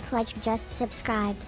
Pledge just subscribed.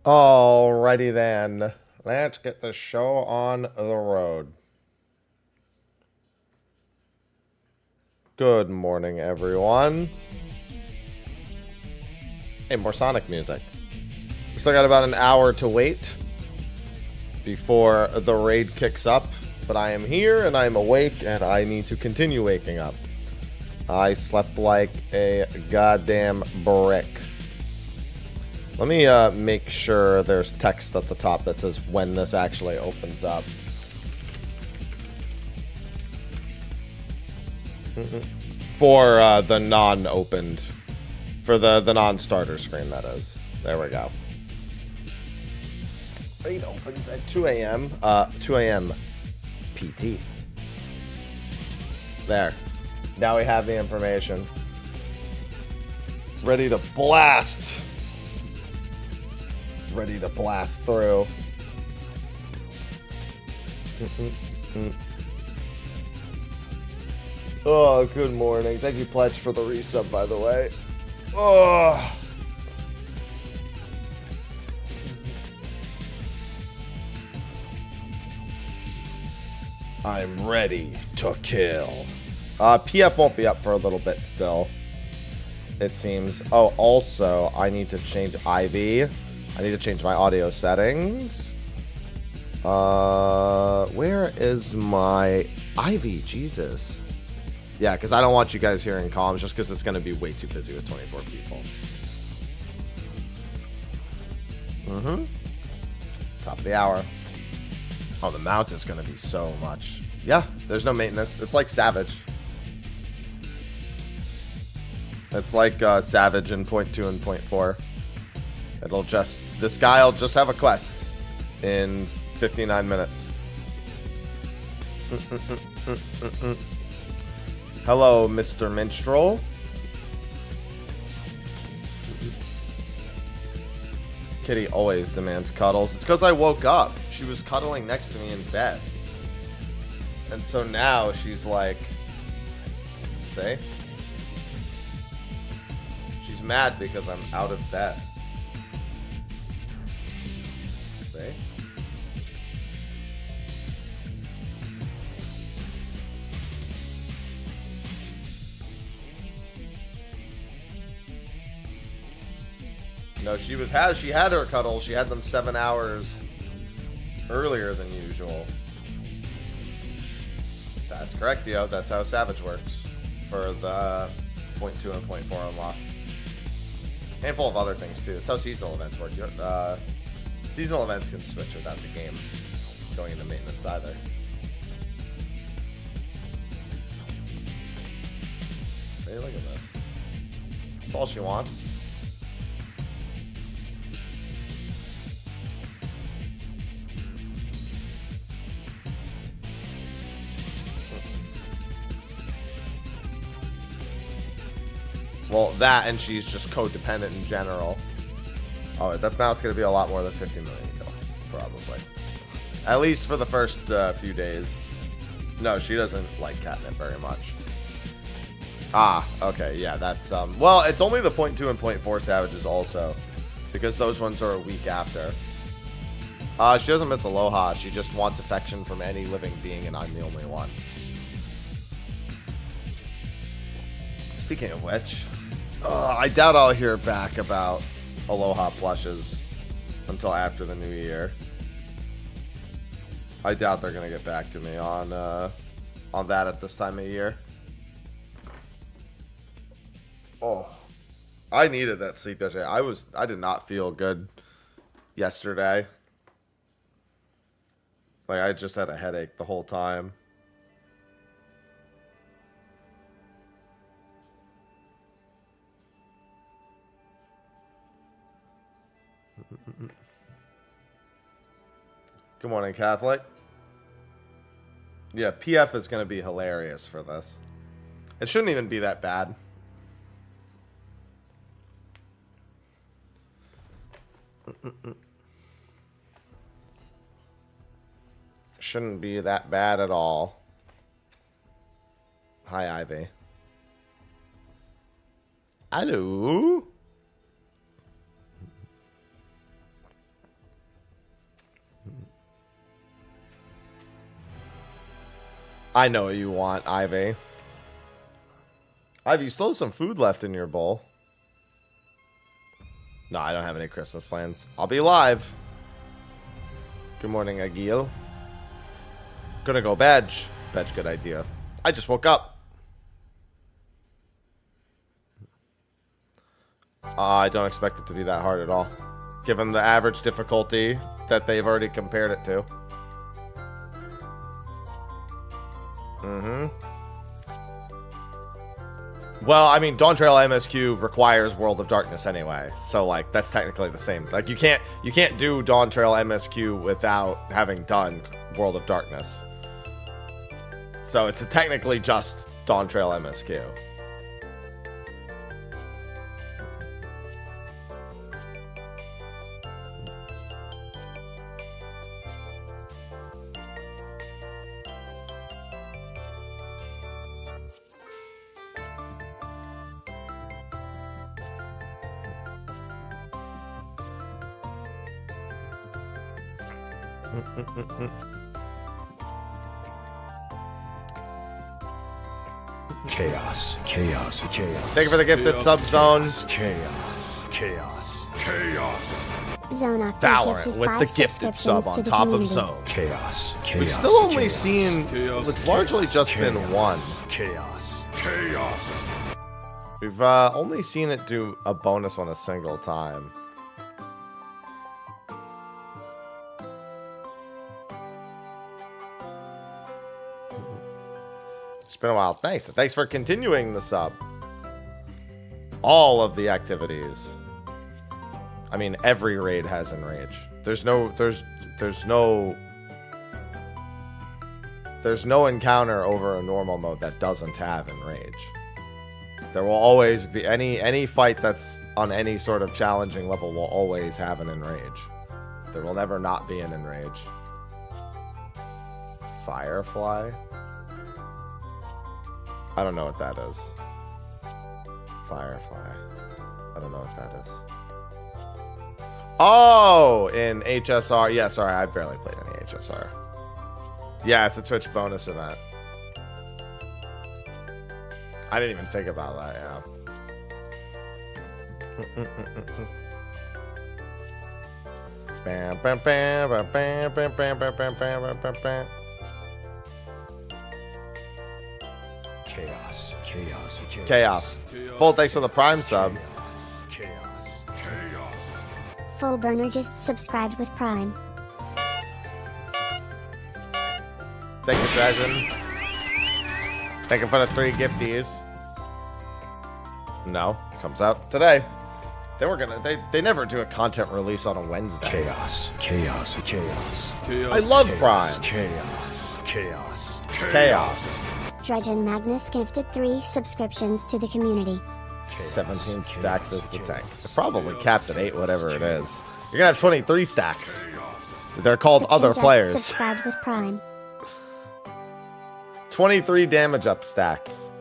Alrighty then, let's get the show on the road. Good morning, everyone. Hey, more Sonic music. We still got about an hour to wait before the raid kicks up, but I am here and I'm awake and I need to continue waking up. I slept like a goddamn brick. Let me make sure there's text at the top that says when this actually opens up. For the non-opened, for the non-starter screen, that is. There we go. Raid opens at 2 a.m. 2 a.m. PT. There. Now we have the information. Ready to blast. Ready to blast through. Oh, good morning. Thank you, Pledge, for the resub, by the way. Oh. I'm ready to kill. PF won't be up for a little bit still, it seems. Oh, also, I need to change IV. I need to change my audio settings. Where is my IV? Jesus. Yeah, because I don't want you guys hearing comms just because it's going to be way too busy with 24 people. Top of the hour. Oh, the mount is going to be so much. Yeah, there's no maintenance. It's like Savage. It's like Savage in 0.2 and 0.4. It'll just... This guy will just have a quest in 59 minutes. Hello, Mr. Minstrel. Kitty always demands cuddles. It's because I woke up. She was cuddling next to me in bed. And so now she's like... See? She's mad because I'm out of bed. See? No, she had her cuddles. She had them 7 hours earlier than usual. That's correct, Dio. That's how Savage works for the 0.2 and 0.4 unlocks. Handful of other things too. That's how seasonal events work. Seasonal events can switch without the game going into maintenance either. Hey, look at this. That's all she wants. Well, that and she's just codependent in general. Oh, now it's going to be a lot more than 50 million kills, probably. At least for the first few days. No, she doesn't like catnip very much. Ah, okay, yeah, that's, well, it's only the 0.2 and 0.4 savages also, because those ones are a week after. She doesn't miss Aloha, she just wants affection from any living being, and I'm the only one. Speaking of which, I doubt I'll hear back about Aloha plushes until after the new year. I doubt they're gonna get back to me on that at this time of year. Oh, I needed that sleep yesterday. I did not feel good yesterday. Like, I just had a headache the whole time. Good morning, Catholic. Yeah, PF is going to be hilarious for this. It shouldn't even be that bad. Shouldn't be that bad at all. Hi, Ivy. Hello? I know what you want, Ivy. Ivy, you still have some food left in your bowl. No, I don't have any Christmas plans. I'll be live. Good morning, Agil. Gonna go badge. Badge, good idea. I just woke up. I don't expect it to be that hard at all, given the average difficulty that they've already compared it to. Well, I mean, Dawn Trail MSQ requires World of Darkness anyway, so like that's technically the same. Like you can't do Dawn Trail MSQ without having done World of Darkness. So it's technically just Dawn Trail MSQ. Chaos, chaos, chaos. Thank you for the gifted sub zone. Chaos, chaos, chaos. Valorant with the gifted sub on top of zone. Chaos, chaos. We've still only seen, it's largely just been one. Chaos, chaos. We've only seen it do a bonus one a single time. It's been a while. Thanks. Thanks for continuing the sub. All of the activities. I mean, every raid has Enrage. There's no There's no encounter over a normal mode that doesn't have enrage. There will always be any fight that's on any sort of challenging level will always have an enrage. There will never not be an enrage. Firefly? I don't know what that is. Firefly. I don't know what that is. Oh, in HSR. Yeah, sorry, I barely played any HSR. Yeah, it's a Twitch bonus event. I didn't even think about that, yeah. Bam, bam, bam, bam, bam, bam, bam, bam, bam, bam, bam, bam. Chaos. Chaos. Chaos. Chaos. Full thanks for the Prime sub. Chaos. Chaos. Chaos. Full Burner just subscribed with Prime. Thank you, Dragon. Thank you for the 3 gifties. No, comes out today. They never do a content release on a Wednesday. Chaos. Chaos. Chaos. I love Prime. Chaos. Chaos. Chaos. Dredgen Magnus gifted 3 subscriptions to the community. 17 stacks is the tank. It probably caps at 8, whatever it is. You're gonna have 23 stacks. They're called Gibson other just players. subscribed with Prime. 23 damage up stacks.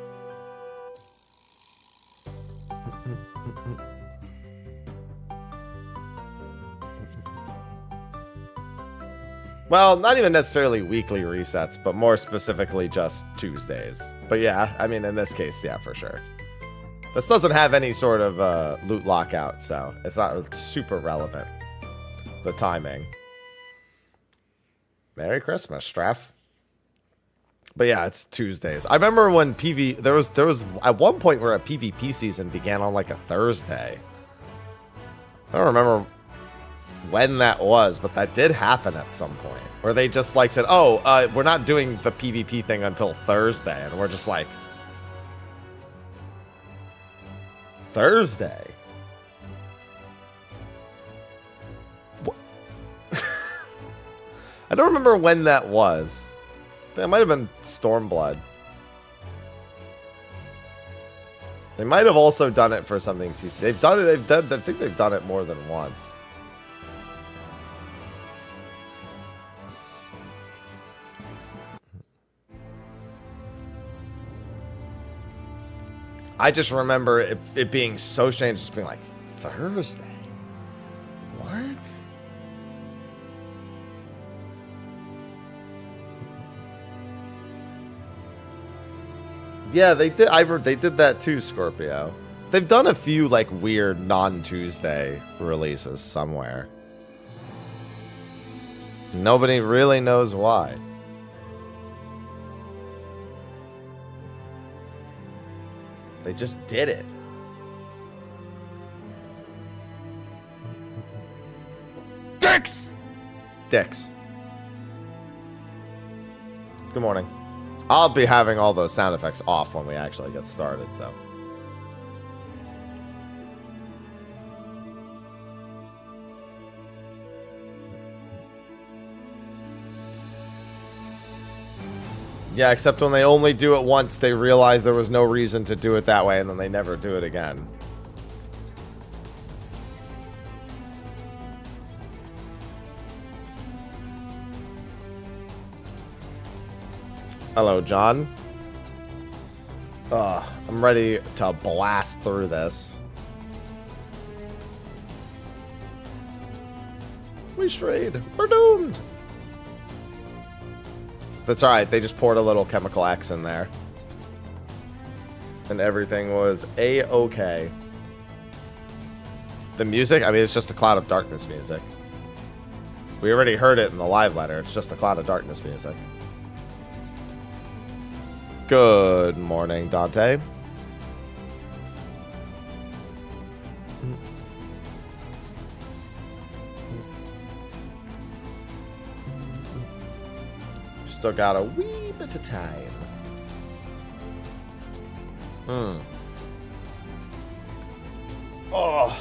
Well, not even necessarily weekly resets, but more specifically just Tuesdays. But yeah, I mean, in this case, yeah, for sure. This doesn't have any sort of loot lockout, so it's not super relevant. The timing. Merry Christmas, Straff. But yeah, it's Tuesdays. I remember when there was at one point where a PvP season began on like a Thursday. I don't remember when that was, but that did happen at some point. Where they just like said, oh, we're not doing the PvP thing until Thursday. And we're just like, Thursday? What? I don't remember when that was. That might have been Stormblood. They might have also done it for something CC. They've done it. I think they've done it more than once. I just remember it being so strange, just being like, Thursday? What? Yeah, they did. They did that too, Scorpio. They've done a few like weird non-Tuesday releases somewhere. Nobody really knows why. They just did it. Dicks! Dicks. Good morning. I'll be having all those sound effects off when we actually get started, so. Yeah, except when they only do it once, they realize there was no reason to do it that way, and then they never do it again. Hello, John. I'm ready to blast through this. We strayed. We're doomed. That's alright, they just poured a little chemical X in there. And everything was A-okay. The music, I mean, it's just a Cloud of Darkness music. We already heard it in the live letter. It's just a Cloud of Darkness music. Good morning, Dante. Still got a wee bit of time. Oh.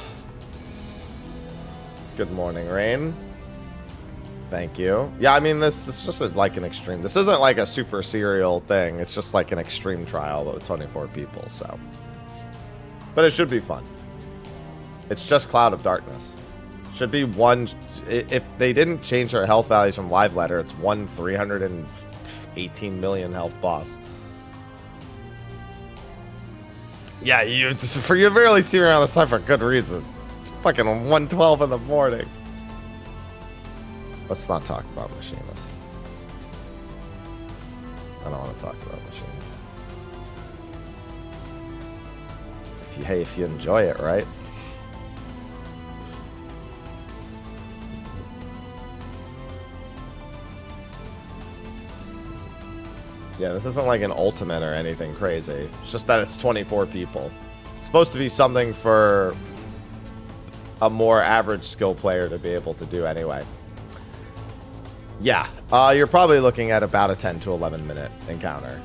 Good morning, Rain. Thank you. Yeah, I mean, this is just like an extreme. This isn't like a super serial thing. It's just like an extreme trial with 24 people, so. But it should be fun. It's just Cloud of Darkness. Should be one. If they didn't change their health values from Live Letter, it's 318 million health boss. Yeah, for you to barely see me around this time for good reason. It's fucking 1:12 in the morning. Let's not talk about machinists. I don't want to talk about machinists. If you enjoy it, right? Yeah, this isn't like an ultimate or anything crazy. It's just that it's 24 people. It's supposed to be something for a more average skill player to be able to do anyway. Yeah, you're probably looking at about a 10 to 11 minute encounter.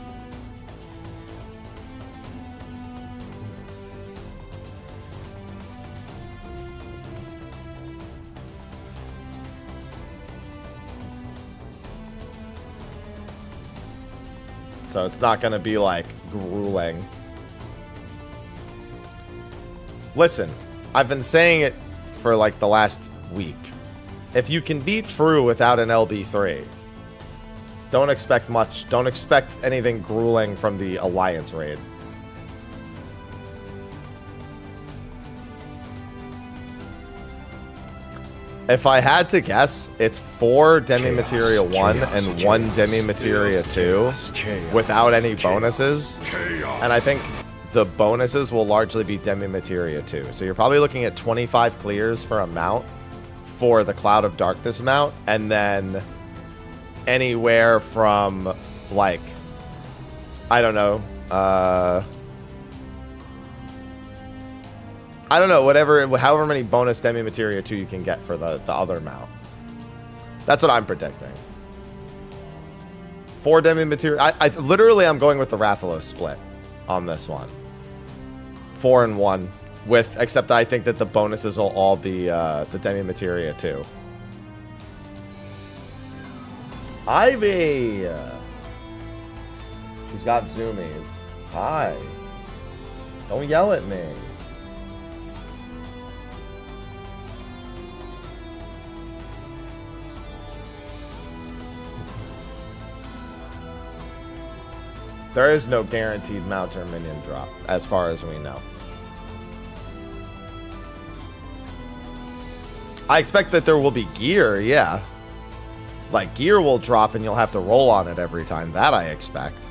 So it's not going to be like grueling. Listen, I've been saying it for like the last week. If you can beat Fru without an LB3, don't expect much. Don't expect anything grueling from the Alliance raid. If I had to guess, it's 4 Demi-Materia 1 and 1 Demi-Materia 2 without any bonuses. And I think the bonuses will largely be Demi-Materia 2. So you're probably looking at 25 clears for a mount for the Cloud of Darkness mount, and then anywhere from like, I don't know, however many bonus Demi-Materia 2 you can get for the other mount. That's what I'm predicting. 4 Demi-Materia. I literally, I'm going with the Rathalos split on this one. 4 and 1. Except I think that the bonuses will all be the Demi-Materia 2. Ivy! She's got zoomies. Hi. Don't yell at me. There is no guaranteed mount or minion drop, as far as we know. I expect that there will be gear, yeah. Like, gear will drop and you'll have to roll on it every time. That I expect.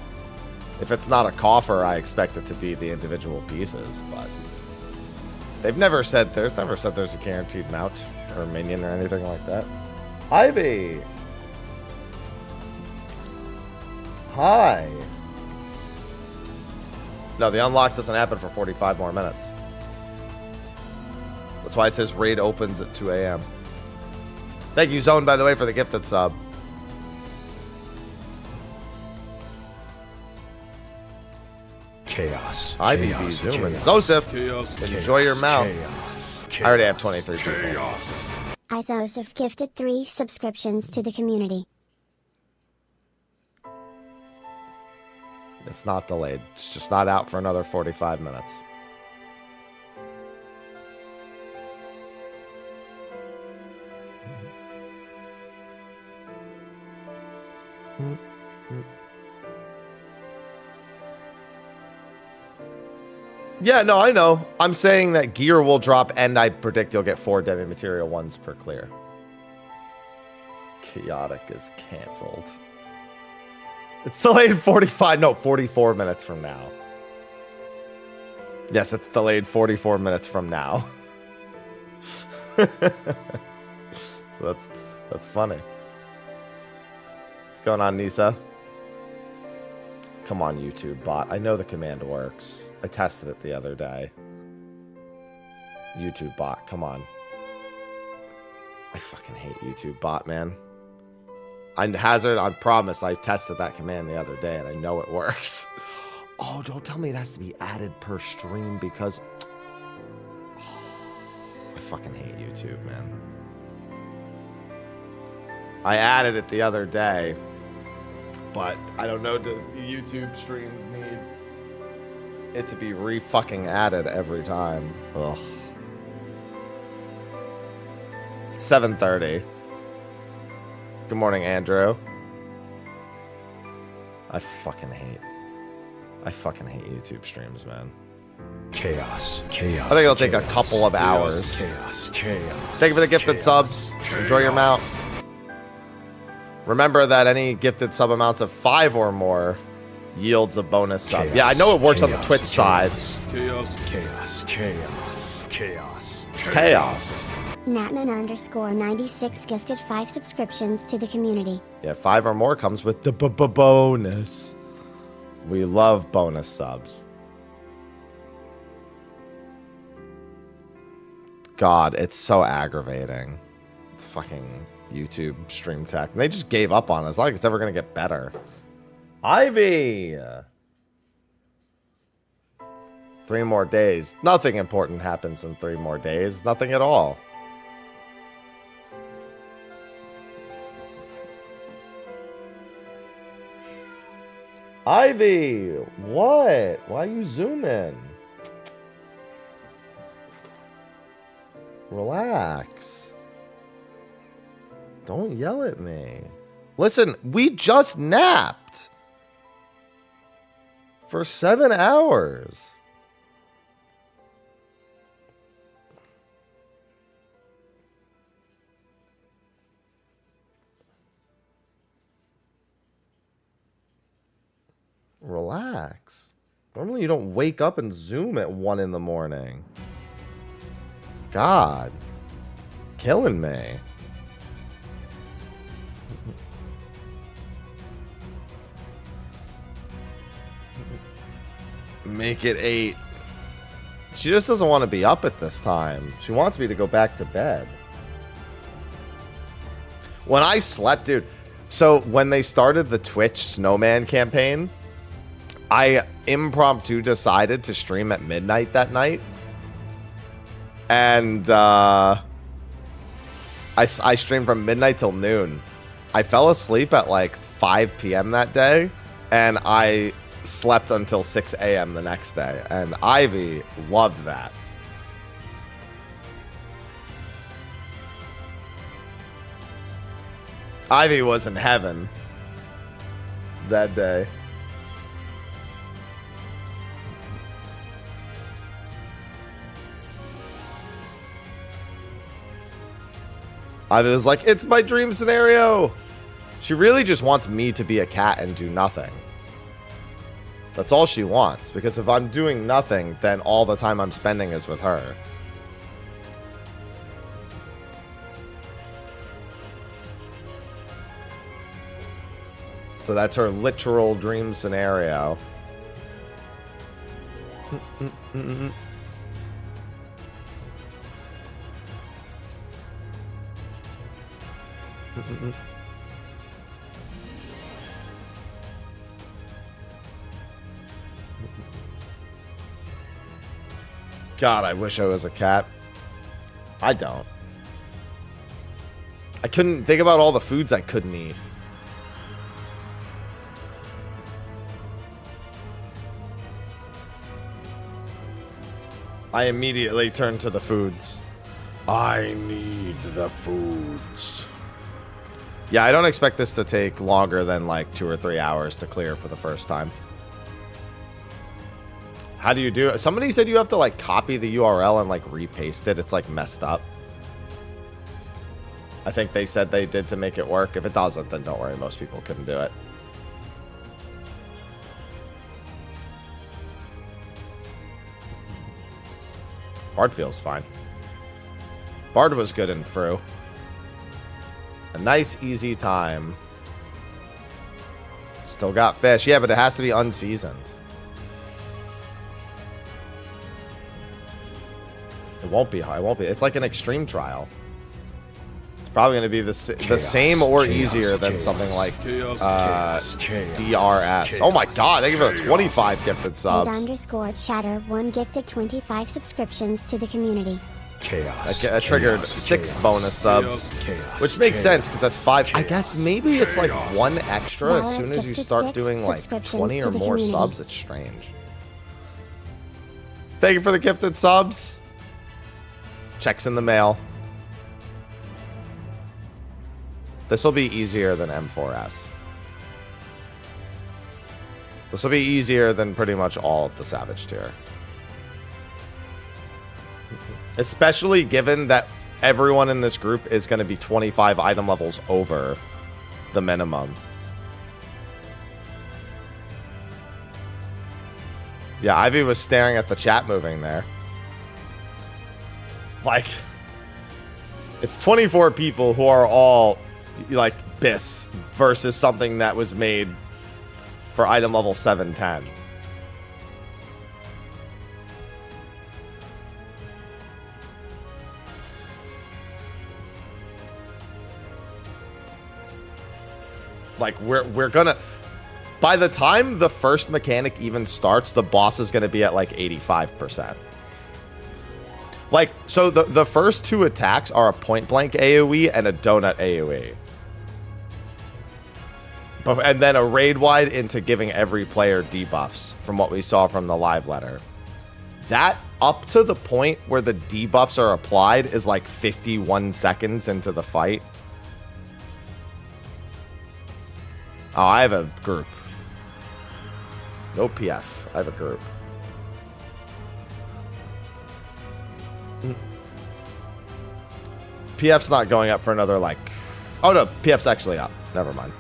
If it's not a coffer, I expect it to be the individual pieces, but they've never said there's a guaranteed mount or minion or anything like that. Ivy! Hi! No, the unlock doesn't happen for 45 more minutes. That's why it says raid opens at 2 a.m. Thank you, Zone, by the way, for the gifted sub. Chaos. Ivy be Chaos. zooming. Chaos. Joseph, Chaos. enjoy your mount. Chaos. I already have 23 people. Chaos. Isoseph gifted 3 subscriptions to the community. It's not delayed. It's just not out for another 45 minutes. Yeah, no, I know. I'm saying that gear will drop, and I predict you'll get 4 Demi-Materia 1s per clear. Chaotic is canceled. It's delayed 44 minutes from now. Yes, it's delayed 44 minutes from now. So that's funny. What's going on, Nisa? Come on, YouTube bot. I know the command works. I tested it the other day. YouTube bot, come on. I fucking hate YouTube bot, man. I promise, I tested that command the other day and I know it works. Oh, don't tell me it has to be added per stream because... I fucking hate YouTube, man. I added it the other day, but I don't know, do YouTube streams need it to be re-fucking added every time? Ugh. It's 7:30. Good morning, Andrew. I fucking hate YouTube streams, man. Chaos. Chaos. I think it'll take a chaos, couple of chaos, hours. Chaos. Chaos. Thank you for the gifted subs. Enjoy your mount. Remember that any gifted sub amounts of 5 or more yields a bonus sub. Chaos, Yeah, I know it works on the chaos, Twitch side. Chaos. Chaos. Chaos. Chaos. Chaos. Natman_96 gifted 5 subscriptions to the community. Yeah, 5 or more comes with the bonus. We love bonus subs. God, it's so aggravating. Fucking YouTube stream tech. And they just gave up on it. It's not like it's ever going to get better. Ivy! 3 more days. Nothing important happens in 3 more days. Nothing at all. Ivy! What? Why are you zooming? Relax. Don't yell at me. Listen, we just napped for 7 hours. Relax. Normally you don't wake up and zoom at 1 in the morning. God. Killing me. Make it 8. She just doesn't want to be up at this time. She wants me to go back to bed. When I slept, dude. So when they started the Twitch Snowman campaign, I impromptu decided to stream at midnight that night. And I streamed from midnight till noon. I fell asleep at like 5 p.m. that day, and I slept until 6 a.m. the next day. And Ivy loved that. Ivy was in heaven that day. Ivy was like, it's my dream scenario. She really just wants me to be a cat and do nothing. That's all she wants. Because if I'm doing nothing, then all the time I'm spending is with her. So that's her literal dream scenario. God, I wish I was a cat. I don't. I couldn't think about all the foods I couldn't eat. I immediately turned to the foods. I need the foods. Yeah, I don't expect this to take longer than like 2 or 3 hours to clear for the first time. How do you do it? Somebody said you have to like copy the URL and like repaste it. It's like messed up. I think they said they did to make it work. If it doesn't, then don't worry. Most people couldn't do it. Bard feels fine. Bard was good in Fru. A nice, easy time. Still got fish. Yeah, but it has to be unseasoned. It won't be high. It won't be. It's like an extreme trial. It's probably going to be the same or easier than something like DRS. Oh my god, thank you for the 25 gifted subs. And _chatter 1 gifted 25 subscriptions to the community. Chaos. I triggered chaos, 6 chaos, bonus subs, chaos, which makes sense because that's 5. I chaos, guess maybe it's like chaos. 1 extra as Valor soon as you gifted start 6 doing like subscriptions 20 to or the more community. subs. It's strange. Thank you for the gifted subs. Checks in the mail. This will be easier than M4S. This will be easier than pretty much all of the Savage tier. Especially given that everyone in this group is going to be 25 item levels over the minimum. Yeah, Ivy was staring at the chat moving there. Like, it's 24 people who are all, like, BIS versus something that was made for item level 710. Like, we're gonna... By the time the first mechanic even starts, the boss is gonna be at, like, 85%. Like, so the first 2 attacks are a point-blank AoE and a donut AoE. And then a raid-wide into giving every player debuffs from what we saw from the live letter. That, up to the point where the debuffs are applied, is like 51 seconds into the fight. Oh, I have a group. No PF. I have a group. PF's not going up for another, like... Oh, no. PF's actually up. Never mind.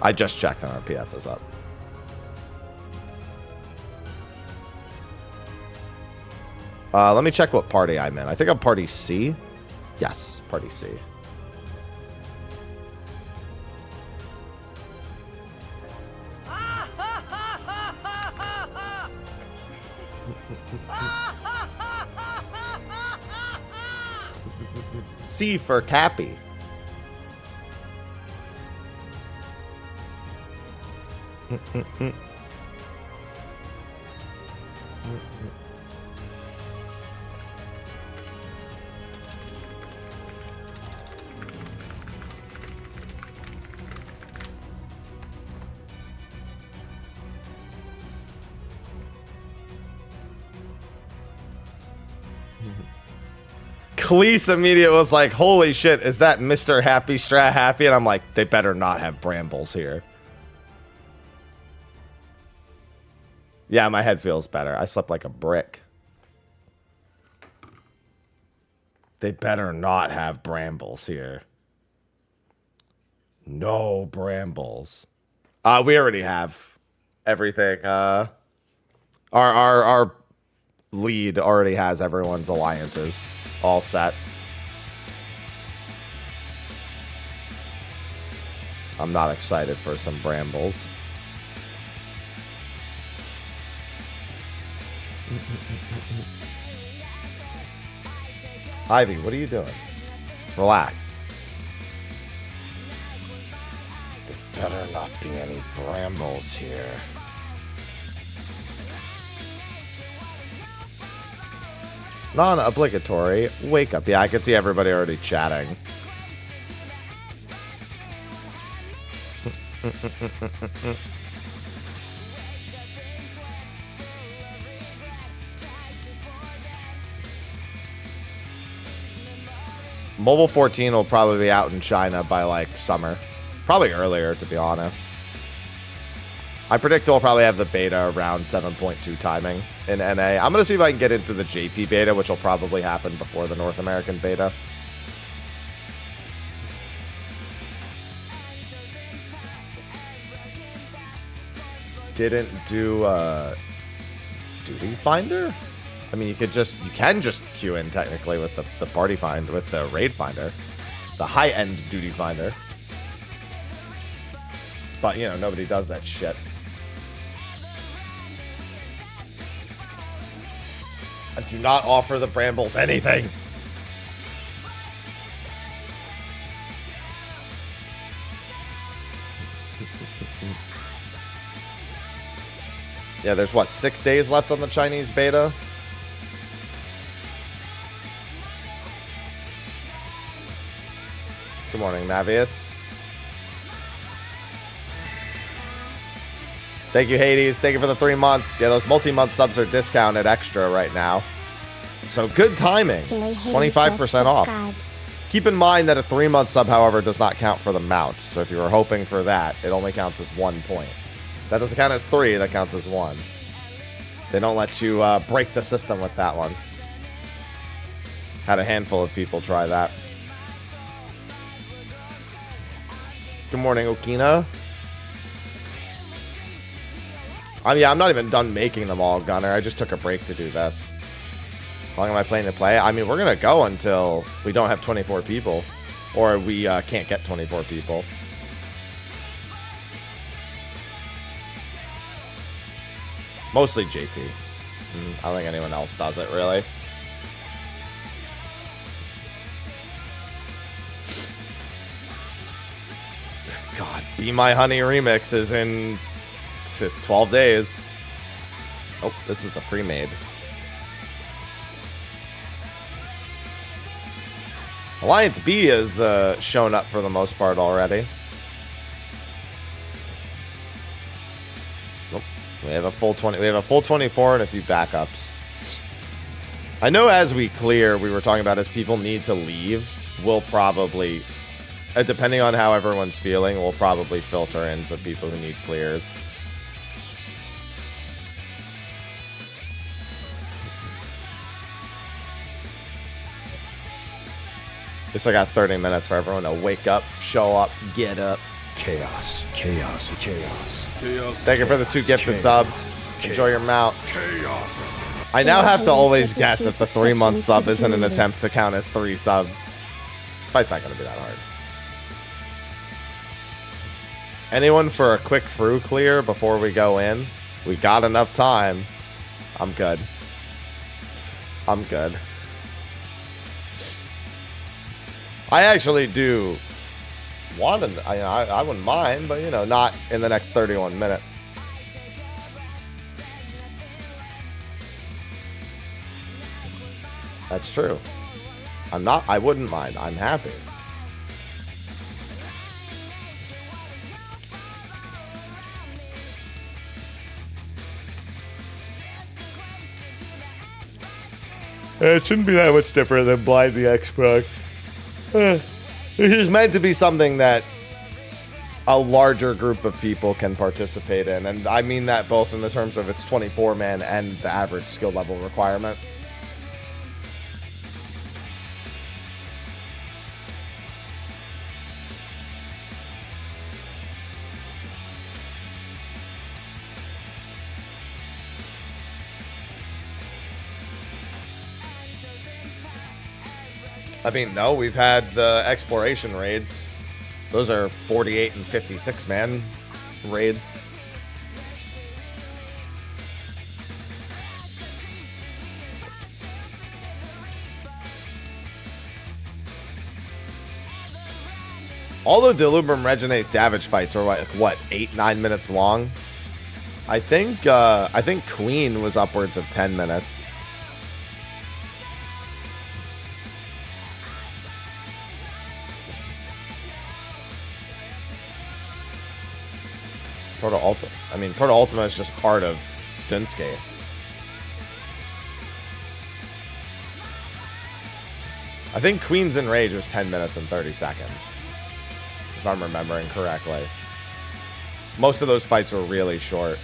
I just checked and our PF is up. Let me check what party I'm in. I think I'm party C. Yes, party C. C for Cappy. Khalees immediately was like, holy shit, is that Mr. Happy Strat Happy? And I'm like, they better not have brambles here. Yeah, my head feels better. I slept like a brick. They better not have brambles here. No brambles. We already have everything. Our lead already has everyone's alliances all set. I'm not excited for some brambles. Ivy, what are you doing? Relax. There better not be any brambles here. Non-obligatory wake up. Yeah, I can see everybody already chatting. Mobile 14 will probably be out in China by like summer. Probably earlier, to be honest. I predict we'll probably have the beta around 7.2 timing in NA. I'm going to see if I can get into the JP beta, which will probably happen before the North American beta. Didn't do Duty Finder? I mean, you can just queue in technically with the party find, with the raid finder, the high-end Duty Finder. But, you know, nobody does that shit. I do not offer the brambles anything. Yeah, there's what, 6 days left on the Chinese beta? Good morning, Mavius. Thank you, Hades. Thank you for the 3 months. Yeah, those multi-month subs are discounted extra right now. So good timing. 25% off. Keep in mind that a 3-month sub, however, does not count for the mount. So if you were hoping for that, it only counts as 1 point. That doesn't count as 3, that counts as 1. They don't let you break the system with that one. Had a handful of people try that. Good morning, Okina. Yeah, I'm not even done making them all, Gunner. I just took a break to do this. How long am I planning to play? I mean, we're going to go until we don't have 24 people. Or we can't get 24 people. Mostly JP. I don't think anyone else does it, really. God, Be My Honey remix is in... It's just 12 days. Oh, this is a pre-made. Alliance B has shown up for the most part already. Nope. We have a full 20. We have a full 24 and a few backups. I know as we clear, we were talking about as people need to leave, we'll probably, depending on how everyone's feeling, we'll probably filter in some people who need clears. Just I got 30 minutes for everyone to wake up, show up, get up. Chaos, chaos, chaos. Chaos. Thank you for the 2 gifted chaos, subs. chaos, Enjoy your mount. Chaos. I now have to always guess if the 3-month sub isn't an attempt to count as 3 subs. Fight's not going to be that hard. Anyone for a quick through clear before we go in? We got enough time. I'm good. I'm good. I actually do want to, I wouldn't mind, but, you know, not in the next 31 minutes. That's true. I wouldn't mind. I'm happy. It shouldn't be that much different than Blind the Xbox. It is meant to be something that a larger group of people can participate in. And I mean that both in the terms of its 24-man and the average skill level requirement. I mean, no, we've had the exploration raids. Those are 48 and 56 man raids. All the Delubrum Regine Savage fights were like, what, 8-9 minutes long? I think Queen was upwards of 10 minutes. Proto Ultima is just part of Dunskate. I think Queen's Enrage was 10 minutes and 30 seconds. If I'm remembering correctly. Most of those fights were really short.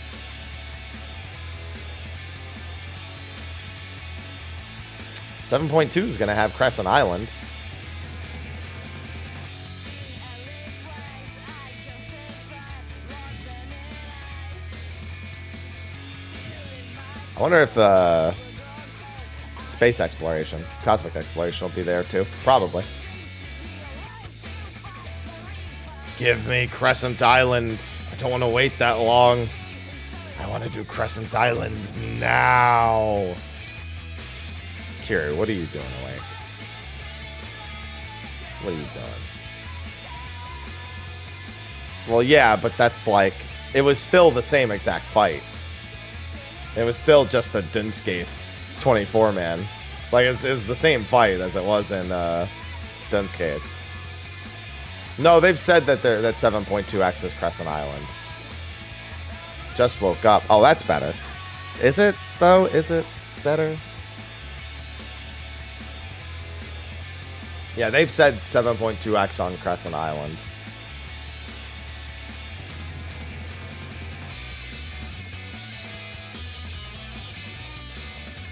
.2 is going to have Crescent Island. I wonder if space exploration, cosmic exploration will be there too. Probably. Give me Crescent Island. I don't want to wait that long. I want to do Crescent Island now. Kiri, what are you doing awake? What are you doing? Well, yeah, but that's like... It was still the same exact fight. It was still just a Dunskate 24-man. Like, it was the same fight as it was in Dunskate. No, they've said that that 7.2x is Crescent Island. Just woke up. Oh, that's better. Is it, though? Is it better? Yeah, they've said 7.2x on Crescent Island.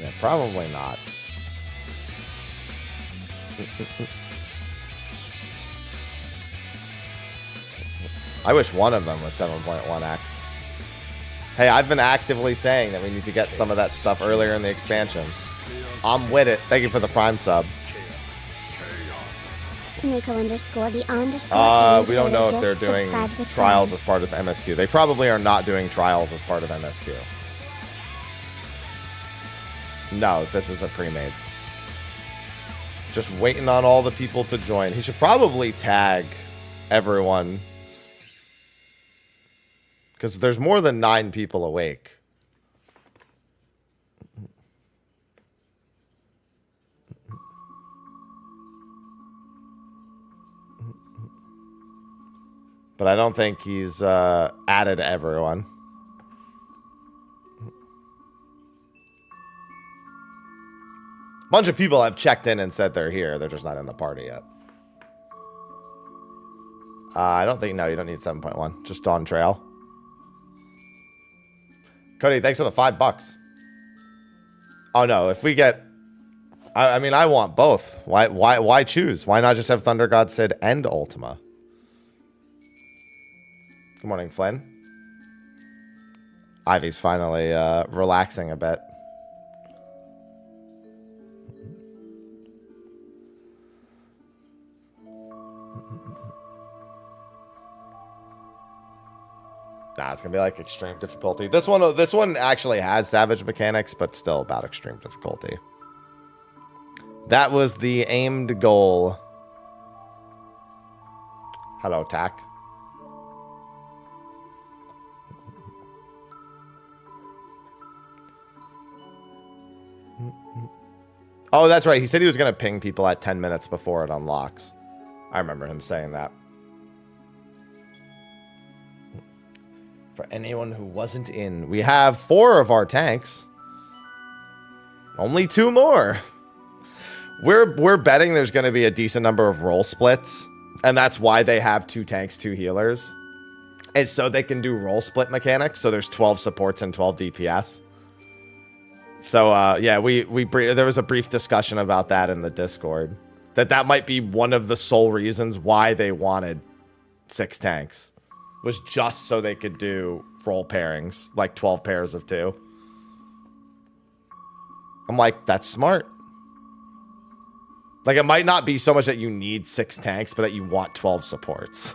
Yeah, probably not. I wish one of them was 7.1x. Hey, I've been actively saying that we need to get some of that stuff earlier in the expansions. I'm with it. Thank you for the Prime sub. Nico underscore the underscore. We don't know if they're doing trials as part of MSQ. They probably are not doing trials as part of MSQ. No, this is a pre-made. Just waiting on all the people to join. He should probably tag everyone. Because there's more than 9 people awake. But I don't think he's added everyone. A bunch of people have checked in and said they're here. They're just not in the party yet. I don't think... No, you don't need 7.1. Just on trail. Cody, thanks for the $5. Oh, no. If we get... I mean, I want both. Why choose? Why not just have Thunder God Sid and Ultima? Good morning, Flynn. Ivy's finally relaxing a bit. Nah, it's gonna be like extreme difficulty. This one actually has savage mechanics, but still about extreme difficulty. That was the aimed goal. Hello, Tack. Oh, that's right. He said he was going to ping people at 10 minutes before it unlocks. I remember him saying that. For anyone who wasn't in, we have 4 of our tanks. Only 2 more. We're betting there's going to be a decent number of role splits. And that's why they have 2 tanks, 2 healers. It's so they can do role split mechanics. So there's 12 supports and 12 DPS. So, yeah, there was a brief discussion about that in the Discord. That might be one of the sole reasons why they wanted 6 tanks. Was just so they could do role pairings, like 12 pairs of 2. I'm like, that's smart. Like, it might not be so much that you need 6 tanks, but that you want 12 supports.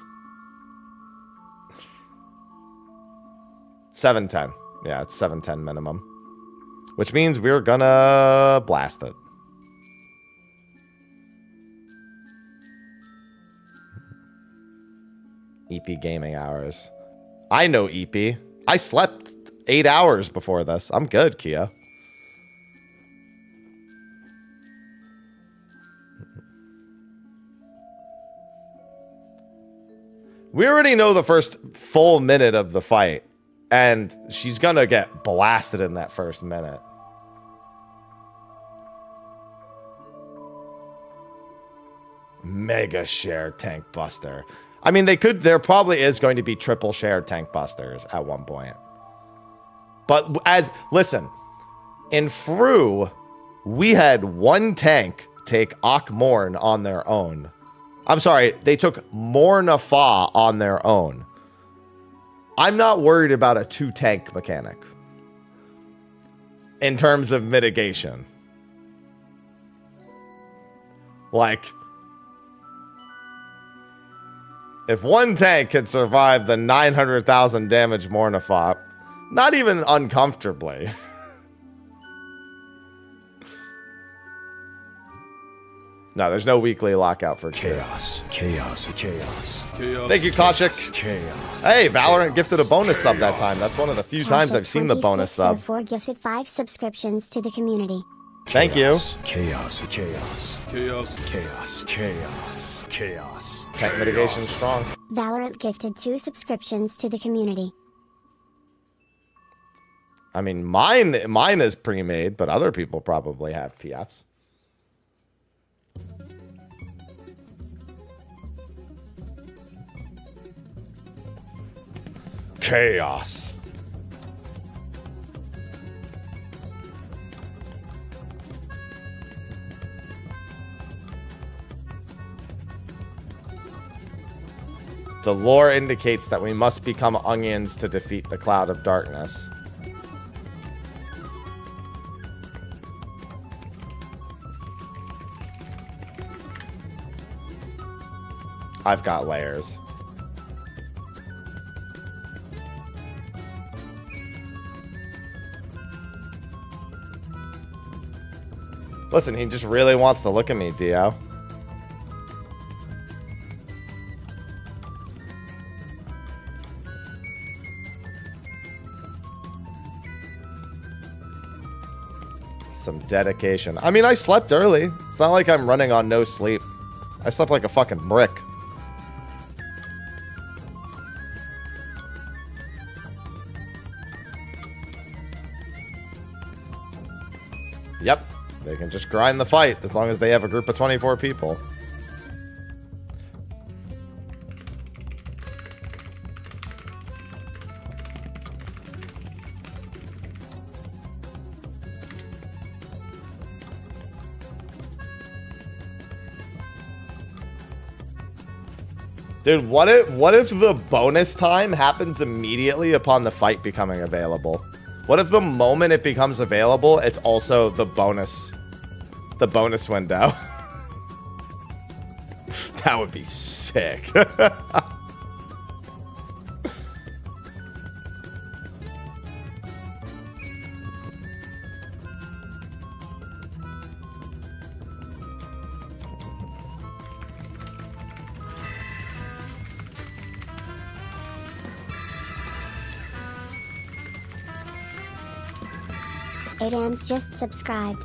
710. Yeah, it's 710 minimum. Which means we're gonna blast it. EP gaming hours. I know EP. I slept 8 hours before this. I'm good, Kia. We already know the first full minute of the fight. And she's gonna get blasted in that first minute. Mega share tank buster. I mean, there probably is going to be triple share tank busters at one point. But listen, in Fru, we had 1 tank take Ak Morn on their own. I'm sorry, they took Mornafa on their own. I'm not worried about a 2 tank mechanic in terms of mitigation. Like, if 1 tank can survive the 900,000 damage Mornifop, not even uncomfortably. No, there's no weekly lockout for chaos. Chaos. Chaos. Chaos. Thank you, Koshik. Chaos. Hey, Valorant gifted a bonus sub that time. That's one of the few times I've seen the bonus sub. For gifted 5 subscriptions to the community. Thank Chaos. Chaos. Chaos. Chaos. Chaos. Chaos. Chaos. Tank mitigation strong. Valorant gifted 2 subscriptions to the community. I mean, mine is pre-made, but other people probably have PFs. Chaos. The lore indicates that we must become onions to defeat the cloud of darkness. I've got layers. Listen, he just really wants to look at me, Dio. Some dedication. I mean, I slept early. It's not like I'm running on no sleep. I slept like a fucking brick. Yep. They can just grind the fight as long as they have a group of 24 people. Dude, what if the bonus time happens immediately upon the fight becoming available? What if the moment it becomes available, it's also the bonus window? That would be sick. Adams just subscribed.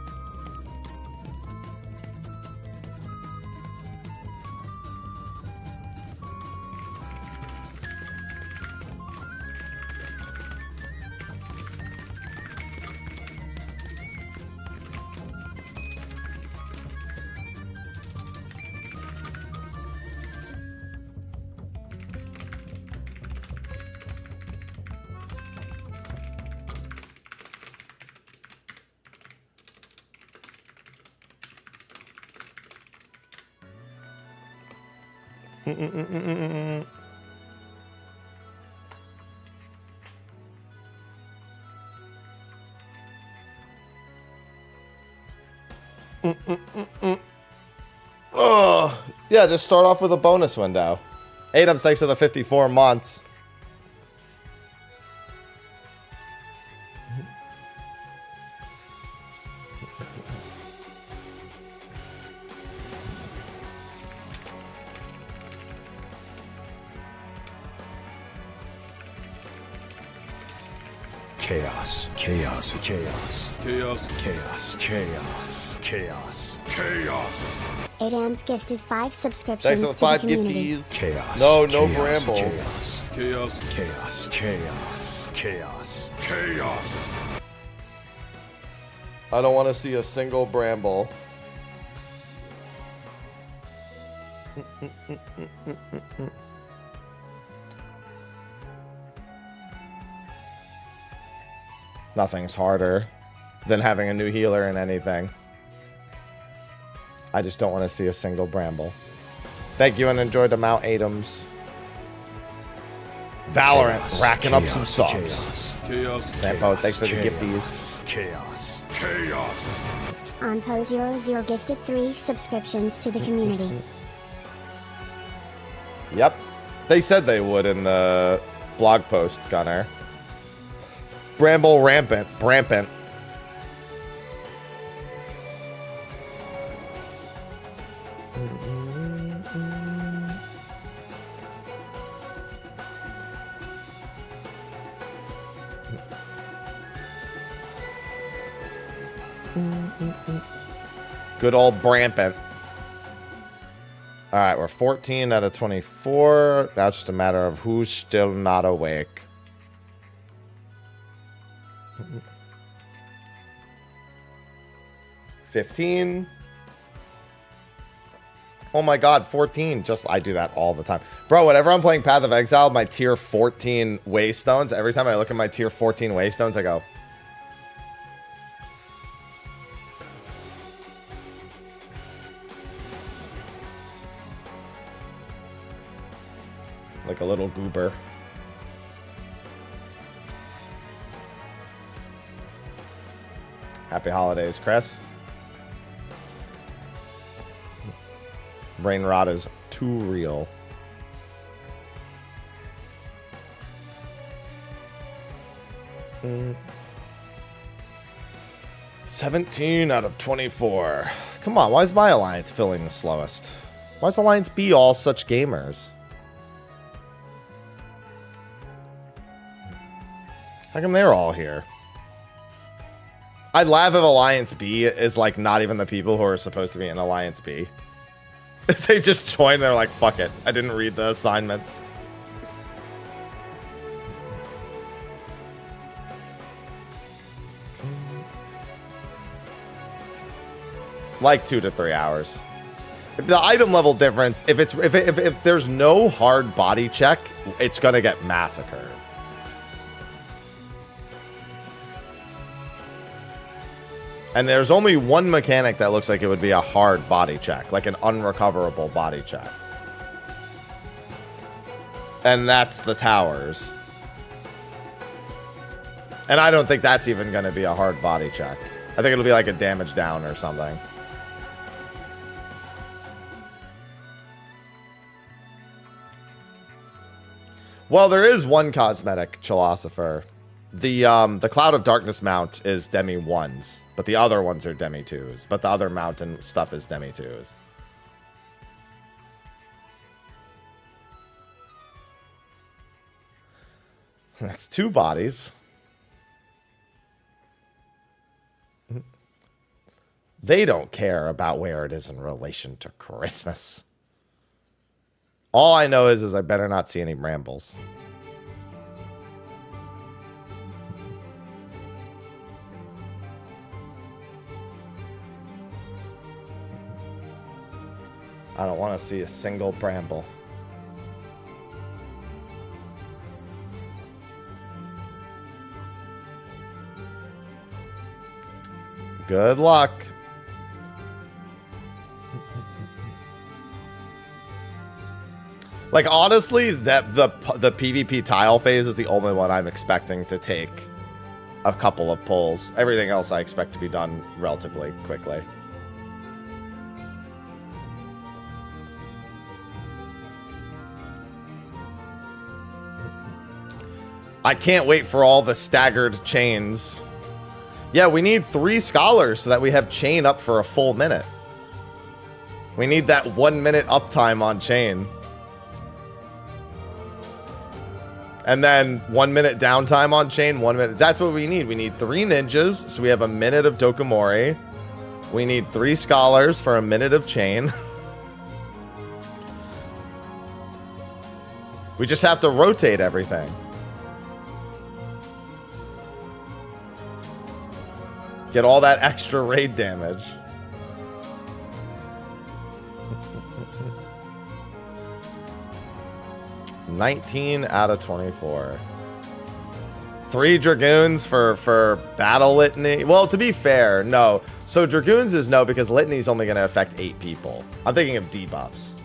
Yeah, just start off with a bonus window. Adams, thanks for the 54 months. Chaos. Chaos. Chaos. Chaos. Chaos. Chaos. Chaos. Chaos. Adams gifted 5 subscriptions Thanks for the 5 to the community. gifties. Chaos. No Chaos. brambles. Chaos. Chaos. Chaos. Chaos. Chaos. Chaos. I don't want to see a single bramble. Nothing's harder than having a new healer in anything. I just don't want to see a single bramble. Thank you and enjoy the Mount Adams. Valorant, Chaos. racking Chaos. up some subs. Chaos. Chaos. Sampo, thanks for the Chaos. gifties. Chaos. Chaos. OnPo00 gifted 3 subscriptions to the community. Yep. They said they would in the blog post, Gunner. Bramble rampant. Brampant. Good old Brampant. All right, we're 14 out of 24. Now it's just a matter of who's still not awake. Mm-mm. 15. Oh my god, 14. Just, I do that all the time. Bro, whenever I'm playing Path of Exile, my tier 14 Waystones, every time I look at my tier 14 Waystones, I go... like a little goober. Happy holidays, Chris. Brain rot is too real. Mm. 17 out of 24. Come on, why is my alliance filling the slowest? Why is Alliance B all such gamers? How come they're all here? I'd laugh if Alliance B is like not even the people who are supposed to be in Alliance B. If they just join, they're like, fuck it. I didn't read the assignments. Like 2 to 3 hours. The item level difference, if there's no hard body check, it's gonna get massacred. And there's only one mechanic that looks like it would be a hard body check, like an unrecoverable body check. And that's the towers. And I don't think that's even going to be a hard body check. I think it'll be like a damage down or something. Well, there is one cosmetic, Philosopher. The Cloud of Darkness mount is Demi 1s, but the other ones are Demi 2s. But the other mountain stuff is Demi 2s. That's 2 bodies. They don't care about where it is in relation to Christmas. All I know is I better not see any brambles. I don't want to see a single bramble. Good luck. Like, honestly, that the PvP tile phase is the only one I'm expecting to take a couple of pulls. Everything else I expect to be done relatively quickly. I can't wait for all the staggered chains. Yeah, we need 3 scholars so that we have chain up for a full minute. We need that 1 minute uptime on chain. And then 1 minute downtime on chain, 1 minute. That's what we need. We need 3 ninjas, so we have a minute of Dokumori. We need 3 scholars for a minute of chain. We just have to rotate everything. Get all that extra raid damage. $19 out of 24. 3 Dragoons for Battle Litany. Well, to be fair, no. So Dragoons is no, because Litany's only going to affect 8 people. I'm thinking of debuffs.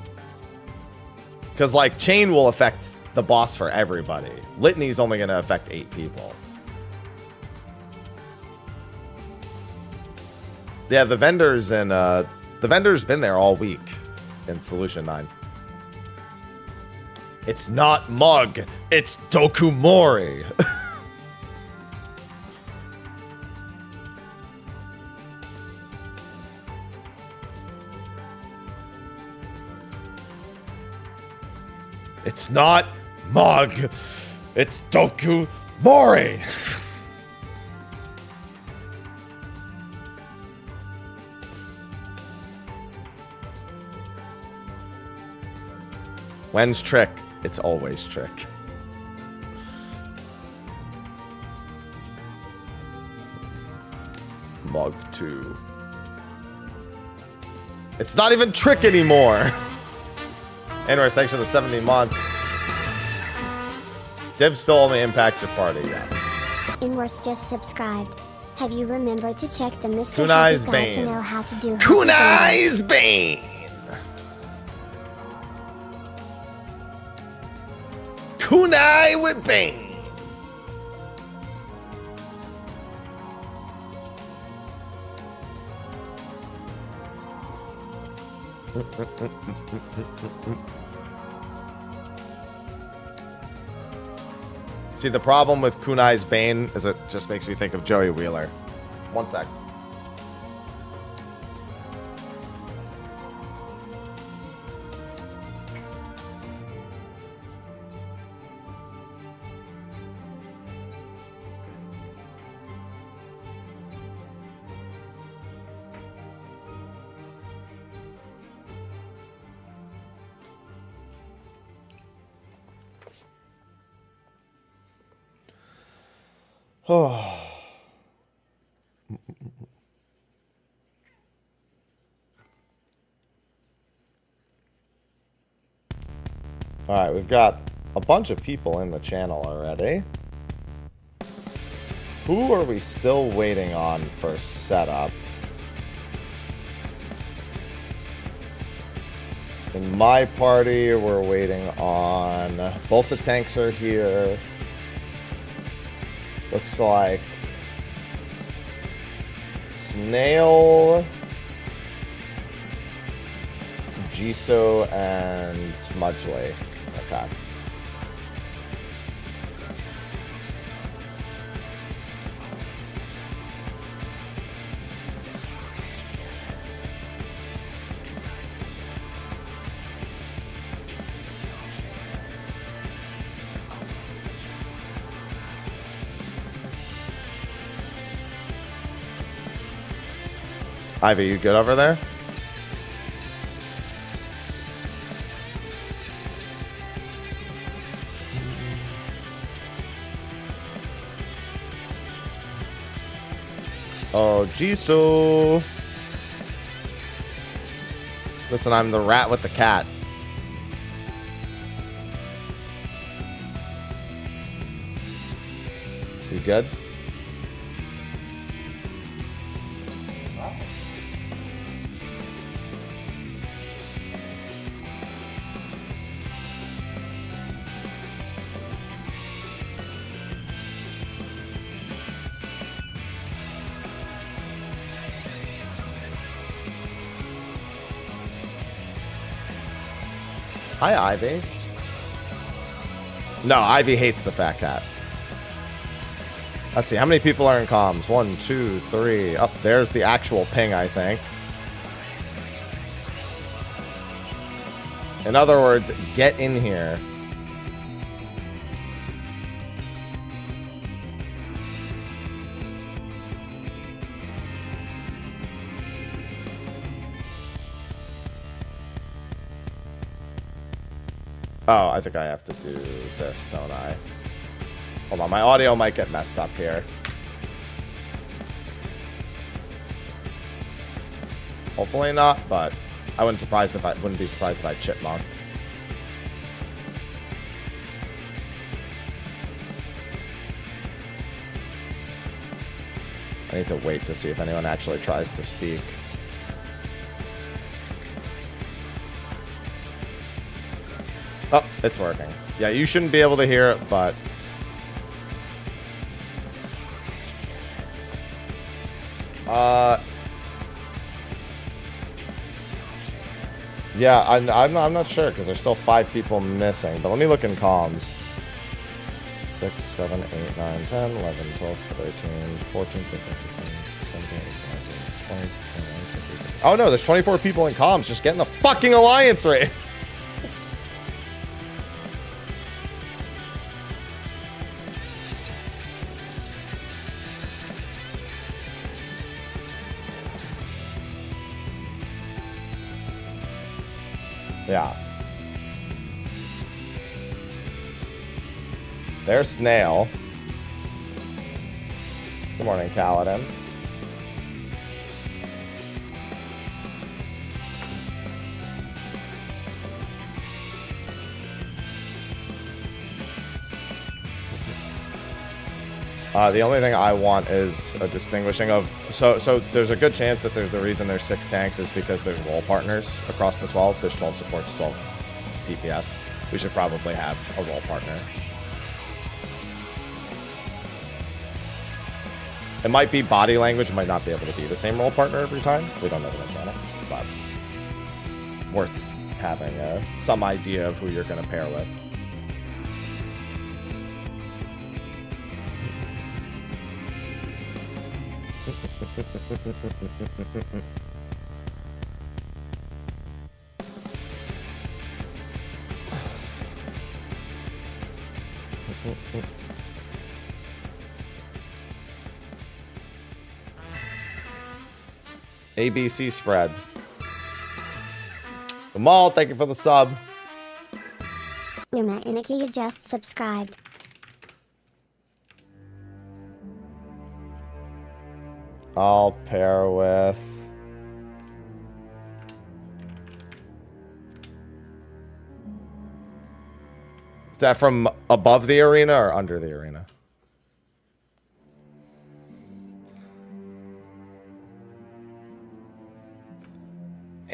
Because, like, Chain will affect the boss for everybody. Litany's only going to affect 8 people. Yeah, the vendor's been there all week in Solution 9. It's not Mug, it's Dokumori. It's not Mug, it's Dokumori. When's trick? It's always trick. Mug 2. It's not even trick anymore. Anyways, thanks for the 70 months. Div still only impacts your party, yeah. Inworse just subscribed. Have you remembered to check the Mr. Kunai's Happy Guide Bane. to know how to do Kunai's Bane! Kunai with Bane! See, the problem with Kunai's Bane is it just makes me think of Joey Wheeler. One sec. Oh. Alright, we've got a bunch of people in the channel already. Who are we still waiting on for setup? In my party, we're waiting on... Both the tanks are here. Looks like... Snail... Jisoo and Smudgley. Okay. Ivy, you good over there? Oh, Jisoo. Listen, I'm the rat with the cat. You good? Hi, Ivy. No, Ivy hates the fat cat. Let's see, how many people are in comms? 1, 2, 3. Up there's the actual ping, I think. In other words, get in here. Oh, I think I have to do this, don't I? Hold on, my audio might get messed up here. Hopefully not, but I wouldn't be surprised if I chipmunked. I need to wait to see if anyone actually tries to speak. Oh, it's working. Yeah, you shouldn't be able to hear it, but... Yeah, I'm not sure, because there's still 5 people missing, but let me look in comms. 6, 7, 8, 9, 10, 11, 12, 13, 14, 15, 16, 17, 18, 19, 20, 21, 22, 23. Oh no, there's 24 people in comms. Just get in the fucking alliance rate. Yeah. There's Snail. Good morning, Kaladin. The only thing I want is a distinguishing of... So there's a good chance that there's the reason there's 6 tanks is because there's role partners across the 12. There's 12 supports, 12 DPS. We should probably have a role partner. It might be body language, might not be able to be the same role partner every time. We don't know the mechanics, but worth having some idea of who you're going to pair with. ABC spread. Amal, thank you for the sub. Uma Inaki, you just subscribed. I'll pair with... Is that from above the arena or under the arena?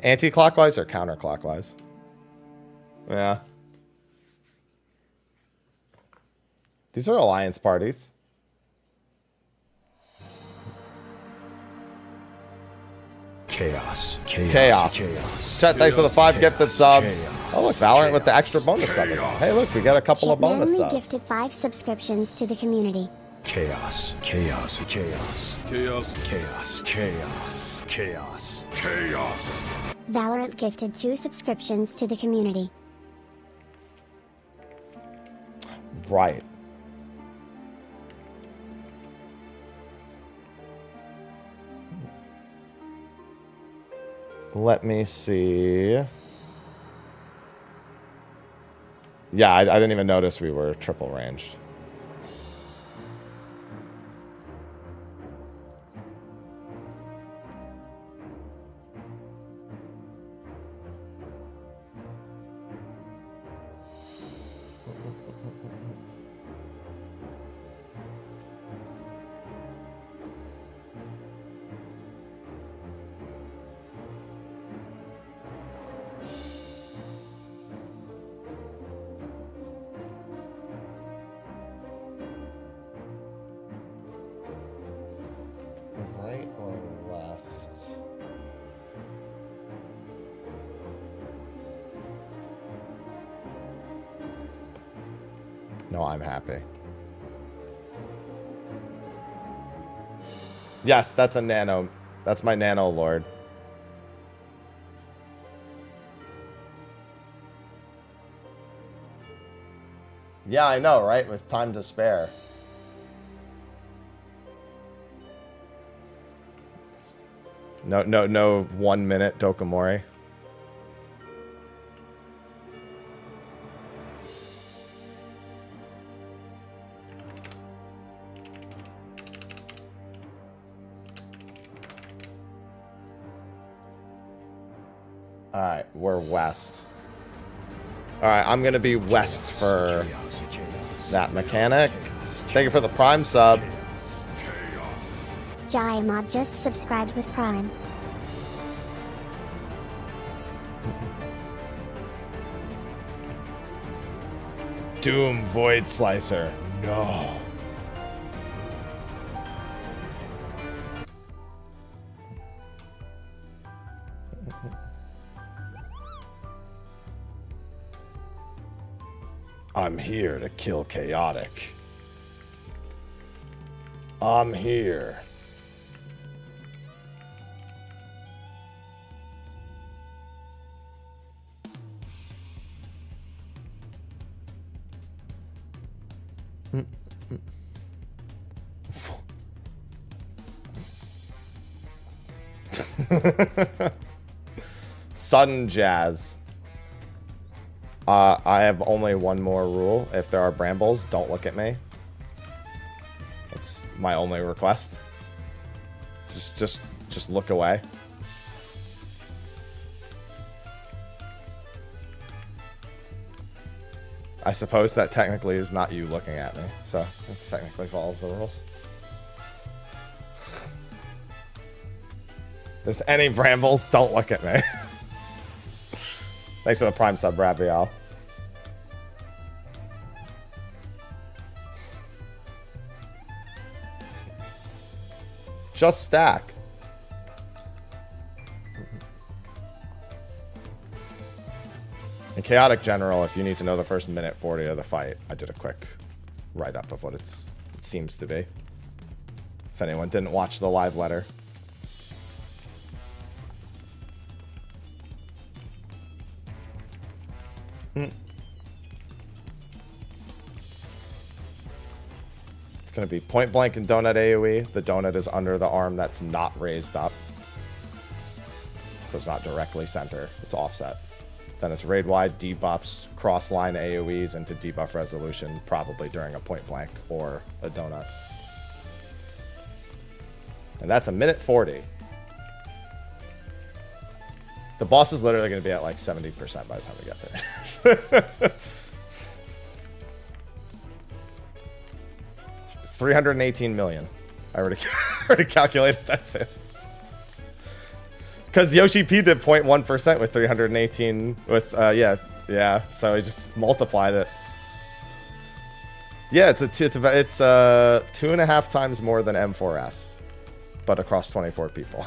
Anti-clockwise or counterclockwise? Yeah. These are alliance parties. Chaos. Chaos. Chat, thanks for the 5 gifted subs. Oh, look, Valorant with the extra bonus sub. Hey, look, we got a couple of bonus Manly subs. gifted 5 subscriptions to the community. Chaos. Valorant gifted 2 subscriptions to the community. Right. Let me see. Yeah, I didn't even notice we were triple ranged. Right or left? No, I'm happy. Yes, that's a nano. That's my nano lord. Yeah, I know, right? With time to spare. No 1 minute Dokomori. Alright, we're west. Alright, I'm gonna be west for that mechanic. Thank you for the Prime sub. Jayamod just subscribed with Prime. Doom Void Slicer. No. I'm here to kill Chaotic. I'm here. Sudden jazz. I have only one more rule. If there are brambles, don't look at me. That's my only request. Just look away. I suppose that technically is not you looking at me, so it technically follows the rules. If there's any brambles, don't look at me. Thanks for the prime sub, Ravial. Just stack. In Chaotic General, if you need to know the first minute 40 of the fight, I did a quick write-up of what it seems to be. If anyone didn't watch the live letter. It's going to be point blank and donut AoE. The donut is under the arm that's not raised up. So it's not directly center. It's offset. Then it's raid wide debuffs, cross line AoEs into debuff resolution, probably during a point blank or a donut. And that's a minute 40. The boss is literally going to be at like 70% by the time we get there. 318 million. I already calculated that too. Because Yoshi P did 0.1% with 318 with yeah. So he just multiplied it. Yeah, it's 2.5 times more than M4S, but across 24 people.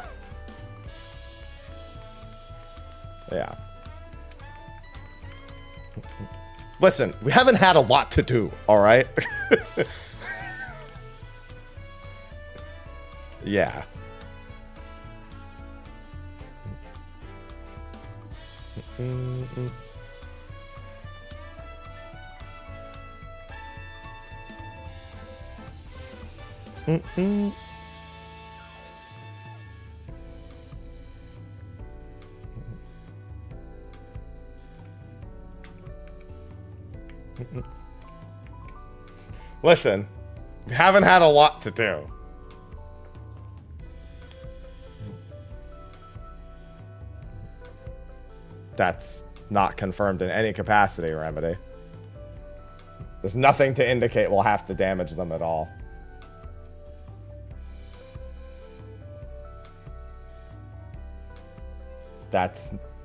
Yeah. Listen, we haven't had a lot to do, all right? Yeah. Listen, we haven't had a lot to do. That's not confirmed in any capacity, Remedy. There's nothing to indicate we'll have to damage them at all.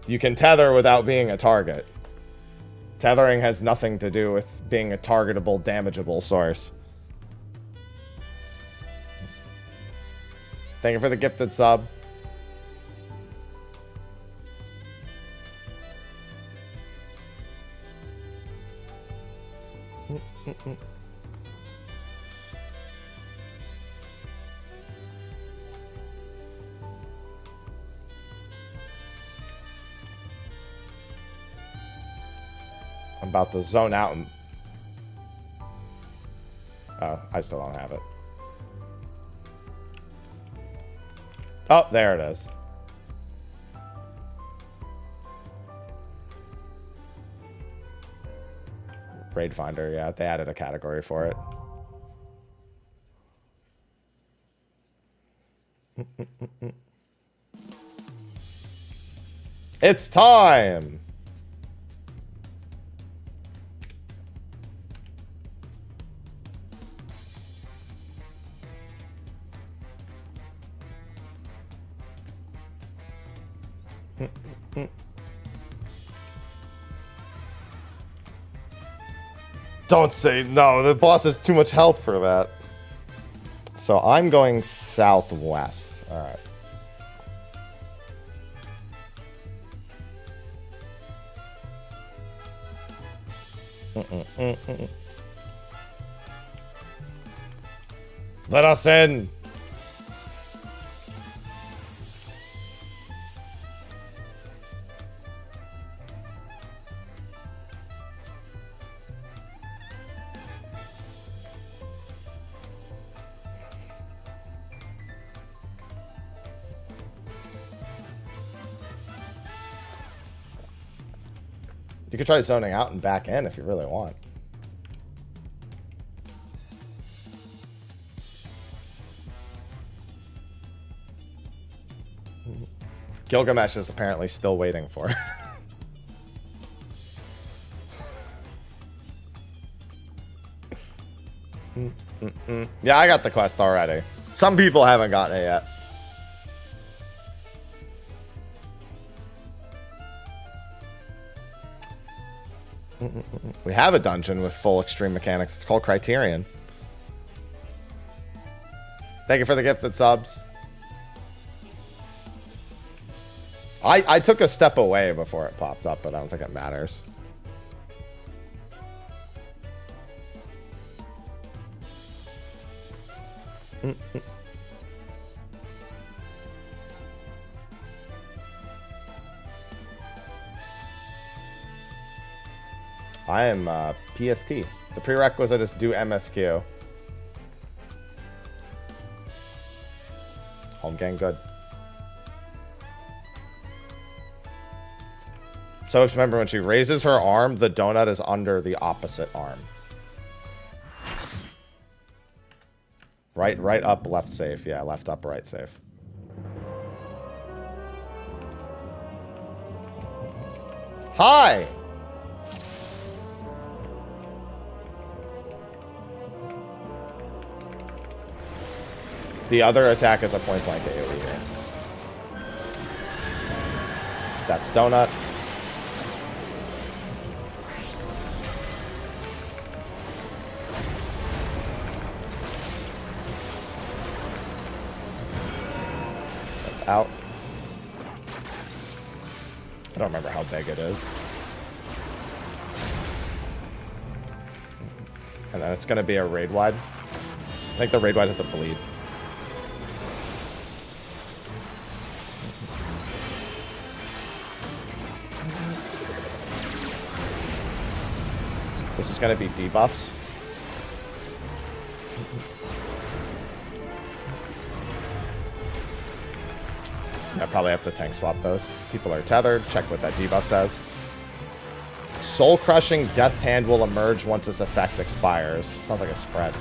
You can tether without being a target. Tethering has nothing to do with being a targetable, damageable source. Thank you for the gifted sub. I'm about to zone out and... Oh, I still don't have it. Oh, there it is. Raid Finder, yeah, they added a category for it. It's time! Don't say no. The boss has too much health for that. So I'm going southwest. All right. Let us in. You could try zoning out and back in if you really want. Gilgamesh is apparently still waiting for it. Yeah, I got the quest already. Some people haven't gotten it yet. We have a dungeon with full extreme mechanics. It's called Criterion. Thank you for the gifted subs. I took a step away before it popped up, but I don't think it matters. I am PST. The prerequisite is do MSQ. Home gang good. So just remember, when she raises her arm, the donut is under the opposite arm. Right up, left safe. Yeah, left up, right safe. Hi! The other attack is a point blank AoE here. That's donut. That's out. I don't remember how big it is. And then it's going to be a raid wide. I think the raid wide has a bleed. This is going to be debuffs. I probably have to tank swap those. People are tethered. Check what that debuff says. Soul Crushing Death's Hand will emerge once this effect expires. Sounds like a spread.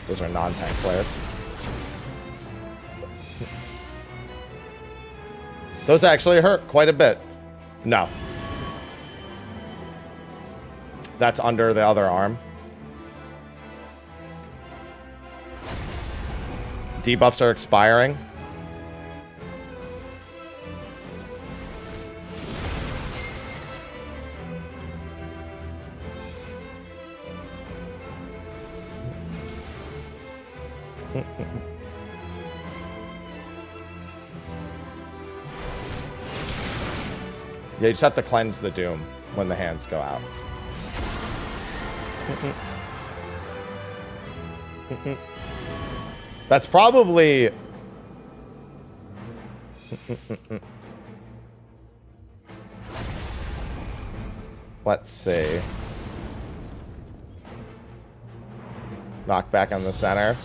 Those are non-tank flares. Those actually hurt quite a bit. No. That's under the other arm. Debuffs are expiring. Yeah, you just have to cleanse the doom when the hands go out. That's probably... Let's see. Knock back on the center.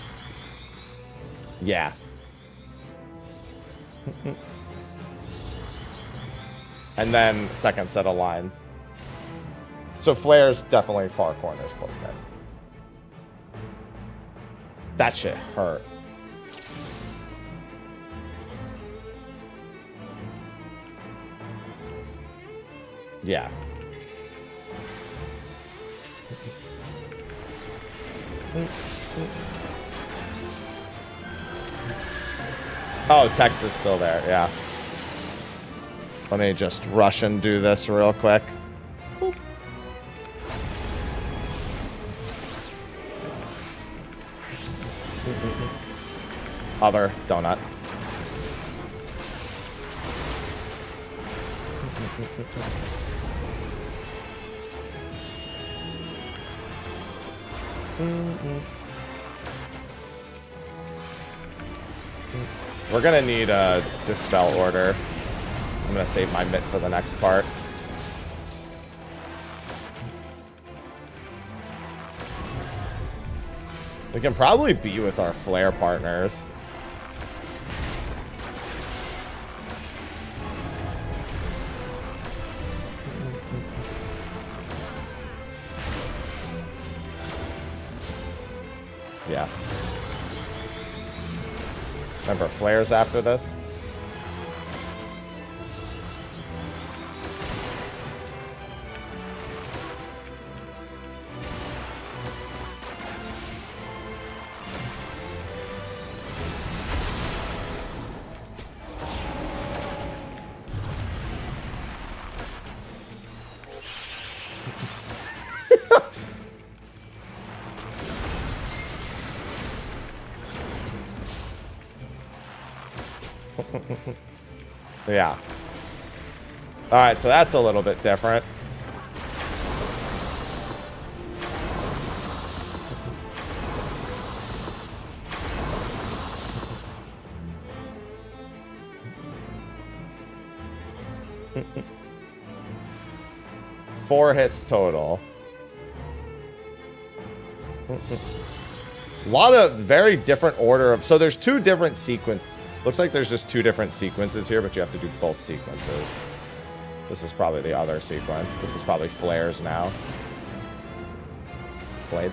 Yeah. And then second set of lines. So flares definitely far corners plus mid. That shit hurt. Yeah. Oh, text is still there, yeah. Let me just rush and do this real quick. Boop. Other donut. We're gonna need a Dispel Order. I'm gonna save my mitt for the next part. We can probably be with our flare partners. Yeah. Remember flares after this? Yeah. Alright, so that's a little bit different. Four hits total. A lot of very different order of... So there's two different sequences. Looks like there's just two different sequences here, but you have to do both sequences. This is probably the other sequence. This is probably flares now. Blade.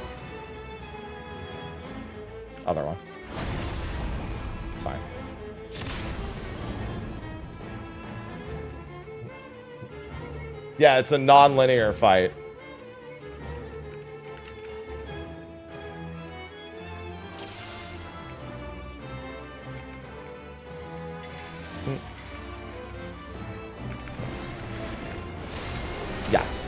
Other one. It's fine. Yeah, it's a non-linear fight. Yes.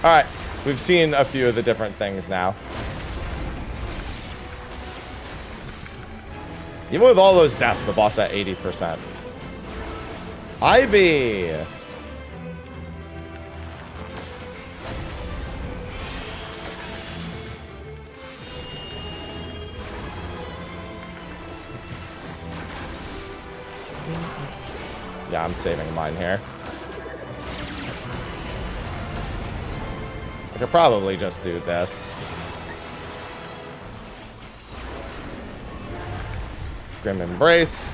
Alright, we've seen a few of the different things now. Even with all those deaths, the boss at 80%. Ivy! Yeah, I'm saving mine here. I could probably just do this. Grim Embrace.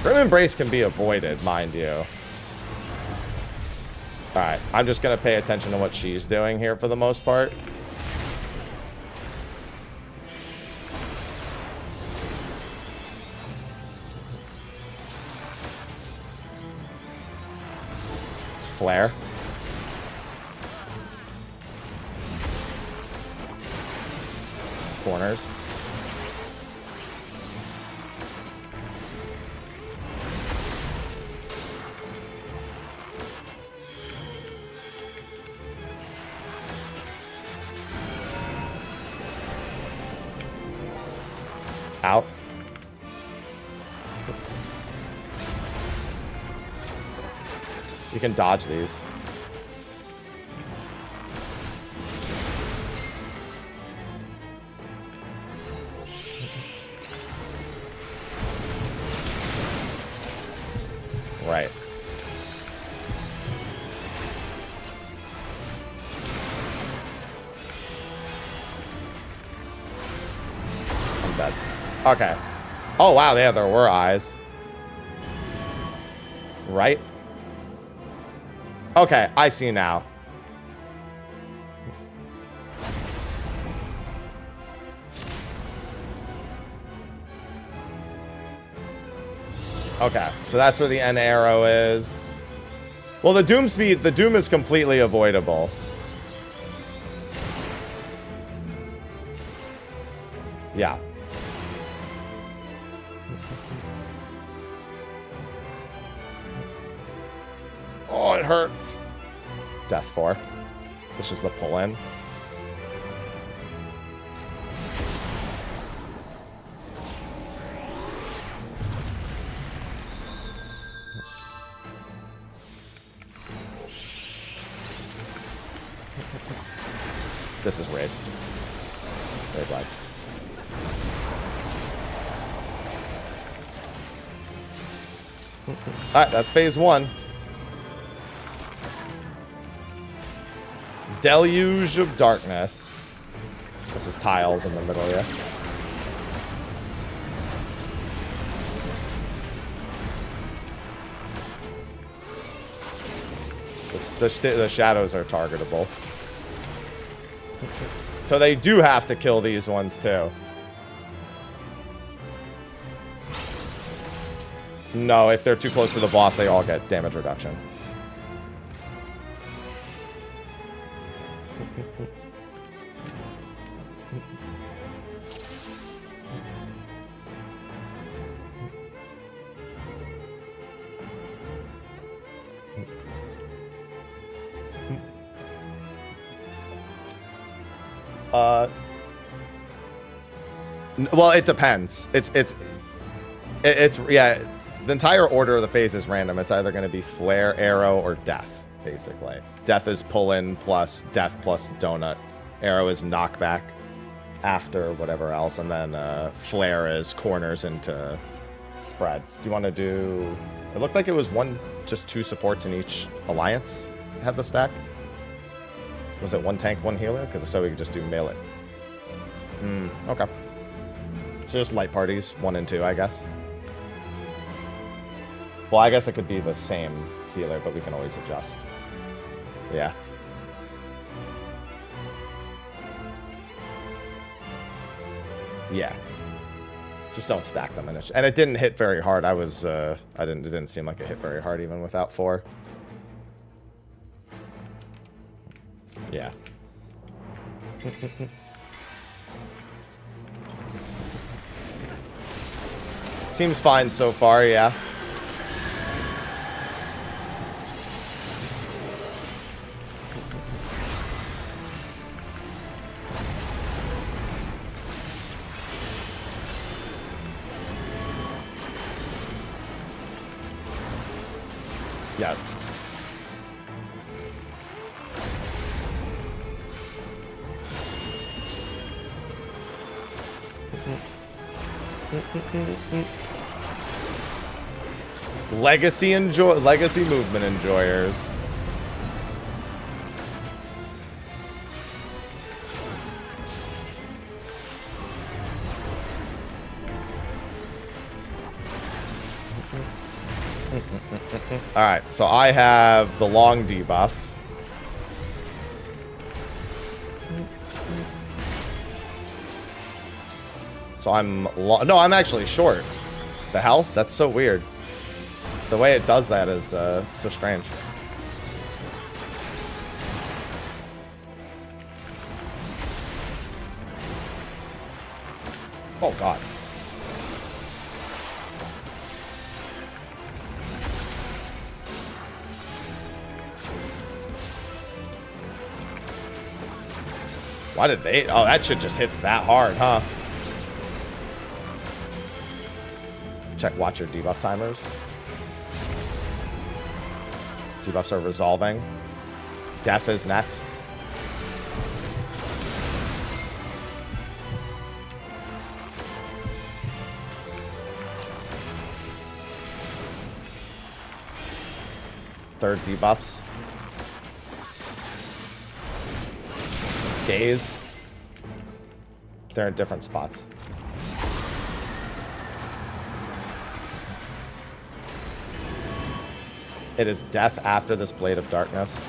Grim Embrace can be avoided, mind you. Alright, I'm just going to pay attention to what she's doing here for the most part. Flare. Corners. Out. You can dodge these. Right. I'm dead. Okay. Oh, wow. Yeah, there were eyes. Right? Okay, I see now. Okay, so that's where the end arrow is. Well, the Doom speed, the Doom is completely avoidable. Yeah. Oh, it hurts. Death 4. This is the pull-in. This is raid. Raid flag. Alright, that's phase 1. Deluge of Darkness. This is tiles in the middle, yeah. The shadows are targetable. So they do have to kill these ones too. No, if they're too close to the boss, they all get damage reduction. Well, it depends. It's yeah. The entire order of the phase is random. It's either going to be flare, arrow, or death, basically. Death is pull-in plus death plus donut. Arrow is knockback after whatever else, and then flare is corners into spreads. Do you want to do? It looked like it was just 2 supports in each alliance have the stack. Was it 1 tank, 1 healer? Because if so, we could just do melee. Okay. So just light parties, 1 and 2, I guess. Well, I guess it could be the same healer, but we can always adjust. Yeah. Yeah. Just don't stack them. And it didn't hit very hard. It didn't seem like it hit very hard even without 4. Yeah. Seems fine so far, yeah. Yeah. Legacy movement enjoyers. All right, so I have the long debuff. So I'm actually short. The hell? That's so weird. The way it does that is so strange. Oh, God. Why did they? Oh, that shit just hits that hard, huh? Watch your debuff timers. Debuffs are resolving. Death is next. Third debuffs. Gaze. They're in different spots. It is death after this Blade of Darkness.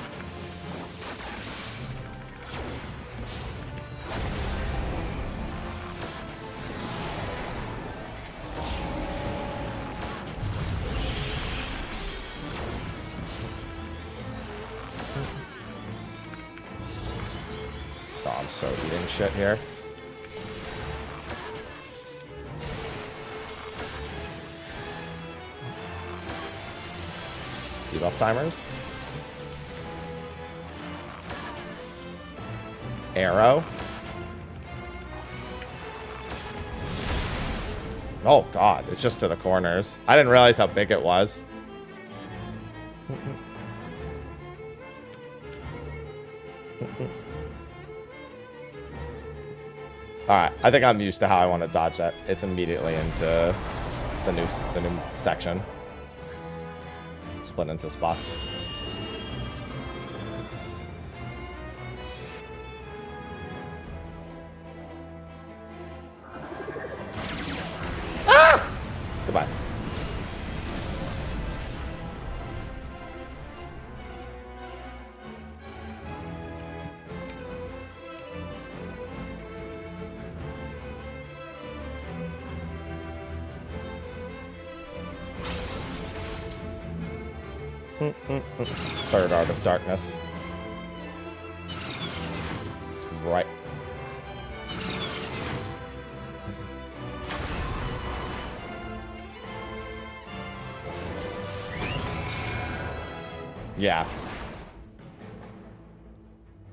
Oh, I'm so eating shit here. Debuff timers. Arrow. Oh, God. It's just to the corners. I didn't realize how big it was. Alright, I think I'm used to how I want to dodge that. It's immediately into the new section. Split into spots. Ah! Goodbye. Third Art of Darkness. It's right. Yeah.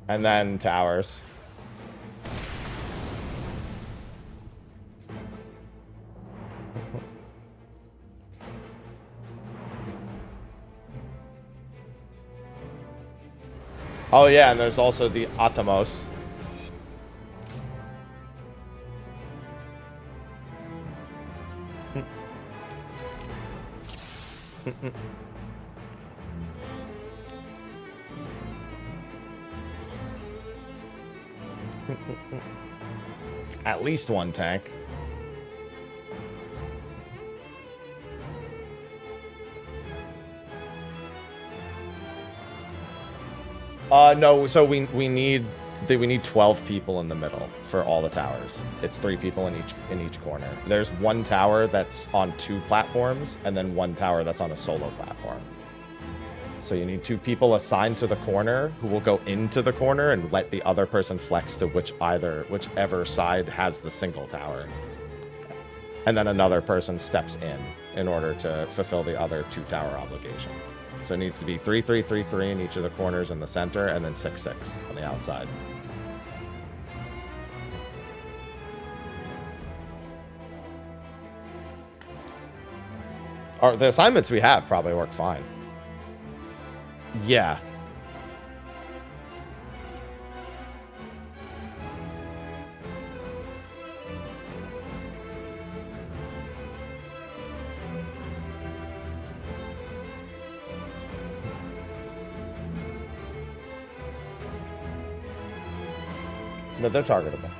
And then towers. Oh yeah, and there's also the Atomos. At least one tank. No, so we need 12 people in the middle for all the towers. It's 3 people in each corner. There's one tower that's on 2 platforms, and then one tower that's on a solo platform. So you need 2 people assigned to the corner who will go into the corner and let the other person flex to whichever side has the single tower. And then another person steps in order to fulfill the other 2 tower obligation. So it needs to be 3, 3, 3, 3 in each of the corners in the center, and then 6, 6 on the outside. The assignments we have probably work fine. Yeah. But they're targetable.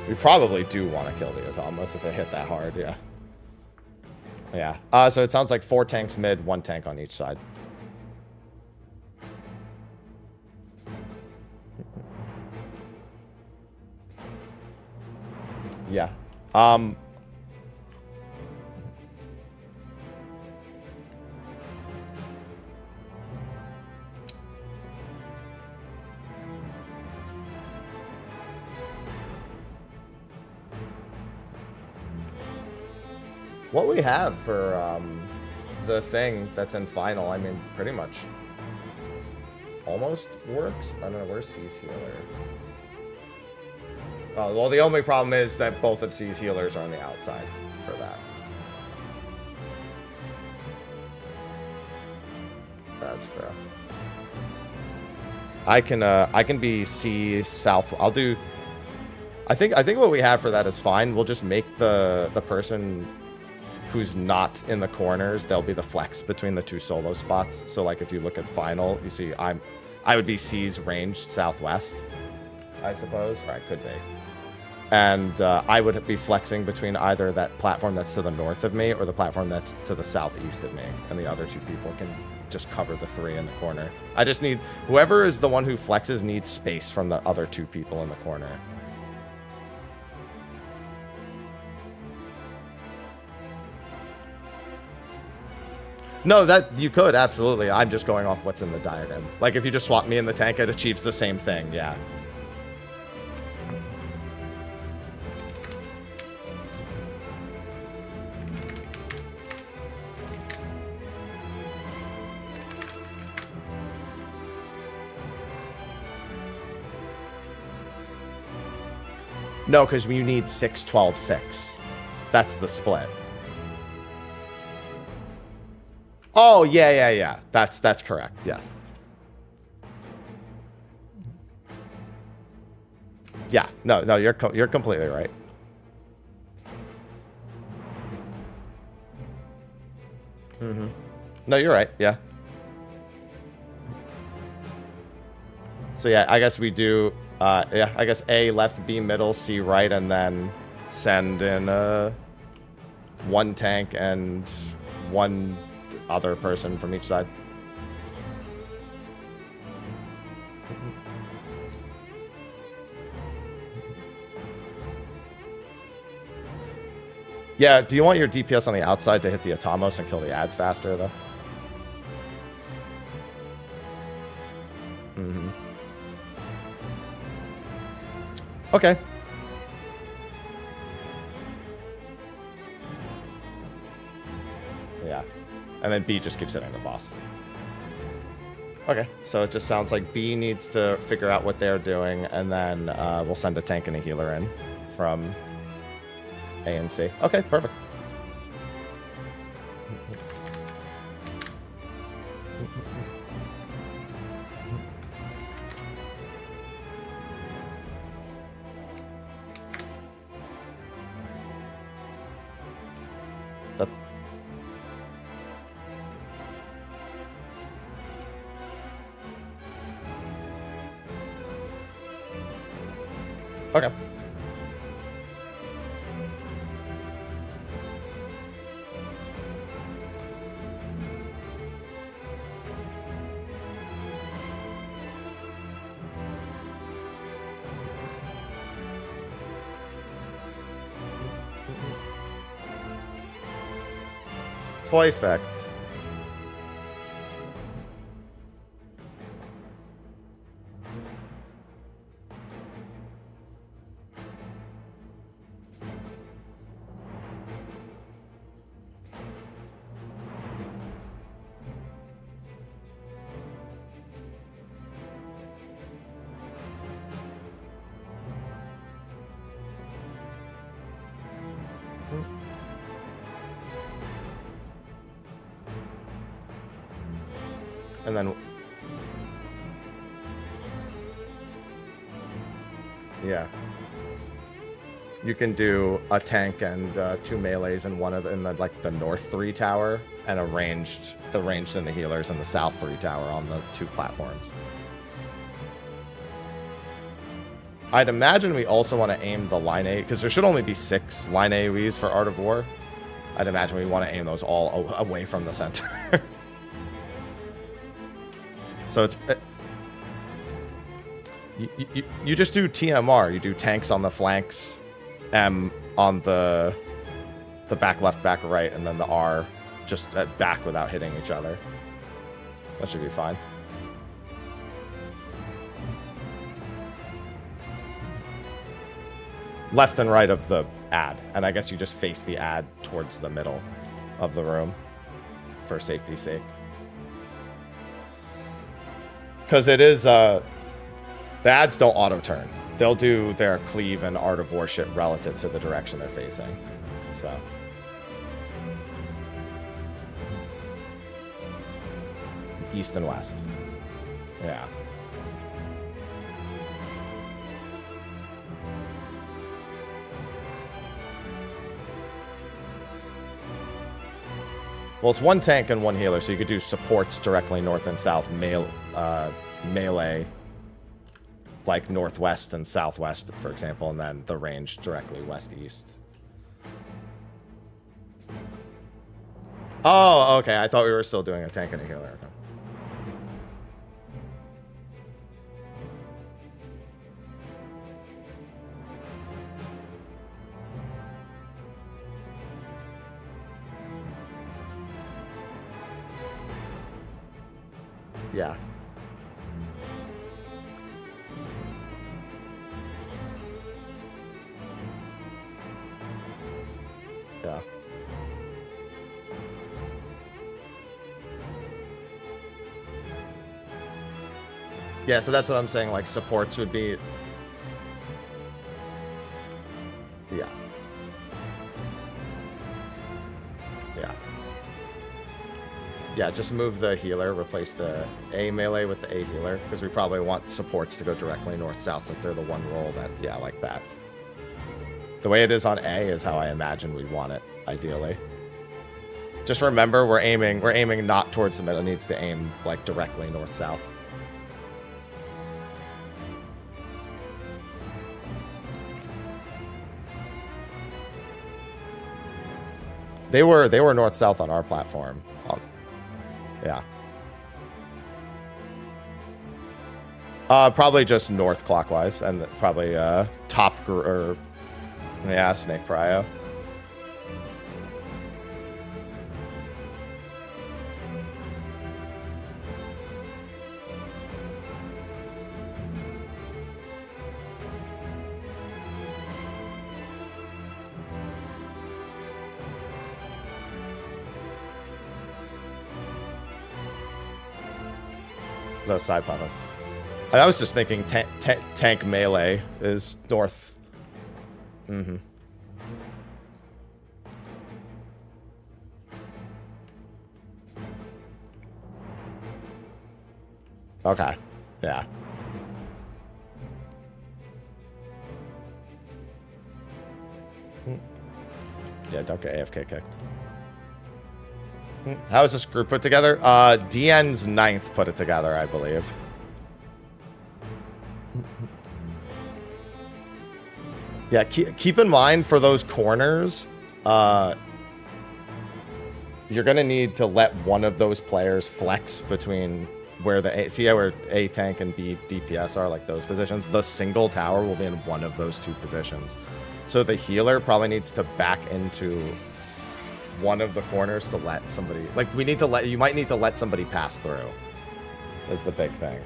We probably do want to kill the Atomos if they hit that hard, yeah. Yeah. So it sounds like 4 tanks mid, 1 tank on each side. Yeah. What we have for the thing that's in final, I mean, pretty much almost works. I don't know, where's C's healer? Oh, well, the only problem is that both of C's healers are on the outside for that. That's true. I can be C south. I'll do. I think what we have for that is fine. We'll just make the person who's not in the corners, they'll be the flex between the 2 solo spots. So like if you look at final, you see I would be C's ranged southwest, I suppose, or I could be. And I would be flexing between either that platform that's to the north of me or the platform that's to the southeast of me. And the other 2 people can just cover the 3 in the corner. I just need, whoever is the one who flexes needs space from the other 2 people in the corner. No, that you could, absolutely. I'm just going off what's in the diagram. Like, if you just swap me in the tank, it achieves the same thing, yeah. No, because we need 6, 12, 6. That's the split. Oh, yeah. That's correct. Yes. Yeah. No, you're completely right. No, you're right. Yeah. So yeah, I guess we do. Yeah, I guess A left, B middle, C right, and then send in one tank and one other person from each side. Yeah, do you want your DPS on the outside to hit the Atomos and kill the ads faster, though? Okay. Yeah. And then B just keeps hitting the boss. Okay, so it just sounds like B needs to figure out what they're doing, and then we'll send a tank and a healer in from A and C. Okay, perfect. That... Okay. Perfect. And then... Yeah. You can do a tank and 2 melees in one of the, like the north 3 tower, and the ranged and the healers in the south 3 tower on the 2 platforms. I'd imagine we also want to aim the line A, because there should only be 6 line AoEs for Art of War. I'd imagine we want to aim those all away from the center. So it's... You just do TMR. You do tanks on the flanks, M on the back left, back right, and then the R just at back without hitting each other. That should be fine. Left and right of the ad, and I guess you just face the ad towards the middle of the room for safety's sake. Because it is, the ads don't auto-turn. They'll do their cleave and Art of War shit relative to the direction they're facing. So. East and west. Yeah. Well, it's 1 tank and 1 healer, so you could do supports directly north and south, melee, like northwest and southwest, for example, and then the range directly west-east. Oh, okay. I thought we were still doing a tank and a healer. Okay. Yeah. Yeah. Yeah, so that's what I'm saying, like, supports would be... Yeah. Yeah. Yeah, just move the healer, replace the A melee with the A healer, because we probably want supports to go directly north-south since they're the one roll that's, yeah, like that. The way it is on A is how I imagine we want it, ideally. Just remember, we're aiming not towards the middle. It needs to aim, like, directly north-south. They were north-south on our platform. Yeah. Probably just north clockwise, and probably yeah, Snake Prio. The side panels. I was just thinking tank melee is north. Mm-hmm. Okay. Yeah. Yeah, don't get AFK kicked. How is this group put together? DN's 9th put it together, I believe. Yeah, keep in mind for those corners, you're going to need to let one of those players flex between where where A tank and B DPS are, like those positions. The single tower will be in one of those two positions. So the healer probably needs to back into one of the corners to let somebody, like, you might need to let somebody pass through is the big thing.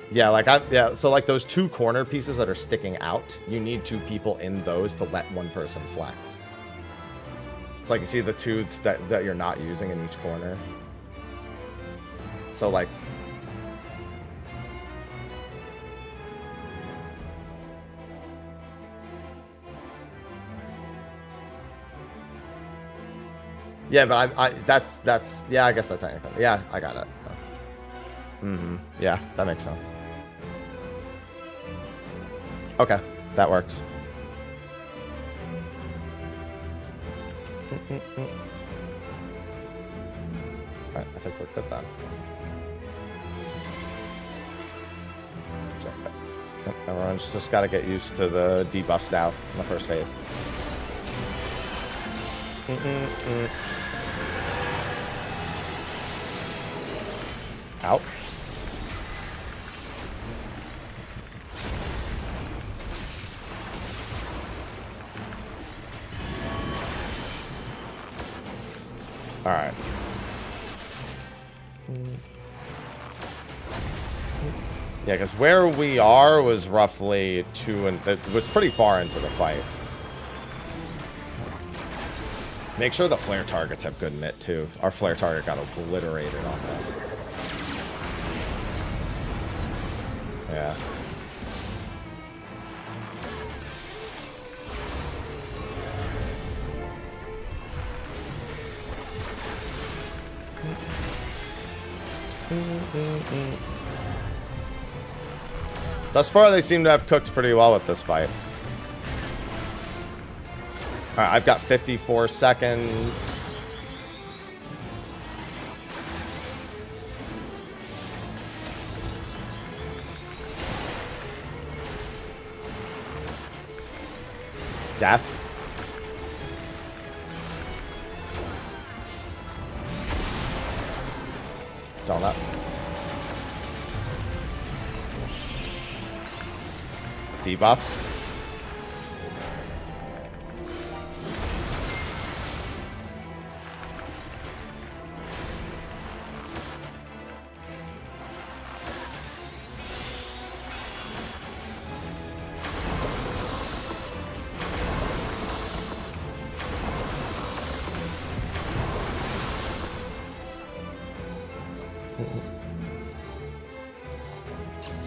Yeah, so like those two corner pieces that are sticking out, you need two people in those to let one person flex. It's like you see the two that you're not using in each corner. So like, yeah, but that's yeah, I guess that's technically, yeah, I got it. Yeah, that makes sense. Okay, that works. Alright, I think we're good then. Everyone's just got to get used to the debuffs now in the first phase. Out. All right. Yeah, because where we are was roughly it was pretty far into the fight. Make sure the flare targets have good mitt too. Our flare target got obliterated on this. Yeah. Thus far, they seem to have cooked pretty well with this fight. All right, I've got 54 seconds. Death. Donut. Debuffs.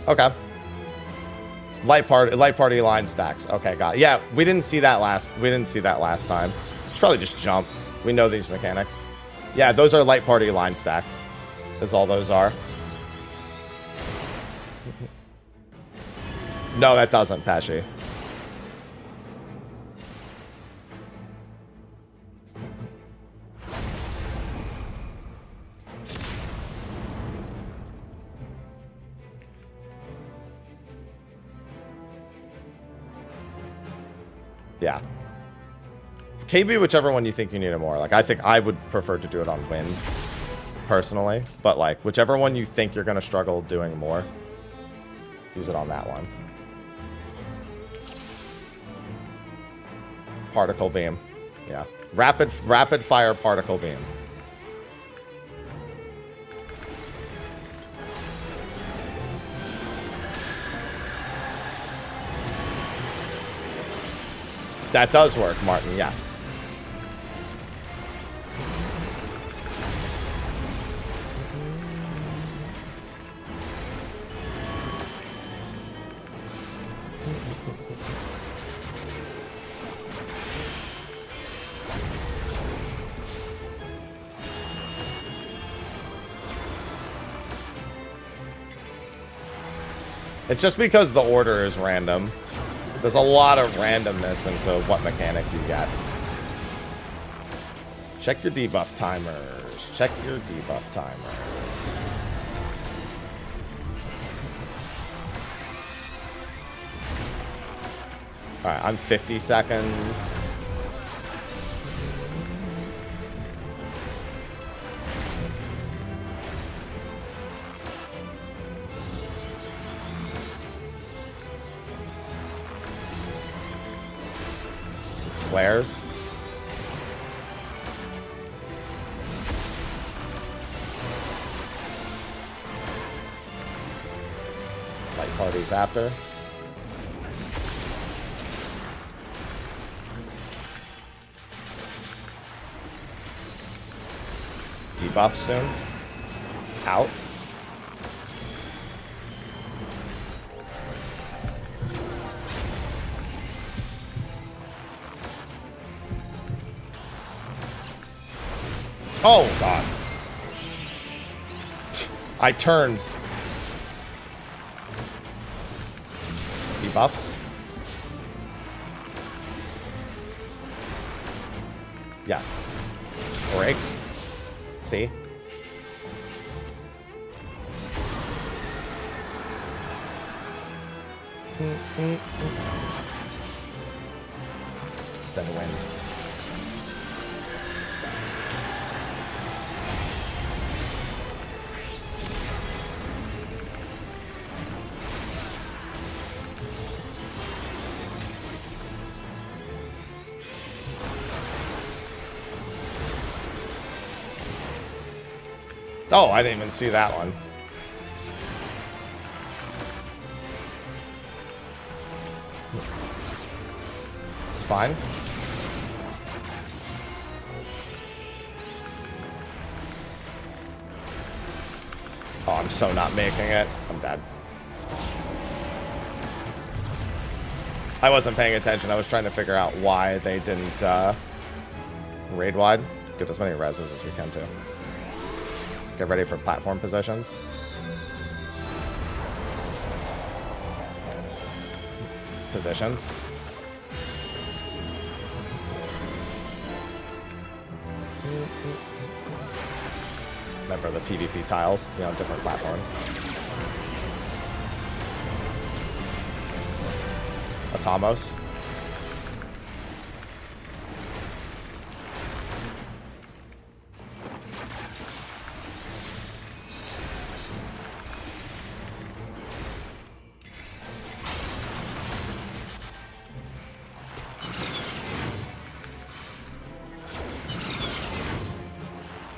Okay. Light party line stacks. Okay, got it. Yeah, we didn't see that last time. Should probably just jump. We know these mechanics. Yeah, those are light party line stacks. That's all those are. No, that doesn't, Pesci. Yeah. KB, whichever one you think you need it more. Like, I think I would prefer to do it on wind, personally. But, like, whichever one you think you're going to struggle doing more, use it on that one. Particle beam. Yeah. Rapid fire particle beam. That does work, Martin, yes. It's just because the order is random. There's a lot of randomness into what mechanic you get. Check your debuff timers. Check your debuff timers. Alright, I'm 50 seconds. Flares. Light parties after. Debuff soon. Out. Oh, God. I turned. Debuffs. Yes. Break. See? Then wind. Oh, I didn't even see that one. It's fine. Oh, I'm so not making it. I'm dead. I wasn't paying attention. I was trying to figure out why they didn't raid wide. Get as many reses as we can, too. Get ready for platform positions. Positions. Remember the PvP tiles, you know, different platforms. Atamos.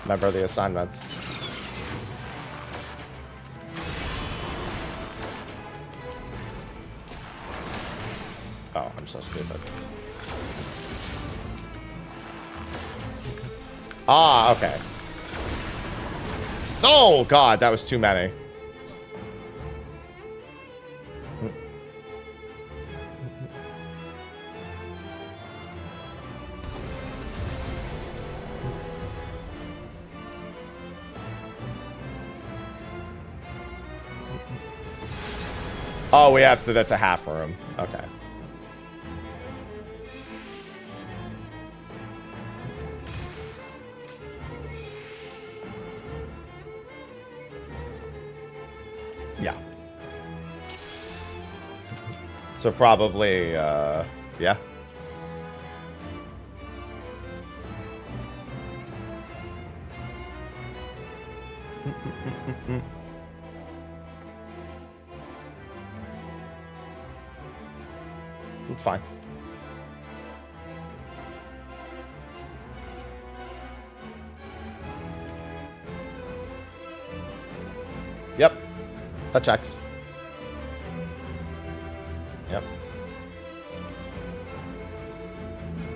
Remember the assignments. Oh, I'm so stupid. Ah, okay. Oh, God, that was too many. Oh, we have to. That's a half room. Okay. Yeah. So probably, yeah. It's fine. Yep. That checks. Yep.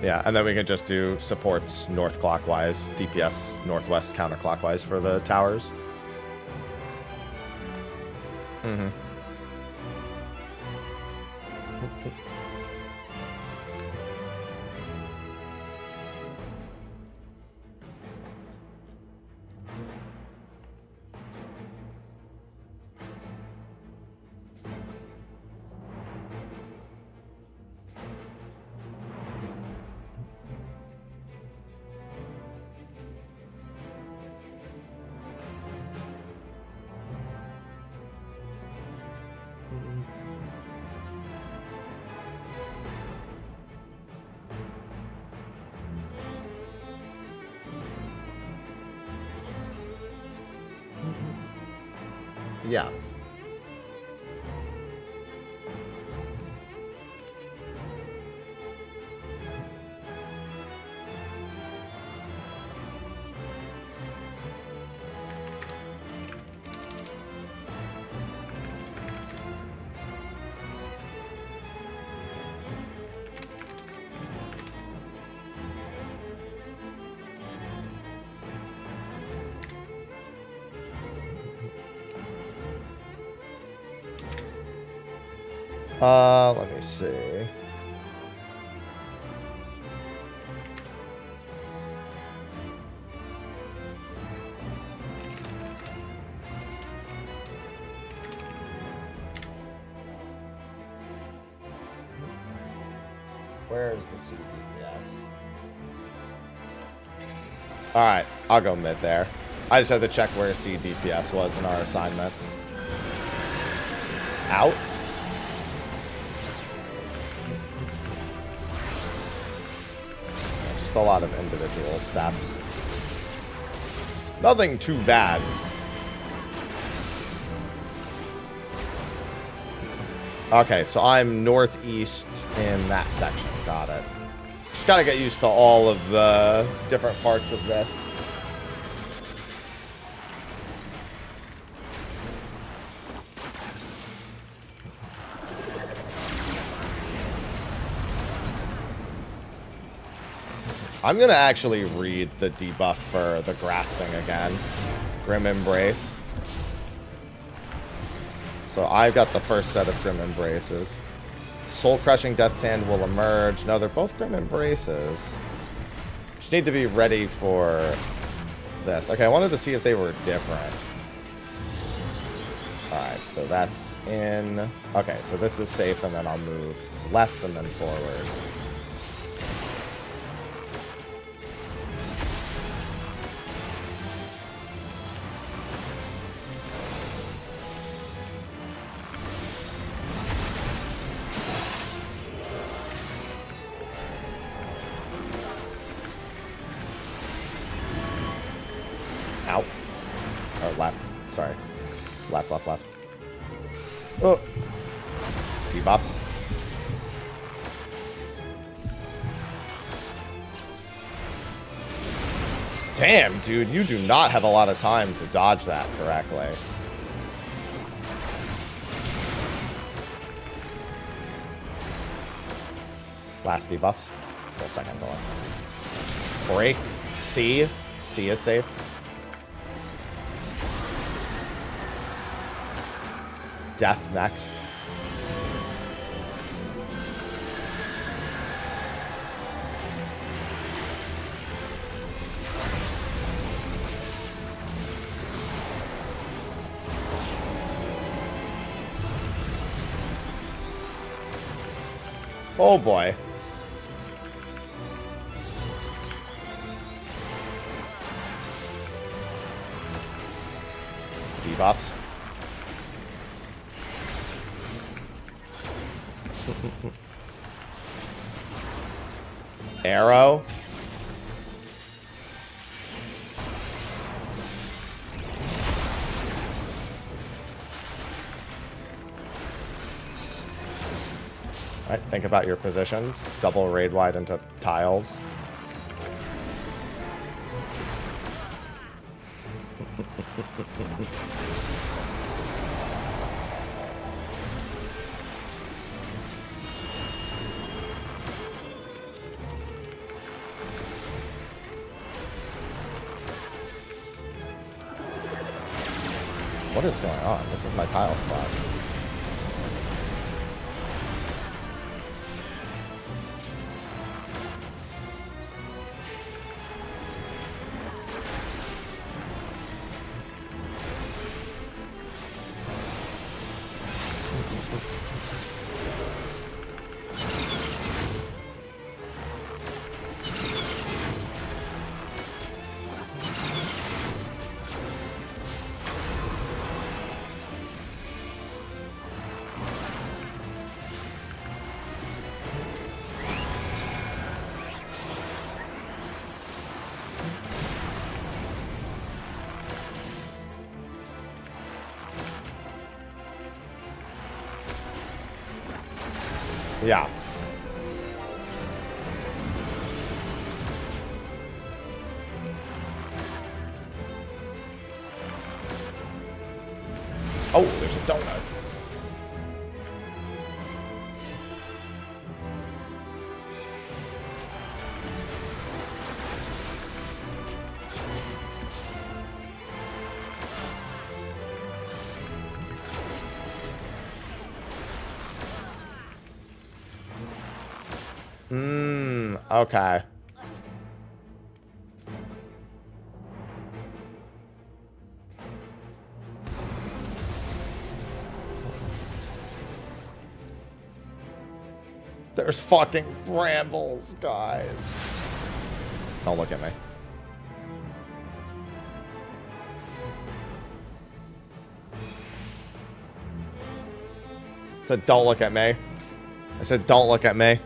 Yeah, and then we can just do supports north clockwise, DPS northwest counterclockwise for the towers. Mm-hmm. Yeah. Let me see. Where is the CDPS? Alright, I'll go mid there. I just had to check where CDPS was in our assignment. Out? Just a lot of individual steps. Nothing too bad. Okay, so I'm northeast in that section. Got it. Just gotta get used to all of the different parts of this. I'm gonna actually read the debuff for the grasping again. Grim Embrace. So I've got the first set of Grim Embraces. Soul Crushing Death's Hand will emerge. No, they're both Grim Embraces. Just need to be ready for this. Okay, I wanted to see if they were different. Alright, so that's in. Okay, so this is safe, and then I'll move left and then forward. Out. Or left. Sorry. Left, left, left. Oh. Debuffs. Damn, dude. You do not have a lot of time to dodge that correctly. Last debuffs. The second to last. Break. C. C is safe. Death next. Oh boy. Debuffs. Arrow. Alright, think about your positions. Double raid wide into tiles. What is going on? This is my tile spot. Yeah. Oh, there's a donut. Okay. There's fucking brambles, guys. Don't look at me. I said, don't look at me. I said, don't look at me.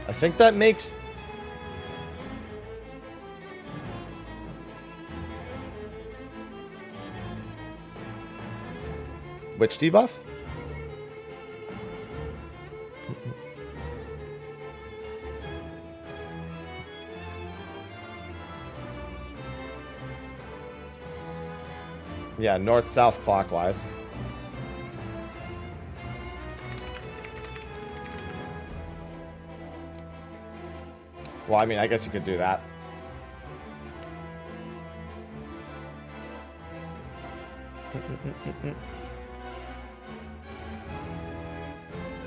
I think that makes... Which debuff? Yeah, north-south clockwise. Well, I mean, I guess you could do that.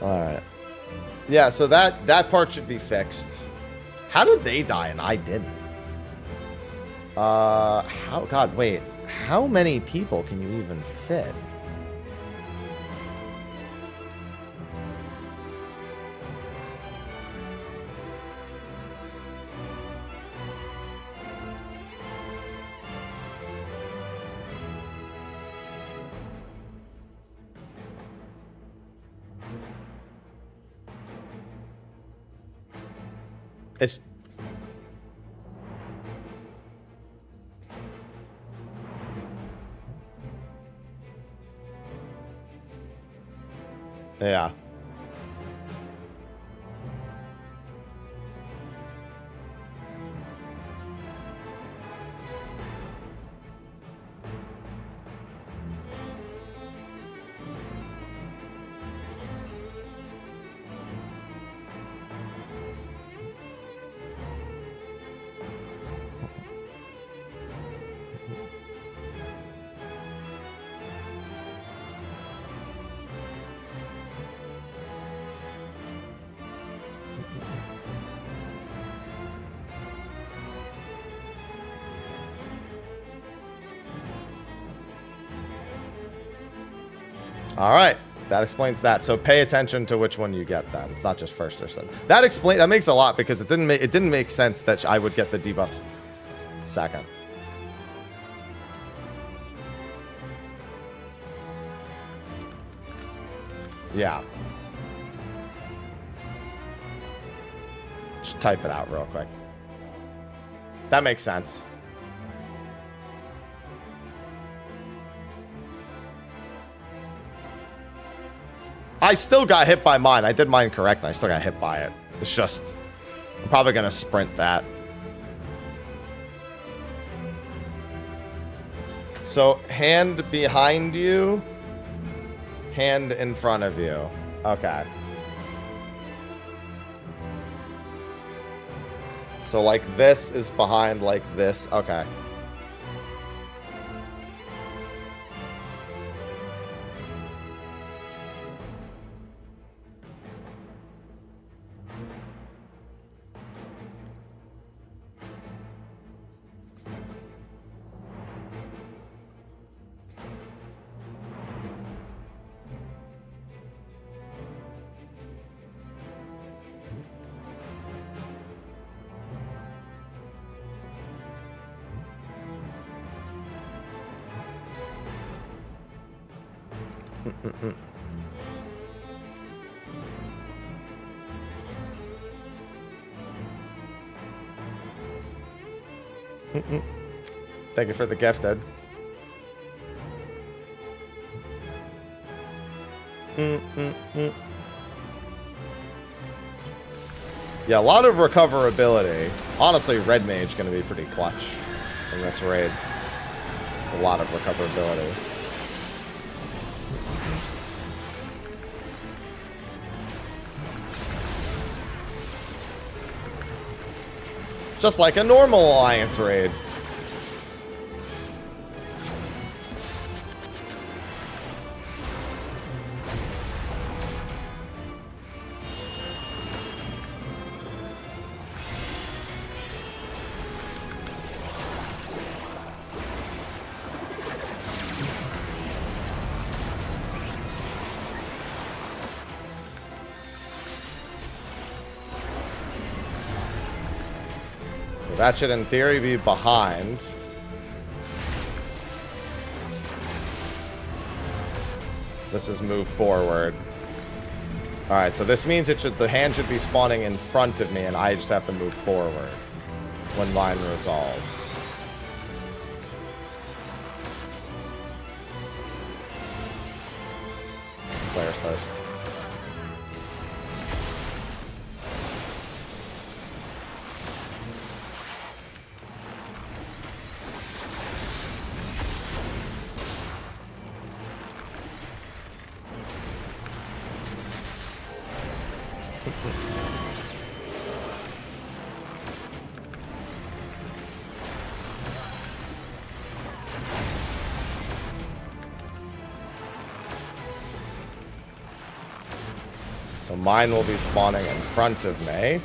Alright. Yeah, so that part should be fixed. How did they die and I didn't? How... God, wait. How many people can you even fit? It's... Yeah. All right. That explains that. So pay attention to which one you get then. It's not just first or second. That makes a lot because it didn't make sense that I would get the debuffs second. Yeah. Just type it out real quick. That makes sense. I still got hit by mine. I did mine correct, and I still got hit by it. It's just... I'm probably going to sprint that. So, hand behind you. Hand in front of you. Okay. So, like, this is behind, like, this. Okay. Thank you for the gifted. Yeah, a lot of recoverability. Honestly, Red Mage going to be pretty clutch in this raid. It's a lot of recoverability. Just like a normal Alliance raid. That should, in theory, be behind. This is move forward. Alright, so this means the hand should be spawning in front of me, and I just have to move forward when mine resolves. Players first. So mine will be spawning in front of me.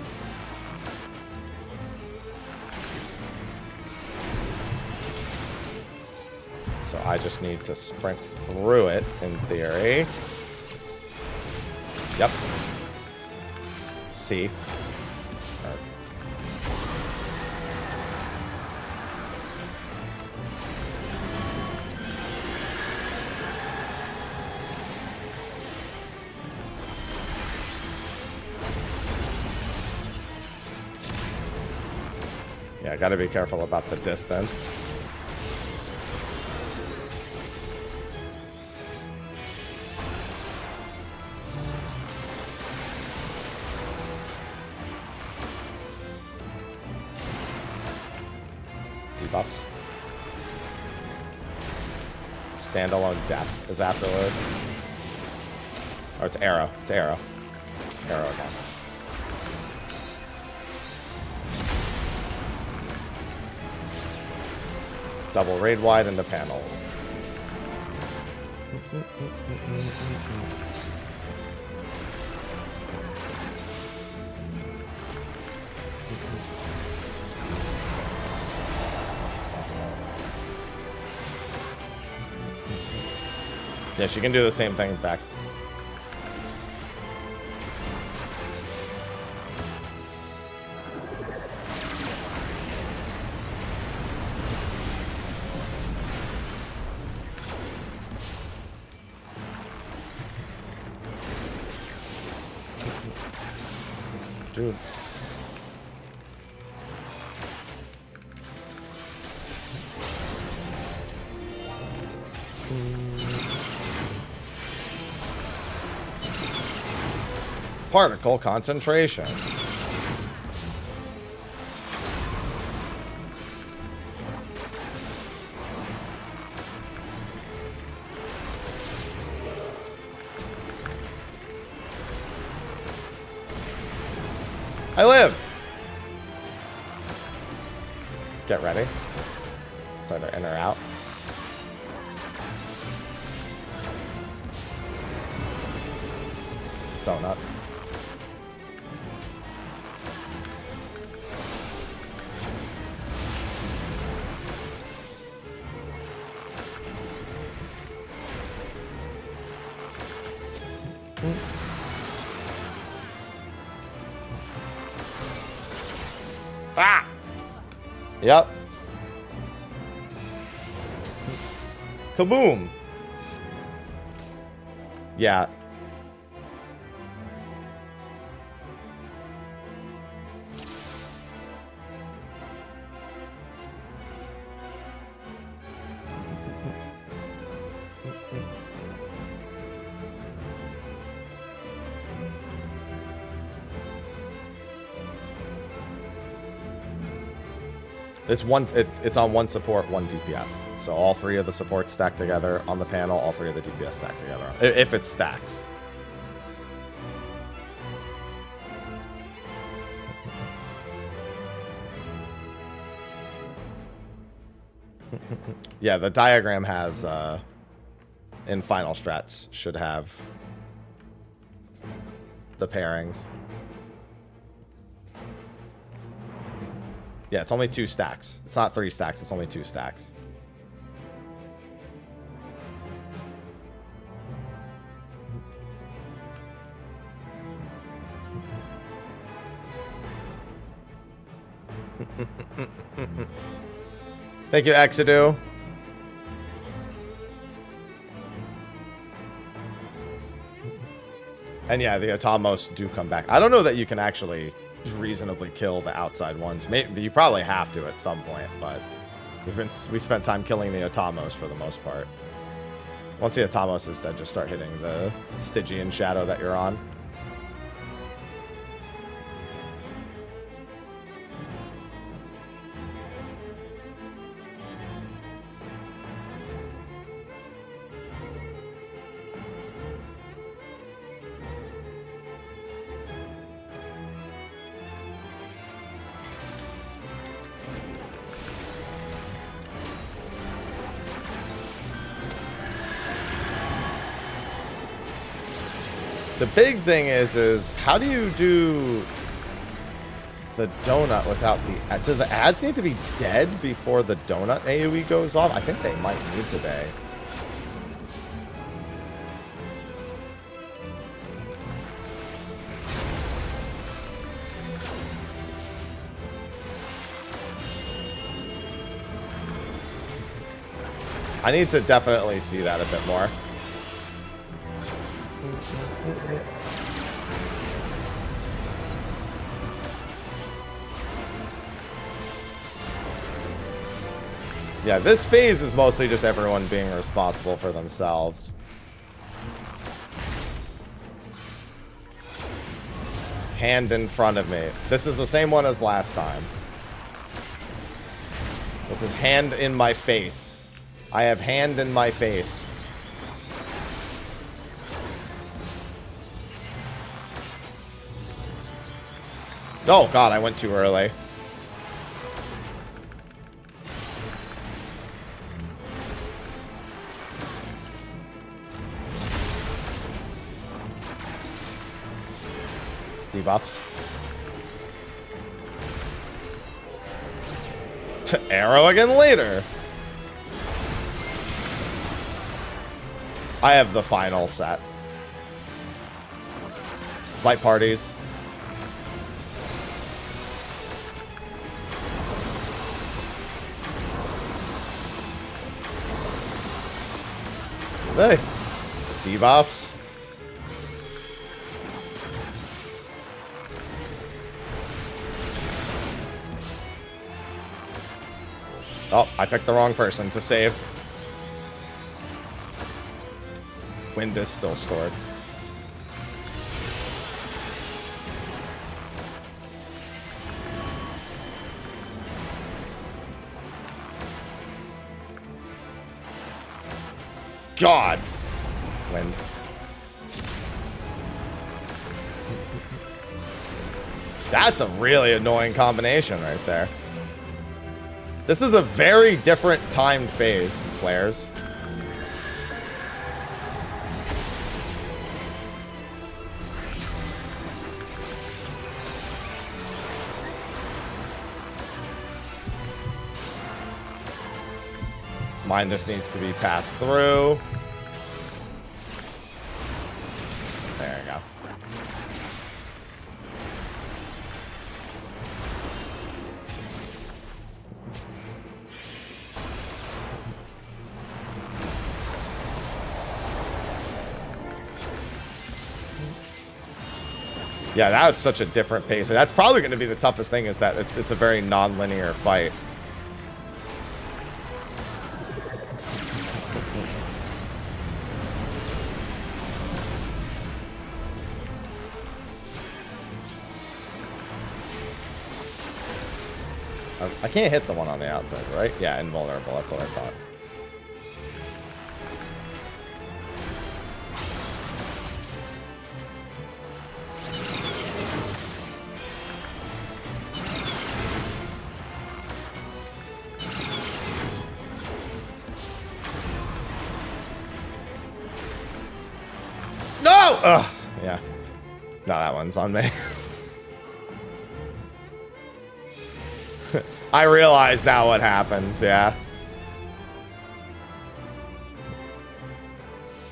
So I just need to sprint through it, in theory. Yep. C. Yeah, I gotta be careful about the distance. Debuffs. Standalone death is afterwards. Oh, it's arrow. It's arrow. Arrow again. Double raid wide into panels. Yeah, she can do the same thing back. Dude. Particle concentration. I lived. Get ready. It's either in or out. Donut. Ah! Yep. Kaboom! Yeah. It's on one support, one DPS. So all three of the supports stack together on the panel, all three of the DPS stack together. If it stacks. Yeah, the diagram has in final strats should have the pairings. Yeah, it's only 2 stacks. It's not 3 stacks, it's only 2 stacks. Thank you, Exedu. And yeah, the Atomos do come back. I don't know that you can actually reasonably kill the outside ones. Maybe you probably have to at some point, but we spent time killing the Atomos for the most part. Once the Atomos is dead, just start hitting the Stygian shadow that you're on. The big thing is how do you do the donut without the... Do the ads need to be dead before the donut AoE goes off? I think they might need to be. I need to definitely see that a bit more. Yeah, this phase is mostly just everyone being responsible for themselves. Hand in front of me. This is the same one as last time. This is hand in my face. I have hand in my face. Oh god, I went too early. Debuffs. Arrow again later. I have the final set. Light parties. Hey, debuffs. Oh, I picked the wrong person to save. Wind is still stored. God. Wind. That's a really annoying combination right there. This is a very different timed phase, flares. Mine just needs to be passed through. There you go. Yeah, that was such a different pace. That's probably going to be the toughest thing, is that it's a very non-linear fight. I can't hit the one on the outside, right? Yeah, invulnerable. That's what I thought. No! Ugh. Yeah. No, that one's on me. I realize now what happens, yeah.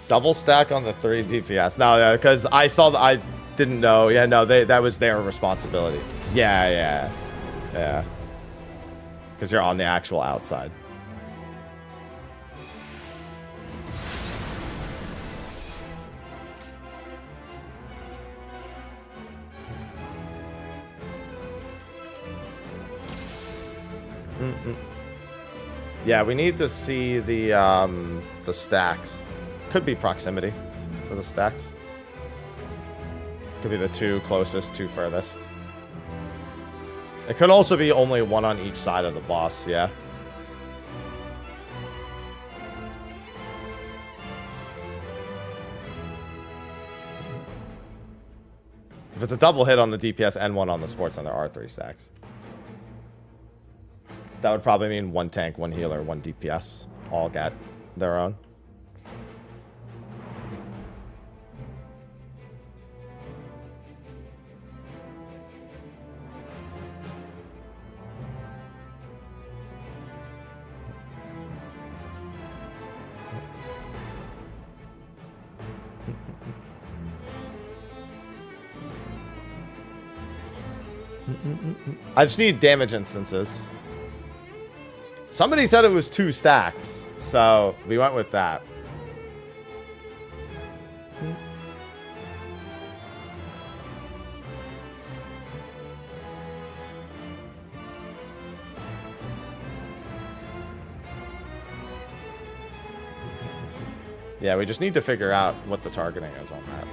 Double stack on the 3 DPS. No, because I saw that. I didn't know. Yeah, no, that was their responsibility. Yeah. Because you're on the actual outside. Yeah, we need to see the stacks. Could be proximity for the stacks. Could be the 2 closest, 2 furthest. It could also be only 1 on each side of the boss, yeah. If it's a double hit on the DPS and 1 on the sports, then there are 3 stacks. That would probably mean 1 tank, 1 healer, 1 DPS. All get their own. I just need damage instances. Somebody said it was 2 stacks, so we went with that. Yeah, we just need to figure out what the targeting is on that.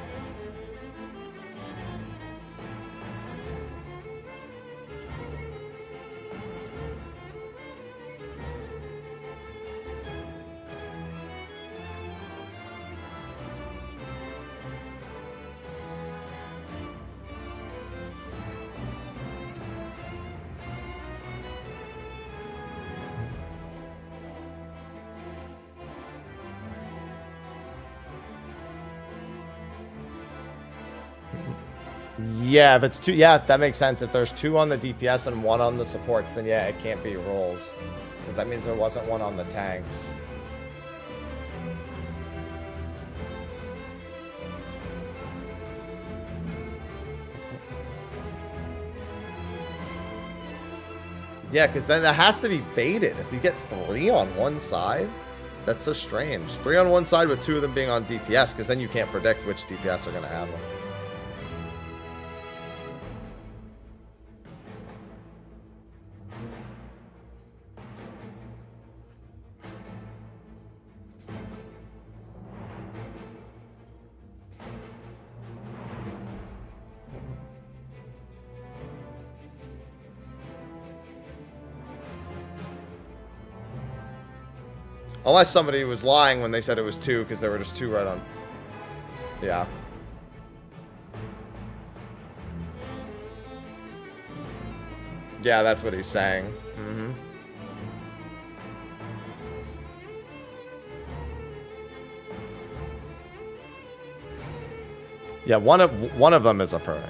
Yeah, if it's 2, yeah, that makes sense. If there's 2 on the DPS and 1 on the supports, then yeah, it can't be rolls. Because that means there wasn't 1 on the tanks. Yeah, because then that has to be baited. If you get 3 on one side, that's so strange. 3 on one side with 2 of them being on DPS, because then you can't predict which DPS are going to have them. Unless somebody was lying when they said it was 2, because there were just 2 right on. Yeah. Yeah, that's what he's saying. Mm-hmm. Yeah, one of them is a pro.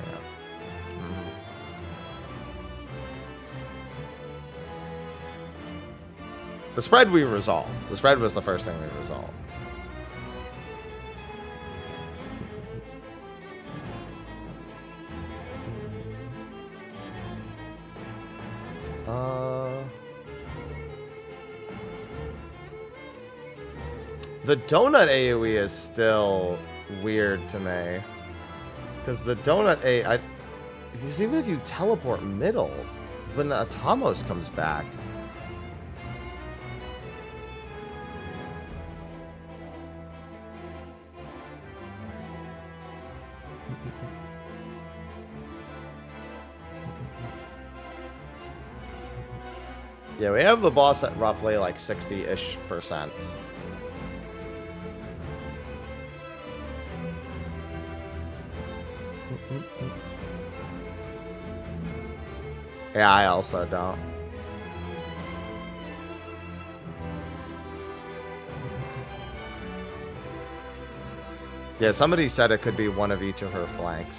The spread we resolved. The spread was the first thing we resolved. The donut AoE is still weird to me. Because the donut because even if you teleport middle, when the Atamos comes back, yeah, we have the boss at roughly like 60-ish%. Yeah, I also don't. Yeah, somebody said it could be one of each of her flanks.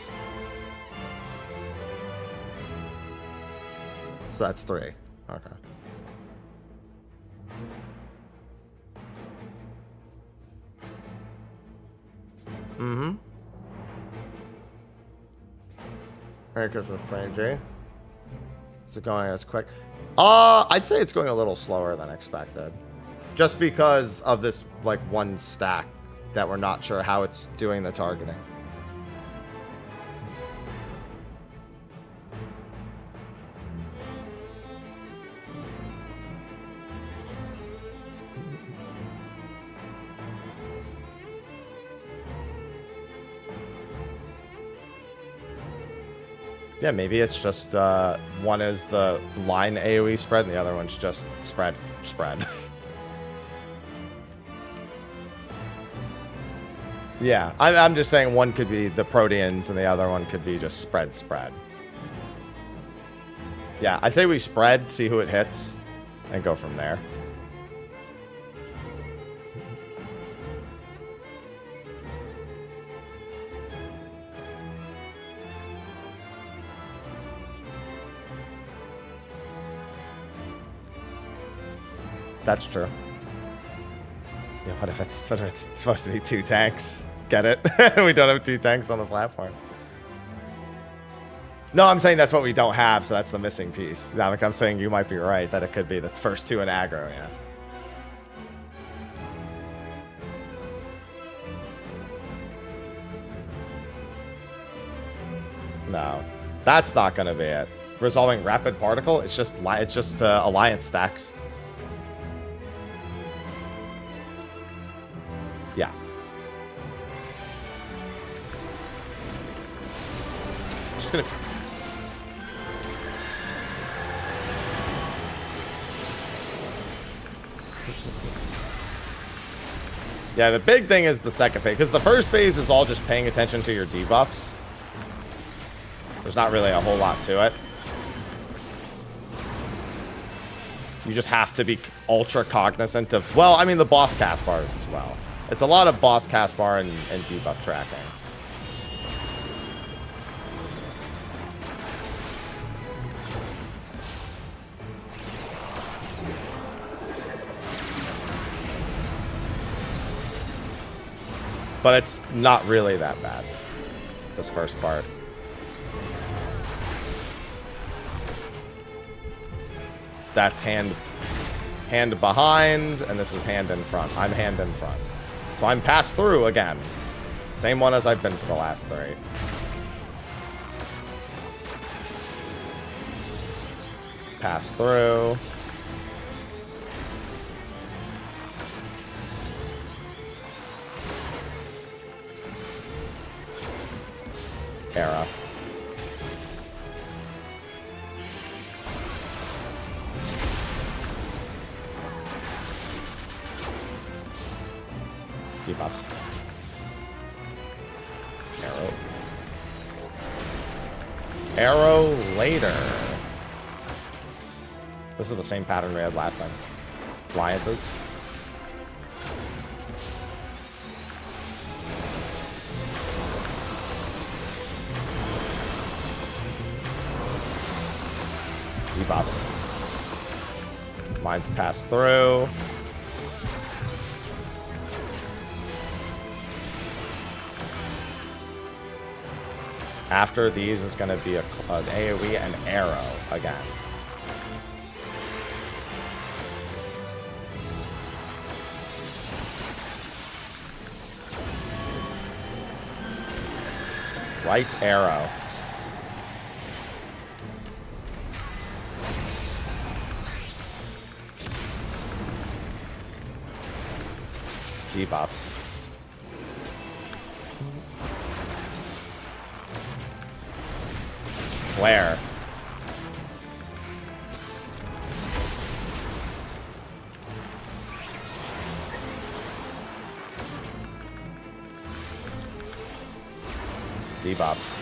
So that's 3. Okay. Mm-hmm. Merry Christmas, Plain J. Is it going as quick? I'd say it's going a little slower than expected. Just because of this, like, one stack that we're not sure how it's doing the targeting. Yeah, maybe it's just one is the line AoE spread and the other one's just spread. Yeah, I'm just saying one could be the Proteans and the other one could be just spread. Yeah, I say we spread, see who it hits, and go from there. That's true. Yeah, what if it's supposed to be 2 tanks? Get it? We don't have 2 tanks on the platform. No, I'm saying that's what we don't have, so that's the missing piece. Like, I'm saying you might be right, that it could be the first 2 in aggro, yeah. No, that's not going to be it. Resolving rapid particle, it's just alliance stacks. Yeah. Just gonna. Yeah, the big thing is the second phase, because the first phase is all just paying attention to your debuffs. There's not really a whole lot to it. You just have to be ultra cognizant of, well, I mean, the boss cast bars as well. It's a lot of boss cast bar and debuff tracking. But it's not really that bad, this first part. That's hand behind, and this is hand in front. I'm hand in front. So I'm passed through again. Same one as I've been for the last 3. Pass through. Era. Debuffs. Arrow. Arrow later. This is the same pattern we had last time. Alliances. Debuffs. Mine's passed through. After these is going to be an AoE and arrow again. Right arrow. Debuffs. Flare. Debuffs.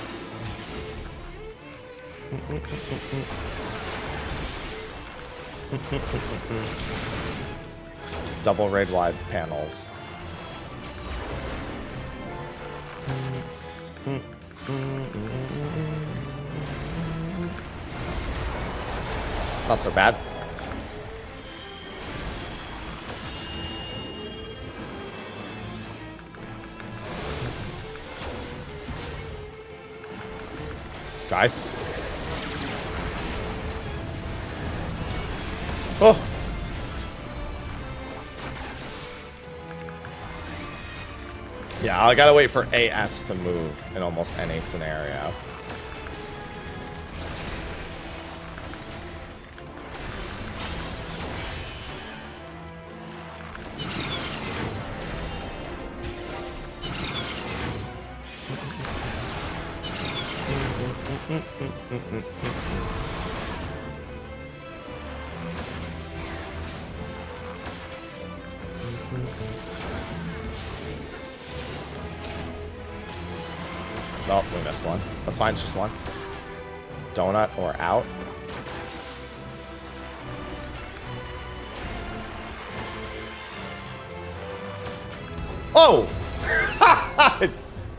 Double raid wide panels. Not so bad. Guys. Oh. Yeah, I gotta wait for AS to move in almost any scenario. Oh, we missed one. That's fine, it's just one. Donut or out. Oh!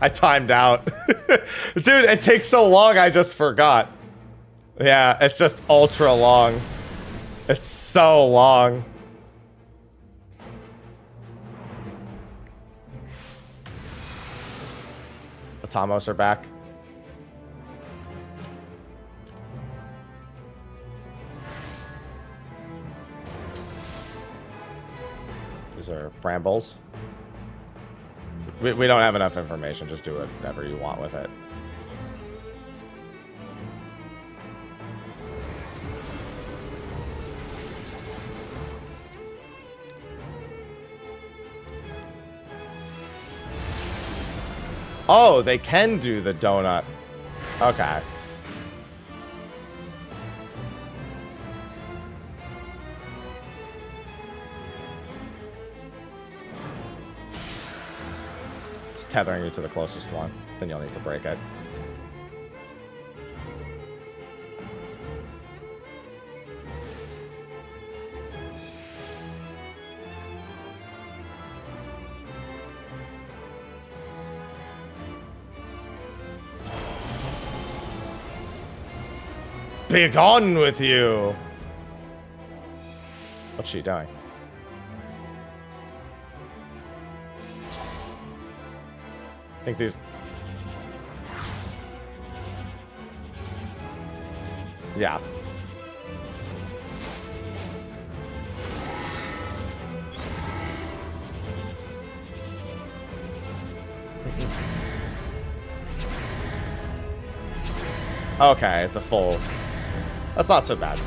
I timed out. Dude, it takes so long, I just forgot. Yeah, it's just ultra long. It's so long. The Tamos are back. These are brambles. We don't have enough information. Just do whatever you want with it. Oh, they can do the donut. Okay. It's tethering you to the closest one. Then you'll need to break it. Be gone with you! What's she doing? I think these... Yeah. Okay, it's a full. That's not so bad.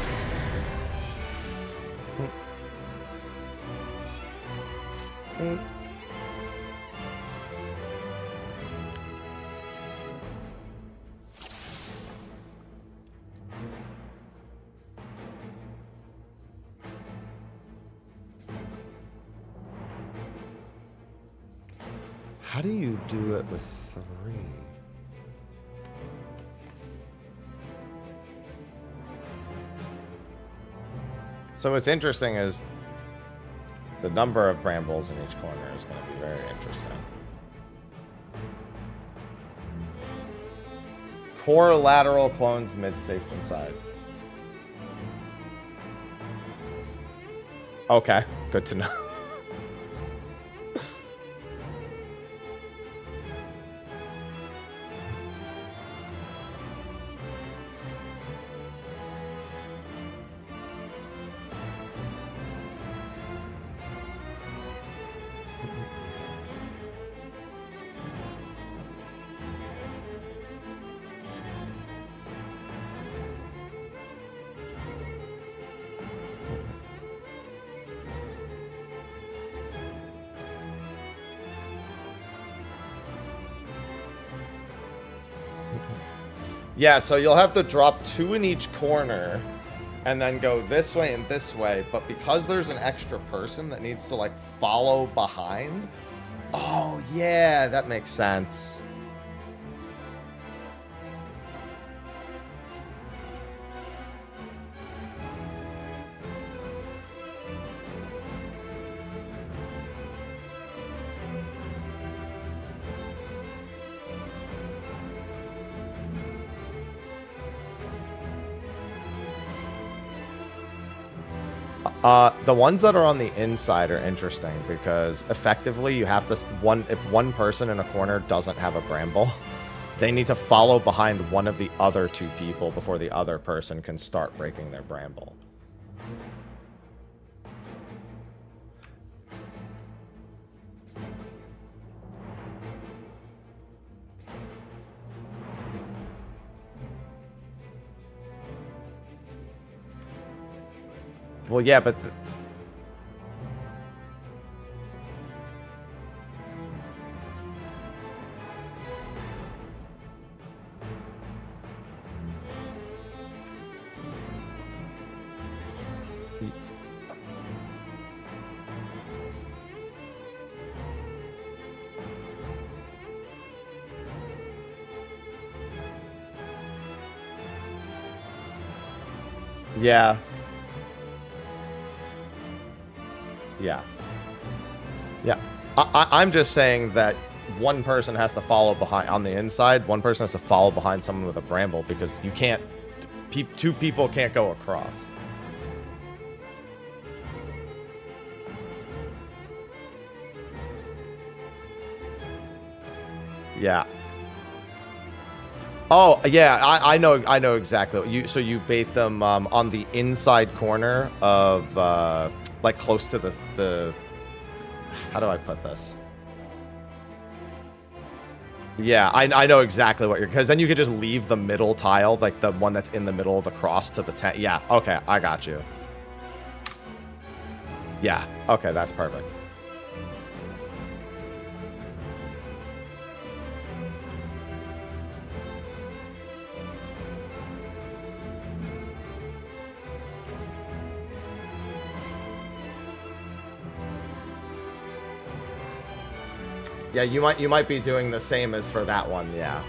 How do you do it with 3? So what's interesting is the number of brambles in each corner is going to be very interesting. Core lateral clones mid safe inside. Okay, good to know. Yeah, so you'll have to drop 2 in each corner and then go this way and this way. But because there's an extra person that needs to, like, follow behind. Oh, yeah, that makes sense. The ones that are on the inside are interesting because effectively you have to if one person in a corner doesn't have a bramble, they need to follow behind one of the other 2 people before the other person can start breaking their bramble. Well, yeah, but yeah. Yeah. Yeah. I'm just saying that one person has to follow behind on the inside. One person has to follow behind someone with a bramble because you can't. 2 people can't go across. Yeah. Oh yeah, I know exactly. So you bait them on the inside corner of like close to the how do I put this? Yeah, I know exactly what you're, because then you could just leave the middle tile, like the one that's in the middle of the cross to the tent. Yeah, okay, I got you. Yeah, okay, that's perfect. Yeah, you might be doing the same as for that one, yeah.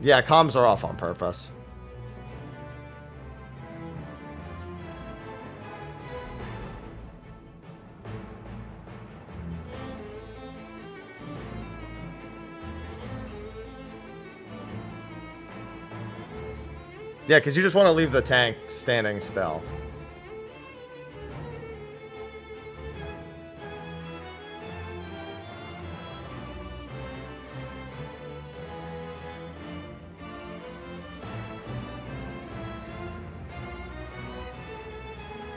Yeah, comms are off on purpose. Yeah, because you just want to leave the tank standing still.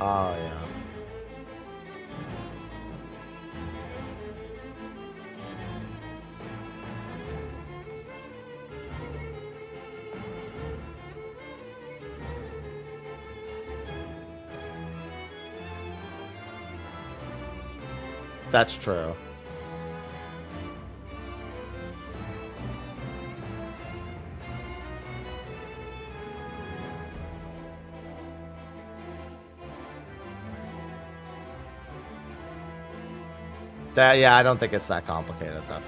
Oh, yeah. That's true. Yeah, I don't think it's that complicated, though.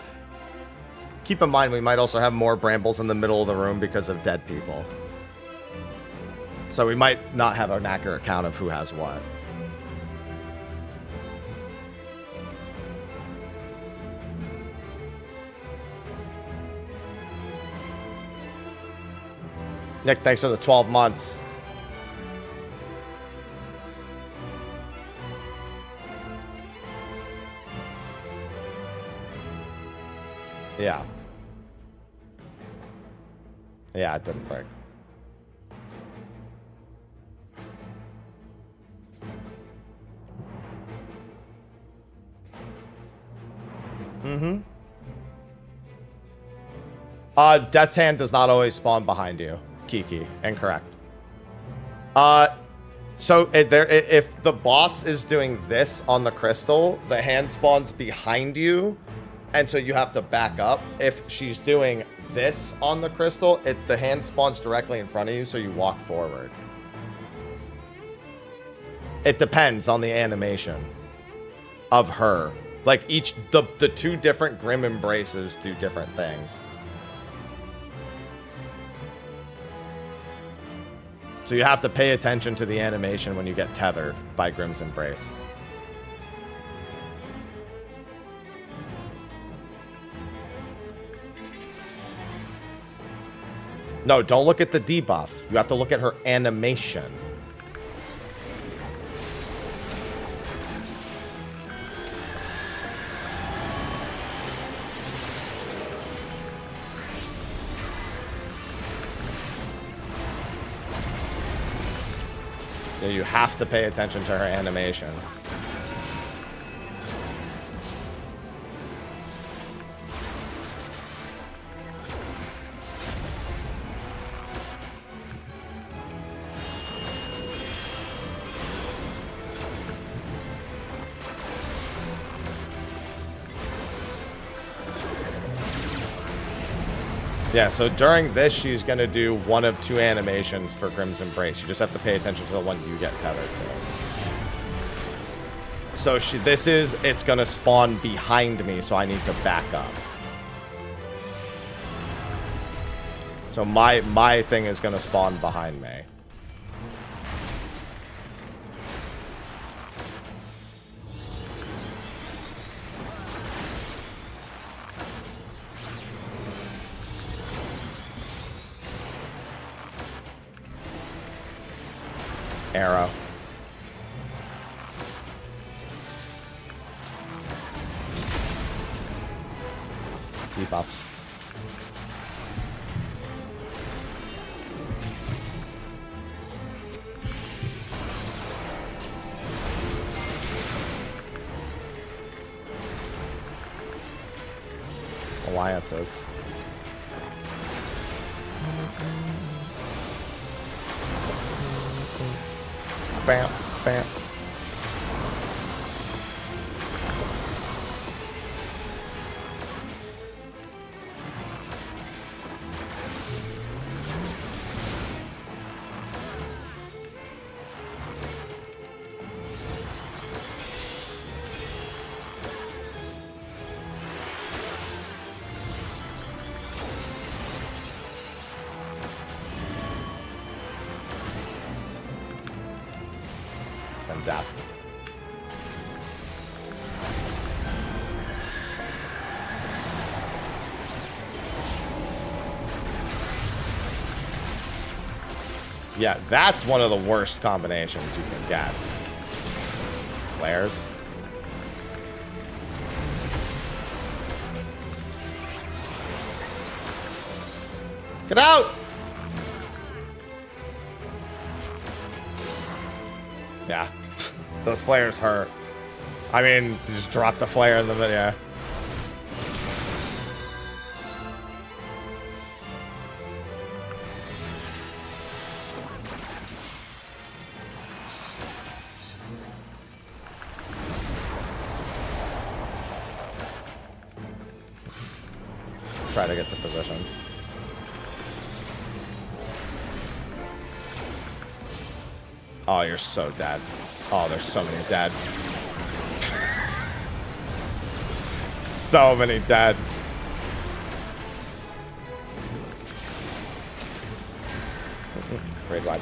Keep in mind, we might also have more brambles in the middle of the room because of dead people. So we might not have an accurate count of who has what. Nick, thanks for the 12 months. Yeah. Yeah, it didn't break. Mm-hmm. Death's Hand does not always spawn behind you. Kiki, incorrect. So if the boss is doing this on the crystal, the hand spawns behind you, and so you have to back up. If she's doing this on the crystal, the hand spawns directly in front of you, so you walk forward. It depends on the animation of her. Like the two different Grim Embraces do different things. So you have to pay attention to the animation when you get tethered by Grim's Embrace. No, don't look at the debuff. You have to look at her animation. You have to pay attention to her animation. Yeah, so during this, she's going to do one of two animations for Grim's Embrace. You just have to pay attention to the one you get tethered to. So it's going to spawn behind me, so I need to back up. So my thing is going to spawn behind me. Arrow. Debuffs. Alliances. Bam, bam. Death. Yeah, that's one of the worst combinations you can get. Flares. Get out! Yeah. Those flares hurt. I mean, just drop the flare in the middle. Yeah. Try to get the positions. Oh, you're so dead. Oh, there's so many dead. So many dead. Raid wide.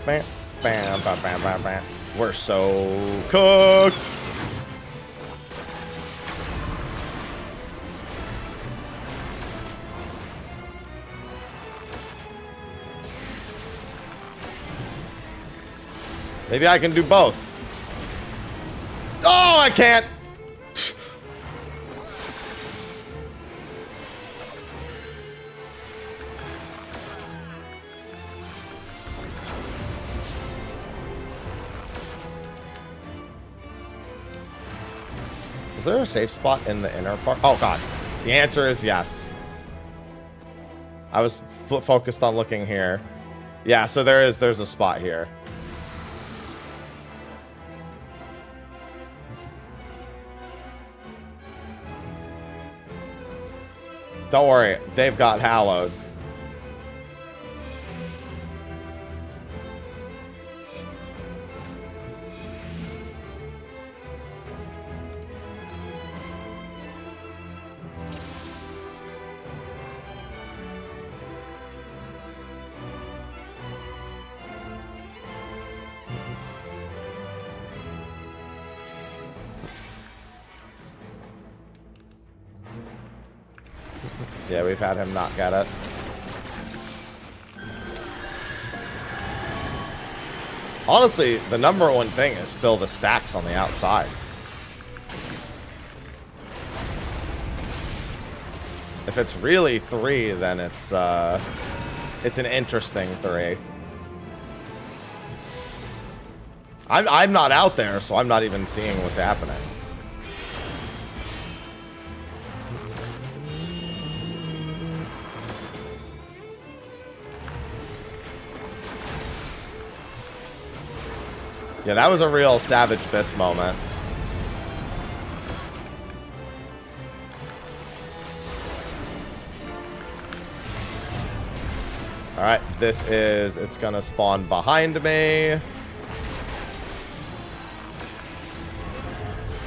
Bam, bam, bam, bam, bam, bam. We're so cooked. Maybe I can do both. Oh, I can't. Is there a safe spot in the inner part? Oh, God. The answer is yes. I was focused on looking here. Yeah, so there's a spot here. Don't worry, they've got hallowed. Yeah, we've had him not get it. Honestly, the number one thing is still the stacks on the outside. If it's really 3, then it's an interesting 3. I'm not out there, so I'm not even seeing what's happening. Yeah, that was a real Savage Biss moment. Alright, it's gonna spawn behind me.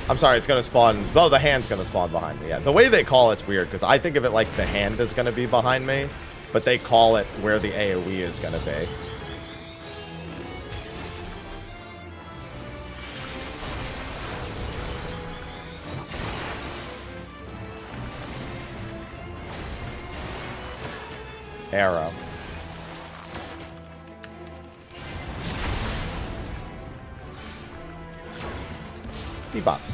I'm sorry, it's gonna spawn, oh, the hand's gonna spawn behind me, yeah. The way they call it's weird, because I think of it like the hand is gonna be behind me, but they call it where the AoE is gonna be. Arrow. Debuffs.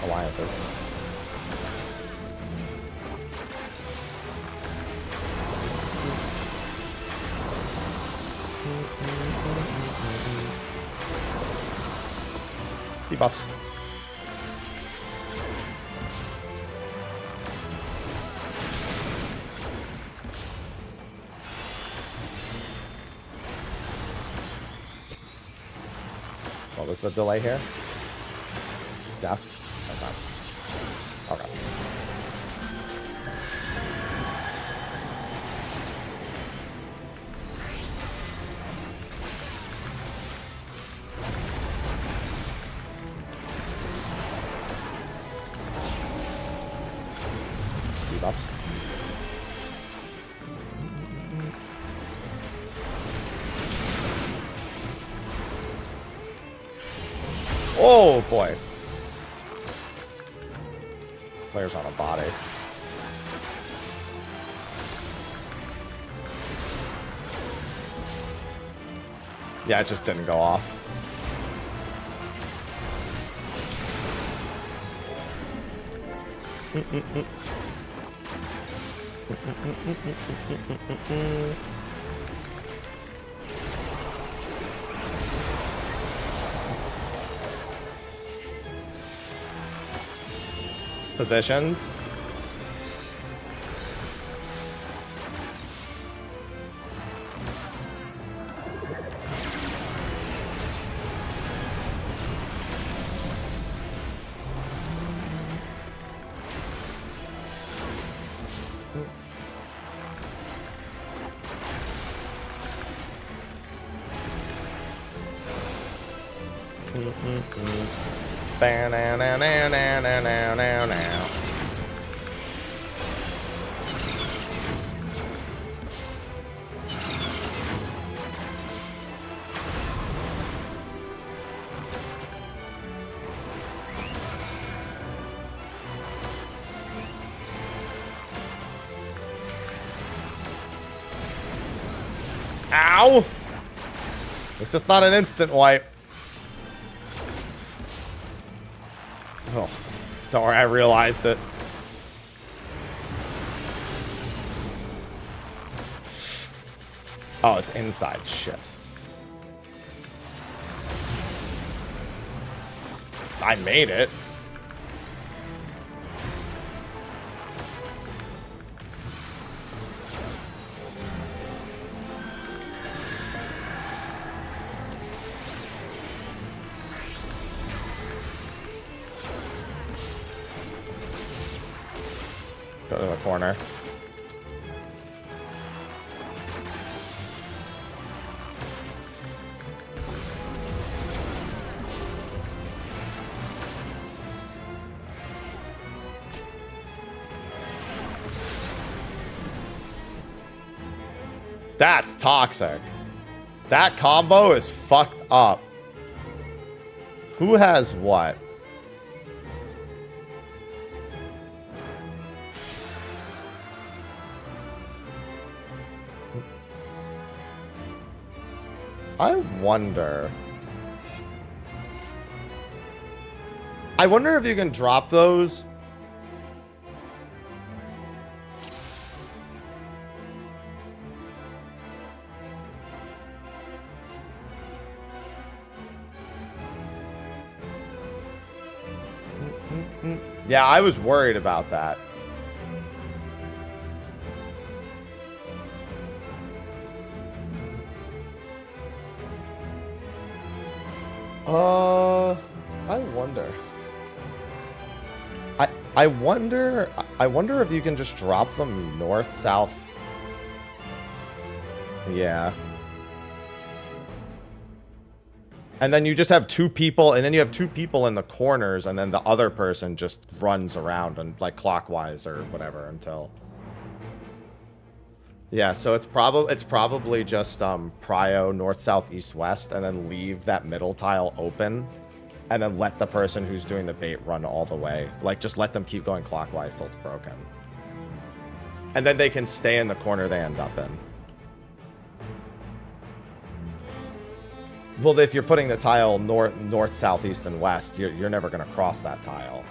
Alliances. Debuffs. What was the delay here? Death? Okay. Okay. Debuffs. Oh boy. Flares on a body. Yeah, it just didn't go off. Positions. Now. Ow! It's just not an instant wipe. Oh, don't worry, I realized it. Oh, it's inside. Shit. I made it. Go to the corner. That's toxic. That combo is fucked up. Who has what? I wonder if you can drop those. Yeah, I was worried about that. I wonder. I wonder if you can just drop them north, south. Yeah. And then you just have two people, and then you have two people in the corners, and then the other person just runs around and like clockwise or whatever until. Yeah, so it's probably just prio north, south, east, west, and then leave that middle tile open, and then let the person who's doing the bait run all the way. Like, just let them keep going clockwise till it's broken. And then they can stay in the corner they end up in. Well, if you're putting the tile north, south, east, and west, you're never going to cross that tile.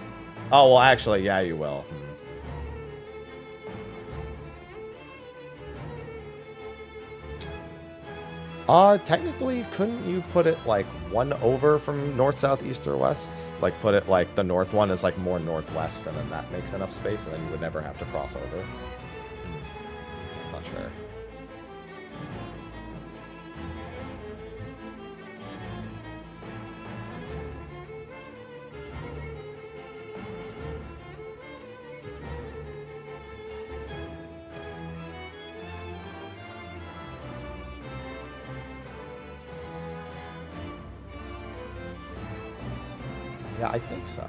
Oh, well, actually, yeah, you will. Technically, couldn't you put it, like, one over from north, south, east, or west? Like, put it, like, the north one is, like, more northwest, and then that makes enough space, and then you would never have to cross over. Not sure. Yeah, I think so.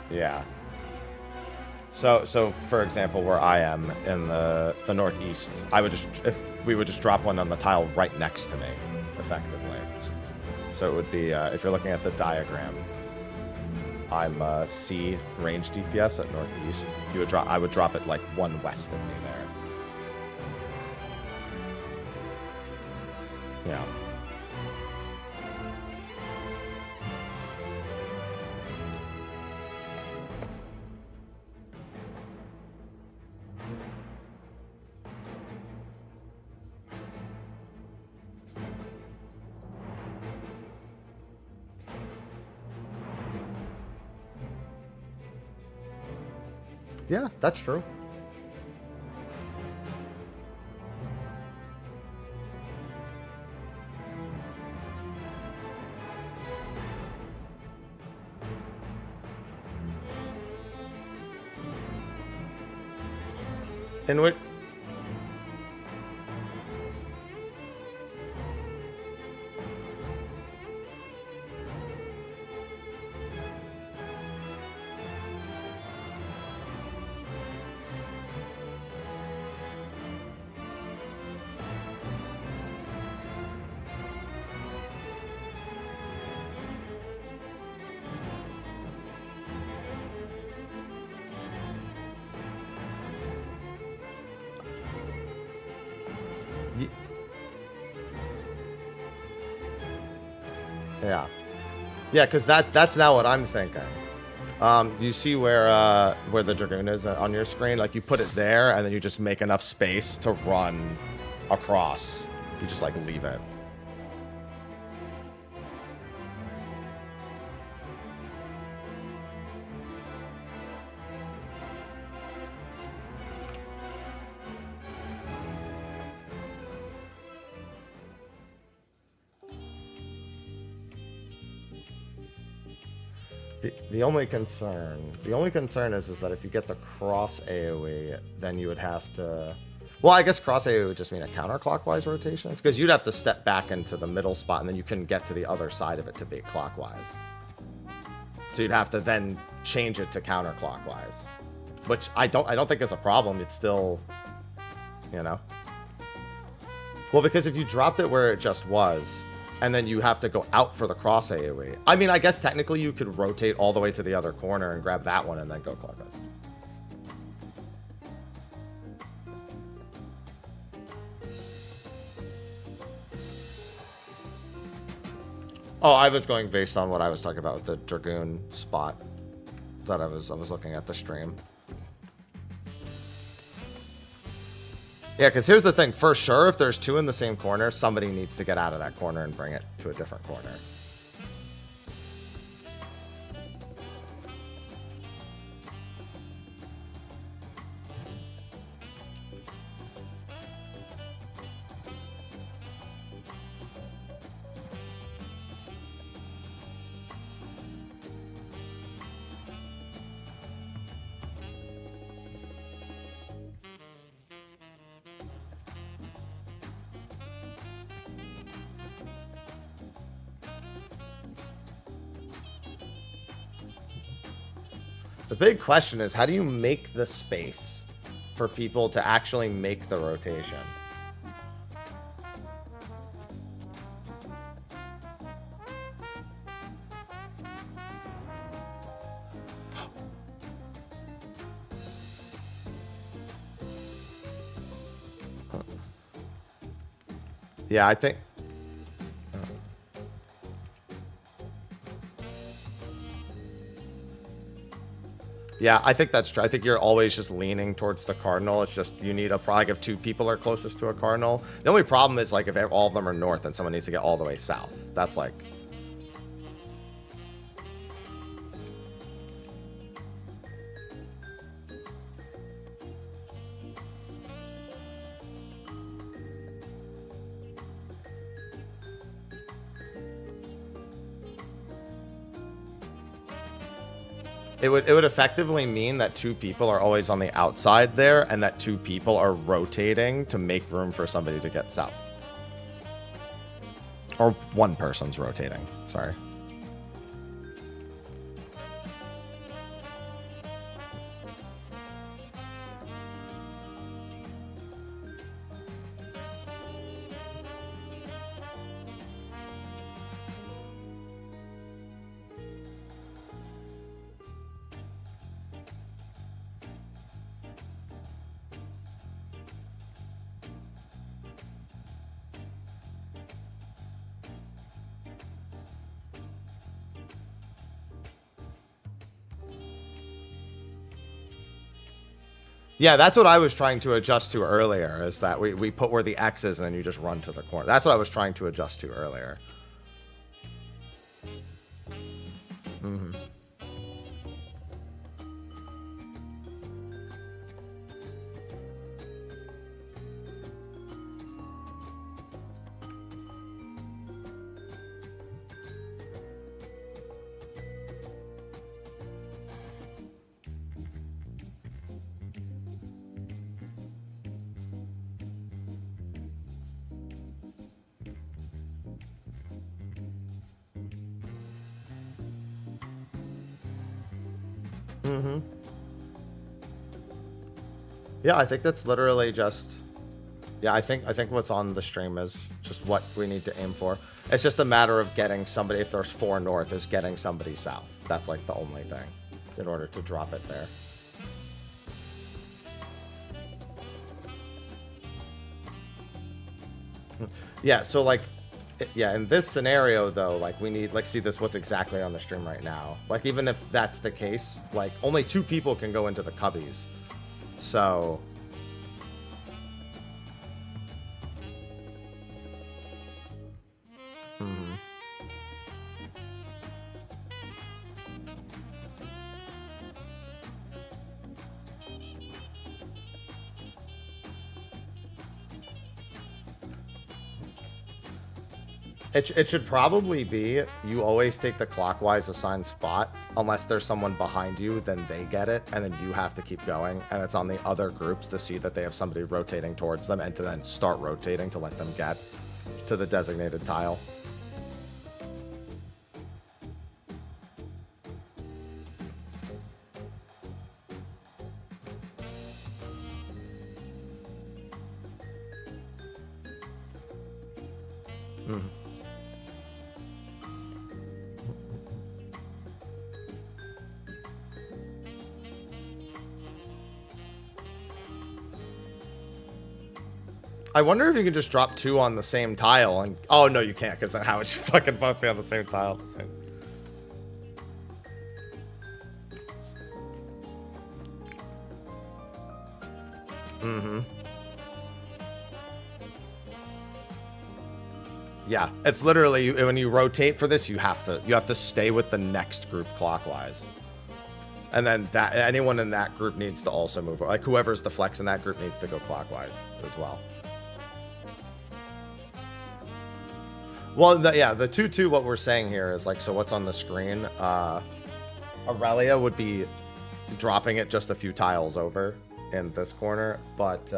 Yeah. So for example, where I am in the northeast, we would just drop one on the tile right next to me, effectively. So it would be if you're looking at the diagram, I'm C range DPS at northeast. You would drop. I would drop it like 1 west of me there. Yeah. Yeah, that's true. In which... Yeah. Yeah, because that's now what I'm thinking. You see where the Dragoon is on your screen? Like, you put it there, and then you just make enough space to run across. You just, like, leave it. The only concern is that if you get the cross AoE, then you would have to... Well, I guess cross AoE would just mean a counterclockwise rotation. It's because you'd have to step back into the middle spot, and then you couldn't get to the other side of it to be clockwise. So you'd have to then change it to counterclockwise, which I don't think is a problem. It's still, you know. Well, because if you dropped it where it just was, and then you have to go out for the cross AoE. I mean, I guess technically you could rotate all the way to the other corner and grab that one and then go clockwise. Oh, I was going based on what I was talking about with the Dragoon spot that I was looking at the stream. Yeah, because here's the thing. For sure, if there's two in the same corner, somebody needs to get out of that corner and bring it to a different corner. The big question is, how do you make the space for people to actually make the rotation? Yeah, I think... Yeah, I think that's true. I think you're always just leaning towards the cardinal. It's just you need a like if two people are closest to a cardinal. The only problem is like if all of them are north and someone needs to get all the way south. That's like... It would effectively mean that two people are always on the outside there, and that two people are rotating to make room for somebody to get south. Or one person's rotating, sorry. Yeah, that's what I was trying to adjust to earlier, is that we put where the X is and then you just run to the corner. That's what I was trying to adjust to earlier. Mm-hmm. Mm-hmm. Yeah, I think that's literally just... Yeah, I think what's on the stream is just what we need to aim for. It's just a matter of getting somebody, if there's 4 north, is getting somebody south. That's like the only thing in order to drop it there. Yeah, so like, yeah, in this scenario though, like we need, like, see this, what's exactly on the stream right now. Like, even if that's the case, like only 2 people can go into the cubbies. So... Mm-hmm. It should probably be, you always take the clockwise assigned spot, unless there's someone behind you, then they get it, and then you have to keep going, and it's on the other groups to see that they have somebody rotating towards them, and to then start rotating to let them get to the designated tile. Mm-hmm. I wonder if you can just drop 2 on the same tile and... Oh, no, you can't, because then how would you fucking both be on the same tile at the same... Mm-hmm. Yeah, it's literally, when you rotate for this, you have to stay with the next group clockwise. And then that anyone in that group needs to also move. Like, whoever's the flex in that group needs to go clockwise as well. Well, yeah, the 2-2, what we're saying here is, like, so what's on the screen? Aurelia would be dropping it just a few tiles over in this corner, but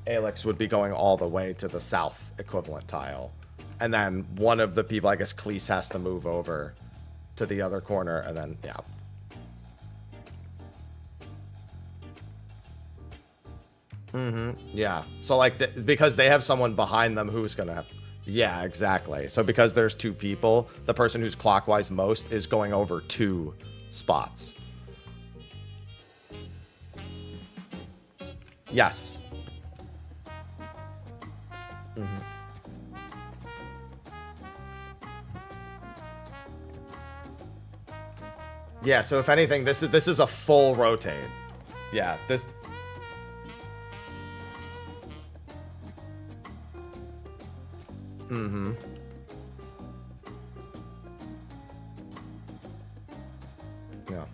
Alex would be going all the way to the south equivalent tile. And then one of the people, I guess Cleese, has to move over to the other corner, and then, yeah. Mm-hmm. Yeah. So, like, because they have someone behind them who's going to have... Yeah, exactly. So because there's 2 people, the person who's clockwise most is going over 2 spots. Yes. Mm-hmm. Yeah, so if anything, this is a full rotate. Yeah, this... Mm-hmm. Yeah.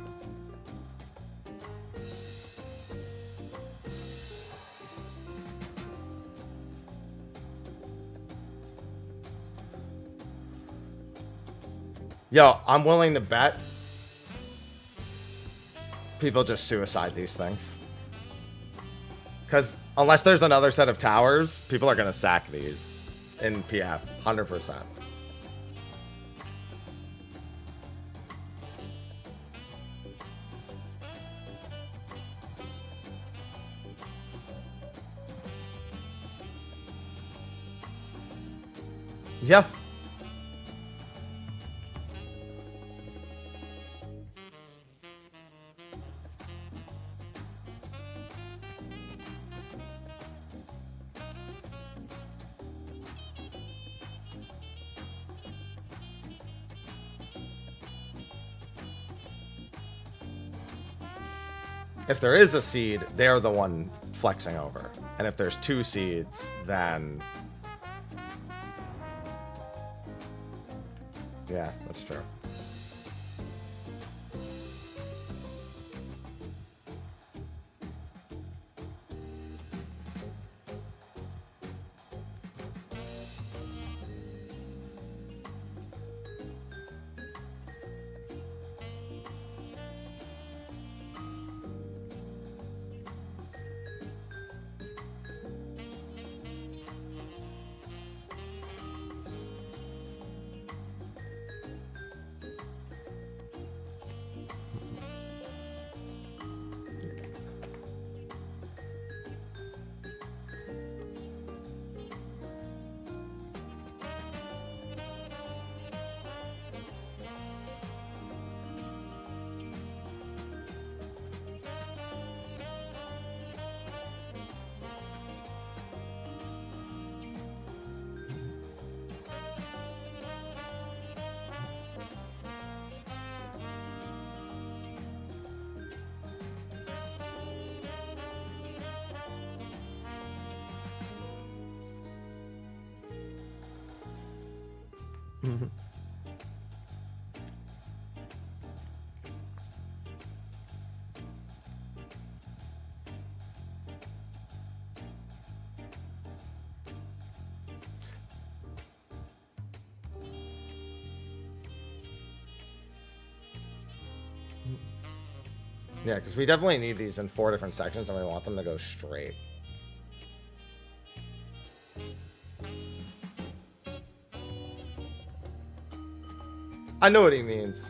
Yo, I'm willing to bet people just suicide these things. Because unless there's another set of towers, people are going to sack these. In PF, 100%. Yeah. if there is a seed, they're the one flexing over. And if there's 2 seeds, then... Yeah, that's true. Yeah, because we definitely need these in 4 different sections, and we want them to go straight. I know what he means.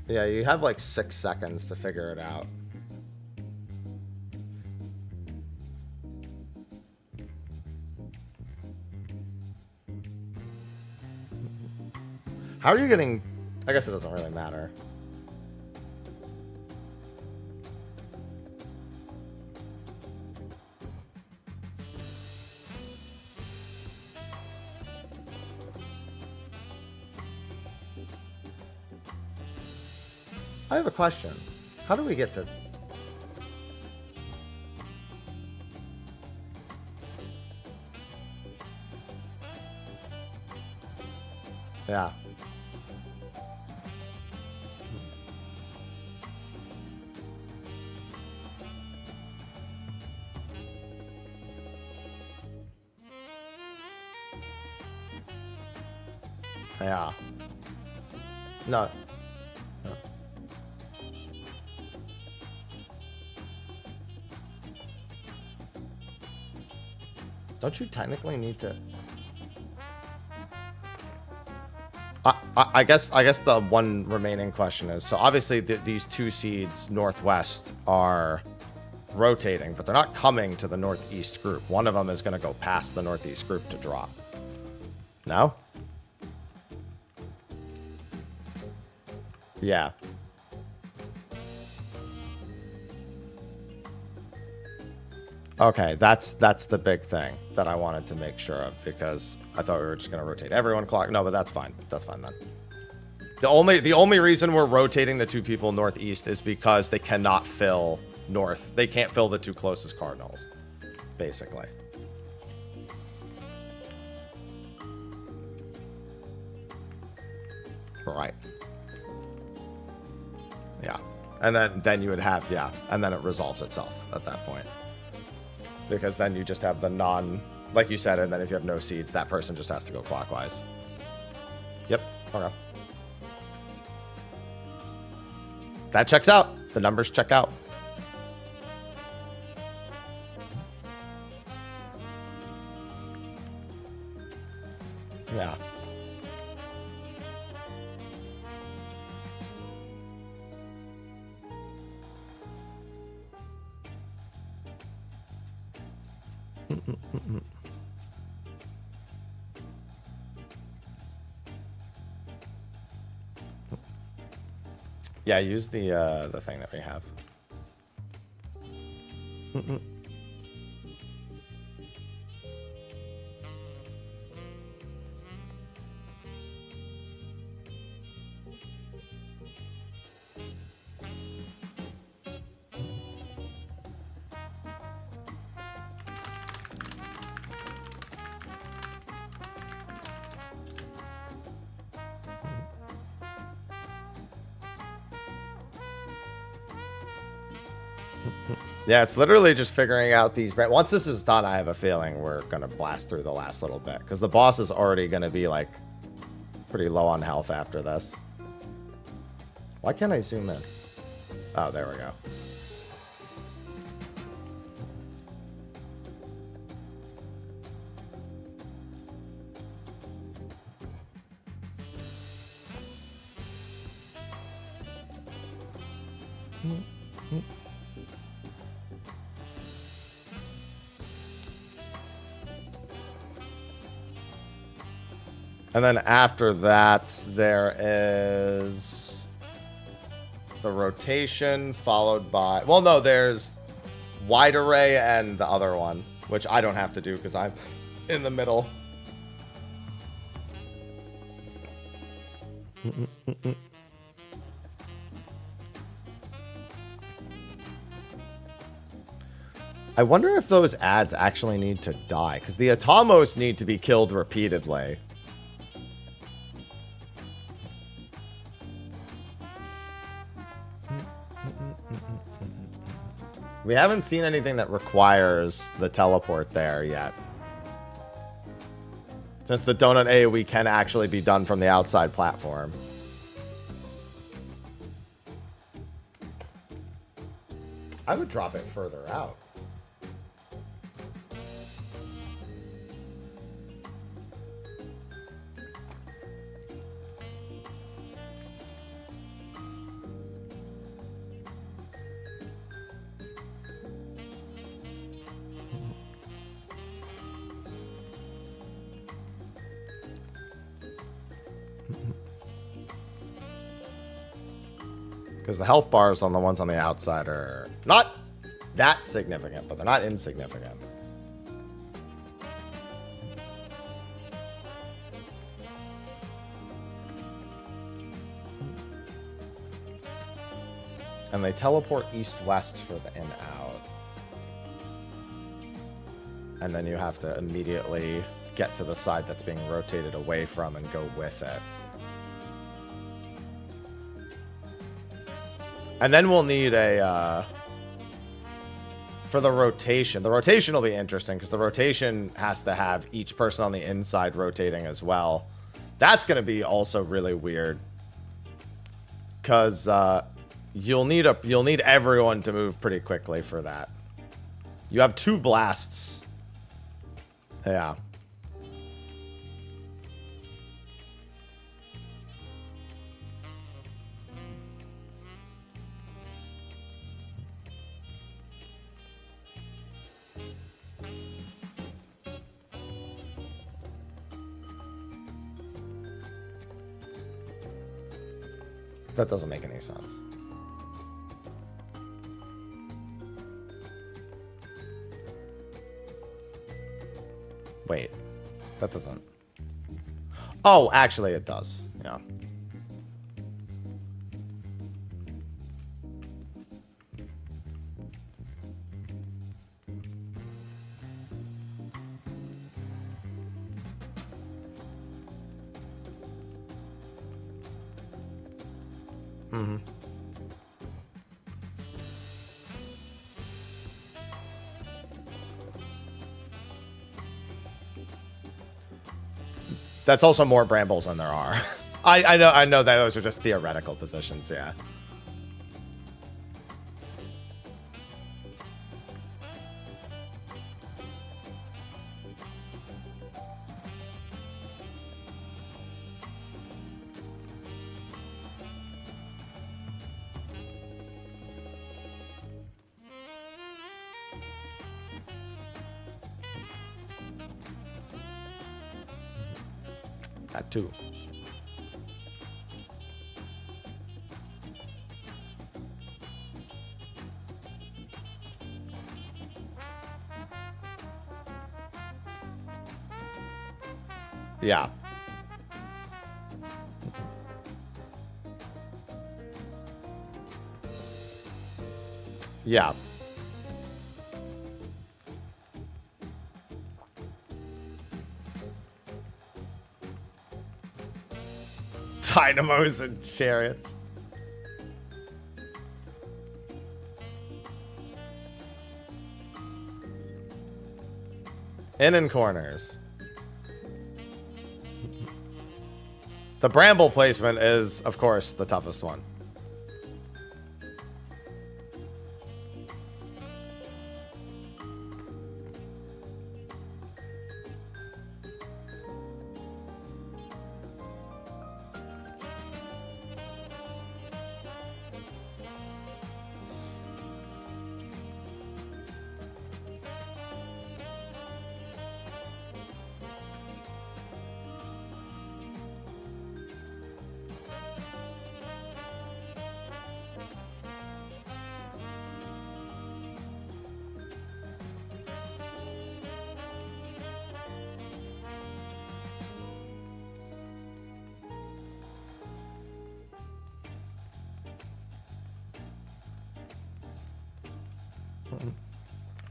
Yeah, you have like 6 seconds to figure it out. How are you getting... I guess it doesn't really matter. I have a question. How do we get to... Yeah. Yeah. No. No. Don't you technically need to... I guess the one remaining question is, so obviously these 2 seeds northwest are rotating, but they're not coming to the northeast group. One of them is going to go past the northeast group to drop. No? Yeah. Okay, that's the big thing that I wanted to make sure of, because I thought we were just going to rotate everyone clock. No, but that's fine. That's fine then. The only reason we're rotating the 2 people northeast is because they cannot fill north. They can't fill the 2 closest cardinals, basically. Right. Yeah. And then you would have, yeah, and then it resolves itself at that point. Because then you just have the non, like you said, and then if you have no seeds, that person just has to go clockwise. Yep. Okay. That checks out. The numbers check out. Yeah. Yeah, use the thing that we have. Yeah, it's literally just figuring out these... Once this is done, I have a feeling we're going to blast through the last little bit. Because the boss is already going to be, like, pretty low on health after this. Why can't I zoom in? Oh, there we go. And then after that, there is the rotation followed by... Well, no, there's wide array and the other one, which I don't have to do because I'm in the middle. I wonder if those ads actually need to die, because the Atomos need to be killed repeatedly. We haven't seen anything that requires the teleport there yet. Since the donut AoE can actually be done from the outside platform. I would drop it further out. Because the health bars on the ones on the outside are not that significant, but they're not insignificant. And they teleport east-west for the in-out. And then you have to immediately get to the side that's being rotated away from and go with it. And then we'll need a, for the rotation. The rotation will be interesting because the rotation has to have each person on the inside rotating as well. That's going to be also really weird. Because you'll need everyone to move pretty quickly for that. You have 2 blasts. Yeah. That doesn't make any sense. Wait, that doesn't... Oh, actually it does. Yeah. Mm-hmm. That's also more brambles than there are. I know that those are just theoretical positions, yeah. That too. Yeah. Yeah. Dynamos and chariots. In corners. The bramble placement is, of course, the toughest one.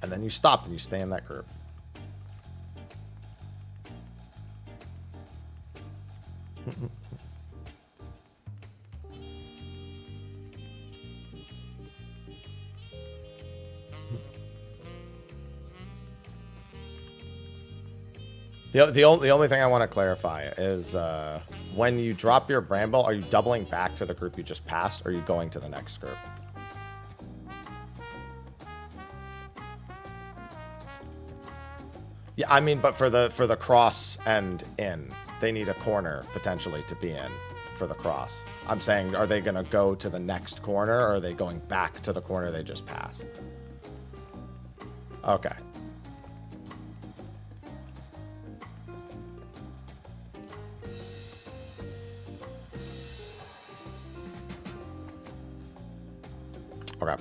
And then you stop and you stay in that group. The only thing I want to clarify is when you drop your bramble, are you doubling back to the group you just passed, or are you going to the next group? Yeah, I mean, but for the cross and in, they need a corner potentially to be in for the cross. I'm saying, are they going to go to the next corner, or are they going back to the corner they just passed? Okay. Okay.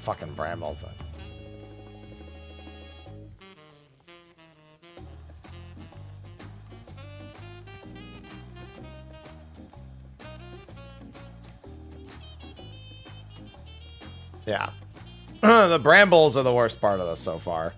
Fucking brambles, man. Yeah. The brambles are the worst part of this so far.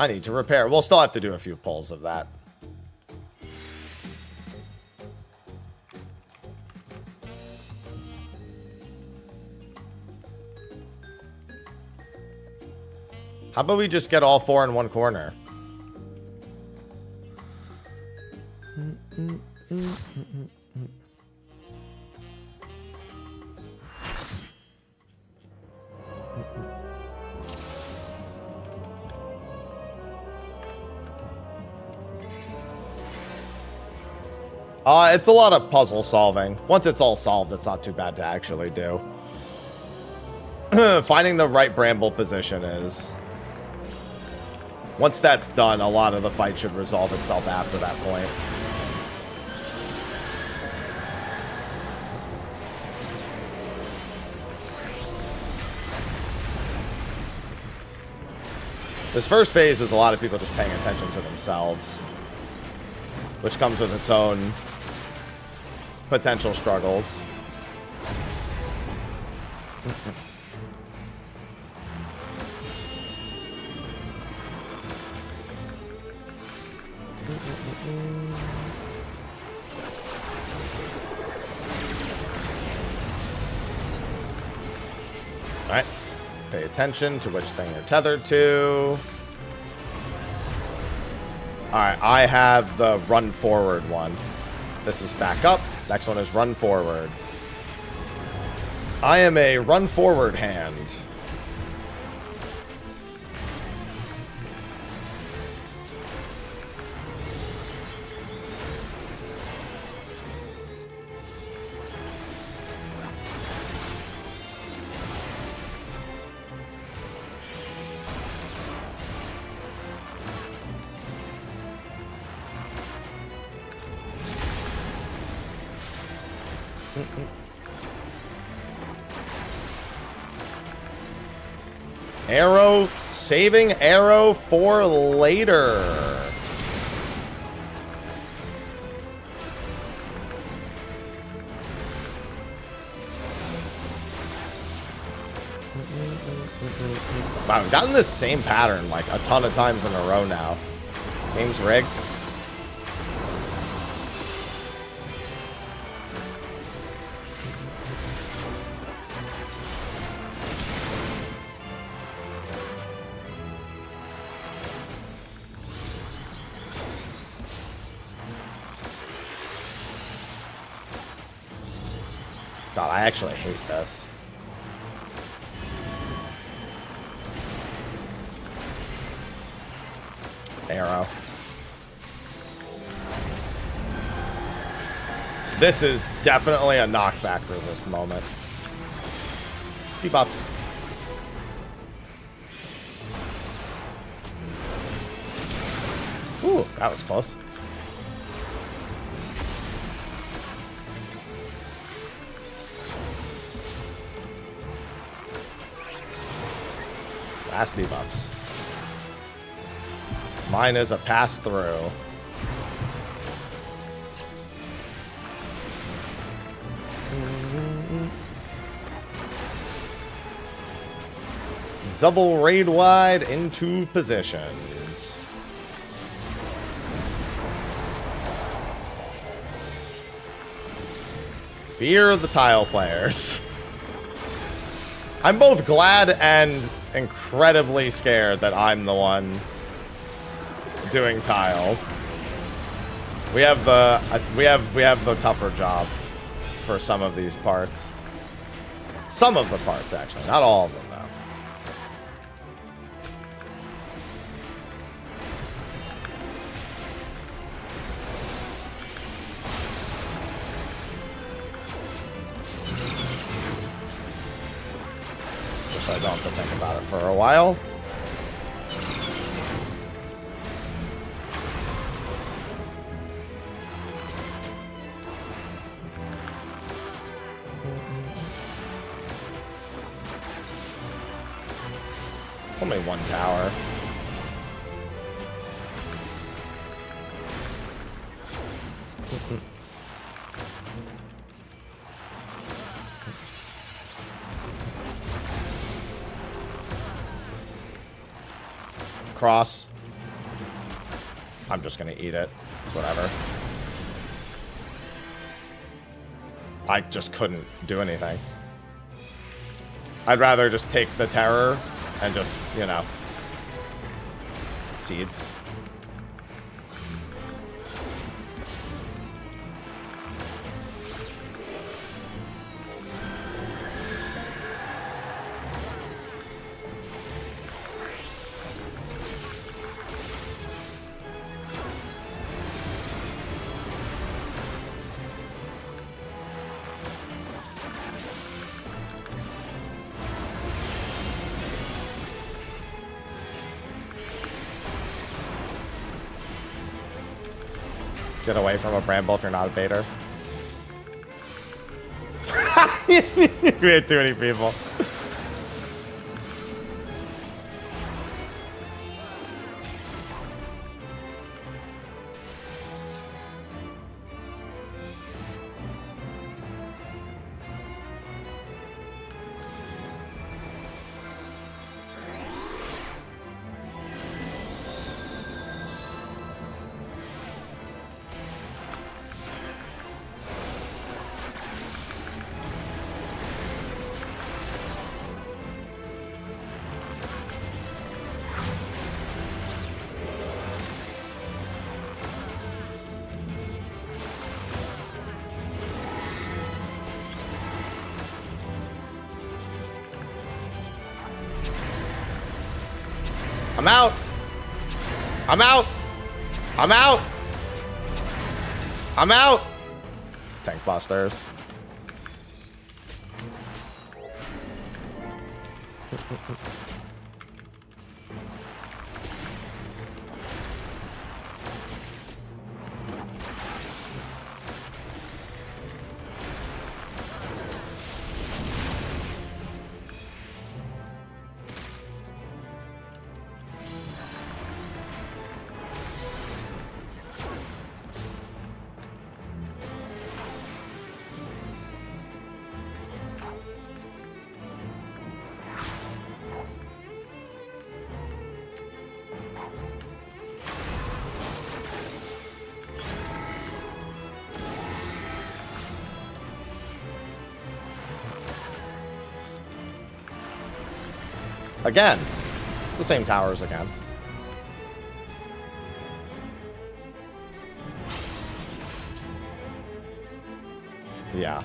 I need to repair. We'll still have to do a few pulls of that. How about we just get all four in one corner? It's a lot of puzzle solving. Once it's all solved, it's not too bad to actually do. Finding the right bramble position is... Once that's done, a lot of the fight should resolve itself after that point. This first phase is a lot of people just paying attention to themselves, which comes with its own potential struggles. Alright. Pay attention to which thing you're tethered to. Alright, I have the run forward one. This is back up. Next one is run forward. I am a run forward hand. Arrow, saving arrow for later. Wow, I've gotten this same pattern like a ton of times in a row now. Game's rigged. God, I actually hate this. Arrow. This is definitely a knockback resist moment. Debuffs. Ooh, that was close. Last debuffs. Mine is a pass-through. Double raid wide into positions. Fear the tile players. I'm both glad and incredibly scared that I'm the one doing tiles. We have the tougher job for some of these parts. Some of the parts, actually, not all of them, though. So I don't have to think about it for a while. It's only one tower. Cross. I'm just gonna eat it. It's whatever. I just couldn't do anything. I'd rather just take the terror and just, you know, seeds. Get away from a bramble if you're not a baiter. We had too many people. I'm out. I'm out. I'm out. I'm out. Tank busters. Again. It's the same towers again. Yeah.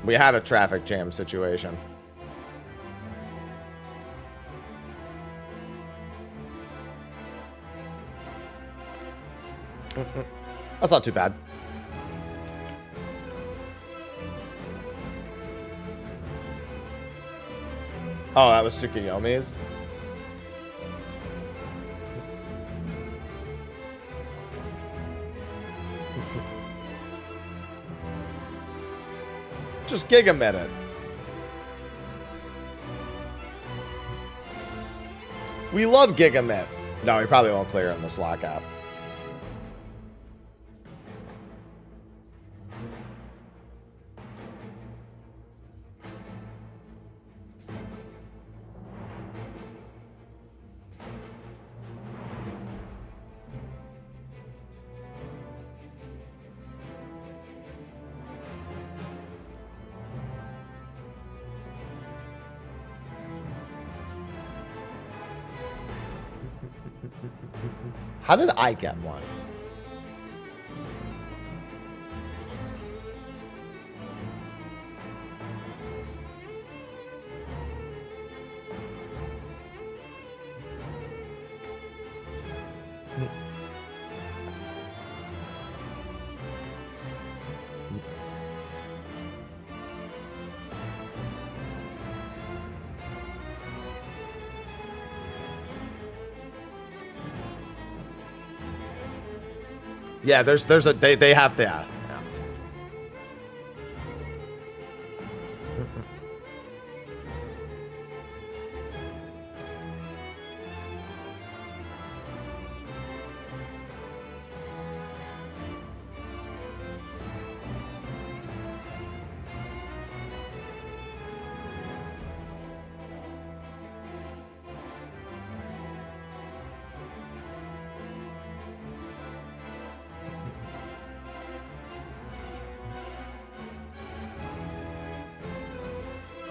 We had a traffic jam situation. That's not too bad. Oh, that was Tsukiyomi's? Just Giga Minute. We love Giga Minute. No, he probably won't clear in this lockout. How did I get one? Yeah, there's a they have to. Yeah.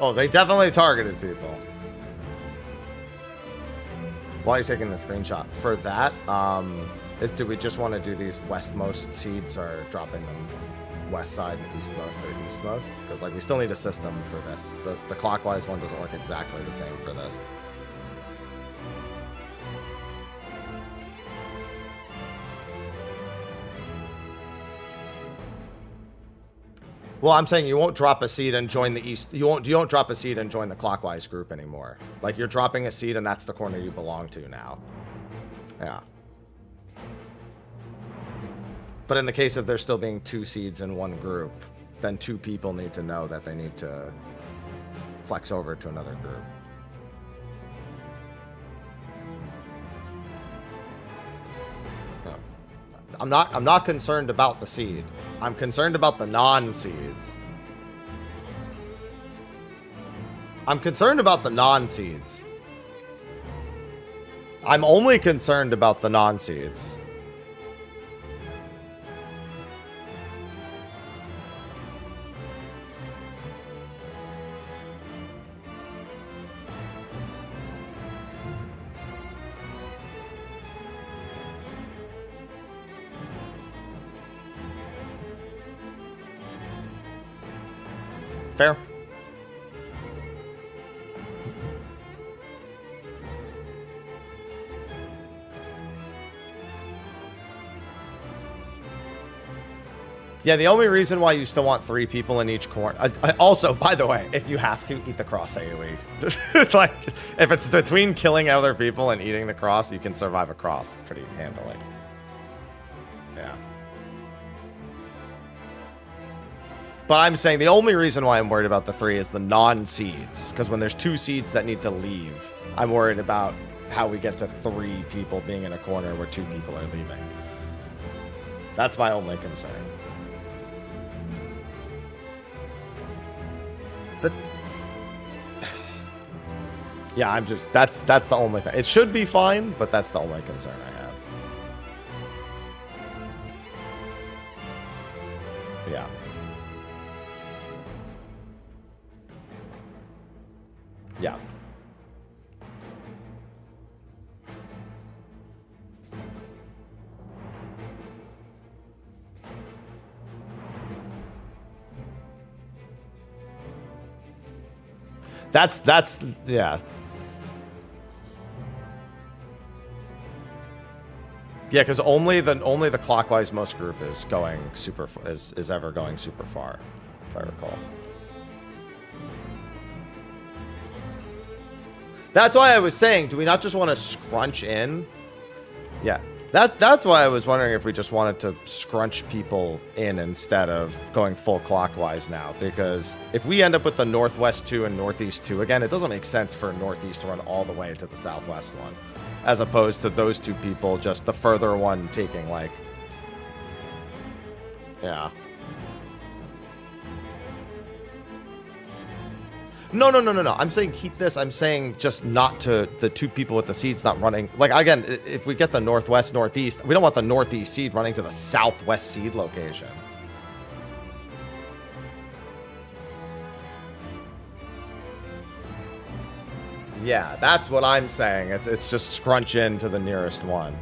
Oh, they definitely targeted people. While you're taking the screenshot for that, do we just want to do these westmost seeds or dropping them west side and eastmost or eastmost? Because like we still need a system for this. The clockwise one doesn't work exactly the same for this. Well, I'm saying you won't drop a seed and join the east. You don't drop a seed and join the clockwise group anymore. Like you're dropping a seed and that's the corner you belong to now. Yeah. But in the case of there still being two seeds in one group, then two people need to know that they need to flex over to another group. I'm not concerned about the seed. I'm concerned about the non-seeds. I'm concerned about the non-seeds. I'm only concerned about the non-seeds. Fair. Yeah, the only reason why you still want 3 people in each corner. Also, by the way, if you have to, eat the cross AoE. Like, if it's between killing other people and eating the cross, you can survive a cross pretty handily. Yeah. But I'm saying the only reason why I'm worried about the 3 is the non-seeds. Because when there's 2 seeds that need to leave, I'm worried about how we get to 3 people being in a corner where 2 people are leaving. That's my only concern. But yeah, I'm just that's the only thing. It should be fine, but that's the only concern I have. Yeah. Yeah. That's yeah. Yeah, because only the clockwise most group is going super is ever going super far, if I recall. That's why I was saying, do we not just want to scrunch in? Yeah. That's why I was wondering if we just wanted to scrunch people in instead of going full clockwise now. Because if we end up with the Northwest 2 and Northeast 2 again, it doesn't make sense for Northeast to run all the way to the Southwest one. As opposed to those two people, just the further one taking, like... Yeah. No. I'm saying keep this. I'm saying just not to the two people with the seeds not running. Like, again, if we get the Northwest, Northeast, we don't want the Northeast seed running to the Southwest seed location. Yeah, that's what I'm saying. It's just scrunch in to the nearest one.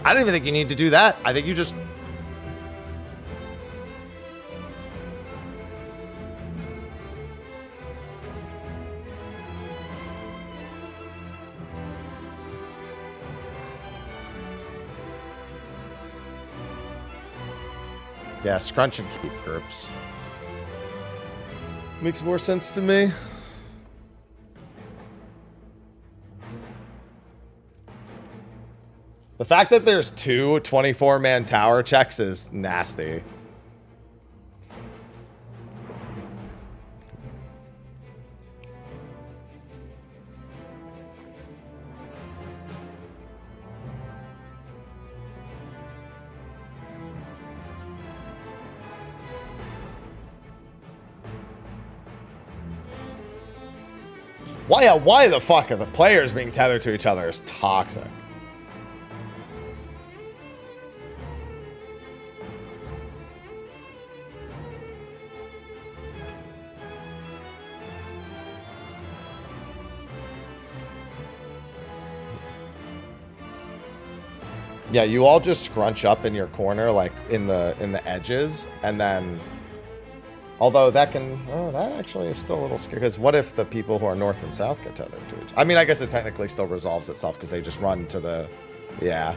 I don't even think you need to do that. I think you just... Yeah, scrunch and keep groups. Makes more sense to me. The fact that there's two 24-man tower checks is nasty. Why the fuck are the players being tethered to each other is toxic. Yeah, you all just scrunch up in your corner, like in the edges, and then, although that can, oh, that actually is still a little scary. Because what if the people who are north and south get tethered to each? I mean, I guess it technically still resolves itself because they just run to the, yeah.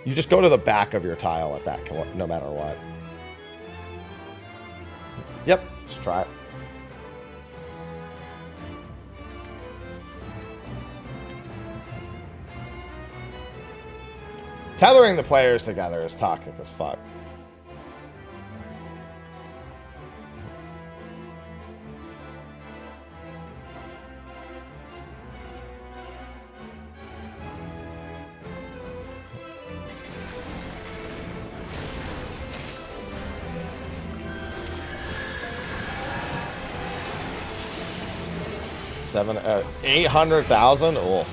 You just go to the back of your tile at that, no matter what. Yep, just try it. Tethering the players together is toxic as fuck. Seven, 800,000. Oh.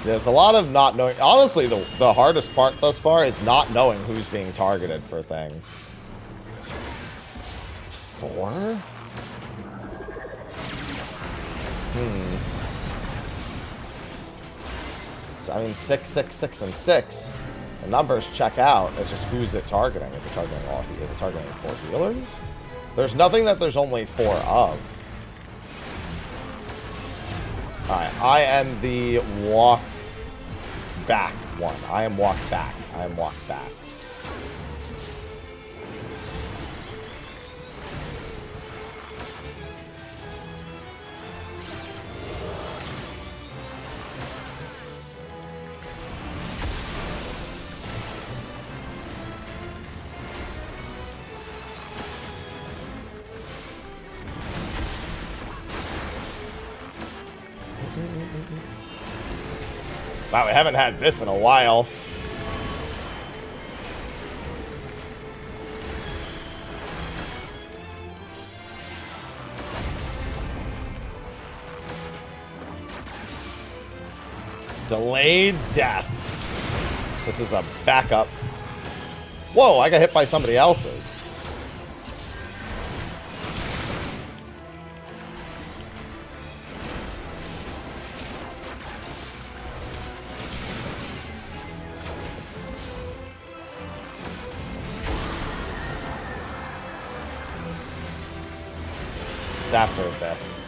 There's a lot of not knowing. Honestly, the hardest part thus far is not knowing who's being targeted for things. 4? I mean, 6, 6, 6, and 6. The numbers check out. It's just who's it targeting? Is it targeting all? Is it targeting 4 healers? There's nothing that there's only 4 of. Alright, I am the walk back one. I am walk back. I am walk back. Wow, we haven't had this in a while. Delayed death. This is a backup. Whoa, I got hit by somebody else's. It's after this.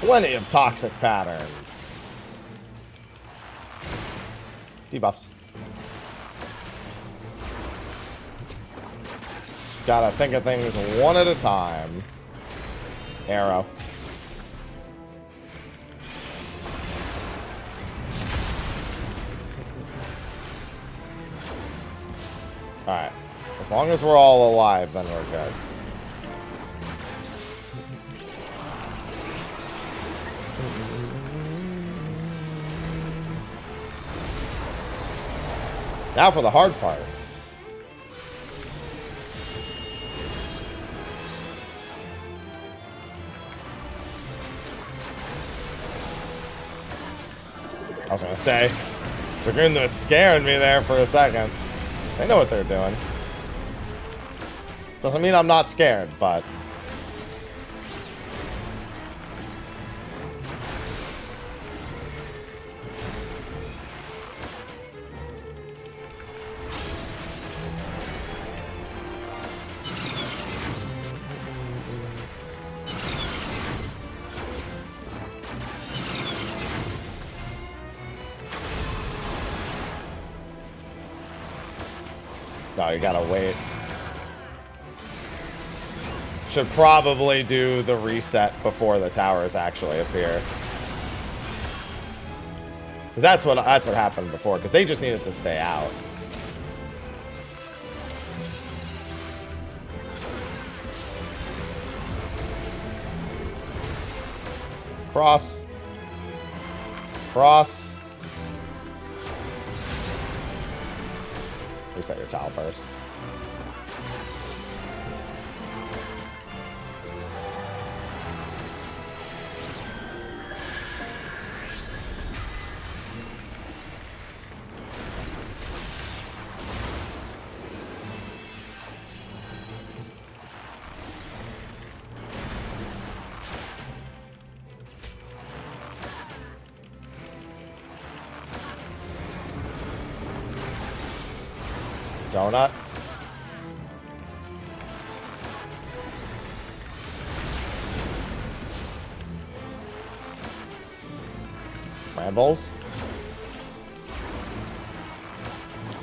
Plenty of toxic patterns. Debuffs. Just gotta think of things one at a time. Arrow. Alright. As long as we're all alive, then we're good. Now for the hard part. I was gonna say, Dragoon was scaring me there for a second. They know what they're doing. Doesn't mean I'm not scared, but... No, you gotta wait. Should probably do the reset before the towers actually appear. Because that's what happened before, because they just needed to stay out. Cross. Cross. Reset your towel first. Donut. Rambles.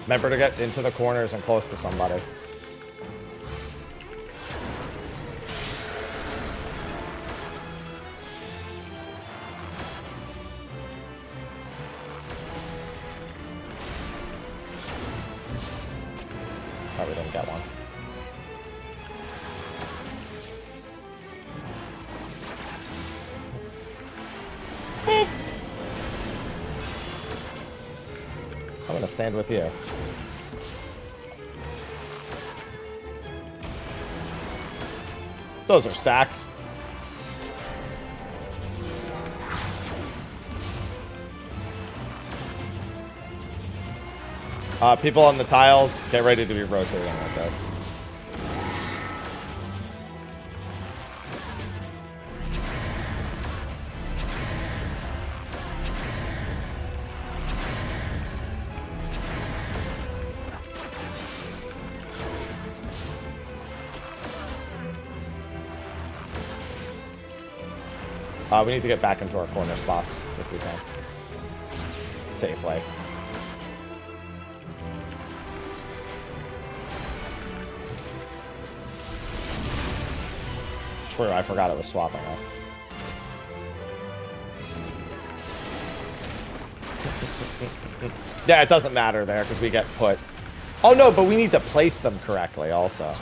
Remember to get into the corners and close to somebody. Probably didn't get one. I'm gonna stand with you. Those are stacks. People on the tiles, get ready to be rotating like this. We need to get back into our corner spots if we can. Safely. True, I forgot it was swapping us. Yeah, it doesn't matter there because we get put. Oh no, but we need to place them correctly also.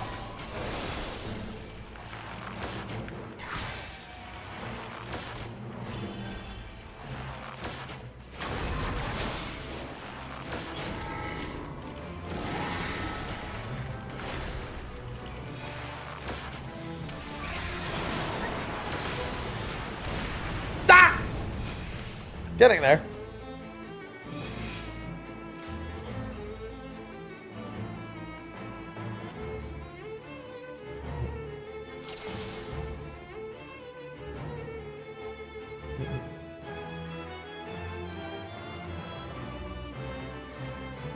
Ah! Getting there.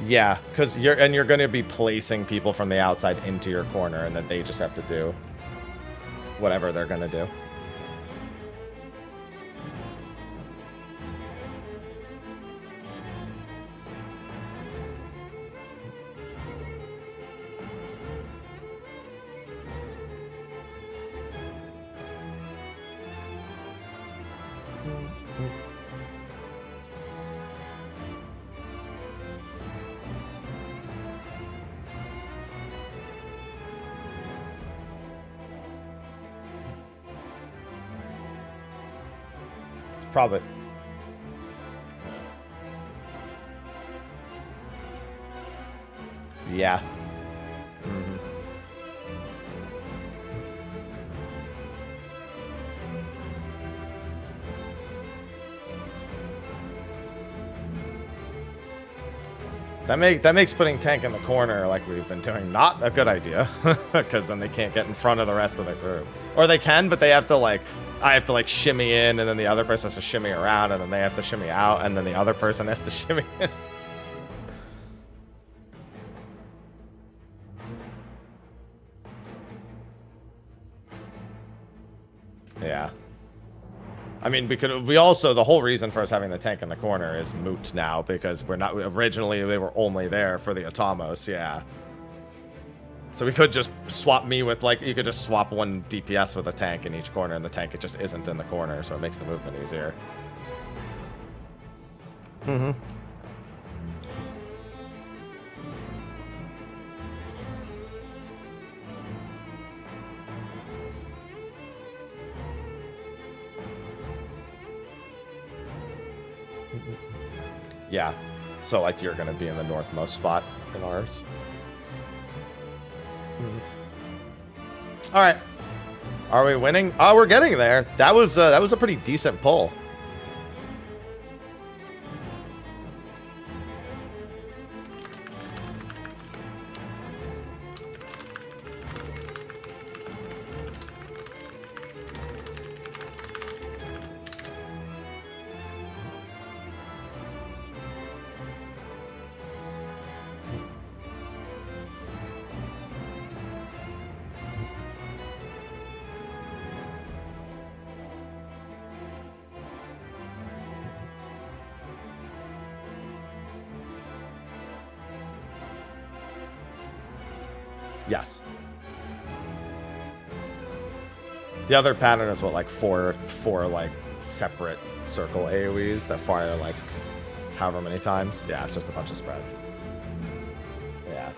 Yeah, because you're going to be placing people from the outside into your corner, and then they just have to do whatever they're going to do. Probably. Yeah. Mm-hmm. That makes putting tank in the corner like we've been doing not a good idea, because then they can't get in front of the rest of the group. Or they can, but they have to like, I have to like shimmy in, and then the other person has to shimmy around, and then they have to shimmy out, and then the other person has to shimmy in. Yeah. I mean, because we also, the whole reason for us having the tank in the corner is moot now, because we're not, originally they were only there for the Atomos, yeah. So we could just swap me with, like, you could just swap one DPS with a tank in each corner, and the tank, it just isn't in the corner, so it makes the movement easier. Mm-hmm. Yeah, so like you're gonna be in the northmost spot in ours. Mm-hmm. All right, are we winning? Oh, we're getting there. That was a pretty decent pull. Yes. The other pattern is what, like four like separate circle AoEs that fire like however many times. Yeah, it's just a bunch of spreads. Yeah.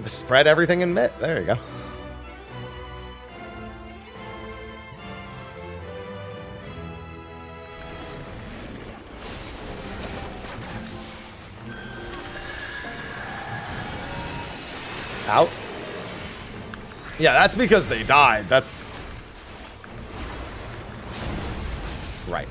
Spread everything in mid. There you go. Out? Yeah, that's because they died. That's... Right.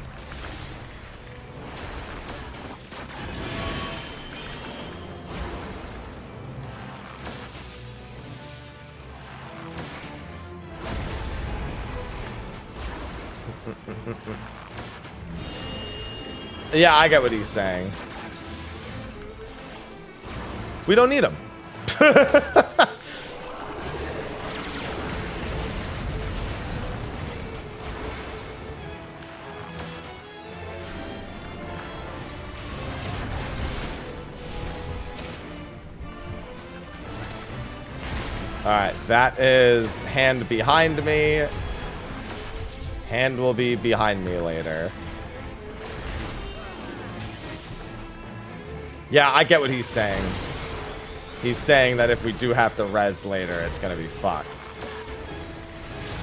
Yeah, I get what he's saying. We don't need him. Alright, that is hand behind me. Hand will be behind me later. Yeah, I get what he's saying. He's saying that if we do have to res later, it's gonna be fucked.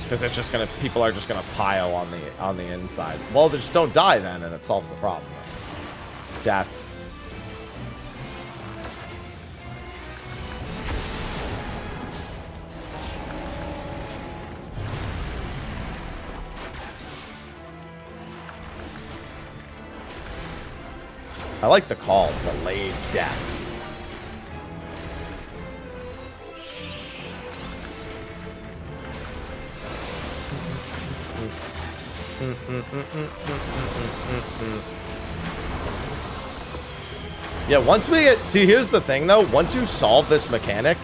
Because it's just gonna, people are just gonna pile on the inside. Well, just don't die then, and it solves the problem. Death. I like the call, delayed death. Yeah, once we get... See, here's the thing, though. Once you solve this mechanic,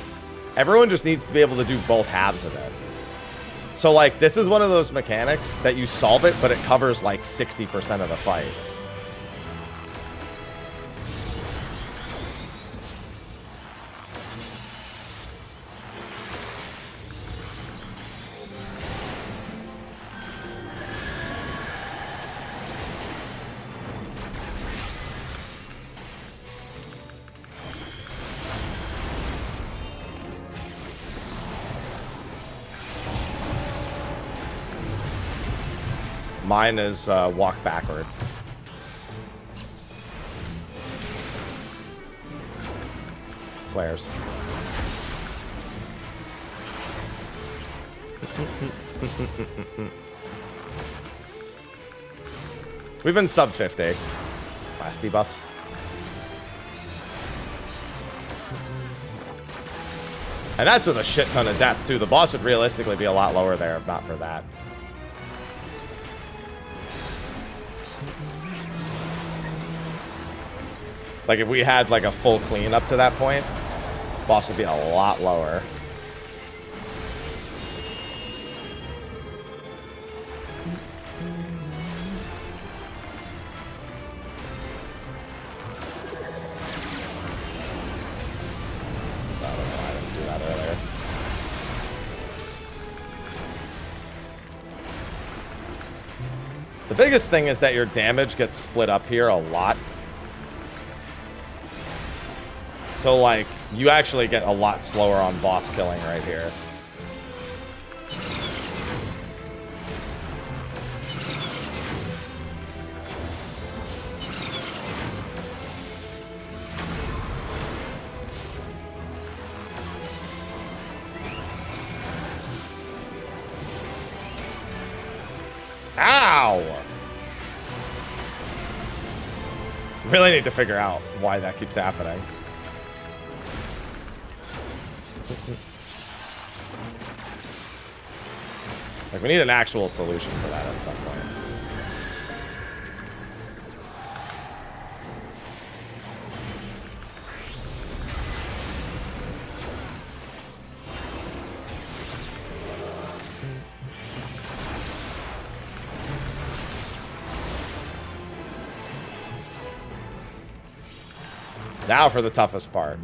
everyone just needs to be able to do both halves of it. So, like, this is one of those mechanics that you solve it, but it covers, like, 60% of the fight. Mine is walk backward. Flares. We've been sub 50. Last debuffs. And that's with a shit ton of deaths, too. The boss would realistically be a lot lower there if not for that. Like, if we had, like, a full clean up to that point, boss would be a lot lower. I don't know why I didn't do that earlier. The biggest thing is that your damage gets split up here a lot. So, like, you actually get a lot slower on boss killing right here. Ow! Really need to figure out why that keeps happening. Like, we need an actual solution for that at some point. Now for the toughest part.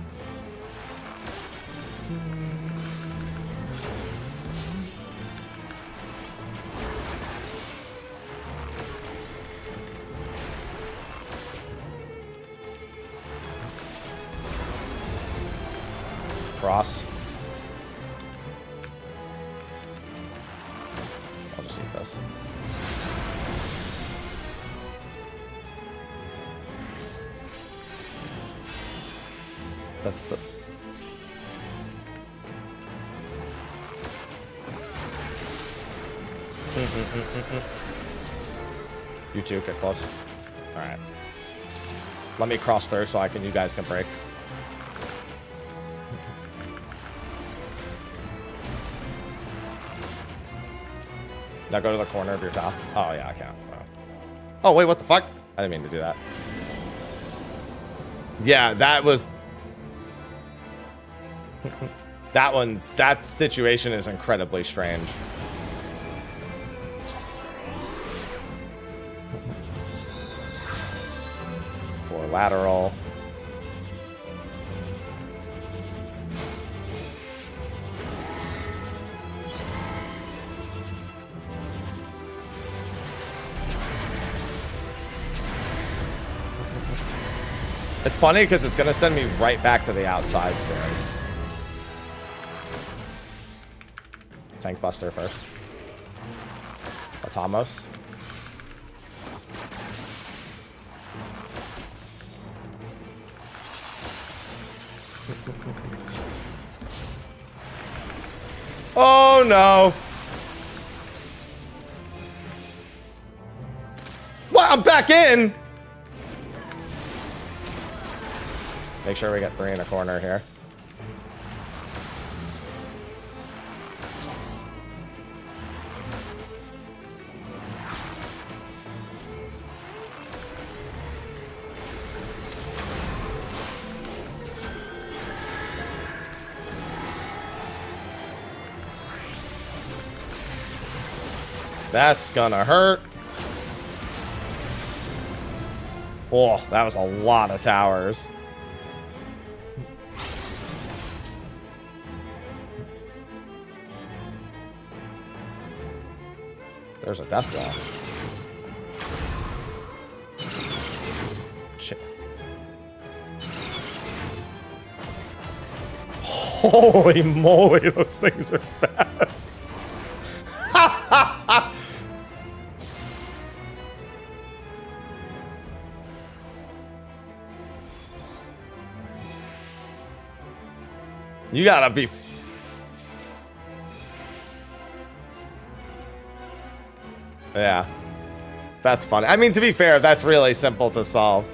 Cross. I'll just eat this. You two get close. All right. Let me cross through so you guys can break. Now go to the corner of your top. Oh, yeah, I can't. Wow. Oh, wait, what the fuck? I didn't mean to do that. Yeah, that was... that situation is incredibly strange. For lateral. It's funny because it's going to send me right back to the outside soon. Tank Buster first. Atamos. Oh no. What? I'm back in. Make sure we get 3 in a corner here. That's gonna hurt. Oh, that was a lot of towers. There's a death wall. Shit. Holy moly, those things are fast. You gotta be... Yeah. That's funny. I mean, to be fair, that's really simple to solve.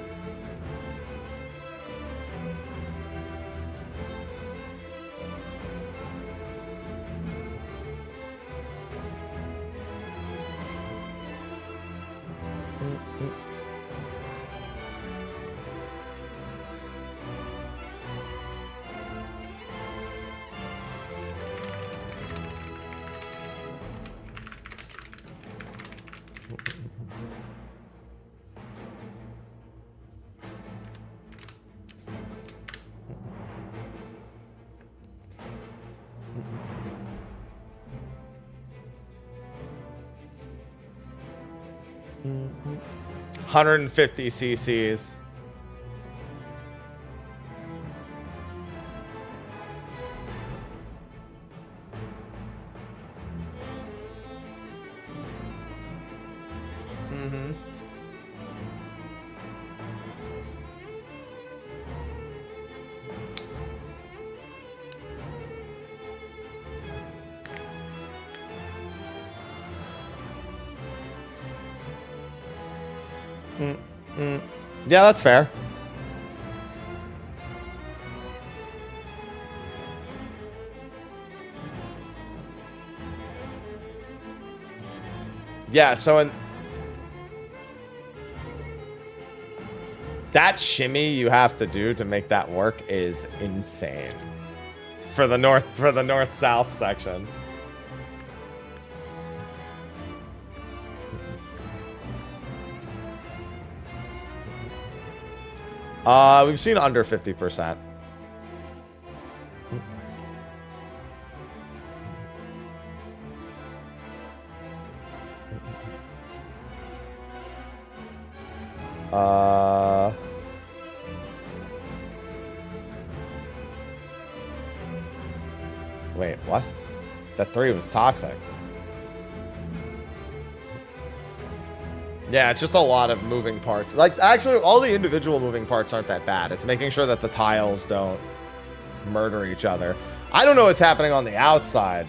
Mm-hmm. 150 cc's. Mm-hmm. Yeah, that's fair. Yeah, so in that shimmy you have to do to make that work is insane. For the north-south section. We've seen under 50%. Wait, what? That 3 was toxic. Yeah, it's just a lot of moving parts. Like, actually, all the individual moving parts aren't that bad. It's making sure that the tiles don't murder each other. I don't know what's happening on the outside.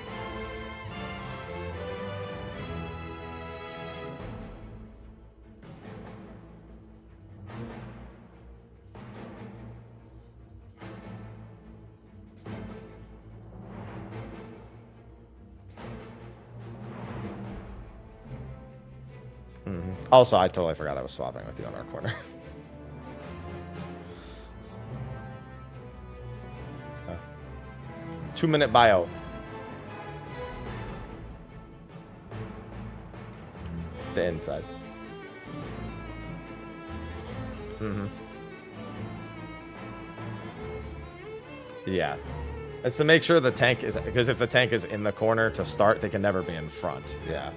Also, I totally forgot I was swapping with you on our corner. 2-minute bio. The inside. Yeah. It's to make sure the tank is... Because if the tank is in the corner to start, they can never be in front. Yeah.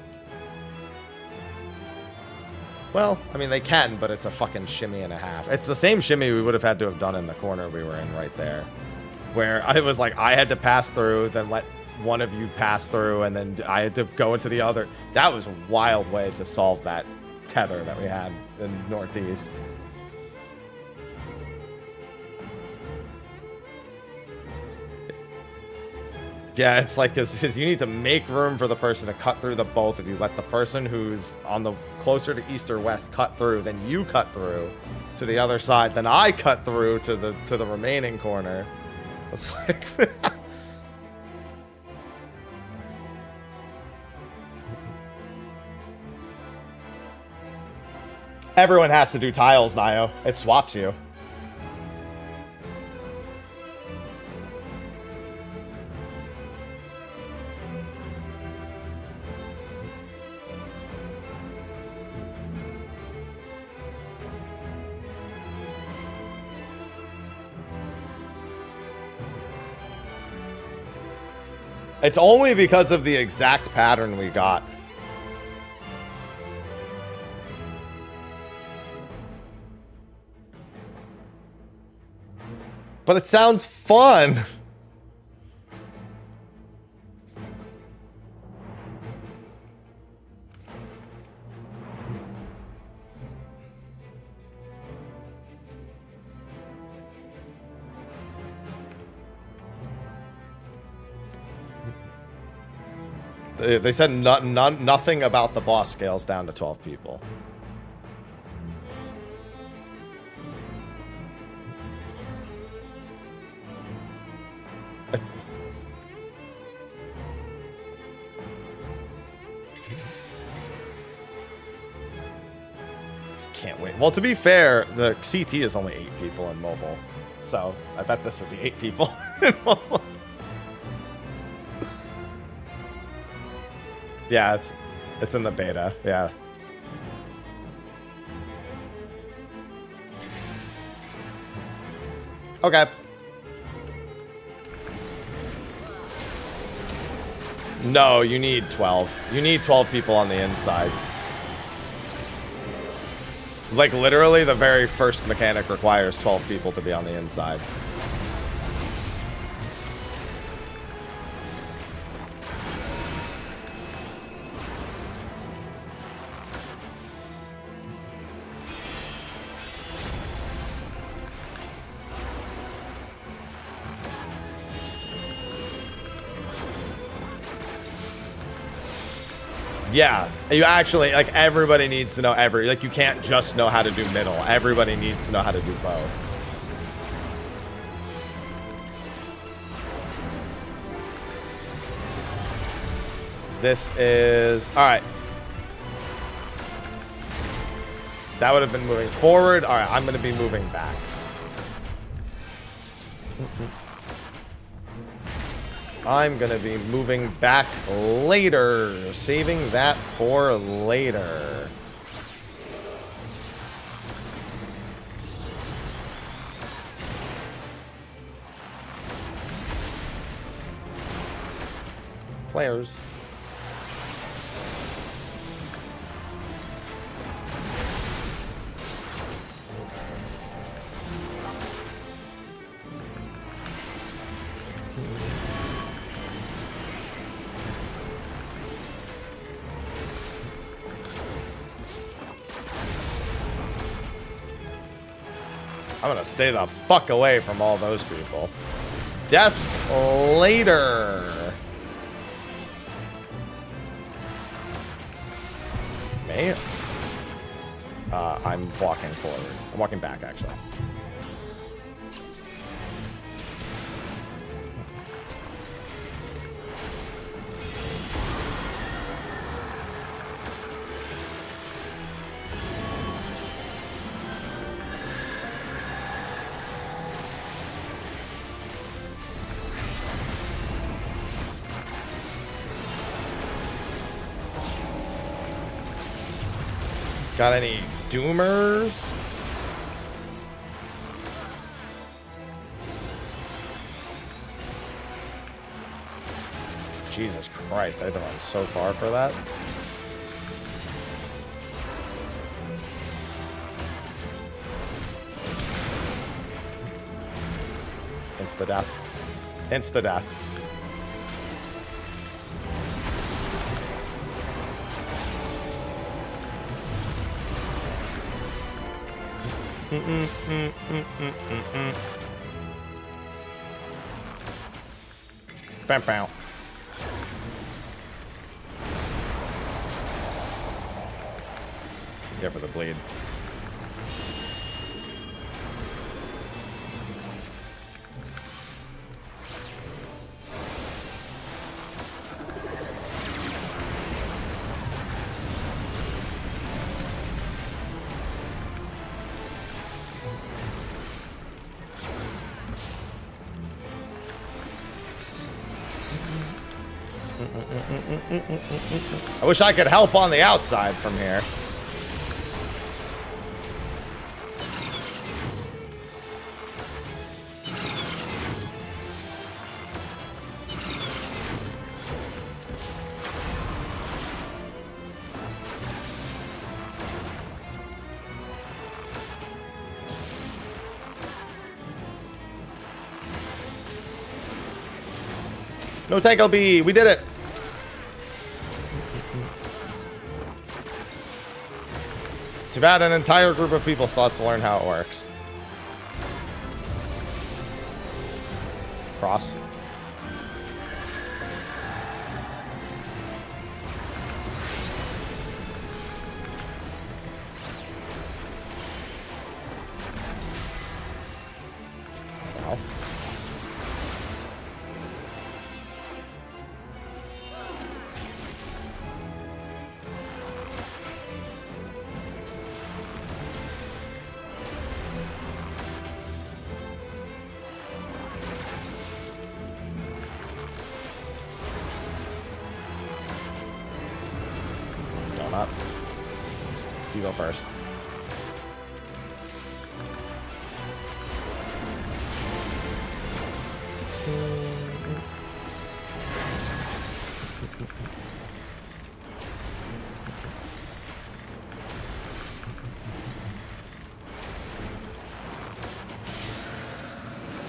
Well, I mean, they can, but it's a fucking shimmy and a half. It's the same shimmy we would have had to have done in the corner we were in right there. Where I was like, I had to pass through, then let one of you pass through, and then I had to go into the other. That was a wild way to solve that tether that we had in Northeast. Yeah, it's like, because you need to make room for the person to cut through the both of you. Let the person who's on the closer to east or west cut through, then you cut through to the other side, then I cut through to the remaining corner. It's like... Everyone has to do tiles, Nio. It swaps you. It's only because of the exact pattern we got. But it sounds fun. They said nothing about the boss scales down to 12 people. Can't wait. Well, to be fair, the CT is only 8 people in mobile. So I bet this would be 8 people in mobile. Yeah, it's in the beta. Yeah. Okay. No, you need 12. You need 12 people on the inside. Like, literally, the very first mechanic requires 12 people to be on the inside. Yeah, you actually, like, everybody needs to know like, you can't just know how to do middle. Everybody needs to know how to do both. This is, all right. That would have been moving forward. All right, I'm going to be moving back. I'm going to be moving back later. Saving that for later. Flares. I'm gonna stay the fuck away from all those people. Deaths later. Me? I'm walking forward. I'm walking back, actually. Got any doomers? Jesus Christ, I had to run so far for that. Insta-death. Insta-death. Bam, bam. Yeah, for the bleed. I wish I could help on the outside from here. No tank LB, we did it. Too bad an entire group of people still has to learn how it works. Cross. Wow. Donut. You go first.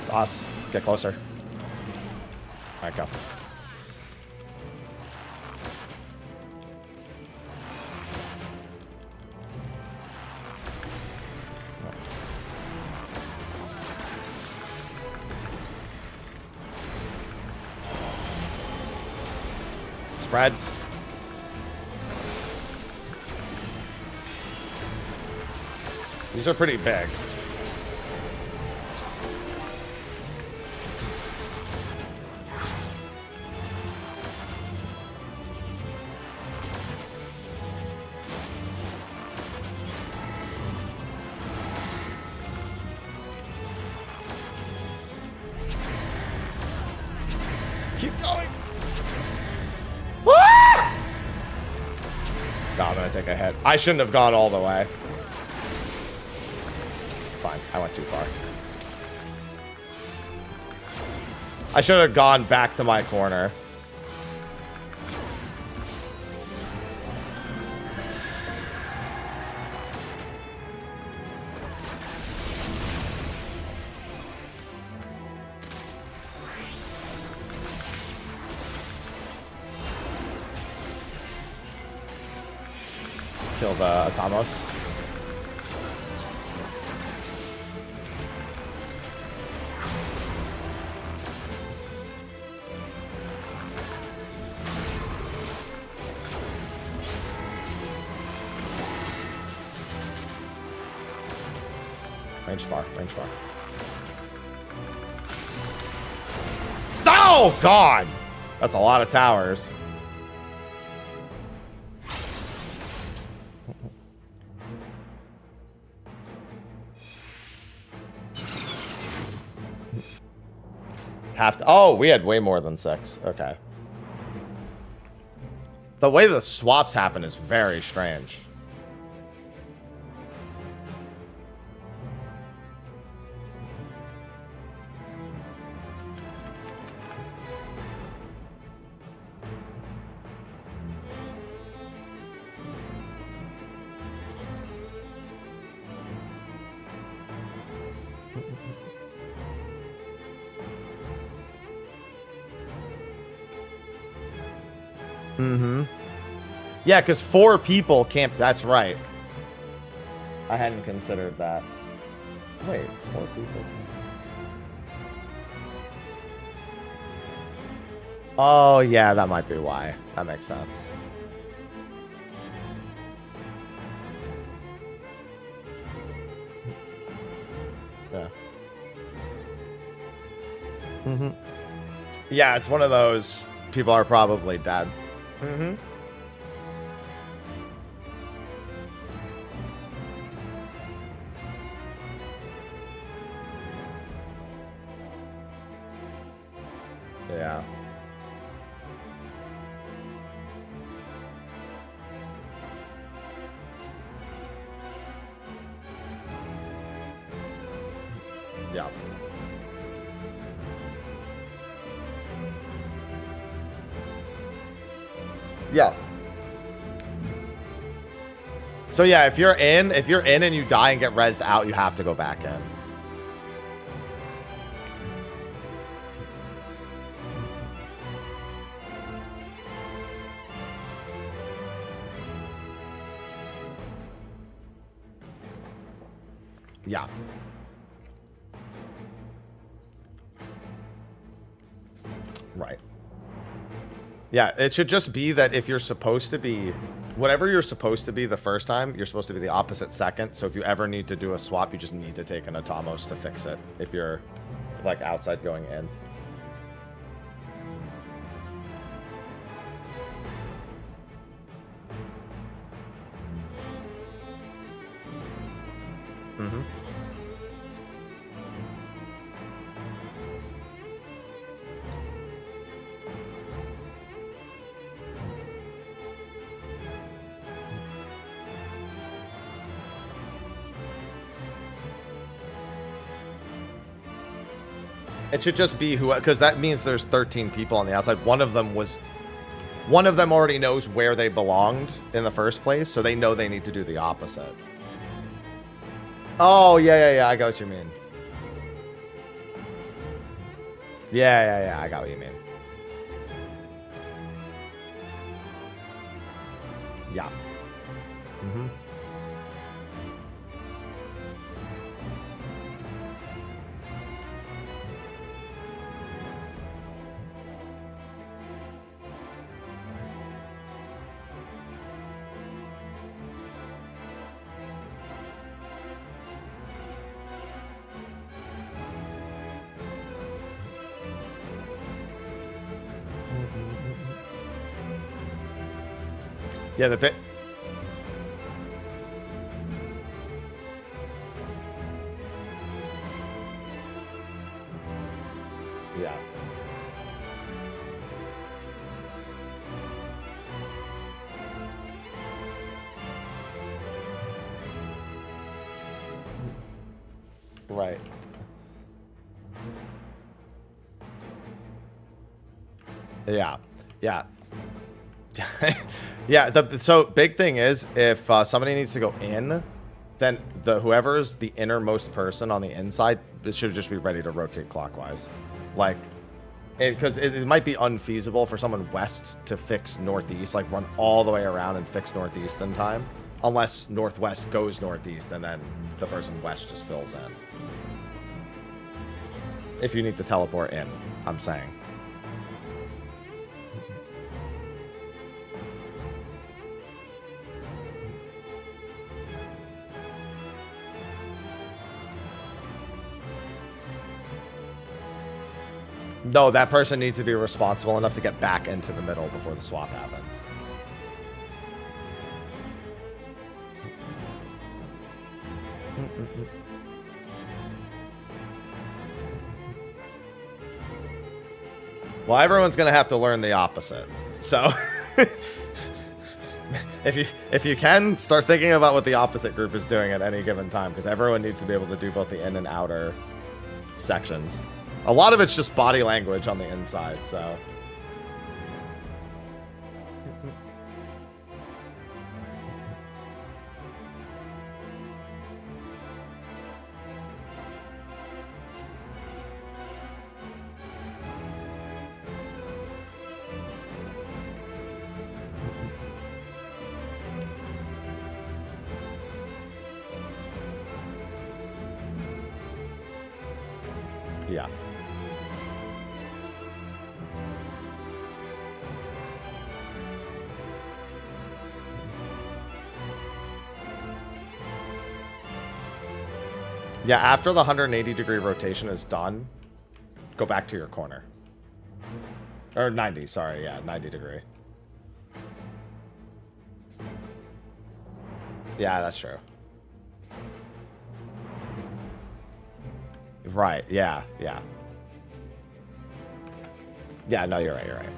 It's us. Get closer. All right, go. Spreads. These are pretty big. Keep going. No, I'm gonna take a hit. I shouldn't have gone all the way. It's fine. I went too far. I should have gone back to my corner. Kill the Atamos. Range far, range far. Oh, God! That's a lot of towers. Have to. Oh, we had way more than 6. Okay. The way the swaps happen is very strange. Yeah, because 4 people can't... That's right. I hadn't considered that. Wait, 4 people... Oh, yeah, that might be why. That makes sense. Yeah. Yeah, it's one of those people are probably dead. Yeah. Yeah. Yeah. So yeah, if you're in and you die and get rezzed out, you have to go back in. Yeah. Right. Yeah, it should just be that if you're supposed to be... Whatever you're supposed to be the first time, you're supposed to be the opposite second. So if you ever need to do a swap, you just need to take an Atomos to fix it. If you're, like, outside going in. It should just be who, because that means there's 13 people on the outside. One of them already knows where they belonged in the first place, so they know they need to do the opposite. Oh, yeah, I got what you mean. Yeah, I got what you mean. Yeah. Yeah, the bit... Yeah. Right. Yeah. Yeah. Yeah, so big thing is if somebody needs to go in, then whoever's the innermost person on the inside, it should just be ready to rotate clockwise. Like, because it might be unfeasible for someone west to fix northeast, like run all the way around and fix northeast in time, unless northwest goes northeast and then the person west just fills in. If you need to teleport in, I'm saying. No, that person needs to be responsible enough to get back into the middle before the swap happens. Well, everyone's gonna have to learn the opposite. So, if you can, start thinking about what the opposite group is doing at any given time, because everyone needs to be able to do both the in and outer sections. A lot of it's just body language on the inside, so. Yeah. Yeah, after the 180-degree rotation is done, go back to your corner. Or 90, sorry, yeah, 90 degree. Yeah, that's true. Right, yeah, yeah. Yeah, no, you're right, you're right.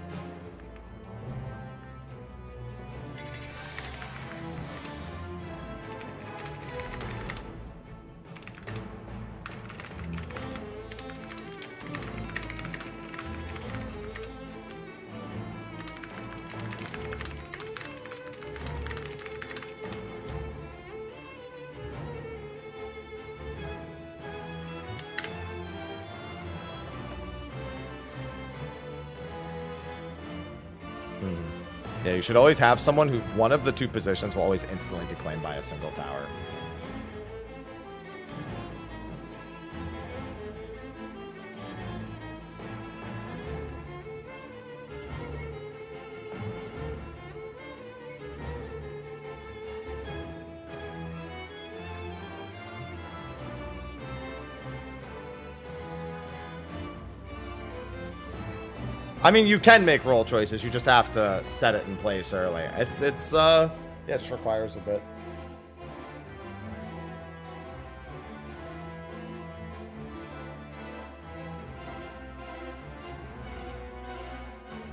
Yeah, you should always have someone who one of the two positions will always instantly be claimed by a single tower. I mean, you can make role choices. You just have to set it in place early. Yeah, it just requires a bit.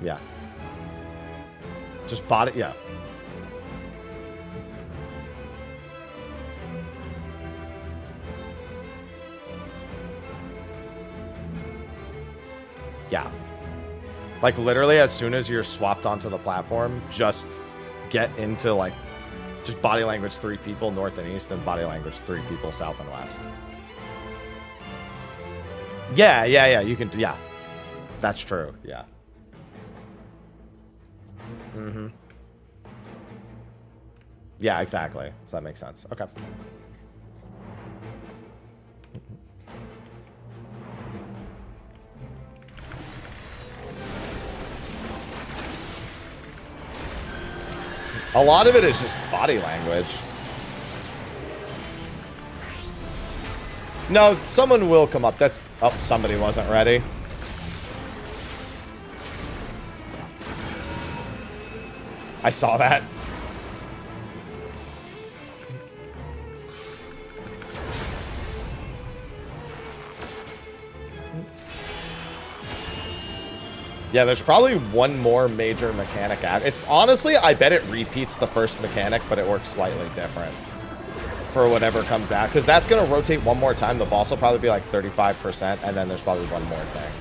Yeah. Just bought it, yeah. Yeah. Like, literally, as soon as you're swapped onto the platform, just get into, like, just body language 3 people north and east, and body language 3 people south and west. Yeah, you can, yeah. That's true, yeah. Mm-hmm. Yeah, exactly. So that makes sense. Okay. A lot of it is just body language. No, someone will come up. That's... Oh, somebody wasn't ready. I saw that. Yeah, there's probably one more major mechanic. It's honestly, I bet it repeats the first mechanic, but it works slightly different for whatever comes out. Because that's going to rotate one more time. The boss will probably be like 35%, and then there's probably one more thing.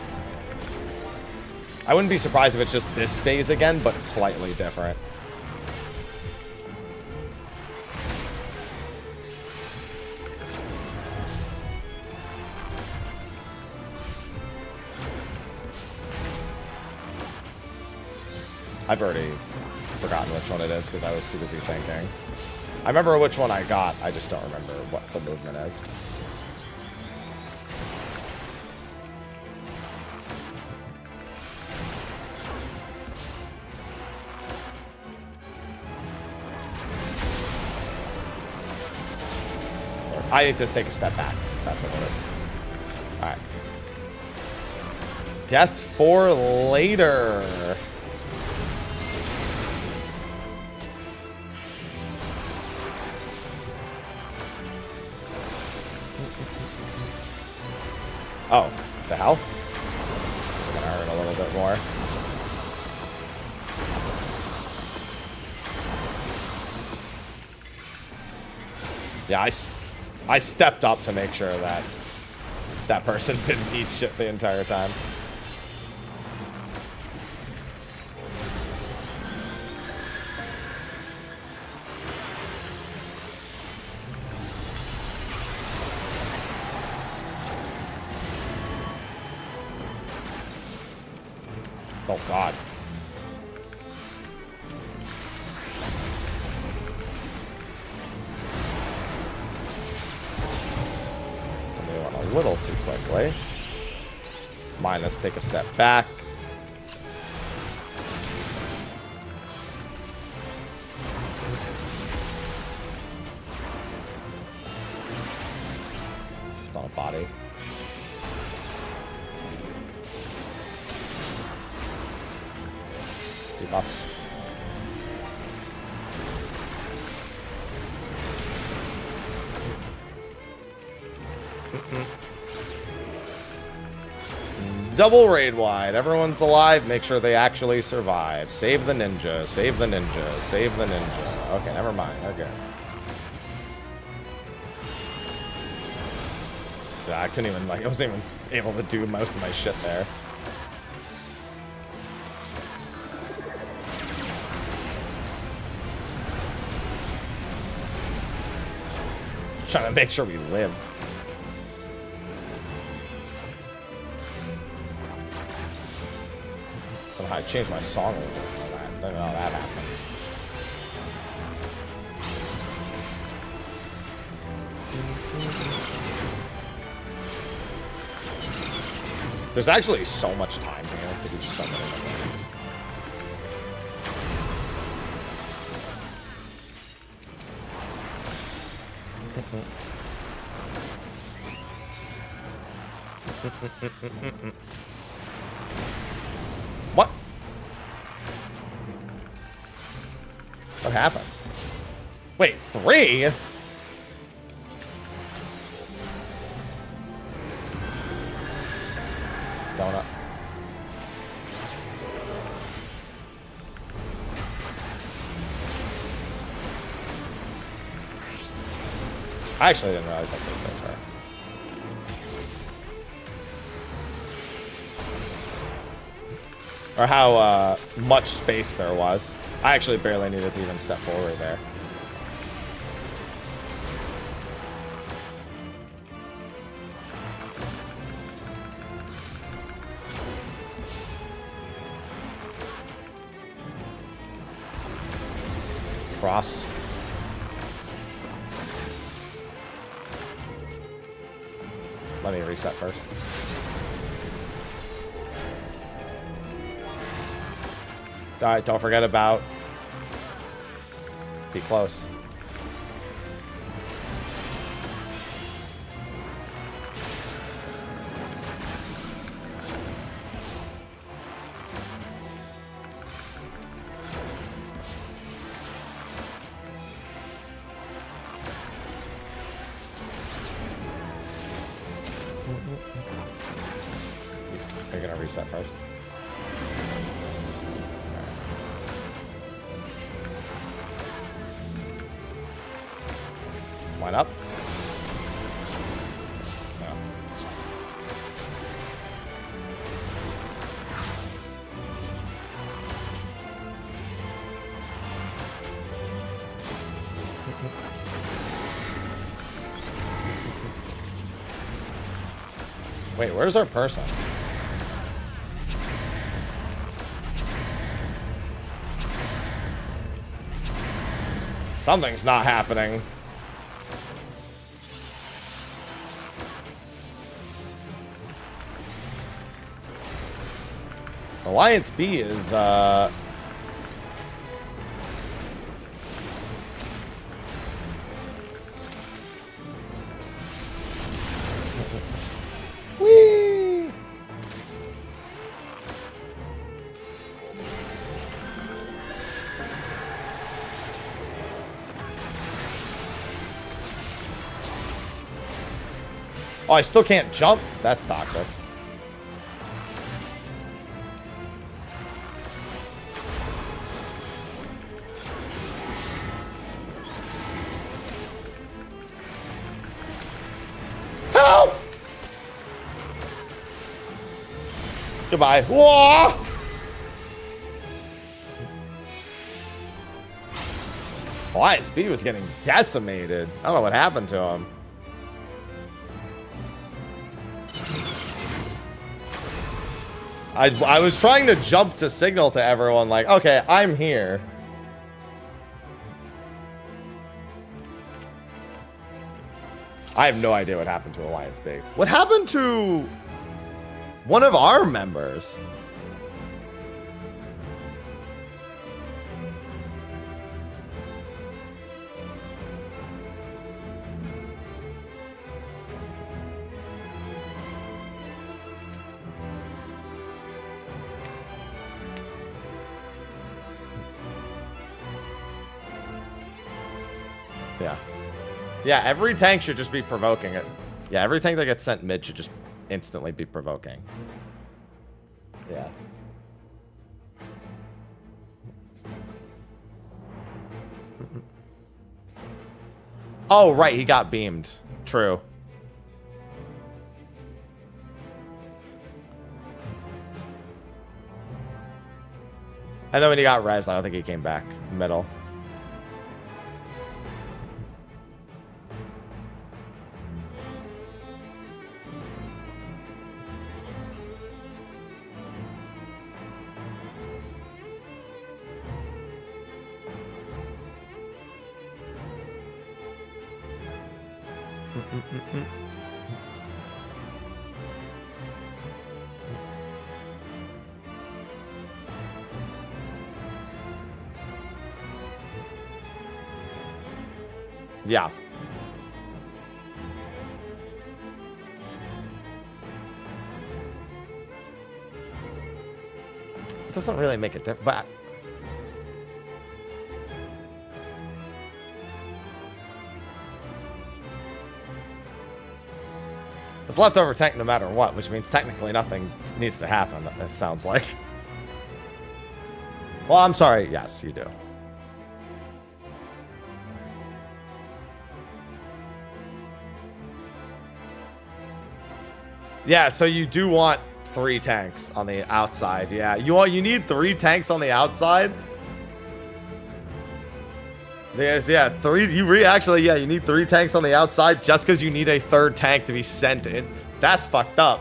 I wouldn't be surprised if it's just this phase again, but slightly different. I've already forgotten which one it is because I was too busy thinking. I remember which one I got. I just don't remember what the movement is. I need to take a step back. That's what it is. All right. Death for later. Oh, the hell? It's gonna hurt a little bit more. Yeah, I stepped up to make sure that that person didn't eat shit the entire time. Oh, God. Somebody went a little too quickly. Minus, take a step back. It's on a body. Debuffs. Double raid wide. Everyone's alive. Make sure they actually survive. Save the ninja. Save the ninja. Save the ninja. Okay, never mind. Okay. Yeah, I couldn't even, like, I wasn't even able to do most of my shit there. Just trying to make sure we lived. Somehow I changed my song a little bit. I don't know how that happened. There's actually so much time here to do so many things. What? What happened? Wait, 3? Donut. I actually didn't realize that those are. Or how much space there was. I actually barely needed to even step forward there. Cross. Let me reset first. Alright, don't forget about... Be close. You're gonna reset first. Line up. No. Wait, where's our person? Something's not happening. Alliance B is, Whee! Oh, I still can't jump? That's toxic. Help! Goodbye. Whoa! Alliance B was getting decimated. I don't know what happened to him. I was trying to jump to signal to everyone, like, okay, I'm here. I have no idea what happened to Alliance B. What happened to One of our members. Yeah. Yeah, every tank should just be provoking it. Yeah, every tank that gets sent mid should just instantly be provoking. Yeah. Oh, right, he got beamed. True. And then when he got res, I don't think he came back. Middle. Yeah. It doesn't really make a difference, but it's leftover tank no matter what, which means technically nothing needs to happen, it sounds like. Well, I'm sorry. Yes, you do. Yeah, so you do want 3 tanks on the outside. Yeah, you need 3 tanks on the outside. There's, yeah, 3. You need 3 tanks on the outside just because you need a 3rd tank to be sent in. That's fucked up.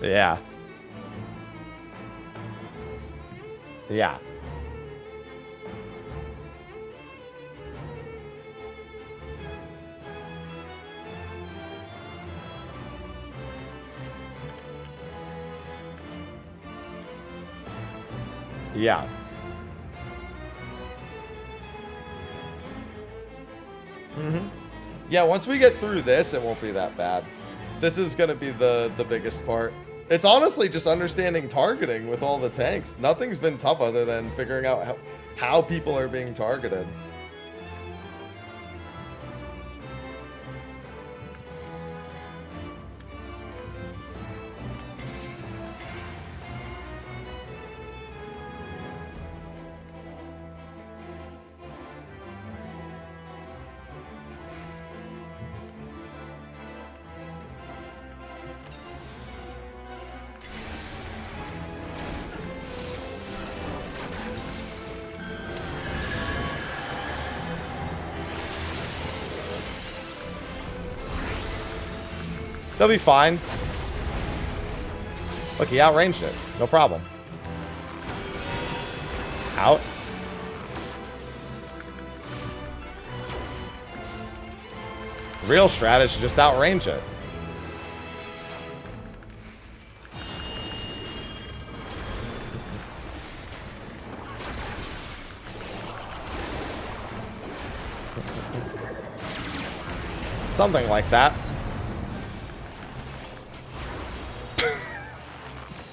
Yeah. Yeah. Yeah. Yeah, once we get through this, it won't be that bad. This is going to be the biggest part. It's honestly just understanding targeting with all the tanks. Nothing's been tough other than figuring out how people are being targeted. They'll be fine. Look, he outranged it. No problem. Out. Real strat is to just outrange it. Something like that.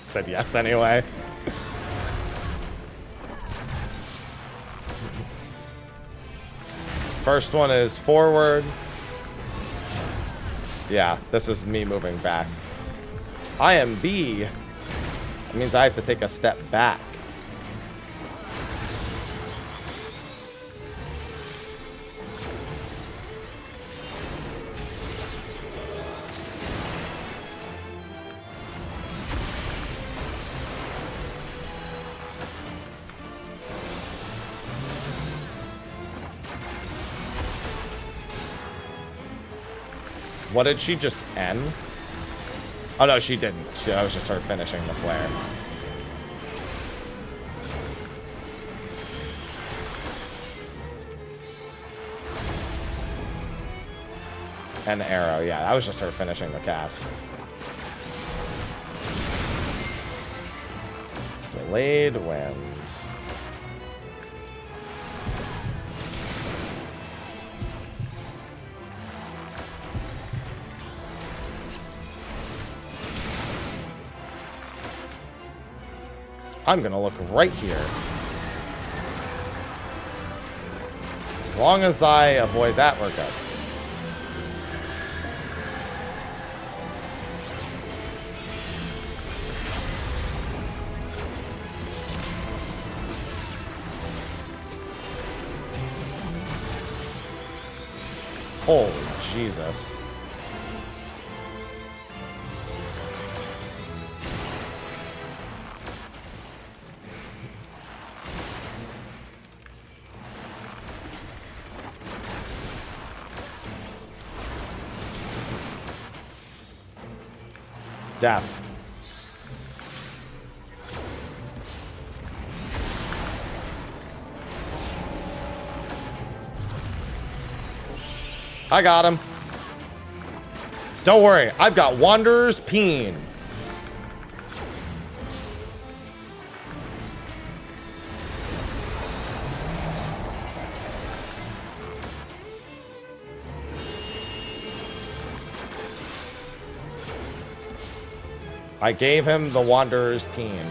Said yes anyway. First one is forward. Yeah, this is me moving back. I am B. That means I have to take a step back. What did she just end? Oh, no, she didn't. That was just her finishing the flare. And the arrow. Yeah, that was just her finishing the cast. Delayed wind. I'm gonna look right here. As long as I avoid that, we're good. Holy Jesus. Death. I got him. Don't worry, I've got Wanderer's Peen. I gave him the Wanderer's Peen.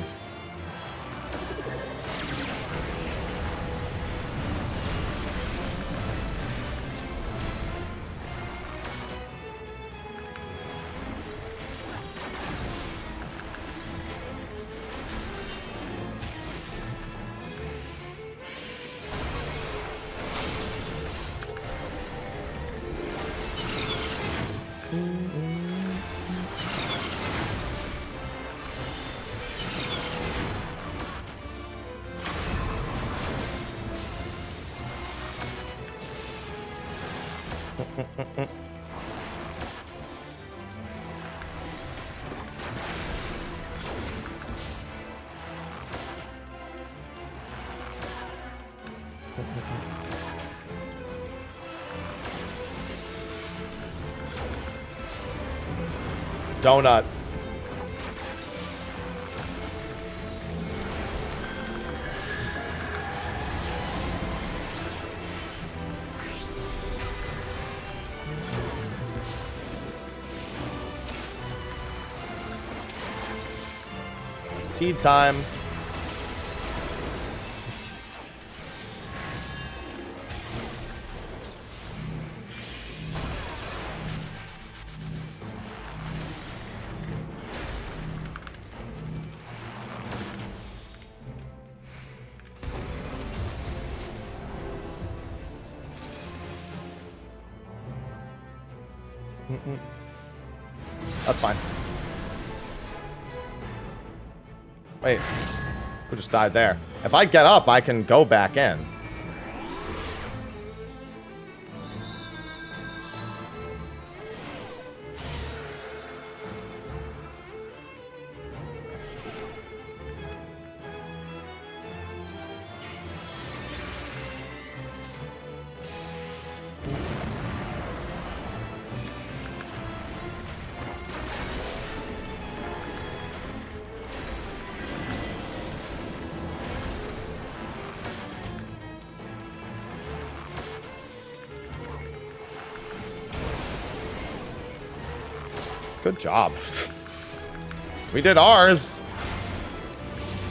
Donut. Seed time. That's fine. Wait, who just died there? If I get up, I can go back in. Good job. We did ours.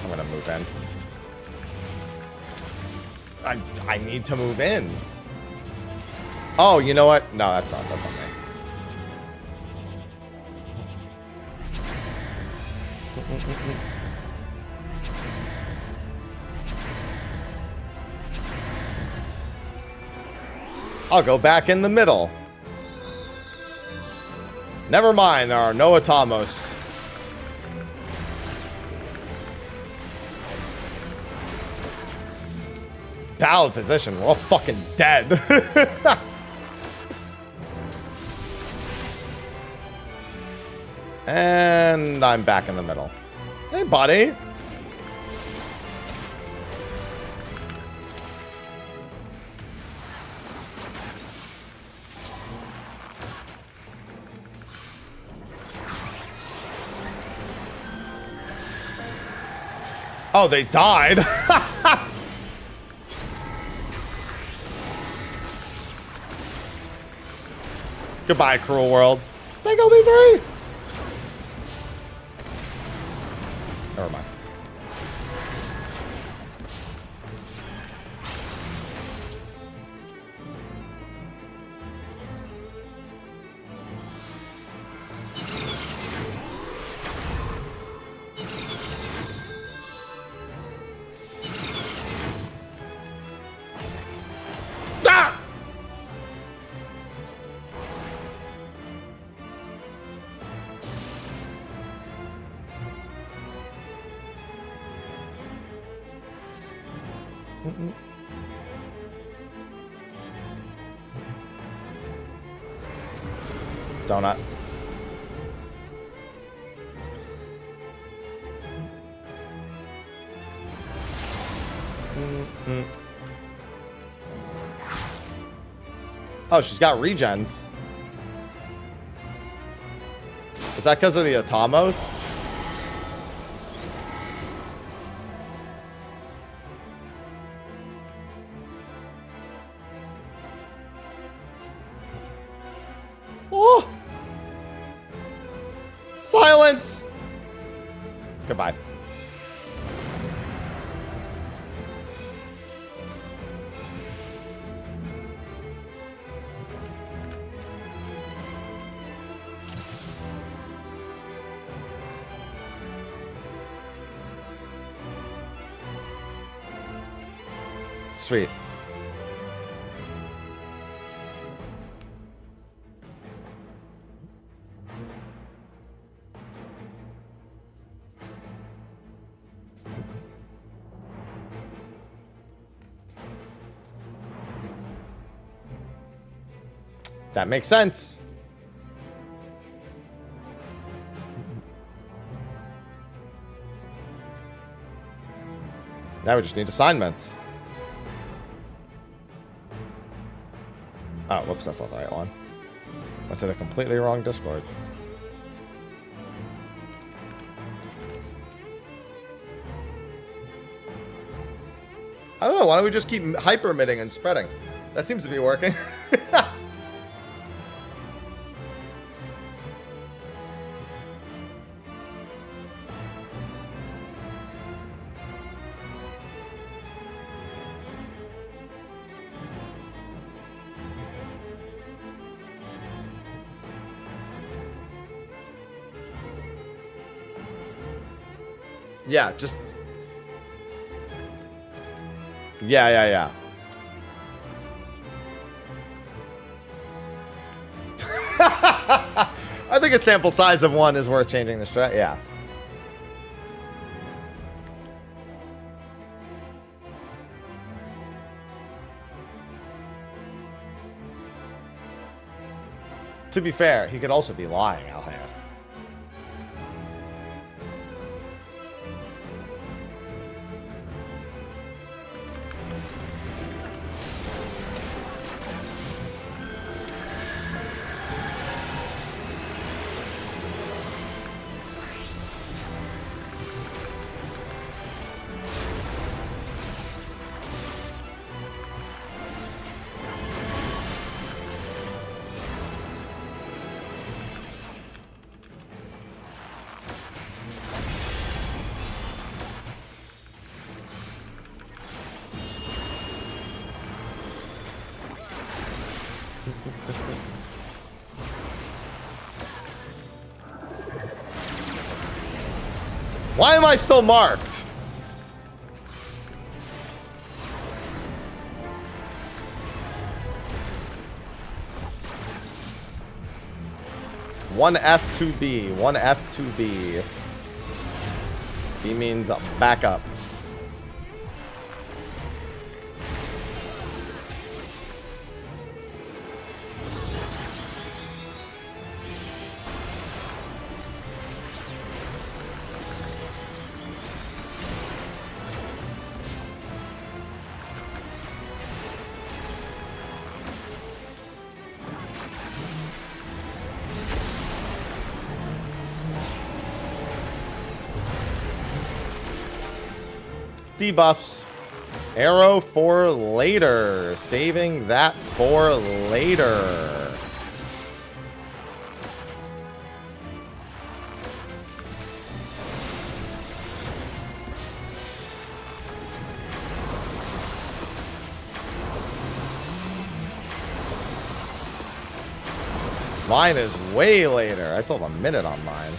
I'm gonna move in. I need to move in. Oh, you know what? No, that's not. That's on me. I'll go back in the middle. Never mind, there are no Atamos. Ballad position, we're all fucking dead. And I'm back in the middle. Hey, buddy. Oh, they died. Goodbye, cruel world. Take OB3. Never mind. Ah! Donut. Oh, she's got regens. Is that because of the Atamos? Oh! Silence! Goodbye. Sweet. That makes sense. Now we just need assignments. Oh, whoops, that's not the right one. Went to the completely wrong Discord. I don't know, why don't we just keep hyper-emitting and spreading? That seems to be working. Yeah, just... Yeah. I think a sample size of 1 is worth changing the strat. Yeah. To be fair, he could also be lying, Alhan. Why am I still marked? One F2B. One F2B. B means back up. Debuffs. Arrow for later. Saving that for later. Mine is way later. I still have a minute on mine.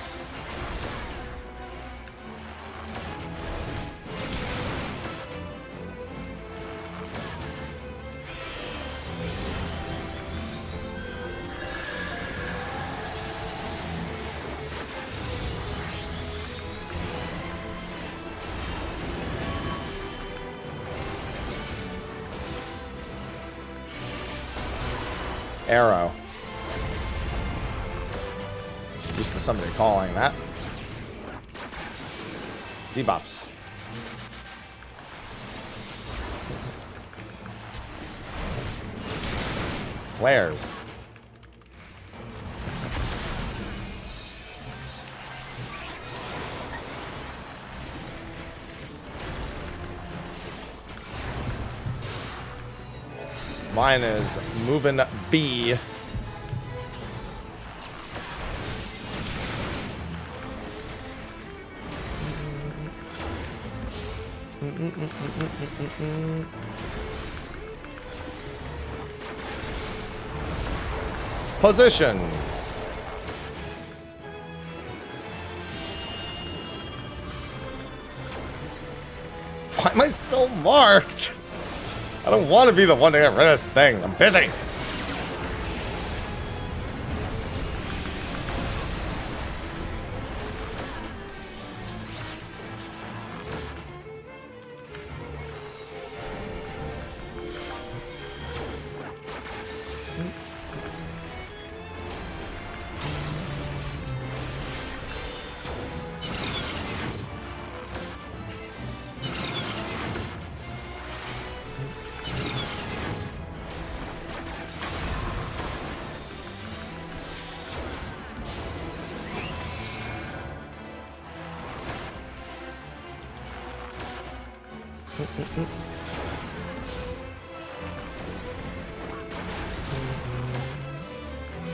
Arrow. Used to somebody calling that. Debuffs. Flares. Mine is moving B. Positions. Why am I still marked? I don't want to be the one to get rid of this thing. I'm busy.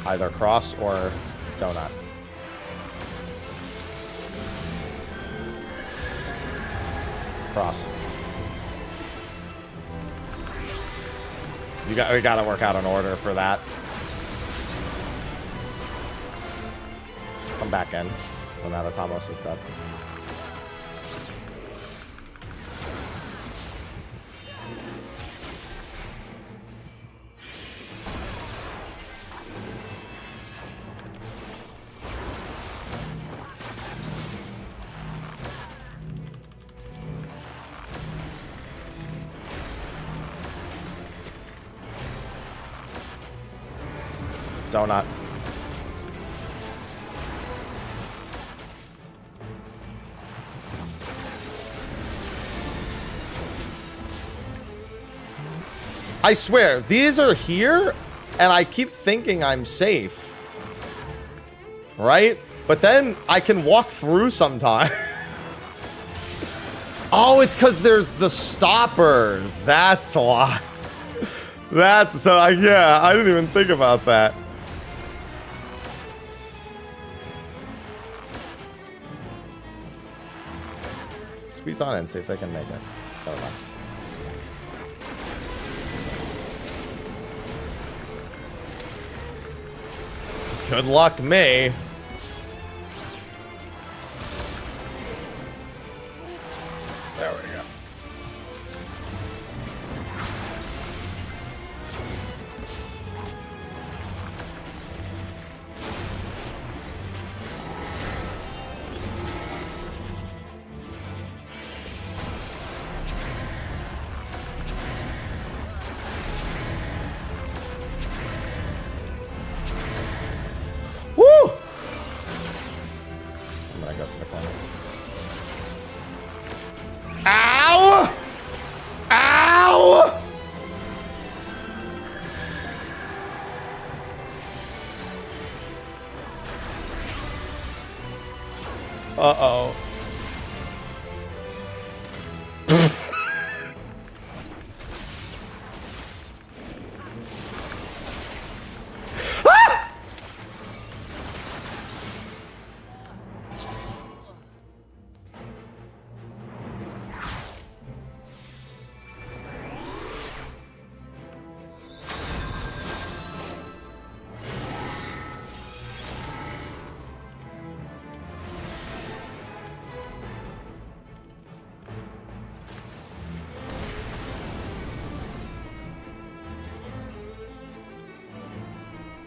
Either cross or donut. Cross. We gotta work out an order for that. Come back in when that Atomos is done. Donut. I swear, these are here, and I keep thinking I'm safe. Right? But then I can walk through sometimes. Oh, it's because there's the stoppers. That's why. That's so, yeah, I didn't even think about that. Squeeze on and see if they can make it. Never mind. Good luck, me. Uh-oh.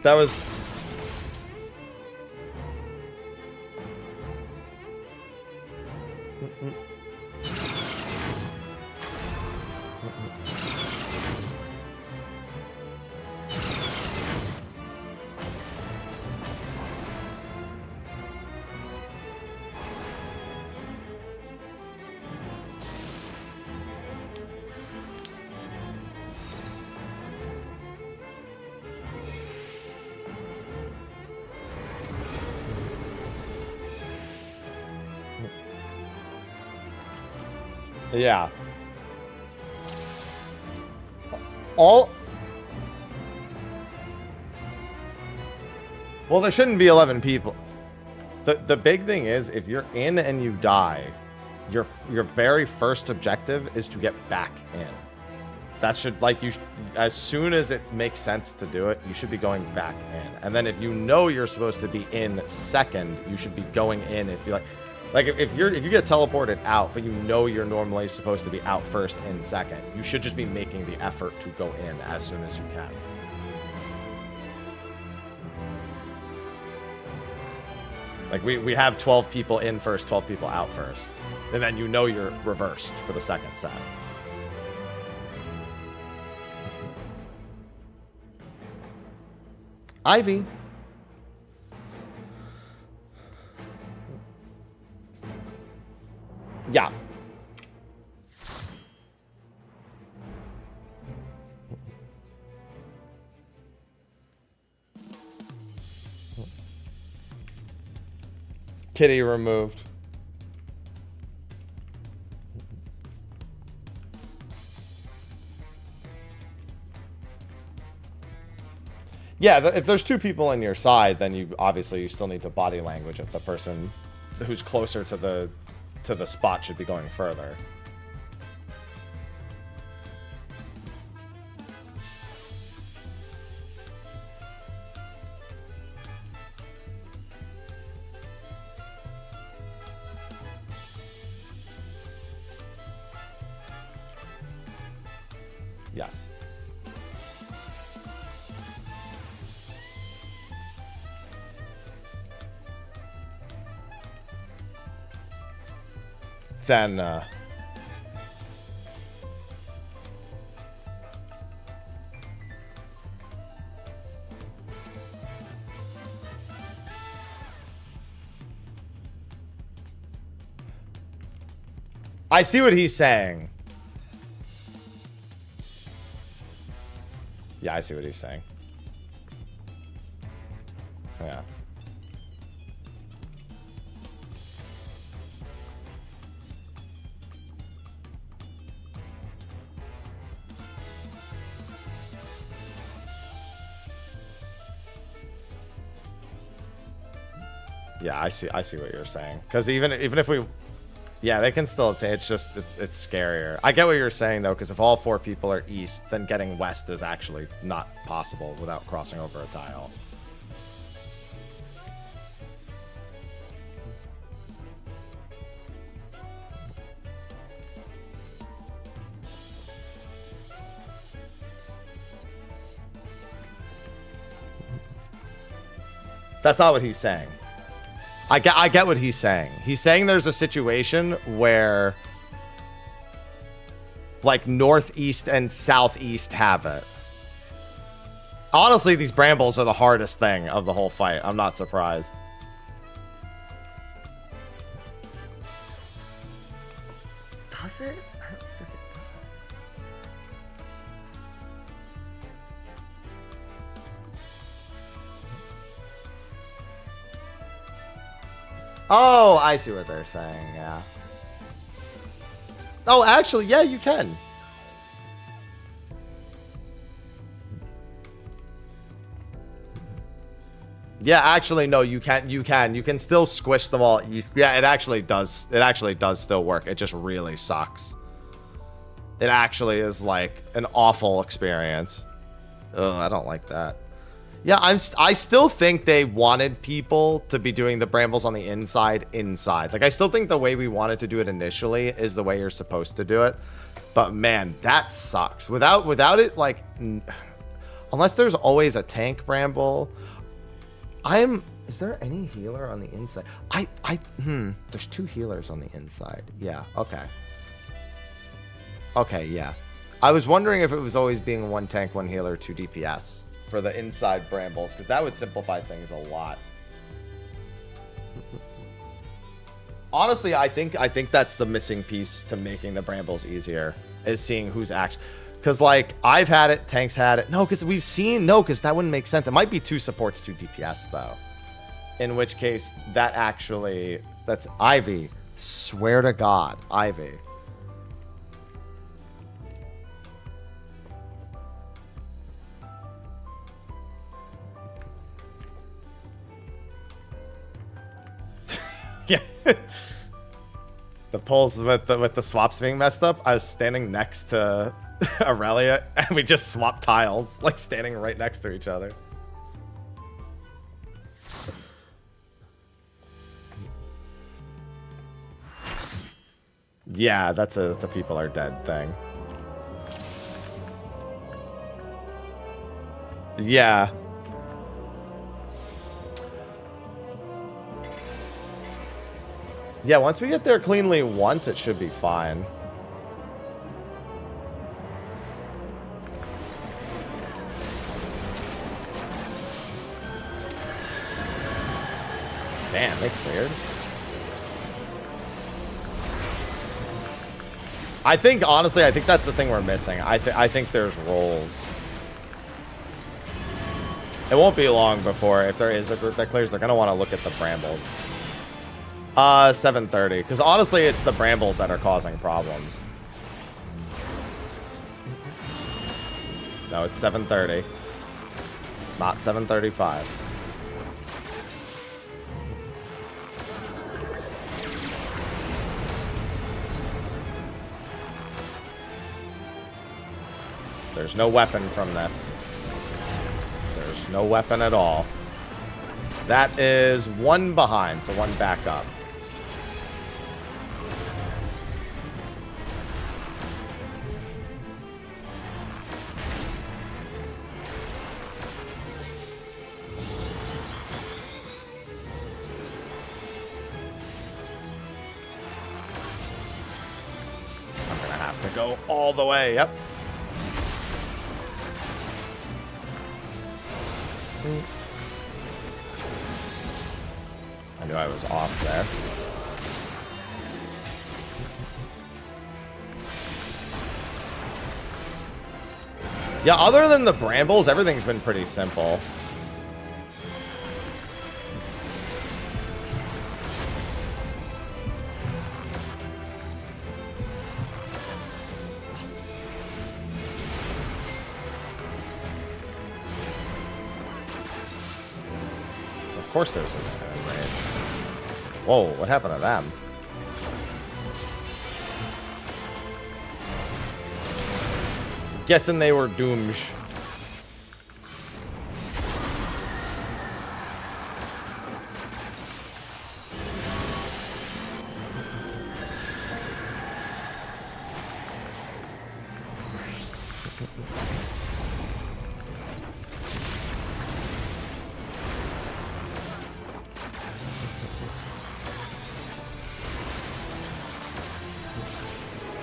That was... Yeah. All... Well, there shouldn't be 11 people. The big thing is, if you're in and you die, your very first objective is to get back in. That should, like, as soon as it makes sense to do it, you should be going back in. And then if you know you're supposed to be in second, you should be going in if you like if you get teleported out, but you know you're normally supposed to be out first in second, you should just be making the effort to go in as soon as you can. Like we have 12 people in first, 12 people out first. And then you know you're reversed for the second set. Ivy. Yeah. Kitty removed. Yeah, if there's two people on your side, then you still need to body language if the person who's closer to the spot should be going further. Yes. Then, I see what he's saying. Yeah, I see what he's saying. Yeah. Yeah, I see what you're saying. Because even if we, yeah, they can still. It's just it's scarier. I get what you're saying though, because if all 4 people are east, then getting west is actually not possible without crossing over a tile. That's not what he's saying. I get what he's saying. He's saying there's a situation where like northeast and southeast have it. Honestly, these brambles are the hardest thing of the whole fight. I'm not surprised. Does it? I don't think it does. Oh, I see what they're saying, yeah. Oh, actually, yeah, you can. Yeah, actually, no, you can. You can still squish them all. Yeah, it actually does. It actually does still work. It just really sucks. It actually is like an awful experience. Oh, I don't like that. Yeah, I still think they wanted people to be doing the brambles on the inside. Like, I still think the way we wanted to do it initially is the way you're supposed to do it. But man, that sucks. Without it, like, unless there's always a tank bramble. Is there any healer on the inside? There's 2 healers on the inside. Yeah, okay. Okay, yeah. I was wondering if it was always being 1 tank, 1 healer, 2 DPS for the inside brambles, because that would simplify things a lot. Honestly, I think that's the missing piece to making the brambles easier, is seeing who's actually... Because, like, I've had it, Tank's had it. No, because we've seen... No, because that wouldn't make sense. It might be 2 supports, 2 DPS, though. In which case, that actually... That's Ivy. Swear to God. Ivy. Yeah. The polls with the swaps being messed up, I was standing next to Aurelia, and we just swapped tiles, like standing right next to each other. Yeah, that's a people are dead thing. Yeah. Yeah, once we get there cleanly once, it should be fine. Damn, they cleared. I think, honestly, I think that's the thing we're missing. I think there's rolls. It won't be long before, if there is a group that clears, they're going to want to look at the brambles. 7:30. Because honestly, it's the brambles that are causing problems. No, it's 7:30. It's not 7:35. There's no weapon from this. There's no weapon at all. That is 1 behind, so 1 back up. I'm gonna have to go all the way, yep. I knew I was off there. Yeah, other than the brambles, everything's been pretty simple. Of course there's a range. Whoa, what happened to them? Guessing they were doomed.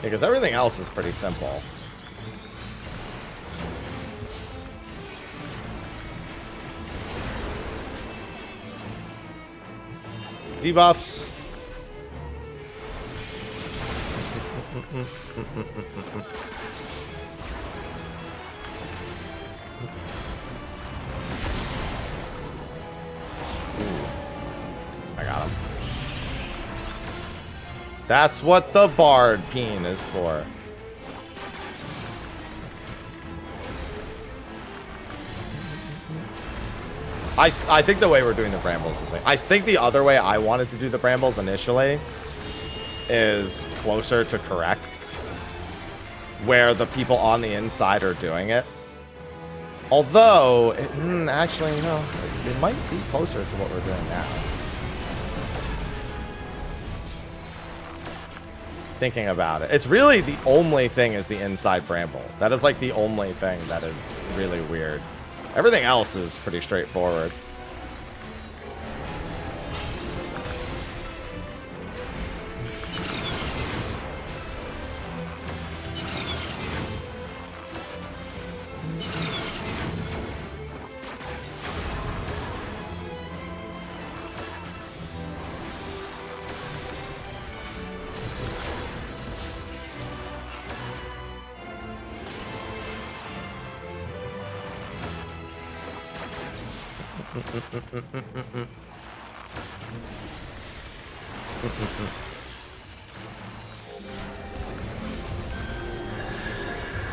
Because everything else is pretty simple. Debuffs. I got him. That's what the Bard Peen is for. I think the way we're doing the brambles is like, I think the other way I wanted to do the brambles initially is closer to correct, where the people on the inside are doing it. Although, actually, no, it might be closer to what we're doing now. Thinking about it, it's really the only thing is the inside bramble. That is like the only thing that is really weird. Everything else is pretty straightforward.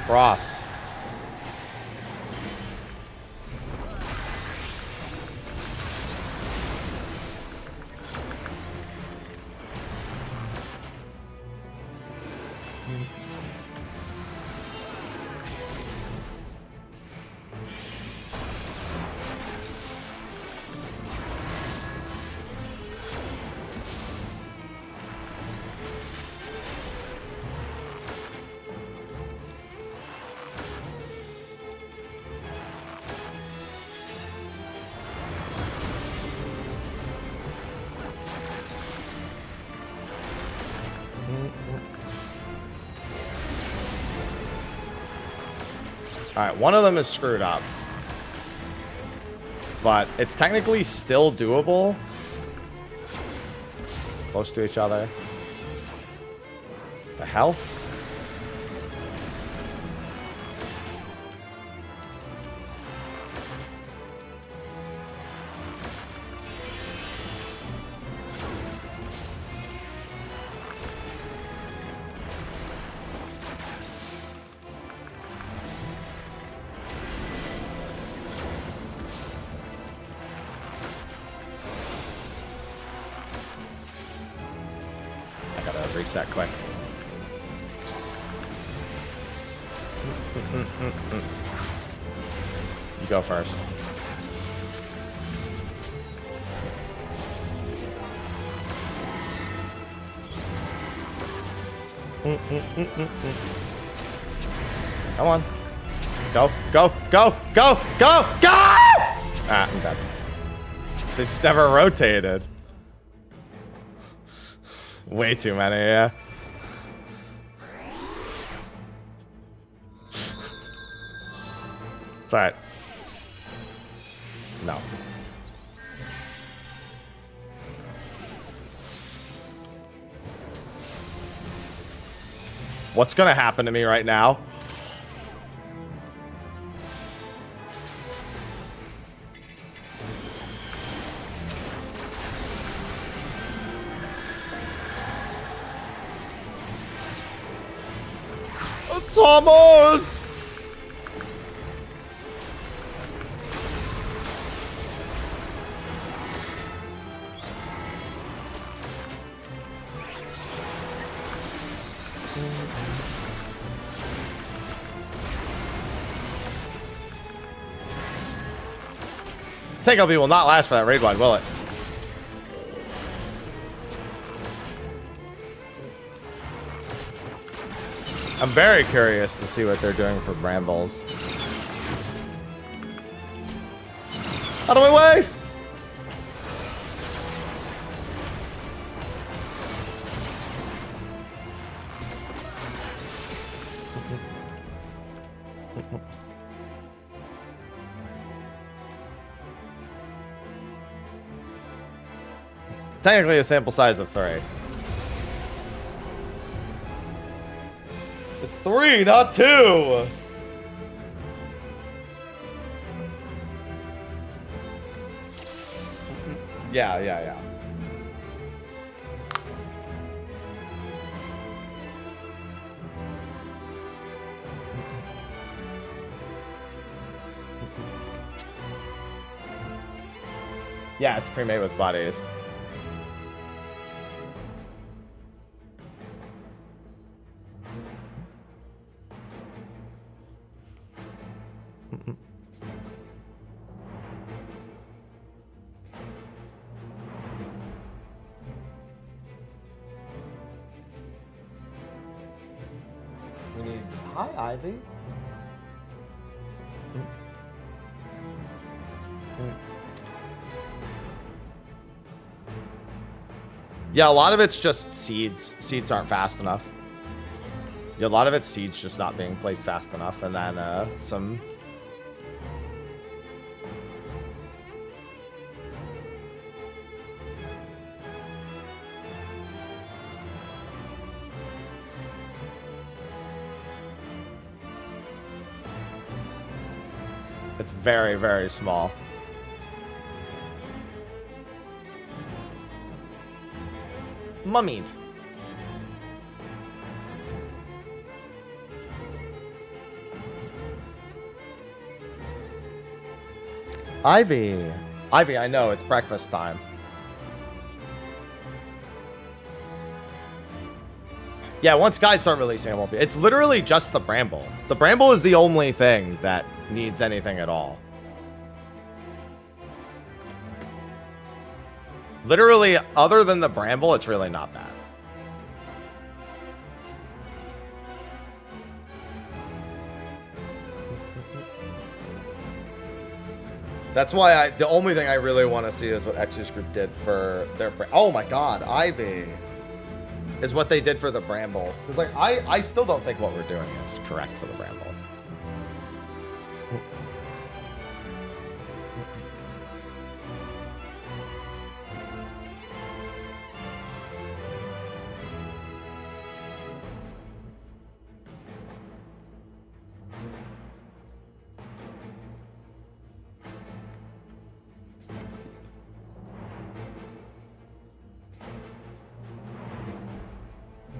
Cross. Alright, one of them is screwed up. But it's technically still doable. Close to each other. The hell? Reset quick. You go first. Come on. Go, go, go, go, go, go! Ah, I'm dead. This never rotated. Way too many, yeah. It's alright. No. What's gonna happen to me right now? Thomas! Take LB will not last for that raid wide, will it? I'm very curious to see what they're doing for brambles. Out of my way! Technically a sample size of 3. It's 3, not 2! Yeah. Yeah, it's pre-made with buddies. We need... Hi, Ivy. Yeah, a lot of it's just seeds. Seeds aren't fast enough. Yeah, a lot of it's seeds just not being placed fast enough, and then some... It's very, very small. Mummied. Ivy. Ivy, I know, it's breakfast time. Yeah, once guys start releasing, it won't be. It's literally just the bramble. The bramble is the only thing that needs anything at all. Literally, other than the bramble, it's really not bad. That's why the only thing I really want to see is what Exodus Group did for their... Oh my god, Ivy. Is what they did for the bramble. Because, like, I still don't think what we're doing is correct for the bramble.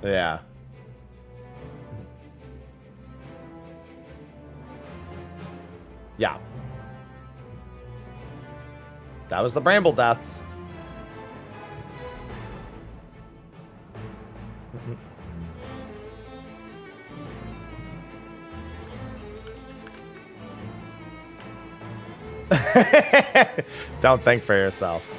Yeah. Yeah. That was the bramble deaths. Don't think for yourself.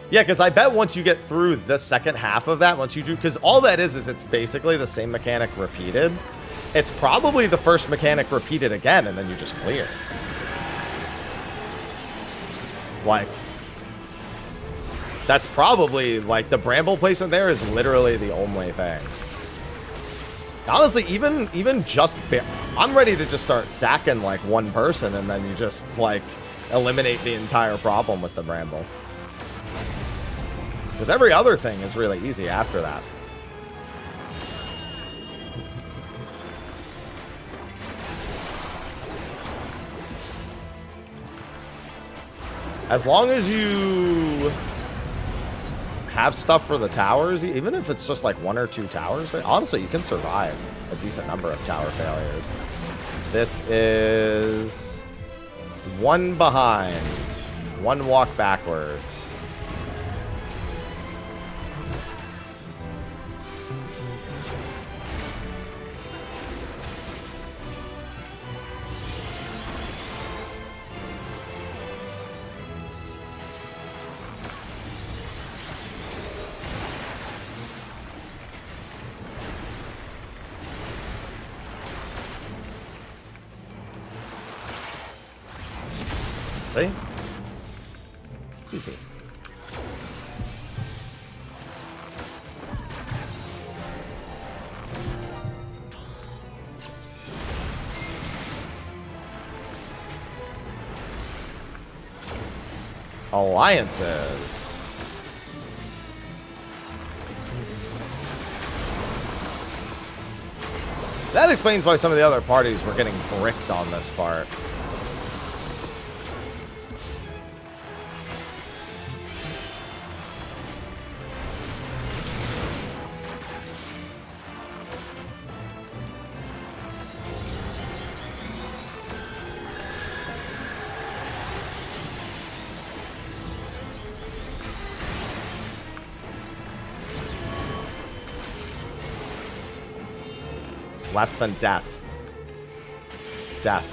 Yeah, because I bet once you get through the second half of that, once you do, because all that is it's basically the same mechanic repeated. It's probably the first mechanic repeated again, and then you just clear. Like, that's probably, like, the bramble placement there is literally the only thing. Honestly, even just, I'm ready to just start sacking, like, one person, and then you just, like, eliminate the entire problem with the bramble. Because every other thing is really easy after that. As long as you have stuff for the towers, even if it's just like 1 or 2 towers, honestly, you can survive a decent number of tower failures. This is 1 behind, 1 walk backwards. See? Easy. Alliances. That explains why some of the other parties were getting bricked on this part. Left than death. Death.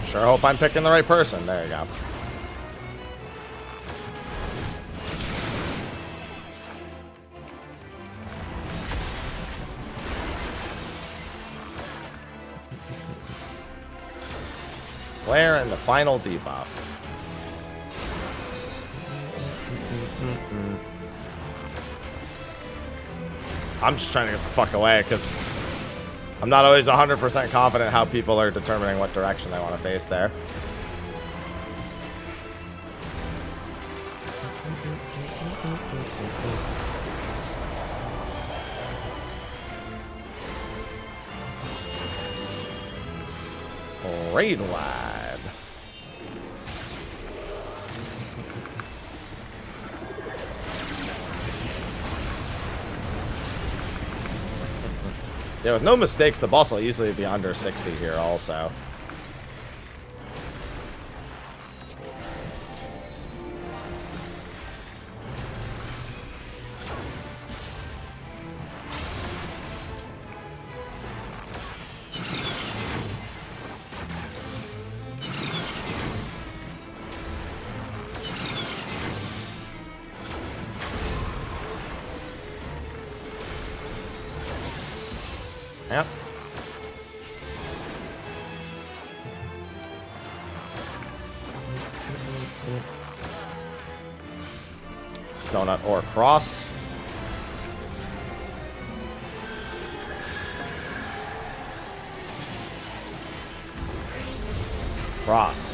Sure hope I'm picking the right person. There you go. Flare and the final debuff. I'm just trying to get the fuck away because I'm not always 100% confident how people are determining what direction they want to face there. Raid wide. Yeah, with no mistakes, the boss will easily be under 60 here also. Yep. Donut or cross. Cross.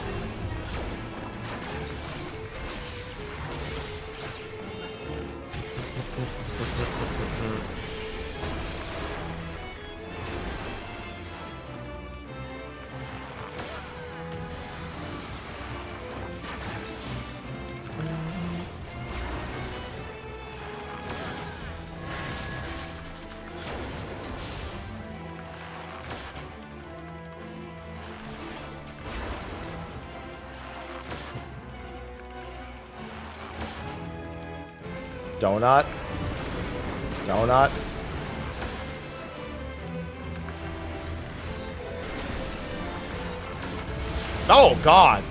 Donut. Donut. Oh, God.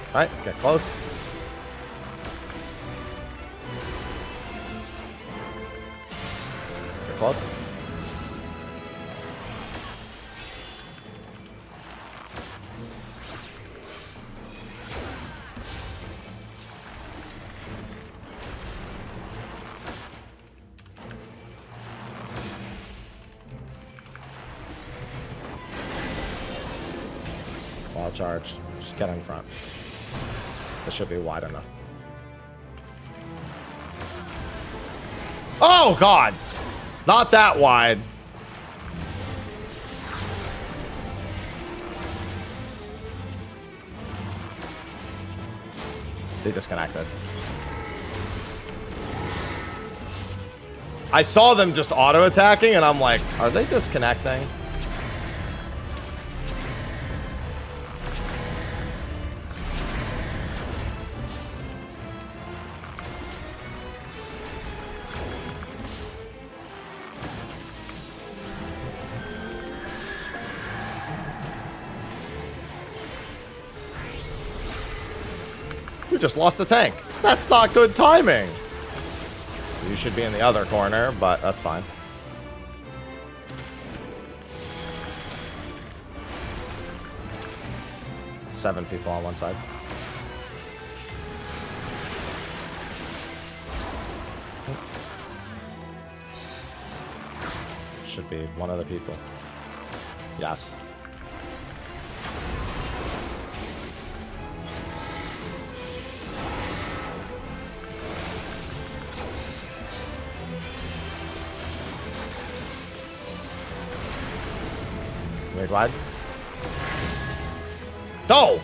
All right, get close. Get close. Wild charge. Just get in front. This should be wide enough. Oh, God! It's not that wide. They disconnected. I saw them just auto-attacking, and I'm like, are they disconnecting? We just lost the tank. That's not good timing. You should be in the other corner, but that's fine. Seven people on one side. Should be one of the people. Yes. Raid wide. No!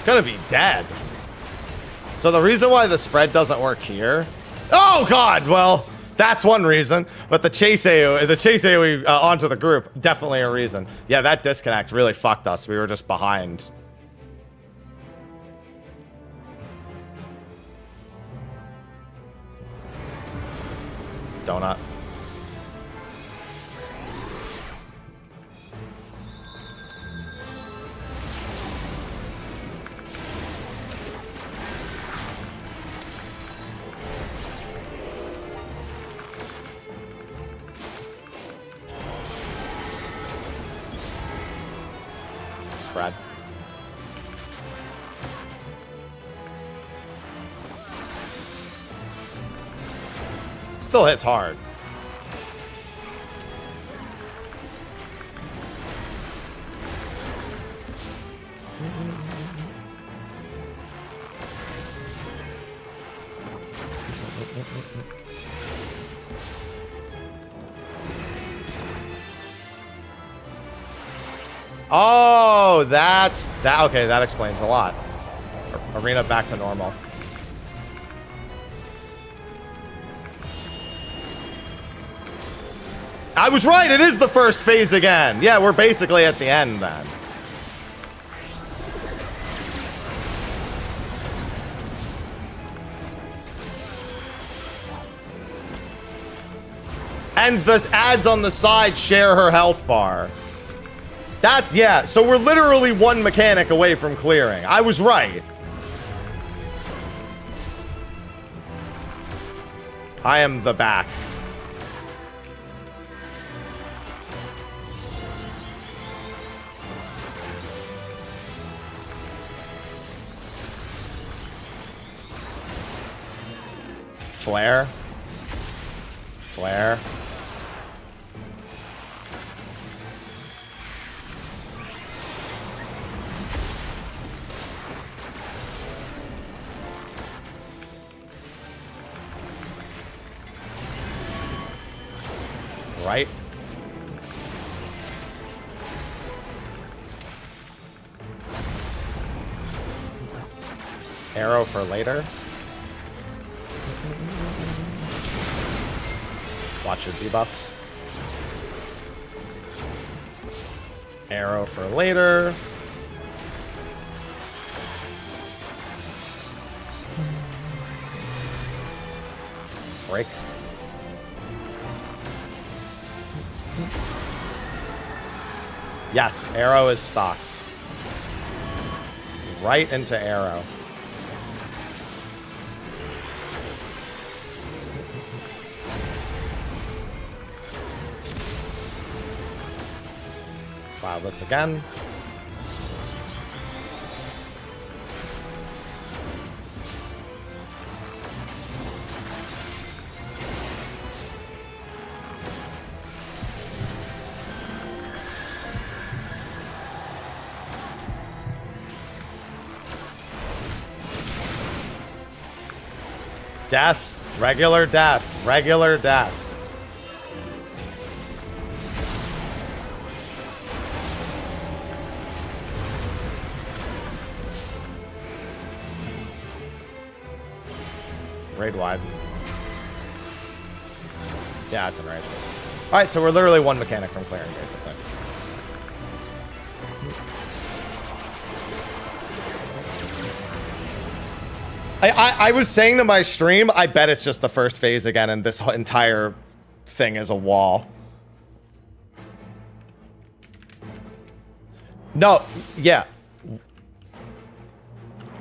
gonna be dead. So the reason why the spread doesn't work here... Oh, God! Well, that's one reason. But the chase AoE onto the group, definitely a reason. Yeah, that disconnect really fucked us. We were just behind. Donut. Spread. Still hits hard. Oh, that's that. Okay, that explains a lot. Arena back to normal. I was right. It is the first phase again. Yeah, we're basically at the end then. And the ads on the side share her health bar. That's, yeah, so we're literally one mechanic away from clearing. I was right. I am the back. Flare. Flare. Right. Arrow for later. Watch your debuffs. Arrow for later. Break. Yes, arrow is stocked. Right into arrow. Cloudlets again. Death. Regular death. Regular death. Raid wide. Yeah, it's in raid. Alright, so we're literally one mechanic from clearing, basically. I was saying to my stream, I bet it's just the first phase again, and this entire thing is a wall. No, yeah.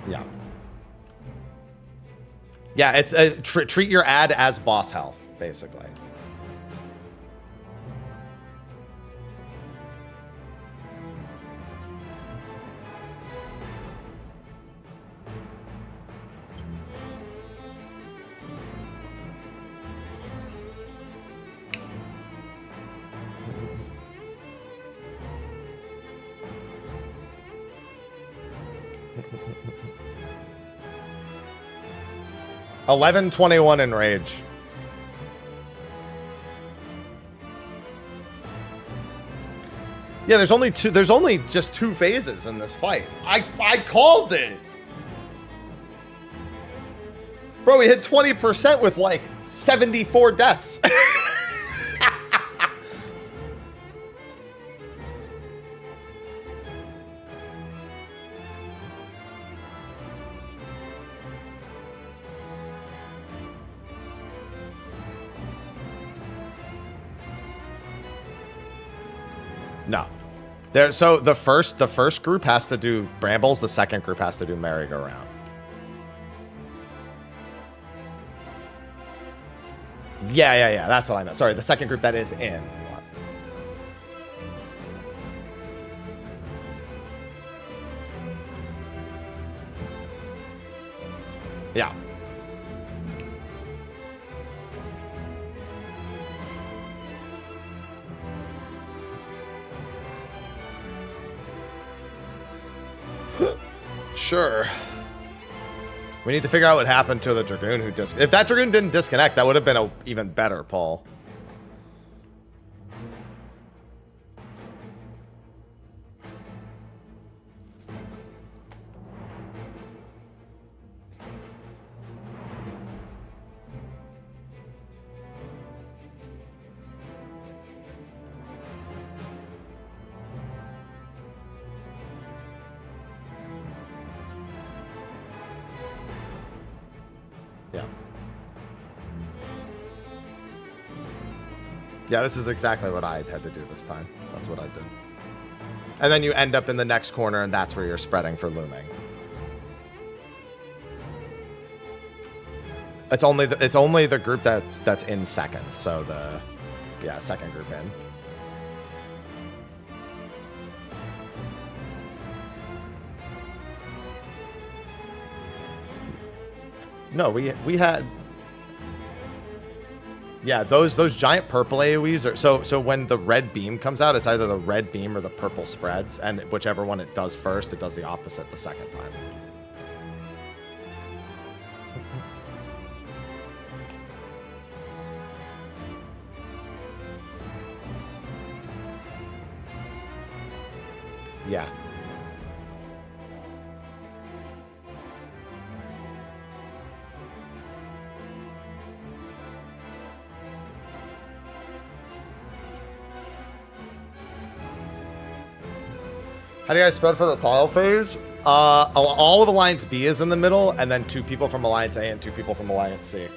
Yeah. Yeah, it's treat your ad as boss health, basically. $11.21 in rage. Yeah, there's only two. There's only just 2 phases in this fight. I called it. Bro, we hit 20% with like 74 deaths. No. So the first group has to do brambles, the second group has to do merry-go-round. Yeah, that's what I meant. Sorry, the second group that is in. Yeah. Sure. We need to figure out what happened to the Dragoon who if that Dragoon didn't disconnect, that would have been a even better pull. Yeah, this is exactly what I had to do this time. That's what I did. And then you end up in the next corner, and that's where you're spreading for looming. It's only the group that's in second. So the second group in. No, we had. Yeah, those giant purple AoEs are so when the red beam comes out, it's either the red beam or the purple spreads, and whichever one it does first, it does the opposite the second time. Yeah. How do you guys spread for the tile phase? All of Alliance B is in the middle, and then 2 people from Alliance A and 2 people from Alliance C.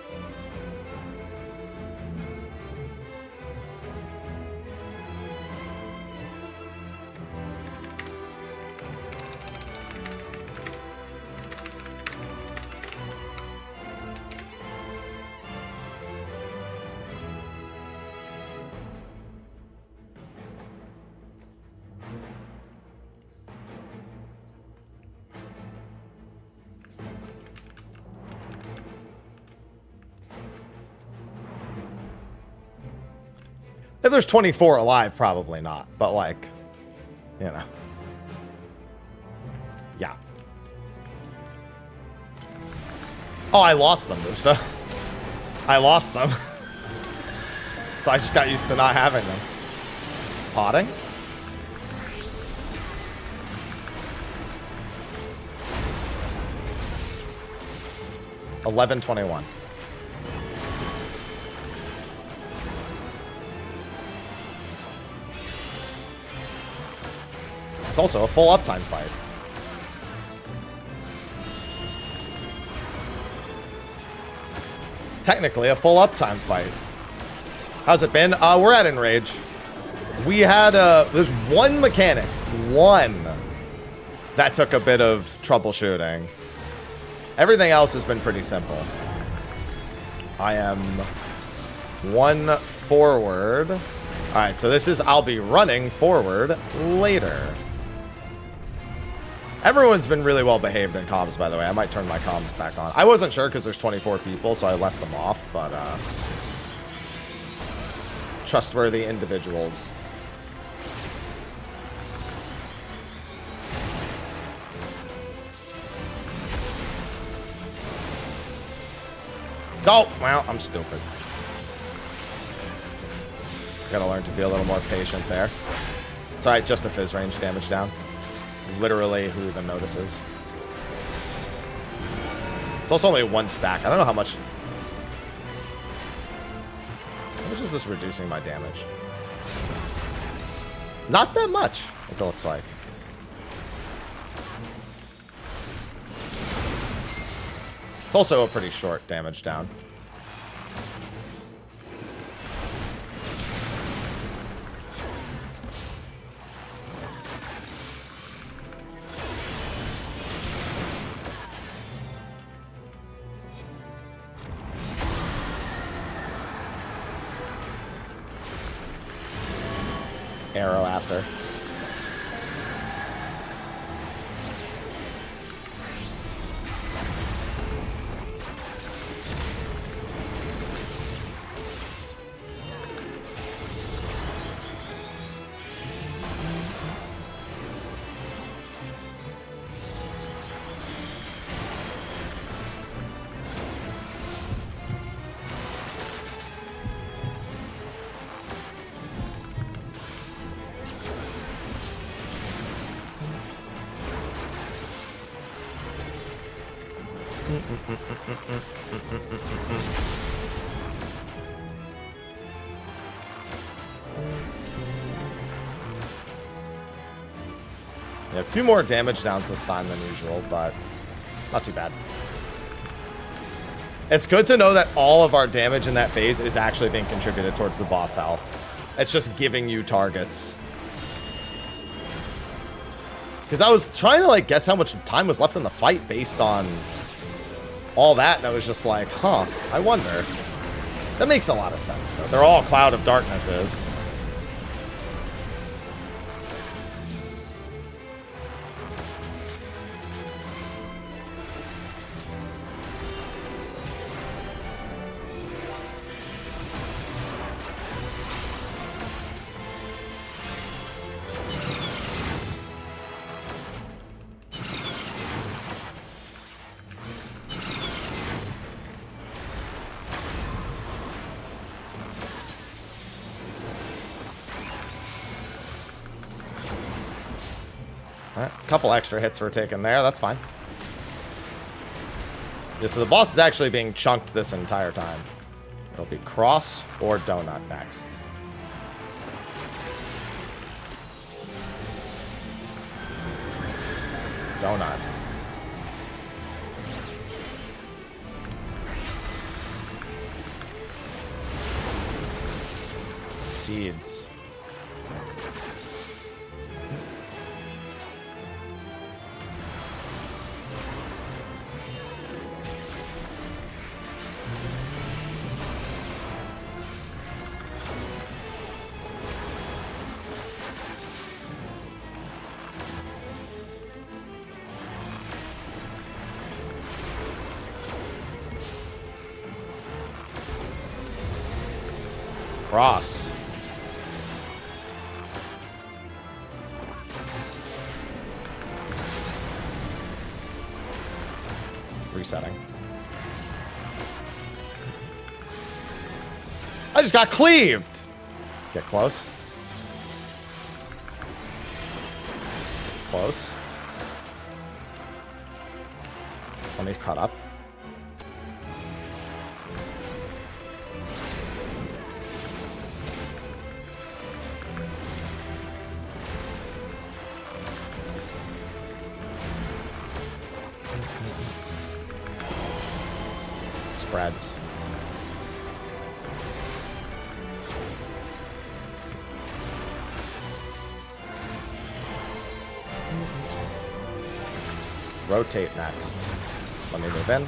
If there's 24 alive, probably not. But, like, you know. Yeah. Oh, I lost them, Musa. I lost them. So I just got used to not having them. Potting? $11.21. It's also a full uptime fight. It's technically a full uptime fight. How's it been? We're at Enrage. We had there's one mechanic, that took a bit of troubleshooting. Everything else has been pretty simple. I am 1 forward. All right, so this is I'll be running forward later. Everyone's been really well behaved in comms, by the way. I might turn my comms back on. I wasn't sure because there's 24 people, so I left them off, but trustworthy individuals. Oh, well, I'm stupid. Gotta learn to be a little more patient there. It's alright, just the fizz range damage down. Literally, who even notices? It's also only one stack. I don't know how much... How much is this reducing my damage? Not that much, it looks like. It's also a pretty short damage down. Arrow after. Yeah, a few more damage downs this time than usual, but not too bad. It's good to know that all of our damage in that phase is actually being contributed towards the boss health. It's just giving you targets. Because I was trying to, like, guess how much time was left in the fight based on all that, and I was just like, huh, I wonder. That makes a lot of sense, though. They're all Cloud of Darknesses. Alright, a couple extra hits were taken there. That's fine. Yeah, so the boss is actually being chunked this entire time. It'll be cross or donut next. Donut. Seeds. Cross. Resetting. I just got cleaved. Get close. Close. Let me cut up. Spreads. Rotate next. Let me move in.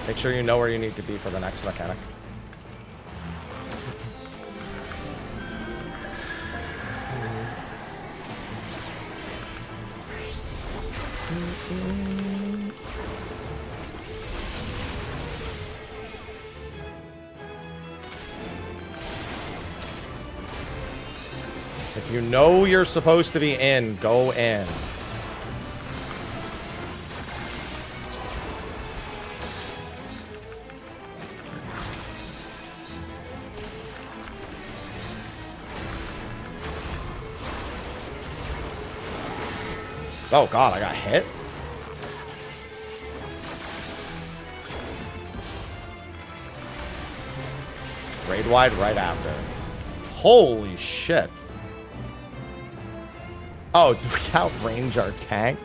Make sure you know where you need to be for the next mechanic. If you know you're supposed to be in, go in. Oh god, I got hit? Raid wide right after. Holy shit. Oh, do we outrange our tank?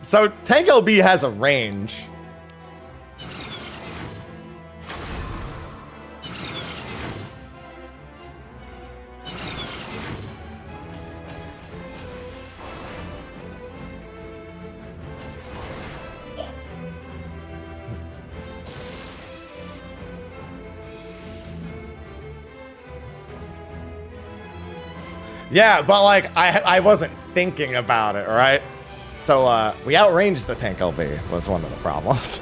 So tank LB has a range. Yeah, but like I wasn't thinking about it, right? So we outranged the tank LB was one of the problems.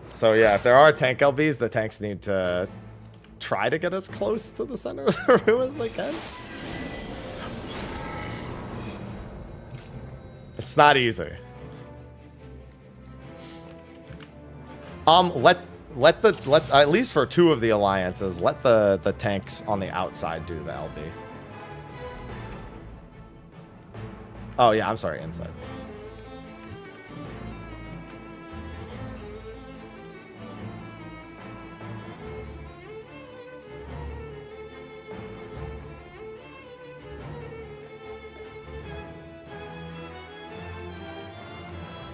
So yeah, if there are tank LBs, the tanks need to try to get as close to the center of the room as they can. It's not easy. Let at least for 2 of the alliances, let the tanks on the outside do the LB. Oh yeah, I'm sorry, inside.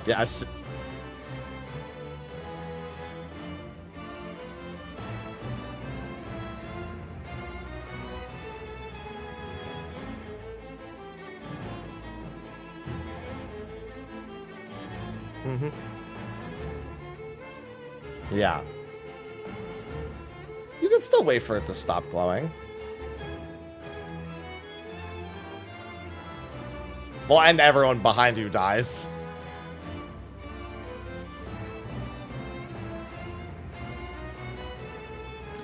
Yeah, yeah. You can still wait for it to stop glowing. Well, and everyone behind you dies.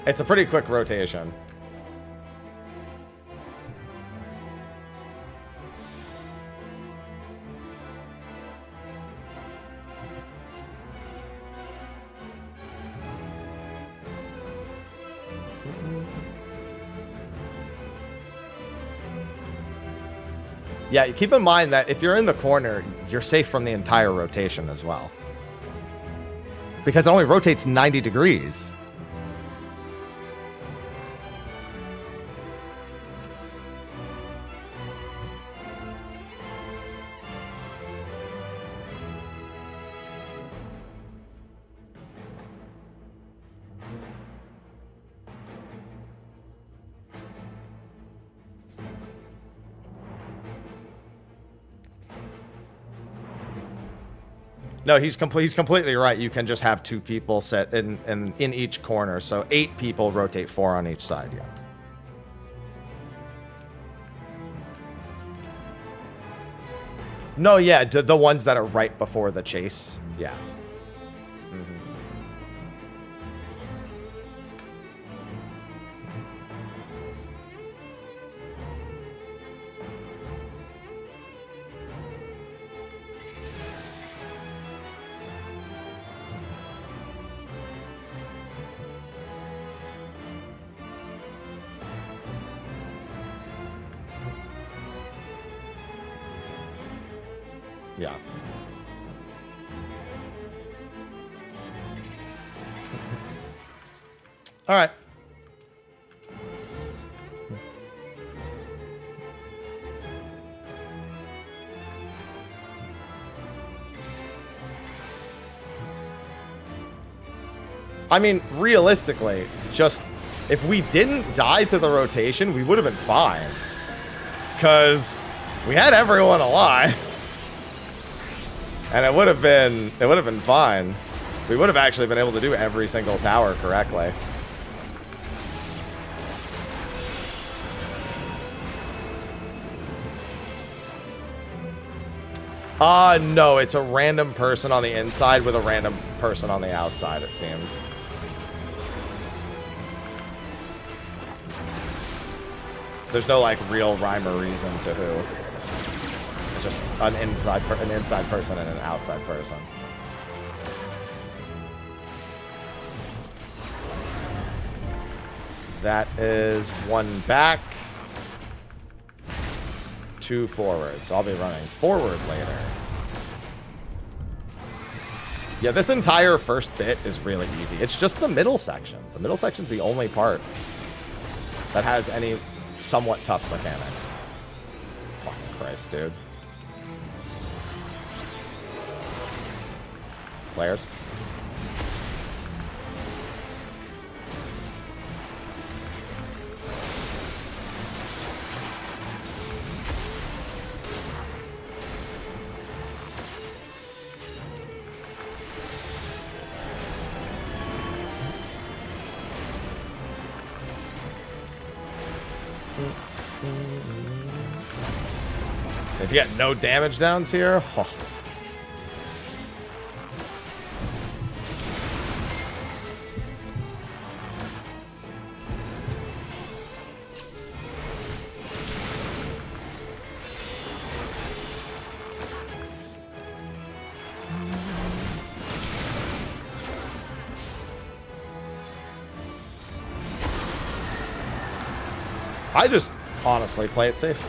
It's a pretty quick rotation. Yeah, keep in mind that if you're in the corner, you're safe from the entire rotation as well. Because it only rotates 90 degrees. No, he's completely right. You can just have 2 people set in each corner. So 8 people rotate 4 on each side, yeah. No, yeah, the ones that are right before the chase. Yeah. Yeah. All right. I mean, realistically, just if we didn't die to the rotation, we would have been fine. Because we had everyone alive. And it would have been fine. We would have actually been able to do every single tower correctly. No, it's a random person on the inside with a random person on the outside, it seems. There's no, like, real rhyme or reason to who. It's just an inside person and an outside person. That is 1 back. 2 forwards. I'll be running forward later. Yeah, this entire first bit is really easy. It's just the middle section. The middle section's the only part that has any somewhat tough mechanics. Fucking Christ, dude. Flares. If you get no damage downs here, oh. I just honestly play it safe.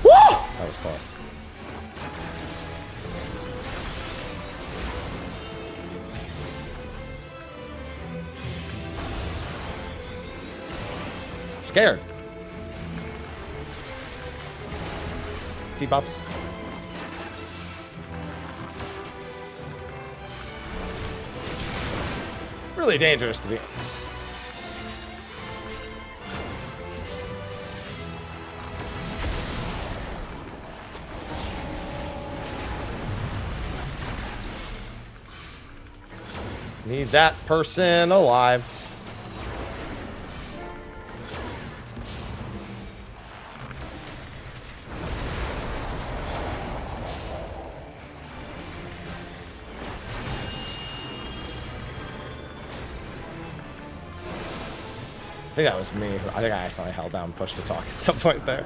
That was close. Scared. Debuffs. Really dangerous to be. Need that person alive. I think that was me. I think I accidentally held down push to talk at some point there.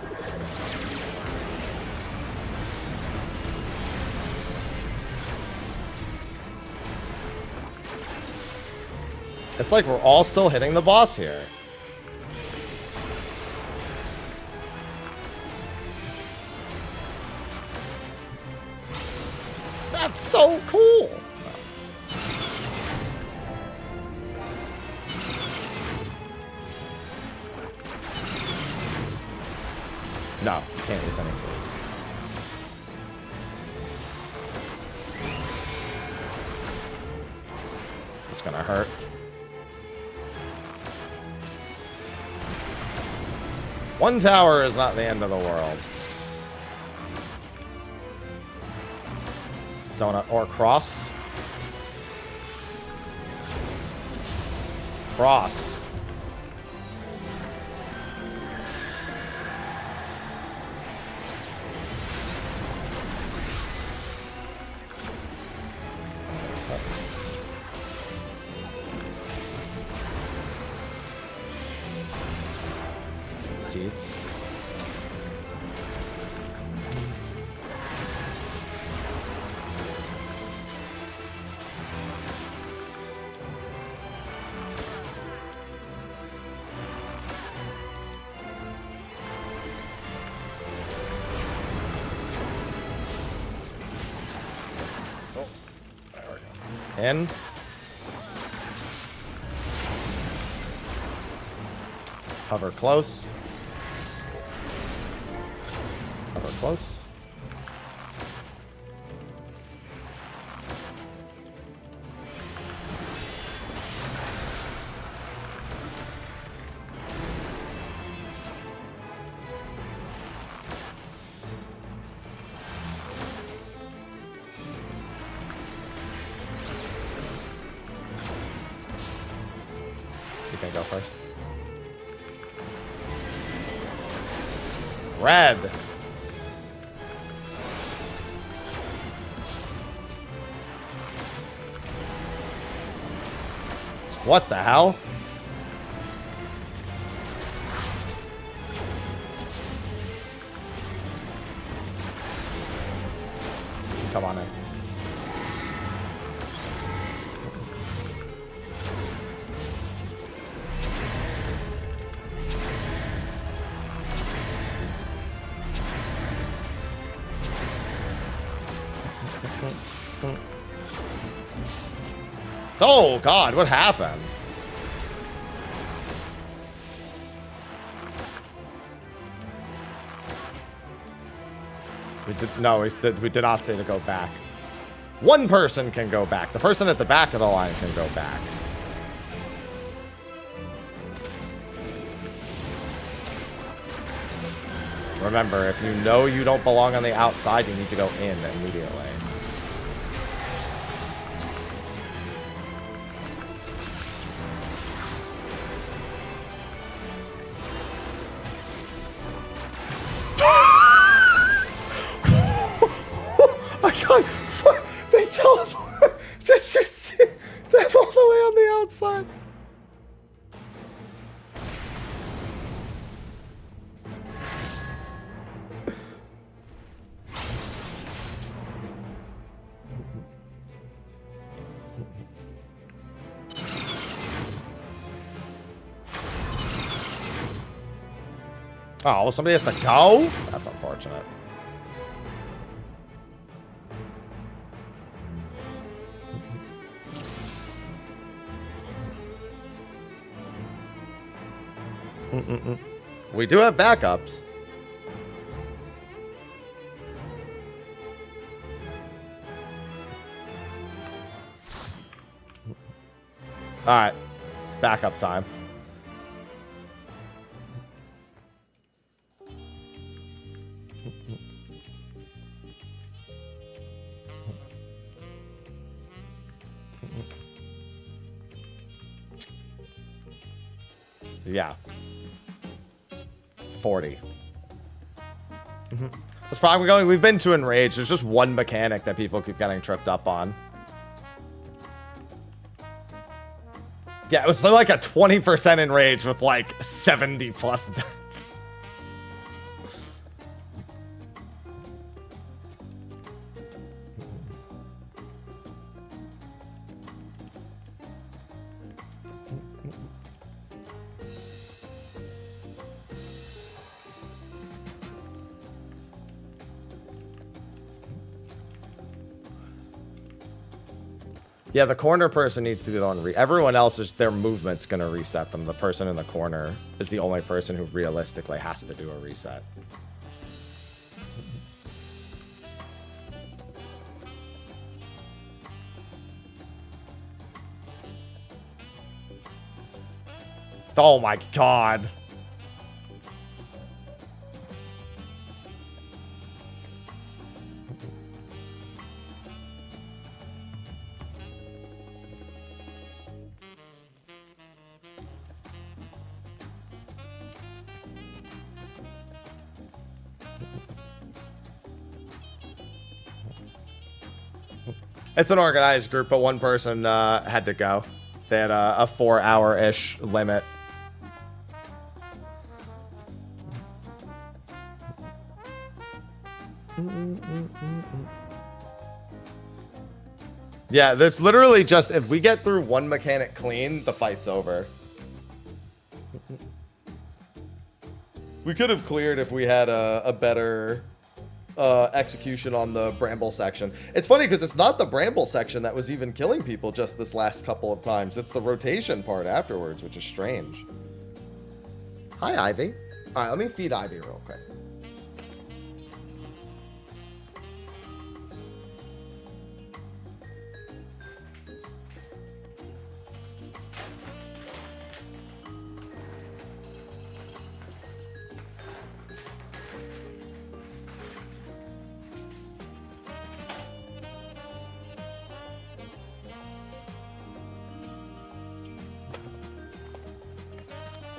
It's like we're all still hitting the boss here. That's so cool. No, you can't use any food. It's gonna hurt. One tower is not the end of the world. Donut or cross. Cross. Seeds. In. Hover close. Hover close. can go first. Red. What the hell? Come on in. Oh God, what happened? We did not say to go back. One person can go back. The person at the back of the line can go back. Remember, if you know you don't belong on the outside, you need to go in immediately. I can't. They teleport. That's just them all the way on the outside. Oh, well, somebody has to go? That's unfortunate. We do have backups. All right, it's backup time. Yeah. 40. That's probably going. We've been to Enrage. There's just one mechanic that people keep getting tripped up on. Yeah, it was like a 20% Enrage with like 70 plus deaths. Yeah, the corner person needs to be the one. Everyone else is their movement's gonna reset them. The person in the corner is the only person who realistically has to do a reset. Oh my God. It's an organized group, but one person had to go. They had a 4-hour-ish limit. Yeah, there's literally just, if we get through one mechanic clean, the fight's over. We could have cleared if we had a better execution on the Bramble section. It's funny because it's not the Bramble section that was even killing people just this last couple of times. It's the rotation part afterwards, which is strange. Hi, Ivy. All right, let me feed Ivy real quick.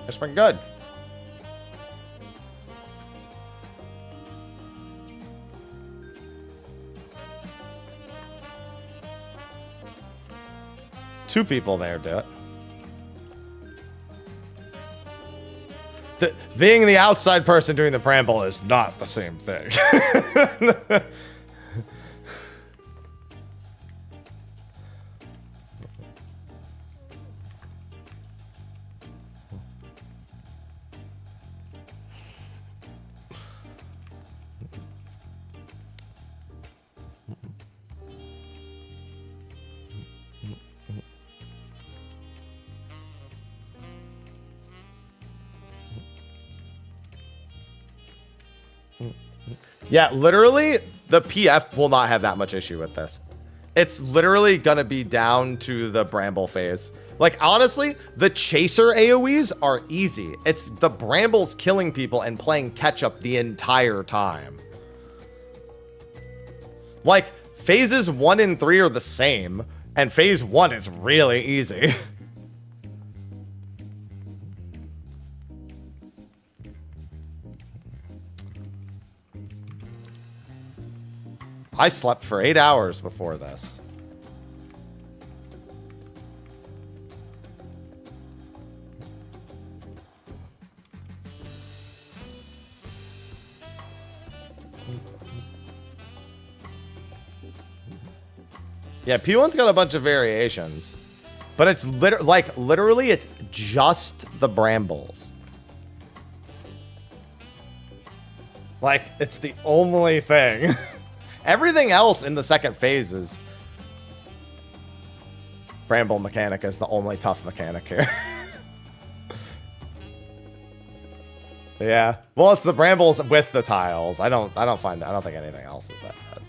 It's been good. Two people there do it. Being the outside person doing the preamble is not the same thing. Yeah, literally, the PF will not have that much issue with this. It's literally gonna be down to the Bramble phase. Like, honestly, the Chaser AoEs are easy. It's the Brambles killing people and playing catch-up the entire time. Like, phases 1 and 3 are the same, and phase 1 is really easy. I slept for 8 hours before this. Yeah, P1's got a bunch of variations. But it's literally it's just the Brambles. Like, it's the only thing. Everything else in the second phase is Bramble mechanic is the only tough mechanic here. Yeah. Well, it's the Brambles with the tiles. I don't think anything else is that bad.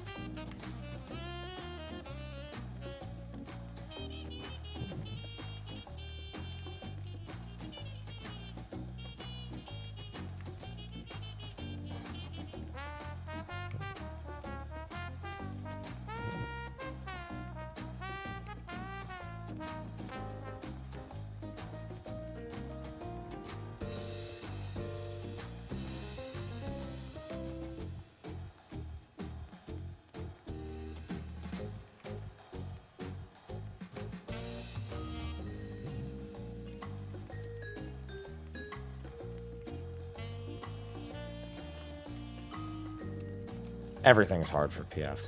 Everything's hard for PF.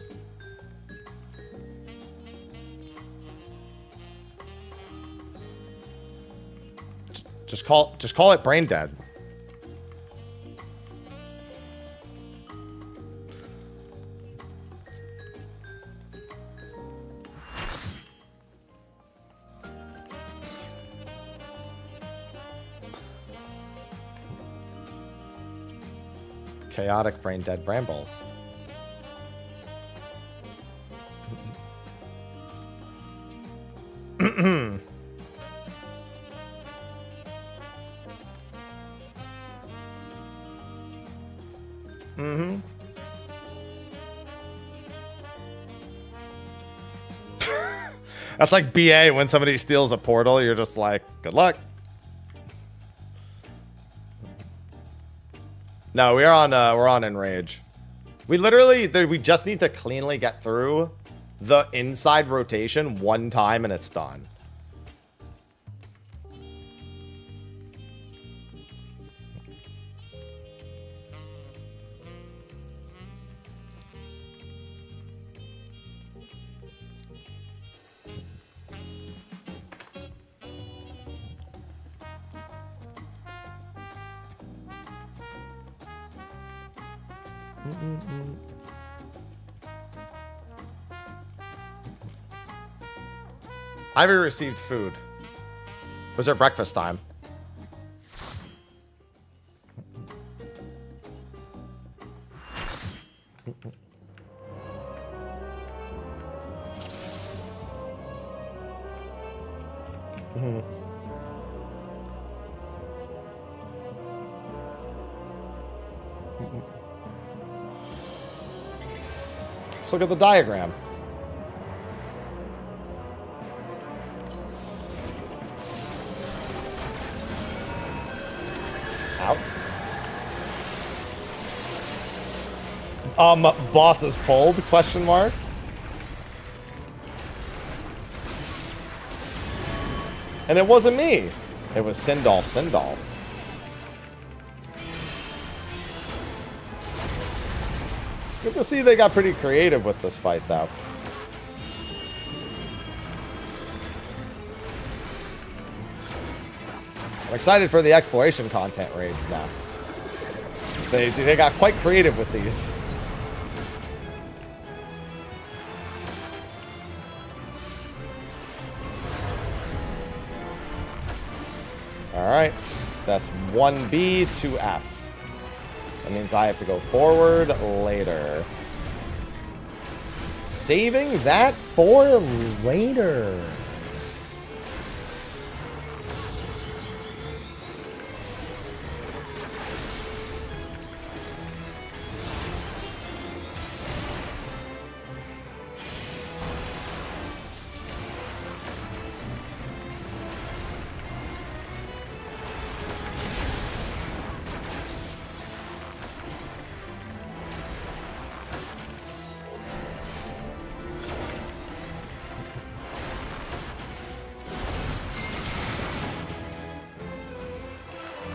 Just call it brain dead. Chaotic brain dead Brambles. That's like BA when somebody steals a portal, you're just like, good luck. No, we're on Enrage. We just need to cleanly get through the inside rotation one time and it's done. Ivy received food. It was her breakfast time. Let's look at the diagram. Bosses pulled, question mark. And it wasn't me. It was Sindolf. Good to see they got pretty creative with this fight, though. I'm excited for the exploration content raids now. They got quite creative with these. Alright, that's 1B to F. That means I have to go forward later. Saving that for later.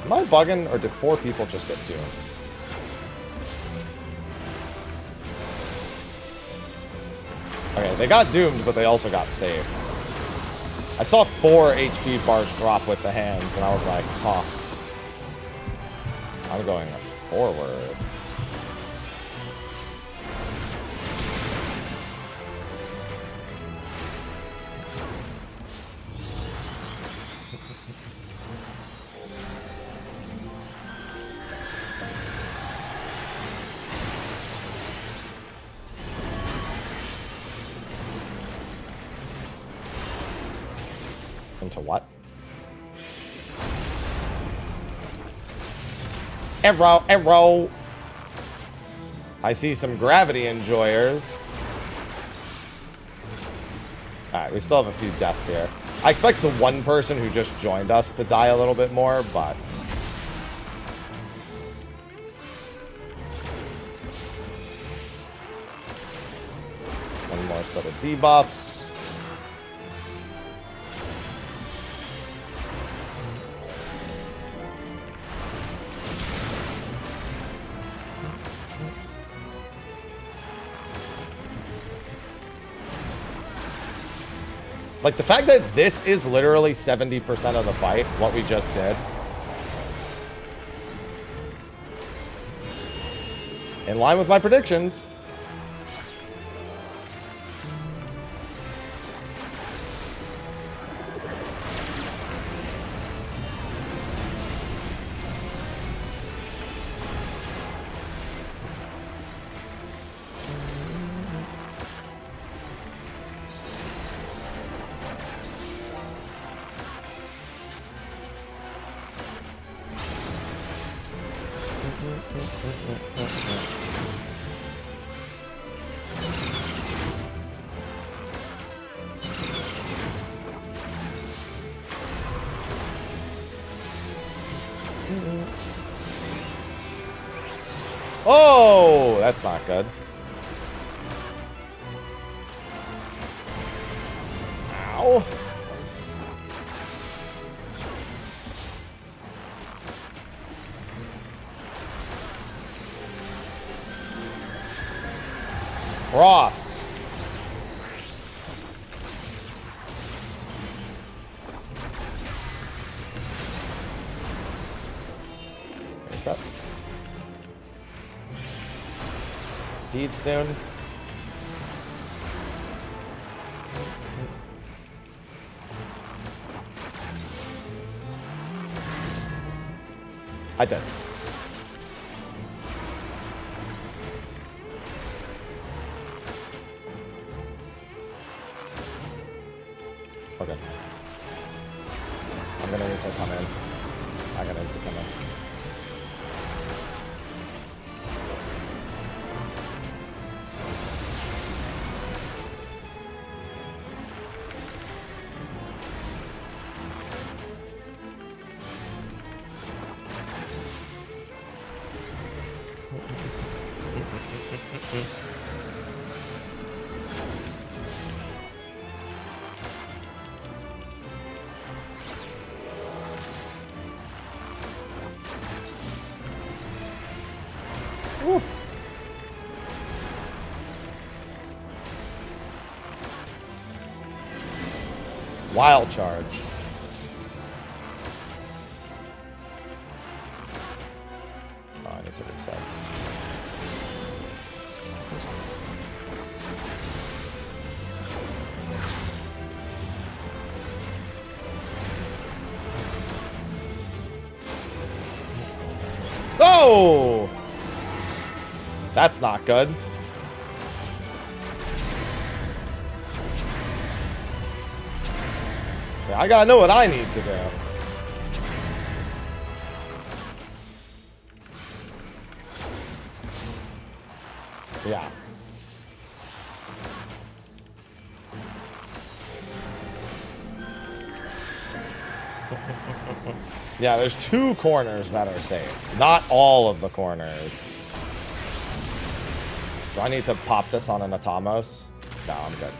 Am I bugging, or did 4 people just get doomed? Okay, they got doomed, but they also got saved. I saw 4 HP bars drop with the hands, and I was like, huh. I'm going forward. Into what? Arrow. I see some gravity enjoyers. Alright, we still have a few deaths here. I expect the one person who just joined us to die a little bit more, but... one more set of debuffs. Like, the fact that this is literally 70% of the fight, what we just did. In line with my predictions. Oh, that's not good. Ow. Cross. What's up? Seed soon. I did. Okay. I'm gonna need to come in. I'm gonna need to come in. Woo. Wild charge. Oh, I need to reset. Oh! That's not good. See, I gotta know what I need to do. Yeah. Yeah, there's 2 corners that are safe. Not all of the corners. Do I need to pop this on an Atomos? No, I'm good.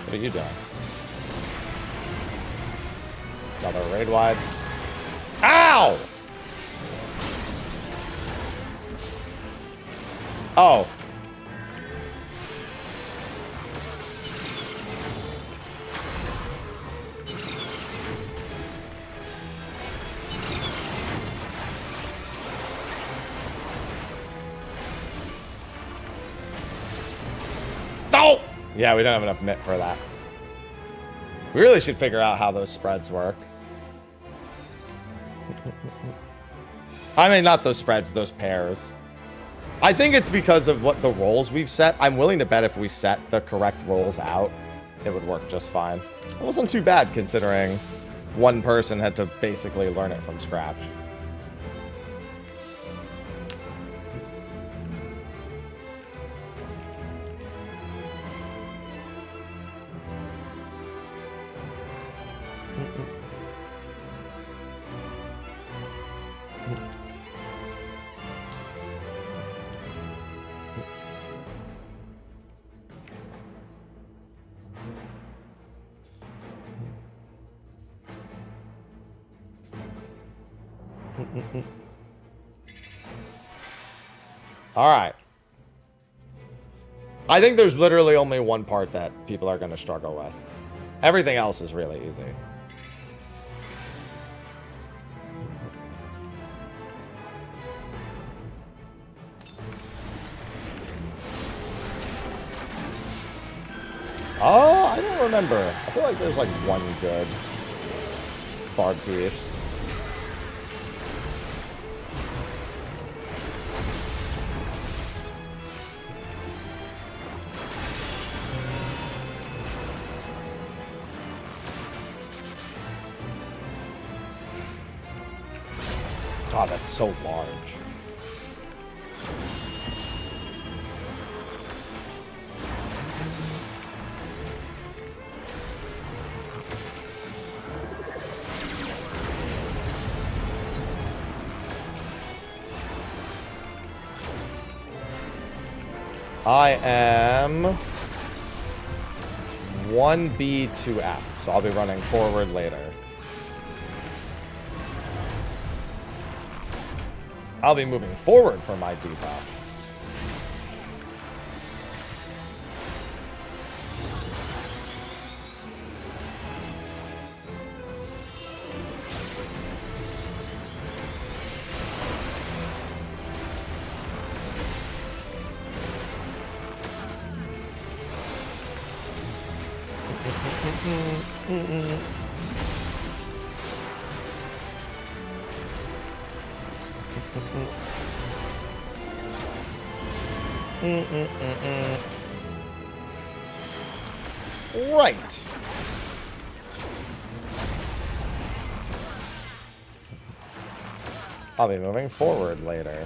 What are you doing? Another raid wide. Ow! Oh. No! Yeah, we don't have enough mitt for that. We really should figure out how those spreads work. I mean, not those spreads, those pairs. I think it's because of what the rolls we've set. I'm willing to bet if we set the correct rolls out, it would work just fine. It wasn't too bad considering one person had to basically learn it from scratch. All right. I think there's literally only one part that people are going to struggle with. Everything else is really easy. Oh, I don't remember. I feel like there's like one good bard piece. God, that's so large. I am 1B to F, so I'll be running forward later. I'll be moving forward for my debuff. Right. I'll be moving forward later.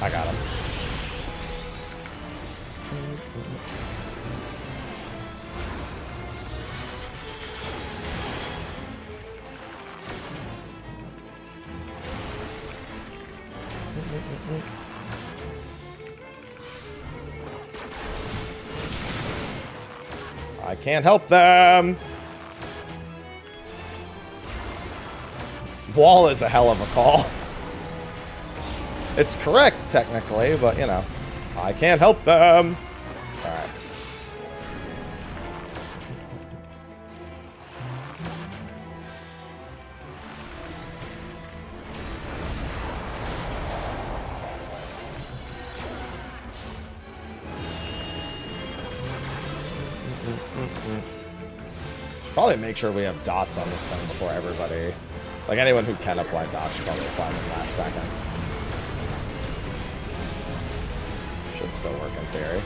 I got him. I can't help them. Wall is a hell of a call. It's correct, technically, but, you know, I can't help them. Alright. Should probably make sure we have dots on this thing before everybody. Like, anyone who can apply dots should probably apply them last second. Should still work in theory.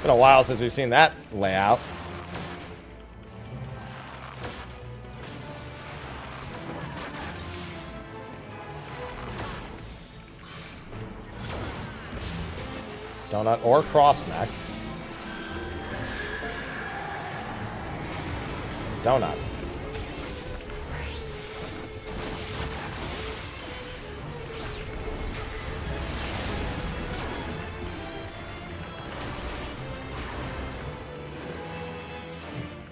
Been a while since we've seen that layout. Donut or cross next. Donut.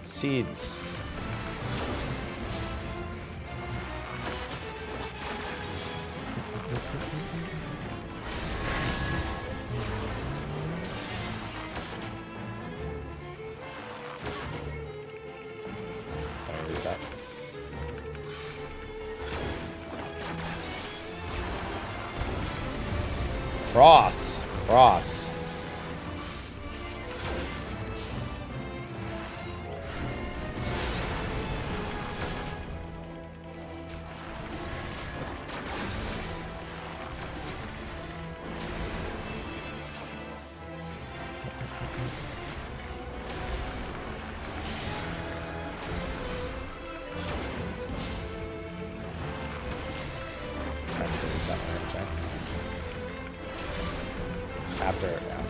Seeds. Let me reset. Cross. Cross. After, yeah.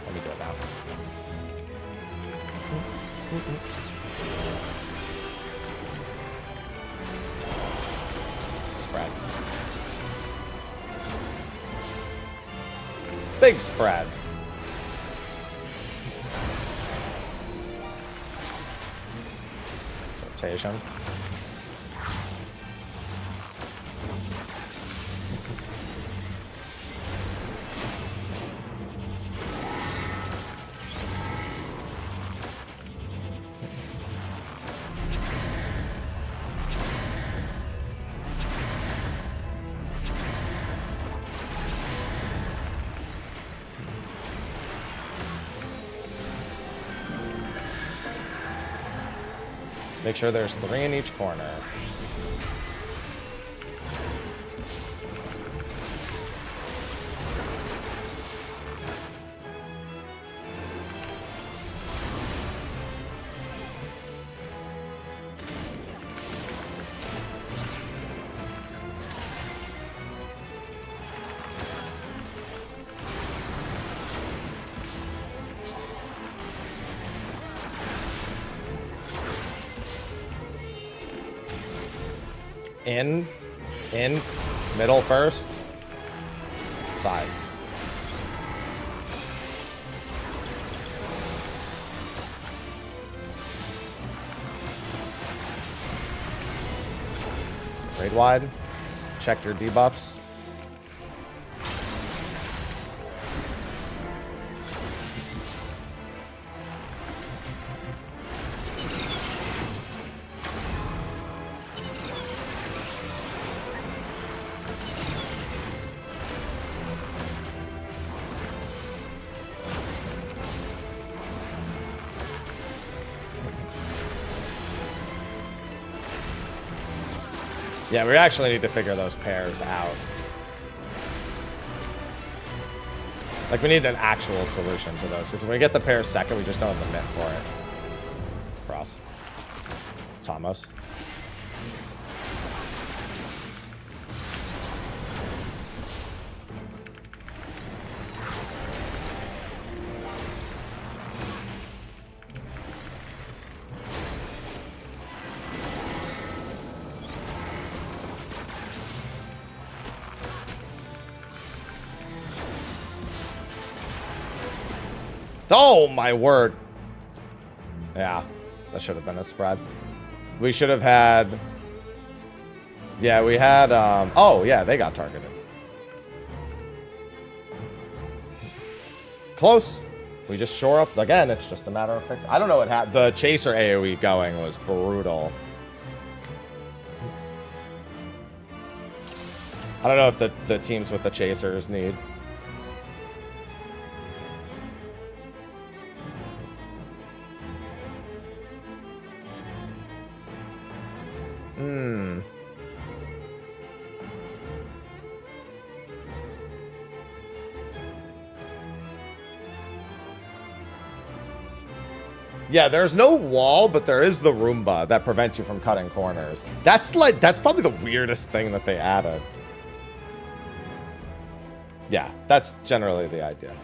Let me do it now. Spread. Big spread. Rotation. Make sure there's 3 in each corner. In, middle first, sides. Trade wide. Check your debuffs. Yeah, we actually need to figure those pairs out. Like, we need an actual solution to those, because when we get the pair second, we just don't have the mitt for it. Cross. Tomos. Oh, my word. Yeah, that should have been a spread. We should have had... Yeah, we had... Oh, yeah, they got targeted. Close. We just shore up. Again, it's just a matter of fix. I don't know what happened. The Chaser AoE going was brutal. I don't know if the teams with the Chasers need... Yeah, there's no wall, but there is the Roomba that prevents you from cutting corners. That's probably the weirdest thing that they added. Yeah, that's generally the idea.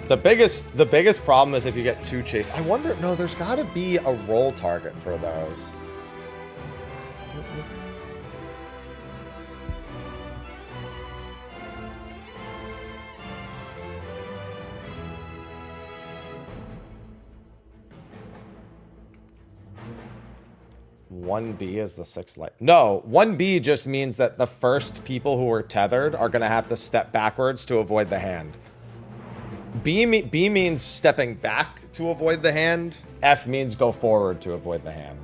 The biggest problem is if you get two chase. I wonder, no, there's got to be a roll target for those. One B is the 6 light. No, 1B just means that the first people who are tethered are going to have to step backwards to avoid the hand. B means stepping back to avoid the hand. F means go forward to avoid the hand.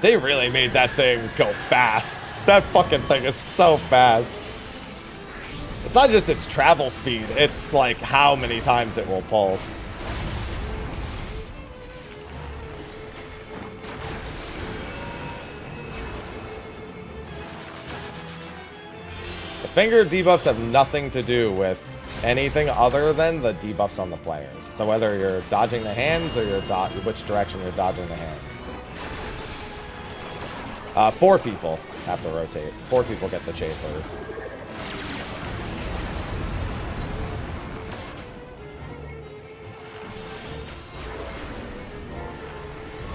They really made that thing go fast. That fucking thing is so fast. It's not just its travel speed, it's like how many times it will pulse. Finger debuffs have nothing to do with anything other than the debuffs on the players. So whether you're dodging the hands or you're which direction you're dodging the hands. 4 people have to rotate. 4 people get the chasers.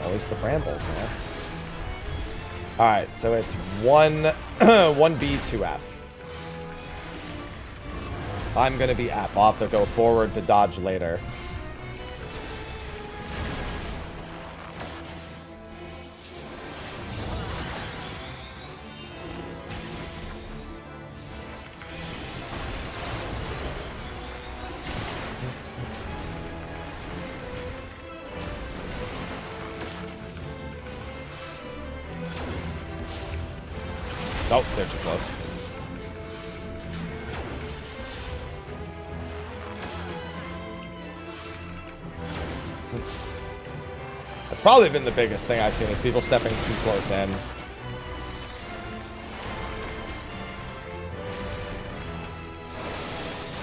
Always the brambles, man. All right, so it's 1B, 2F. I'm going to be F. I'll have to go forward to dodge later. Oh, they're too close. That's probably been the biggest thing I've seen is people stepping too close in.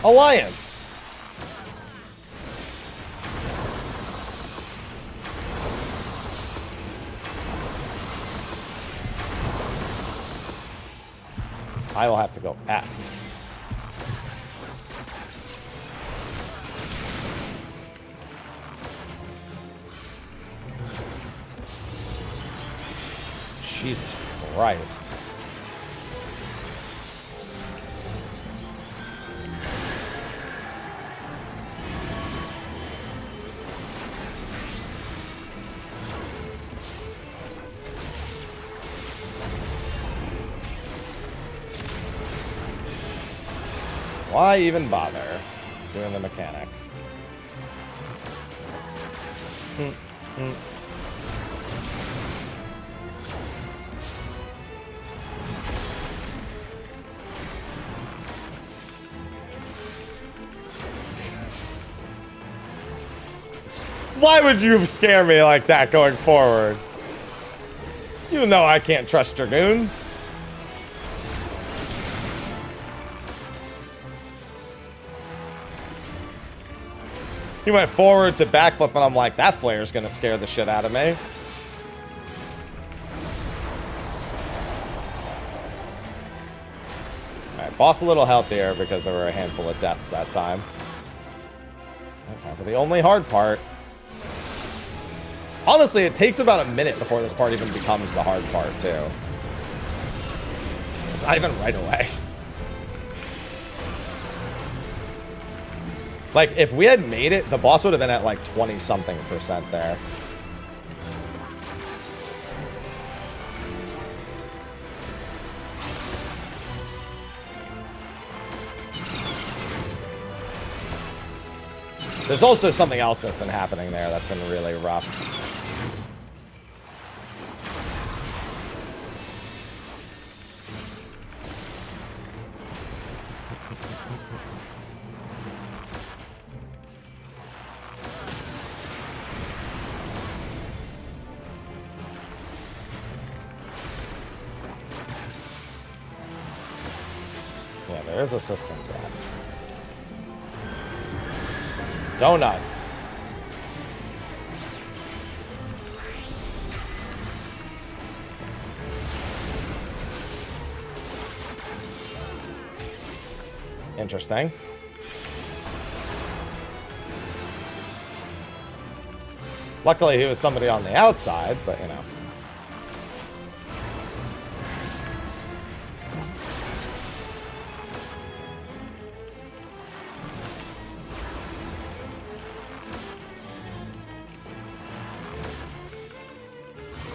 Alliance. I will have to go F. Jesus Christ. Why even bother doing the mechanic? Why would you scare me like that going forward? Even though I can't trust Dragoons. He went forward to backflip, and I'm like, that flare's gonna scare the shit out of me. Alright, boss a little healthier because there were a handful of deaths that time. Time for the only hard part. Honestly, it takes about a minute before this part even becomes the hard part, too. It's not even right away. Like, if we had made it, the boss would have been at like 20-something% there. There's also something else that's been happening there that's been really rough. Yeah, there is a system to that. Donut. Interesting. Luckily, he was somebody on the outside, but you know.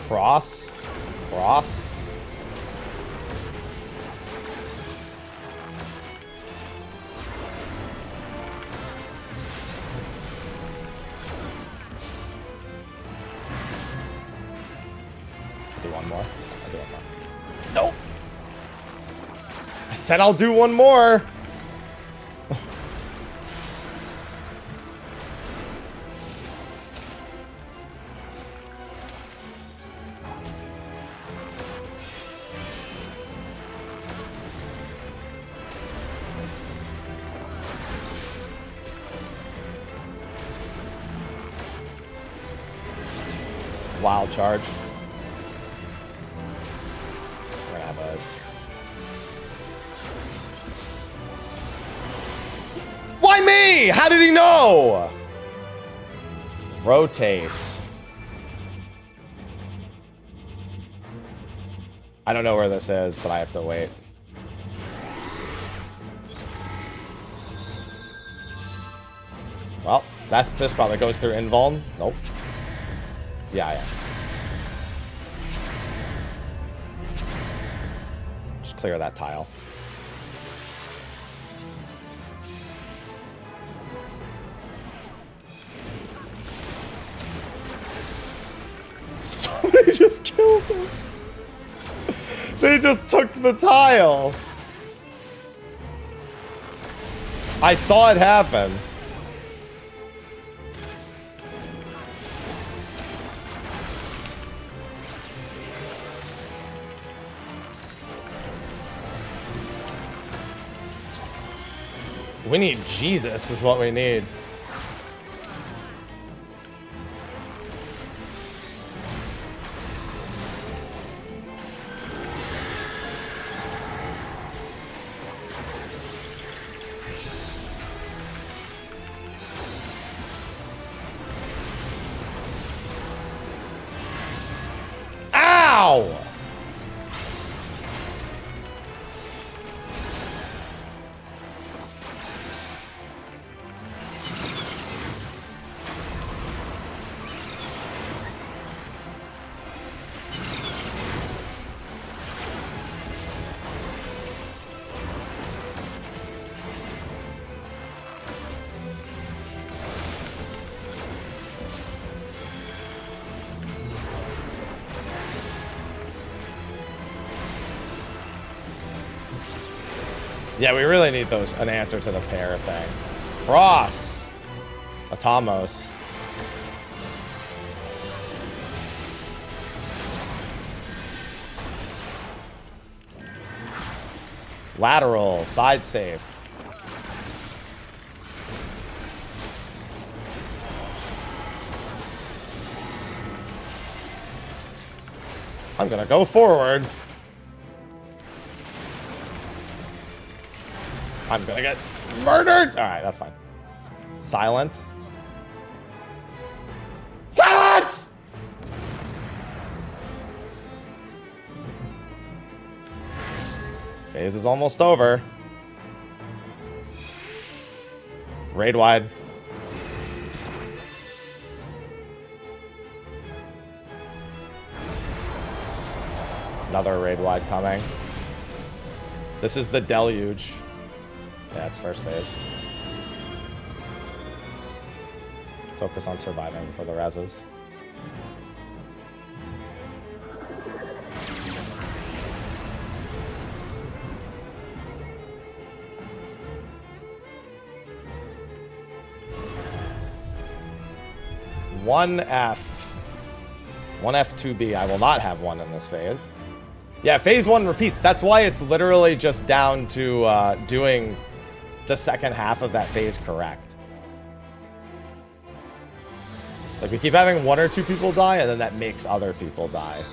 Cross. Cross. Do one more. I'll do one more. Nope. I said I'll do one more. Wild charge. We're gonna have a... Why me? How did he know? Rotate. I don't know where this is, but I have to wait. Well, this probably goes through invuln. Nope. Yeah. Just clear that tile. Somebody just killed him. They just took the tile. I saw it happen. We need Jesus is what we need. Ow! Yeah, we really need an answer to the pair thing. Cross. Atomos. Lateral. Side safe. I'm gonna go forward. I'm gonna get murdered! Alright, that's fine. Silence. Silence! Phase is almost over. Raid wide. Another raid wide coming. This is the deluge. Yeah, it's first phase. Focus on surviving for the reses. One F. One F2B. I will not have one in this phase. Yeah, phase 1 repeats. That's why it's literally just down to doing the second half of that phase correct. Like, we keep having 1 or 2 people die, and then that makes other people die.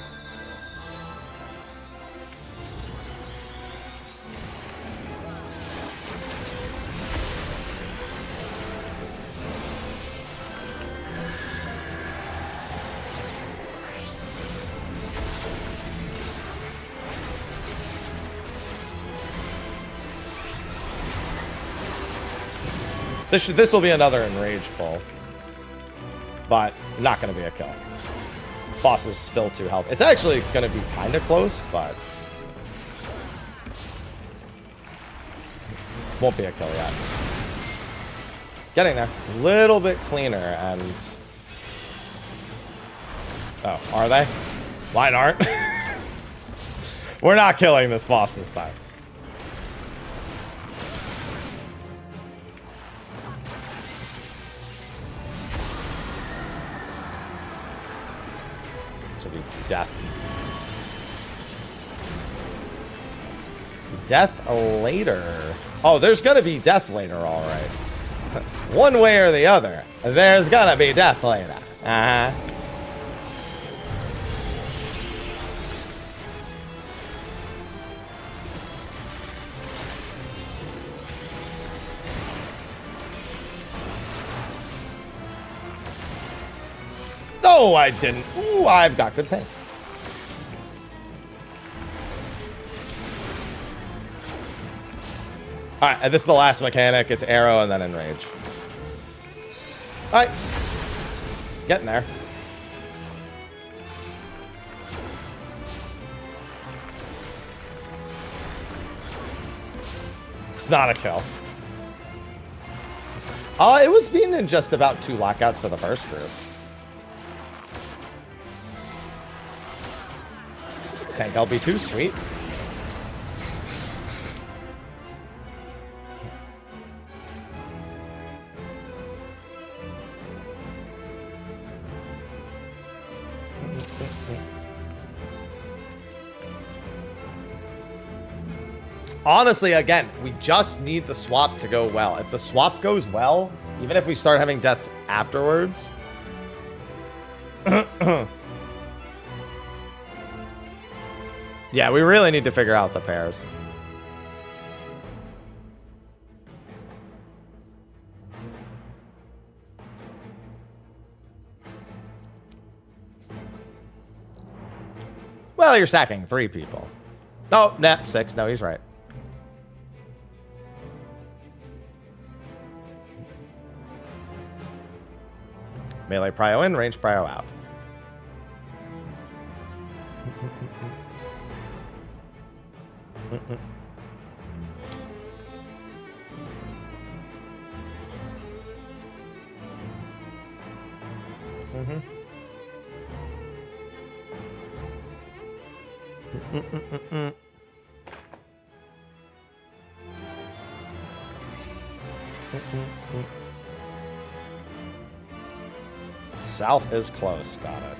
This will be another enrage pull, but not going to be a kill. Boss is still 2 health. It's actually going to be kind of close, but won't be a kill yet. Getting there. A little bit cleaner, and oh, are they? Mine aren't. We're not killing this boss this time. Death. Death later. Oh, there's gonna be death later, all right. One way or the other, there's gonna be death later. Uh-huh. No, I didn't. Ooh, I've got good ping. Alright, and this is the last mechanic. It's arrow and then enrage. Alright. Getting there. It's not a kill. It was beaten in just about 2 lockouts for the first group. Tank LB2, sweet. Honestly, again, we just need the swap to go well. If the swap goes well, even if we start having deaths afterwards... yeah, we really need to figure out the pairs. Well, you're sacking 3 people. No, nah, 6. No, he's right. Melee prio in, range prio out. South is close. Got it.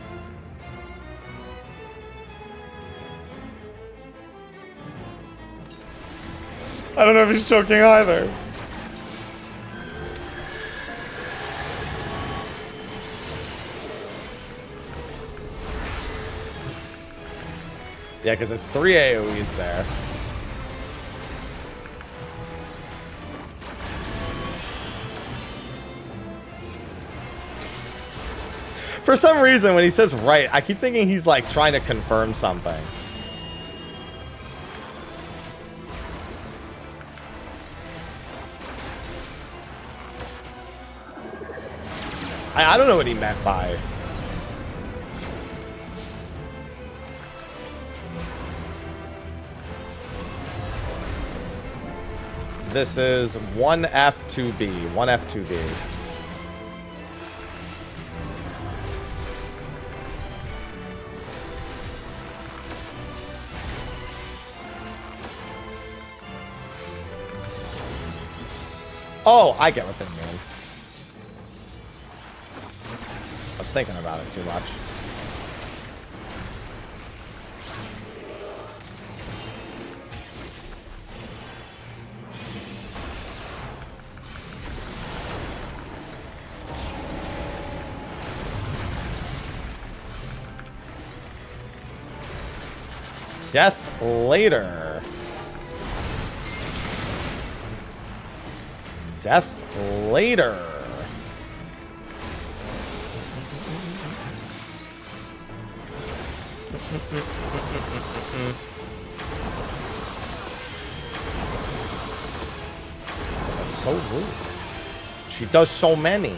I don't know if he's choking either. Yeah, because it's 3 AoEs there. For some reason, when he says right, I keep thinking he's like trying to confirm something. I don't know what he meant by. This is 1F2B. 1F2B. Oh, I get what they mean. I was thinking about it too much. Death later. Death later. That's so rude. She does so many.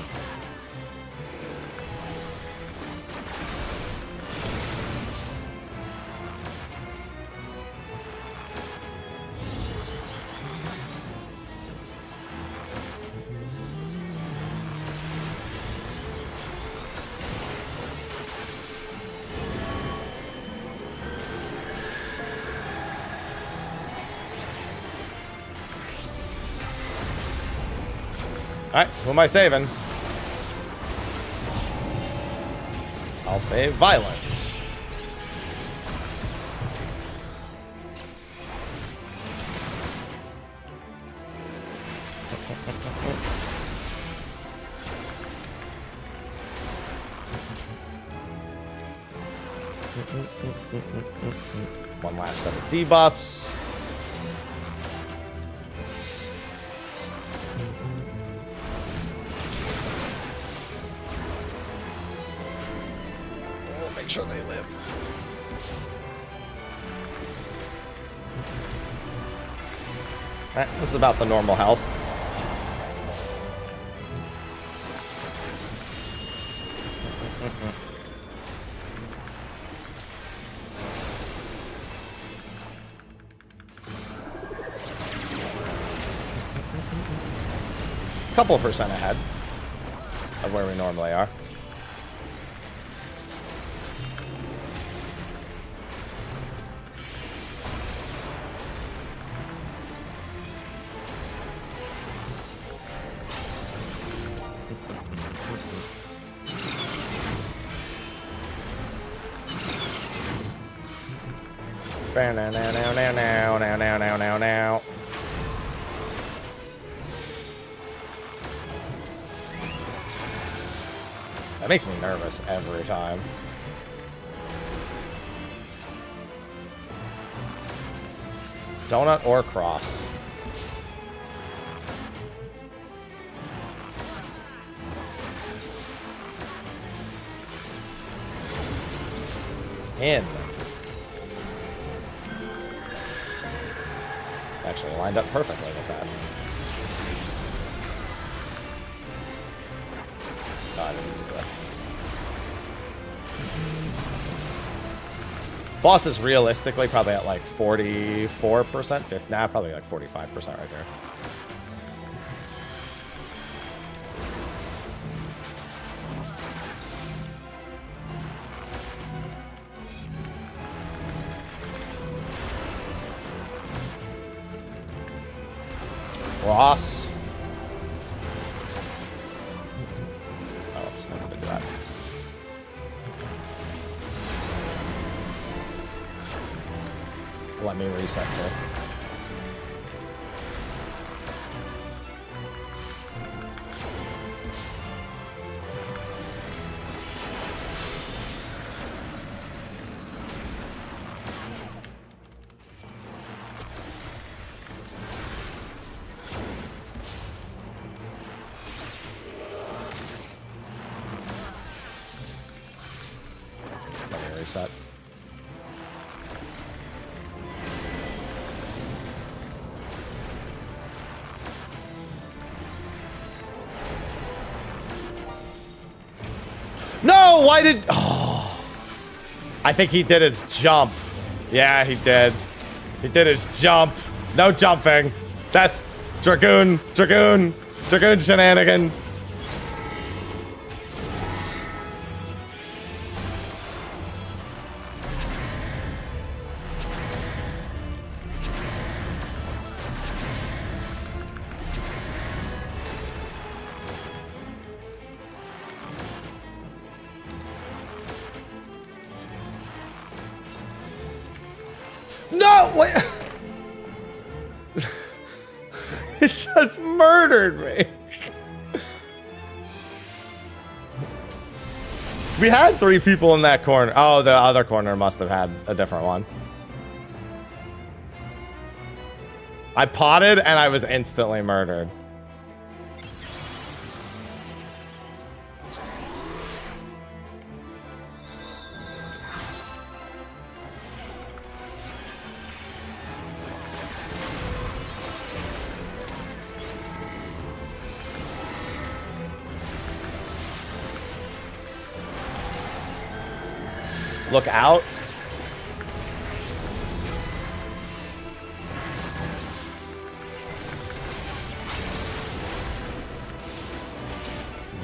Alright, who am I saving? I'll save Violence. One last set of debuffs. Make sure they live. Alright, this is about the normal health. Couple percent ahead of where we normally are. Now. That makes me nervous every time. Donut or cross? In. Actually lined up perfectly with that. Oh, I didn't do that. Boss is realistically probably at like 44%. Nah, probably like 45% right there. Cross. Oh, I'm not gonna do that. Let me reset too. Let me reset. No, why did... Oh. I think he did his jump. Yeah, he did. He did his jump. No jumping. That's Dragoon shenanigans. No, wait. It just murdered me. We had 3 people in that corner. Oh, the other corner must have had a different one. I potted and I was instantly murdered. Look out.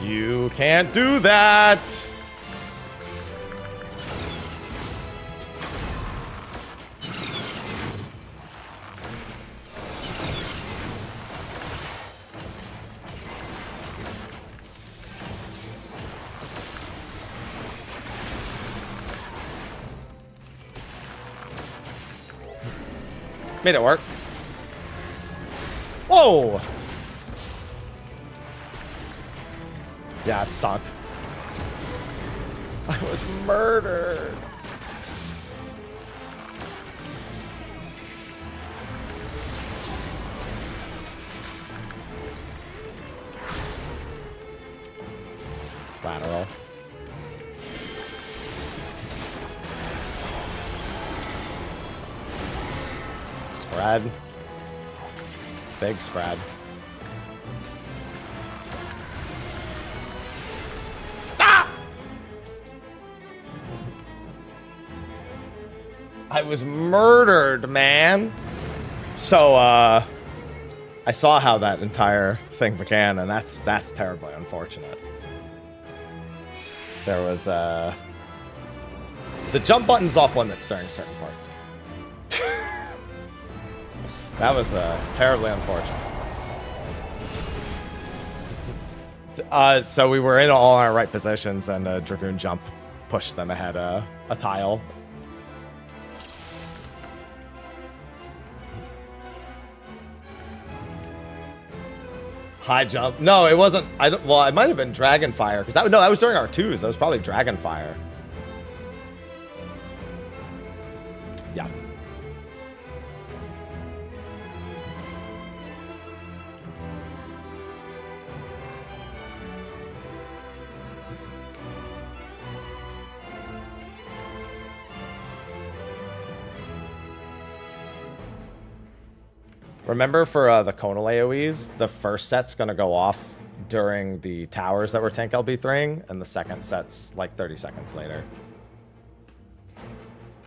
You can't do that. Made it work. Whoa! Yeah, it sunk. I was murdered. Lateral. Spread. Big spread. Ah! I was murdered, man. So, I saw how that entire thing began, and that's terribly unfortunate. There was, the jump button's off limits during certain parts. That was terribly unfortunate. So we were in all our right positions, and a Dragoon jump pushed them ahead a tile. High jump. No, it wasn't. Well, it might have been Dragonfire. Because that was during our twos. That was probably Dragonfire. Yeah. Remember for the Conal AoEs, the first set's going to go off during the towers that were tank LB3ing, and the second set's like 30 seconds later.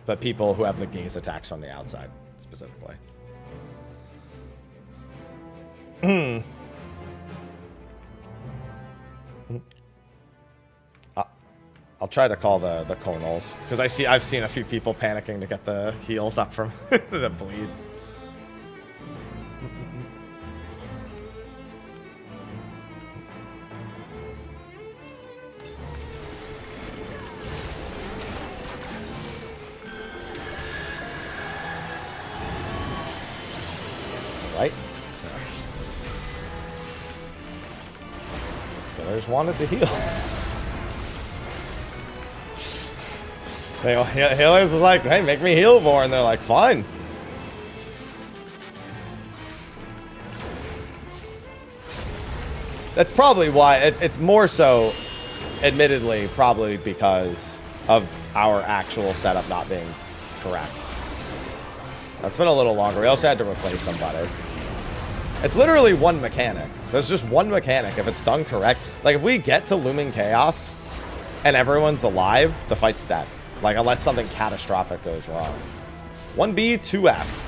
But people who have the gaze attacks from the outside, specifically. I'll try to call the Conals, because I've seen a few people panicking to get the heals up from the bleeds. Right? Killers wanted to heal. Healers is like, hey, make me heal more, and they're like, fine. That's probably why it's more so, admittedly, probably because of our actual setup not being correct. That's been a little longer. We also had to replace somebody. It's literally one mechanic. There's just one mechanic. If it's done correct, like if we get to Looming Chaos and everyone's alive, the fight's dead. Like unless something catastrophic goes wrong. 1B, 2F.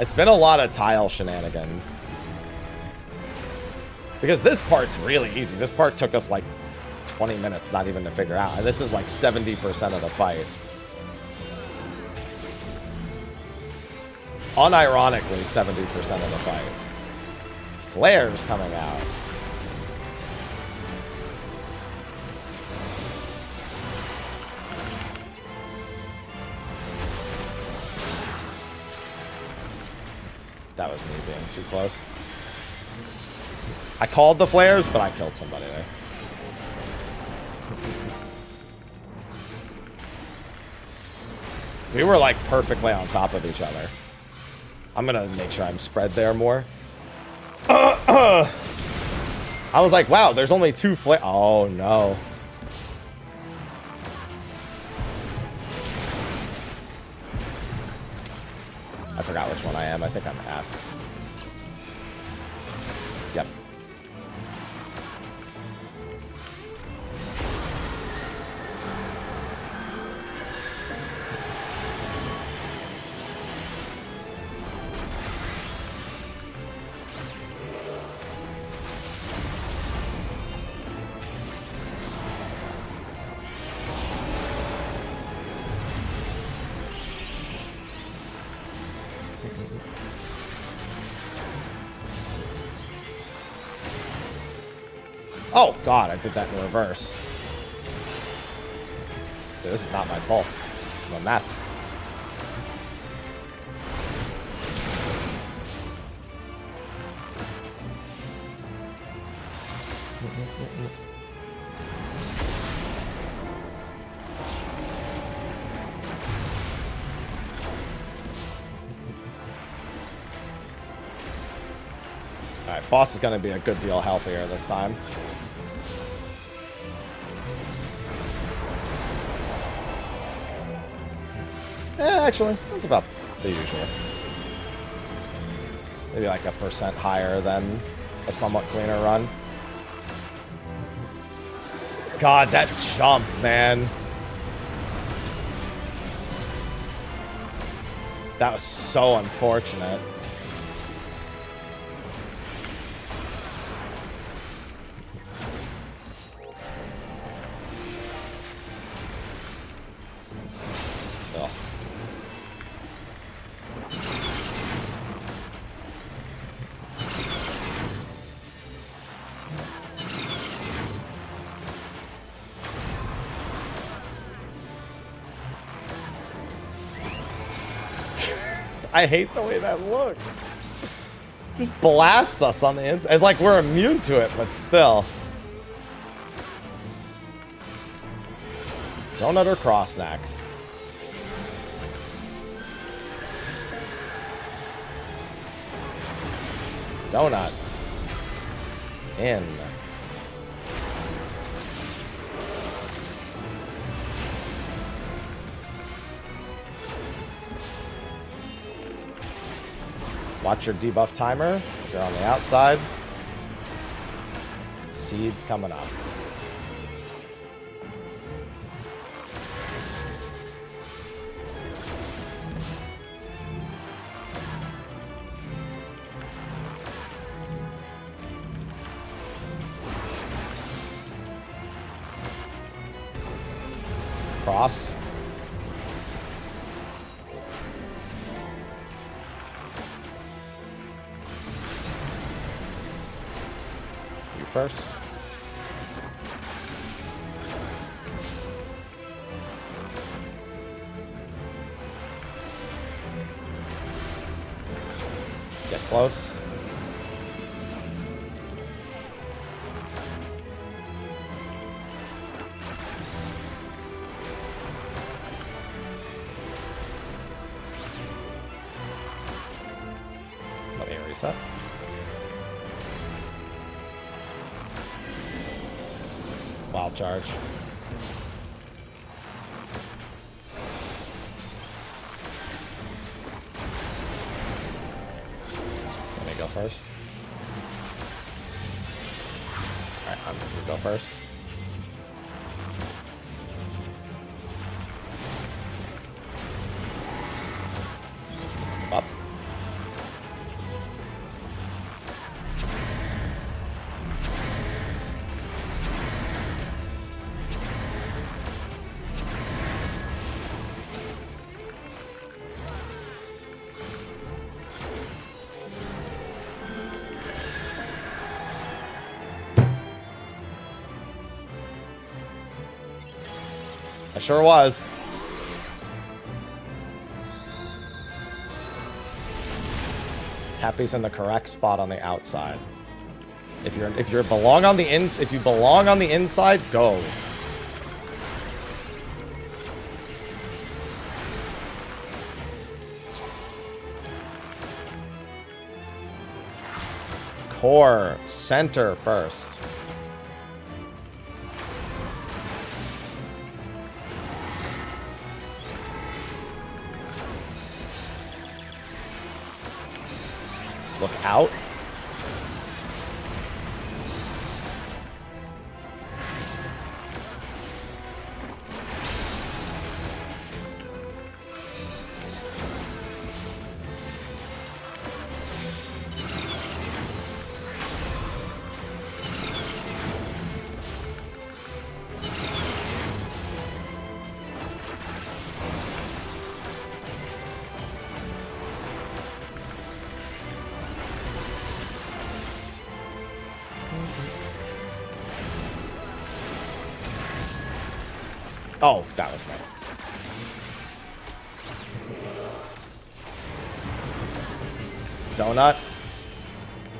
It's been a lot of tile shenanigans. Because this part's really easy. This part took us like 20 minutes not even to figure out. And this is like 70% of the fight. Unironically, 70% of the fight. Flares coming out. That was me being too close. I called the flares, but I killed somebody there. We were like perfectly on top of each other. I'm gonna make sure I'm spread there more. I was like, wow, there's only 2 flare. Oh no. I forgot which one I am. I think I'm F. Yep. Oh, God, I did that in reverse. Dude, this is not my fault. I'm a mess. Alright, boss is going to be a good deal healthier this time. Actually, that's about the usual. Maybe like 1% higher than a somewhat cleaner run. God, that jump, man. That was so unfortunate. I hate the way that looks. Just blasts us on the inside. It's like we're immune to it, but still. Donut or cross next? Donut. In. Watch your debuff timer. If you're on the outside. Seeds coming up. Cross. You first. Get close. Let me reset. Wild charge. Let me go first. Alright, I'm gonna go first. Up. I sure was. Happy's in the correct spot on the outside. If you belong on the inside, go. Core center first. Look out. Oh, that was me. Donut.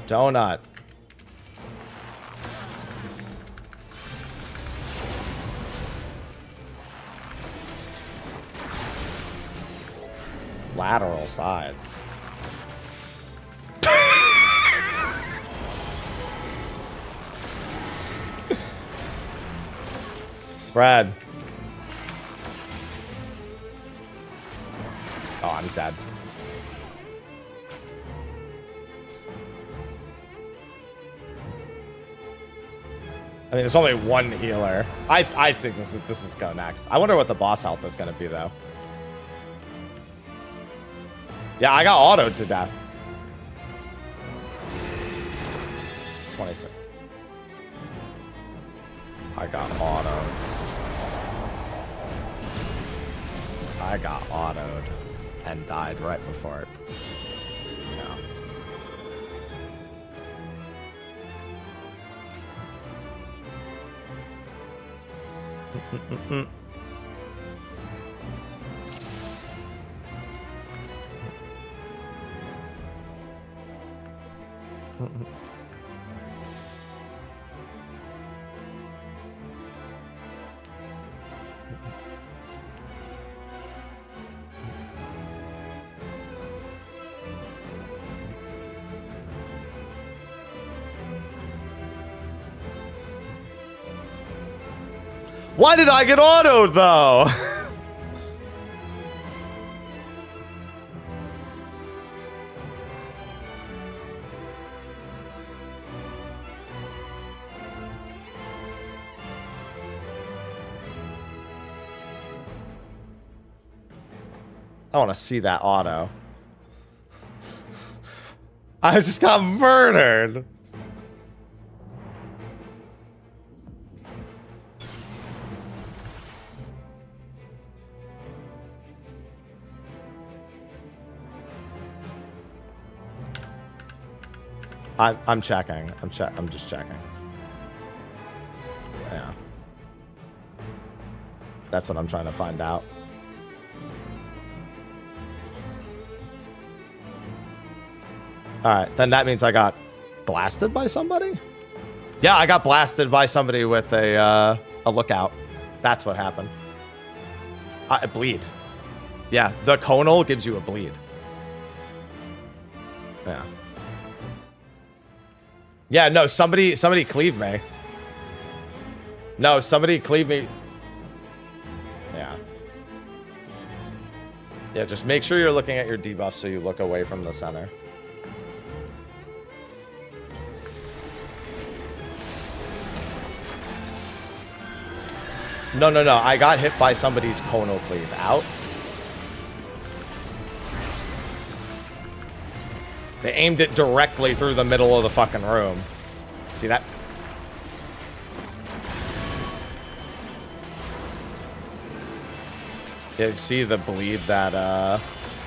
Donut. It's lateral sides. Spread. Oh, I'm dead. I mean, there's only one healer. I think this is go next. I wonder what the boss health is gonna be though. Yeah, I got autoed to death. 26. I got autoed. I got autoed and died right before it. Yeah. Why did I get autoed, though? I want to see that auto. I just got murdered. I'm checking. I'm just checking. Yeah. That's what I'm trying to find out. Alright, then that means I got blasted by somebody? Yeah, I got blasted by somebody with a lookout. That's what happened. A bleed. Yeah, the conal gives you a bleed. Yeah. Yeah, no, somebody cleaved me. No, somebody cleaved me. Yeah. Yeah, just make sure you're looking at your debuff so you look away from the center. No, no, no. I got hit by somebody's conal cleave. Out. They aimed it directly through the middle of the fucking room. See that? Yeah, you see the bleed that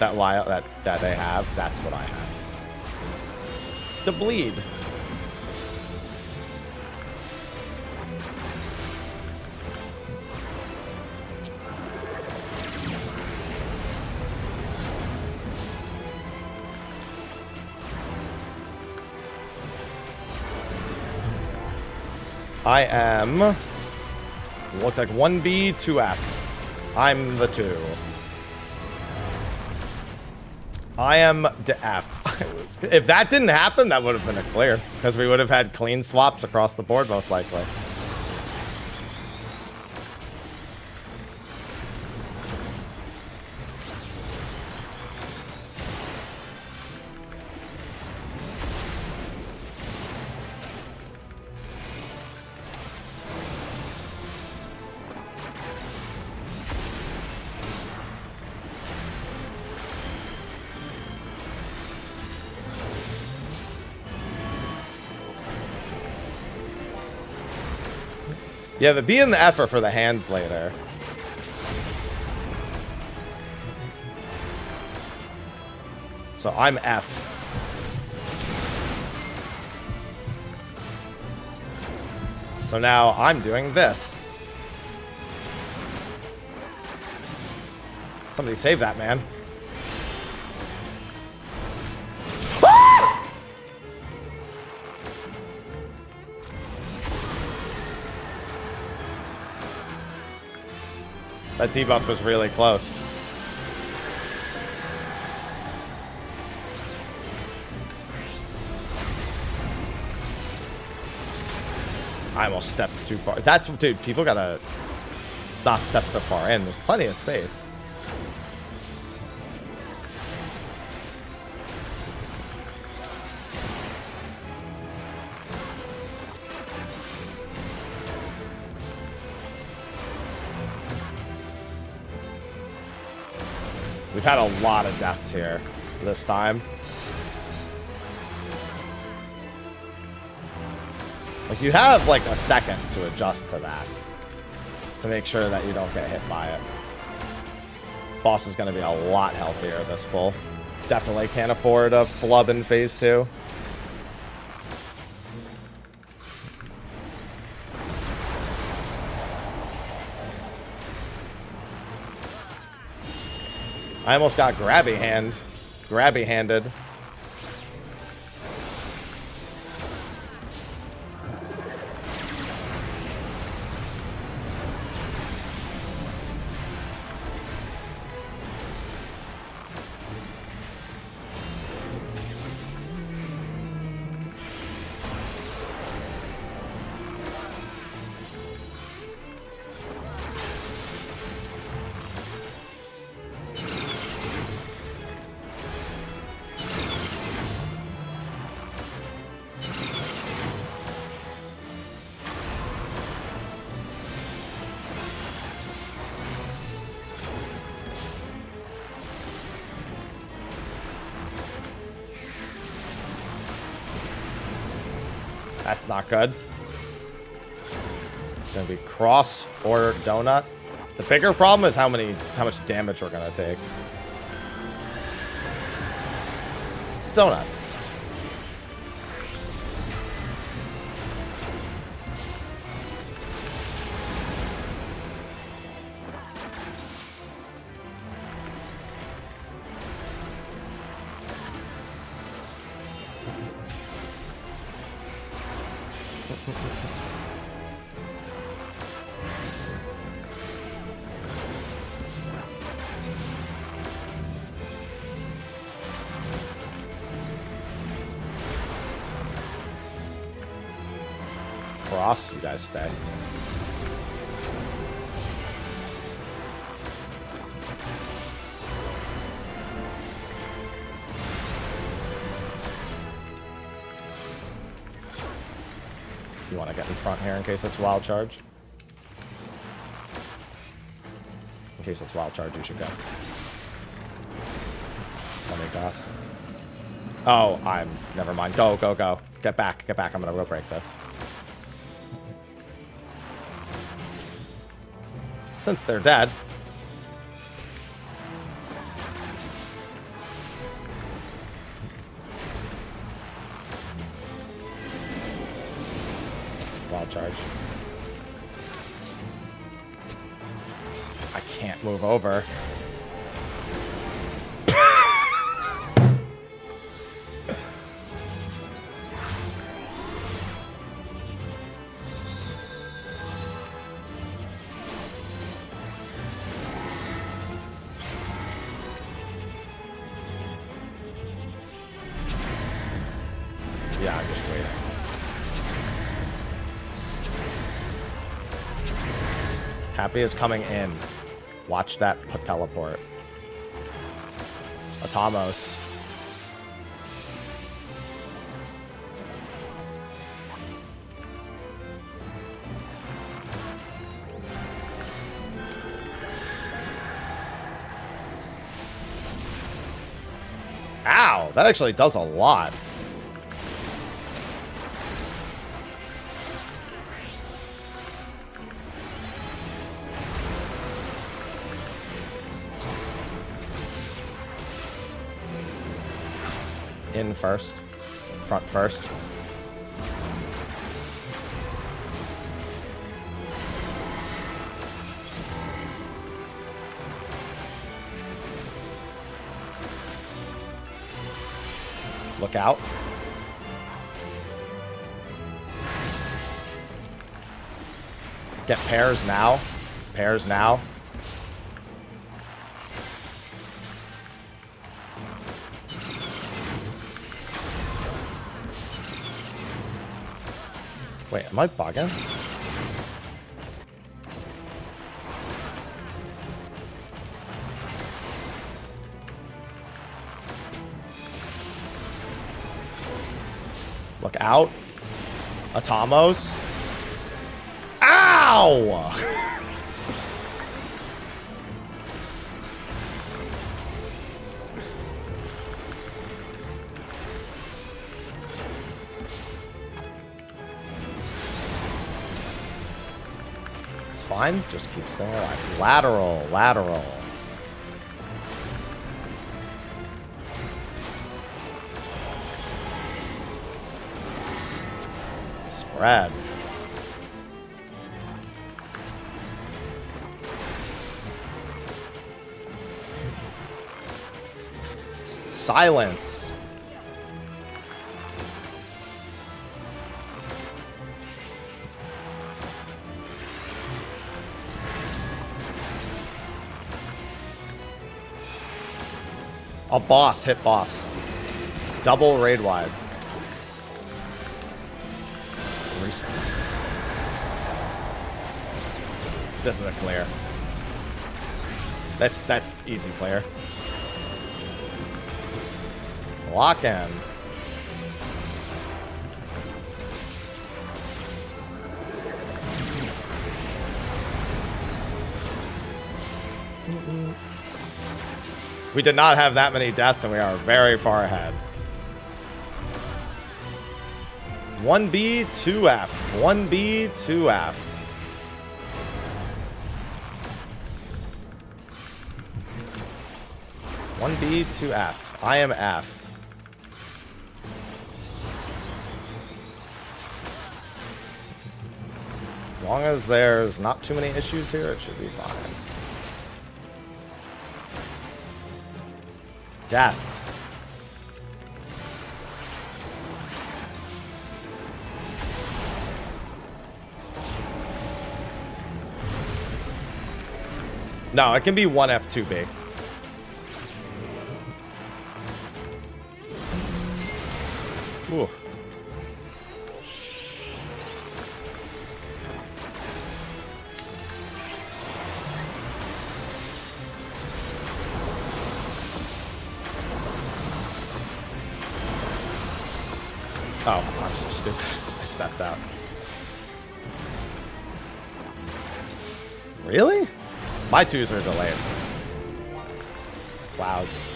that they have? That's what I have. The bleed. I am, looks like 1B, 2F. I'm the 2. I am the F. If that didn't happen, that would have been a clear, because we would have had clean swaps across the board, most likely. Yeah, the B and the F are for the hands later. So I'm F. So now I'm doing this. Somebody save that, man. That debuff was really close. I almost stepped too far. That's, dude, people gotta not step so far in. There's plenty of space. We've had a lot of deaths here this time. Like, you have like a second to adjust to that, to make sure that you don't get hit by it. Boss is going to be a lot healthier this pull. Definitely can't afford a flub in phase 2. I almost got grabby-handed. That's not good. It's gonna be cross or donut. The bigger problem is how much damage we're gonna take. Donut. Cross, you guys stay. You want to get in front here in case it's wild charge? In case it's wild charge, you should go. Let me toss. Oh, never mind. Go, go, go. Get back, get back. I'm gonna go break this. Since they're dead. Wild charge. I can't move over. Yeah, I'm just waiting. Happy is coming in. Watch that teleport. Atamos. Ow! That actually does a lot. In first. Front first. Look out. Get pairs now. Pairs now. Wait, am I bugging? Look out. Atamos. Ow! It's fine. Just keep staying alive. Lateral. Lateral. Spread. Silence. A boss. Hit boss. Double raid wide. Reset. This is a clear. That's easy clear. Lock in. We did not have that many deaths, and we are very far ahead. 1B, 2F. 1B, 2F. One B, 2F. I am F. As long as there's not too many issues here, it should be fine. Death. No, it can be 1F, 2B. Ooh. Oh, I'm so stupid. I stepped out. Really? My twos are delayed. Clouds.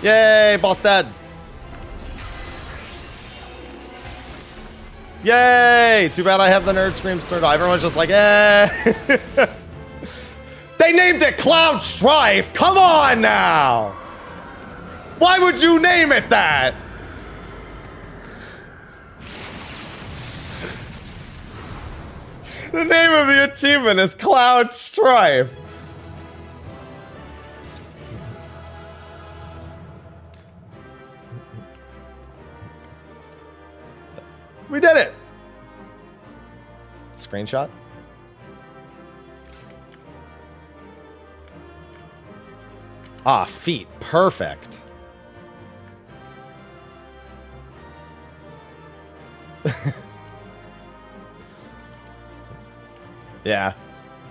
Yay, boss dead. Yay! Too bad I have the nerd screams turned on. Everyone's just like, eh. They named it Cloud Strife. Come on now. Why would you name it that? The name of the achievement is Cloud Strife. We did it! Screenshot. Ah, feet. Perfect. Yeah.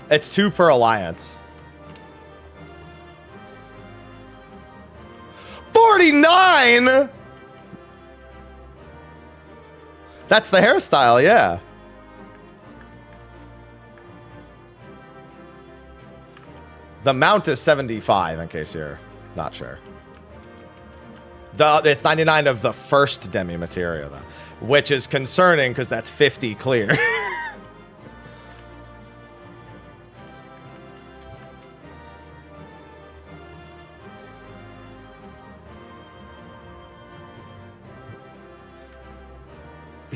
It's 2 per alliance. 49?! That's the hairstyle, yeah. The mount is 75, in case you're not sure. It's 99 of the first demi materia, though, which is concerning because that's 50 clear.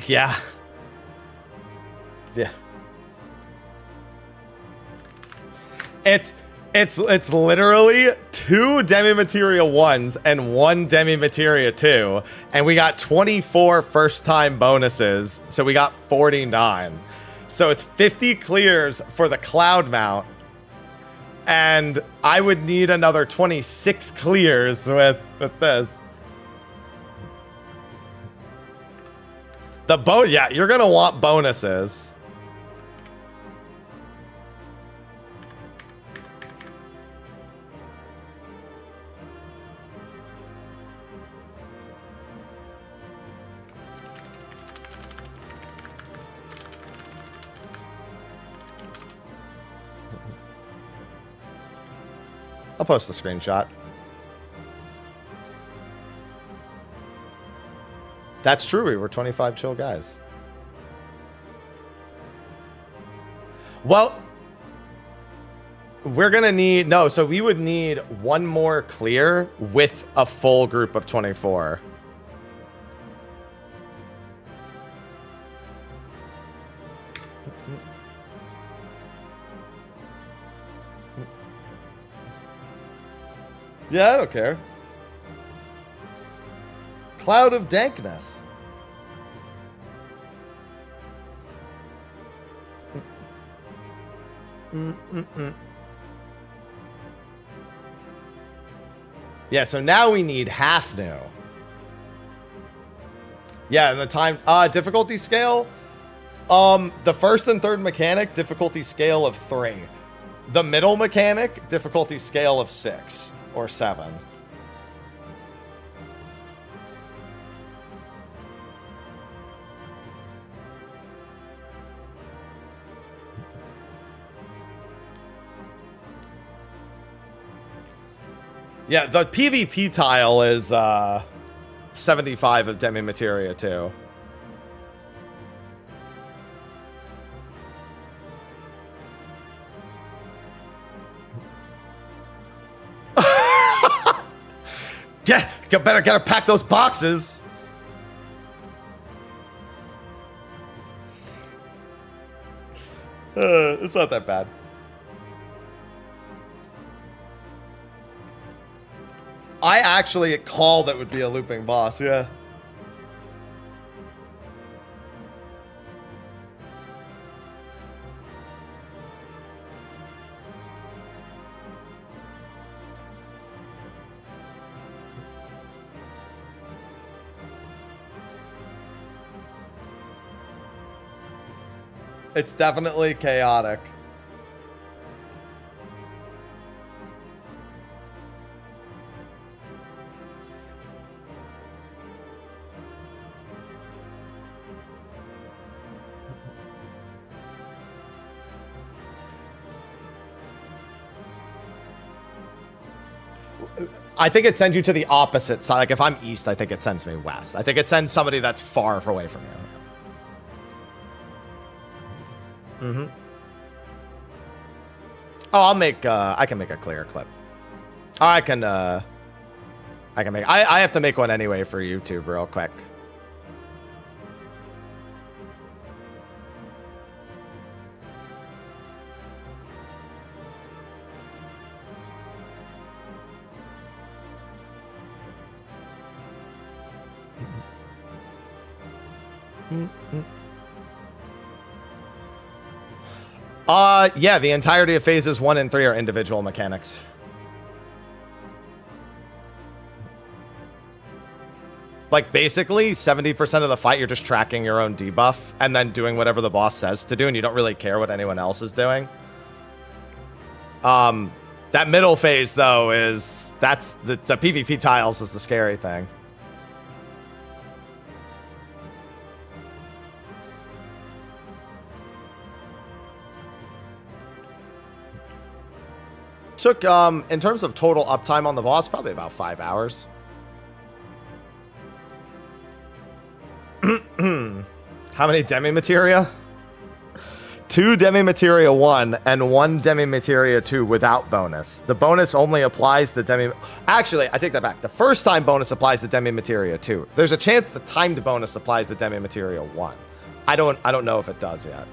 Yeah. Yeah. It's literally 2 demi materia 1s and 1 demi materia 2, and we got 24 first time bonuses, so we got 49. So it's 50 clears for the cloud mount, and I would need another 26 clears with this. Yeah, you're gonna want bonuses. I'll post the screenshot. That's true, we were 25 chill guys. Well, we're gonna need, no, so we would need 1 more clear with a full group of 24. Yeah, I don't care. Cloud of dankness. Yeah, so now we need half new. Yeah, and the time difficulty scale. The first and third mechanic difficulty scale of 3. The middle mechanic, difficulty scale of 6 or 7. Yeah, the PvP tile is 75 of Demi-Materia too. Yeah, gotta pack those boxes. It's not that bad. I actually called that would be a looping boss, yeah. It's definitely chaotic. I think it sends you to the opposite side. Like if I'm east, I think it sends me west. I think it sends somebody that's far away from you. Mm-hmm. Oh, I'll make, I can make a clear clip. I can make, I have to make one anyway for YouTube real quick. Yeah, the entirety of phases 1 and 3 are individual mechanics. Like, basically, 70% of the fight, you're just tracking your own debuff and then doing whatever the boss says to do, and you don't really care what anyone else is doing. That middle phase, though, that's the PvP tiles is the scary thing. Took, in terms of total uptime on the boss, probably about 5 hours. How many Demi-Materia? 2 Demi-Materia 1 and 1 Demi-Materia 2 without bonus. The bonus only applies to Demi... Actually, I take that back. The first time bonus applies to Demi-Materia 2. There's a chance the timed bonus applies to Demi-Materia 1. I don't know if it does yet.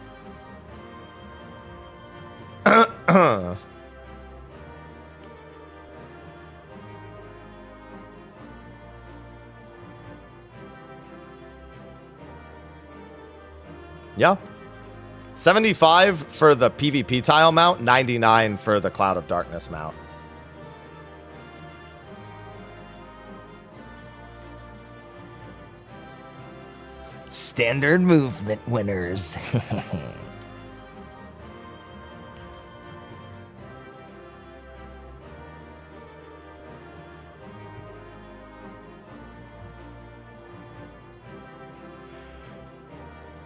Yeah. 75 for the PvP tile mount, 99 for the Cloud of Darkness mount. Standard movement winners.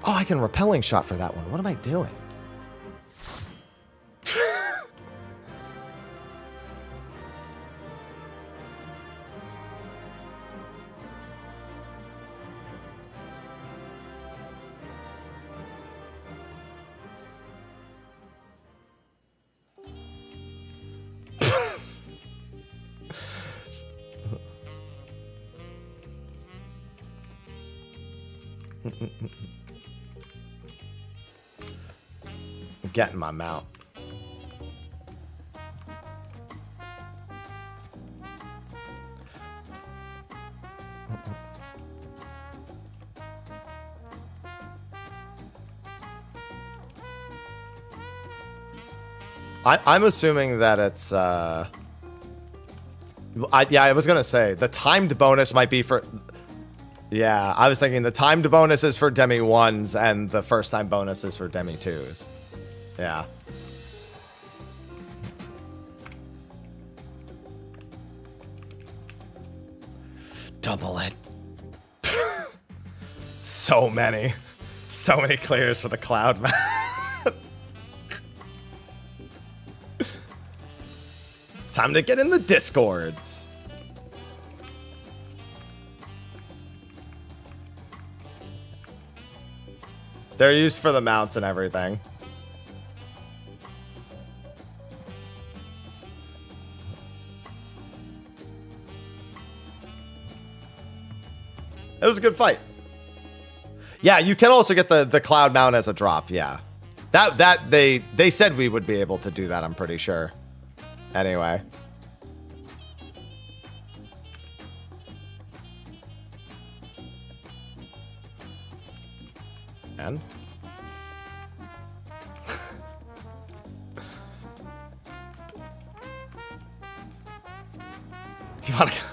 Oh, I can repelling shot for that one. What am I doing? Getting my mount. I'm assuming that it's yeah, I was gonna say the timed bonus might be for. Yeah, I was thinking the timed bonus is for Demi 1s and the first time bonus is for Demi 2s. Yeah. double it. So many. So many clears for the cloud map. Time to get in the discords. They're used for the mounts and everything. It was a good fight. Yeah, you can also get the cloud mount as a drop, yeah. That they said we would be able to do that, I'm pretty sure. Anyway. And? Do you want to...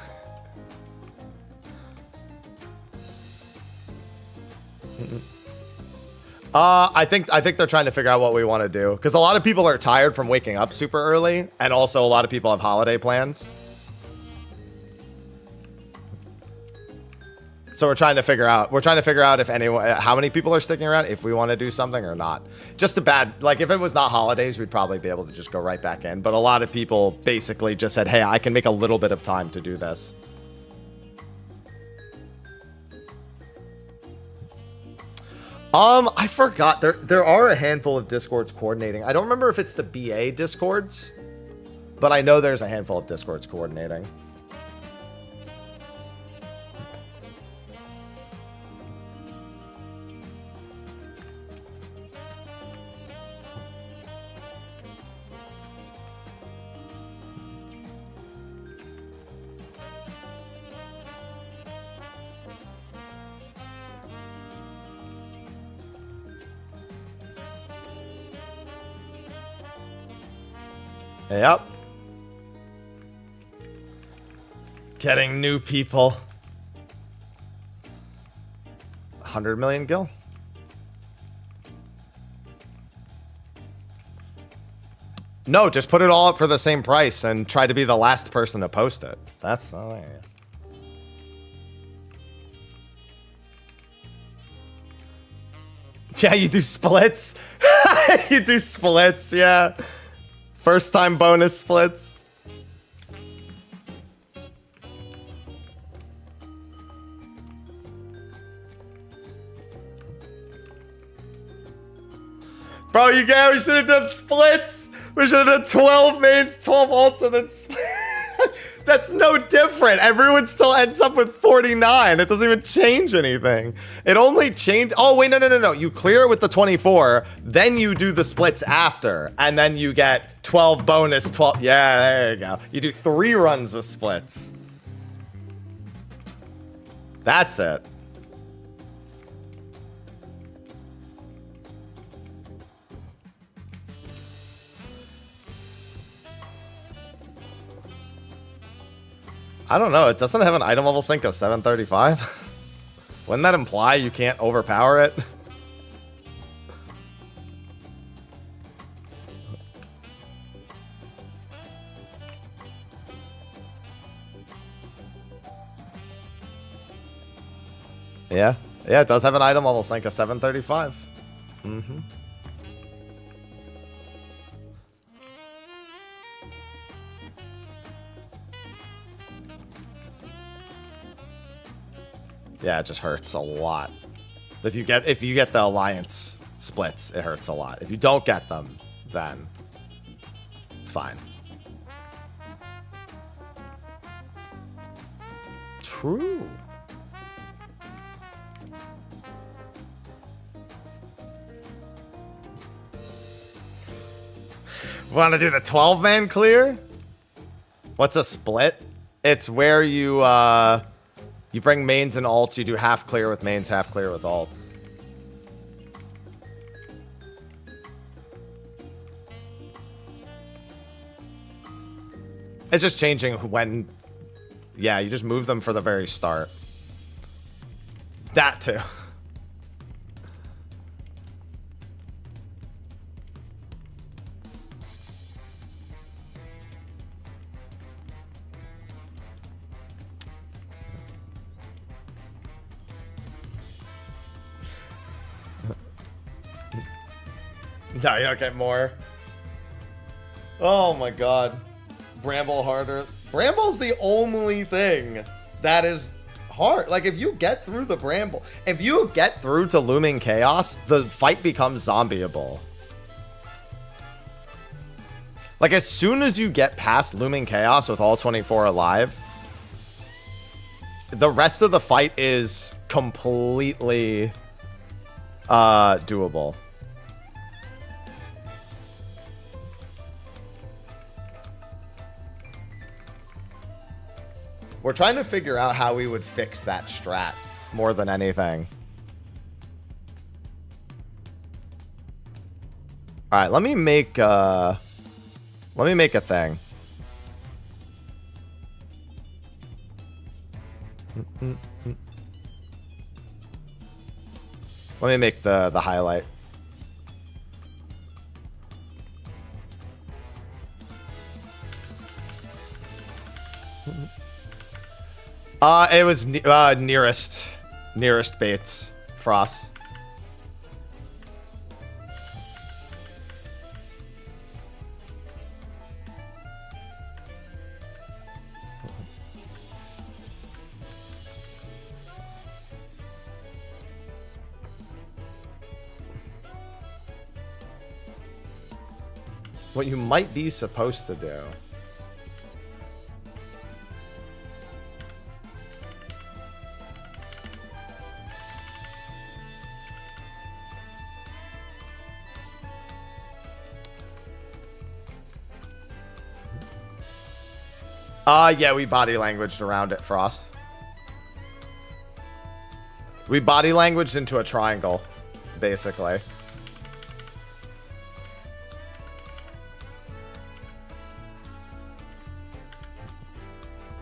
I think they're trying to figure out what we want to do, because a lot of people are tired from waking up super early, and also a lot of people have holiday plans. So we're trying to figure out if anyone, how many people are sticking around, if we want to do something or not. Just a bad, like if it was not holidays, we'd probably be able to just go right back in. But a lot of people basically just said, hey, I can make a little bit of time to do this. I forgot. There are a handful of discords coordinating. I don't remember if it's the BA discords, but I know there's a handful of discords coordinating. Yep. Getting new people. 100 million gil. No, just put it all up for the same price and try to be the last person to post it. That's yeah, you do splits. You do splits, yeah. First time bonus splits. Bro, we should have done splits. We should have done 12 mains, 12 ults, and then that's no different. Everyone still ends up with 49. It doesn't even change anything. It only changed. Oh, wait, no. You clear it with the 24, then you do the splits after, and then you get 12 bonus, 12. Yeah, there you go. You do 3 runs with splits. That's it. I don't know. It doesn't have an item level sync of 735. Wouldn't that imply you can't overpower it? Yeah. Yeah, it does have an item level sync of 735. Mm-hmm. Yeah, it just hurts a lot. If you get the alliance splits, it hurts a lot. If you don't get them, then it's fine. True. Want to do the 12-man clear? What's a split? It's where you you bring mains and alts, you do half clear with mains, half clear with alts. It's just changing when... Yeah, you just move them for the very start. That too. No, you don't get more. Oh my god. Bramble harder. Bramble's the only thing that is hard. Like, if you get through the Bramble, if you get through to Looming Chaos, the fight becomes zombieable. Like, as soon as you get past Looming Chaos with all 24 alive, the rest of the fight is completely doable. We're trying to figure out how we would fix that strat more than anything. All right, let me make a thing. Let me make the highlight. It was nearest Bates Frost. What you might be supposed to do. Yeah, we body languaged around it, Frost. We body languaged into a triangle, basically.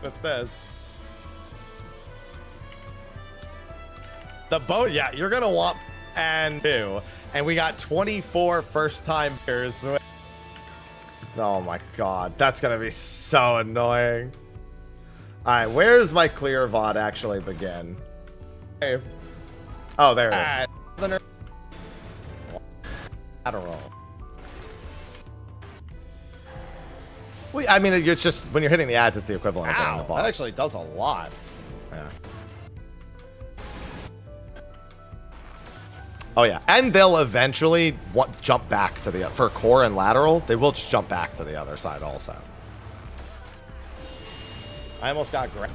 What's this? The boat, yeah, you're gonna want and do. And we got 24 first-time players. Oh my god, that's gonna be so annoying. Alright, where's my clear VOD actually begin? Oh, there it is. Adderall. Well, I mean, it's just, when you're hitting the ads, it's the equivalent of hitting the boss. That actually does a lot. Yeah. Oh yeah, and they'll eventually jump back to the for core and lateral. They will just jump back to the other side also. I almost got Greg.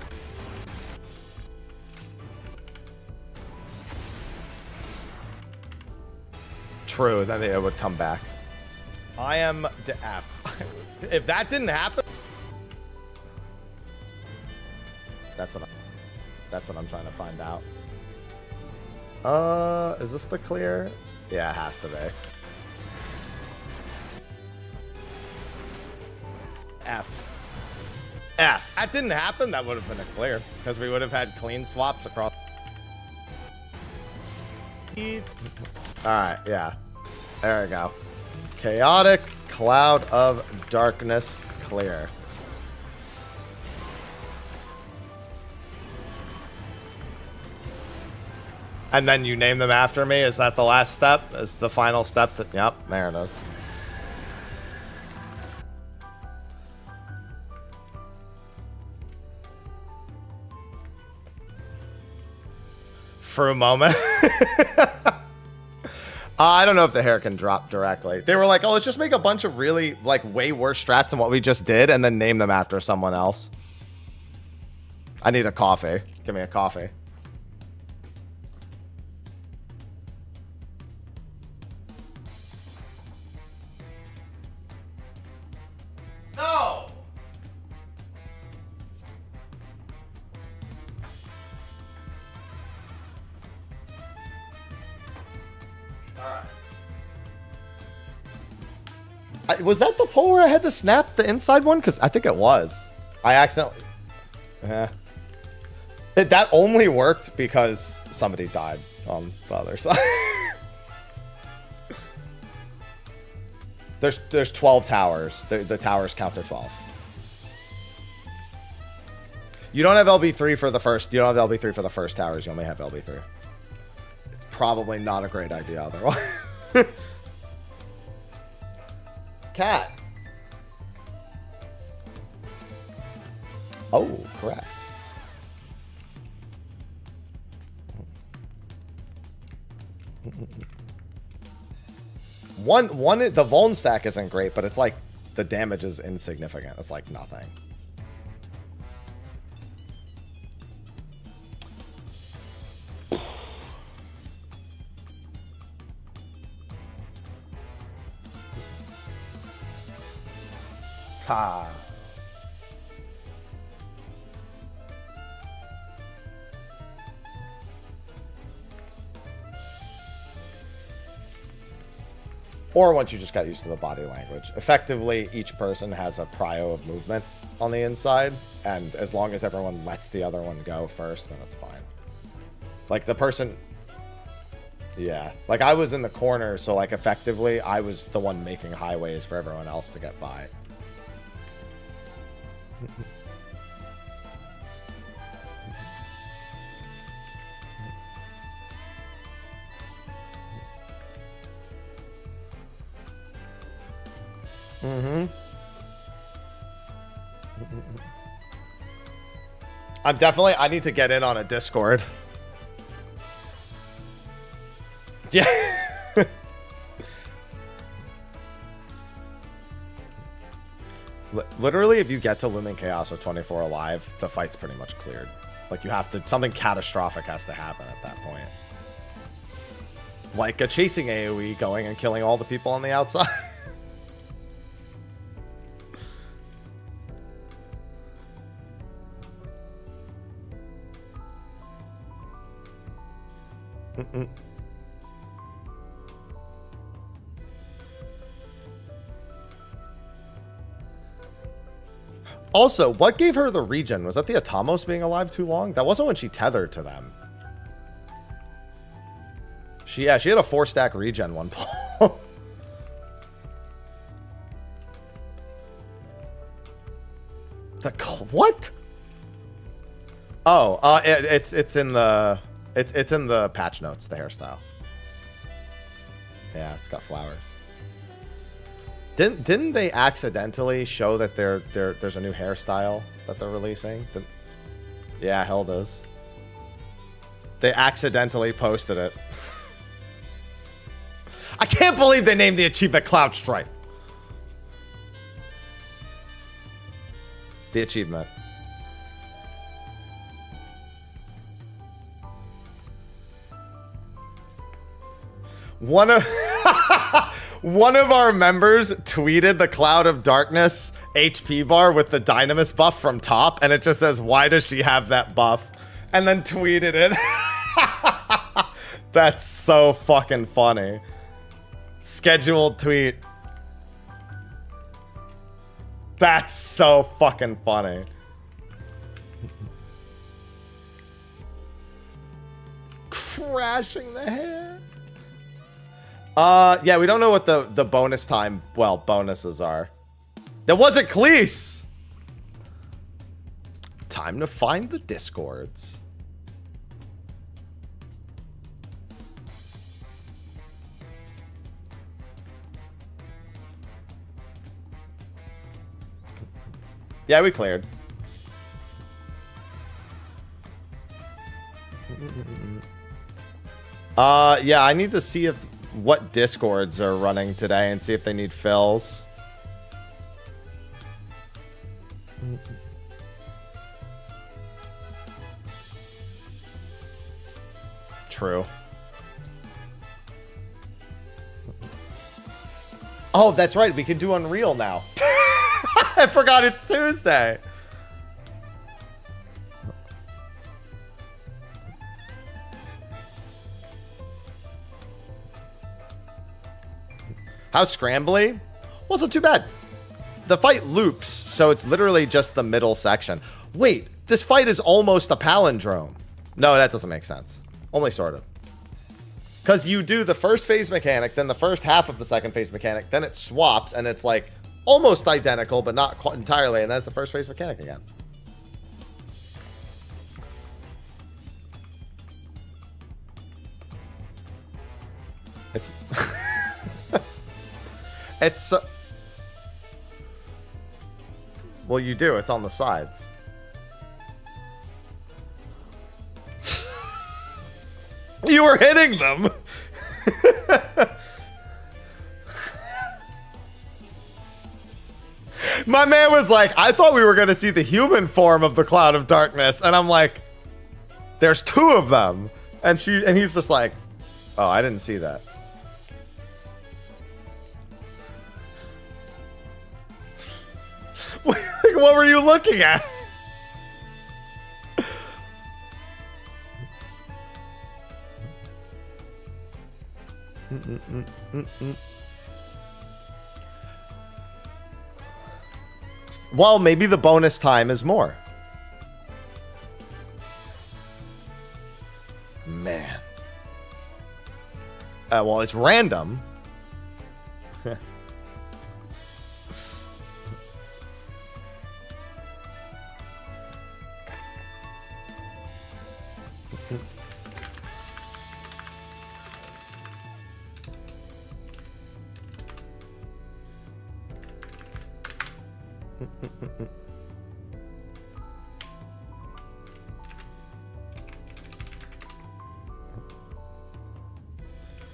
True, then it would come back. I am the F. If that didn't happen, that's what I'm trying to find out. Is this the clear? Yeah, it has to be. F. That didn't happen, that would have been a clear, because we would have had clean swaps across. Alright, yeah. There we go. Chaotic Cloud of Darkness clear. And then you name them after me? Is that the last step? Is the final step? Yep, there it is. For a moment. I don't know if the hair can drop directly. They were like, oh, let's just make a bunch of really, like, way worse strats than what we just did and then name them after someone else. I need a coffee. Give me a coffee. No! Was that the pole where I had to snap the inside one? Because I think it was. I accidentally... That only worked because somebody died on the other side. There's 12 towers. The towers count to 12. You don't have LB3 for the first... You don't have LB3 for the first towers. You only have LB3. It's probably not a great idea otherwise. Cat. Oh, correct. The Vuln stack isn't great, but it's like the damage is insignificant. It's like nothing. Ha. Or once you just got used to the body language. Effectively, each person has a prio of movement on the inside, and as long as everyone lets the other one go first, then it's fine. Like the person... Yeah. Like I was in the corner, so like effectively, I was the one making highways for everyone else to get by. I need to get in on a Discord. Yeah. Literally, if you get to Looming Chaos with 24 alive, the fight's pretty much cleared. Like, you have to... Something catastrophic has to happen at that point. Like a chasing AoE going and killing all the people on the outside. Also, what gave her the regen? Was that the Atamos being alive too long? That wasn't when she tethered to them. She had a 4-stack regen one pull. What? Oh, it's in the patch notes, the hairstyle. Yeah, it's got flowers. Didn't they accidentally show that there's a new hairstyle that they're releasing? Yeah, hell does. They accidentally posted it. I can't believe they named the achievement Cloud Stripe. The achievement. One of our members tweeted the Cloud of Darkness HP bar with the Dynamis buff from top, and it just says, "Why does she have that buff?" And then tweeted it. That's so fucking funny. Scheduled tweet. That's so fucking funny. Crashing the hair. Yeah, we don't know what the bonus time, well, bonuses are. That wasn't Cleese. Time to find the Discords. Yeah, we cleared. Yeah, I need to see what Discords are running today and see if they need fills. True. Oh, that's right. We can do Unreal now. I forgot it's Tuesday. How's Scrambly? Wasn't too bad. The fight loops, so it's literally just the middle section. Wait, this fight is almost a palindrome. No, that doesn't make sense. Only sort of. Because you do the first phase mechanic, then the first half of the second phase mechanic, then it swaps, and it's like almost identical, but not quite entirely, and that's the first phase mechanic again. It's... Well, you do. It's on the sides. You were hitting them. My man was like, I thought we were going to see the human form of the cloud of darkness. And I'm like, there's two of them. And he's just like, oh, I didn't see that. What were you looking at? Well, maybe the bonus time is more. Man. Well, it's random.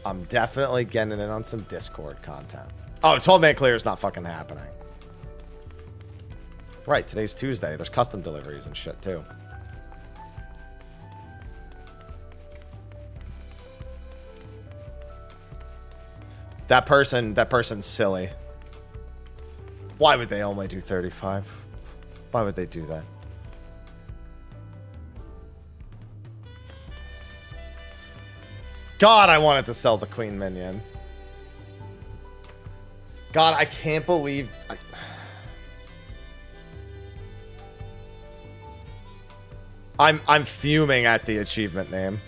I'm definitely getting in on some Discord content. Oh, 12-man clear is not fucking happening. Right, today's Tuesday. There's custom deliveries and shit, too. That person's silly. Why would they only do 35? Why would they do that? God, I wanted to sell the Queen Minion. God, I can't believe... I'm fuming at the achievement name.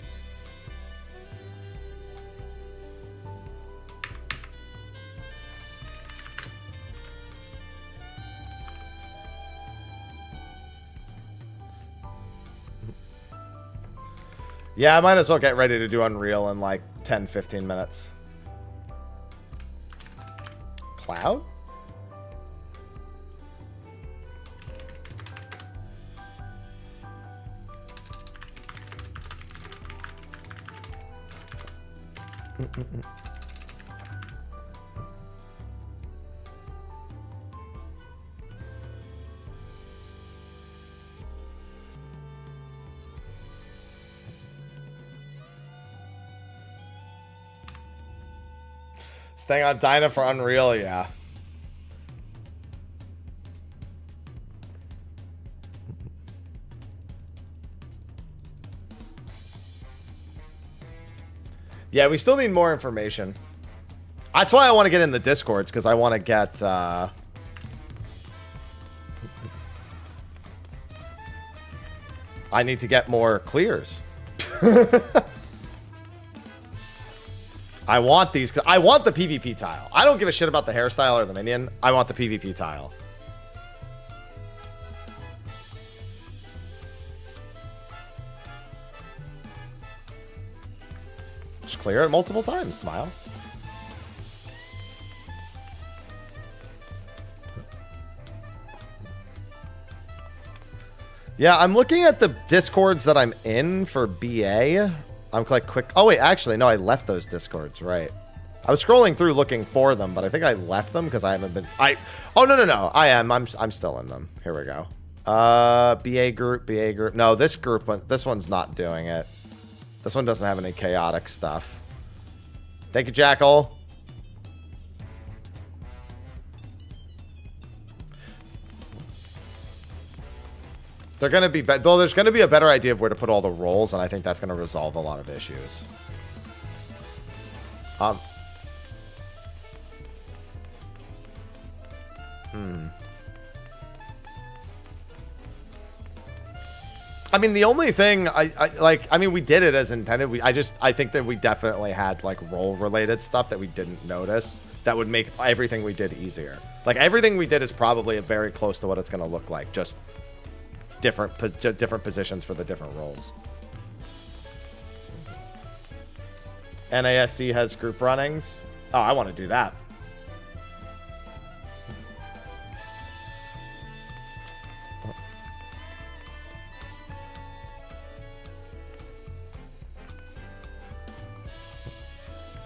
Yeah, I might as well get ready to do Unreal in like 10-15 minutes. Cloud? Staying on Dyna for Unreal, yeah. Yeah, we still need more information. That's why I want to get in the Discords, because I want to get... I need to get more clears. I want these. I want the PvP tile. I don't give a shit about the hairstyle or the minion. I want the PvP tile. Just clear it multiple times. Smile. Yeah, I'm looking at the Discords that I'm in for BA. I'm like quick. Oh, wait, actually, no, I left those Discords, right. I was scrolling through looking for them, but I think I left them because I haven't been... Oh, no. I am. I'm still in them. Here we go. BA group. No, this one's not doing it. This one doesn't have any chaotic stuff. Thank you, Jackal. They're going to be... Though there's going to be a better idea of where to put all the roles, and I think that's going to resolve a lot of issues. I mean, the only thing I mean, we did it as intended. I think that we definitely had like role-related stuff that we didn't notice that would make everything we did easier. Like, everything we did is probably very close to what it's going to look like. Just... different positions for the different roles. NASC has group runnings. Oh, I want to do that.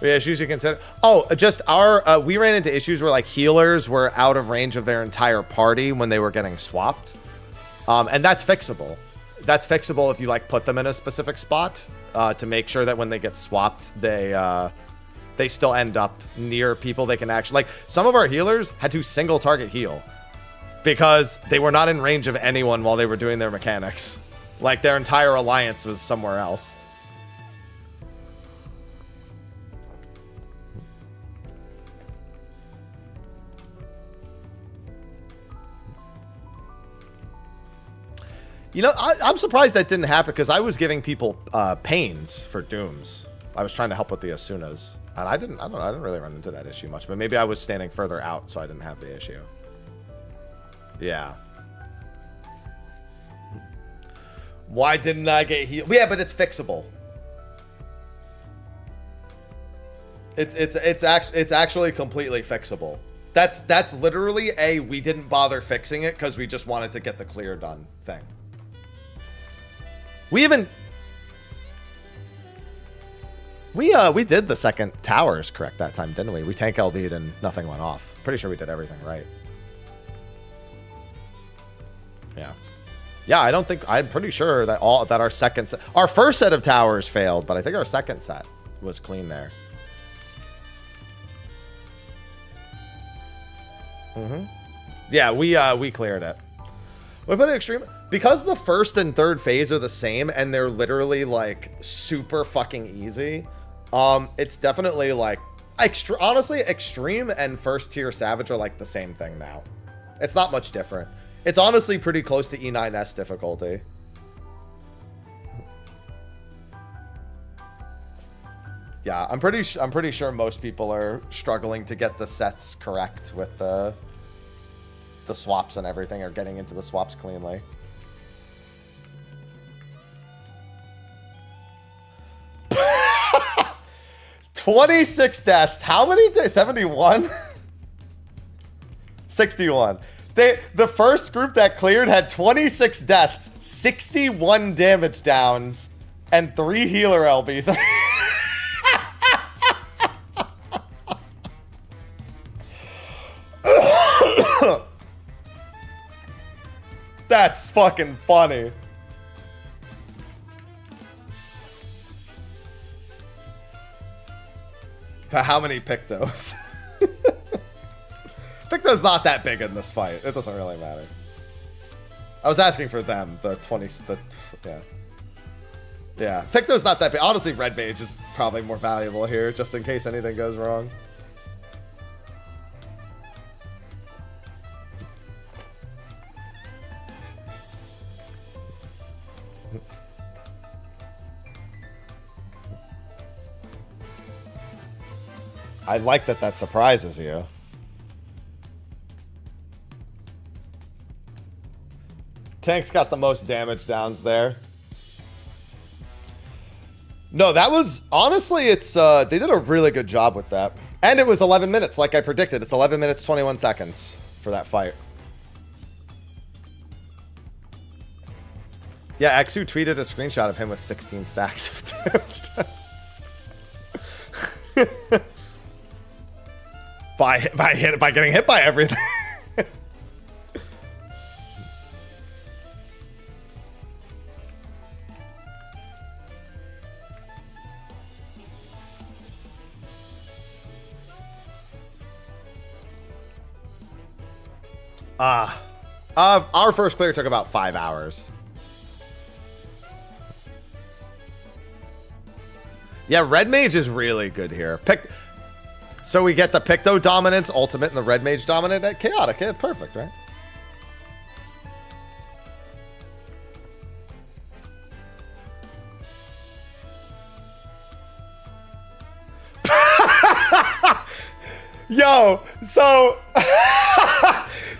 Yeah, issues you consider. Oh, just our we ran into issues where like healers were out of range of their entire party when they were getting swapped, and that's fixable. That's fixable if you like put them in a specific spot to make sure that when they get swapped, they still end up near people they can actually like. Some of our healers had to single target heal because they were not in range of anyone while they were doing their mechanics. Like their entire alliance was somewhere else. You know, I'm surprised that didn't happen because I was giving people pains for dooms. I was trying to help with the Asunas, and I didn't really run into that issue much. But maybe I was standing further out, so I didn't have the issue. Yeah. Why didn't I get healed? Yeah, but it's fixable. It's actually completely fixable. That's literally we didn't bother fixing it because we just wanted to get the clear done thing. We did the second towers correct that time, didn't we? We tank LB'd and nothing went off. Pretty sure we did everything right. Yeah. Yeah, I'm pretty sure that our second set, our first set of towers failed, but I think our second set was clean there. Yeah, we cleared it. We put it extreme because the first and third phase are the same and they're literally like super fucking easy. It's definitely like honestly, extreme and first tier savage are like the same thing now. It's not much different. It's honestly pretty close to E9S difficulty. Yeah, I'm pretty sure most people are struggling to get the sets correct with the swaps and everything, or getting into the swaps cleanly. $26 deaths. How many days? 71? 61. The first group that cleared had 26 deaths, 61 damage downs, and 3 healer LB. That's fucking funny. But how many Pictos? Picto's not that big in this fight. It doesn't really matter. I was asking for them, yeah. Yeah, Picto's not that big. Honestly, Red Mage is probably more valuable here, just in case anything goes wrong. I like that surprises you. Tank's got the most damage downs there. No, that was honestly, it's they did a really good job with that. And it was 11 minutes like I predicted. It's 11 minutes 21 seconds for that fight. Yeah, Xu tweeted a screenshot of him with 16 stacks of damage. by getting hit by everything. Our first clear took about 5 hours. Yeah, Red Mage is really good here. So we get the Picto dominance ultimate and the Red Mage dominant at Chaotic. Yeah, perfect, right? Yo, so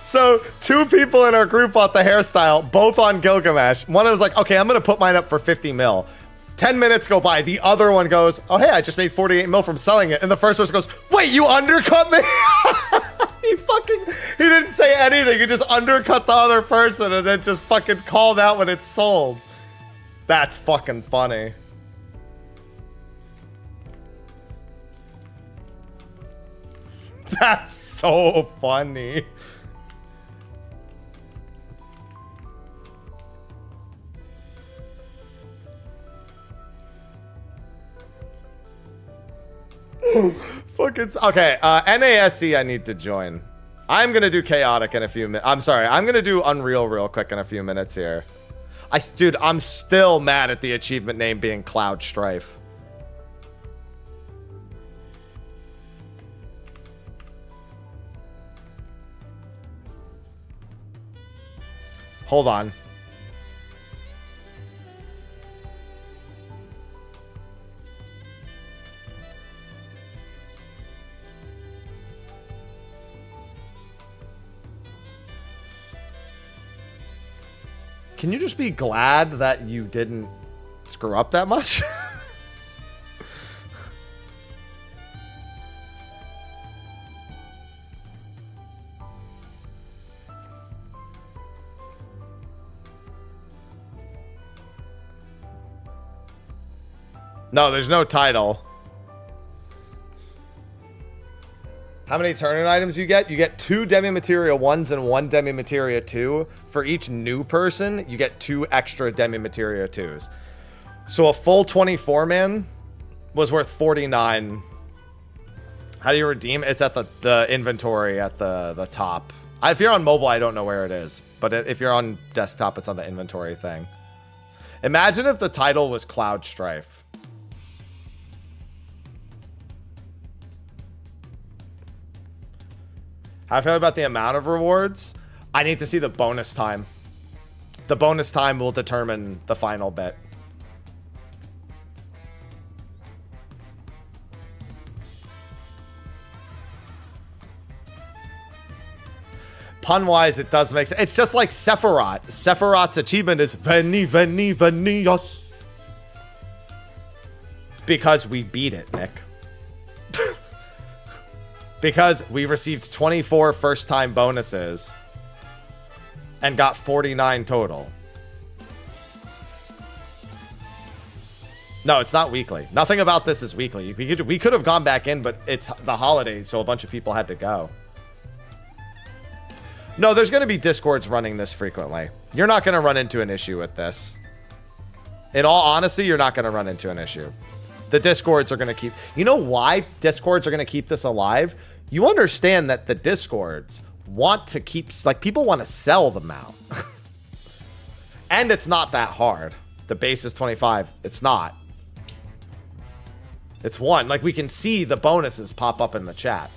so 2 people in our group bought the hairstyle, both on Gilgamesh. One was like, okay, I'm gonna put mine up for 50 mil. 10 minutes go by, the other one goes, oh hey, I just made 48 mil from selling it. And the first person goes, wait, you undercut me? he didn't say anything. He just undercut the other person and then just fucking called out when it's sold. That's fucking funny. That's so funny. Fucking okay. NASC I need to join. I'm gonna do chaotic in a few minutes. I'm sorry. I'm gonna do Unreal real quick in a few minutes here. Dude, I'm still mad at the achievement name being Cloud Strife. Hold on. Can you just be glad that you didn't screw up that much? No, there's no title. How many turn-in items you get? You get 2 Demi-Materia 1s and 1 Demi-Materia 2. For each new person, you get 2 extra Demi-Materia 2s. So a full 24-man was worth 49. How do you redeem? It's at the inventory at the top. If you're on mobile, I don't know where it is. But if you're on desktop, it's on the inventory thing. Imagine if the title was Cloud Strife. How I feel about the amount of rewards? I need to see the bonus time. The bonus time will determine the final bit. Pun-wise, it does make sense. It's just like Sephiroth. Sephiroth's achievement is Veni, Veni, Venios. Because we beat it, Nick. Because we received 24 first-time bonuses and got 49 total. No, it's not weekly. Nothing about this is weekly. We could have gone back in, but it's the holidays, so a bunch of people had to go. No, there's going to be Discords running this frequently. You're not going to run into an issue with this. In all honesty, you're not going to run into an issue. The Discords are going to keep... You know why Discords are going to keep this alive? You understand that the Discords want to keep... Like, people want to sell them out. And it's not that hard. The base is 25. It's not. It's 1. Like, we can see the bonuses pop up in the chat.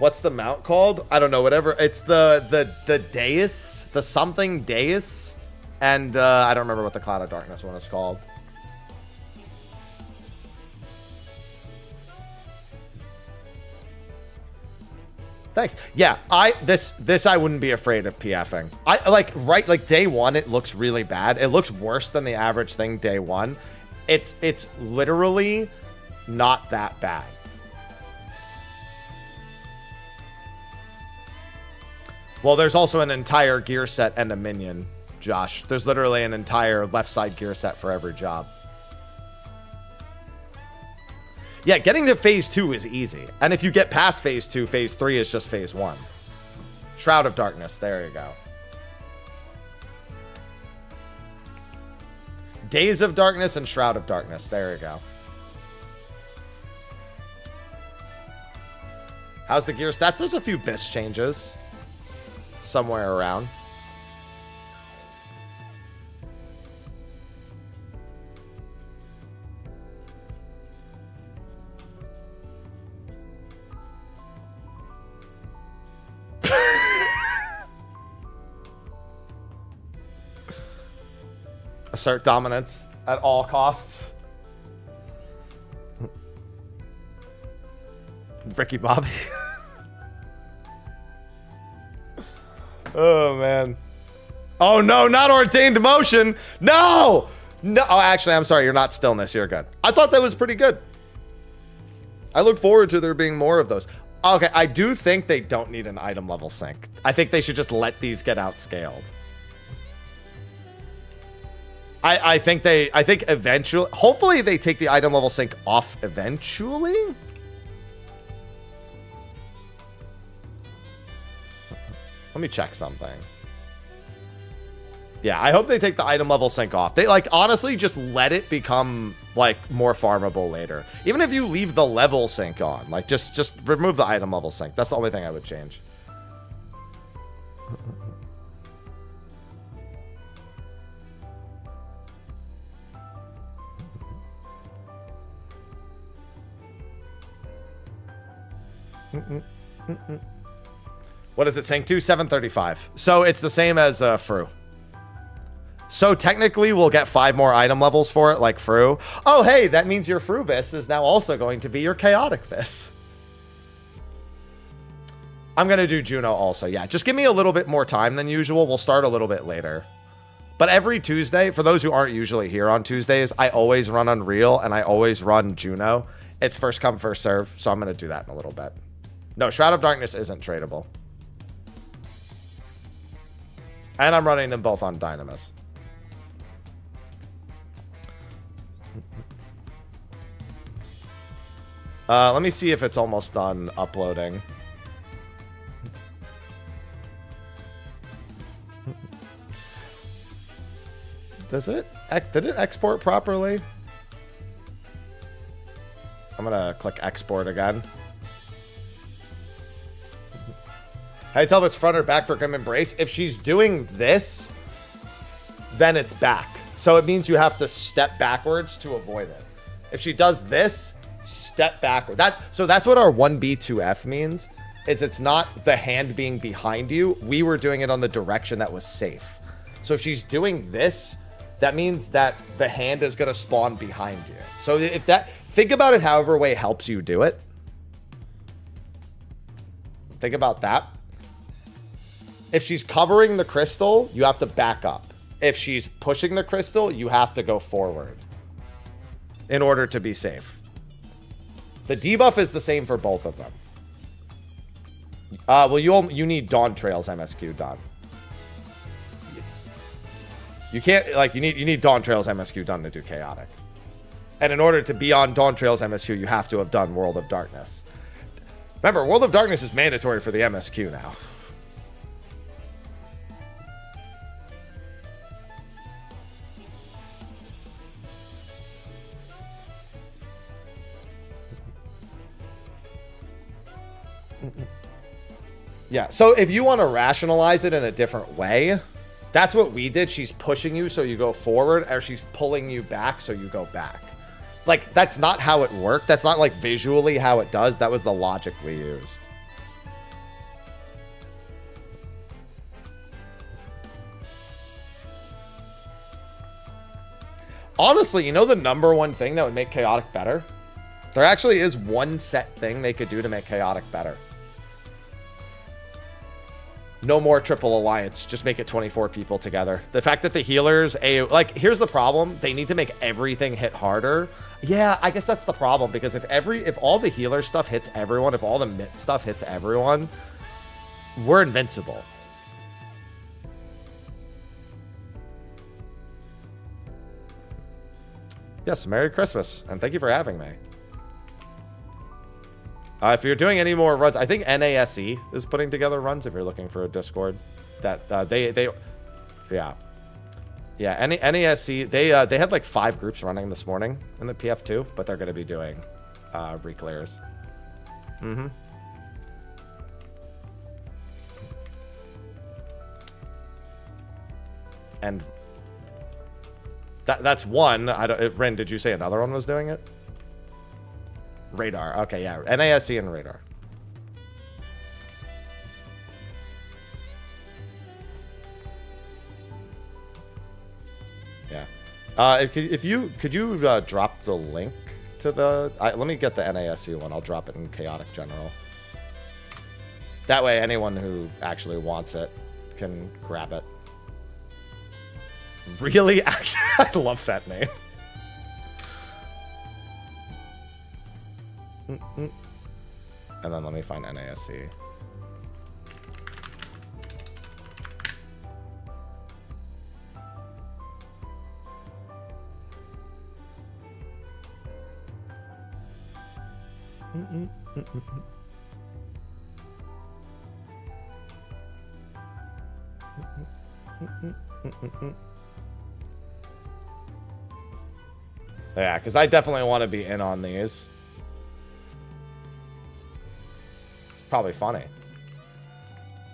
What's the mount called? I don't know, whatever. It's the dais, the something dais. And I don't remember what the Cloud of Darkness one is called. Thanks. Yeah, this I wouldn't be afraid of PFing. Like day 1 it looks really bad. It looks worse than the average thing day 1. It's literally not that bad. Well, there's also an entire gear set and a minion, Josh. There's literally an entire left side gear set for every job. Yeah, getting to phase 2 is easy. And if you get past phase 2, phase 3 is just phase 1. Shroud of Darkness, there you go. Days of Darkness and Shroud of Darkness, there you go. How's the gear stats? There's a few BIS changes. Somewhere around. Assert dominance at all costs. Ricky Bobby. Oh, man. Oh, no, not ordained motion. No! No. Oh, actually, I'm sorry. You're not stillness. You're good. I thought that was pretty good. I look forward to there being more of those. Okay, I do think they don't need an item level sync. I think they should just let these get outscaled. I think eventually, hopefully they take the item level sync off eventually. Let me check something. Yeah, I hope they take the item level sync off. They, like, honestly, just let it become, like, more farmable later. Even if you leave the level sync on. Like, just remove the item level sync. That's the only thing I would change. What is it sync to? 735. So it's the same as Fru. So technically we'll get 5 more item levels for it, like Fru. Oh, hey, that means your Frubis is now also going to be your Chaotic Vis. I'm going to do Juno also. Yeah, just give me a little bit more time than usual. We'll start a little bit later. But every Tuesday, for those who aren't usually here on Tuesdays, I always run Unreal and I always run Juno. It's first come, first serve. So I'm going to do that in a little bit. No, Shroud of Darkness isn't tradable. And I'm running them both on Dynamis. Let me see if it's almost done uploading. Does it? Did it export properly? I'm gonna click export again. How do you tell if it's front or back for Grim Embrace? If she's doing this, then it's back. So it means you have to step backwards to avoid it. If she does this, step backward. So that's what our 1B2F means, is it's not the hand being behind you. We were doing it on the direction that was safe. So if she's doing this, that means that the hand is going to spawn behind you. So if that, think about it however way helps you do it. Think about that. If she's covering the crystal, you have to back up. If she's pushing the crystal, you have to go forward in order to be safe. The debuff is the same for both of them. Well, you need Dawn Trails MSQ done. You can't, like, you need Dawn Trails MSQ done to do Chaotic. And in order to be on Dawn Trails MSQ, you have to have done World of Darkness. Remember, World of Darkness is mandatory for the MSQ now. Yeah, so if you want to rationalize it in a different way, that's what we did. She's pushing you so you go forward, or she's pulling you back so you go back. Like, that's not how it worked. That's not, like, visually how it does. That was the logic we used. Honestly, you know the #1 thing that would make Chaotic better? There actually is one set thing they could do to make Chaotic better. No more triple alliance. Just make it 24 people together. The fact that the healers, like, here's the problem. They need to make everything hit harder. Yeah, I guess that's the problem, because if all the healer stuff hits everyone, if all the mitt stuff hits everyone, we're invincible. Yes, Merry Christmas, and thank you for having me. If you're doing any more runs, I think NASE is putting together runs if you're looking for a Discord. That yeah. NASE, they had like 5 groups running this morning in the PF2, but they're going to be doing reclears. And that's one. Rin, did you say another one was doing it? Radar. Okay, yeah. NASE and Radar. Yeah. If you could drop the link to the... let me get the NASE one. I'll drop it in Chaotic General. That way anyone who actually wants it can grab it. Really? Actually, I love that name. And then let me find NASC. Yeah, because I definitely want to be in on these. It's probably funny.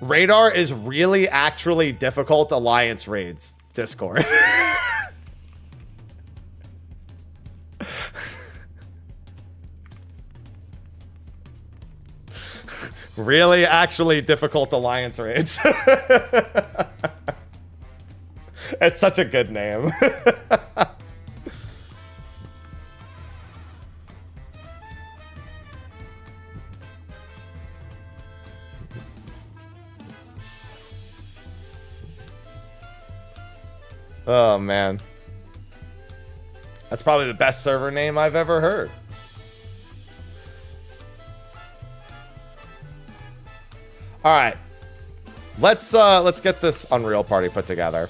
Radar is really actually difficult alliance raids, Discord. Really actually difficult alliance raids. It's such a good name. Oh, man. That's probably the best server name I've ever heard. All right. Let's get this Unreal party put together.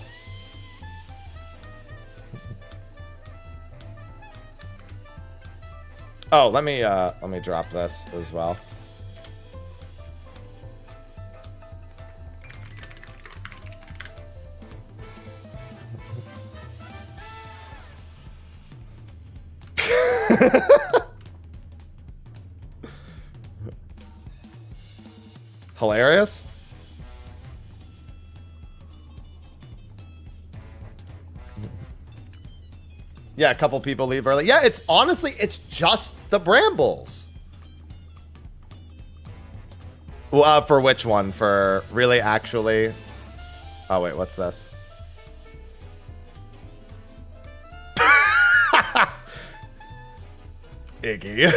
Oh, let me drop this as well. Hilarious. Yeah, a couple people leave early. Yeah, it's honestly, it's just the Brambles. Well, for which one? For really actually? Oh, wait, what's this? Iggy.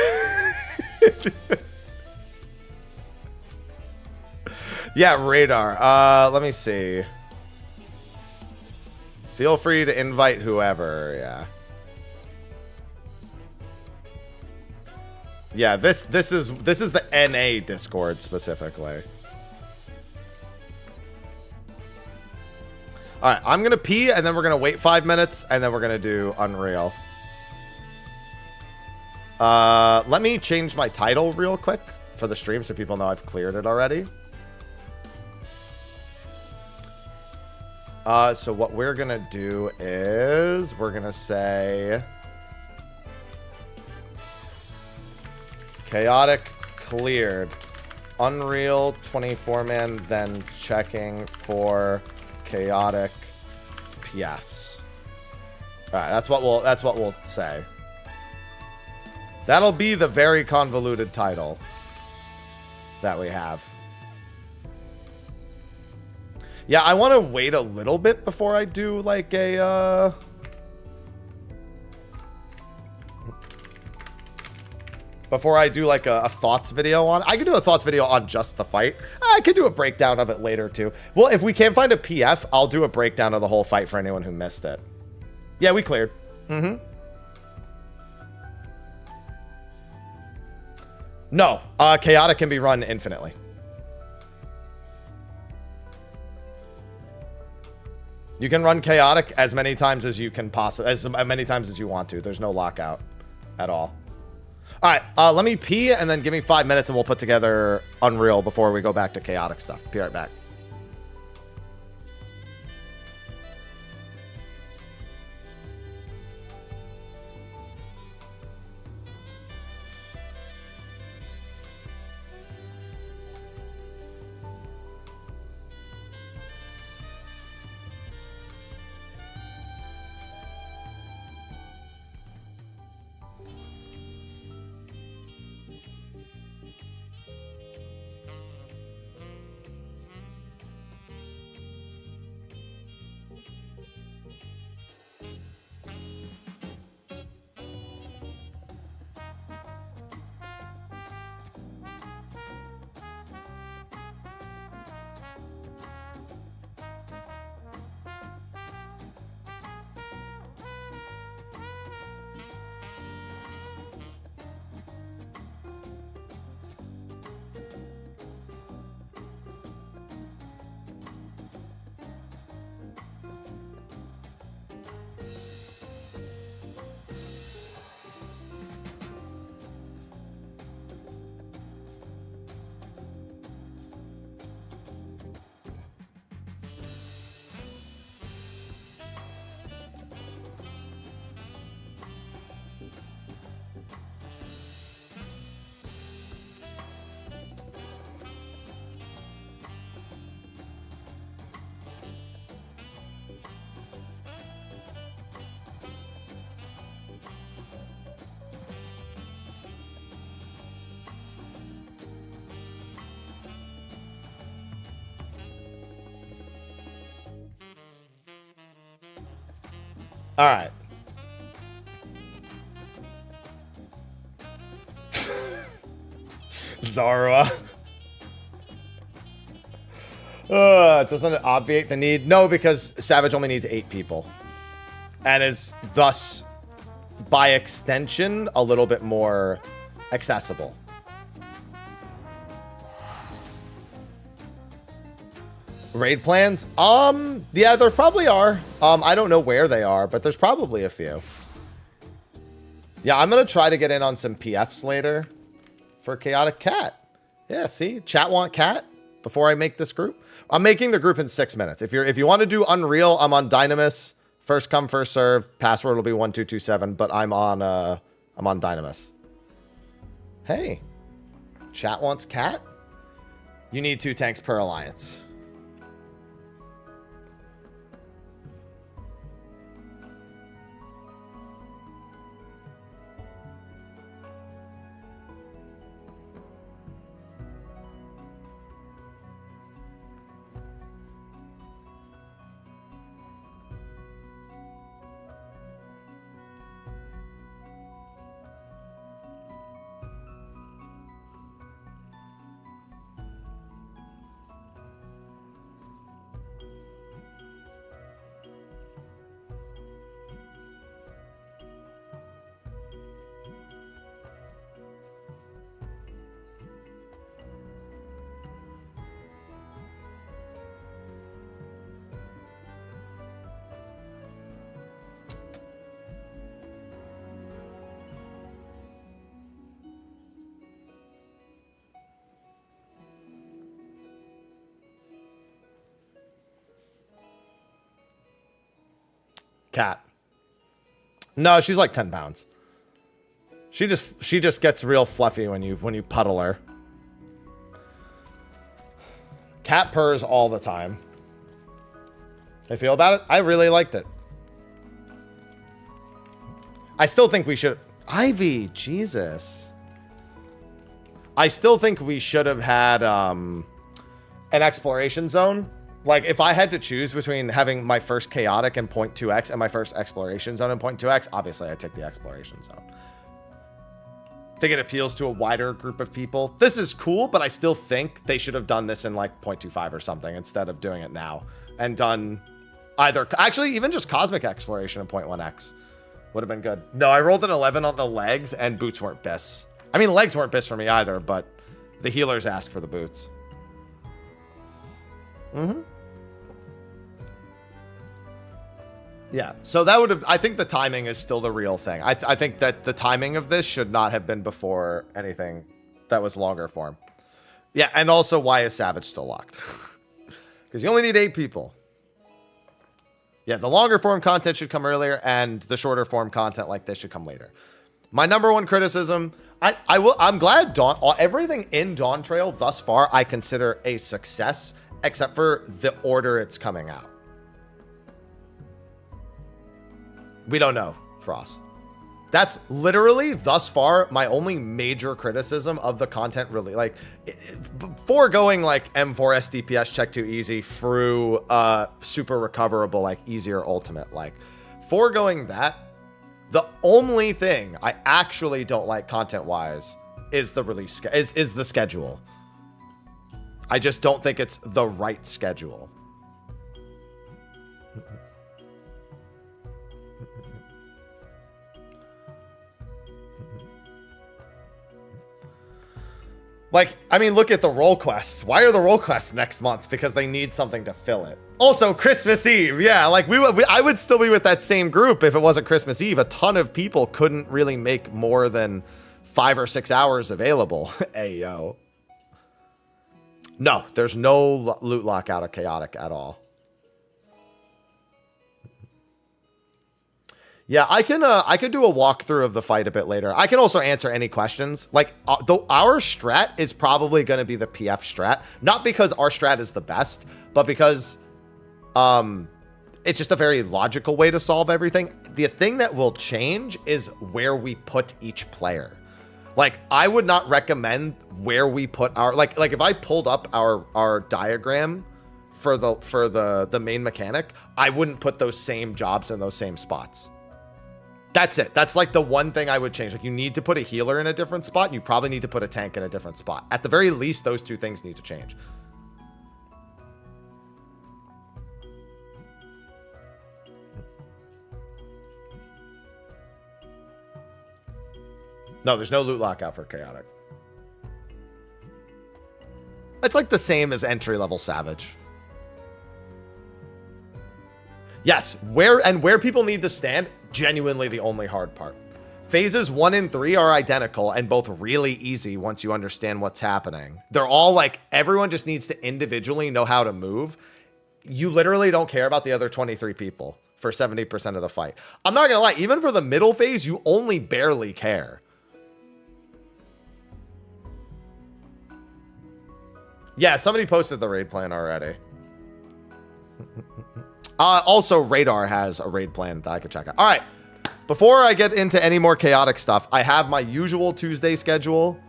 Yeah, Radar. Let me see. Feel free to invite whoever, yeah. Yeah, this is the NA Discord specifically. All right, I'm gonna pee and then we're gonna wait 5 minutes and then we're gonna do Unreal. Let me change my title real quick for the stream so people know I've cleared it already. So what we're gonna do is we're gonna say chaotic cleared, Unreal 24-man, then checking for chaotic PFs. All right, that's what we'll say. That'll be the very convoluted title that we have. Yeah, I want to wait a little bit before I do like a thoughts video on. I could do a thoughts video on just the fight. I could do a breakdown of it later too. Well, if we can't find a PF, I'll do a breakdown of the whole fight for anyone who missed it. Yeah, we cleared. No, chaotic can be run infinitely. You can run chaotic as many times as you can as many times as you want to. There's no lockout at all. All right, let me pee and then give me 5 minutes and we'll put together Unreal before we go back to chaotic stuff. Be right back. All right. Zara. Doesn't it obviate the need? No, because Savage only needs 8 people. And is thus, by extension, a little bit more accessible. Raid plans? Yeah, there probably are. I don't know where they are, but there's probably a few. Yeah, I'm gonna try to get in on some PFs later for Chaotic Cat. Yeah, see? Chat want cat before I make this group. I'm making the group in 6 minutes. If you want to do Unreal, I'm on Dynamis. First come, first serve. Password will be 1227, but I'm on Dynamis. Hey. Chat wants cat? You need 2 tanks per alliance. Cat. No, she's like 10 pounds. She just gets real fluffy when you puddle her. Cat purrs all the time. How you feel about it? I really liked it. I still think we should... Ivy, Jesus. I still think we should have had an exploration zone. Like, if I had to choose between having my first chaotic in 0.2x and my first exploration zone in 0.2x, obviously I'd take the exploration zone. I think it appeals to a wider group of people. This is cool, but I still think they should have done this in like 0.25 or something instead of doing it now. And done either... Actually, even just cosmic exploration in 0.1x would have been good. No, I rolled an 11 on the legs and boots weren't bis. I mean, legs weren't bis for me either, but the healers asked for the boots. Mm-hmm. Yeah, so that would have... I think the timing is still the real thing. I think that the timing of this should not have been before anything that was longer form. Yeah, and also why is Savage still locked? Because you only need 8 people. Yeah, the longer form content should come earlier, and the shorter form content like this should come later. My number one criticism... I'm glad everything in Dawn Trail thus far I consider a success, except for the order it's coming out. We don't know, Frost. That's literally, thus far, my only major criticism of the content, really. Like, foregoing, like, M4 SDPS check too easy through super recoverable, like, easier ultimate. Like, foregoing that, the only thing I actually don't like content-wise is the release, is the schedule. I just don't think it's the right schedule. Like, I mean, look at the role quests. Why are the role quests next month? Because they need something to fill it. Also, Christmas Eve. Yeah, like, I would still be with that same group if it wasn't Christmas Eve. A ton of people couldn't really make more than 5 or 6 hours available. Ayo. No, there's no loot lock out of Chaotic at all. Yeah, I can do a walkthrough of the fight a bit later. I can also answer any questions. Like, our strat is probably going to be the PF strat. Not because our strat is the best, but because it's just a very logical way to solve everything. The thing that will change is where we put each player. Like, I would not recommend where we put our... Like if I pulled up our diagram for the main mechanic, I wouldn't put those same jobs in those same spots. That's it. That's like the one thing I would change. Like, you need to put a healer in a different spot, and you probably need to put a tank in a different spot. At the very least, those two things need to change. No, there's no loot lockout for chaotic. It's like the same as entry-level Savage. Yes, where people need to stand, genuinely the only hard part. Phases 1 and 3 are identical and both really easy once you understand what's happening. They're all like, everyone just needs to individually know how to move. You literally don't care about the other 23 people for 70% of the fight. I'm not gonna lie, even for the middle phase, you only barely care. Yeah, somebody posted the raid plan already. Also, Radar has a raid plan that I could check out. All right, before I get into any more chaotic stuff, I have my usual Tuesday schedule.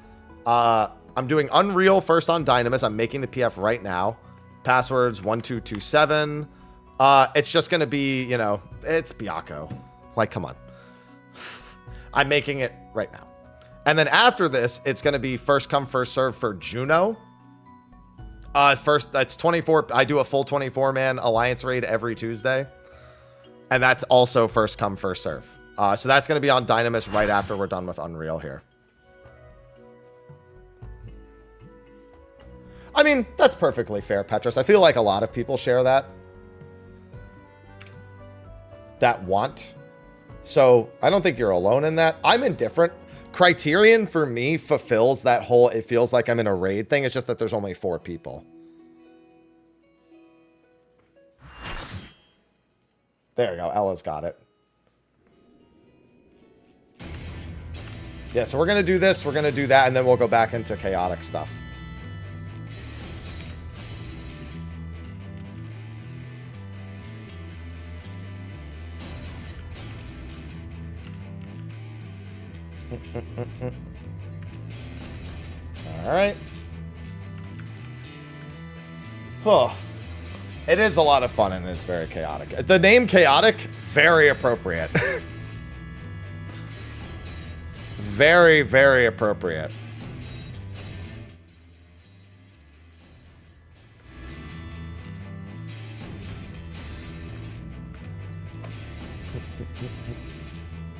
I'm doing Unreal first on Dynamis. I'm making the PF right now. Passwords 1227. It's just going to be, you know, it's Byakko. Like, come on. I'm making it right now. And then after this, it's going to be first come, first serve for Juno. First, that's 24. I do a full 24-man Alliance raid every Tuesday. And that's also first come, first serve. So that's going to be on Dynamis right after we're done with Unreal here. I mean, that's perfectly fair, Petros. I feel like a lot of people share that. That want. So I don't think you're alone in that. I'm indifferent. Criterion for me fulfills that whole, it feels like I'm in a raid thing. It's just that there's only 4 people. There you go. Ella's got it. Yeah, so we're going to do this. We're going to do that. And then we'll go back into chaotic stuff. All right. Oh, it is a lot of fun and it's very chaotic. The name chaotic, very appropriate. Very, very appropriate.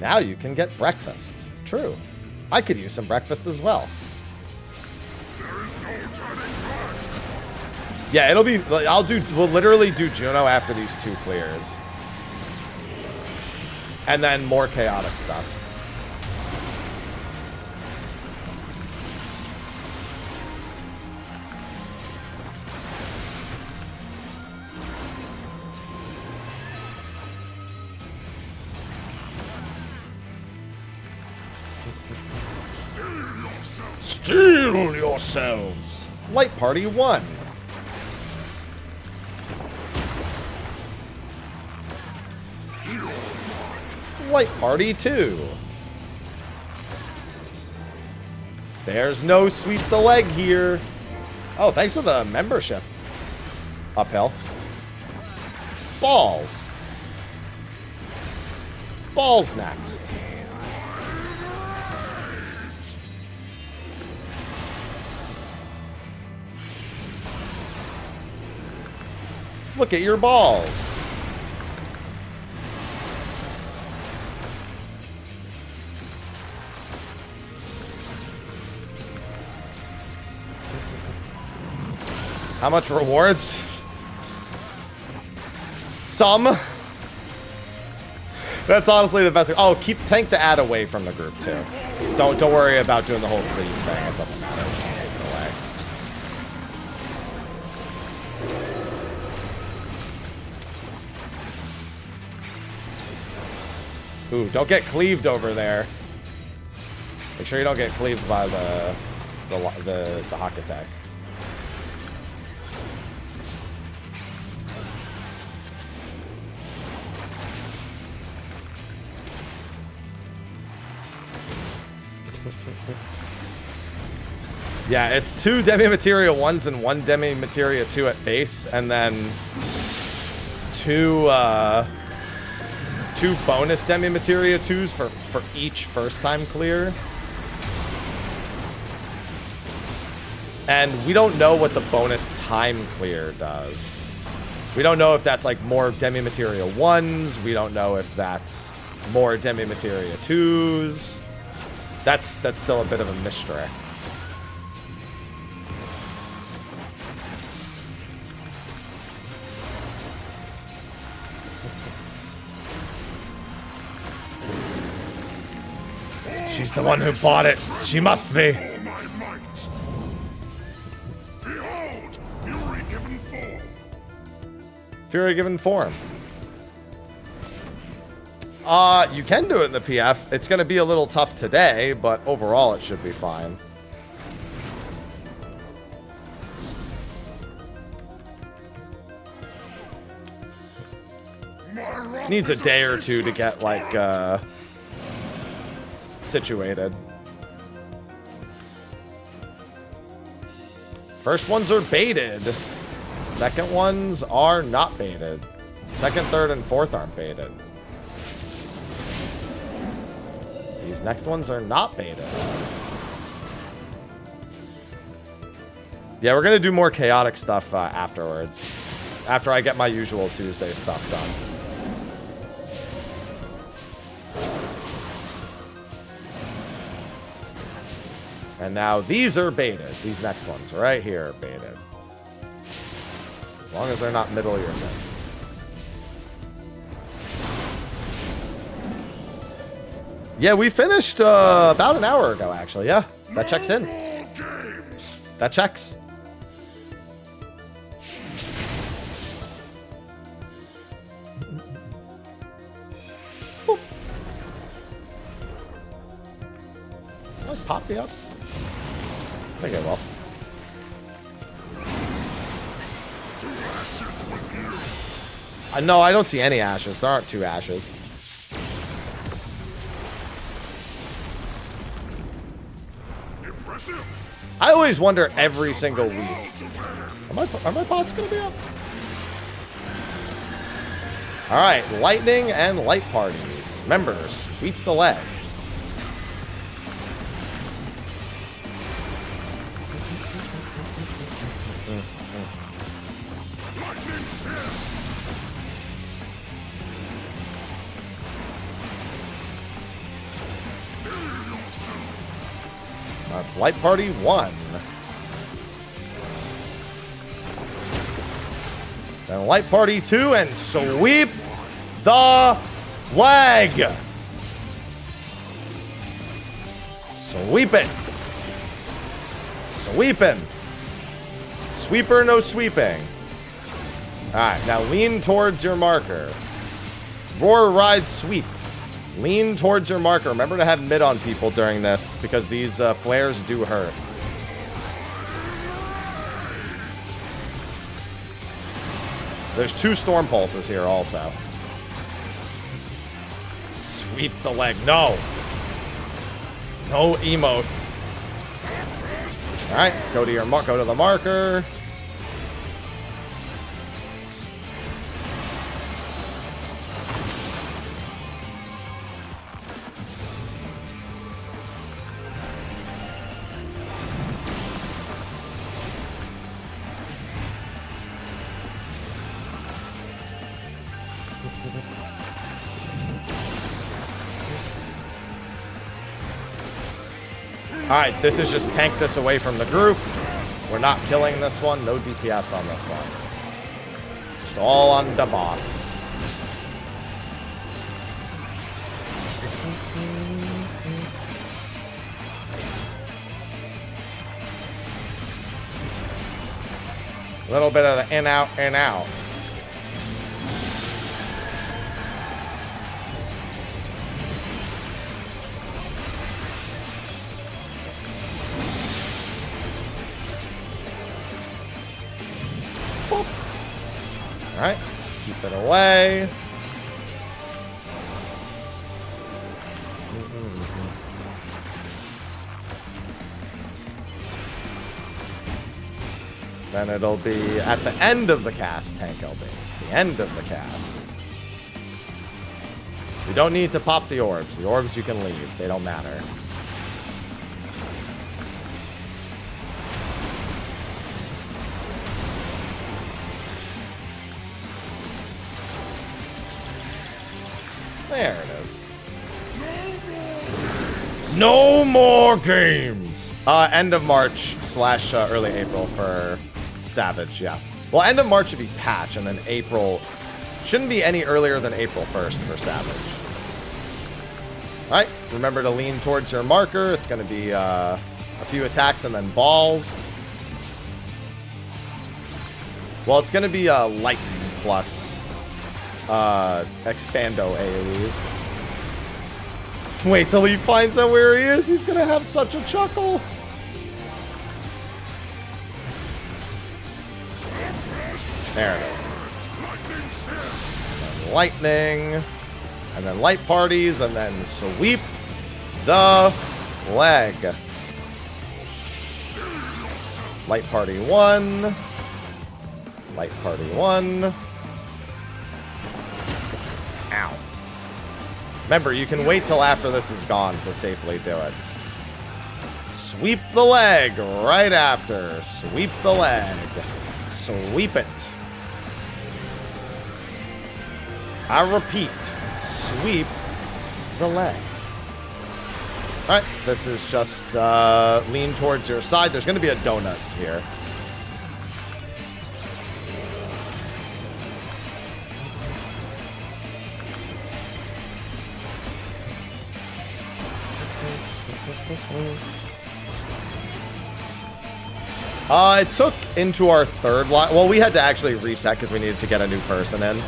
Now you can get breakfast. True. I could use some breakfast as well. Yeah, it'll be, we'll literally do Juno after these 2 clears. And then more chaotic stuff. Steel yourselves. Light Party 1. Light Party 2. There's no sweep the leg here. Oh, thanks for the membership. Uphill. Balls. Balls next. Look at your balls. How much rewards? Some. That's honestly the best. Oh, tank the ad away from the group too. Don't worry about doing the whole cleave thing. It doesn't matter. Just take it away. Ooh, don't get cleaved over there. Make sure you don't get cleaved by the Hawk attack. Yeah, it's 2 Demi Materia 1s and 1 Demi Materia 2 at base, and then 2 bonus Demi Materia 2s for each first time clear. And we don't know what the bonus time clear does. We don't know if that's like more Demi Materia 1s. We don't know if that's more Demi Materia 2s. That's still a bit of a mystery. She's the one who bought it. She must be. All my might. Behold, fury given form. Fury given form. You can do it in the PF. It's going to be a little tough today, but overall it should be fine. Needs a day or two to get, like, situated. First ones are baited. Second ones are not baited. Second, third, and fourth aren't baited. These next ones are not baited. Yeah, we're going to do more chaotic stuff afterwards. After I get my usual Tuesday stuff done. And now these are baited. These next ones right here are baited. As long as they're not middle year thing. Yeah, we finished about an hour ago, actually. Yeah, that checks in. That checks. Boop. Let's pop me up. I think I will. No, I don't see any ashes. There aren't 2 ashes. I always wonder every single week. Are my pods gonna be up? Alright, lightning and light parties. Members, sweep the leg. That's light party 1. Then light party 2 and sweep the leg. Sweep it. Sweeping. Sweeper, no sweeping. Alright, now lean towards your marker. Roar, ride, sweep. Lean towards your marker. Remember to have mid on people during this, because these flares do hurt. There's 2 storm pulses here also. Sweep the leg. No. No emote. Alright, go to the marker. Alright, this is just tank this away from the group. We're not killing this one. No DPS on this one. Just all on the boss. A little bit of the in, out, in, out. Alright, keep it away. Then it'll be at the end of the cast, tank LB. The end of the cast. You don't need to pop the orbs. The orbs you can leave. They don't matter. There it is. No more games. End of March / early April for Savage, yeah. Well, end of March should be patch, and then April shouldn't be any earlier than April 1st for Savage. All right, remember to lean towards your marker. It's going to be a few attacks and then balls. Well, it's going to be lightning plus expando AoEs. Wait till he finds out where he is. He's going to have such a chuckle. There it is. And lightning. And then light parties. And then sweep the leg. Light party 1. Light party 1. Ow. Remember, you can wait till after this is gone to safely do it. Sweep the leg right after. Sweep the leg. Sweep it. I repeat, sweep the leg. All right, this is just lean towards your side. There's going to be a donut here. It took into our third line. Well, we had to actually reset because we needed to get a new person in.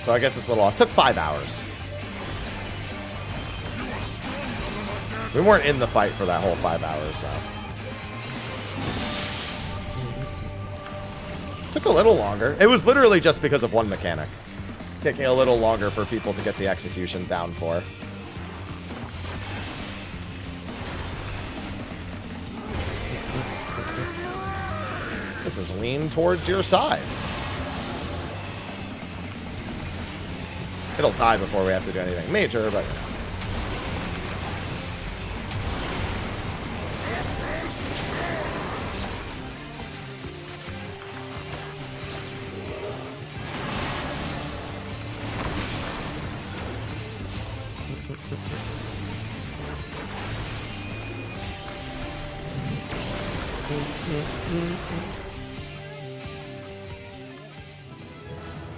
So I guess it's a little off. It took 5 hours. We weren't in the fight for that whole 5 hours, though. Took a little longer. It was literally just because of one mechanic. Taking a little longer for people to get the execution down for. This is lean towards your side. It'll die before we have to do anything major, but...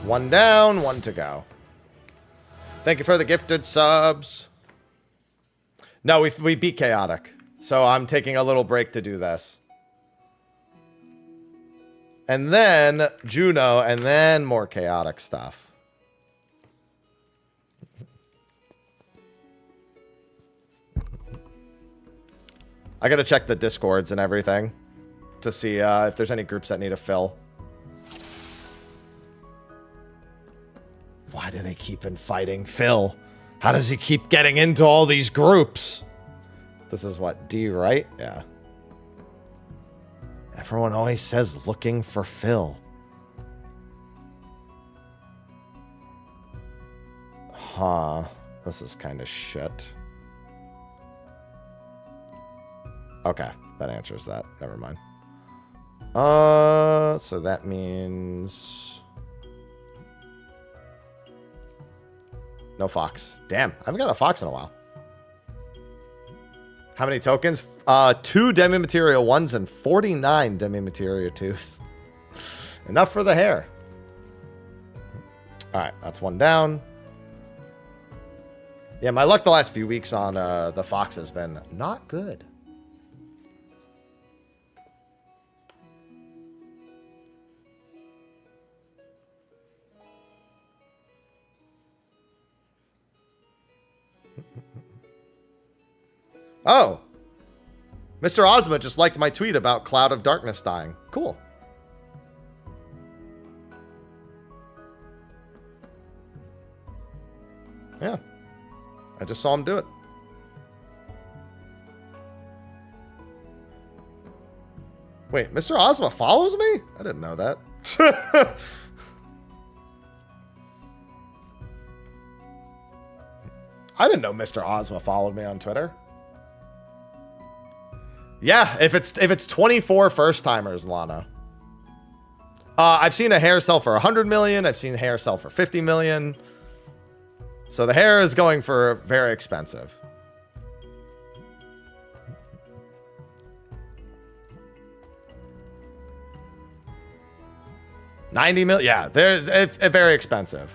One down, one to go. Thank you for the gifted subs. No, we beat Chaotic. So I'm taking a little break to do this. And then Juno, and then more Chaotic stuff. I gotta check the Discords and everything to see if there's any groups that need a fill. Why do they keep fighting Phil? How does he keep getting into all these groups? This is what, D, right? Yeah. Everyone always says looking for Phil. Huh. This is kind of shit. Okay, that answers that. Never mind. So that means... No Fox. Damn, I haven't got a Fox in a while. How many tokens? 2 Demi-Materia 1s and 49 Demi-Materia 2s. Enough for the hair. Alright, that's one down. Yeah, my luck the last few weeks on the Fox has been not good. Oh, Mr. Ozma just liked my tweet about Cloud of Darkness dying. Cool. Yeah, I just saw him do it. Wait, Mr. Ozma follows me? I didn't know that. I didn't know Mr. Ozma followed me on Twitter. Yeah, if it's 24 first-timers, Lana. I've seen a hair sell for 100 million. I've seen hair sell for 50 million. So the hair is going for very expensive. $90 million. Yeah, they're very expensive.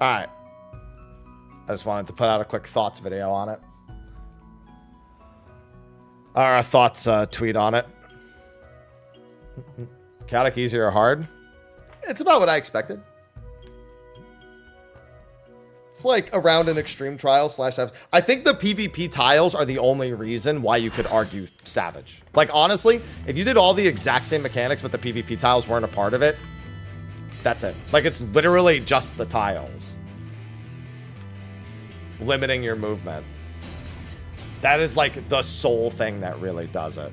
All right. I just wanted to put out a quick thoughts video on it. Our thoughts tweet on it. Chaotic, easy or hard? It's about what I expected. It's like around an extreme trial / savage. I think the PvP tiles are the only reason why you could argue savage. Like, honestly, if you did all the exact same mechanics, but the PvP tiles weren't a part of it, that's it. Like, it's literally just the tiles limiting your movement. That is like the sole thing that really does it.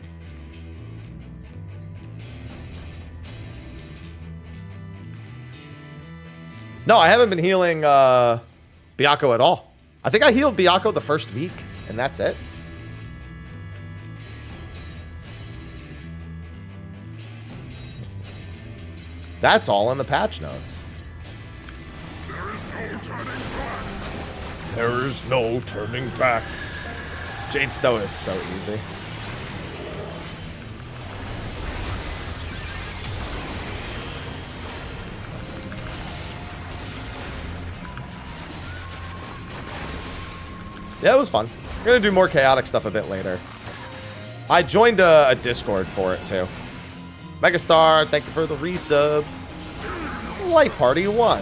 No, I haven't been healing Byakko at all. I think I healed Byakko the first week, and that's it. That's all in the patch notes. There is no turning back. Jade Stow is so easy. Yeah, it was fun. We're gonna do more chaotic stuff a bit later. I joined a Discord for it too. Megastar, thank you for the resub. Light Party 1.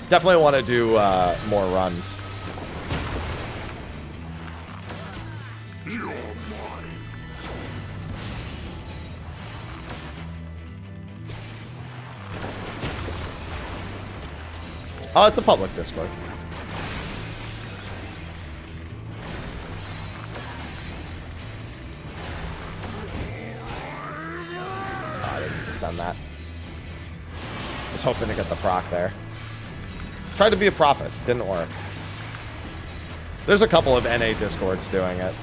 Definitely want to do more runs. You're mine. Oh, it's a public Discord. Oh, I didn't need to send that. I was hoping to get the proc there. Tried to be a prophet. Didn't work. There's a couple of NA Discords doing it.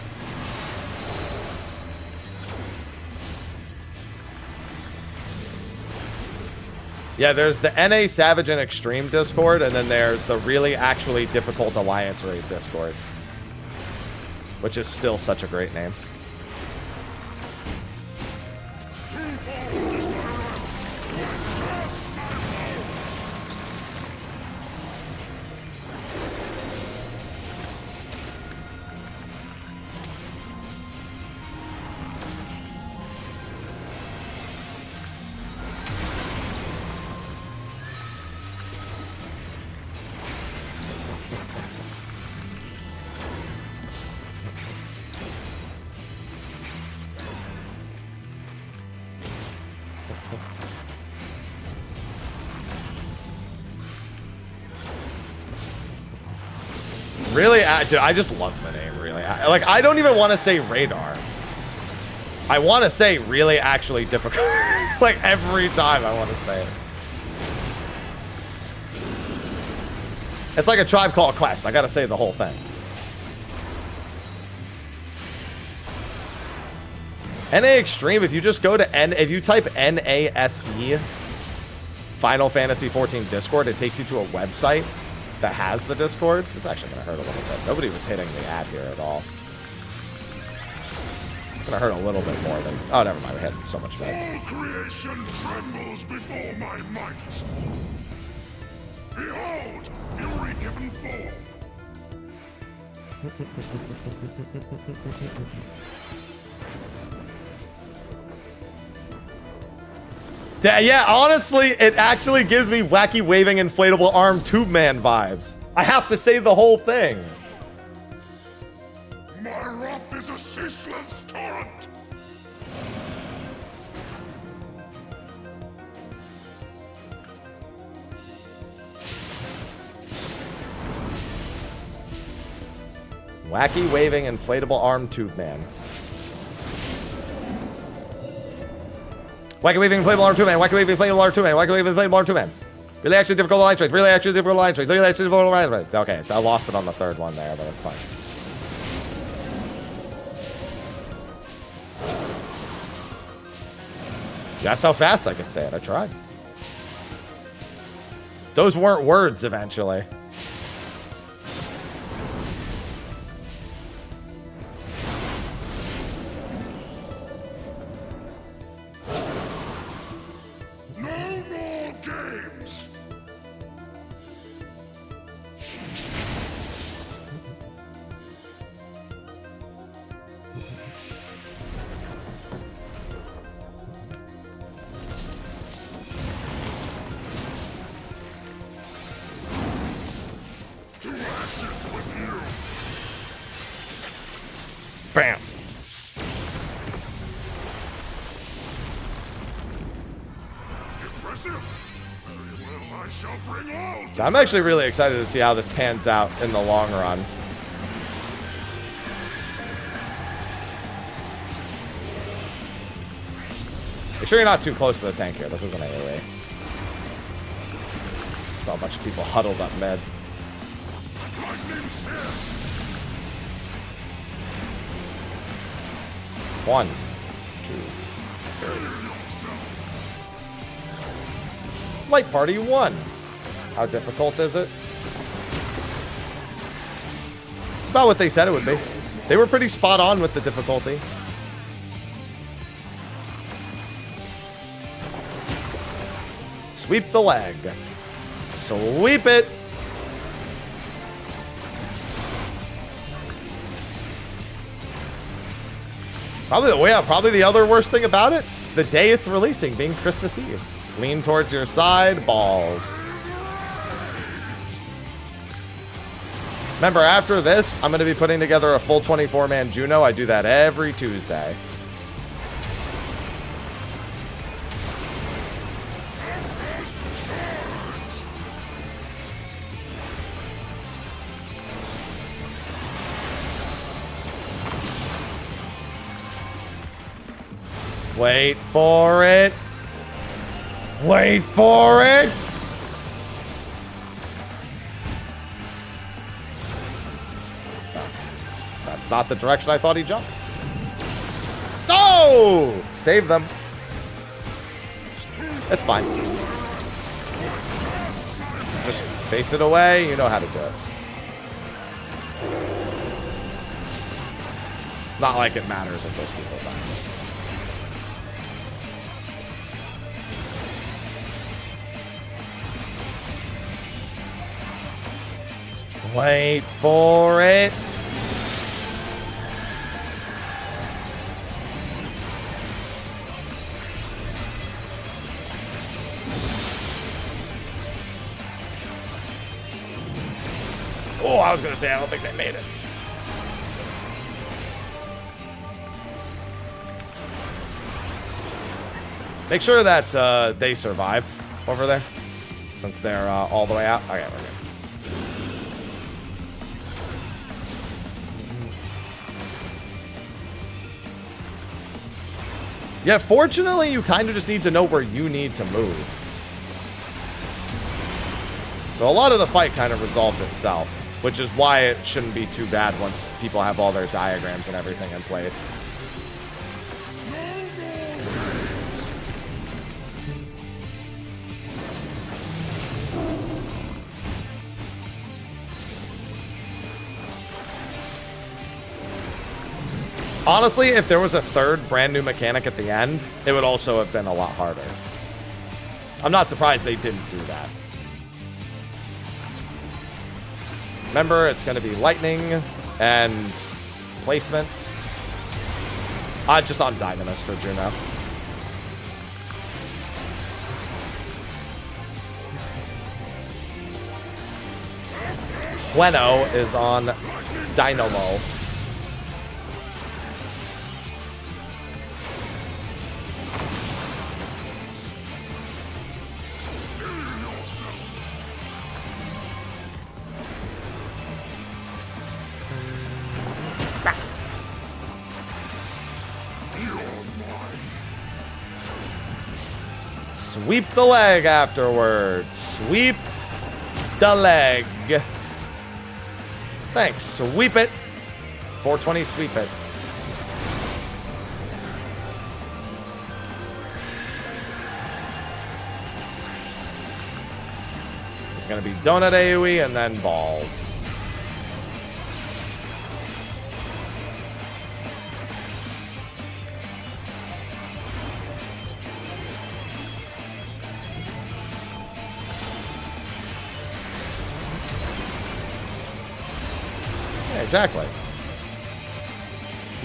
Yeah, there's the NA Savage and Extreme Discord, and then there's the really actually difficult Alliance Raid Discord, which is still such a great name. Really, dude, I just love the name, really. Like, I don't even want to say radar. I want to say really actually difficult. Like, every time I want to say it. It's like a Tribe Called Quest. I got to say the whole thing. NA Extreme, if you just go to if you type NASE Final Fantasy XIV Discord, it takes you to a website that has the Discord. This is actually going to hurt a little bit. Nobody was hitting the ad here at all. It's going to hurt a little bit more than... Oh, never mind. We had so much better. All creation trembles before my might. Behold, your given form. Yeah, honestly, it actually gives me wacky waving inflatable arm tube man vibes. I have to say the whole thing. My wrath is a ceaseless torrent. Wacky waving inflatable arm tube man. Wacky waving inflatable arm tube man. Wacky waving inflatable arm tube man. Wacky waving inflatable arm tube man. Really actually difficult line trades. Really actually difficult line trades. Really actually difficult line trades. Okay, I lost it on the third one there, but that's fine. That's how fast I can say it. I tried. Those weren't words eventually. No more games. To ashes with you. Bam. Impressive. Very well, I shall bring all to I'm actually really excited to see how this pans out in the long run. Make sure you're not too close to the tank here. This isn't AoE. Saw a bunch of people huddled up mid. lightning seal. 1, 2, 3. Light party 1. How difficult is it? It's about what they said it would be. They were pretty spot on with the difficulty. Sweep the leg. Sweep it. Probably the other worst thing about it, the day it's releasing being Christmas Eve. Lean towards your side, balls. Remember, after this, I'm going to be putting together a full 24-man Juno. I do that every Tuesday. Wait for it. Wait for it. That's not the direction I thought he jumped. No! Save them. It's fine. Just face it away. You know how to do it. It's not like it matters if those people die. Wait for it. Oh, I was going to say, I don't think they made it. Make sure that they survive over there, since they're all the way out. Okay, we're good. Yeah, fortunately, you kind of just need to know where you need to move. So a lot of the fight kind of resolves itself, which is why it shouldn't be too bad once people have all their diagrams and everything in place. Honestly, if there was a third brand new mechanic at the end, it would also have been a lot harder. I'm not surprised they didn't do that. Remember, it's going to be lightning and placements. Just on Dynamis for Juno. Bueno is on Dynamo. Sweep the leg afterwards. Sweep the leg. Thanks. Sweep it. 420, sweep it. It's going to be donut AoE and then balls. Exactly.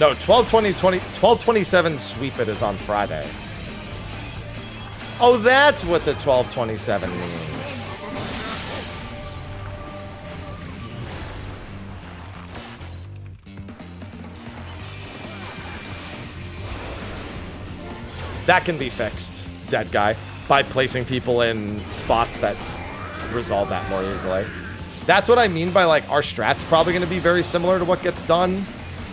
No, 1227 sweep it is on Friday. Oh, that's what the 1227 means. That can be fixed, dead guy, by placing people in spots that resolve that more easily. That's what I mean by, like, our strat's probably going to be very similar to what gets done.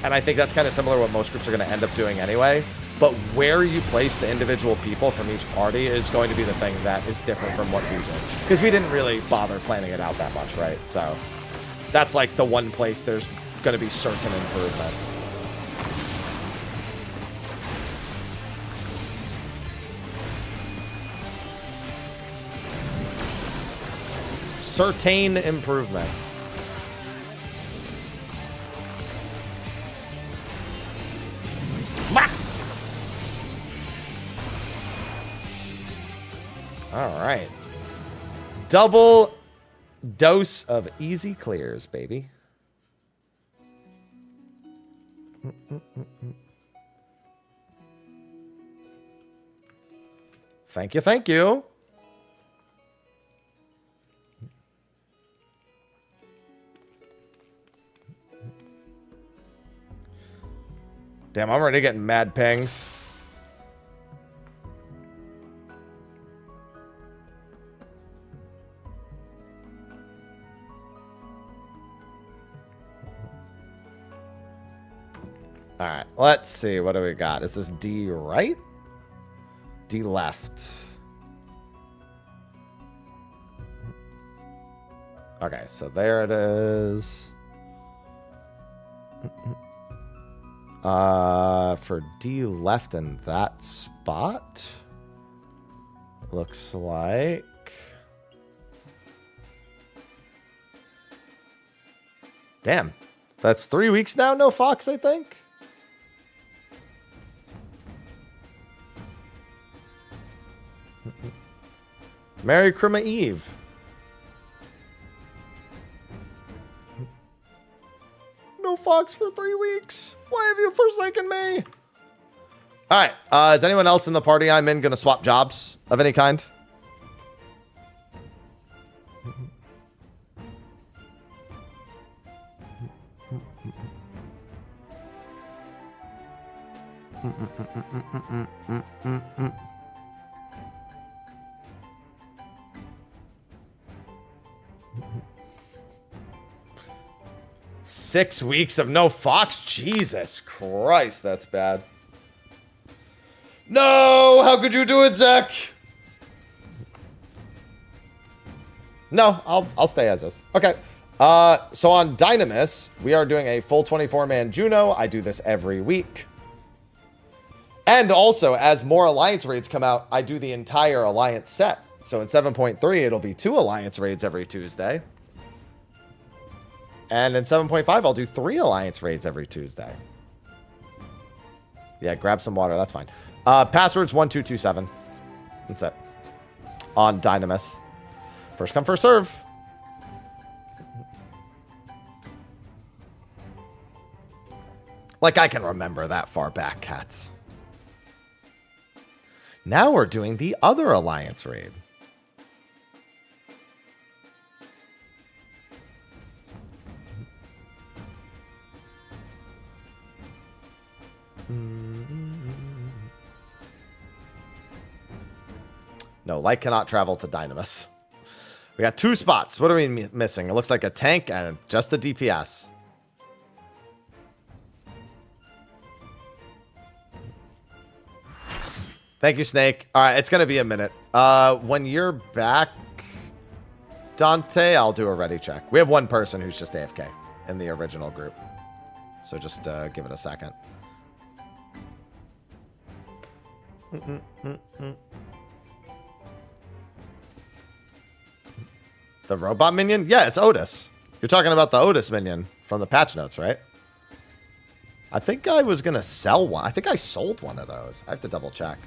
And I think that's kind of similar to what most groups are going to end up doing anyway. But where you place the individual people from each party is going to be the thing that is different from what we did. Because we didn't really bother planning it out that much, right? So that's, like, the one place there's going to be certain improvement. Certain improvement. All right. Double dose of easy clears, baby. Thank you, thank you. Damn, I'm already getting mad pings. All right, let's see. What do we got? Is this D right? D left. Okay, so there it is. For D left in that spot, looks like damn, that's 3 weeks now. No Fox, I think. Merry Christmas Eve. No Fox for 3 weeks. Why have you forsaken me? All right. Is anyone else in the party I'm in going to swap jobs of any kind? Six weeks of no Fox? Jesus Christ, that's bad. No! How could you do it, Zach? No, I'll stay as is. Okay. So on Dynamis, we are doing a full 24-man Juno. I do this every week. And also, as more Alliance raids come out, I do the entire Alliance set. So in 7.3, it'll be 2 Alliance raids every Tuesday. And in 7.5, I'll do 3 Alliance raids every Tuesday. Yeah, grab some water. That's fine. Password's 1227. That's it. On Dynamis. First come, first serve. Like I can remember that far back, cats. Now we're doing the other Alliance raid. No, light cannot travel to Dynamis. We got 2 spots. What are we missing? It looks like a tank and just a DPS. Thank you, Snake. All right, it's going to be a minute. When you're back, Dante, I'll do a ready check. We have one person who's just AFK in the original group. So just give it a second. The robot minion? Yeah, it's Otis. You're talking about the Otis minion from the patch notes, right? I think I was going to sell one. I think I sold one of those. I have to double check.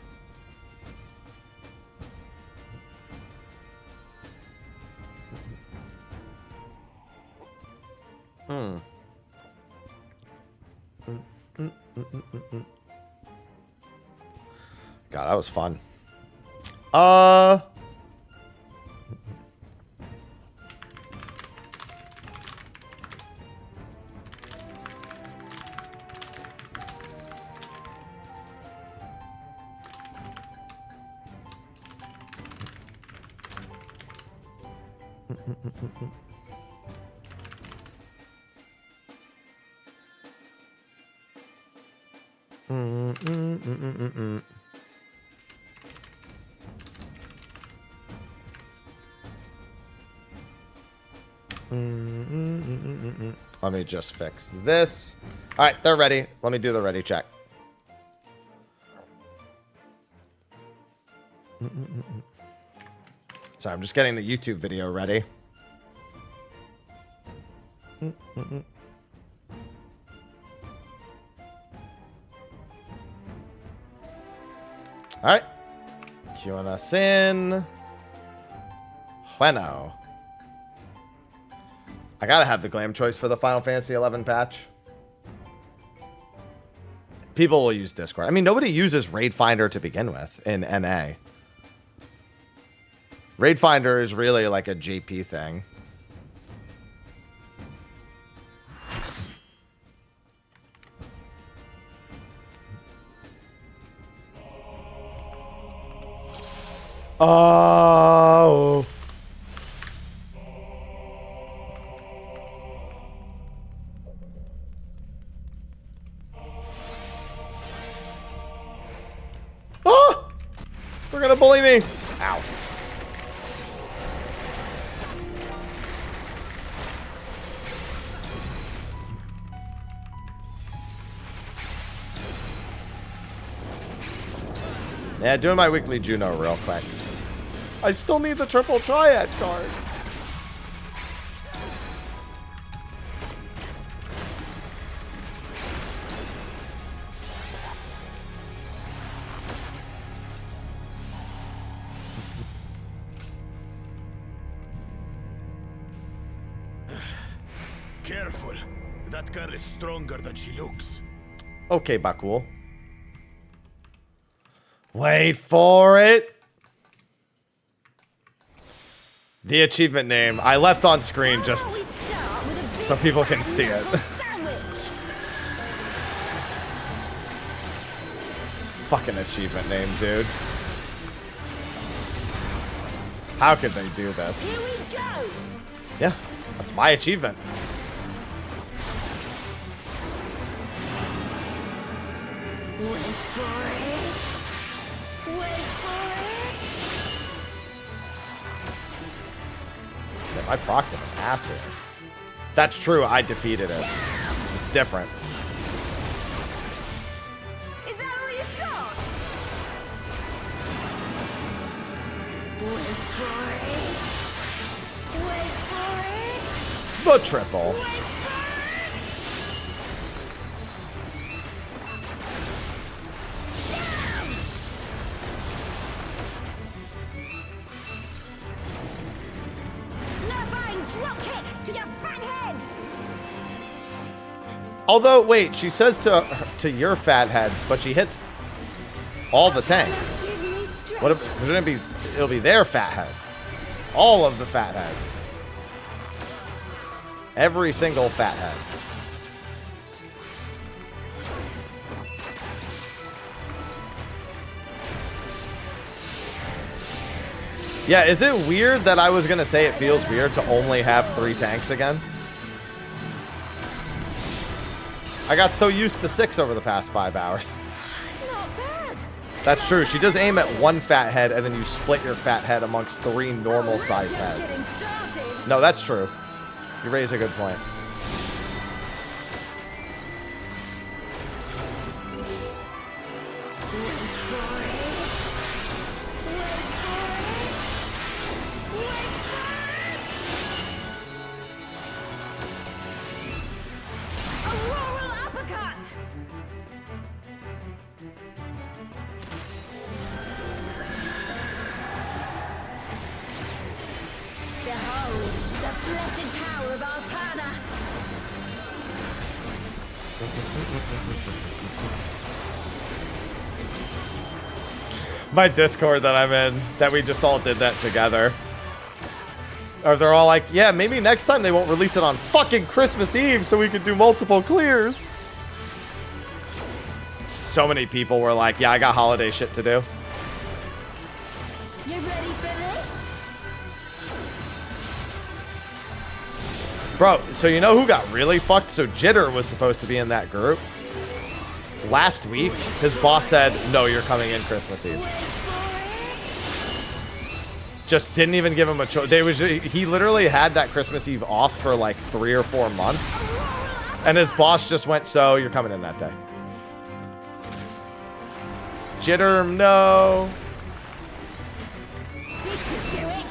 God, that was fun. Let me just fix this. All right, they're ready. Let me do the ready check. Sorry, I'm just getting the YouTube video ready. All right. Queuing us in. Bueno. I gotta have the glam choice for the Final Fantasy XI patch. People will use Discord. I mean, nobody uses Raid Finder to begin with in NA. Raid Finder is really like a JP thing. Oh. Oh! They're gonna bully me. Ow. Yeah, doing my weekly Juno real quick. I still need the triple triad card. Careful. That girl is stronger than she looks. Okay, Bakul. Wait for it. The achievement name. I left on screen just so people can see it. Fucking achievement name, dude. How could they do this? Here we go. Yeah, that's my achievement. Wait for it. Wait for it. Yeah, my procs are massive. That's true, I defeated it. It's different. Is that all you've got? Wait for it. Wait for it. The triple. Wait for it. Although, wait, she says to your fat head, but she hits all the tanks. Give me strength. What if shouldn't it be? It'll be their fat heads. All of the fat heads. Every single fat head. Yeah, is it weird that I was gonna say it feels weird to only have 3 tanks again? I got so used to 6 over the past 5 hours. Not bad. That's true. She does aim at 1 fat head, and then you split your fat head amongst 3 normal-sized Just heads. getting started. No, that's true. You raise a good point. Auroral uppercut. Behold the blessed power of Altana. My Discord that I'm in, that we just all did that together. Or they're all like, yeah, maybe next time they won't release it on fucking Christmas Eve so we could do multiple clears. So many people were like, yeah, I got holiday shit to do. You ready for this? Bro, so you know who got really fucked? So Jitter was supposed to be in that group. Last week, his boss said, no, you're coming in Christmas Eve. Just didn't even give him a choice. He literally had that Christmas Eve off for like 3 or 4 months. And his boss just went, so you're coming in that day. Jitter, no. This should do it.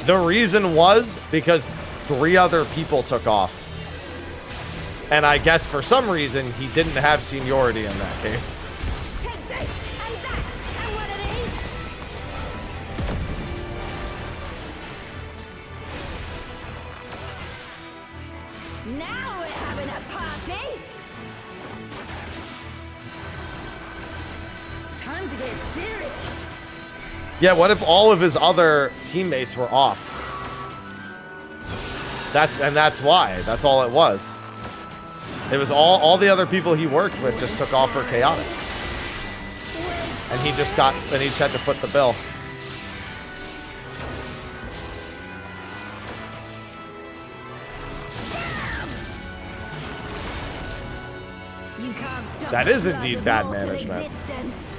The reason was because 3 other people took off. And I guess for some reason, he didn't have seniority in that case. Take this and that and one of these. Now we're having a party. Time to get serious. Yeah, what if all of his other teammates were off? That's why. That's all it was. It was all the other people he worked with just took off for chaotic. And he just had to foot the bill. You can't stop That the is flood indeed of bad mortal management. existence.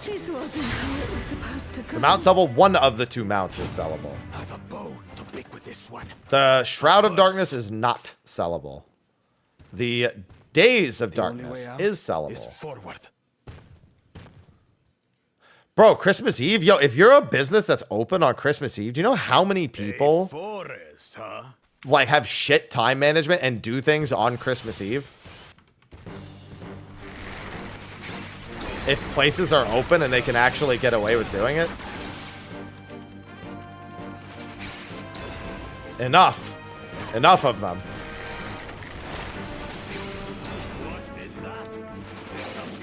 This wasn't how it was supposed to go. The mount sellable, one of the 2 mounts is sellable. I have a bone to pick with this one. The Shroud of Darkness is not sellable. The Days of The only Darkness way out is sellable. is forward. Bro, Christmas Eve, yo, if you're a business that's open on Christmas Eve, do you know how many people Forest, huh? like have shit time management and do things on Christmas Eve? If places are open and they can actually get away with doing it. Enough. Enough of them. What is that? Some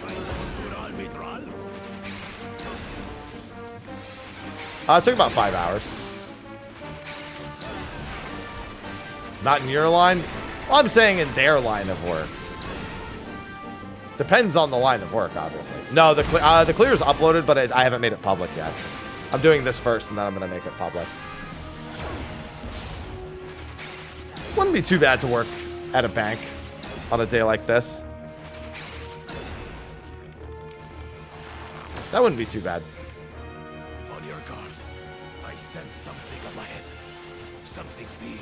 kind of vitral? It took about 5 hours. Not in your line? Well, I'm saying in their line of work. Depends on the line of work, obviously. No, the clear is uploaded, but I haven't made it public yet. I'm doing this first, and then I'm going to make it public. Wouldn't be too bad to work at a bank on a day like this. That wouldn't be too bad. On your guard. I sense something up ahead. Something big.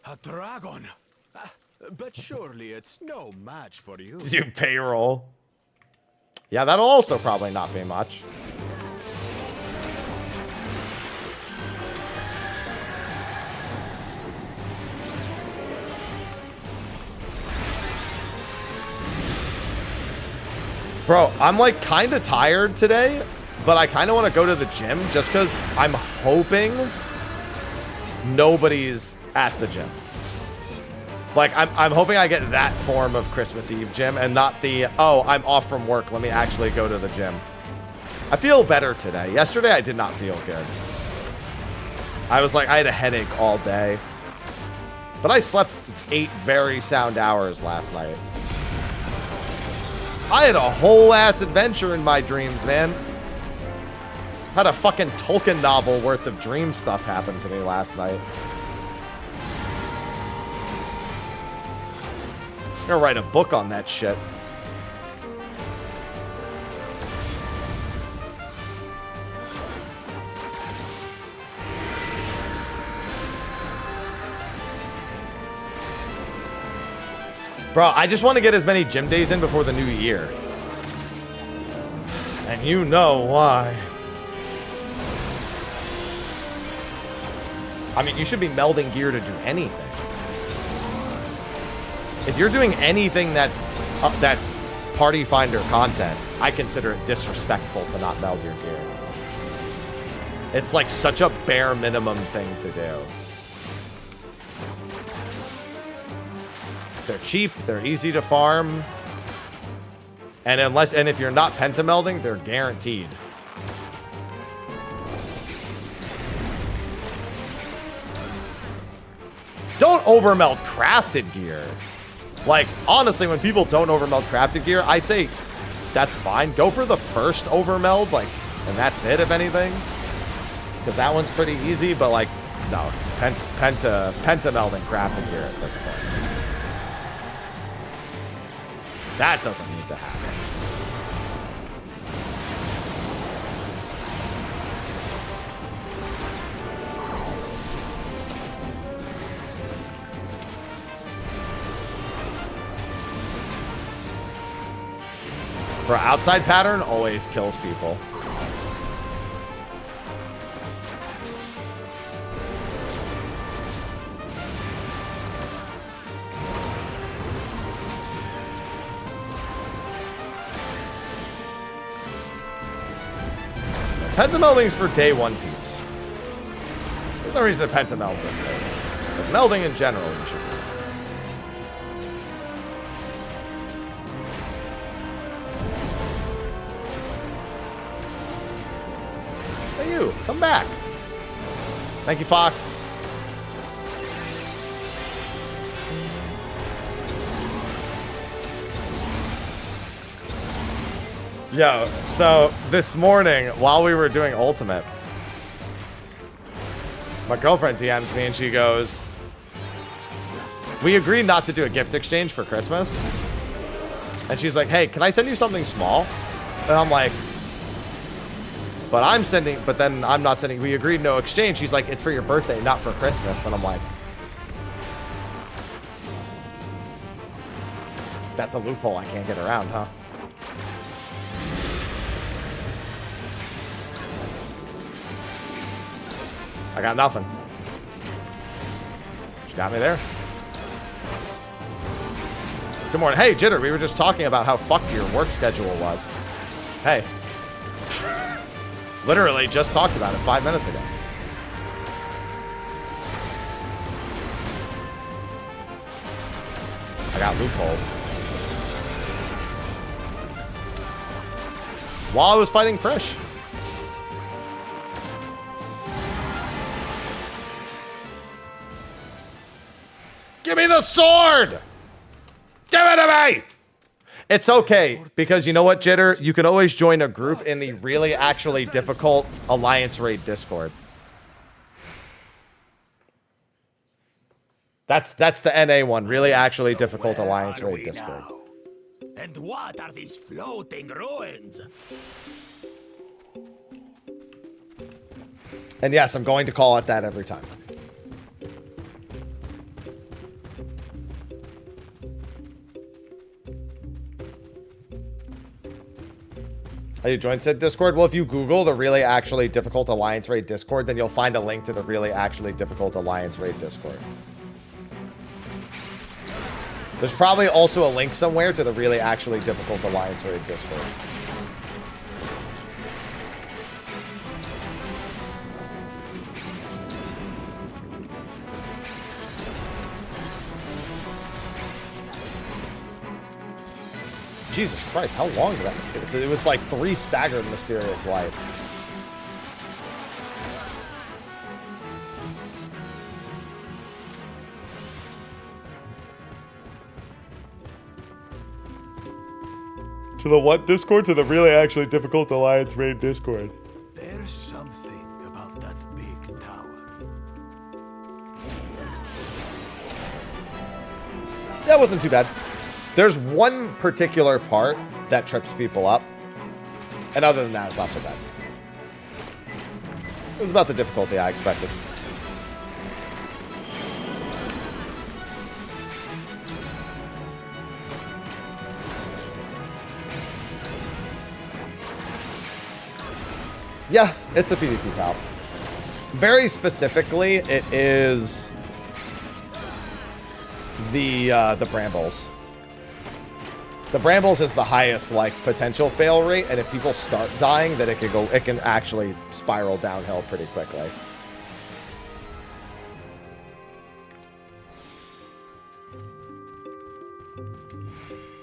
A dragon. But surely it's no match for you. To do payroll. Yeah, that'll also probably not be much. Bro, I'm like kind of tired today, but I kind of want to go to the gym just because I'm hoping nobody's at the gym. Like, I'm hoping I get that form of Christmas Eve gym and not the, oh, I'm off from work, let me actually go to the gym. I feel better today. Yesterday, I did not feel good. I was like, I had a headache all day. But I slept 8 very sound hours last night. I had a whole ass adventure in my dreams, man. Had a fucking Tolkien novel worth of dream stuff happen to me last night. I'm gonna write a book on that shit. Bro, I just want to get as many gym days in before the new year. And you know why. I mean, you should be melding gear to do anything. If you're doing anything that's party finder content, I consider it disrespectful to not meld your gear. It's like such a bare minimum thing to do. They're cheap, they're easy to farm. And if you're not pentamelding, they're guaranteed. Don't overmeld crafted gear. Like, honestly, when people don't overmeld crafted gear, I say that's fine. Go for the first overmeld, like, and that's it, if anything. Because that one's pretty easy, but like, no. Pentamelding crafted gear at this point. That doesn't need to happen. Bro, outside pattern always kills people. Pentamelding's for day 1 peeps. There's no reason to pentameld this thing. But melding in general, you should. Hey, you, come back. Thank you, Fox. Yo, so this morning, while we were doing Ultimate, my girlfriend DMs me and she goes, we agreed not to do a gift exchange for Christmas. And she's like, hey, can I send you something small? And I'm like, but then I'm not sending, we agreed no exchange. She's like, it's for your birthday, not for Christmas. And I'm like, that's a loophole I can't get around, huh? I got nothing. She got me there. Good morning. Hey, Jitter, we were just talking about how fucked your work schedule was. Hey. Literally just talked about it 5 minutes ago. I got loophole. While I was fighting Krish. Give me the sword! Give it to me! It's okay, because you know what, Jitter? You can always join a group in the really actually difficult Alliance Raid Discord. That's the NA one, really actually difficult Alliance Raid Discord. And what are these floating ruins? And yes, I'm going to call it that every time. You joined said Discord? Well, if you Google the really actually difficult Alliance Raid Discord, then you'll find a link to the really actually difficult Alliance Raid Discord. There's probably also a link somewhere to the really actually difficult Alliance Raid Discord. Jesus Christ, how long did that mysterious? It was like 3 staggered mysterious lights. To the what Discord? To the really actually difficult Alliance raid Discord. There's something about that big tower. That wasn't too bad. There's one particular part that trips people up. And other than that, it's not so bad. It was about the difficulty I expected. Yeah, it's the PvP tiles. Very specifically, it is the brambles. The brambles is the highest like potential fail rate, and if people start dying, then it can actually spiral downhill pretty quickly.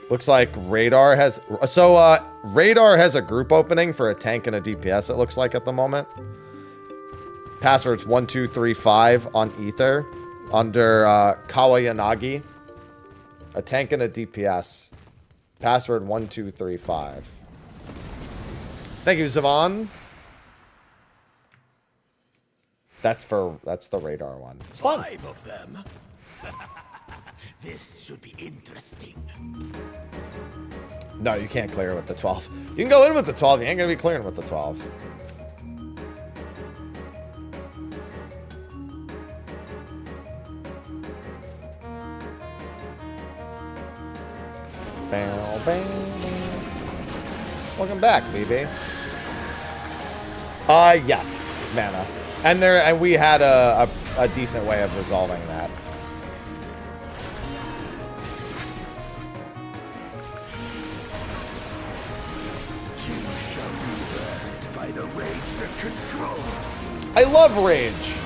Looks like Radar has Radar has a group opening for a tank and a DPS, it looks like at the moment. Password's 1235 on Ether under Kawayanagi. A tank and a DPS. Password 1235. Thank you, Zavon. That's the Radar one. It's fun. 5 of them. This should be interesting. No, you can't clear with the 12. You can go in with the 12. You ain't gonna be clearing with the 12. Bow, bow. Welcome back, BB. Yes, mana. And we had a decent way of resolving that. You shall be burned by the rage that controls. I love rage.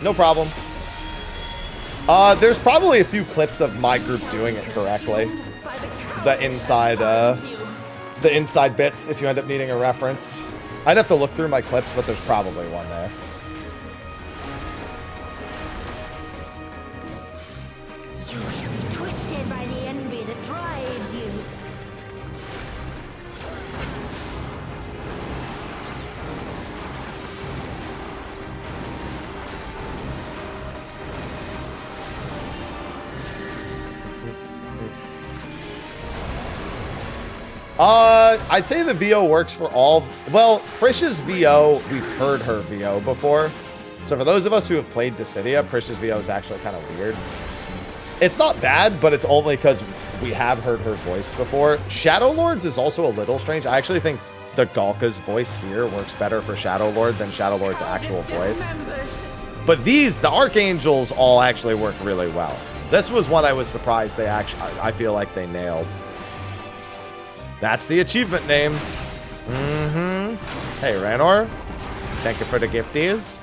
No problem. There's probably a few clips of my group doing it correctly. The inside bits, if you end up needing a reference. I'd have to look through my clips, but there's probably one there. You should be twisted by the envy that drives you. I'd say the VO works for all. Well, Prish's VO, we've heard her VO before. So for those of us who have played Dissidia, Prish's VO is actually kind of weird. It's not bad, but it's only because we have heard her voice before. Shadow Lord's is also a little strange. I actually think the Galka's voice here works better for Shadow Lord than Shadow Lord's actual voice. But these, the Archangels, all actually work really well. This was one I was surprised they actually, I feel like they nailed. That's the achievement name. Mm-hmm. Hey, Ranor. Thank you for the gifties.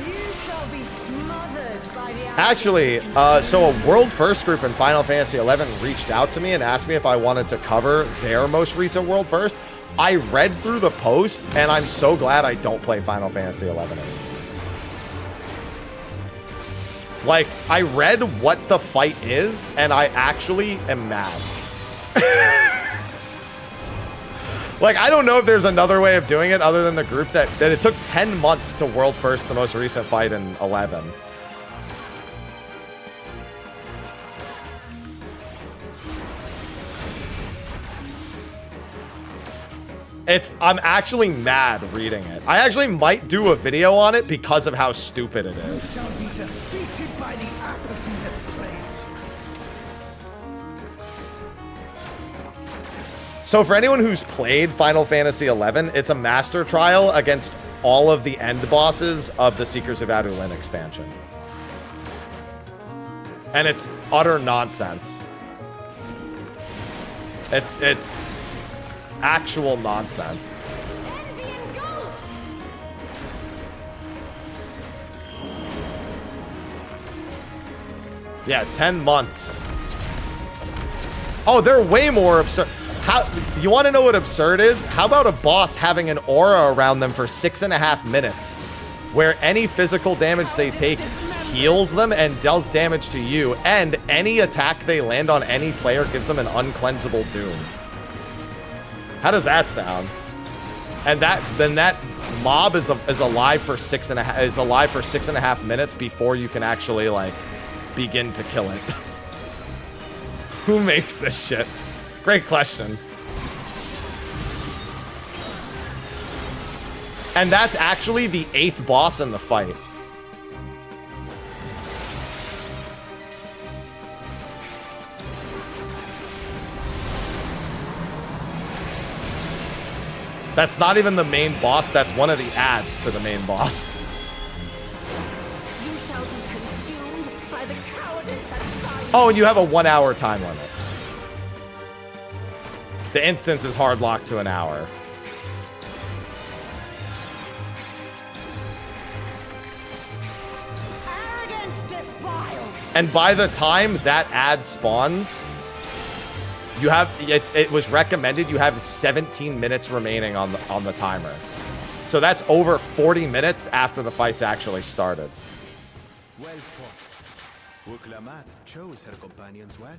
You shall be smothered by the Actually, so a world first group in Final Fantasy XI reached out to me and asked me if I wanted to cover their most recent world first. I read through the post, and I'm so glad I don't play Final Fantasy XI anymore. Like, I read what the fight is, and I actually am mad. Like, I don't know if there's another way of doing it other than the group that it took 10 months to world first the most recent fight in 11. I'm actually mad reading it. I actually might do a video on it because of how stupid it is. Shall be defeated by the apathy that plagues you. So for anyone who's played Final Fantasy XI, it's a master trial against all of the end bosses of the Seekers of Adulin expansion. And it's utter nonsense. It's actual nonsense. Yeah, 10 months. Oh, they're way more absurd. How, you want to know what absurd is? How about a boss having an aura around them for 6.5 minutes, where any physical damage they take heals them and deals damage to you, and any attack they land on any player gives them an uncleansable doom. How does that sound? And then that mob is alive for 6.5 minutes before you can actually like begin to kill it. Who makes this shit? Great question. And that's actually the 8th boss in the fight. That's not even the main boss, that's one of the adds to the main boss. You shall be consumed by the cowardice that binds. Oh, and you have a 1 hour time limit. The instance is hard locked to an hour. Arrogance defiles. And by the time that ad spawns, you have it was recommended you have 17 minutes remaining on the timer. So that's over 40 minutes after the fight's actually started. Well fought. Uklamat chose her companions well.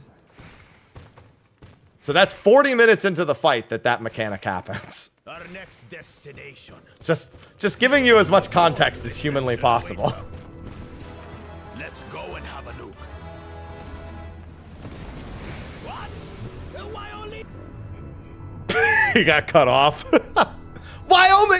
So that's 40 minutes into the fight that mechanic happens. Our next destination. Just giving you as much context as humanly possible. Let's go and have a look. What? Why only? He got cut off. Why only?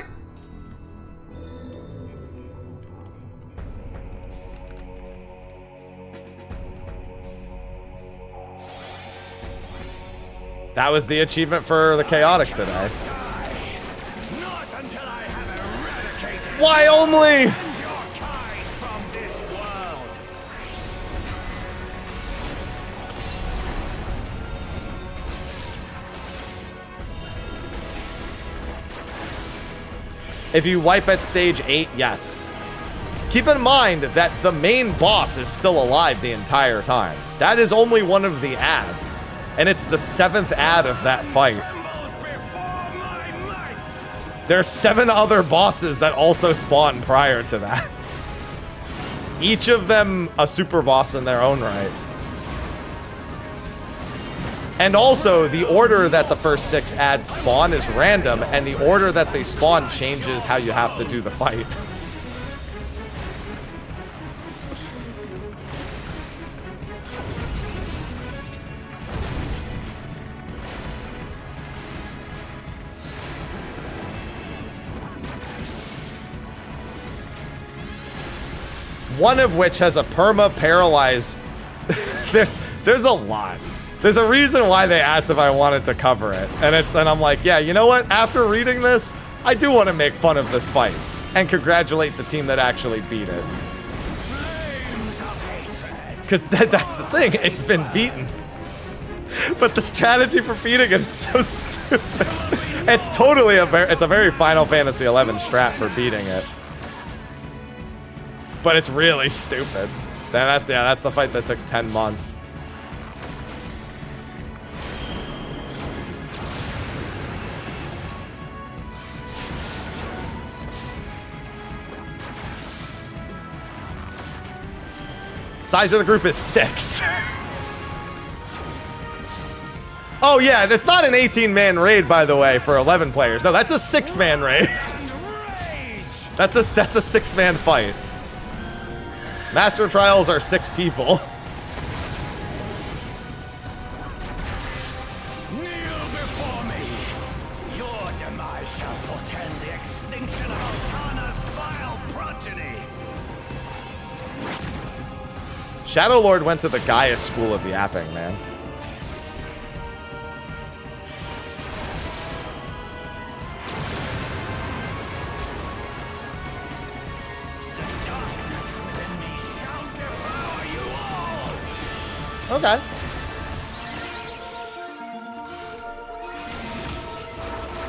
That was the achievement for the chaotic today. Not until I have eradicated Why only? your kind from this world. If you wipe at stage 8, yes. Keep in mind that the main boss is still alive the entire time. That is only one of the ads. And it's the 7th ad of that fight. Trembles before my might. There are 7 other bosses that also spawn prior to that. Each of them a super boss in their own right. And also, the order that the first 6 ads spawn is random, and the order that they spawn changes how you have to do the fight. One of which has a perma-paralyze. There's a lot. There's a reason why they asked if I wanted to cover it. And I'm like, yeah, you know what? After reading this, I do want to make fun of this fight. And congratulate the team that actually beat it. Because that's the thing, it's been beaten. But the strategy for beating it is so stupid. It's totally a very Final Fantasy XI strat for beating it. But it's really stupid. That's the fight that took 10 months. Size of the group is 6. Oh yeah, that's not an 18-man raid, by the way, for 11 players. No, that's a 6-man raid. That's a 6-man fight. Master Trials are 6 people. Kneel before me. Your demise shall portend the extinction of Altana's vile progeny. Shadow Lord went to the Gaia school of yapping, man. Okay.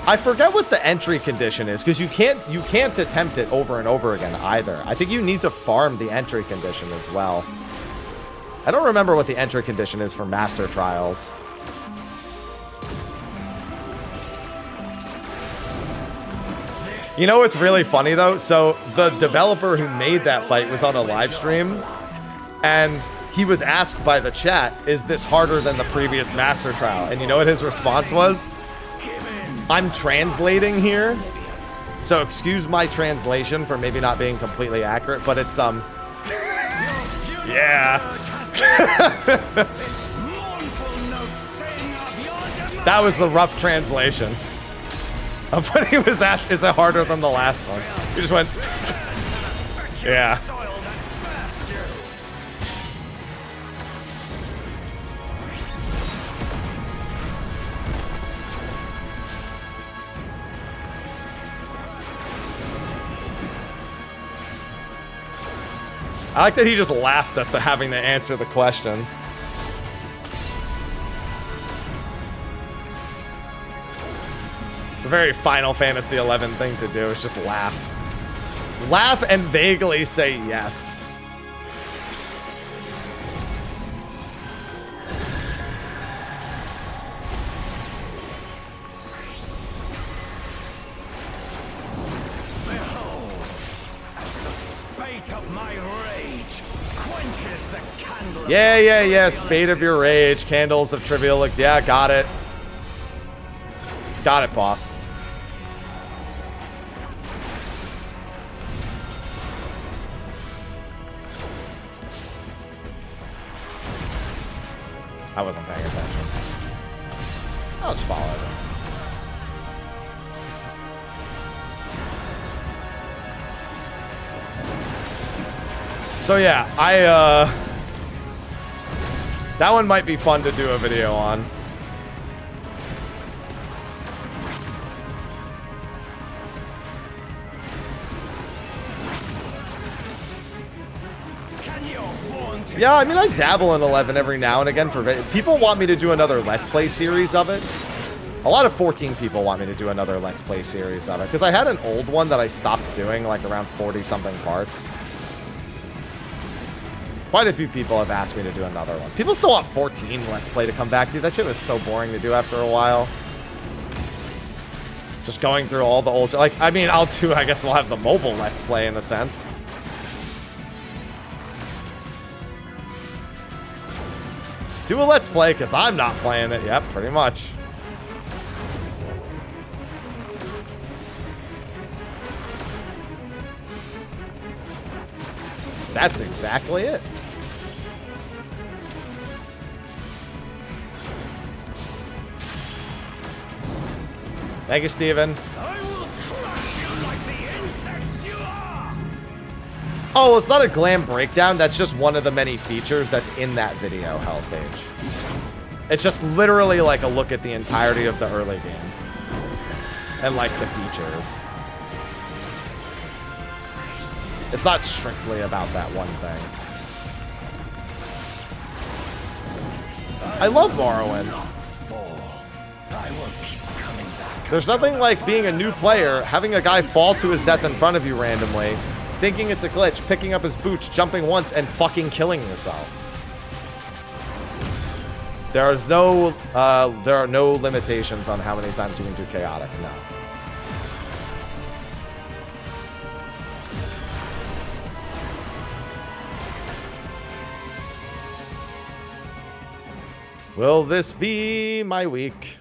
I forget what the entry condition is, because you can't attempt it over and over again either. I think you need to farm the entry condition as well. I don't remember what the entry condition is for Master Trials. You know what's really funny though? So the developer who made that fight was on a live stream, and he was asked by the chat, is this harder than the previous Master Trial? And you know what his response was? I'm translating here, so excuse my translation for maybe not being completely accurate, but it's, yeah. That was the rough translation of what he was asked, is it harder than the last one? He just went, yeah. I like that he just laughed at having to answer the question. It's a very Final Fantasy XI thing to do, is just laugh. Laugh and vaguely say yes. Yeah, spade of your rage, candles of trivial, yeah, got it. Got it, boss. I wasn't paying attention. I'll just follow it. So yeah, that one might be fun to do a video on. Yeah, I mean, I dabble in 11 every now and again for people want me to do another Let's Play series of it. A lot of 14 people want me to do another Let's Play series of it, because I had an old one that I stopped doing, like around 40-something parts. Quite a few people have asked me to do another one. People still want 14 Let's Play to come back to. That shit was so boring to do after a while. Just going through all the old... Like, I mean, I guess we'll have the mobile Let's Play in a sense. Do a Let's Play, because I'm not playing it. Yep, pretty much. That's exactly it. Thank you, Steven. I will crush you like the insects you are. Oh, well, it's not a glam breakdown. That's just one of the many features that's in that video, Hellsage. It's just literally like a look at the entirety of the early game. And like the features. It's not strictly about that one thing. I love Morrowind. I will keep coming back. There's nothing like being a new player, having a guy fall to his death in front of you randomly, thinking it's a glitch, picking up his boots, jumping once, and fucking killing yourself. There are no limitations on how many times you can do chaotic, no. Will this be my week?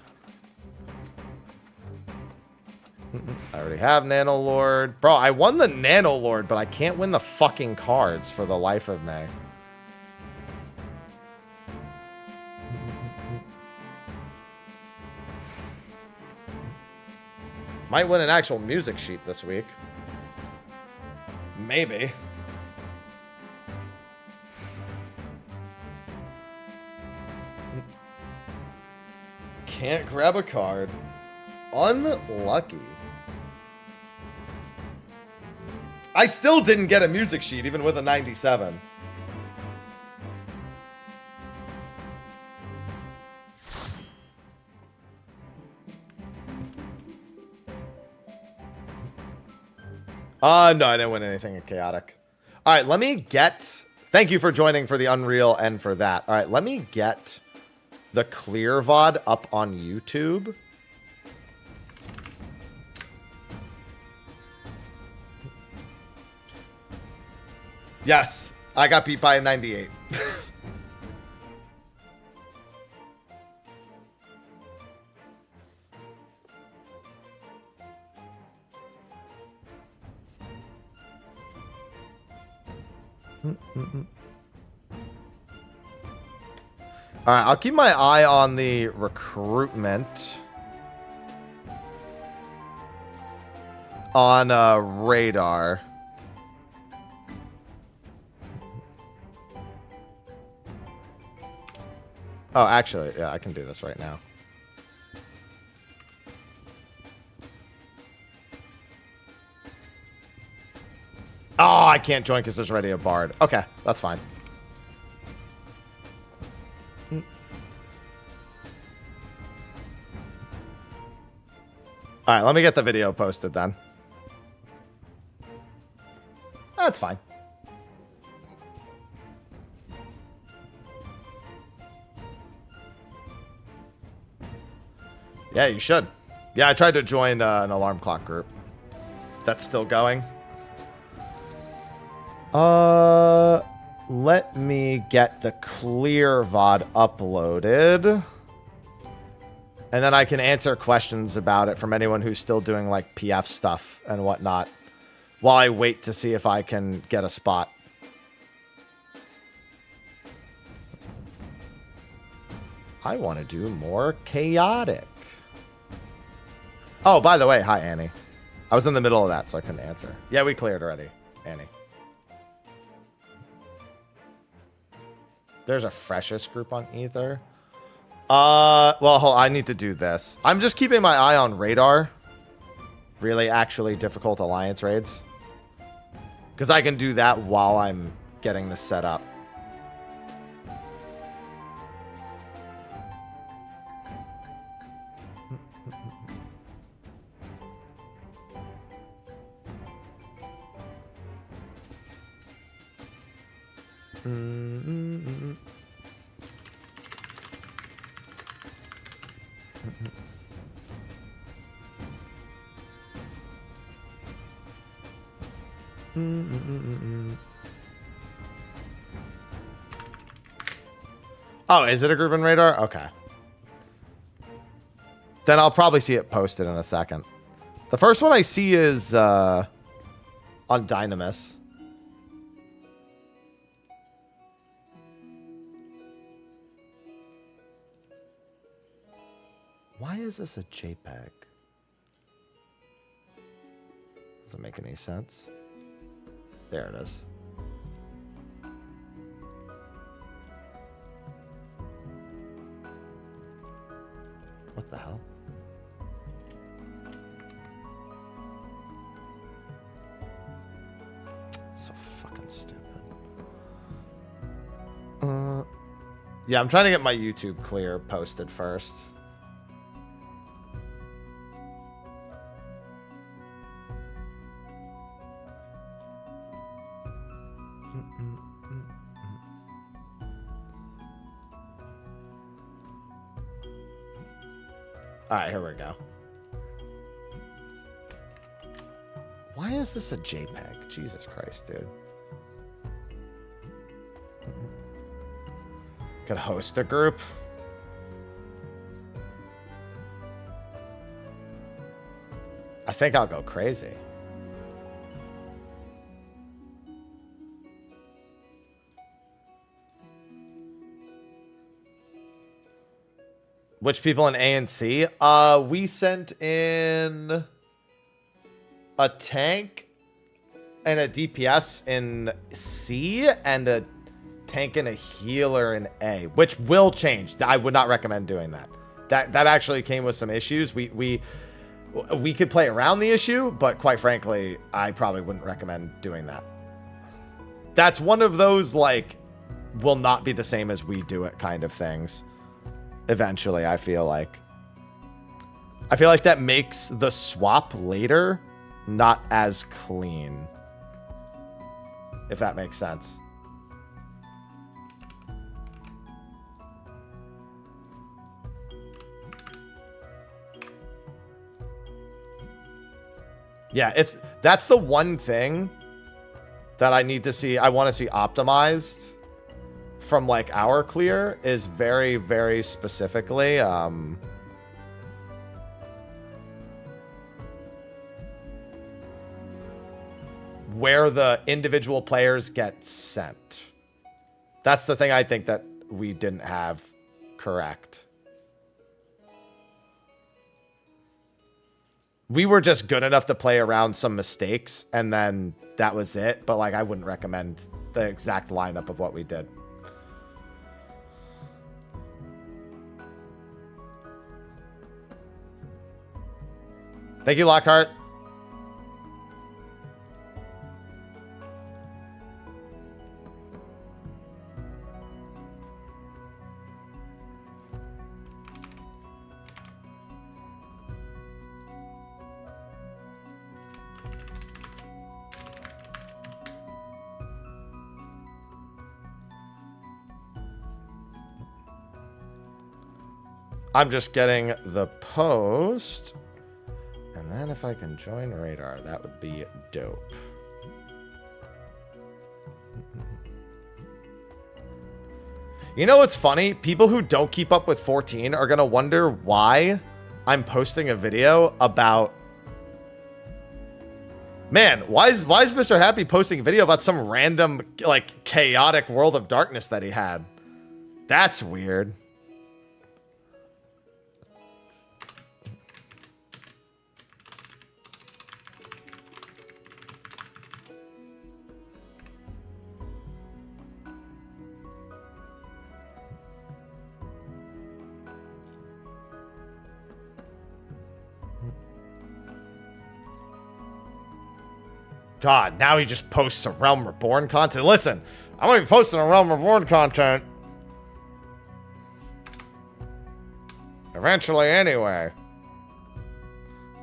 I already have Nano Lord. Bro, I won the Nano Lord, but I can't win the fucking cards for the life of me. Might win an actual music sheet this week. Maybe. Can't grab a card. Unlucky. I still didn't get a music sheet, even with a 97. No, I didn't win anything in chaotic. All right, let me get... Thank you for joining for the Unreal and for that. All right, let me get the clear VOD up on YouTube. Yes, I got beat by a 98. All right, I'll keep my eye on the recruitment on radar. Oh, actually, yeah, I can do this right now. Oh, I can't join because there's already a bard. Okay, that's fine. All right, let me get the video posted then. That's fine. Yeah, you should. Yeah, I tried to join an alarm clock group. That's still going. Let me get the clear VOD uploaded. And then I can answer questions about it from anyone who's still doing like PF stuff and whatnot while I wait to see if I can get a spot. I want to do more chaotic. Oh, by the way, hi, Annie. I was in the middle of that, so I couldn't answer. Yeah, we cleared already, Annie. There's a freshest group on Ether. Well, hold on, I need to do this. I'm just keeping my eye on radar. Really, actually difficult alliance raids. Because I can do that while I'm getting this set up. Oh, is it a group in radar? Okay. Then I'll probably see it posted in a second. The first one I see is on Dynamis. Why is this a JPEG? Doesn't make any sense. There it is. What the hell? So fucking stupid. Yeah, I'm trying to get my YouTube clear posted first. All right, here we go. Why is this a JPEG? Jesus Christ, dude. Could host a group. I think I'll go crazy. Which people in A and C? We sent in a tank and a DPS in C and a tank and a healer in A, which will change. I would not recommend doing that. That actually came with some issues. We could play around the issue, but quite frankly, I probably wouldn't recommend doing that. That's one of those, like, will not be the same as we do it kind of things. Eventually, I feel like that makes the swap later not as clean. If that makes sense. Yeah, that's the one thing that I need to see. I want to see optimized from like our clear is very, very specifically where the individual players get sent. That's the thing I think that we didn't have correct. We were just good enough to play around some mistakes, and then that was it. But, like, I wouldn't recommend the exact lineup of what we did. Thank you, Lockhart. I'm just getting the post. And then if I can join radar, that would be dope. You know what's funny? People who don't keep up with 14 are going to wonder why I'm posting a video about... Man, why is Mr. Happy posting a video about some random, like, chaotic World of Darkness that he had? That's weird. God, now he just posts some Realm Reborn content. Listen, I'm going to be posting a Realm Reborn content. Eventually, anyway.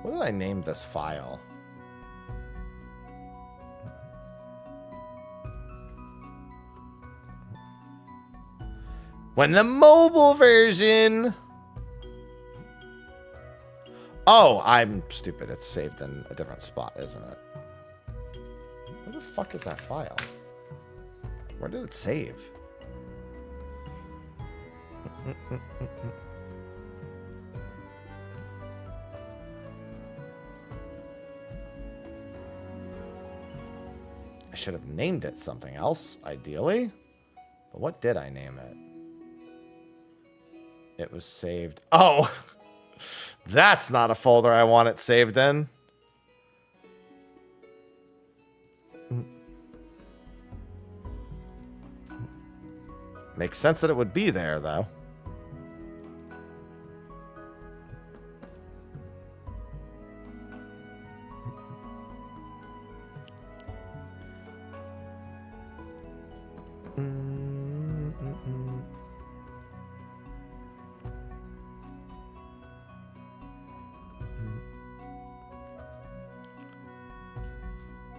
What did I name this file? When the mobile version... Oh, I'm stupid. It's saved in a different spot, isn't it? Where the fuck is that file? Where did it save? I should have named it something else, ideally. But what did I name it? It was saved. Oh! That's not a folder I want it saved in. Makes sense that it would be there, though.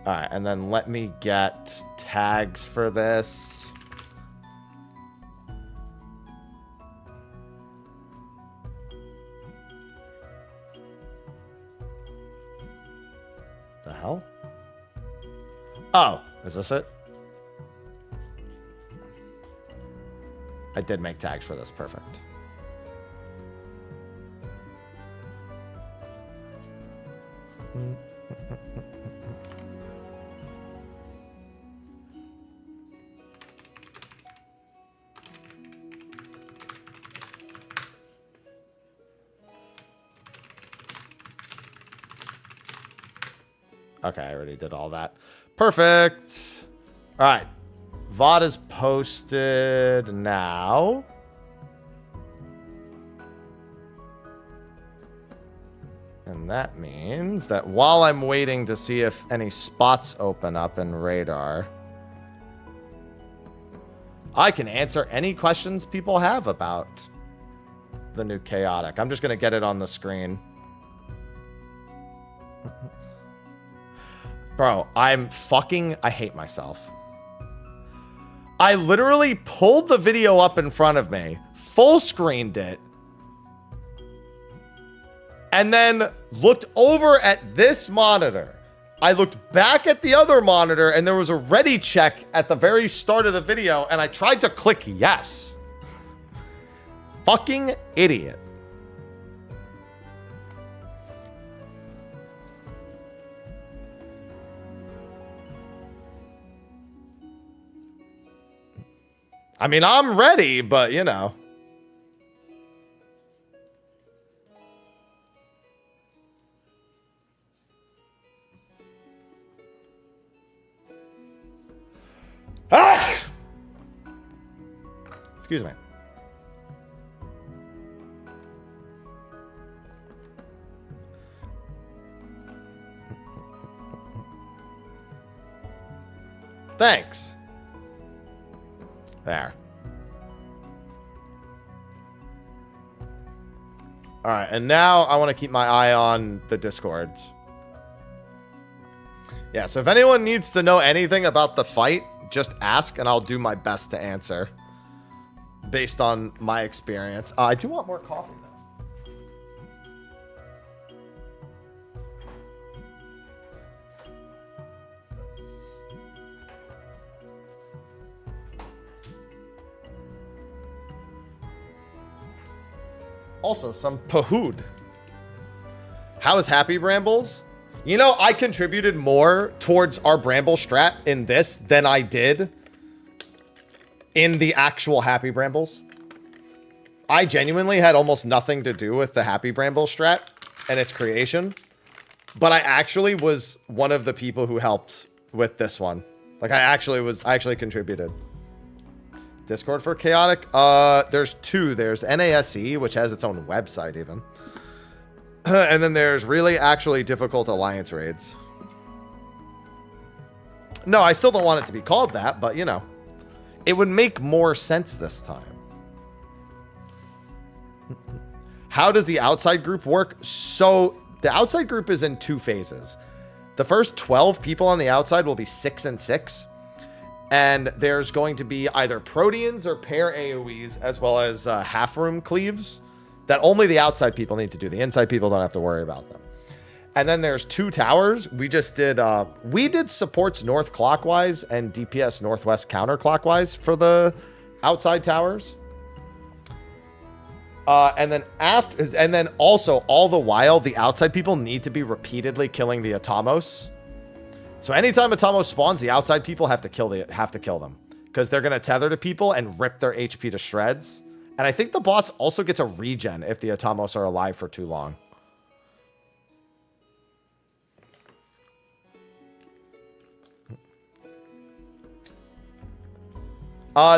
Alright, and then let me get tags for this. The hell? Oh, is this it? I did make tags for this. Perfect. Okay, I already did all that. Perfect. All right. VOD is posted now. And that means that while I'm waiting to see if any spots open up in radar, I can answer any questions people have about the new chaotic. I'm just going to get it on the screen. Bro, I hate myself. I literally pulled the video up in front of me, full screened it, and then looked over at this monitor. I looked back at the other monitor, and there was a ready check at the very start of the video, and I tried to click yes. Fucking idiot. I mean, I'm ready, but you know. Ah! Excuse me. Thanks. There. All right, and now I want to keep my eye on the Discords. Yeah, so if anyone needs to know anything about the fight, just ask, and I'll do my best to answer based on my experience. I do want more coffee, though. Also, some Pahood. How is Happy Brambles? You know, I contributed more towards our Bramble strat in this than I did in the actual Happy Brambles. I genuinely had almost nothing to do with the Happy Bramble strat and its creation. But I actually was one of the people who helped with this one. Like, I actually contributed. Discord for Chaotic? There's two. There's NASE, which has its own website even. And then there's really actually difficult alliance raids. No, I still don't want it to be called that, but you know. It would make more sense this time. How does the outside group work? So, the outside group is in two phases. The first 12 people on the outside will be 6 and 6. And there's going to be either Proteans or pair AoEs, as well as half-room cleaves that only the outside people need to do. The inside people don't have to worry about them. And then there's 2 towers. We did supports north clockwise and DPS northwest counterclockwise for the outside towers. And then also all the while, the outside people need to be repeatedly killing the Atamos. So anytime Atamos spawns, the outside people have to kill them because they're gonna tether to people and rip their HP to shreds. And I think the boss also gets a regen if the Atamos are alive for too long.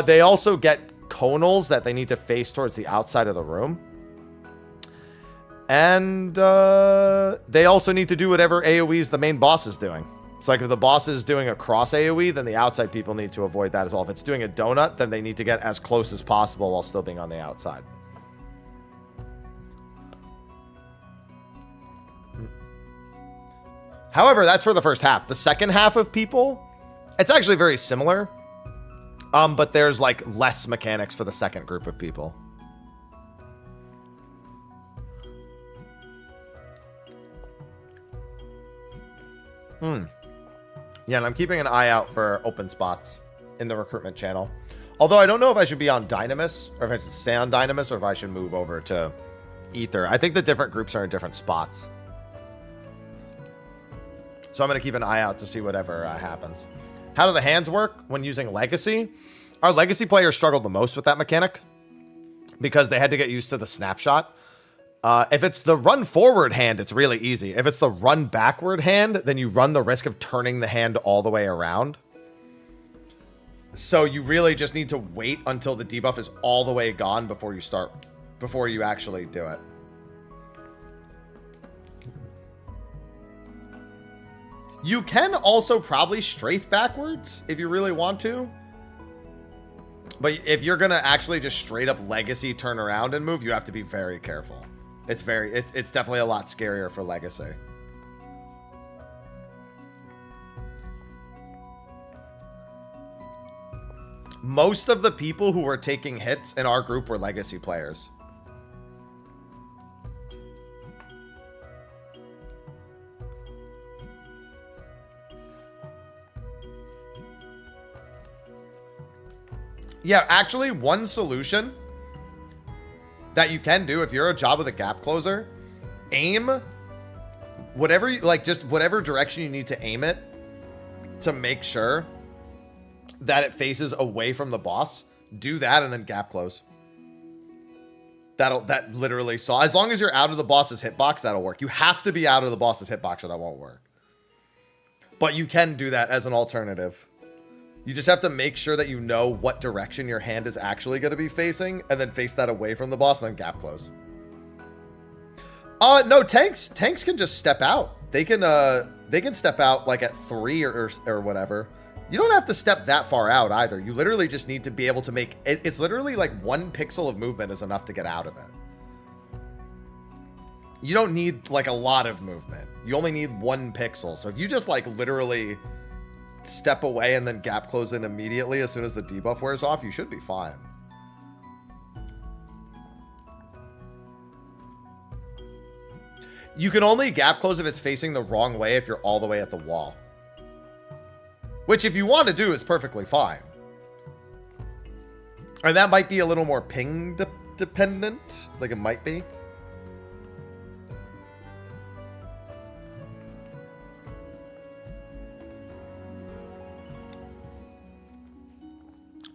They also get conals that they need to face towards the outside of the room. And they also need to do whatever AoEs the main boss is doing. So like if the boss is doing a cross AoE, then the outside people need to avoid that as well. If it's doing a donut, then they need to get as close as possible while still being on the outside. However, that's for the first half. The second half of people, it's actually very similar. But there's like less mechanics for the second group of people. Yeah, and I'm keeping an eye out for open spots in the recruitment channel. Although I don't know if I should be on Dynamis, or if I should stay on Dynamis, or if I should move over to Ether. I think the different groups are in different spots. So I'm going to keep an eye out to see whatever happens. How do the hands work when using Legacy? Our Legacy players struggled the most with that mechanic because they had to get used to the snapshot. If it's the run forward hand, it's really easy. If it's the run backward hand, then you run the risk of turning the hand all the way around. So you really just need to wait until the debuff is all the way gone before you actually do it. You can also probably strafe backwards if you really want to. But if you're going to actually just straight up Legacy turn around and move, you have to be very careful. It's definitely a lot scarier for Legacy. most of the people who were taking hits in our group were legacy players. Yeah, actually, one solution that you can do if you're a job with a gap closer, aim whatever you like, just whatever direction you need to aim it to make sure that it faces away from the boss. Do that and then gap close. That literally saw, as long as you're out of the boss's hitbox, that'll work. You have to be out of the boss's hitbox or that won't work. But you can do that as an alternative. You just have to make sure that you know what direction your hand is actually going to be facing and then face that away from the boss and then gap close. No, tanks can just step out. They can step out like at 3 or whatever. You don't have to step that far out either. You literally just need to be able to make it. It's literally like 1 pixel of movement is enough to get out of it. You don't need like a lot of movement. You only need 1 pixel. So if you just like literally step away and then gap close in immediately as soon as the debuff wears off, you should be fine. You can only gap close if it's facing the wrong way if you're all the way at the wall. Which if you want to do is perfectly fine. And that might be a little more ping dependent. Like it might be.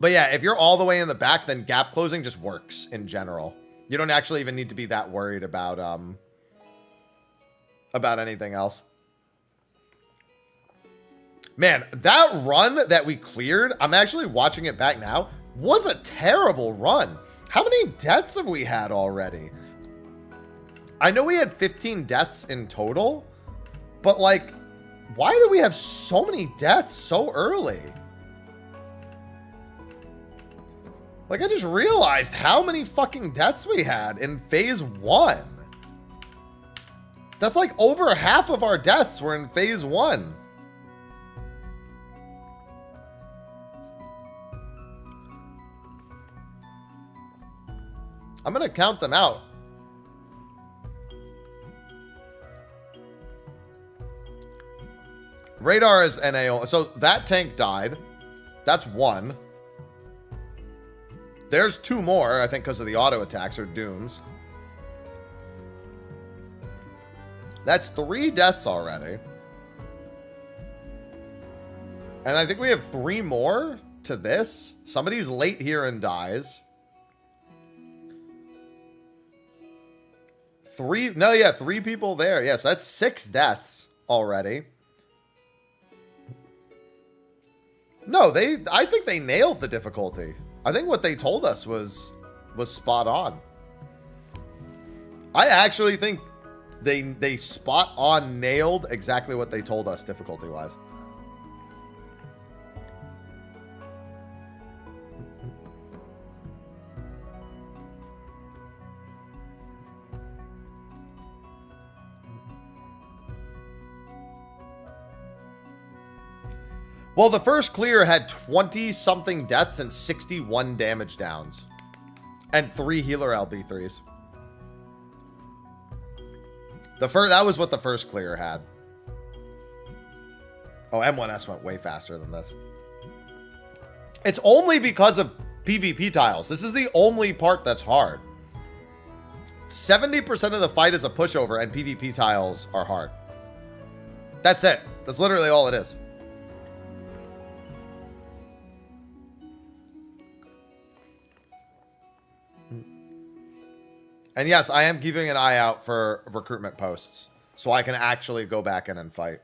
But yeah, if you're all the way in the back, then gap closing just works in general. You don't actually even need to be that worried about anything else. Man, that run that we cleared, I'm actually watching it back now, was a terrible run. How many deaths have we had already? I know we had 15 deaths in total, but like, why do we have so many deaths so early? Like, I just realized how many fucking deaths we had in phase 1. That's like over half of our deaths were in phase 1. I'm gonna count them out. Radar is NA. So that tank died. That's 1. There's 2 more, I think, because of the auto attacks or dooms. That's 3 deaths already. And I think we have 3 more to this. Somebody's late here and dies. 3 people there. Yeah, so that's 6 deaths already. No, I think they nailed the difficulty. I think what they told us was spot on. I actually think they spot on nailed exactly what they told us difficulty wise. Well, the first clear had 20-something deaths and 61 damage downs. And 3 healer LB3s. That was what the first clear had. Oh, M1S went way faster than this. It's only because of PvP tiles. This is the only part that's hard. 70% of the fight is a pushover and PvP tiles are hard. That's it. That's literally all it is. And yes, I am keeping an eye out for recruitment posts so I can actually go back in and fight.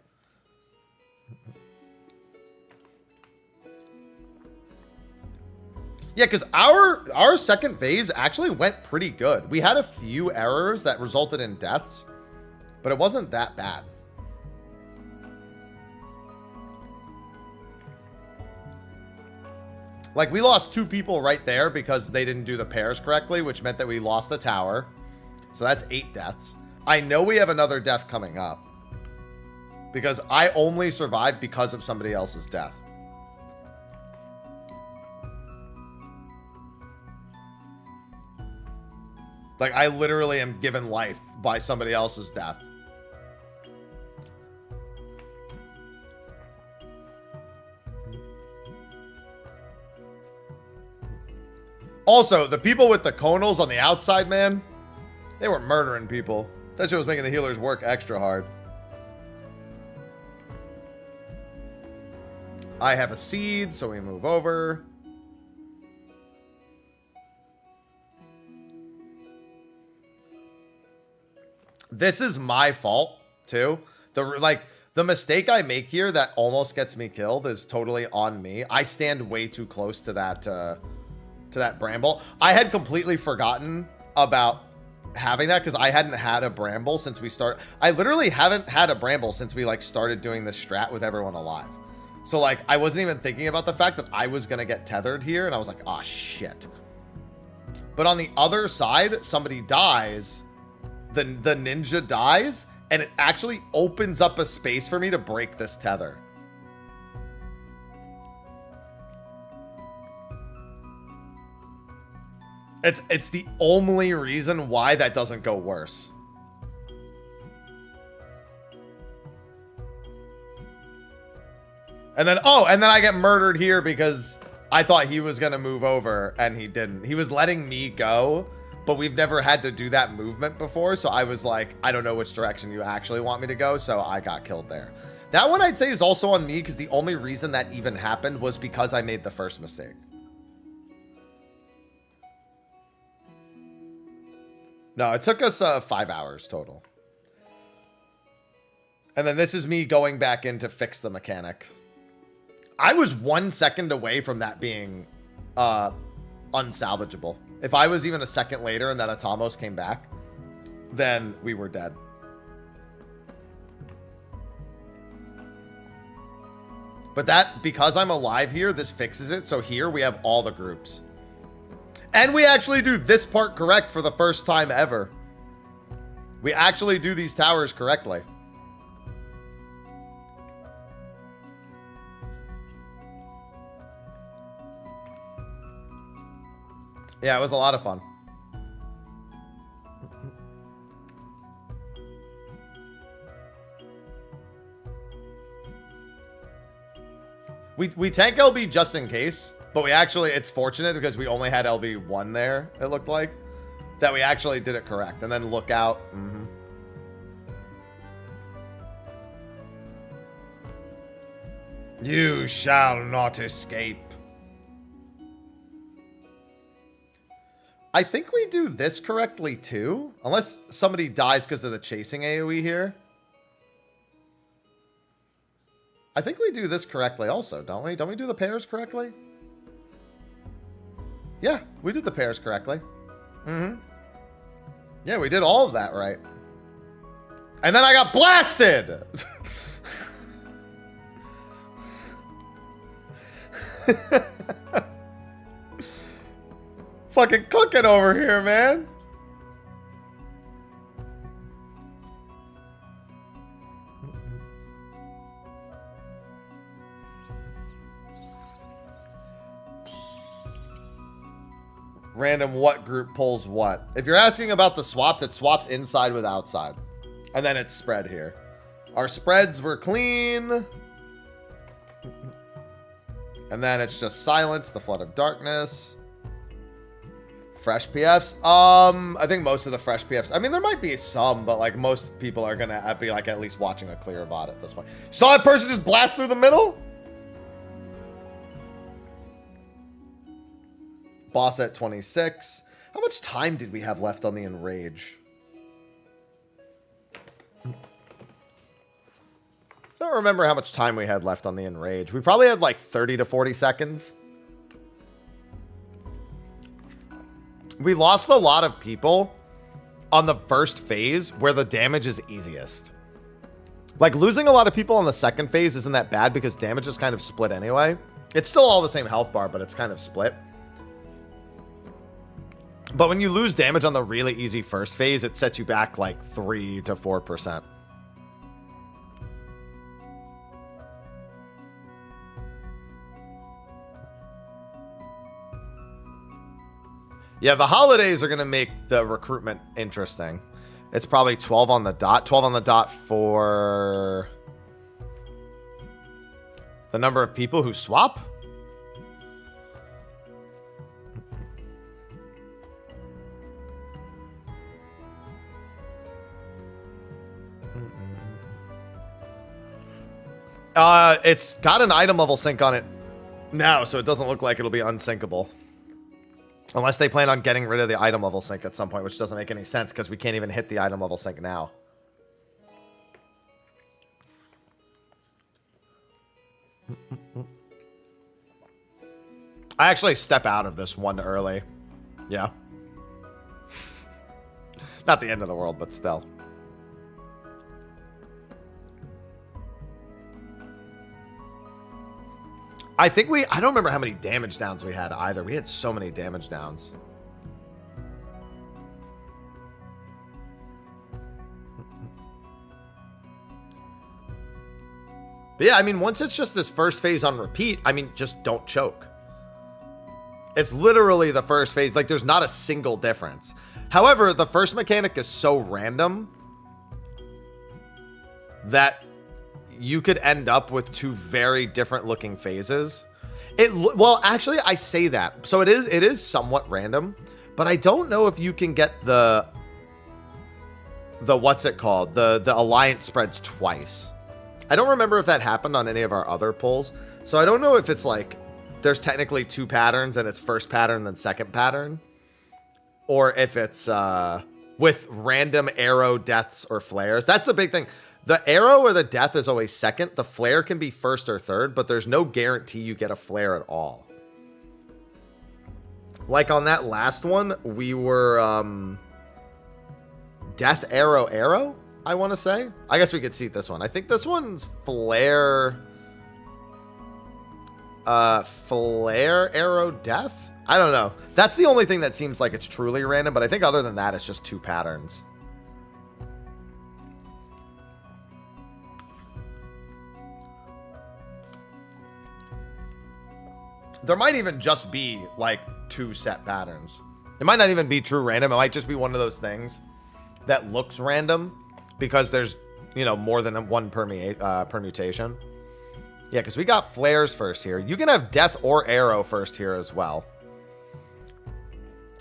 Yeah, because our second phase actually went pretty good. We had a few errors that resulted in deaths, but it wasn't that bad. Like, we lost 2 people right there because they didn't do the pairs correctly, which meant that we lost the tower. So that's 8 deaths. I know we have another death coming up because I only survived because of somebody else's death. Like, I literally am given life by somebody else's death. Also, the people with the conals on the outside, man, they were murdering people. That shit was making the healers work extra hard. I have a seed, so we move over. This is my fault, too. The mistake I make here that almost gets me killed is totally on me. I stand way too close to that bramble. I had completely forgotten about having that because I hadn't had a bramble since we started. I literally haven't had a bramble since we like started doing this strat with everyone alive. So like I wasn't even thinking about the fact that I was gonna get tethered here, and I was like, oh shit. But on the other side, somebody dies, the ninja dies, and it actually opens up a space for me to break this tether. It's the only reason why that doesn't go worse. And then I get murdered here because I thought he was going to move over and he didn't. He was letting me go, but we've never had to do that movement before. So I was like, I don't know which direction you actually want me to go. So I got killed there. That one I'd say is also on me because the only reason that even happened was because I made the first mistake. No, it took us 5 hours total. And then this is me going back in to fix the mechanic. I was 1 second away from that being unsalvageable. If I was even a second later and that Atamos came back, then we were dead. But that, because I'm alive here, this fixes it. So here we have all the groups. And we actually do this part correct for the first time ever. We actually do these towers correctly. Yeah, it was a lot of fun. We tank LB just in case. But we actually, it's fortunate because we only had LB1 there, it looked like, that we actually did it correct. And then look out. Mm-hmm. You shall not escape. I think we do this correctly too. Unless somebody dies because of the chasing AoE here. I think we do this correctly also, don't we? Don't we do the pairs correctly? Yeah, we did the pairs correctly. Mm-hmm. Yeah, we did all of that right. And then I got blasted! Fucking cooking over here, man. Random what group pulls what. If you're asking about the swaps, it swaps inside with outside. And then it's spread here. Our spreads were clean. And then it's just silence, the flood of darkness. Fresh PFs. I think most of the fresh PFs. I mean, there might be some, but like most people are gonna be like at least watching a clear VOD at this point. Saw that person just blast through the middle? Boss at 26. How much time did we have left on the Enrage? I don't remember how much time we had left on the Enrage. We probably had like 30 to 40 seconds. We lost a lot of people on the first phase where the damage is easiest. Like losing a lot of people on the second phase isn't that bad because damage is kind of split anyway. It's still all the same health bar, but it's kind of split. But when you lose damage on the really easy first phase, it sets you back like 3 to 4%. Yeah, the holidays are going to make the recruitment interesting. It's probably 12 on the dot. 12 on the dot for the number of people who swap. It's got an item level sync on it now, so it doesn't look like it'll be unsyncable. Unless they plan on getting rid of the item level sync at some point, which doesn't make any sense because we can't even hit the item level sync now. I actually step out of this one early. Yeah. Not the end of the world, but still. I think I don't remember how many damage downs we had either. We had so many damage downs. But yeah, I mean, once it's just this first phase on repeat, I mean, just don't choke. It's literally the first phase. Like, there's not a single difference. However, the first mechanic is so random that you could end up with two very different looking phases. Well, actually, I say that. So it is somewhat random, but I don't know if you can get the what's it called? The alliance spreads twice. I don't remember if that happened on any of our other pulls. So I don't know if it's like there's technically two patterns and it's first pattern then second pattern, or if it's with random arrow deaths or flares. That's the big thing. The arrow or the death is always second. The flare can be first or third, but there's no guarantee you get a flare at all. Like on that last one, we were death arrow, I want to say. I guess we could see this one. I think this one's flare arrow death. I don't know. That's the only thing that seems like it's truly random, but I think other than that, it's just two patterns. There might even just be like two set patterns. It might not even be true random. It might just be one of those things that looks random because there's, you know, more than one permutation. Yeah, because we got flares first here. You can have death or arrow first here as well.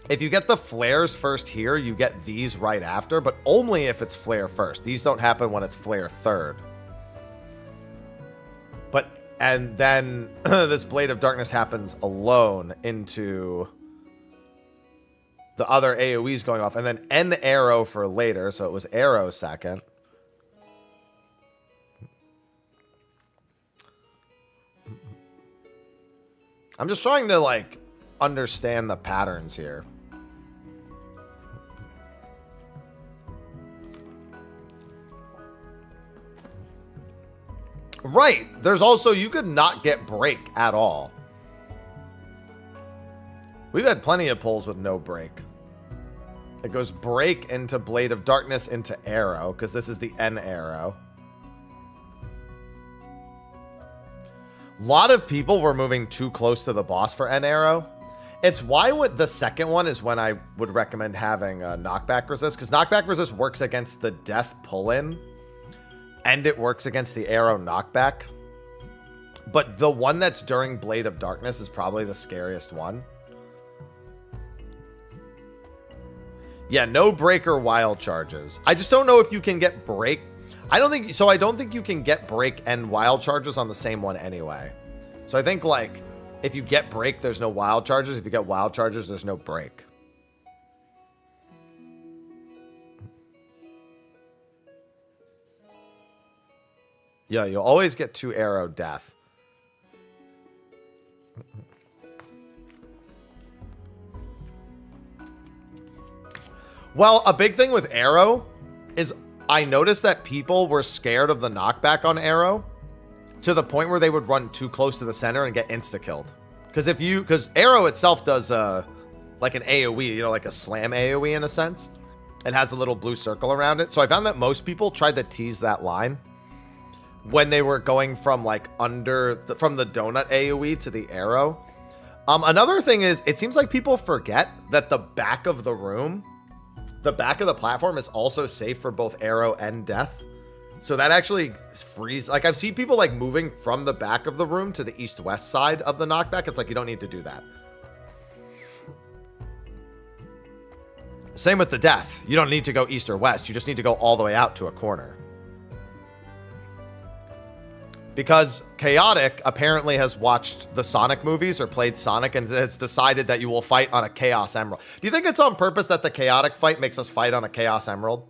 If you get the flares first here, you get these right after, but only if it's flare first. These don't happen when it's flare third. And then this Blade of Darkness happens alone into the other AoEs going off. And then end the arrow for later. So it was arrow second. I'm just trying to, like, understand the patterns here. Right. There's also, you could not get break at all. We've had plenty of pulls with no break. It goes break into Blade of Darkness into arrow, because this is the N arrow. A lot of people were moving too close to the boss for N arrow. It's why the second one is when I would recommend having a knockback resist, because knockback resist works against the death pull-in. And it works against the arrow knockback. But the one that's during Blade of Darkness is probably the scariest one. Yeah, no break or wild charges. I just don't know if you can get break. I don't think you can get break and wild charges on the same one anyway. So I think, like, if you get break, there's no wild charges. If you get wild charges, there's no break. Yeah, you'll always get two arrow death. Well, a big thing with arrow is I noticed that people were scared of the knockback on arrow to the point where they would run too close to the center and get insta-killed. Because arrow itself does like an AoE, you know, like a slam AoE in a sense. It has a little blue circle around it. So I found that most people tried to tease that line when they were going from like from the donut AoE to the arrow. Another thing is, it seems like people forget that the back of the room, the back of the platform is also safe for both arrow and death. So that actually frees, like I've seen people like moving from the back of the room to the east-west side of the knockback. It's like, you don't need to do that. Same with the death. You don't need to go east or west. You just need to go all the way out to a corner. Because Chaotic apparently has watched the Sonic movies or played Sonic and has decided that you will fight on a Chaos Emerald. Do you think it's on purpose that the Chaotic fight makes us fight on a Chaos Emerald?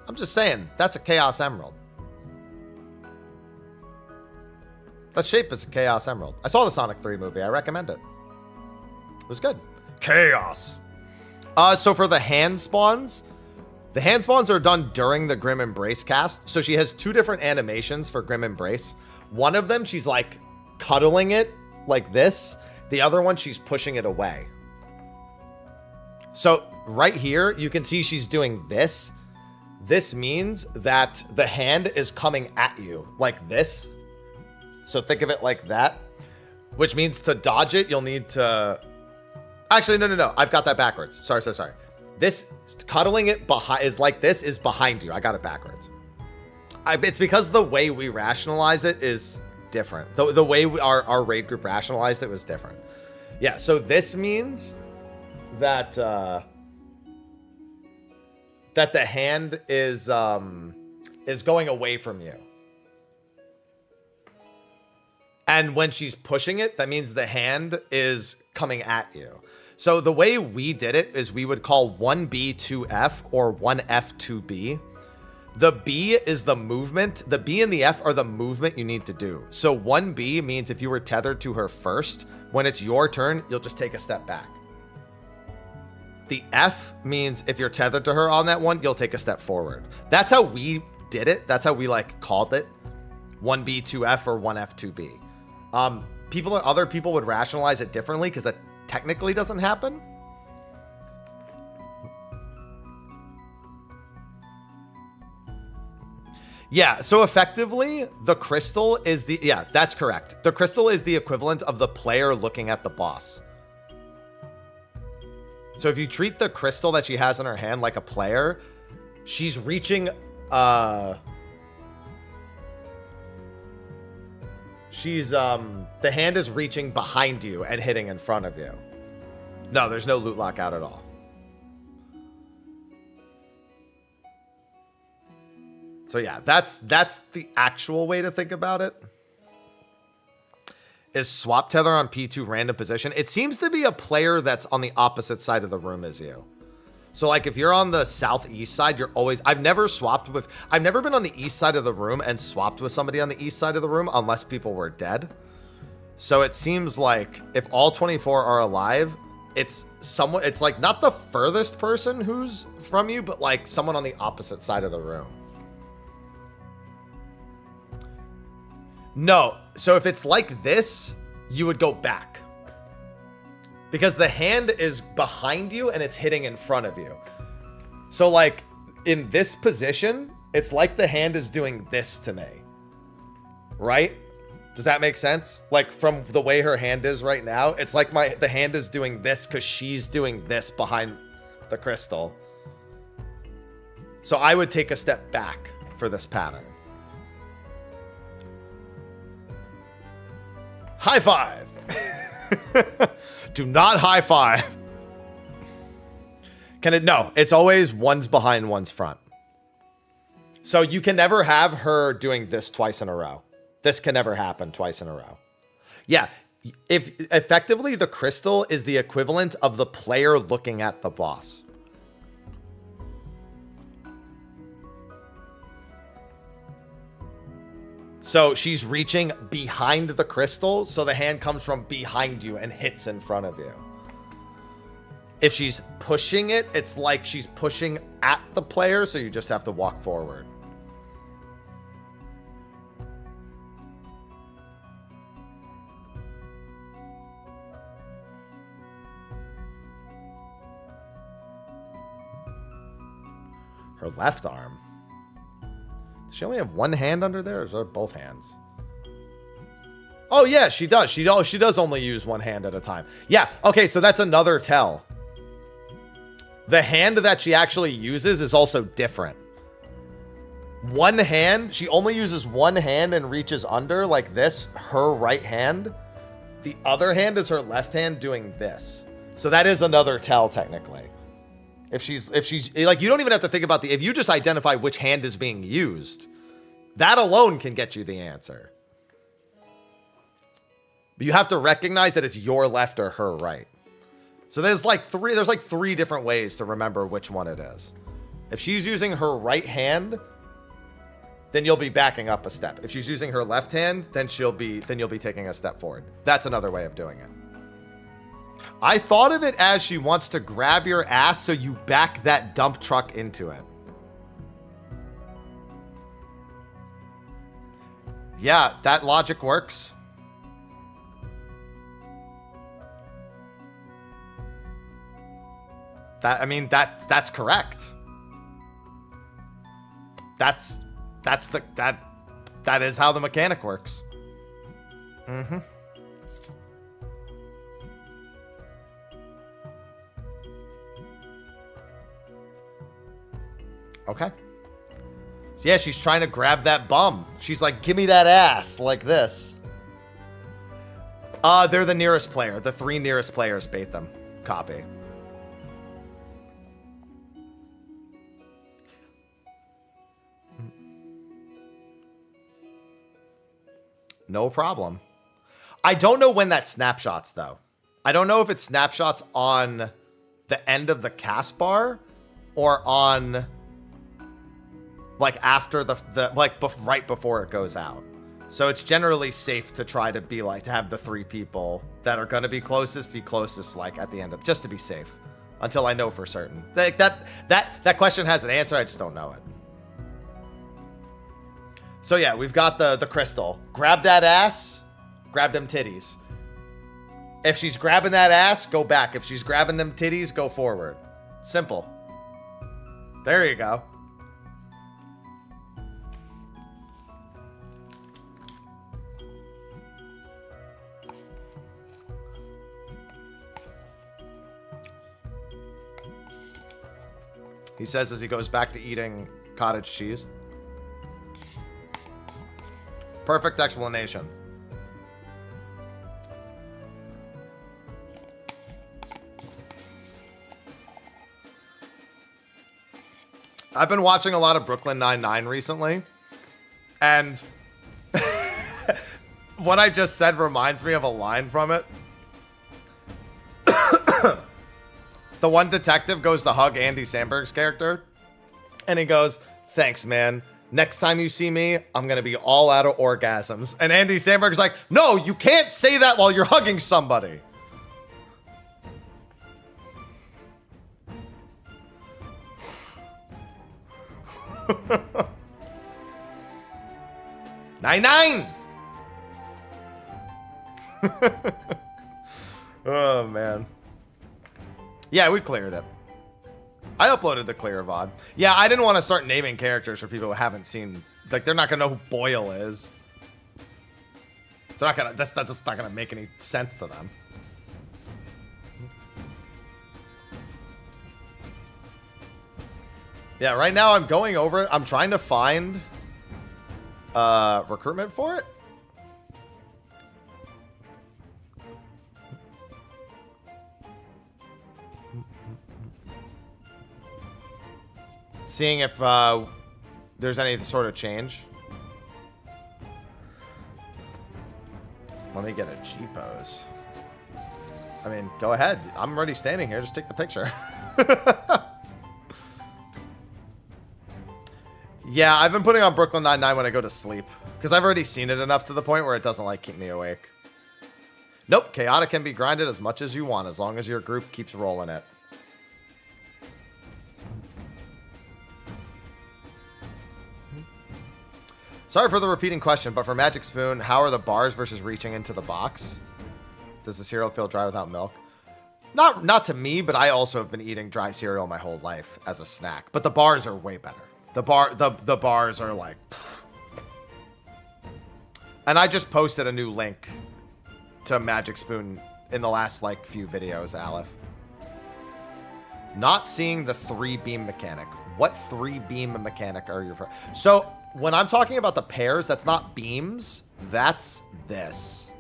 I'm just saying, that's a Chaos Emerald. That shape is a Chaos Emerald. I saw the Sonic 3 movie. I recommend it. It was good. Chaos. So for the hand spawns, the hand spawns are done during the Grim Embrace cast. So she has 2 different animations for Grim Embrace. One of them, she's like cuddling it like this. The other one, she's pushing it away. So right here, you can see she's doing this. This means that the hand is coming at you like this. So think of it like that, which means to dodge it, you'll need to... Actually, no. I've got that backwards. Sorry. This cuddling it behind is like this is behind you. I got it backwards. It's because the way we rationalize it is different. The way our raid group rationalized it was different. Yeah, so this means that... that the hand is going away from you. And when she's pushing it, that means the hand is coming at you. So the way we did it is we would call 1B 2F or 1F 2B. The B is the movement. The B and the F are the movement you need to do. So 1B means if you were tethered to her first, when it's your turn, you'll just take a step back. The F means if you're tethered to her on that one, you'll take a step forward. That's how we did it. That's how we like called it. 1B 2F or 1F 2B. Other people would rationalize it differently because that technically doesn't happen. Yeah, so effectively, the crystal is the... Yeah, that's correct. The crystal is the equivalent of the player looking at the boss. So if you treat the crystal that she has in her hand like a player, she's reaching... the hand is reaching behind you and hitting in front of you. No, there's no loot lockout at all. So yeah, that's the actual way to think about it. Is swap tether on P2 random position. It seems to be a player that's on the opposite side of the room as you. So like if you're on the southeast side, you're always... I've never been on the east side of the room and swapped with somebody on the east side of the room unless people were dead. So it seems like if all 24 are alive, it's like not the furthest person who's from you, but like someone on the opposite side of the room. No. So if it's like this, you would go back. Because the hand is behind you and it's hitting in front of you. So like in this position, it's like the hand is doing this to me. Right? Does that make sense? Like from the way her hand is right now, it's like the hand is doing this because she's doing this behind the crystal. So I would take a step back for this pattern. High five. Do not high five. Can it? No, it's always one's behind one's front. So you can never have her doing this twice in a row. This can never happen twice in a row. Yeah. If effectively the crystal is the equivalent of the player looking at the boss. So she's reaching behind the crystal, so the hand comes from behind you and hits in front of you. If she's pushing it, it's like she's pushing at the player, so you just have to walk forward. Her left arm. Does she only have one hand under there, or is there both hands? Oh, yeah, she does. She does only use one hand at a time. Yeah, okay, so that's another tell. The hand that she actually uses is also different. One hand, she only uses one hand and reaches under like this, her right hand. The other hand is her left hand doing this. So that is another tell technically. If she's like, you don't even have to think about if you just identify which hand is being used, that alone can get you the answer. But you have to recognize that it's your left or her right. So there's like three different ways to remember which one it is. If she's using her right hand, then you'll be backing up a step. If she's using her left hand, then you'll be taking a step forward. That's another way of doing it. I thought of it as she wants to grab your ass so you back that dump truck into it. Yeah, that logic works. That's correct. That is how the mechanic works. Mm-hmm. Okay. Yeah, she's trying to grab that bum. She's like, give me that ass, like this. They're the nearest player. The 3 nearest players bait them. Copy. No problem. I don't know when that snapshots, though. I don't know if it snapshots on the end of the cast bar or on, like, after right before it goes out. So it's generally safe to try to be like, to have the 3 people that are going to be closest, like, at the end of, just to be safe. Until I know for certain. Like, that question has an answer, I just don't know it. So yeah, we've got the crystal. Grab that ass, grab them titties. If she's grabbing that ass, go back. If she's grabbing them titties, go forward. Simple. There you go. He says as he goes back to eating cottage cheese. Perfect explanation. I've been watching a lot of Brooklyn Nine-Nine recently, and what I just said reminds me of a line from it. The one detective goes to hug Andy Samberg's character, and he goes, "Thanks, man. Next time you see me, I'm going to be all out of orgasms." And Andy Samberg's like, "No, you can't say that while you're hugging somebody." Nine. Oh, man. Yeah, we cleared it. I uploaded the clear VOD. Yeah, I didn't want to start naming characters for people who haven't seen. Like, they're not gonna know who Boyle is. They're not gonna. That's just not gonna make any sense to them. Yeah, right now I'm going over it. I'm trying to find recruitment for it. Seeing if there's any sort of change. Let me get a G-pose. I mean, go ahead. I'm already standing here. Just take the picture. Yeah, I've been putting on Brooklyn Nine-Nine when I go to sleep. Because I've already seen it enough to the point where it doesn't, like, keep me awake. Nope, chaotic can be grinded as much as you want, as long as your group keeps rolling it. Sorry for the repeating question, but for Magic Spoon, how are the bars versus reaching into the box? Does the cereal feel dry without milk? Not to me, but I also have been eating dry cereal my whole life as a snack. But the bars are way better. The bars are like... And I just posted a new link to Magic Spoon in the last, like, few videos, Aleph. Not seeing the 3-beam mechanic. What 3-beam mechanic are you referring? So, when I'm talking about the pairs, that's not beams. That's this.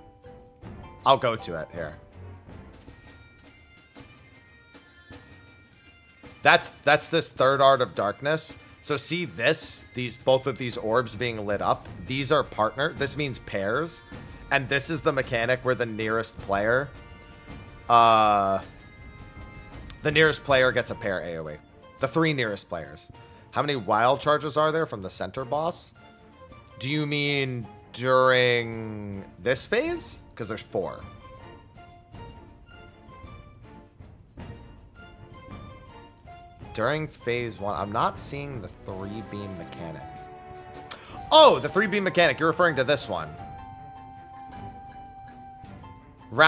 I'll go to it here. That's this third art of darkness. So see this, both of these orbs being lit up. These are partner. This means pairs. And this is the mechanic where the nearest player gets a pair AoE. The 3 nearest players. How many wild charges are there from the center boss? Do you mean during this phase? Because there's 4. During phase 1, I'm not seeing the 3-beam mechanic. Oh, the 3-beam mechanic. You're referring to this one.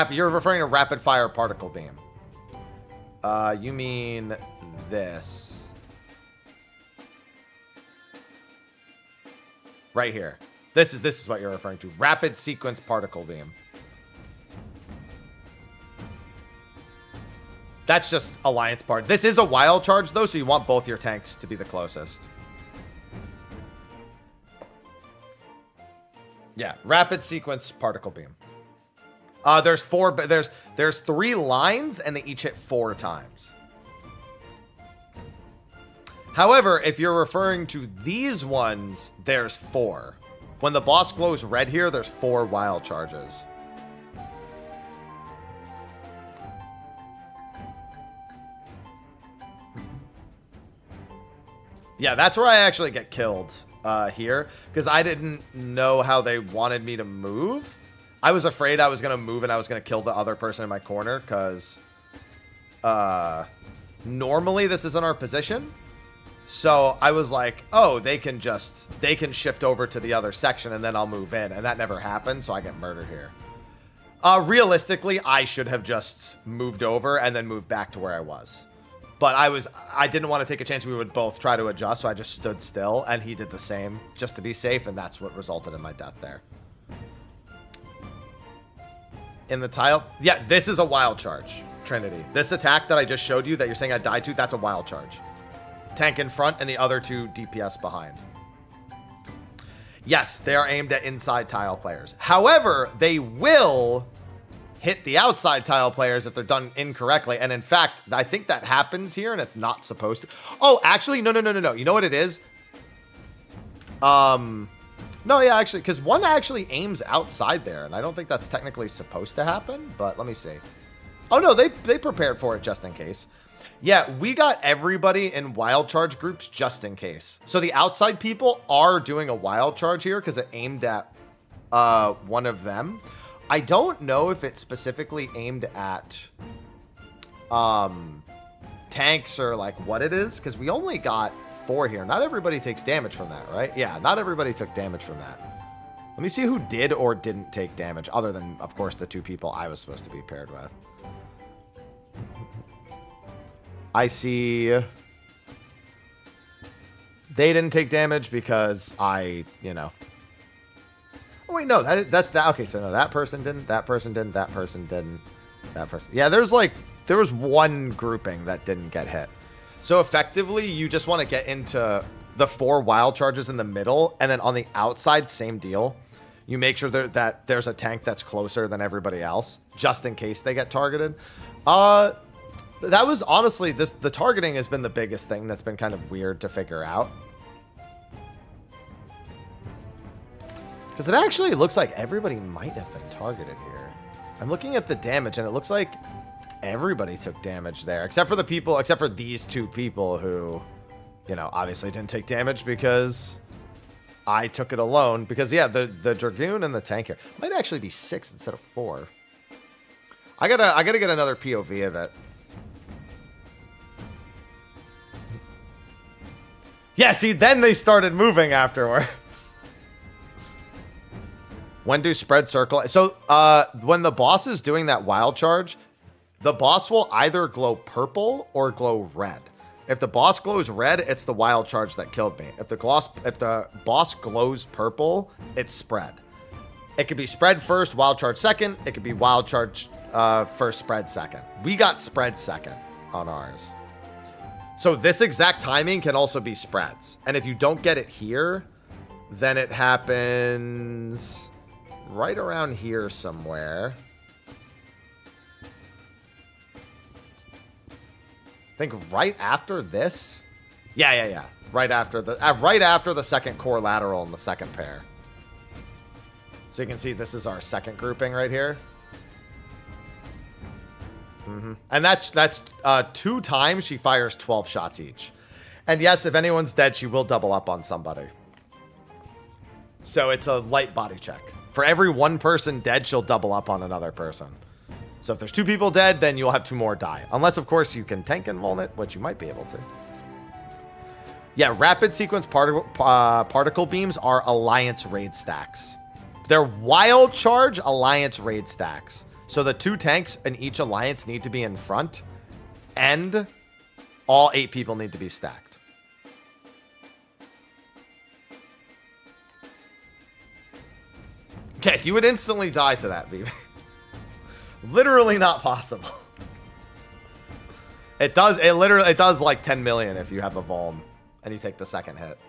You're referring to rapid fire particle beam. You mean this. Right here. This is what you're referring to. Rapid sequence particle beam. That's just Alliance part. This is a wild charge, though, so you want both your tanks to be the closest. Yeah, rapid sequence particle beam. There's 4, but there's 3 lines, and they each hit 4 times. However, if you're referring to these ones, there's 4. When the boss glows red here, there's 4 wild charges. Yeah, that's where I actually get killed here, because I didn't know how they wanted me to move. I was afraid I was going to move and I was going to kill the other person in my corner, because normally this isn't our position. So I was like, oh, they can shift over to the other section and then I'll move in. And that never happened, so I get murdered here. Realistically, I should have just moved over and then moved back to where I was. But I didn't want to take a chance we would both try to adjust, so I just stood still, and he did the same just to be safe, and that's what resulted in my death there. In the tile, yeah, this is a wild charge, Trinity. This attack that I just showed you that you're saying I died to, that's a wild charge. Tank in front and the other 2 DPS behind. Yes, they are aimed at inside tile players. However, they will hit the outside tile players if they're done incorrectly. And in fact, I think that happens here and it's not supposed to. Oh, actually, no. You know what it is? No, yeah, actually, because one actually aims outside there, and I don't think that's technically supposed to happen, but let me see. Oh, no, they prepared for it just in case. Yeah, we got everybody in wild charge groups just in case. So the outside people are doing a wild charge here because it aimed at one of them. I don't know if it's specifically aimed at tanks or like what it is, because we only got 4 here. Not everybody takes damage from that, right? Yeah, not everybody took damage from that. Let me see who did or didn't take damage, other than, of course, the 2 people I was supposed to be paired with. I see they didn't take damage because I, Oh, wait, no, that's okay, so no, that person didn't, that person didn't, that person didn't, that person. Yeah, there was one grouping that didn't get hit. So effectively, you just want to get into the 4 wild charges in the middle, and then on the outside, same deal. You make sure that there's a tank that's closer than everybody else, just in case they get targeted. That was honestly, the targeting has been the biggest thing that's been kind of weird to figure out. Because it actually looks like everybody might have been targeted here. I'm looking at the damage, and it looks like everybody took damage there, except for these 2 people who, obviously didn't take damage because I took it alone. Because, yeah, the Dragoon and the tank here might actually be 6 instead of 4. I gotta get another POV of it. Yeah, see, then they started moving afterwards. When do spread circle? So, when the boss is doing that wild charge, the boss will either glow purple or glow red. If the boss glows red, it's the wild charge that killed me. If the boss glows purple, it's spread. It could be spread first, wild charge second. It could be wild charge first, spread second. We got spread second on ours. So this exact timing can also be spreads. And if you don't get it here, then it happens right around here somewhere. I think right after this. Yeah. Right after the second core lateral in the second pair. So you can see this is our second grouping right here. And that's 2 times she fires 12 shots each. And yes, if anyone's dead, she will double up on somebody. So it's a light body check. For every 1 person dead, she'll double up on another person. So if there's 2 people dead, then you'll have 2 more die. Unless, of course, you can tank and vuln it, which you might be able to. Yeah, rapid sequence particle beams are Alliance raid stacks. They're wild charge Alliance raid stacks. So the 2 tanks in each alliance need to be in front, and all 8 people need to be stacked. Okay, you would instantly die to that, Vivi. Literally not possible. It does like 10 million if you have a vuln and you take the second hit.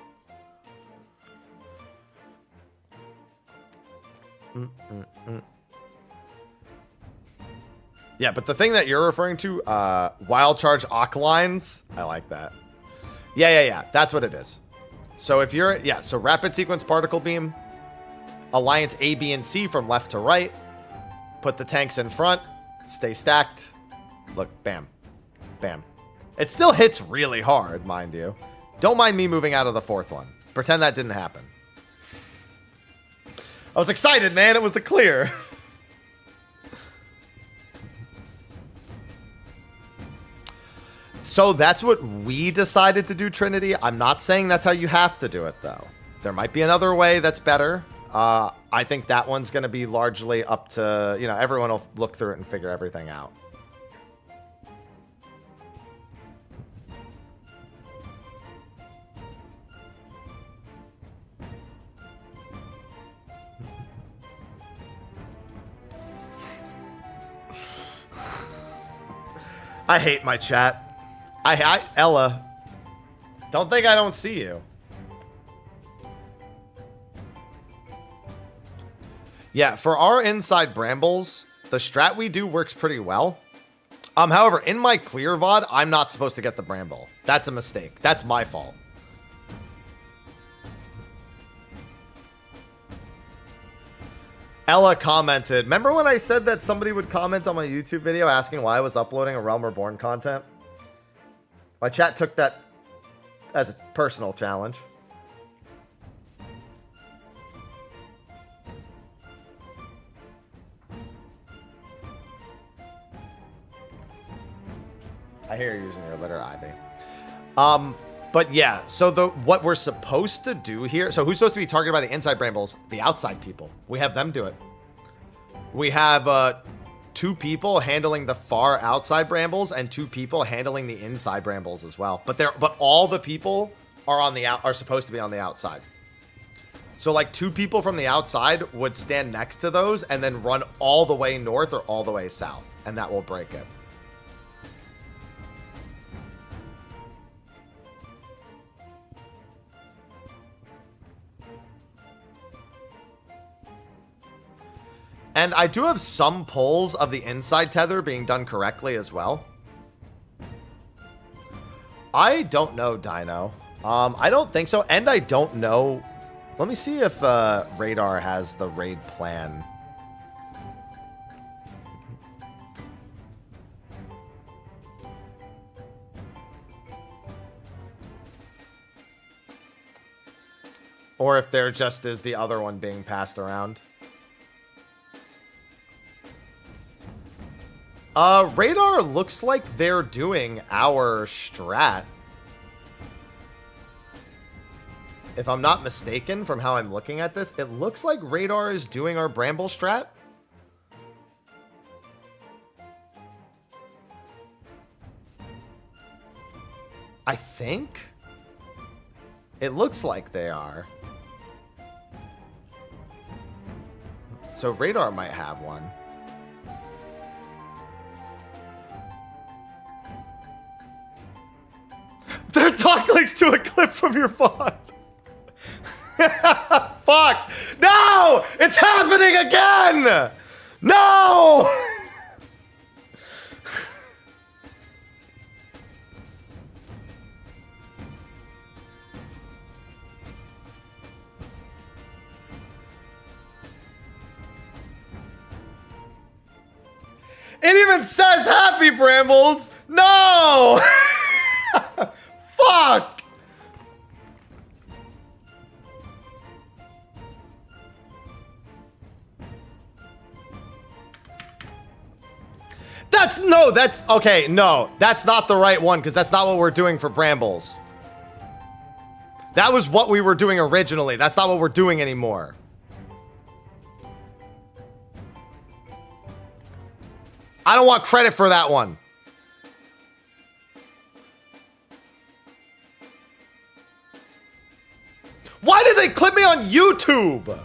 Yeah, but the thing that you're referring to, wild charge Ocklines, I like that. Yeah. That's what it is. So if you're, so rapid sequence particle beam, alliance A, B, and C from left to right. Put the tanks in front, stay stacked. Look, bam, bam. It still hits really hard, mind you. Don't mind me moving out of the 4th one. Pretend that didn't happen. I was excited, man. It was the clear. So that's what we decided to do, Trinity. I'm not saying that's how you have to do it, though. There might be another way that's better. I think that one's going to be largely up to, everyone will look through it and figure everything out. I hate my chat. Ella, don't think I don't see you. Yeah, for our inside brambles, the strat we do works pretty well. However, in my clear VOD, I'm not supposed to get the bramble. That's a mistake. That's my fault. Ella commented, remember when I said that somebody would comment on my YouTube video asking why I was uploading a Realm Reborn content? My chat took that as a personal challenge. I hear you using your litter, Ivy. But yeah, so what we're supposed to do here, so who's supposed to be targeted by the inside brambles? The outside people. We have them do it. We have 2 people handling the far outside brambles and 2 people handling the inside brambles as well. But all the people are supposed to be on the outside. So like 2 people from the outside would stand next to those and then run all the way north or all the way south, and that will break it. And I do have some pulls of the inside tether being done correctly as well. I don't know, Dino. I don't think so. And I don't know. Let me see if Radar has the raid plan. Or if there just is the other one being passed around. Radar looks like they're doing our strat. If I'm not mistaken from how I'm looking at this, it looks like Radar is doing our Bramble strat. I think. It looks like they are. So Radar might have one. They're talk links to a clip from your phone. Fuck! No! It's happening again! No! It even says Happy Brambles! No! Fuck! Okay, no. That's not the right one, because that's not what we're doing for Brambles. That was what we were doing originally. That's not what we're doing anymore. I don't want credit for that one. Why did they clip me on YouTube?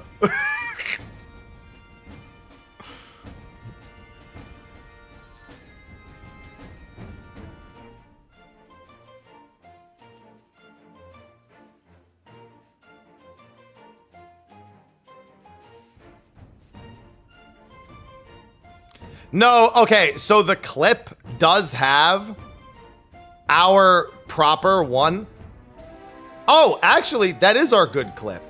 No, okay, so the clip does have our proper one. Oh, actually, that is our good clip.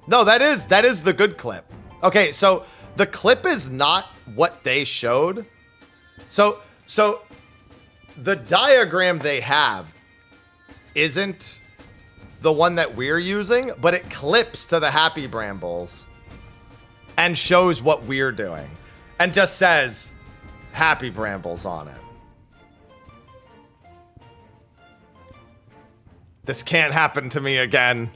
No, that is the good clip. Okay, so the clip is not what they showed. So the diagram they have isn't the one that we're using, but it clips to the Happy Brambles and shows what we're doing and just says Happy Brambles on it. This can't happen to me again.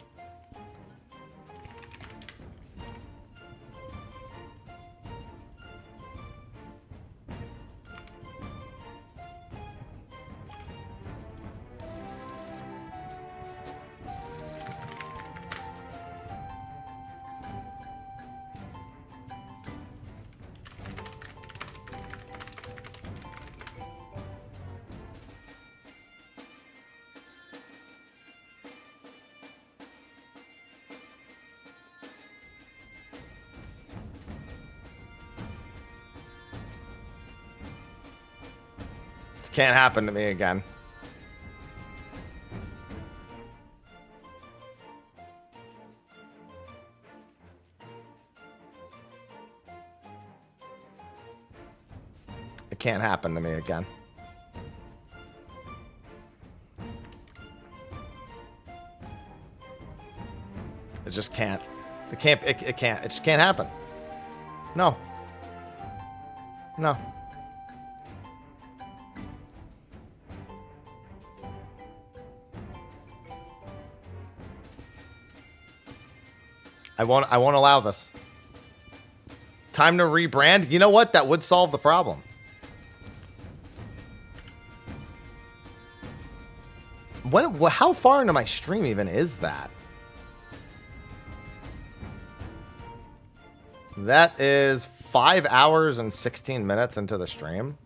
Can't happen to me again. It can't happen to me again. It just can't. It can't. It can't. It just can't happen. No. No. I won't allow this. Time to rebrand? You know what? That would solve the problem. How far into my stream even is that? That is 5 hours and 16 minutes into the stream.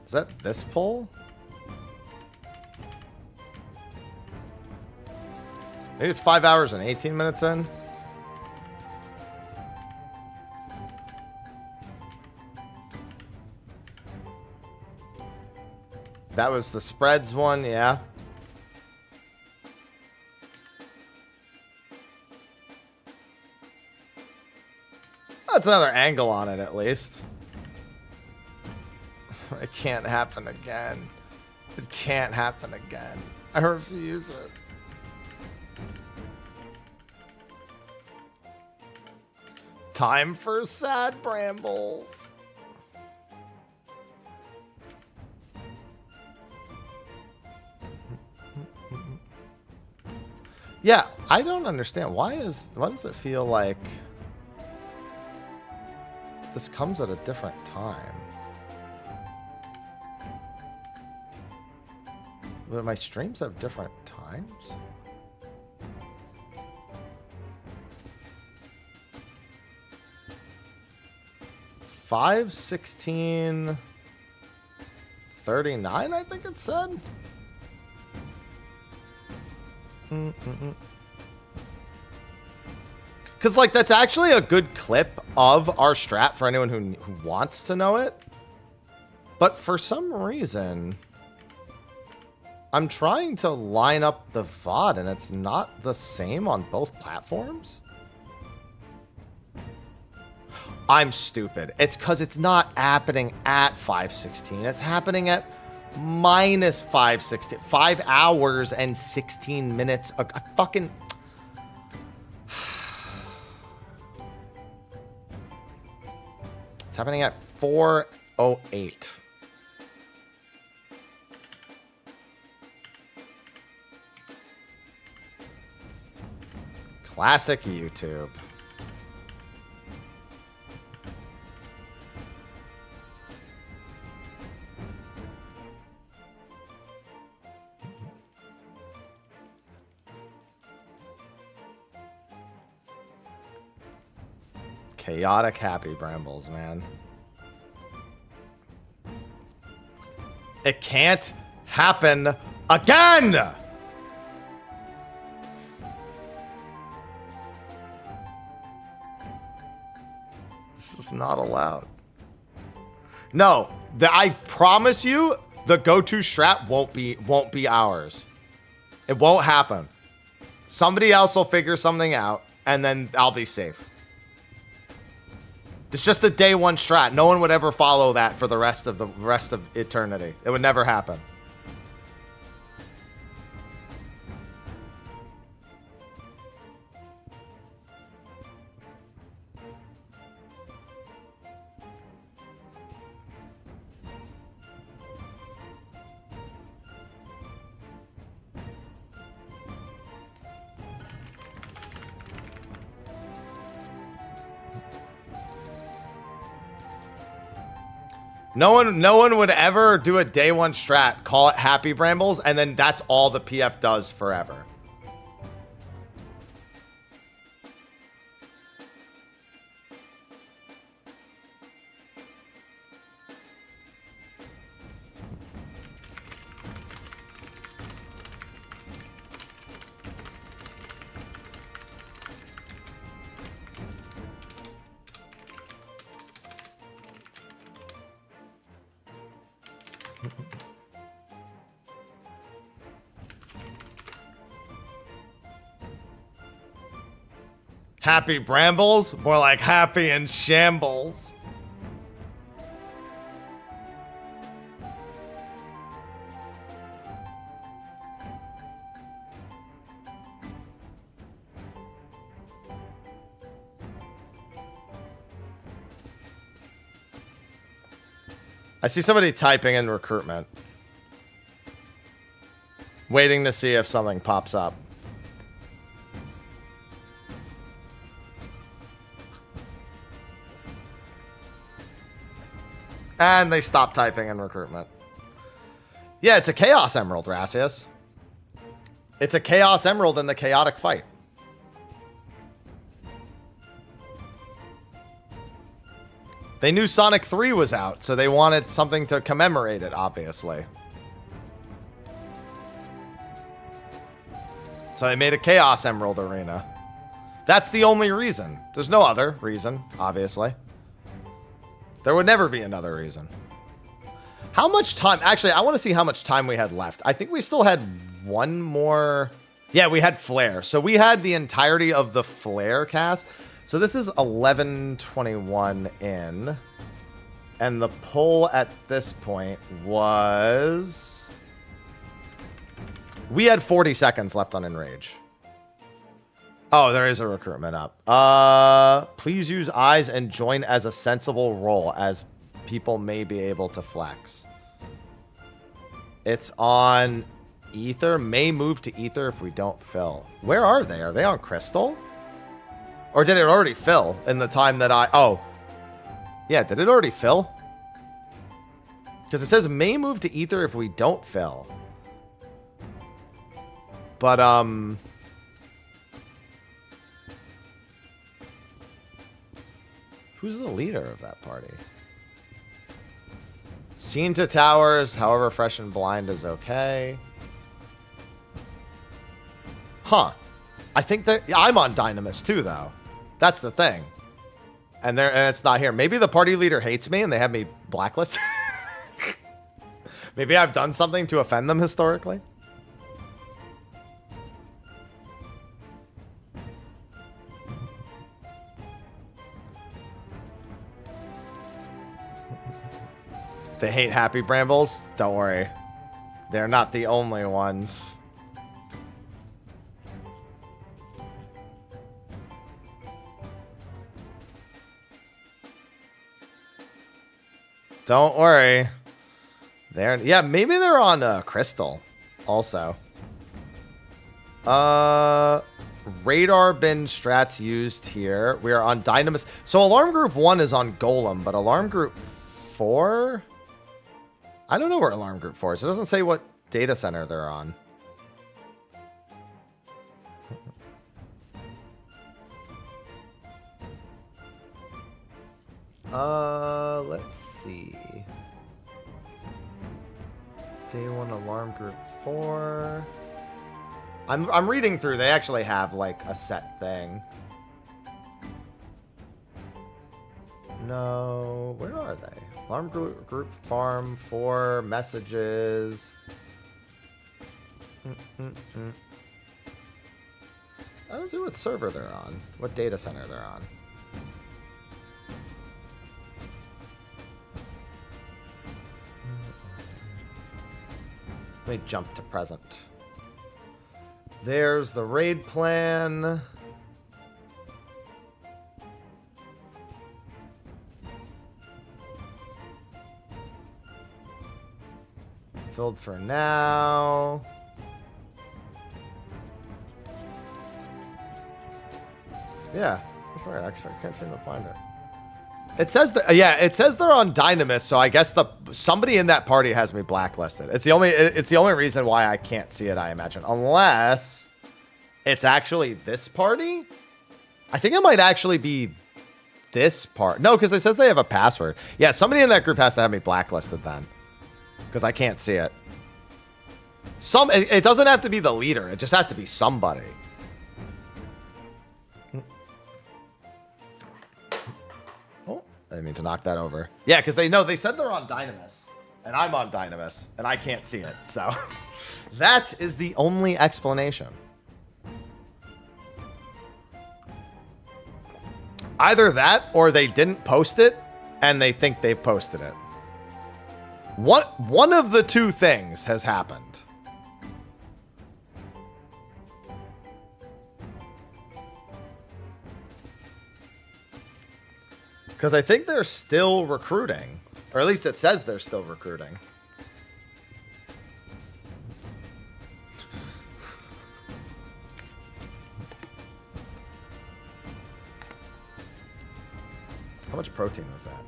Is that this poll? Maybe it's 5 hours and 18 minutes in. That was the spreads one, yeah. That's another angle on it, at least. It can't happen again. It can't happen again. I refuse it. Time for sad brambles. Yeah, I don't understand. Why does it feel like this comes at a different time? But my streams have different times? $5:16 39, I think it said. Because, like, that's actually a good clip of our strat for anyone who wants to know it. But for some reason, I'm trying to line up the VOD, and it's not the same on both platforms. I'm stupid. It's because it's not happening at 5:16. It's happening at minus 5:16. 5 hours and 16 minutes. I fucking... It's happening at 4:08. Classic YouTube. Chaotic happy brambles, man. It can't happen again! This is not allowed. No, I promise you, the go-to strat won't be ours. It won't happen. Somebody else will figure something out, and then I'll be safe. It's just a day one strat. No one would ever follow that for the rest of eternity. It would never happen. No one would ever do a day one strat, call it Happy Brambles, and then that's all the PF does forever. Happy Brambles? More like happy in shambles. I see somebody typing in recruitment. Waiting to see if something pops up. And they stopped typing in recruitment. Yeah, it's a Chaos Emerald, Rassius. It's a Chaos Emerald in the Chaotic Fight. They knew Sonic 3 was out, so they wanted something to commemorate it, obviously. So they made a Chaos Emerald arena. That's the only reason. There's no other reason, obviously. There would never be another reason. How much time? Actually, I want to see how much time we had left. I think we still had one more. Yeah, we had Flare. So we had the entirety of the Flare cast. So this is 11:21 in. And the pull at this point was... We had 40 seconds left on Enrage. Oh, there is a recruitment up. Please use eyes and join as a sensible role, as people may be able to flex. It's on Ether. May move to Ether if we don't fill. Where are they? Are they on Crystal? Or did it already fill in the time that I... Oh. Yeah, did it already fill? Because it says may move to Ether if we don't fill. But, who's the leader of that party? Seen to towers, however fresh and blind is okay. Huh. I think that... I'm on Dynamis too, though. That's the thing. And it's not here. Maybe the party leader hates me and they have me blacklisted. Maybe I've done something to offend them historically. They hate Happy Brambles? Don't worry. They're not the only ones. Don't worry. Yeah, maybe they're on Crystal also. Radar bin strats used here. We are on Dynamis. So Alarm Group 1 is on Golem, but Alarm Group 4? I don't know where Alarm Group 4 is. It doesn't say what data center they're on. Let's see. Day 1 Alarm Group 4. I'm reading through. They actually have like a set thing. No, where are they? Alarm group farm 4 messages. I don't see what server they're on. What data center they're on. Let me jump to present. There's the raid plan. Filled for now. Yeah, that's right. Actually, I can't seem to find it. It says that, yeah, it says they're on Dynamis, so I guess somebody in that party has me blacklisted. It's the only reason why I can't see it, I imagine, unless it's actually this party. I think it might actually be this part. No, because it says they have a password. Yeah, somebody in that group has to have me blacklisted then, because I can't see it. It doesn't have to be the leader. It just has to be somebody. I didn't mean to knock that over. Yeah, because they said they're on Dynamis. And I'm on Dynamis. And I can't see it. So that is the only explanation. Either that or they didn't post it and they think they've posted it. One of the two things has happened. Because I think they're still recruiting. Or at least it says they're still recruiting. How much protein was that?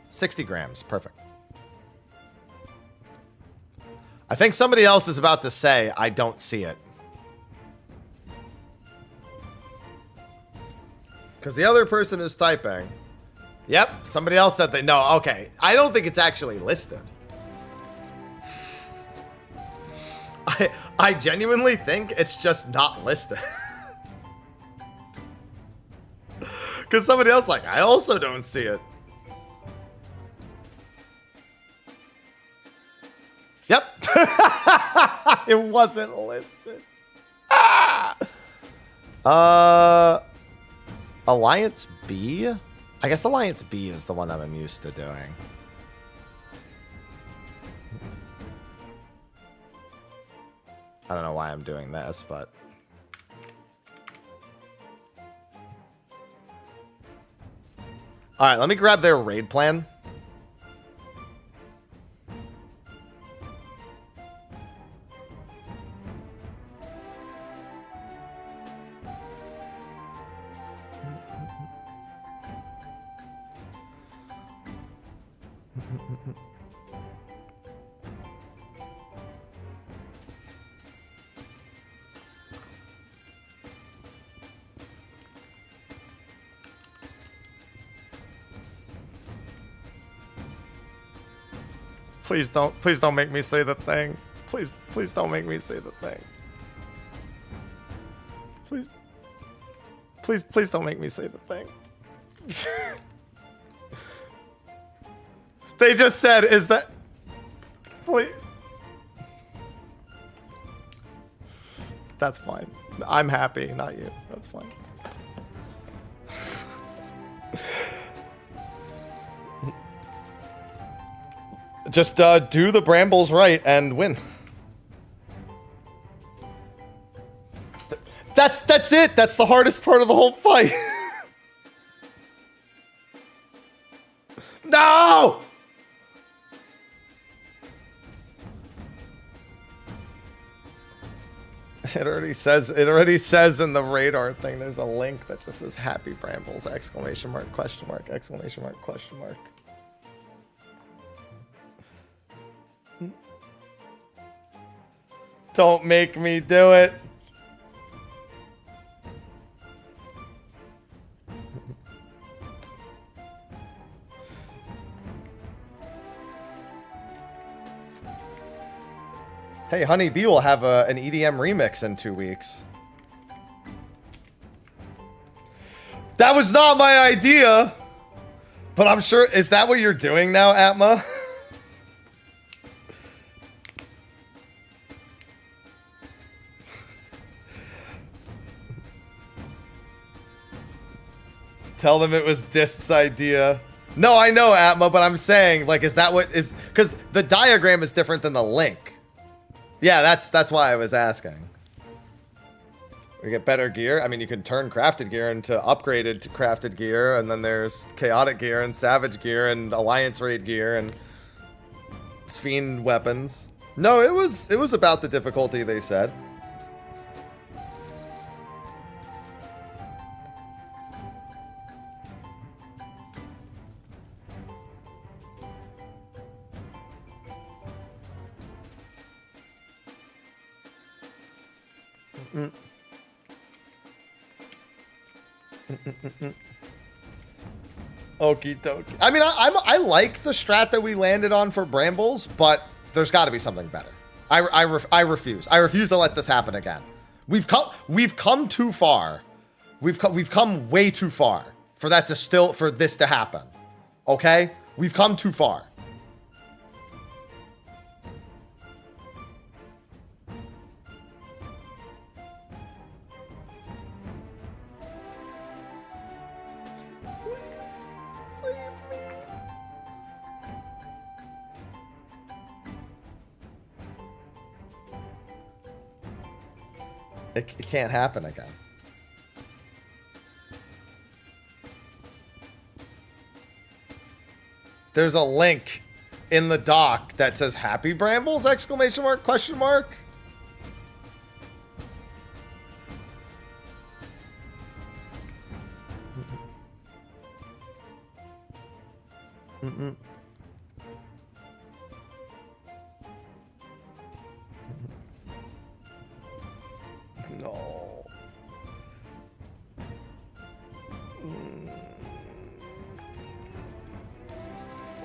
60 grams. Perfect. I think somebody else is about to say, I don't see it. Because the other person is typing. Yep, somebody else said they... No, okay. I don't think it's actually listed. I genuinely think it's just not listed. Because somebody else like, I also don't see it. Yep. It wasn't listed. Alliance B? I guess Alliance B is the one I'm used to doing. I don't know why I'm doing this, but... Alright, let me grab their raid plan. Please don't make me say the thing. Please don't make me say the thing. Please don't make me say the thing. They just said, is that... Please. That's fine. I'm happy, not you. That's fine. Just do the brambles right and win. That's it. That's the hardest part of the whole fight. No! It already says in the radar thing, there's a link that just says happy brambles, exclamation mark, question mark, exclamation mark, question mark. Don't make me do it. Hey, Honey Bee will have an EDM remix in 2 weeks. That was not my idea, but I'm sure, is that what you're doing now, Atma? Tell them it was Dist's idea. No, I know, Atma, but I'm saying, like, is that what is... Because the diagram is different than the link. Yeah, that's why I was asking. We get better gear. I mean, you can turn crafted gear into upgraded to crafted gear, and then there's chaotic gear and savage gear and alliance raid gear and fiend weapons. No, it was about the difficulty, they said. Okie dokie. I mean, I like the strat that we landed on for brambles, but there's got to be something better. I refuse. I refuse to let this happen again. We've come too far. We've come way too far for this to happen. Okay? We've come too far. It can't happen again. There's a link in the doc that says happy brambles, exclamation mark, question mark. No.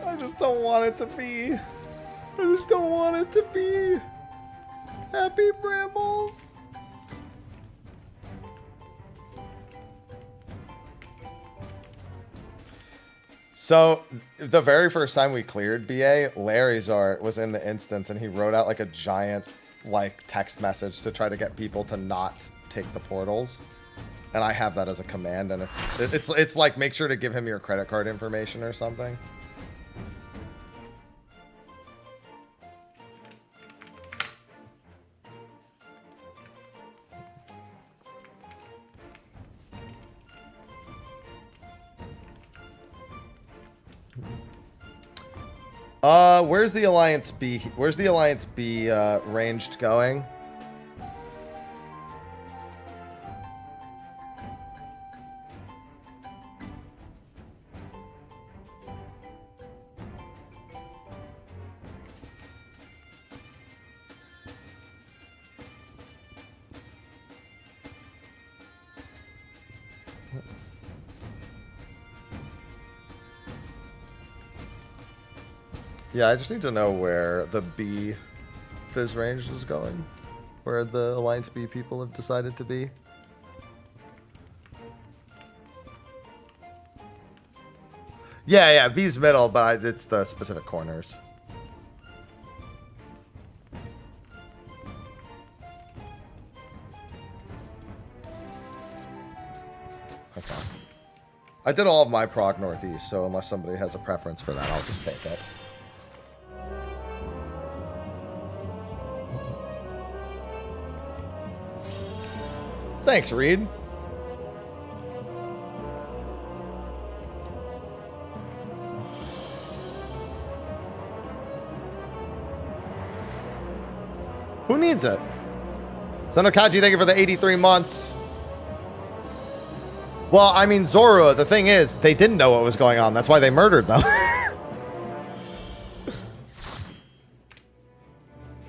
I just don't want it to be. I just don't want it to be. Happy brambles. So, the very first time we cleared BA, Larry's art was in the instance, and he wrote out like a giant like text message to try to get people to not take the portals. And I have that as a command, and it's like, make sure to give him your credit card information or something. Where's the Alliance B? Where's the Alliance B ranged going? Yeah, I just need to know where the B Fizz range is going. Where the Alliance B people have decided to be. Yeah, B's middle, but it's the specific corners. Okay. I did all of my prog northeast, so unless somebody has a preference for that, I'll just take it. Thanks, Reed. Who needs it? Sanokaji, thank you for the 83 months. Well, I mean, Zoro, the thing is, they didn't know what was going on. That's why they murdered them.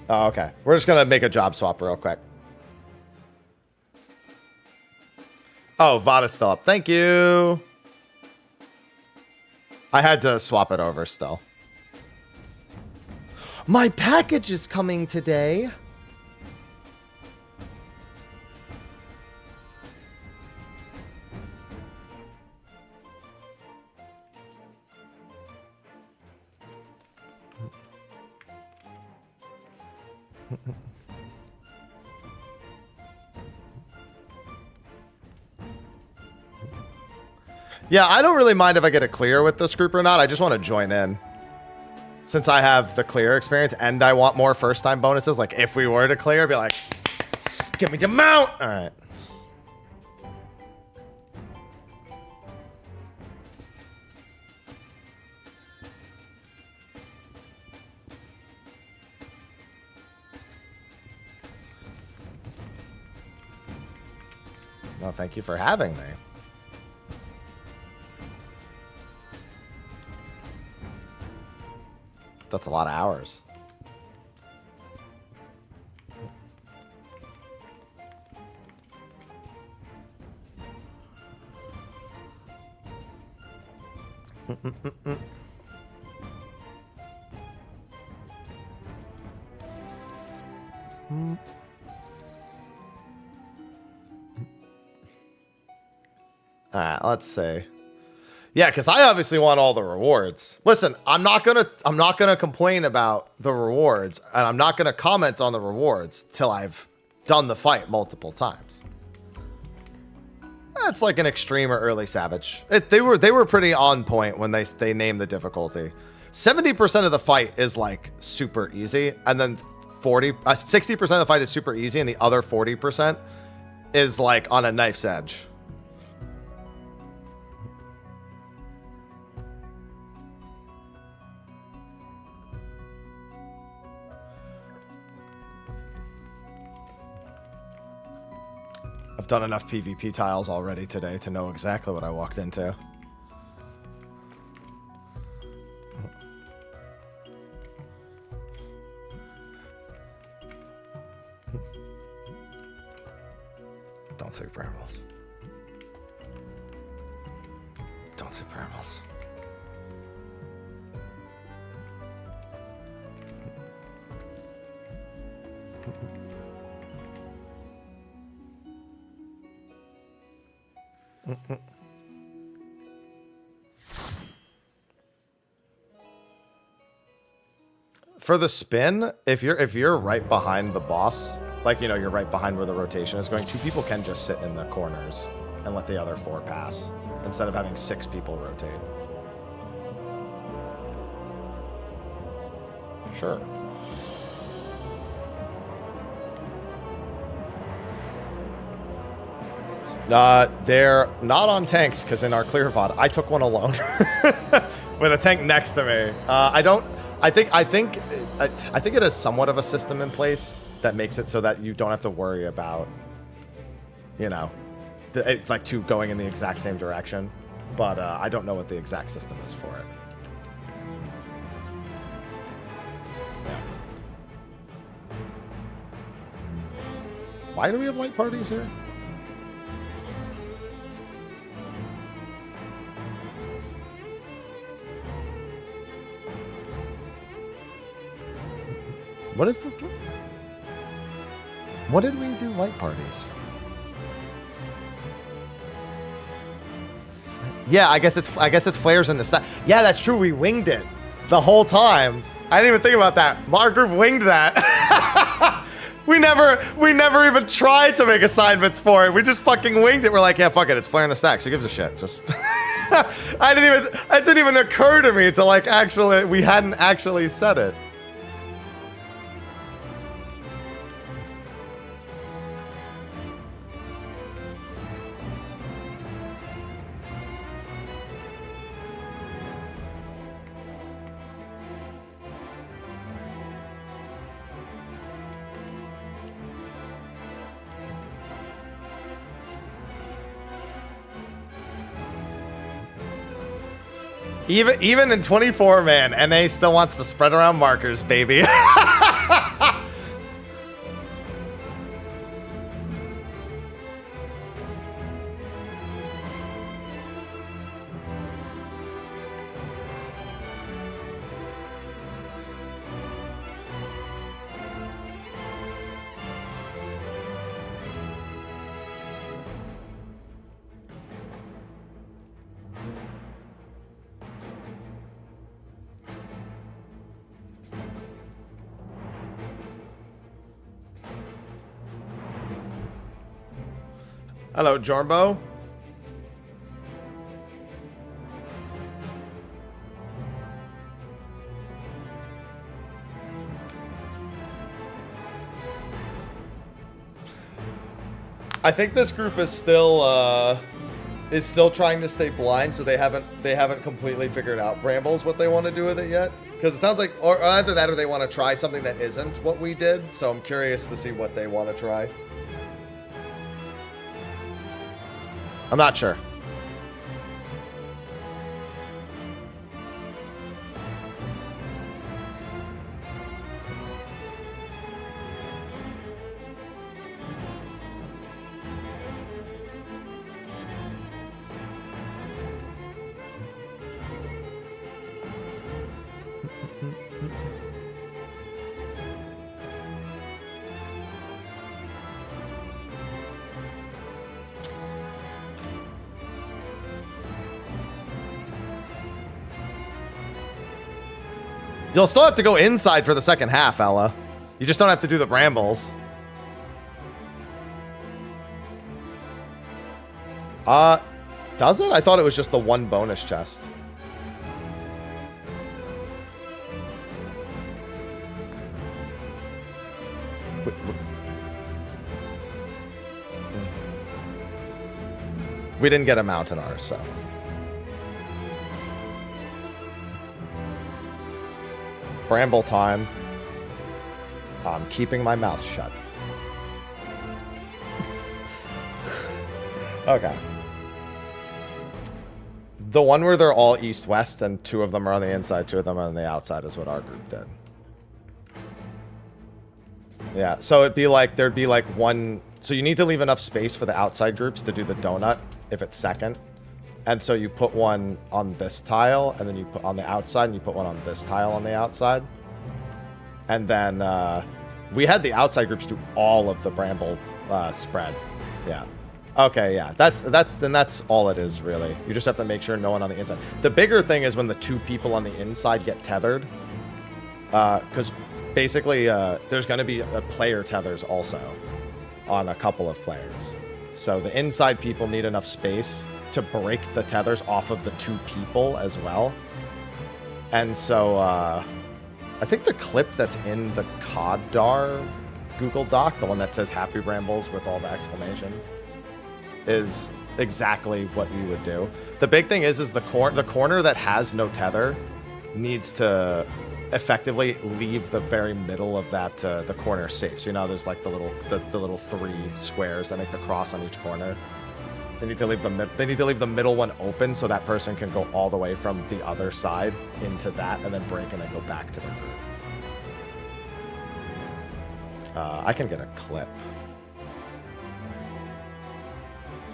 Oh, okay. We're just going to make a job swap real quick. Oh, Vada's still up. Thank you. I had to swap it over still. My package is coming today. Yeah, I don't really mind if I get a clear with this group or not. I just want to join in. Since I have the clear experience and I want more first-time bonuses, like if we were to clear, I'd be like, give me the mount! Alright. Well, thank you for having me. That's a lot of hours. All right, let's see. Yeah, because I obviously want all the rewards. Listen, I'm not gonna complain about the rewards, and I'm not gonna comment on the rewards till I've done the fight multiple times. That's like an extreme or early savage. They were pretty on point when they named the difficulty. 70% of the fight is like super easy, and then 60% of the fight is super easy, and the other 40% is like on a knife's edge. I've done enough PvP tiles already today to know exactly what I walked into. Don't say brambles. Don't say brambles. For the spin, if you're right behind the boss, like, you know, you're right behind where the rotation is going, 2 people can just sit in the corners and let the other 4 pass instead of having 6 people rotate. Sure. They're not on tanks, because in our clear VOD, I took one alone with a tank next to me. I think it has somewhat of a system in place that makes it so that you don't have to worry about, you know, it's like 2 going in the exact same direction. But I don't know what the exact system is for it. Yeah. Why do we have light parties here? What is the... What did we do light parties? Yeah, I guess it's flares in the stack. Yeah, that's true. We winged it the whole time. I didn't even think about that. Our group winged that. we never even tried to make assignments for it. We just fucking winged it. We're like, yeah, fuck it. It's flare in the stack. So who gives a shit? Just it didn't even occur to me to like actually, we hadn't actually said it. Even in 24, man, NA still wants to spread around markers, baby. Hello, Jorbo. I think this group is still trying to stay blind, so they haven't completely figured out Brambles what they want to do with it yet. Because it sounds like, or either that or they want to try something that isn't what we did. So I'm curious to see what they want to try. I'm not sure. You'll still have to go inside for the second half, Ella. You just don't have to do the brambles. Does it? I thought it was just the one bonus chest. We didn't get a mount in ours, so. Bramble time. I'm keeping my mouth shut. Okay. The one where they're all east-west and two of them are on the inside, two of them are on the outside is what our group did. Yeah, so it'd be like, there'd be like one... So you need to leave enough space for the outside groups to do the donut if it's second. And so you put one on this tile, and then you put on the outside, and you put one on this tile on the outside. And then we had the outside groups do all of the bramble spread. Yeah. Okay, yeah. That's all it is, really. You just have to make sure no one on the inside. The bigger thing is when the two people on the inside get tethered. Because basically, there's going to be player tethers also on a couple of players. So the inside people need enough space to break the tethers off of the two people as well. And so I think the clip that's in the Coddar Google Doc, the one that says Happy Brambles with all the exclamations, is exactly what you would do. The big thing is the corner that has no tether needs to effectively leave the very middle of that the corner safe. So you know there's like the little three squares that make the cross on each corner. They need to leave the middle one open so that person can go all the way from the other side into that and then break and then go back to their group. I can get a clip.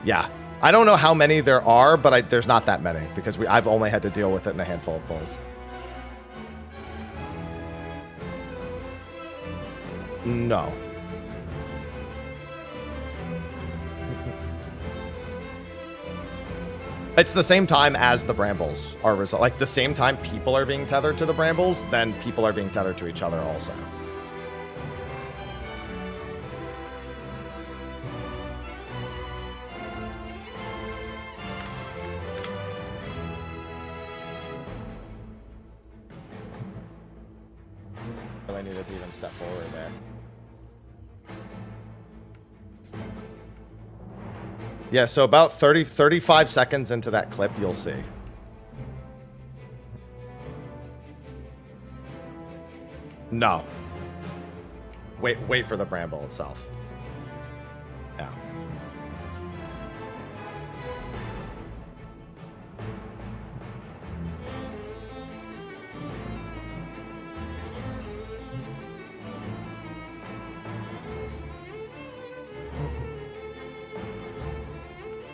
Yeah. I don't know how many there are, but there's not that many because I've only had to deal with it in a handful of pulls. No. It's the same time as the brambles are like the same time people are being tethered to the brambles, then people are being tethered to each other also. I needed to even step forward there. Yeah, so about 35 seconds into that clip, you'll see. No. Wait for the bramble itself. Yeah.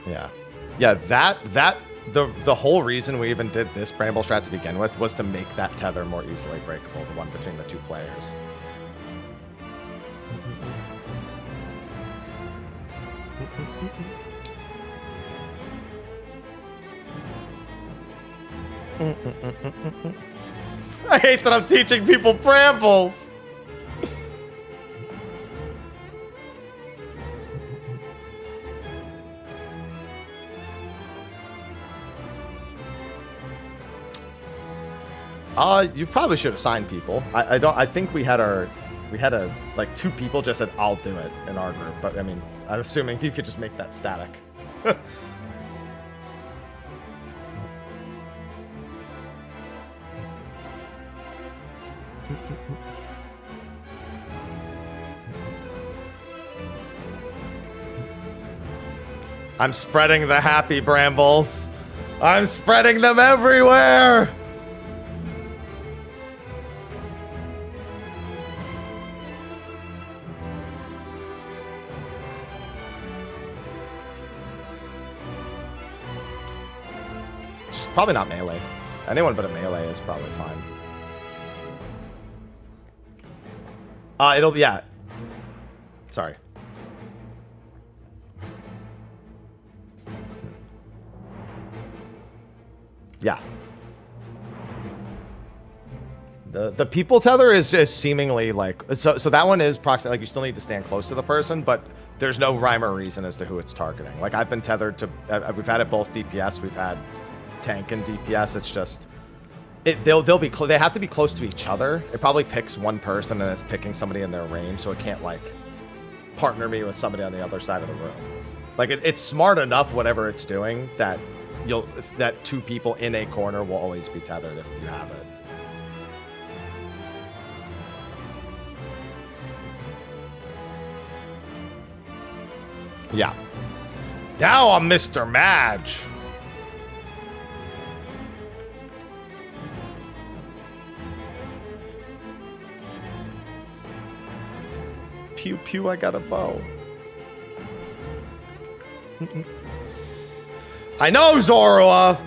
Yeah. Yeah, the whole reason we even did this bramble strat to begin with was to make that tether more easily breakable, the one between the two players. I hate that I'm teaching people brambles. You probably should assign people. I think we had like 2 people just said, I'll do it in our group. But I mean, I'm assuming you could just make that static. I'm spreading the happy brambles. I'm spreading them everywhere. Probably not melee. Anyone but a melee is probably fine. Yeah. Sorry. Yeah. The people tether is seemingly like, so that one is proxy, like you still need to stand close to the person, but there's no rhyme or reason as to who it's targeting. Like I've been tethered to, we've had it both DPS, we've had tank and DPS. It's just they have to be close to each other. It probably picks one person and it's picking somebody in their range, so it can't like partner me with somebody on the other side of the room. Like it's smart enough whatever it's doing that that 2 people in a corner will always be tethered if you have it. Yeah. Now I'm Mr. Madge. Pew pew, I got a bow. I know, Zorua!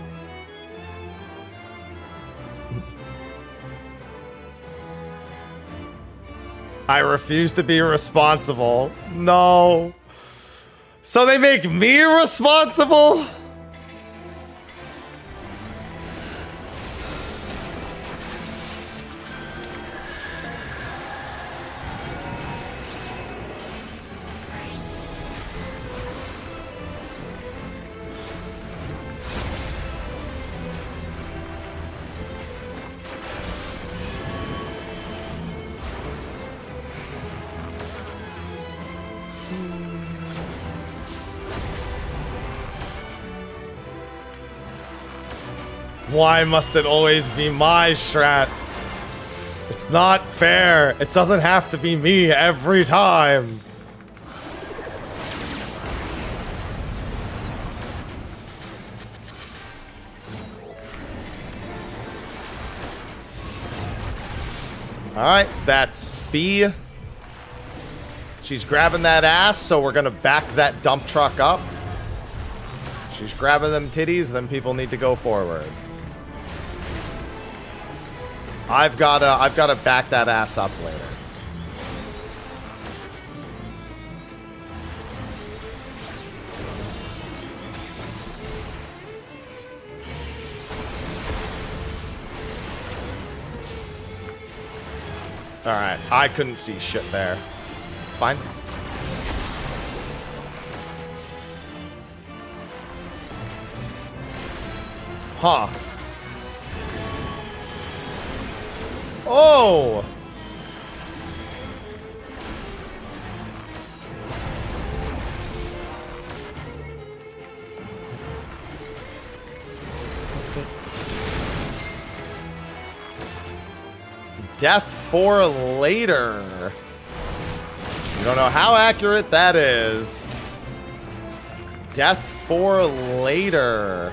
I refuse to be responsible. No. So they make me responsible? Why must it always be my strat? It's not fair. It doesn't have to be me every time. Alright, that's B. She's grabbing that ass, so we're gonna back that dump truck up. She's grabbing them titties, then people need to go forward. I've gotta back that ass up later. Alright, I couldn't see shit there. It's fine. Huh. Oh! It's death for later. You don't know how accurate that is. Death for later.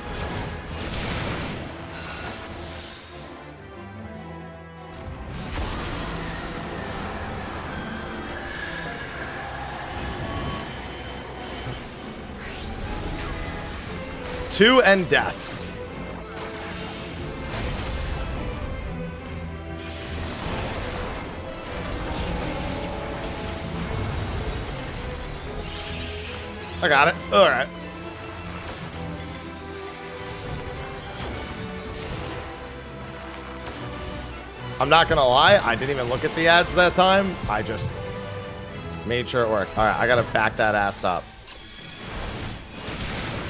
Two and death. I got it. All right. I'm not gonna lie, I didn't even look at the ads that time. I just made sure it worked. All right, I gotta back that ass up.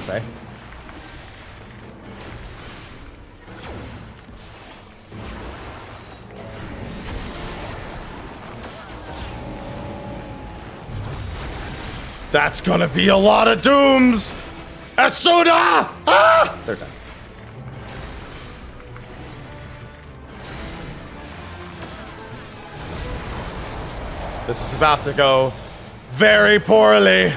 Say. That's gonna be a lot of dooms! Asuda! Ah! They're done. This is about to go very poorly.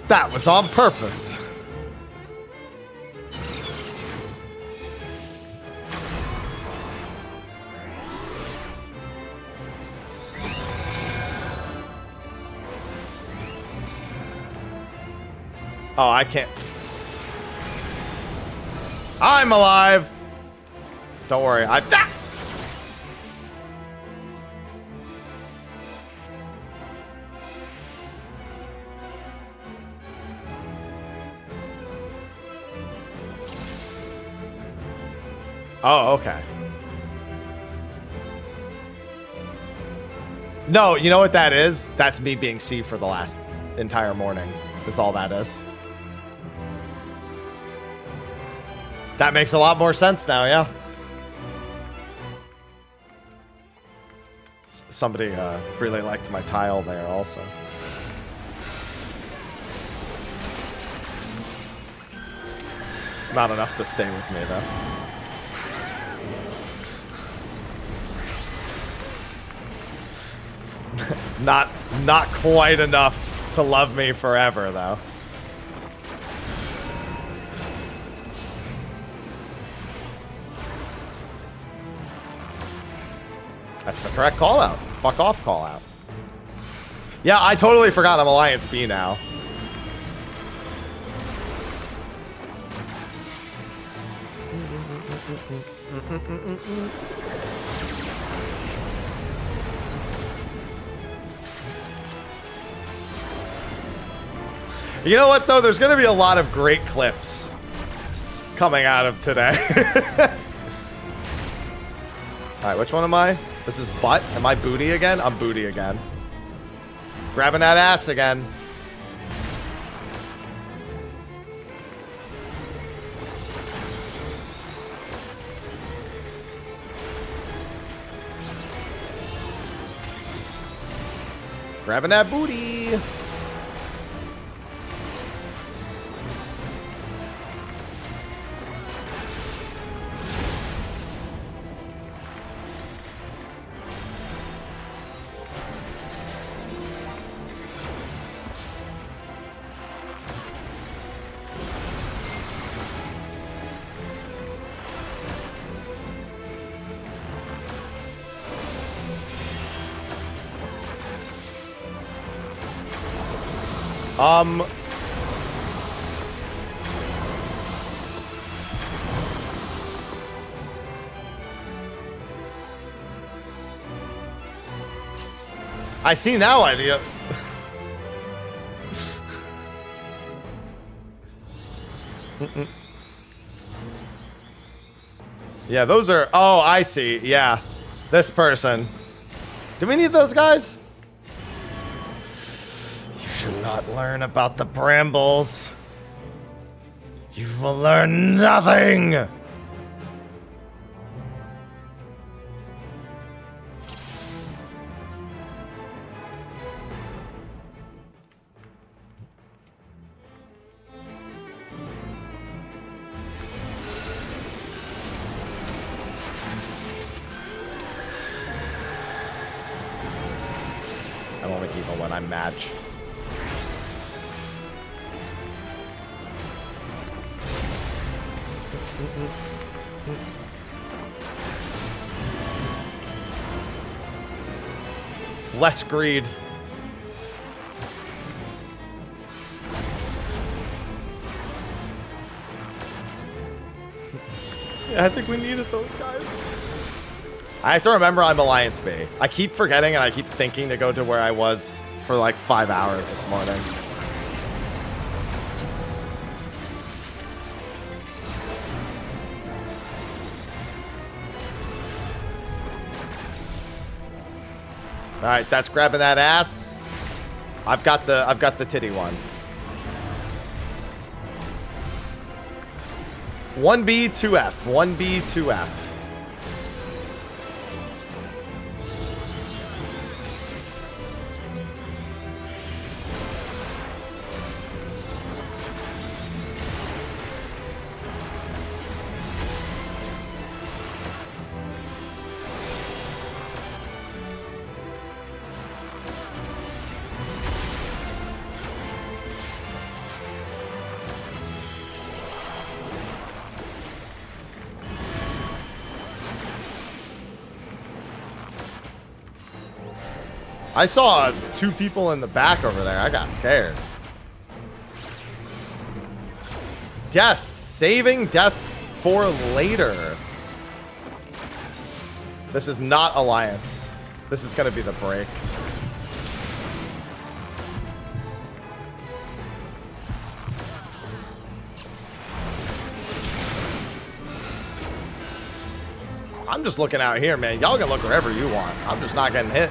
That was on purpose. Oh, I can't. I'm alive. Don't worry. Ah! Oh, okay. No, you know what that is? That's me being C for the last entire morning. That's all that is. That makes a lot more sense now, yeah. Somebody really liked my tile there also. Not enough to stay with me, though. Not quite enough to love me forever, though. That's the correct call out. Fuck off call out. Yeah, I totally forgot I'm Alliance B now. You know what, though? There's going to be a lot of great clips coming out of today. All right, which one am I? This is butt. Am I booty again? I'm booty again. Grabbing that ass again. Grabbing that booty. I see now, idea. Yeah, those are... Oh, I see. Yeah. This person. Do we need those guys? You should not learn about the brambles. You will learn nothing. I'm only evil when I match. Less greed. Yeah, I think we needed those guys. I have to remember I'm Alliance B. I keep forgetting and I keep thinking to go to where I was for like 5 hours this morning. All right, that's grabbing that ass. I've got the titty one. 1B, 2F. 1B, 2F. I saw 2 people in the back over there. I got scared. Death. Saving death for later. This is not Alliance. This is going to be the break. I'm just looking out here, man. Y'all can look wherever you want. I'm just not getting hit.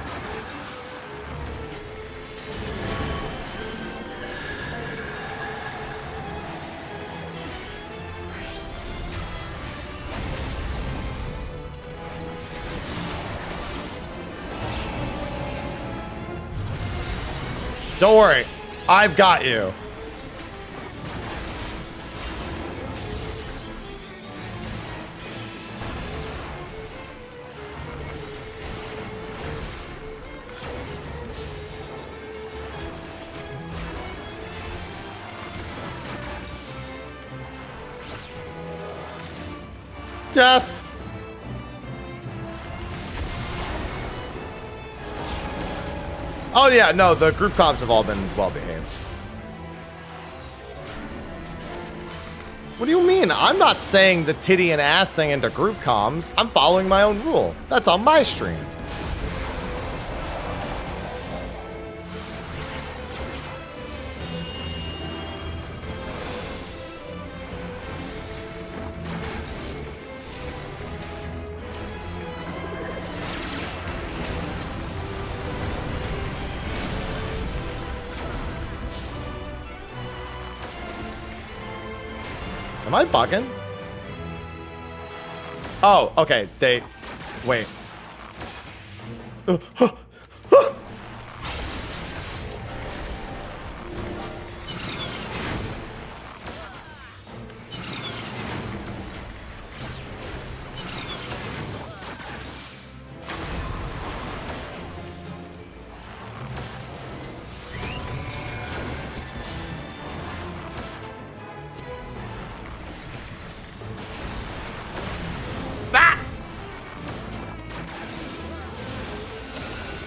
Don't worry, I've got you. Death. Oh yeah, no, the group comps have all been well behaved. What do you mean? I'm not saying the titty and ass thing into group comms. I'm following my own rule. That's on my stream. Am I bugging? Oh, okay. They... Wait.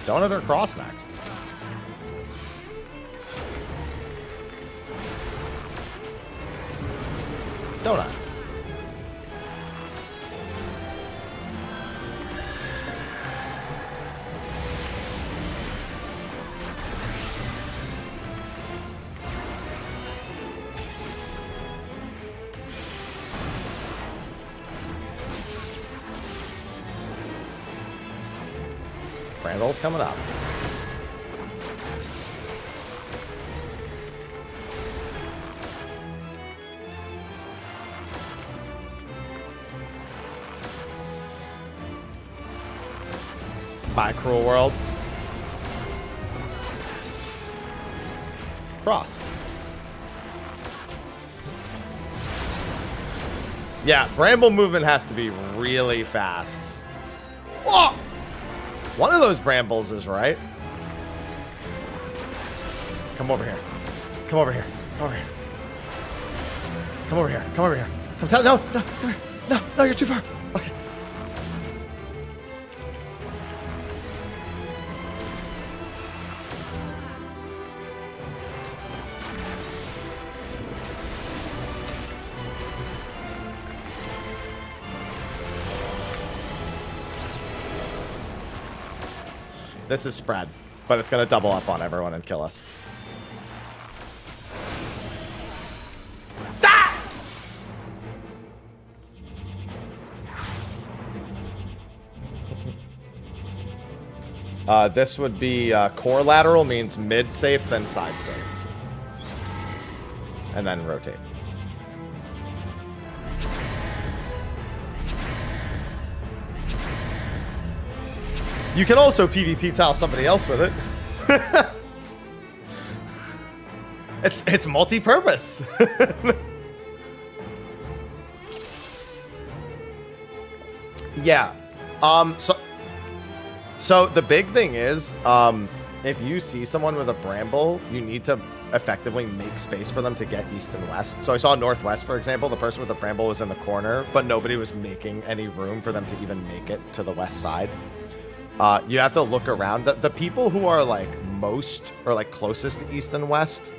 Donut or cross next? don't I? Randall's coming up. Bye, cruel world. Cross. Yeah, bramble movement has to be really fast. Whoa! One of those brambles is right. Come over here. Come over here. Come over here. Come over here. Come over here. Come tell. No, no, come here. No, no, you're too far. Okay. This is spread, but it's going to double up on everyone and kill us. Ah! This would be core lateral means mid safe, then side safe. And then rotate. You can also PvP tile somebody else with it. It's multi-purpose. Yeah. So the big thing is, if you see someone with a bramble, you need to effectively make space for them to get east and west. So I saw northwest, for example, the person with the bramble was in the corner, but nobody was making any room for them to even make it to the west side. You have to look around. The people who are like most or like closest to east and west,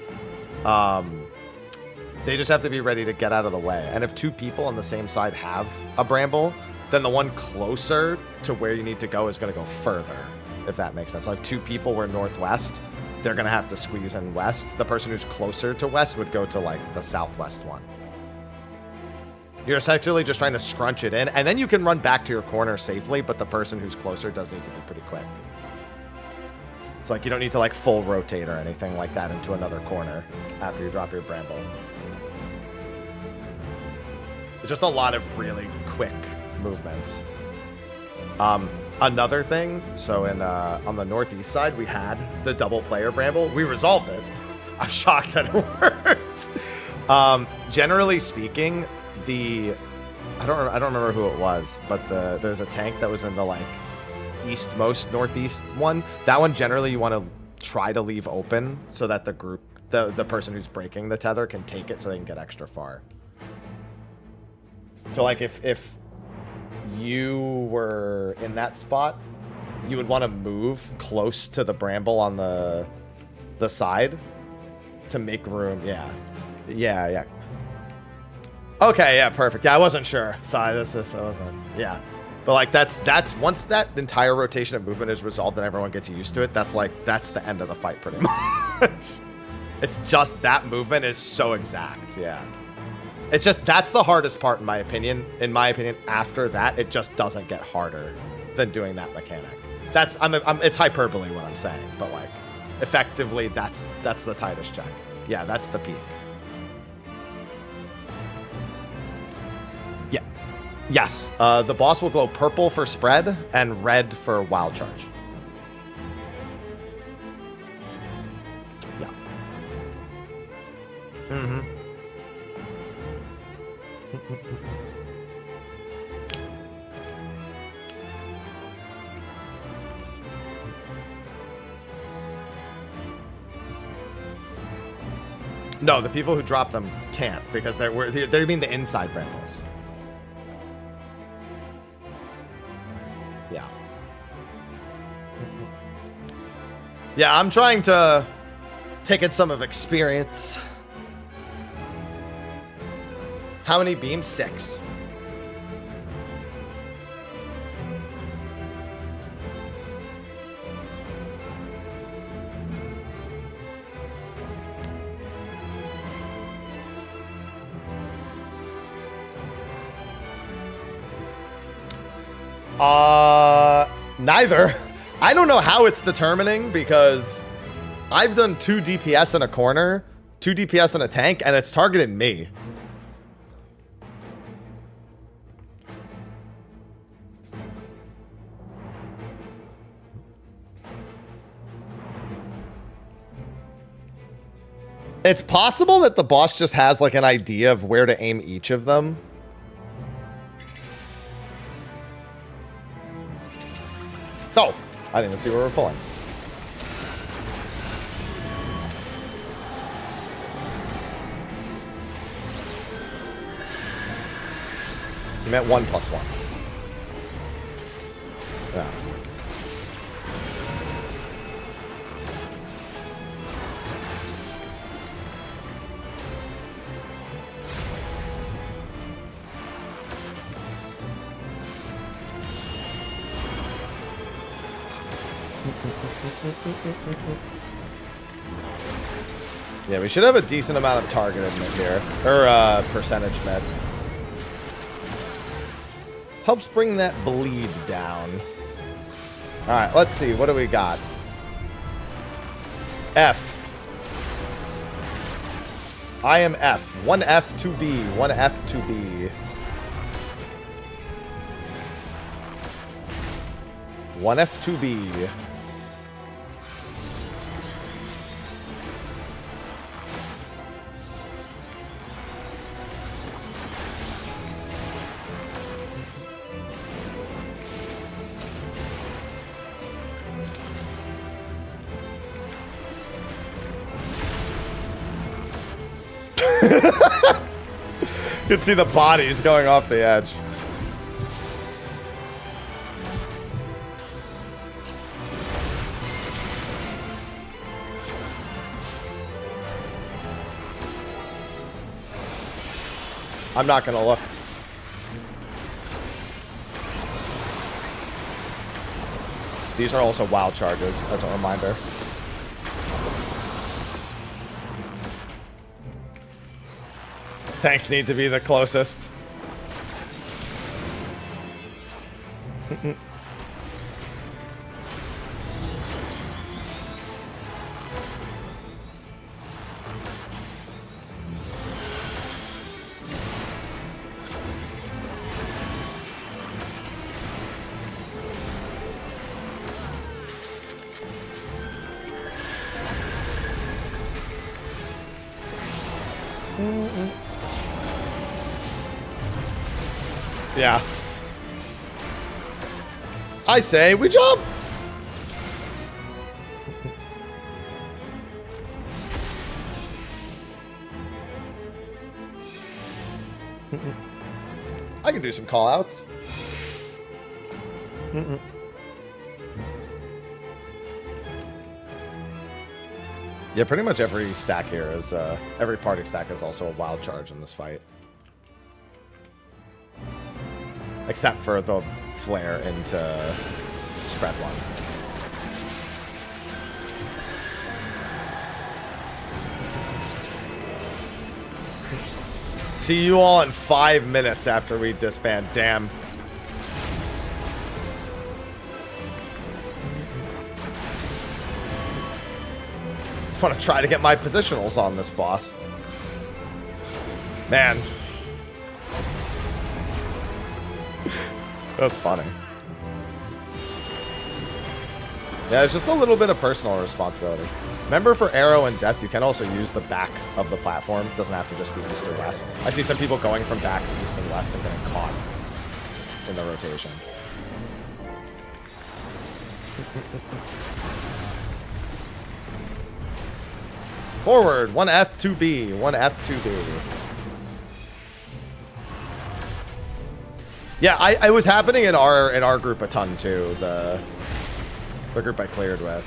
they just have to be ready to get out of the way. And if two people on the same side have a bramble, then the one closer to where you need to go is going to go further, if that makes sense. Like two people were northwest, they're going to have to squeeze in west. The person who's closer to west would go to like the southwest one. You're essentially just trying to scrunch it in, and then you can run back to your corner safely, but the person who's closer does need to be pretty quick. So like you don't need to like full rotate or anything like that into another corner after you drop your bramble. It's just a lot of really quick movements. Another thing, so in on the northeast side, we had the double player bramble. We resolved it. I'm shocked that it worked. Generally speaking, I don't remember who it was, but there's a tank that was in the like eastmost northeast one. That one generally you want to try to leave open so that the group, the person who's breaking the tether can take it so they can get extra far. So like if you were in that spot, you would want to move close to the bramble on the side to make room. Yeah. Okay, yeah, perfect. Yeah, I wasn't sure. Sorry, I wasn't. Yeah, but like that's once that entire rotation of movement is resolved and everyone gets used to it, that's the end of the fight pretty much. It's just that movement is so exact. Yeah. It's just, that's the hardest part in my opinion. After that, it just doesn't get harder than doing that mechanic. It's hyperbole what I'm saying, but like, effectively, that's the tightest check. Yeah, that's the peak. Yeah. Yes, the boss will glow purple for spread and red for wild charge. Yeah. Mm-hmm. No, the people who drop them can't because they mean the inside brambles. Yeah. Yeah, I'm trying to take in some of experience. How many beams? 6. Neither. I don't know how it's determining because I've done 2 DPS in a corner, 2 DPS in a tank, and it's targeted me. It's possible that the boss just has like an idea of where to aim each of them. Oh, I didn't even see where we're pulling. You meant 1+1. Yeah. Yeah, we should have a decent amount of targeted mid here. Or, percentage mid. Helps bring that bleed down. Alright, let's see. What do we got? F. I am F. 1 F, 2 B. 1 F, 2 B. 1 F, 2 B. You can see the bodies going off the edge. I'm not gonna look. These are also wild charges, as a reminder. Tanks need to be the closest. Yeah. I say we jump. I can do some call outs. Yeah, pretty much every stack here is, every party stack is also a wild charge in this fight. Except for the flare into spread one. See you all in 5 minutes after we disband. Damn. Just want to try to get my positionals on this boss. Man. That's funny. Yeah, it's just a little bit of personal responsibility. Remember, for arrow and death, you can also use the back of the platform. It doesn't have to just be east or west. I see some people going from back to east and west and getting caught in the rotation. Forward, 1 F, 2 B, 1 F, 2 B. Yeah, it was happening in our group a ton too. The group I cleared with.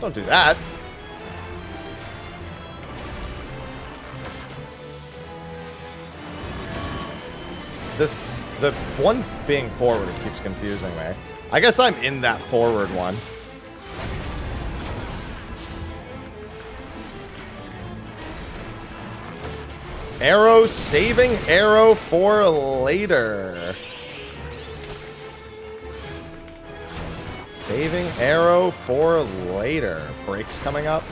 Don't do that. The one being forward keeps confusing me. I guess I'm in that forward one. Arrow, saving arrow for later. Saving arrow for later. Breaks coming up.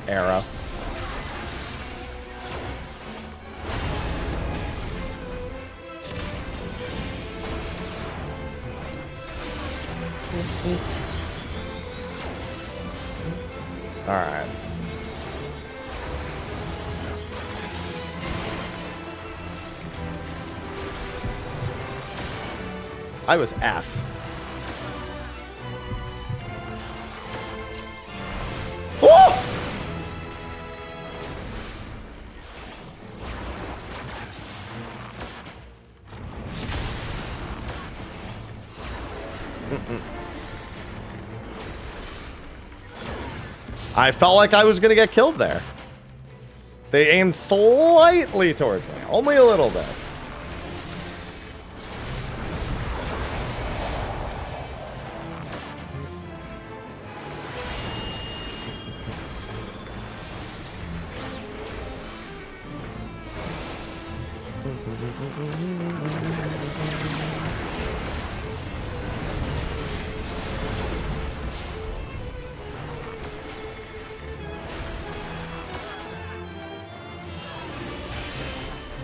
Arrow. All right. I was F. Oh! I felt like I was going to get killed there. They aimed slightly towards me. Only a little bit.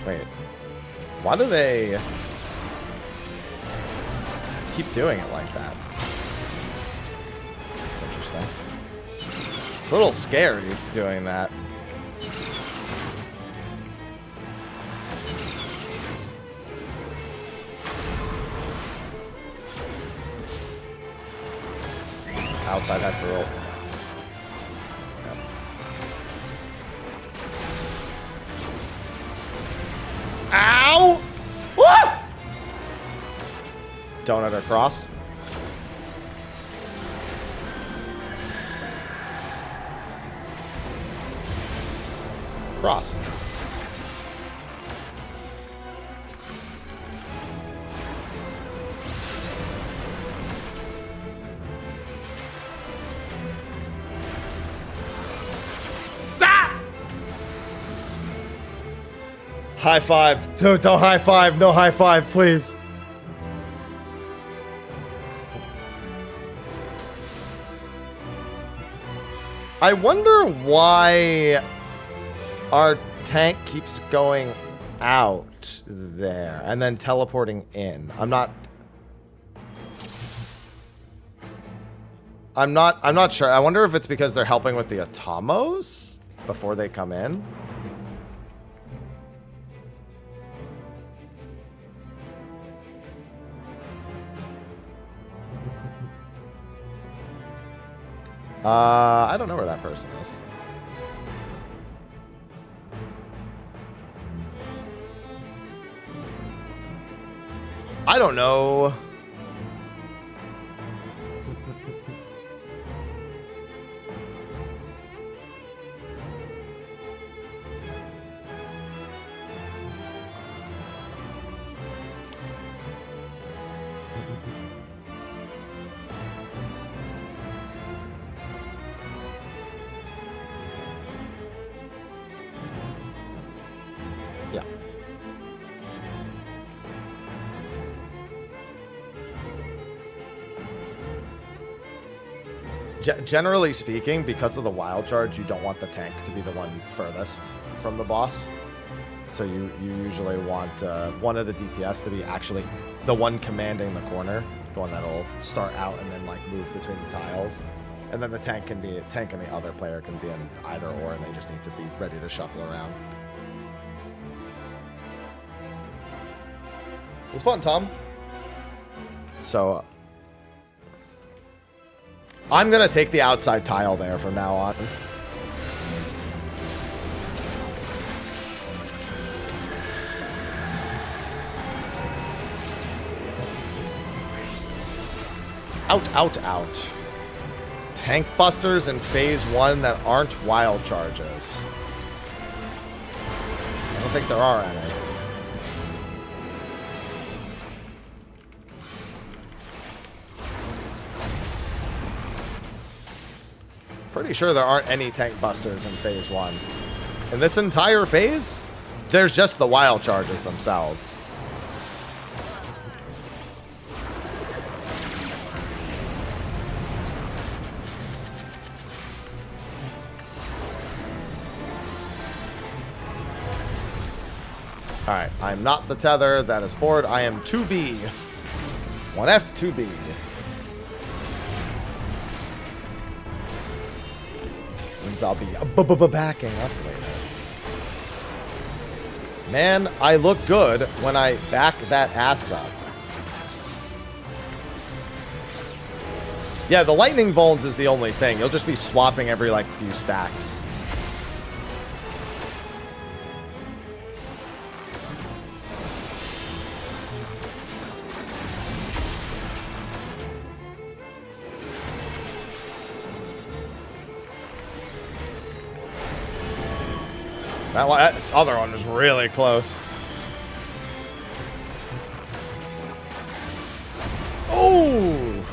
Wait, why do they keep doing it like that? That's interesting. It's a little scary doing that. Outside has to roll. Ow! Woo! Donut or cross? Cross. High five. Don't high five. No high five, please. I wonder why our tank keeps going out there and then teleporting in. I'm not sure. I wonder if it's because they're helping with the Atomos before they come in. I don't know where that person is. I don't know. Yeah. Generally speaking, because of the wild charge, you don't want the tank to be the one furthest from the boss. So you usually want one of the DPS to be actually the one commanding the corner, the one that'll start out and then like move between the tiles. And then the tank and the other player can be in either or, and they just need to be ready to shuffle around. It was fun, Tom. So I'm going to take the outside tile there from now on. Out, out, out. Tank busters in phase 1 that aren't wild charges. I don't think there are any. Pretty sure there aren't any tank busters in phase 1. In this entire phase, there's just the wild charges themselves. Alright, I'm not the tether. That is forward. I am 2B. 1F, 2B. Means I'll be backing up later. Man, I look good when I back that ass up. Yeah, the lightning vulns is the only thing. You'll just be swapping every, like, few stacks. That other one was really close. Oh!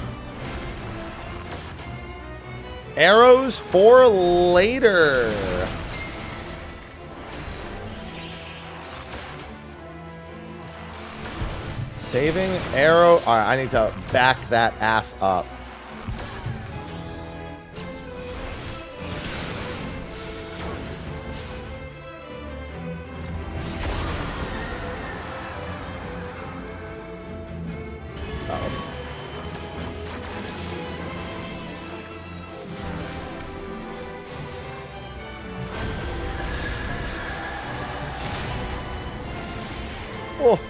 Arrows for later. Saving arrow. All right, I need to back that ass up. Oh.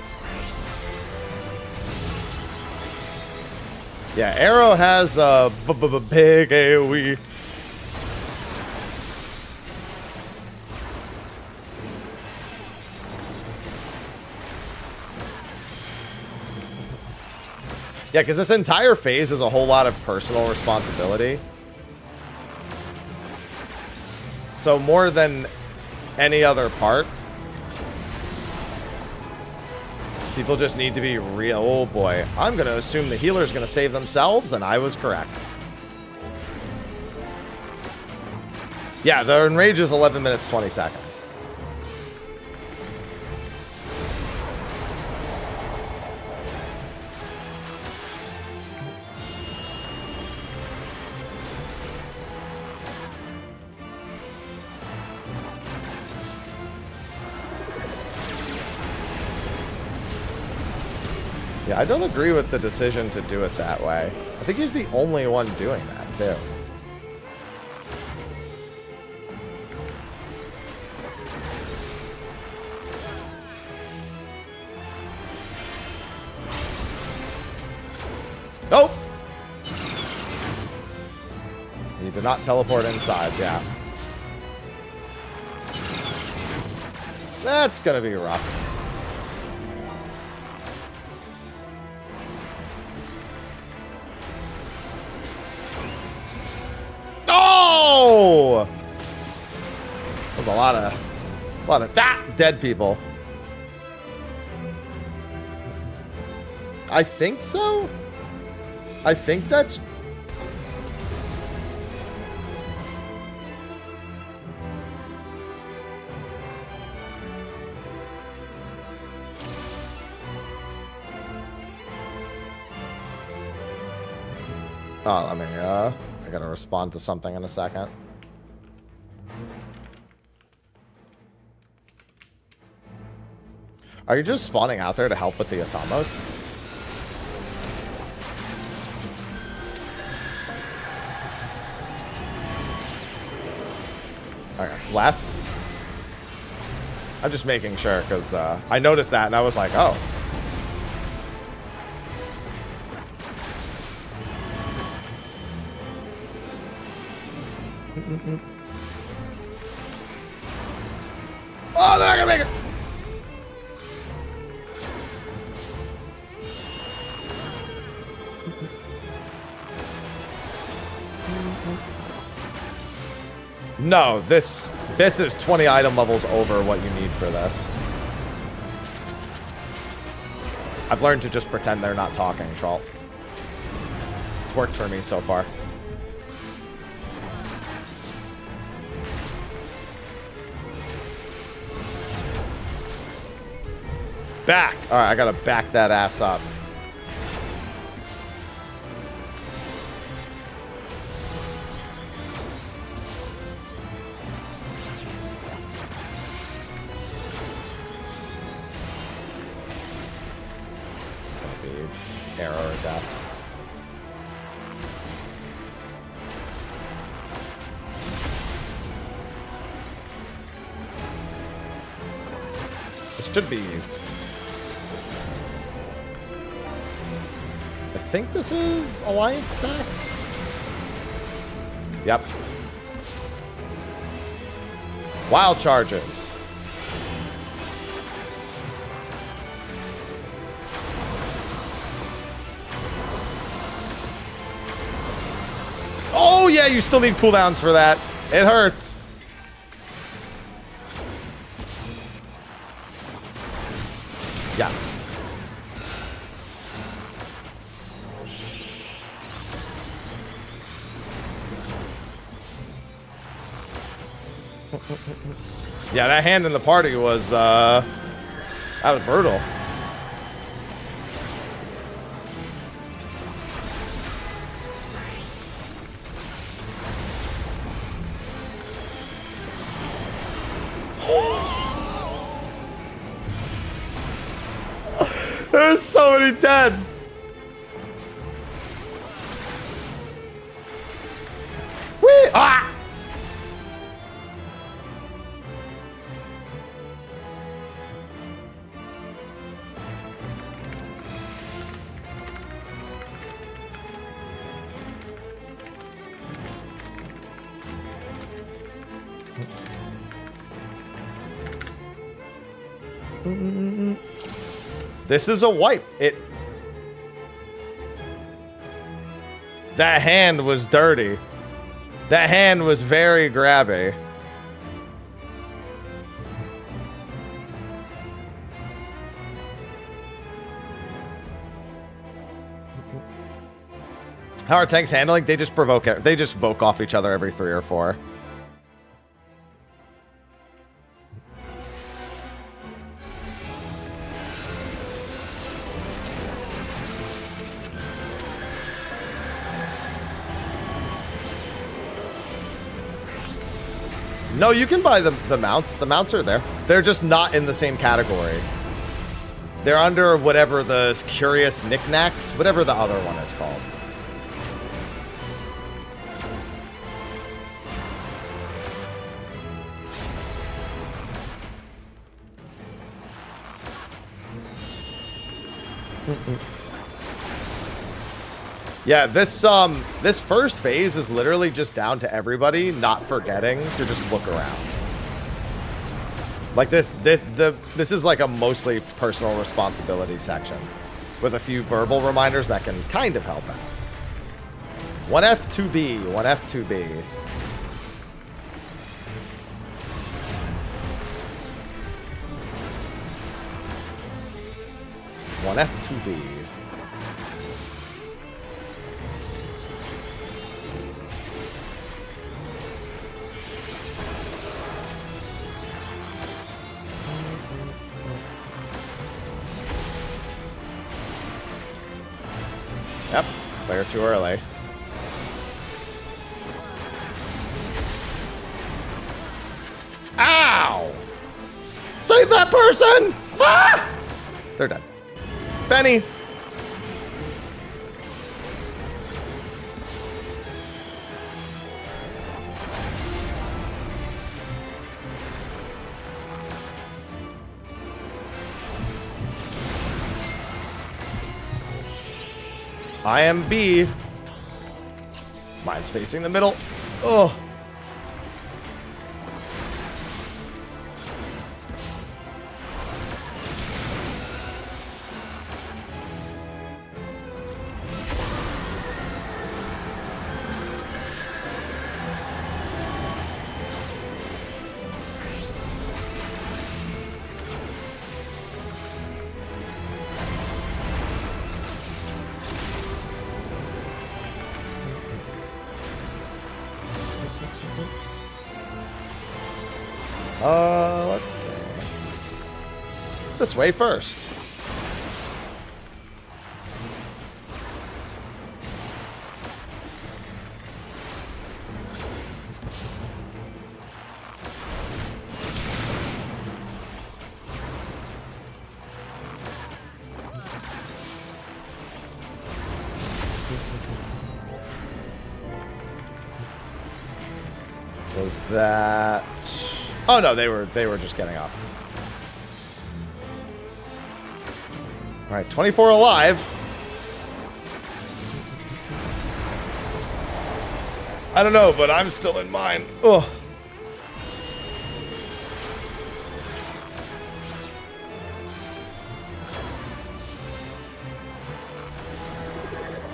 Yeah, Arrow has a big AoE. Yeah, because this entire phase is a whole lot of personal responsibility. So more than any other part, people just need to be real. Oh boy. I'm going to assume the healer's going to save themselves, and I was correct. Yeah, the enrage is 11 minutes, 20 seconds. Yeah, I don't agree with the decision to do it that way. I think he's the only one doing that, too. Nope! He did not teleport inside, yeah. That's gonna be rough. Oh! There's a lot of dead people. I think so. I think that's. Oh, let me, I gotta respond to something in a second. Are you just spawning out there to help with the Atamos? Okay, left. I'm just making sure, because I noticed that and I was like, oh. Oh, they're not gonna make it. No, this is 20 item levels over what you need for this. I've learned to just pretend they're not talking, Troll. It's worked for me so far. Back! Alright, I gotta back that ass up. Arrow or death. This should be... I think this is Alliance stacks? Yep. Wild charges. Oh yeah, you still need cooldowns for that. It hurts. Yes. Yeah, that hand in the party was, that was brutal. There's so many dead. Whee! Ah! This is a wipe. That hand was dirty. That hand was very grabby. How are tanks handling? They just provoke it. They just voke off each other every 3 or 4. No, you can buy the mounts. The mounts are there. They're just not in the same category. They're under whatever the curious knickknacks, whatever the other one is called. Yeah, this first phase is literally just down to everybody not forgetting to just look around. Like this is like a mostly personal responsibility section with a few verbal reminders that can kind of help out. 1F2B, 1F2B. One F2B. Yep, player too early. Ow! Save that person! Ah! They're dead. Benny! I am B. Mine's facing the middle. Oh. Let's see. This way first. Was that... Oh no, they were just getting up. All right, 24 alive. I don't know, but I'm still in mine. Ugh.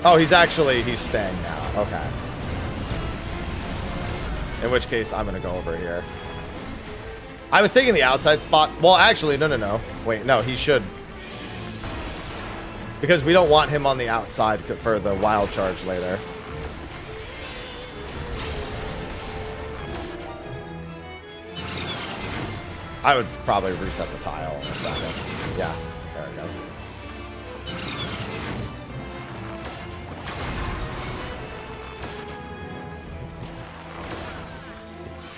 Oh, he's staying now. Okay. In which case, I'm going to go over here. I was taking the outside spot. Well, actually, no. Wait, no, he should. Because we don't want him on the outside for the wild charge later. I would probably reset the tile in a second. Yeah, there it goes.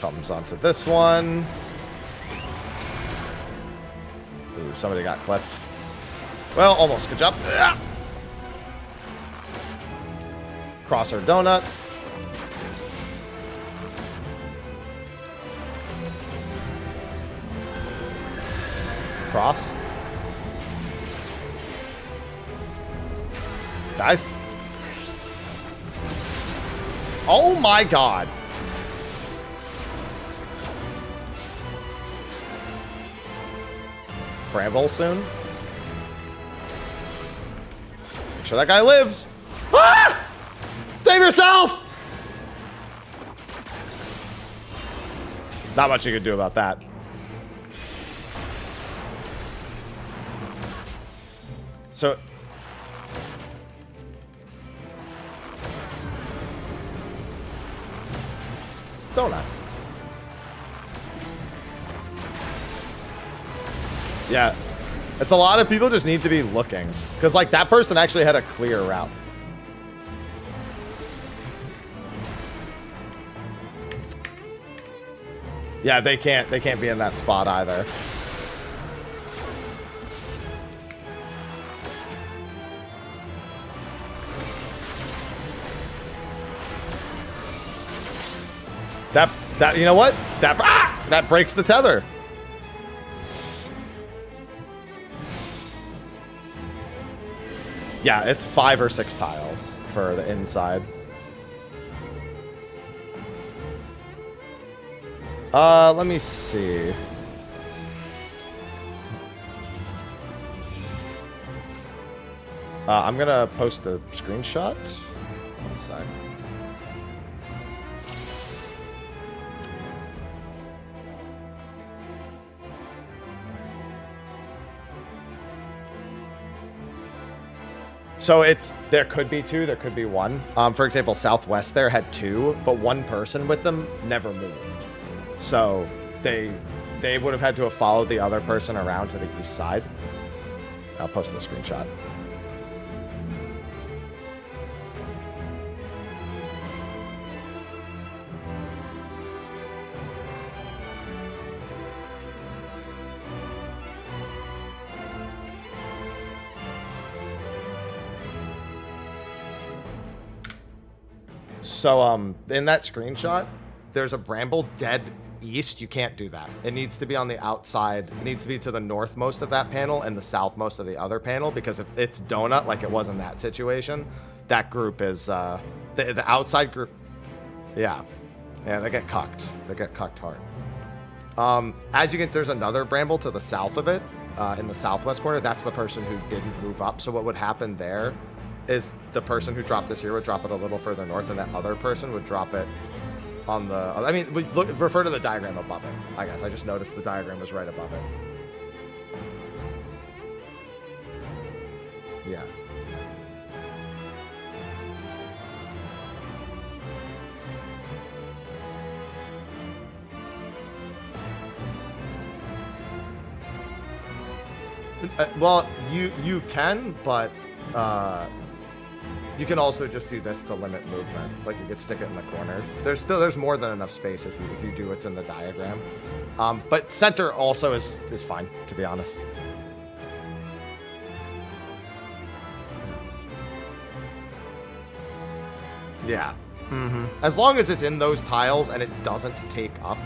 Comes onto this one. Ooh, somebody got clipped. Well, almost. Good job. Ah! Cross our donut. Cross. Guys. Oh my god. Bramble soon. Make sure that guy lives. Ah! Save yourself! Not much you can do about that. So... Donut. Yeah. It's a lot of people just need to be looking. Because, like, that person actually had a clear route. Yeah, they can't be in that spot either. That you know what? That breaks the tether. Yeah, it's 5 or 6 tiles for the inside. Let me see. I'm gonna post a screenshot. One sec. So there could be 2, there could be 1. For example, Southwest there had 2, but 1 person with them never moved. So they would have had to have followed the other person around to the east side. I'll post the screenshot. So, in that screenshot, there's a bramble dead east. You can't do that. It needs to be on the outside. It needs to be to the northmost of that panel and the southmost of the other panel, because if it's donut, like it was in that situation, that group is, the outside group, yeah, they get cucked. They get cucked hard. As you can, there's another bramble to the south of it, in the southwest corner. That's the person who didn't move up. So what would happen there is the person who dropped this here would drop it a little further north, and that other person would drop it on the... I mean, refer to the diagram above it, I guess. I just noticed the diagram was right above it. Yeah. Well, you can, but you can also just do this to limit movement. Like you could stick it in the corners. There's more than enough space if you do what's in the diagram. But center also is fine, to be honest. Yeah. As long as it's in those tiles and it doesn't take up.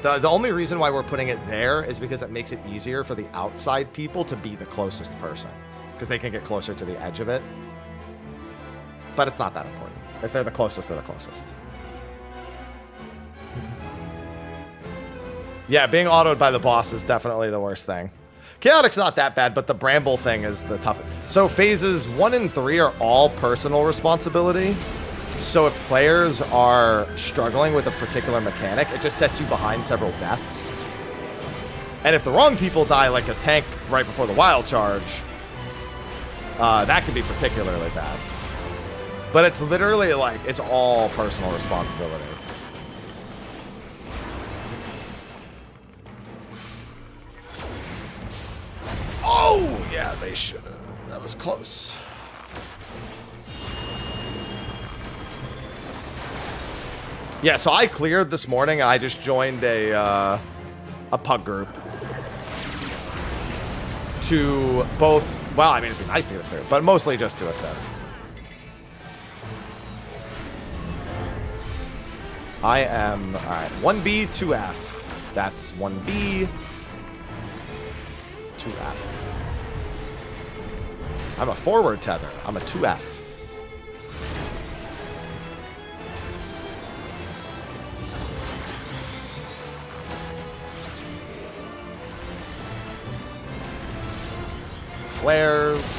The only reason why we're putting it there is because it makes it easier for the outside people to be the closest person. Because they can get closer to the edge of it. But it's not that important. If they're the closest, they're the closest. Yeah, being autoed by the boss is definitely the worst thing. Chaotic's not that bad, but the Bramble thing is the toughest. So phases 1 and 3 are all personal responsibility. So if players are struggling with a particular mechanic, it just sets you behind several deaths. And if the wrong people die, like a tank right before the wild charge, that could be particularly bad. But it's literally like, it's all personal responsibility. Oh, yeah, they should have. That was close. Yeah, so I cleared this morning. I just joined a pug group to both. Well, I mean, it'd be nice to get it cleared, but mostly just to assess. I am all right. 1B, 2F. That's 1B, 2F. I'm a forward tether. I'm a 2F. Flares.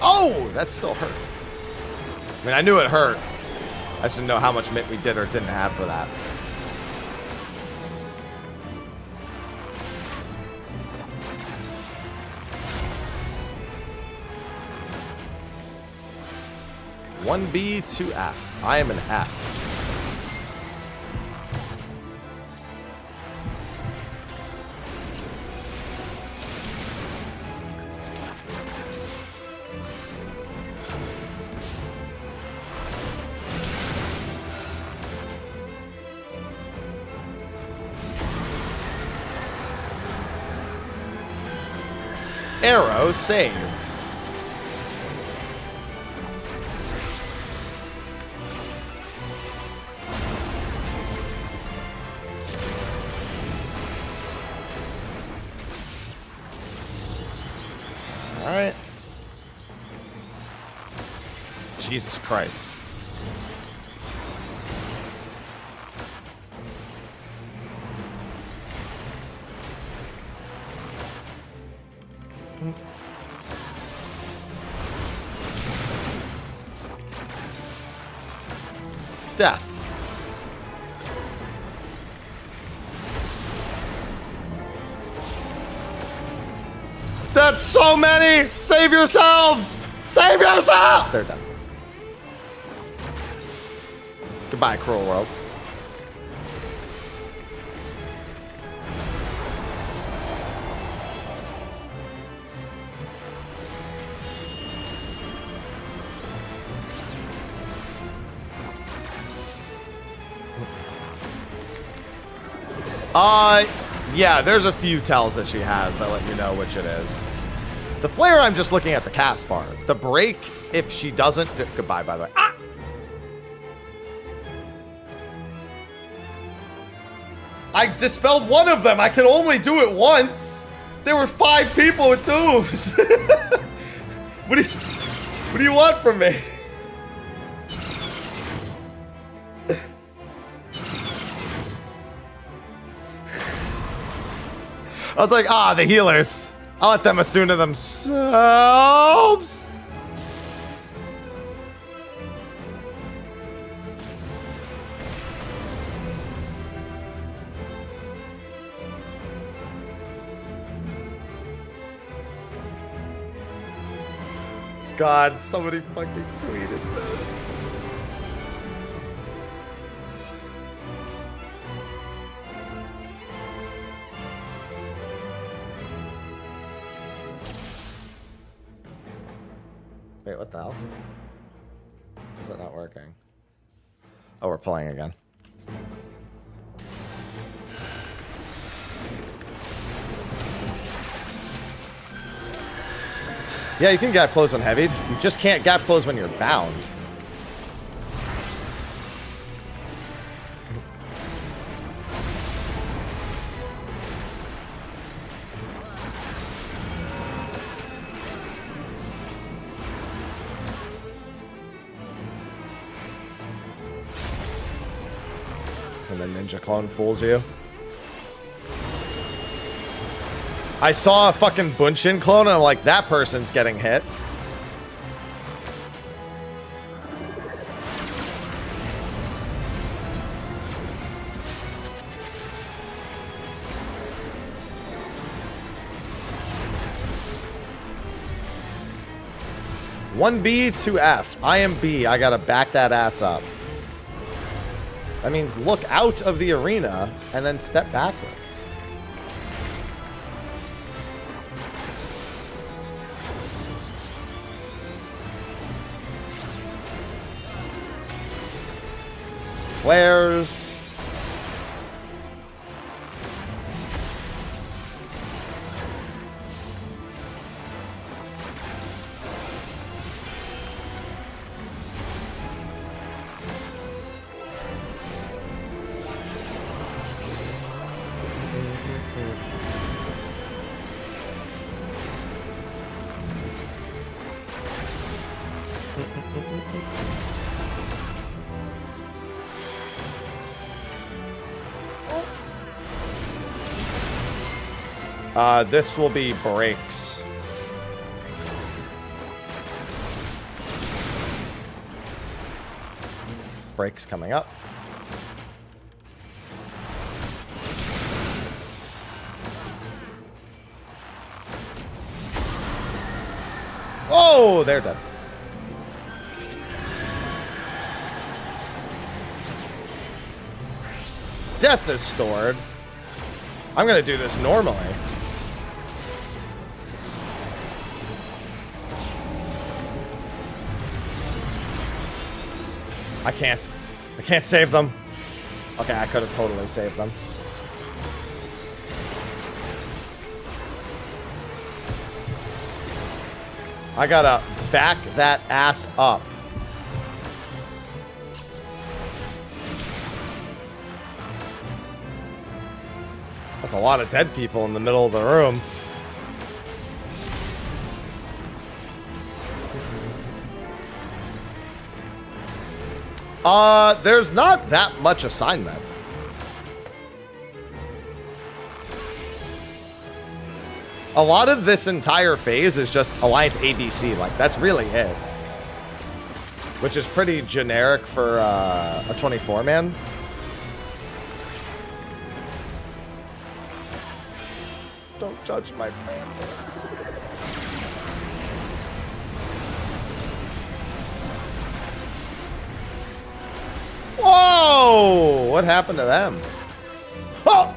Oh, that still hurts. I mean, I knew it hurt. I just didn't know how much mint we did or didn't have for that. One B, 2F. I am an F. Arrow saved. All right. Jesus Christ. Death. That's so many! Save yourselves! Save yourself! They're done. Goodbye, cruel world. Yeah, there's a few tells that she has that let you know which it is. The flare, I'm just looking at the cast bar. The break, if she doesn't... Goodbye, by the way. Ah! I dispelled one of them. I can only do it once. There were 5 people with dooms. What do you want from me? I was like, the healers. I'll let them assume to themselves. god, somebody fucking tweeted this. Wait, what the hell? Is that not working? Oh, we're playing again. Yeah, you can gap close when heavied. You just can't gap close when you're bound. And then Ninja Clone fools you. I saw a fucking Bunshin clone and I'm like, that person's getting hit. One B, 2 F. I am B. I gotta back that ass up. That means look out of the arena and then step backwards. Flares. This will be breaks. Breaks coming up. Oh, they're dead. Death is stored. I'm gonna do this normally. I can't save them. Okay, I could have totally saved them. I gotta back that ass up. That's a lot of dead people in the middle of the room. There's not that much assignment. A lot of this entire phase is just Alliance ABC. Like, that's really it. Which is pretty generic for a 24-man. Don't judge my plan. Whoa! What happened to them? Oh!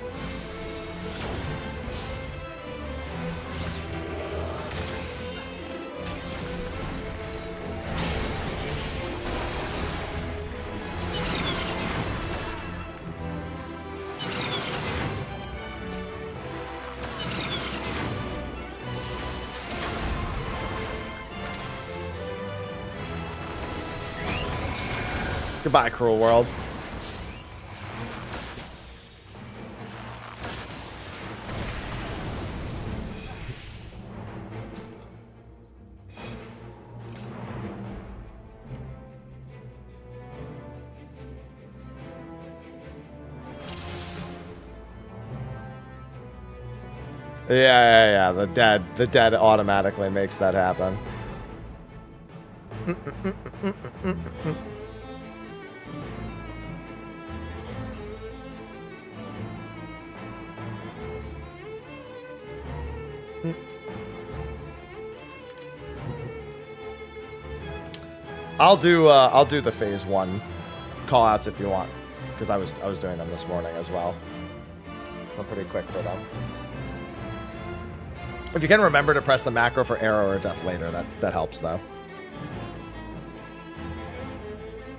Goodbye, cruel world. Yeah. The dead automatically makes that happen. I'll do the phase 1 call outs if you want, because I was doing them this morning as well. I'm pretty quick for them. If you can remember to press the macro for arrow or death later, that helps though.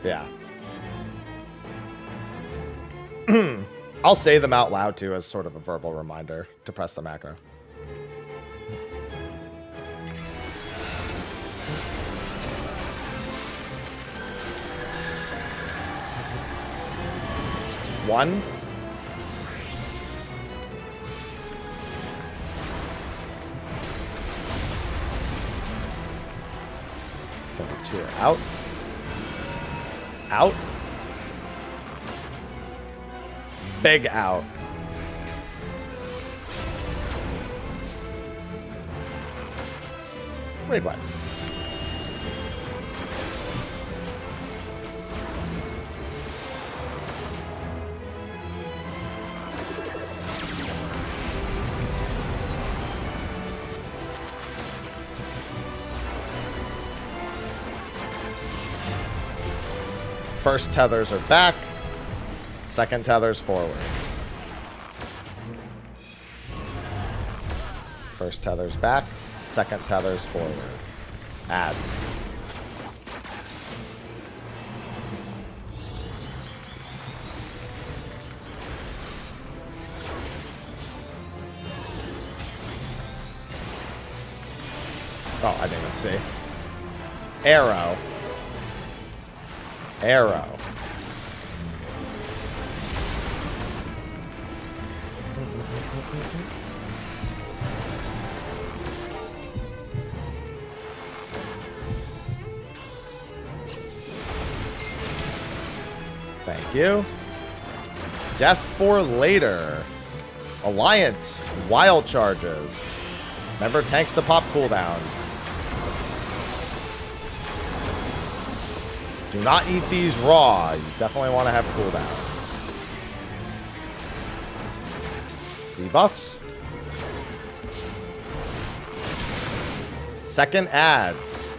Yeah. I'll say them out loud too as sort of a verbal reminder to press the macro. One. So 2 are out. Out. Big out. Wait, what? First tethers are back. Second tethers forward. First tethers back. Second tethers forward. Adds. Oh, I didn't even see. Arrow. Arrow. Thank you. Death for later. Alliance. Wild charges. Remember, tanks to pop cooldowns. Do not eat these raw. You definitely want to have cooldowns. Debuffs. Second adds.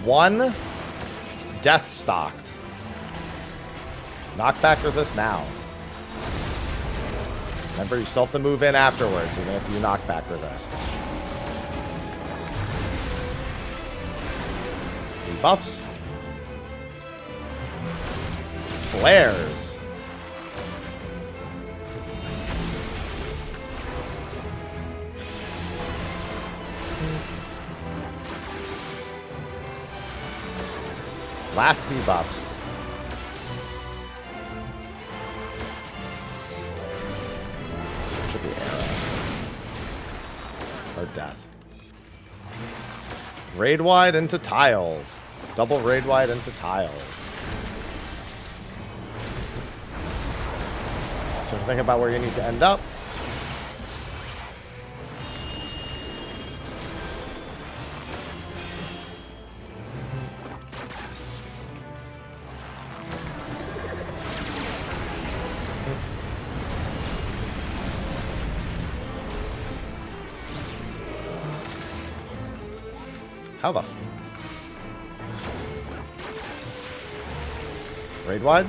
One. Death stalked. Knockback resist now. Remember, you still have to move in afterwards, even if you knockback resist. Debuffs. Flares. Last debuffs. Should be arrow. Or death. Raid wide into tiles. Double raid wide into tiles. So think about where you need to end up. How the f... Raid wide?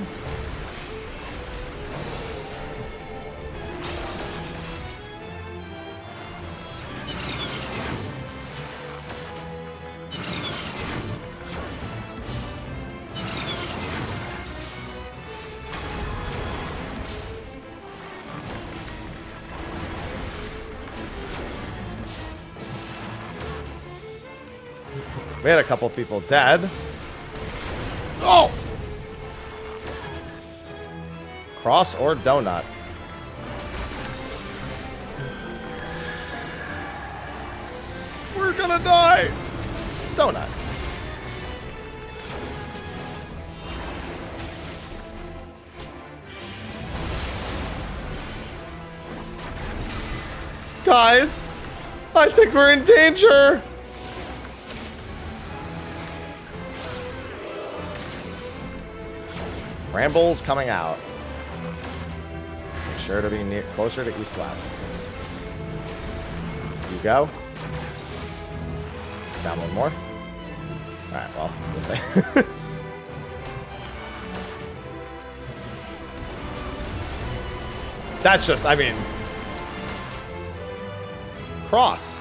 We had a couple people dead. Oh! Cross or donut? We're gonna die! Donut. Guys, I think we're in danger! Brambles coming out. Make sure to be near, closer to east-west. You go. Down one more. Alright, well, we'll say. That's just, I mean... Cross.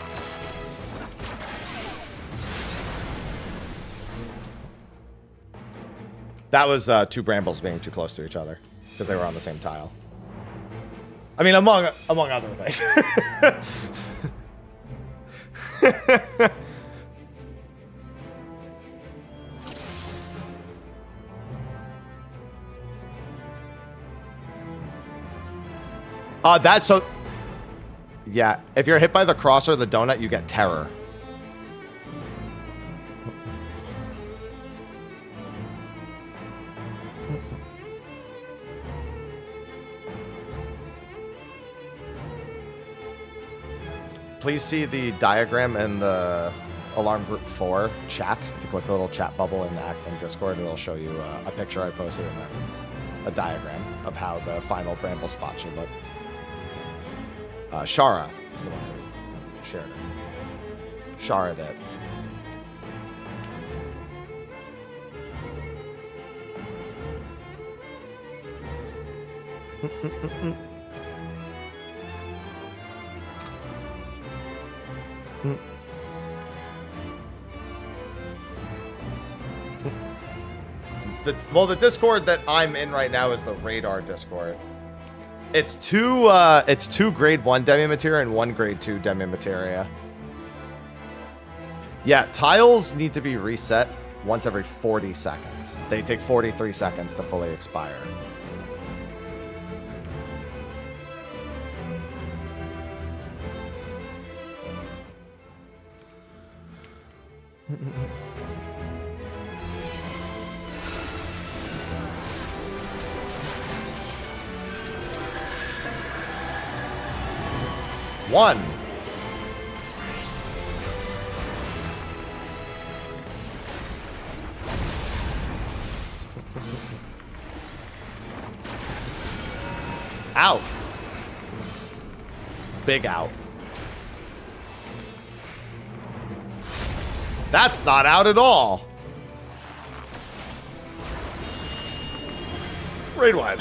That was two brambles being too close to each other because they were on the same tile. I mean, among other things. That's so... Yeah, if you're hit by the cross or the donut, you get terror. Please see the diagram in the Alarm Group 4 chat. If you click the little chat bubble in Discord, it'll show you a picture I posted in there. A diagram of how the final bramble spot should look. Shara is the one who shared it. Shara did. Well, the Discord that I'm in right now is the Radar Discord. It's two grade 1 Demi-Materia and 1 grade 2 Demi-Materia. Yeah, tiles need to be reset once every 40 seconds. They take 43 seconds to fully expire. One. Out. Big out. That's not out at all. Raid wide.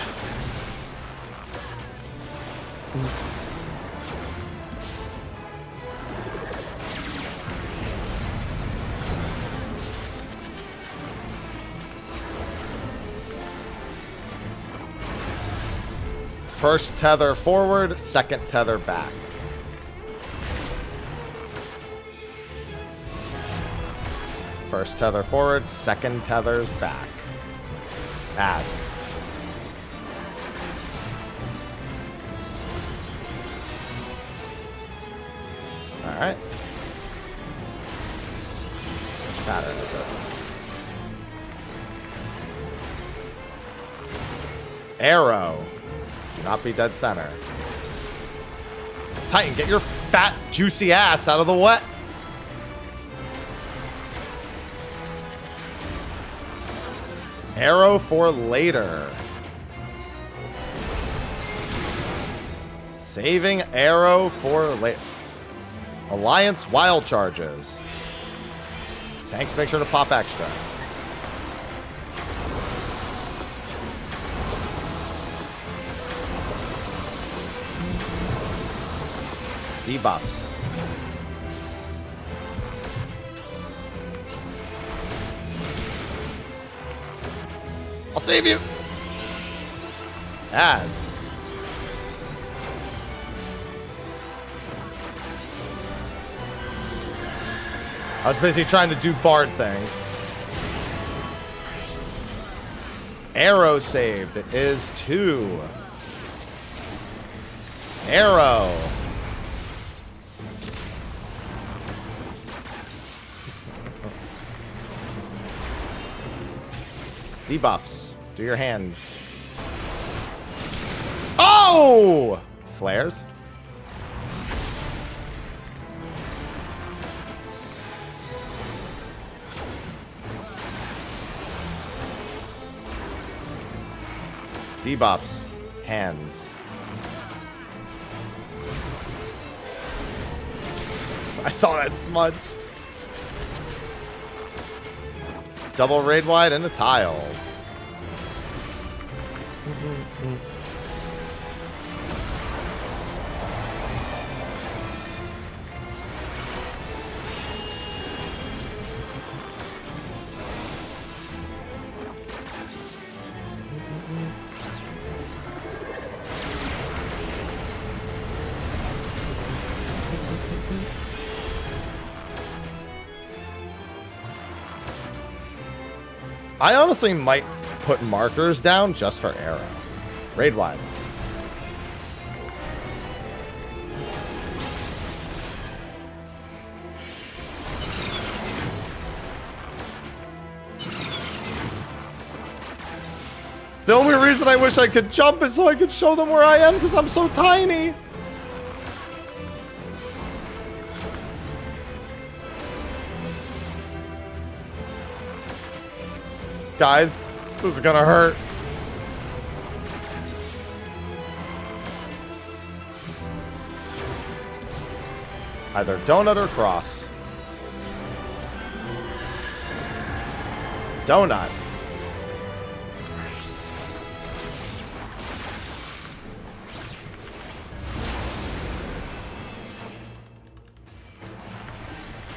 First tether forward, second tether back. First tether forward, second tethers back. Adds. Alright. Which pattern is it? Arrow. Do not be dead center. Titan, get your fat, juicy ass out of the wet. Arrow for later. Saving arrow for later. Alliance wild charges. Tanks make sure to pop extra. Debuffs. I'll save you. Adds. I was basically trying to do bard things. Arrow saved. It is 2. Arrow. Debuffs. Do your hands. Oh! Flares. Debuffs. Hands. I saw that smudge. Double raid wide and the tiles. I honestly might put markers down just for arrow. Raid wide. The only reason I wish I could jump is so I could show them where I am because I'm so tiny. Guys, this is gonna hurt. Either donut or cross. Donut.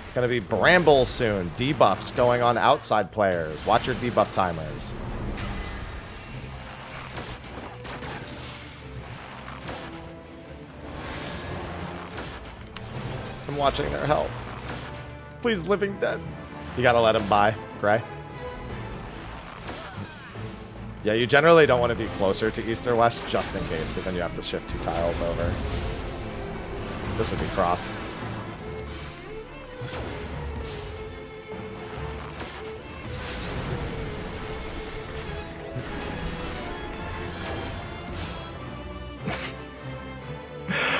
It's gonna be Bramble soon. Debuffs going on outside players. Watch your debuff timers. I'm watching their health. Please, Living Dead. You gotta let him by, Gray. Yeah, you generally don't want to be closer to east or west just in case, because then you have to shift 2 tiles over. This would be cross.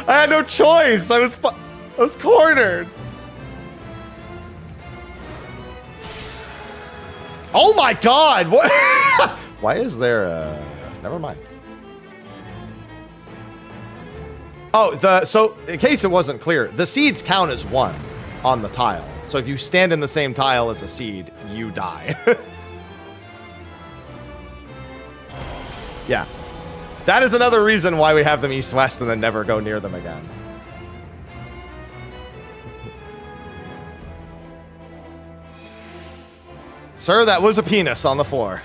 I had no choice. I was cornered. Oh my god! What? Why is there a... Never mind. Oh, so in case it wasn't clear, the seeds count as 1 on the tile. So if you stand in the same tile as a seed, you die. Yeah. That is another reason why we have them east-west and then never go near them again. Sir, that was a penis on the floor.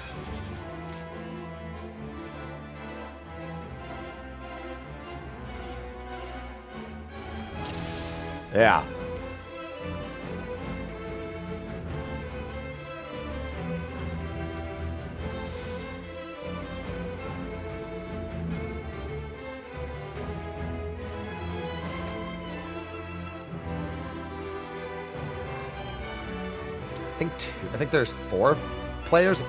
Yeah. I think there's 4 players.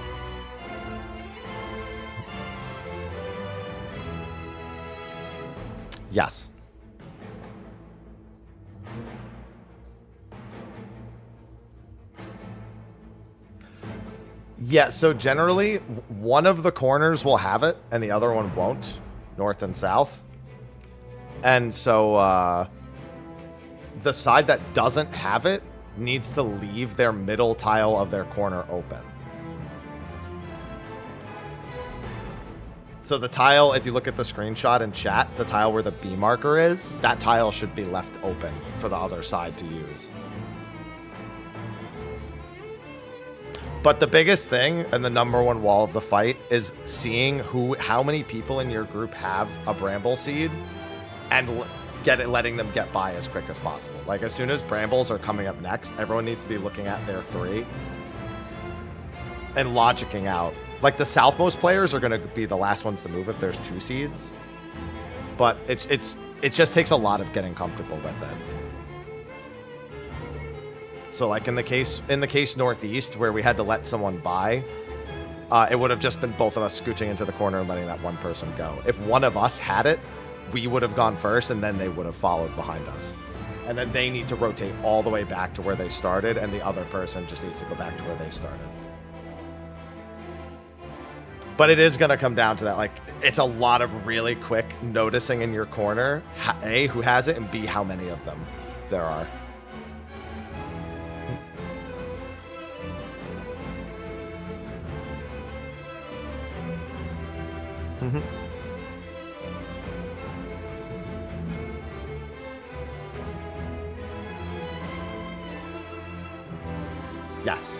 Yes. Yeah, so generally, one of the corners will have it, and the other one won't. North and south. And so, the side that doesn't have it needs to leave their middle tile of their corner open. So the tile, if you look at the screenshot in chat, the tile where the B marker is, that tile should be left open for the other side to use. But the biggest thing and the #1 wall of the fight is seeing how many people in your group have a Bramble seed and letting them get by as quick as possible. Like, as soon as Brambles are coming up next, everyone needs to be looking at their 3 and logicking out. Like, the southmost players are going to be the last ones to move if there's 2 seeds. But it just takes a lot of getting comfortable with it. So, like, in the case northeast, where we had to let someone by, it would have just been both of us scooching into the corner and letting that one person go. If one of us had it, we would have gone first, and then they would have followed behind us. And then they need to rotate all the way back to where they started, and the other person just needs to go back to where they started. But it is going to come down to that. Like, it's a lot of really quick noticing in your corner, A, who has it, and B, how many of them there are. Mm-hmm. Yes.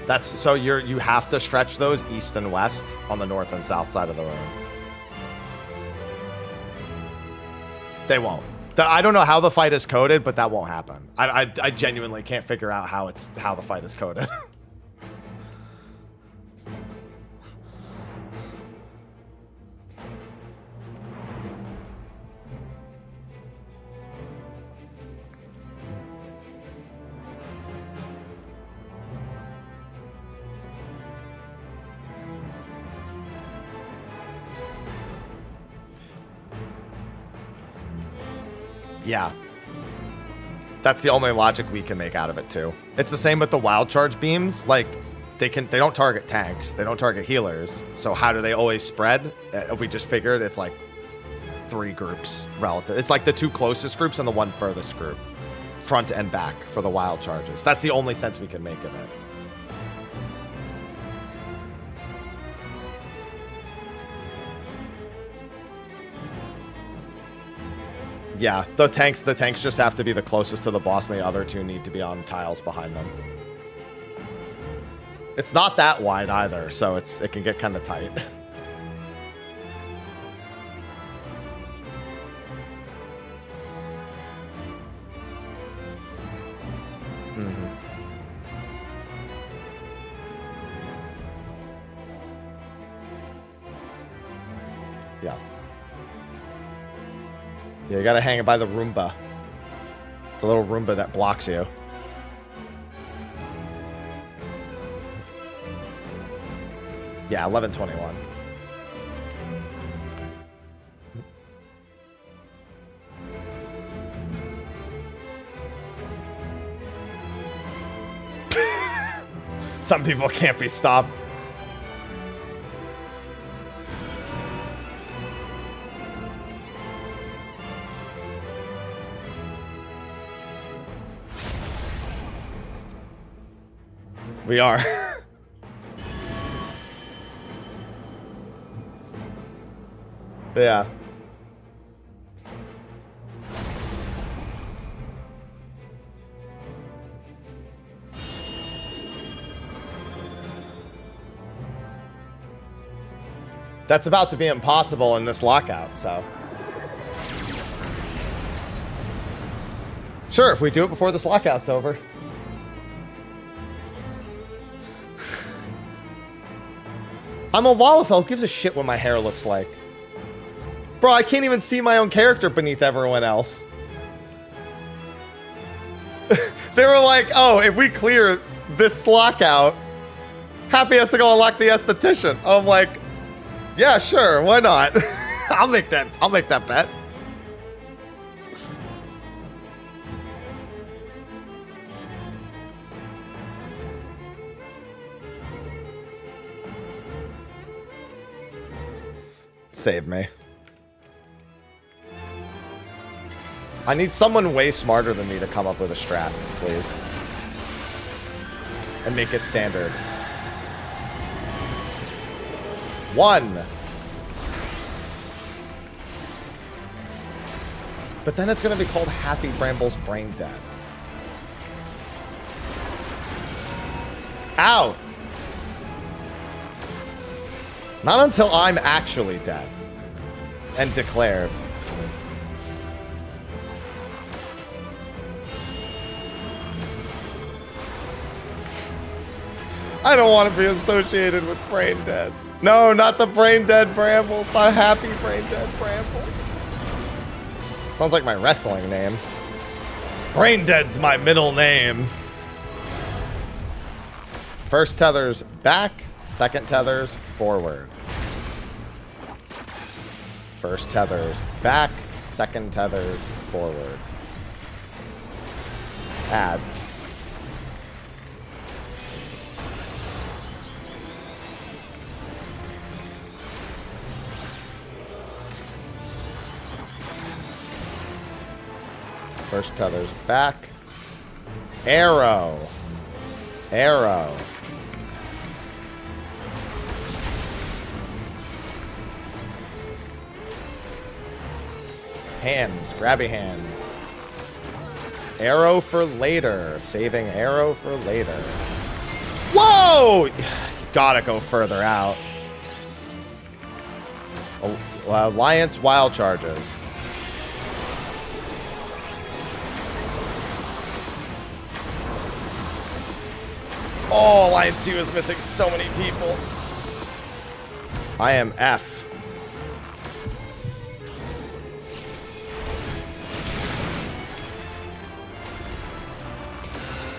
That's so you have to stretch those east and west on the north and south side of the room. They won't. I don't know how the fight is coded, but that won't happen. I genuinely can't figure out how the fight is coded. Yeah. That's the only logic we can make out of it too. It's the same with the wild charge beams. Like they don't target tanks, they don't target healers. So how do they always spread? We just figured it's like 3 groups relative. It's like the 2 closest groups and the 1 furthest group, front and back for the wild charges. That's the only sense we can make of it. Yeah, the tanks just have to be the closest to the boss, and the other 2 need to be on tiles behind them. It's not that wide either, so it can get kind of tight. Mm-hmm. Yeah. Yeah, you gotta hang it by the Roomba. The little Roomba that blocks you. Yeah, 1121. Some people can't be stopped. We are. Yeah. That's about to be impossible in this lockout, so. Sure, if we do it before this lockout's over. I'm a Lalafell. Who gives a shit what my hair looks like? Bro, I can't even see my own character beneath everyone else. They were like, oh, if we clear this lockout, Happy has to go unlock the esthetician. I'm like, yeah, sure, why not? I'll make that bet. Save me. I need someone way smarter than me to come up with a strat, please. And make it standard. 1. But then it's going to be called Happy Bramble's Brain Dead. Ow! Not until I'm actually dead. And declared. I don't want to be associated with Brain Dead. No, not the Brain Dead Brambles. Not Happy Brain Dead Brambles. Sounds like my wrestling name. Brain Dead's my middle name. First tether's back. Second tether's forward. First tether's back. Second tether's forward. Adds. First tether's back. Arrow. Arrow. Hands. Grabby hands. Arrow for later. Saving arrow for later. Whoa! You gotta go further out. Alliance wild charges. Oh, Alliance C was missing so many people. I am F.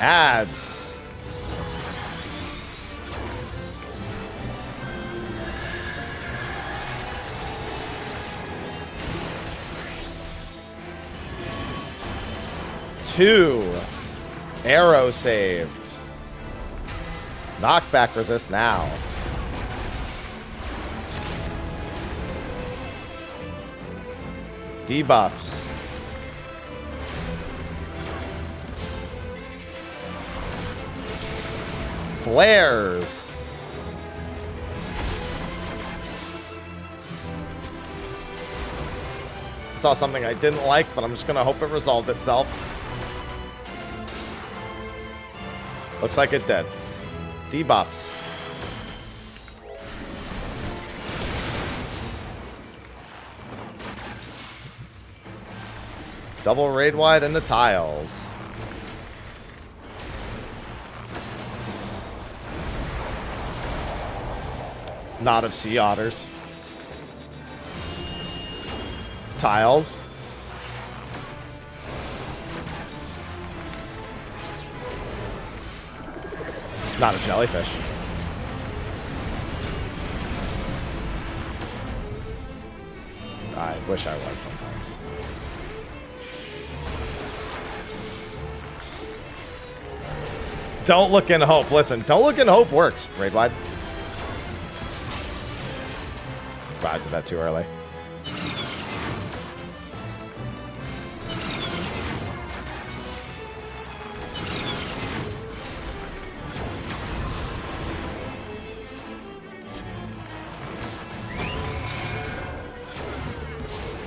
Ads. Two. Arrow saved. Knockback resist now. Debuffs. Flares. Saw something I didn't like, but I'm just gonna hope it resolved itself. Looks like it did. Debuffs. Double raid wide into tiles. Knot of sea otters. Tiles. Not a jellyfish. I wish I was sometimes. Don't look in hope. Listen, don't look in hope works. Raid wide. Wow, I did that too early.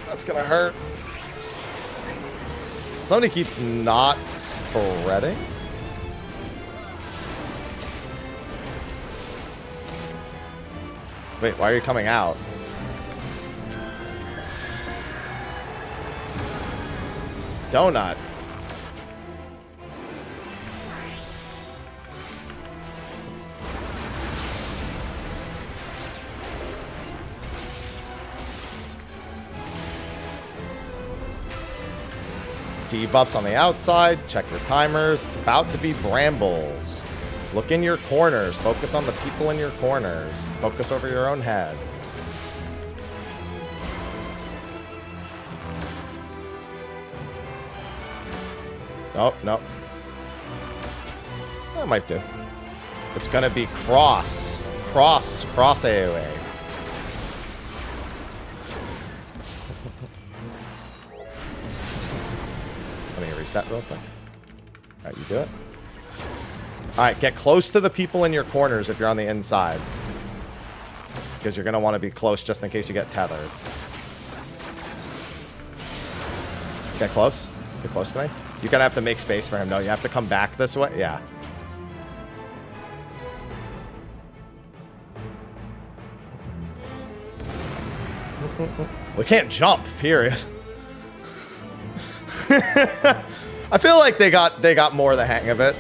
That's gonna hurt. Somebody keeps not spreading. Wait, why are you coming out? Donut. Debuffs on the outside. Check your timers. It's about to be brambles. Look in your corners. Focus on the people in your corners. Focus over your own head. Oh, no. That might do. It's gonna be cross AoE. Let me reset real quick. Alright, you do it. Alright, get close to the people in your corners if you're on the inside. Because you're gonna want to be close just in case you get tethered. Get close. Get close to me. You're gonna have to make space for him. No, you have to come back this way. Yeah. We can't jump, period. I feel like they got more of the hang of it.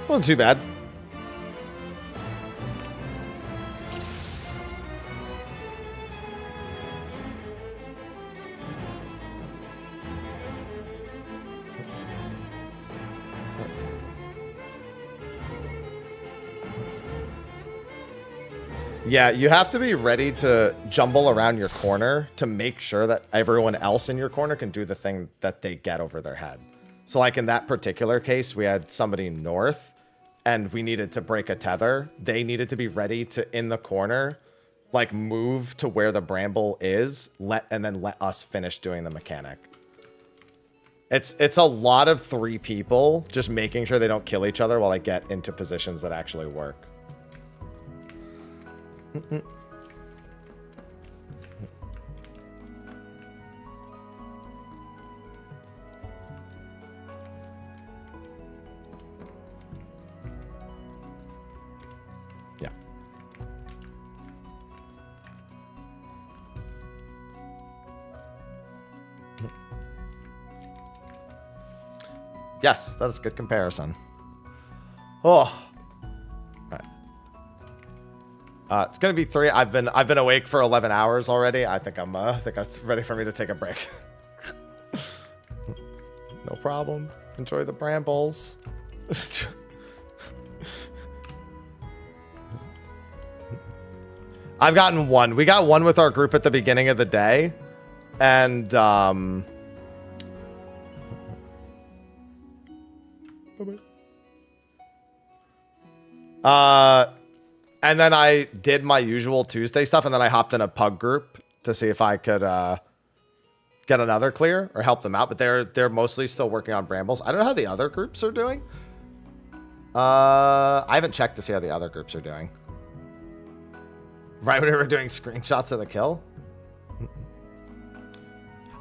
Wasn't too bad. Yeah, you have to be ready to jumble around your corner to make sure that everyone else in your corner can do the thing that they get over their head. So like in that particular case, we had somebody north and we needed to break a tether, they needed to be ready to, in the corner, like move to where the bramble is, and then let us finish doing the mechanic. It's a lot of 3 people just making sure they don't kill each other while they get into positions that actually work. Yeah. Yes, that is a good comparison. Oh. It's gonna be 3. I've been awake for 11 hours already. I think I'm ready for me to take a break. No problem. Enjoy the brambles. I've gotten 1. We got 1 with our group at the beginning of the day, and and then I did my usual Tuesday stuff, and then I hopped in a pug group to see if I could get another clear or help them out. But they're mostly still working on brambles. I don't know how the other groups are doing. I haven't checked to see how the other groups are doing. Right when we were doing screenshots of the kill.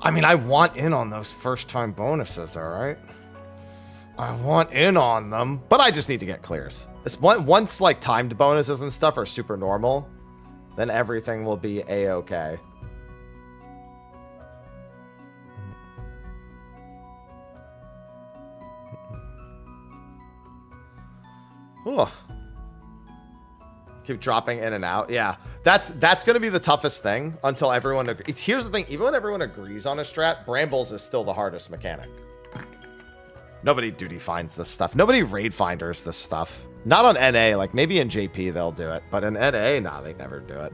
I mean, I want in on those first time bonuses, all right? I want in on them, but I just need to get clears. Once like timed bonuses and stuff are super normal, then everything will be a-okay. Ugh. Keep dropping in and out. Yeah, that's going to be the toughest thing until everyone agrees. Here's the thing. Even when everyone agrees on a strat, brambles is still the hardest mechanic. Nobody duty finds this stuff. Nobody raid finders this stuff. Not on NA. Like, maybe in JP they'll do it. But in NA, nah, they never do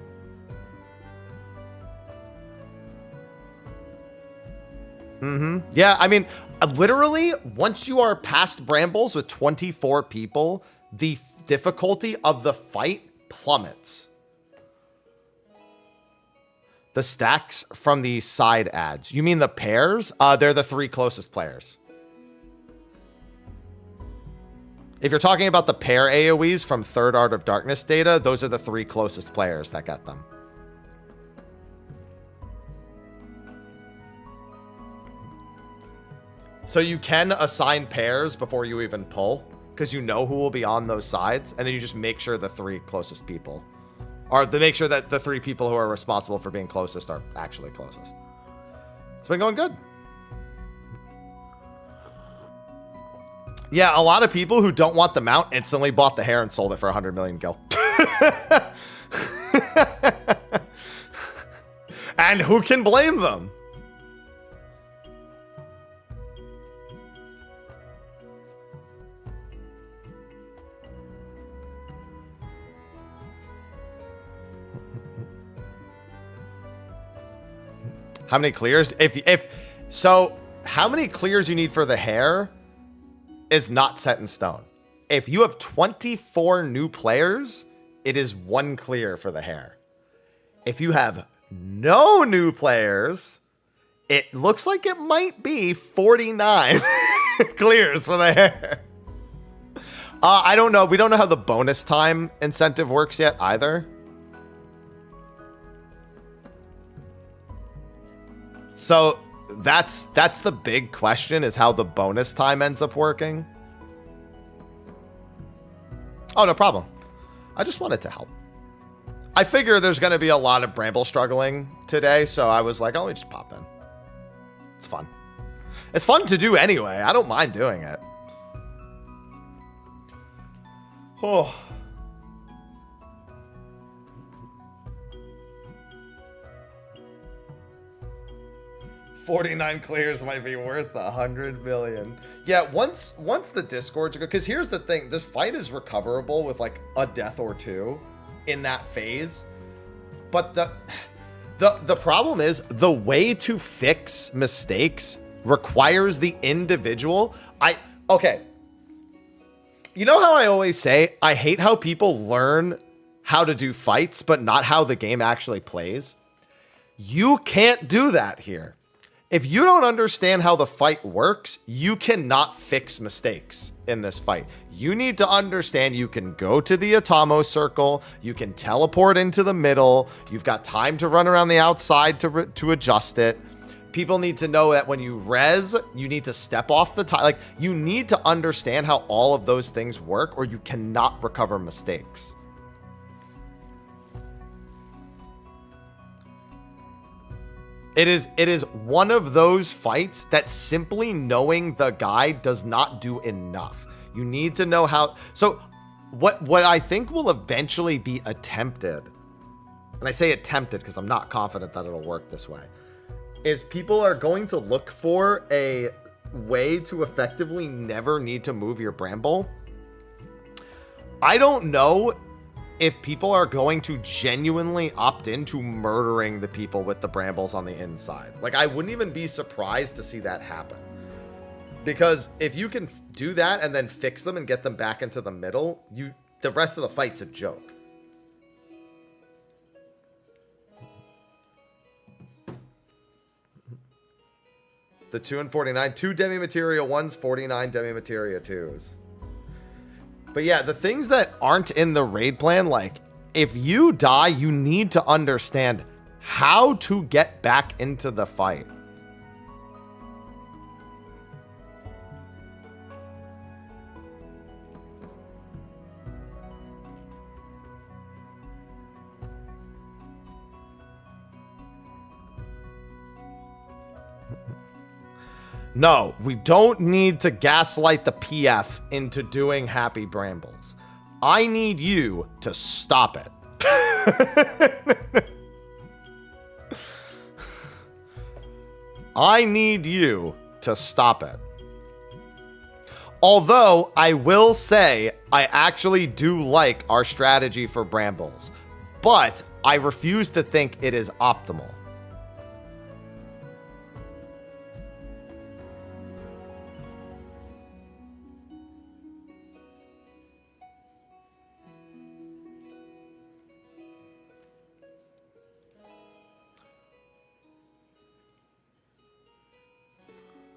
it. Yeah, I mean, literally, once you are past brambles with 24 people, the difficulty of the fight plummets. The stacks from the side ads. You mean the pairs? They're the 3 closest players. If you're talking about the pair AoEs from Third Art of Darkness data, those are the 3 closest players that get them. So you can assign pairs before you even pull, because you know who will be on those sides, and then you just make sure the 3 closest people, or make sure that the 3 people who are responsible for being closest are actually closest. It's been going good. Yeah, a lot of people who don't want the mount instantly bought the hair and sold it for 100 million gil. And who can blame them? How many clears? So how many clears you need for the hair is not set in stone. If you have 24 new players, it is 1 clear for the hair. If you have no new players, it looks like it might be 49 clears for the hair. I don't know. We don't know how the bonus time incentive works yet either. So that's the big question, is how the bonus time ends up working. Oh, no problem. I just wanted to help. I figure there's going to be a lot of bramble struggling today, so I was like, oh, let me just pop in. It's fun. It's fun to do anyway. I don't mind doing it. Oh. 49 clears might be worth 100 million. Yeah, once the discords are good, because here's the thing, this fight is recoverable with like a death or 2 in that phase. But the problem is the way to fix mistakes requires the individual. Okay. You know how I always say, I hate how people learn how to do fights, but not how the game actually plays? You can't do that here. If you don't understand how the fight works, you cannot fix mistakes in this fight. You need to understand you can go to the Atomo circle, you can teleport into the middle, you've got time to run around the outside to adjust it. People need to know that when you res, you need to step off the time. Like, you need to understand how all of those things work, or you cannot recover mistakes. It is one of those fights that simply knowing the guide does not do enough. You need to know how. So what I think will eventually be attempted, and I say attempted because I'm not confident that it'll work this way, is people are going to look for a way to effectively never need to move your Bramble. I don't know if people are going to genuinely opt into murdering the people with the brambles on the inside. Like, I wouldn't even be surprised to see that happen. Because if you can do that and then fix them and get them back into the middle, the rest of the fight's a joke. The 2 and 49, 2 Demi-Materia 1s, 49 Demi-Materia 2s. But yeah, the things that aren't in the raid plan, like, if you die, you need to understand how to get back into the fight. No, we don't need to gaslight the PF into doing Happy Brambles. I need you to stop it. I need you to stop it. Although, I will say, I actually do like our strategy for Brambles. But, I refuse to think it is optimal.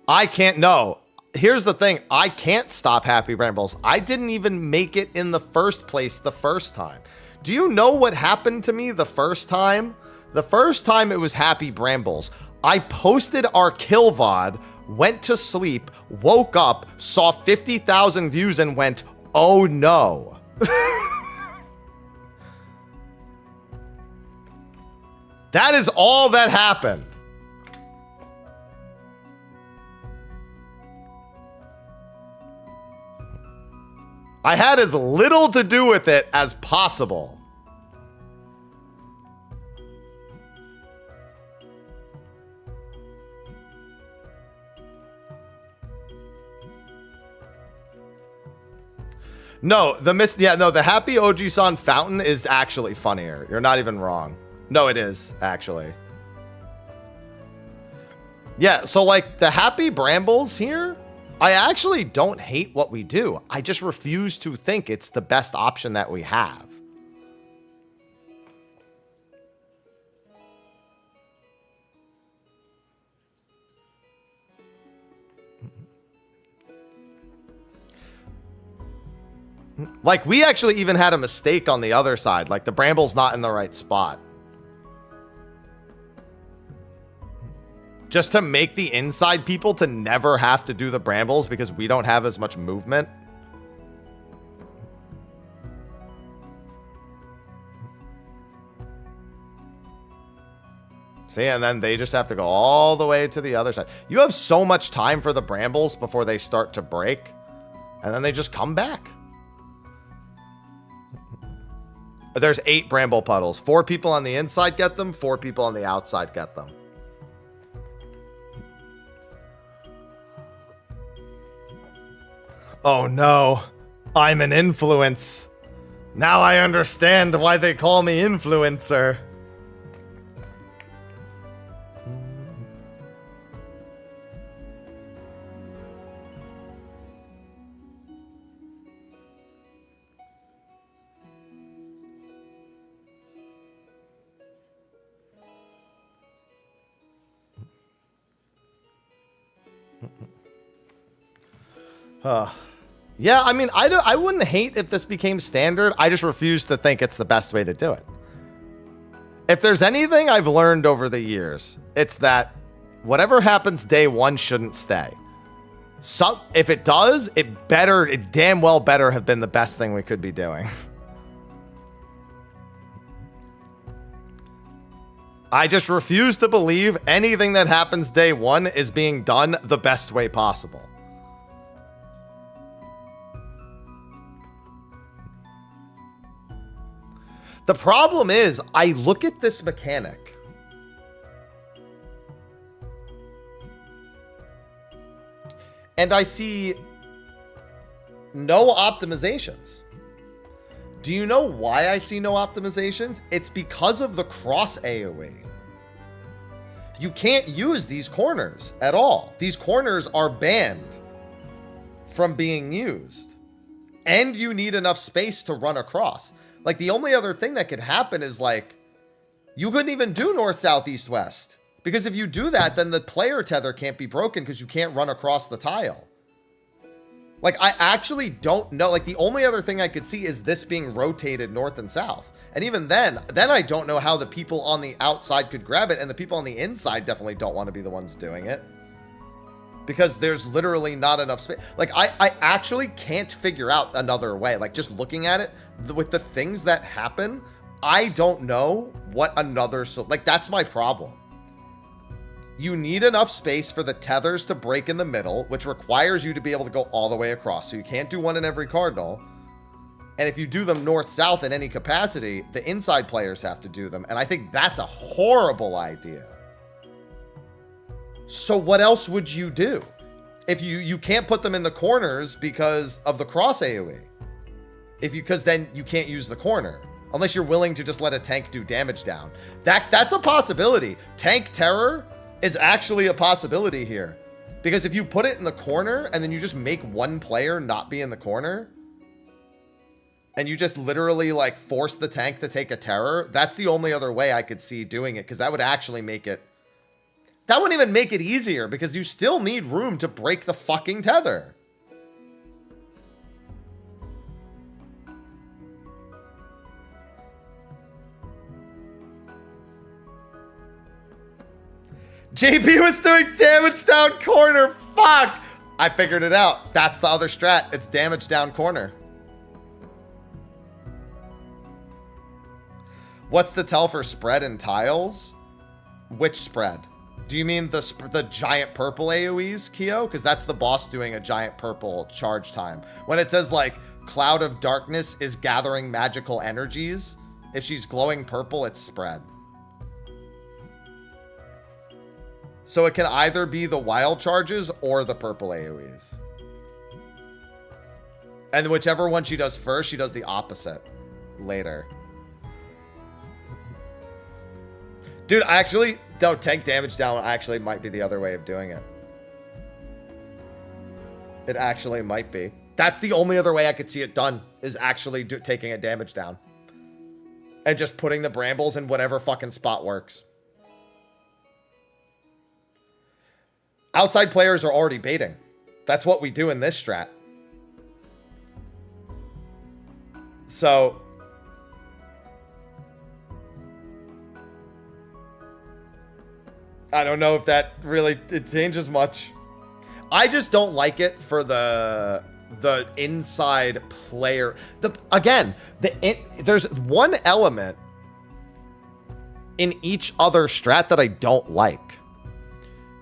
I can't, no. Here's the thing. I can't stop Happy Brambles. I didn't even make it in the first place the first time. Do you know what happened to me the first time? The first time it was Happy Brambles. I posted our kill VOD, went to sleep, woke up, saw 50,000 views and went, oh no. That is all that happened. I had as little to do with it as possible. No, the Happy Oji-san fountain is actually funnier. You're not even wrong. No, it is, actually. Yeah, so like the Happy Brambles here, I actually don't hate what we do. I just refuse to think it's the best option that we have. Like, we actually even had a mistake on the other side. Like, the Bramble's not in the right spot. Just to make the inside people to never have to do the Brambles because we don't have as much movement. See, and then they just have to go all the way to the other side. You have so much time for the Brambles before they start to break. And then they just come back. There's 8 Bramble puddles. 4 people on the inside get them. 4 people on the outside get them. Oh no, I'm an influence. Now I understand why they call me influencer. Yeah, I mean, I wouldn't hate if this became standard. I just refuse to think it's the best way to do it. If there's anything I've learned over the years, it's that whatever happens day one shouldn't stay. If it does, it damn well better have been the best thing we could be doing. I just refuse to believe anything that happens day one is being done the best way possible. The problem is, I look at this mechanic and I see no optimizations. Do you know why I see no optimizations? It's because of the cross AoE. You can't use these corners at all. These corners are banned from being used. And you need enough space to run across. Like, the only other thing that could happen is, like, you couldn't even do north, south, east, west. Because if you do that, then the player tether can't be broken because you can't run across the tile. Like, I actually don't know. Like, the only other thing I could see is this being rotated north and south. And even then I don't know how the people on the outside could grab it. And the people on the inside definitely don't want to be the ones doing it. Because there's literally not enough space. Like, I actually can't figure out another way. Like, just looking at it, with the things that happen, I don't know what another... Like, that's my problem. You need enough space for the tethers to break in the middle, which requires you to be able to go all the way across. So you can't do one in every cardinal. And if you do them north-south in any capacity, the inside players have to do them. And I think that's a horrible idea. So what else would you do? If you can't put them in the corners because of the cross AoE. Because then you can't use the corner. Unless you're willing to just let a tank do damage down. That's a possibility. Tank terror is actually a possibility here. Because if you put it in the corner and then you just make one player not be in the corner, and you just literally like force the tank to take a terror, that's the only other way I could see doing it, because that would actually make it... That wouldn't even make it easier, because you still need room to break the fucking tether. JP was doing damage down corner. Fuck! I figured it out. That's the other strat. It's damage down corner. What's the tell for spread and tiles? Which spread? Do you mean the giant purple AoEs, Kyo? Because that's the boss doing a giant purple charge time. When it says, like, Cloud of Darkness is gathering magical energies, if she's glowing purple, it's spread. So it can either be the wild charges or the purple AoEs. And whichever one she does first, she does the opposite later. Dude, actually, no, tank damage down actually might be the other way of doing it. It actually might be. That's the only other way I could see it done, is actually taking a damage down. And just putting the brambles in whatever fucking spot works. Outside players are already baiting. That's what we do in this strat. So... I don't know if that really it changes much. I just don't like it for the inside player. There's one element in each other strat that I don't like.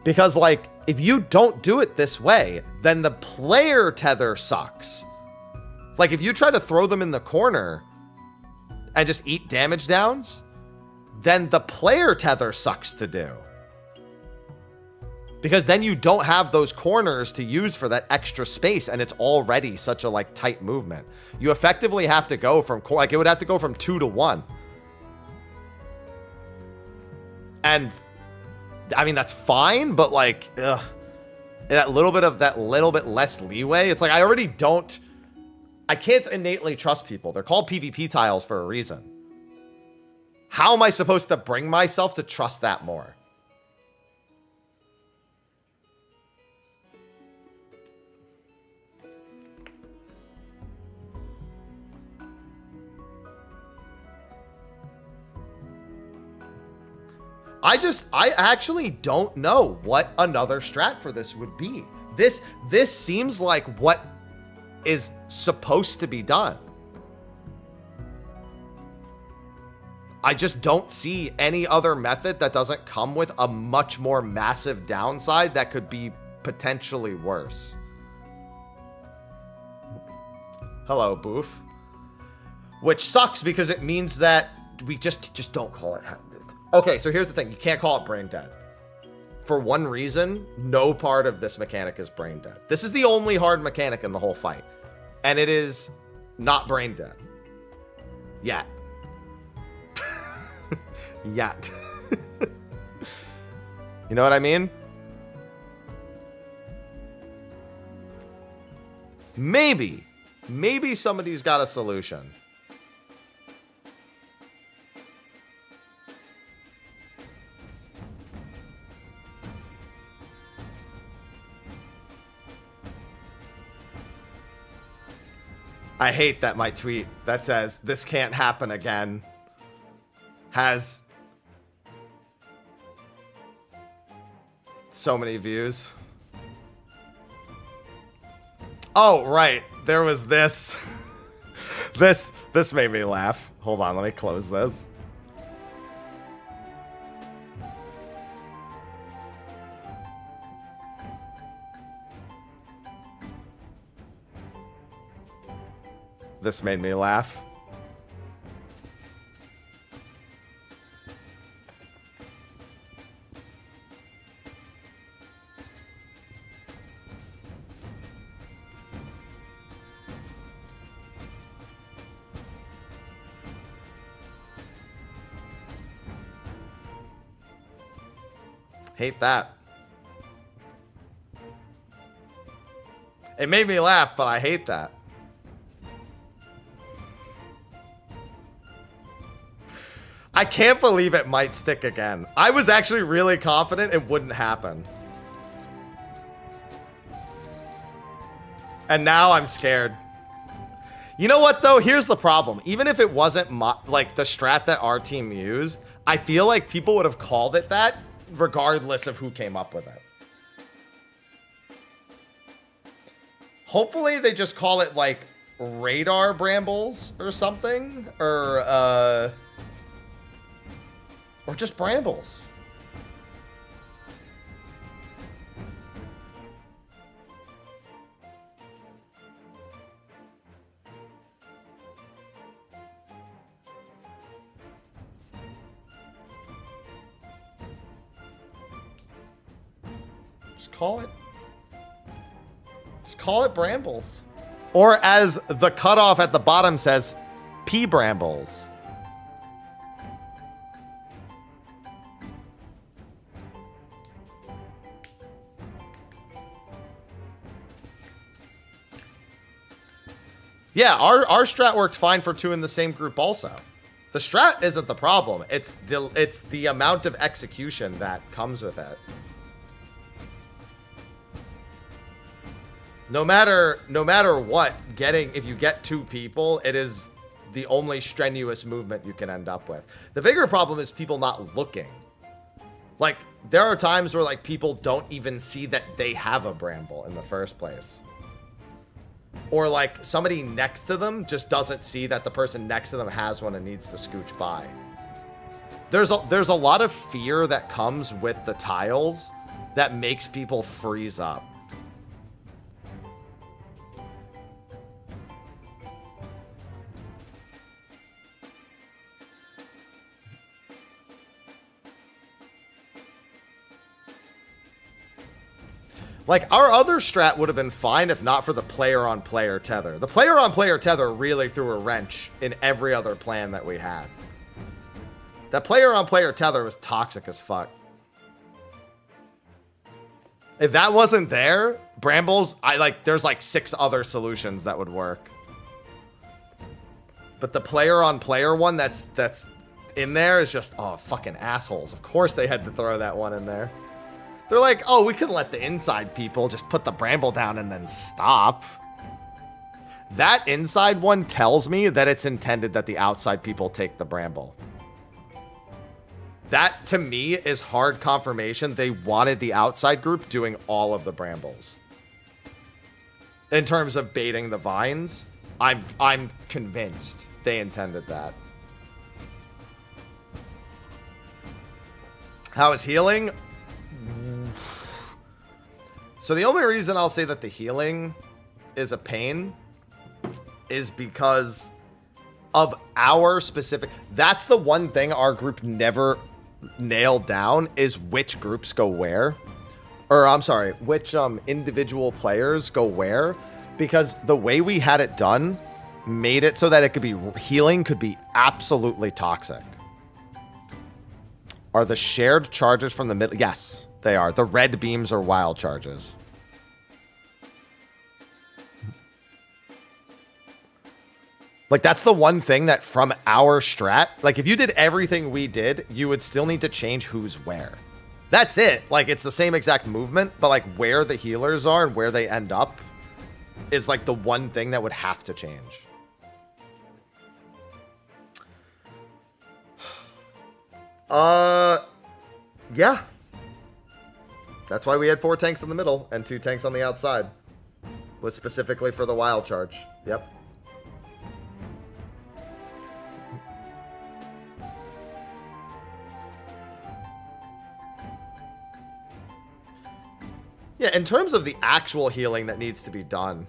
Because, like, if you don't do it this way, then the player tether sucks. Like, if you try to throw them in the corner and just eat damage downs, then the player tether sucks to do. Because then you don't have those corners to use for that extra space, and it's already such a, like, tight movement. You effectively have to go from, like, it would have to go from 2 to 1. And, I mean, that's fine, but, like, ugh. That little bit less leeway, it's like, I can't innately trust people. They're called PvP tiles for a reason. How am I supposed to bring myself to trust that more? I actually don't know what another strat for this would be. This seems like what is supposed to be done. I just don't see any other method that doesn't come with a much more massive downside that could be potentially worse. Hello, Boof. Which sucks because it means that we just don't call it. Okay, so here's the thing. You can't call it brain dead. For one reason, no part of this mechanic is brain dead. This is the only hard mechanic in the whole fight. And it is not brain dead. Yet. Yet. You know what I mean? Maybe somebody's got a solution. I hate that my tweet that says this can't happen again has so many views. Oh, right. There was this. This made me laugh. Hold on, let me close this. This made me laugh. Hate that. It made me laugh, but I hate that. I can't believe it might stick again. I was actually really confident it wouldn't happen. And now I'm scared. You know what, though? Here's the problem. Even if it wasn't like the strat that our team used, I feel like people would have called it that regardless of who came up with it. Hopefully they just call it like radar brambles or something, or just brambles. Just call it brambles. Or as the cutoff at the bottom says, pea brambles. Yeah, our strat worked fine for 2 in the same group also. The strat isn't the problem. It's the amount of execution that comes with it. No matter what, if you get 2 people, it is the only strenuous movement you can end up with. The bigger problem is people not looking. Like, there are times where like people don't even see that they have a bramble in the first place. Or like somebody next to them just doesn't see that the person next to them has one and needs to scooch by. There's a lot of fear that comes with the tiles that makes people freeze up. Like, our other strat would have been fine if not for the player-on-player tether. The player-on-player tether really threw a wrench in every other plan that we had. That player-on-player tether was toxic as fuck. If that wasn't there, brambles, there's like 6 other solutions that would work. But the player-on-player one that's in there is just, oh, fucking assholes. Of course they had to throw that one in there. They're like, oh, we couldn't let the inside people just put the bramble down and then stop. That inside one tells me that it's intended that the outside people take the bramble. That, to me, is hard confirmation. They wanted the outside group doing all of the brambles. In terms of baiting the vines, I'm convinced they intended that. How is healing? So the only reason I'll say that the healing is a pain is because of our specific... That's the one thing our group never nailed down, is which groups go where. Or, I'm sorry, which individual players go where. Because the way we had it done made it so that it could be... Healing could be absolutely toxic. Are the shared charges from the middle? Yes, they are. The red beams are wild charges. Like, that's the one thing that from our strat, like, if you did everything we did, you would still need to change who's where. That's it. Like, it's the same exact movement, but, like, where the healers are and where they end up is, like, the one thing that would have to change. Yeah. That's why we had 4 tanks in the middle and 2 tanks on the outside. Was specifically for the wild charge. Yep. Yeah, in terms of the actual healing that needs to be done.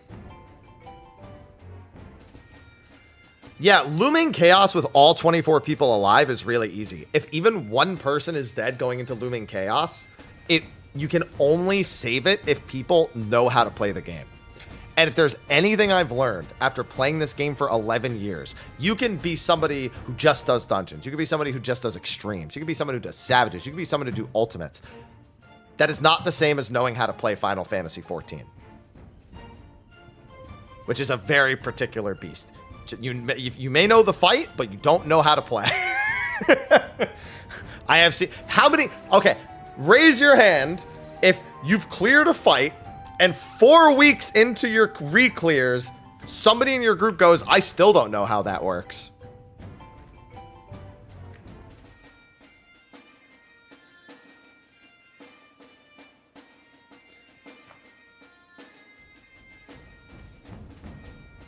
Yeah, looming chaos with all 24 people alive is really easy. If even one person is dead going into looming chaos, you can only save it if people know how to play the game. And if there's anything I've learned after playing this game for 11 years, you can be somebody who just does dungeons. You can be somebody who just does extremes. You can be someone who does savages. You can be someone who do ultimates. That is not the same as knowing how to play Final Fantasy XIV, which is a very particular beast. You may know the fight, but you don't know how to play. I have seen... How many... Okay, raise your hand if you've cleared a fight and 4 weeks into your re-clears, somebody in your group goes, I still don't know how that works.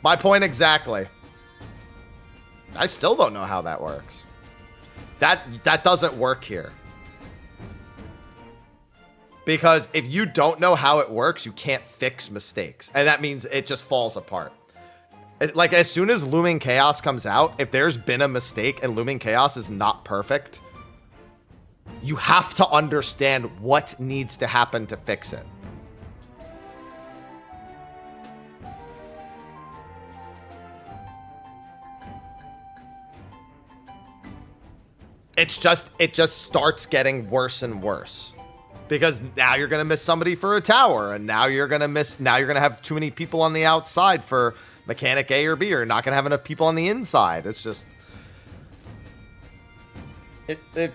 My point exactly. I still don't know how that works. That doesn't work here. Because if you don't know how it works, you can't fix mistakes. And that means it just falls apart. Like, as soon as Looming Chaos comes out, if there's been a mistake and Looming Chaos is not perfect, you have to understand what needs to happen to fix it. It just starts getting worse and worse. Because now you're going to miss somebody for a tower, and now you're going to have too many people on the outside for mechanic A or B, or you're not going to have enough people on the inside. It's just...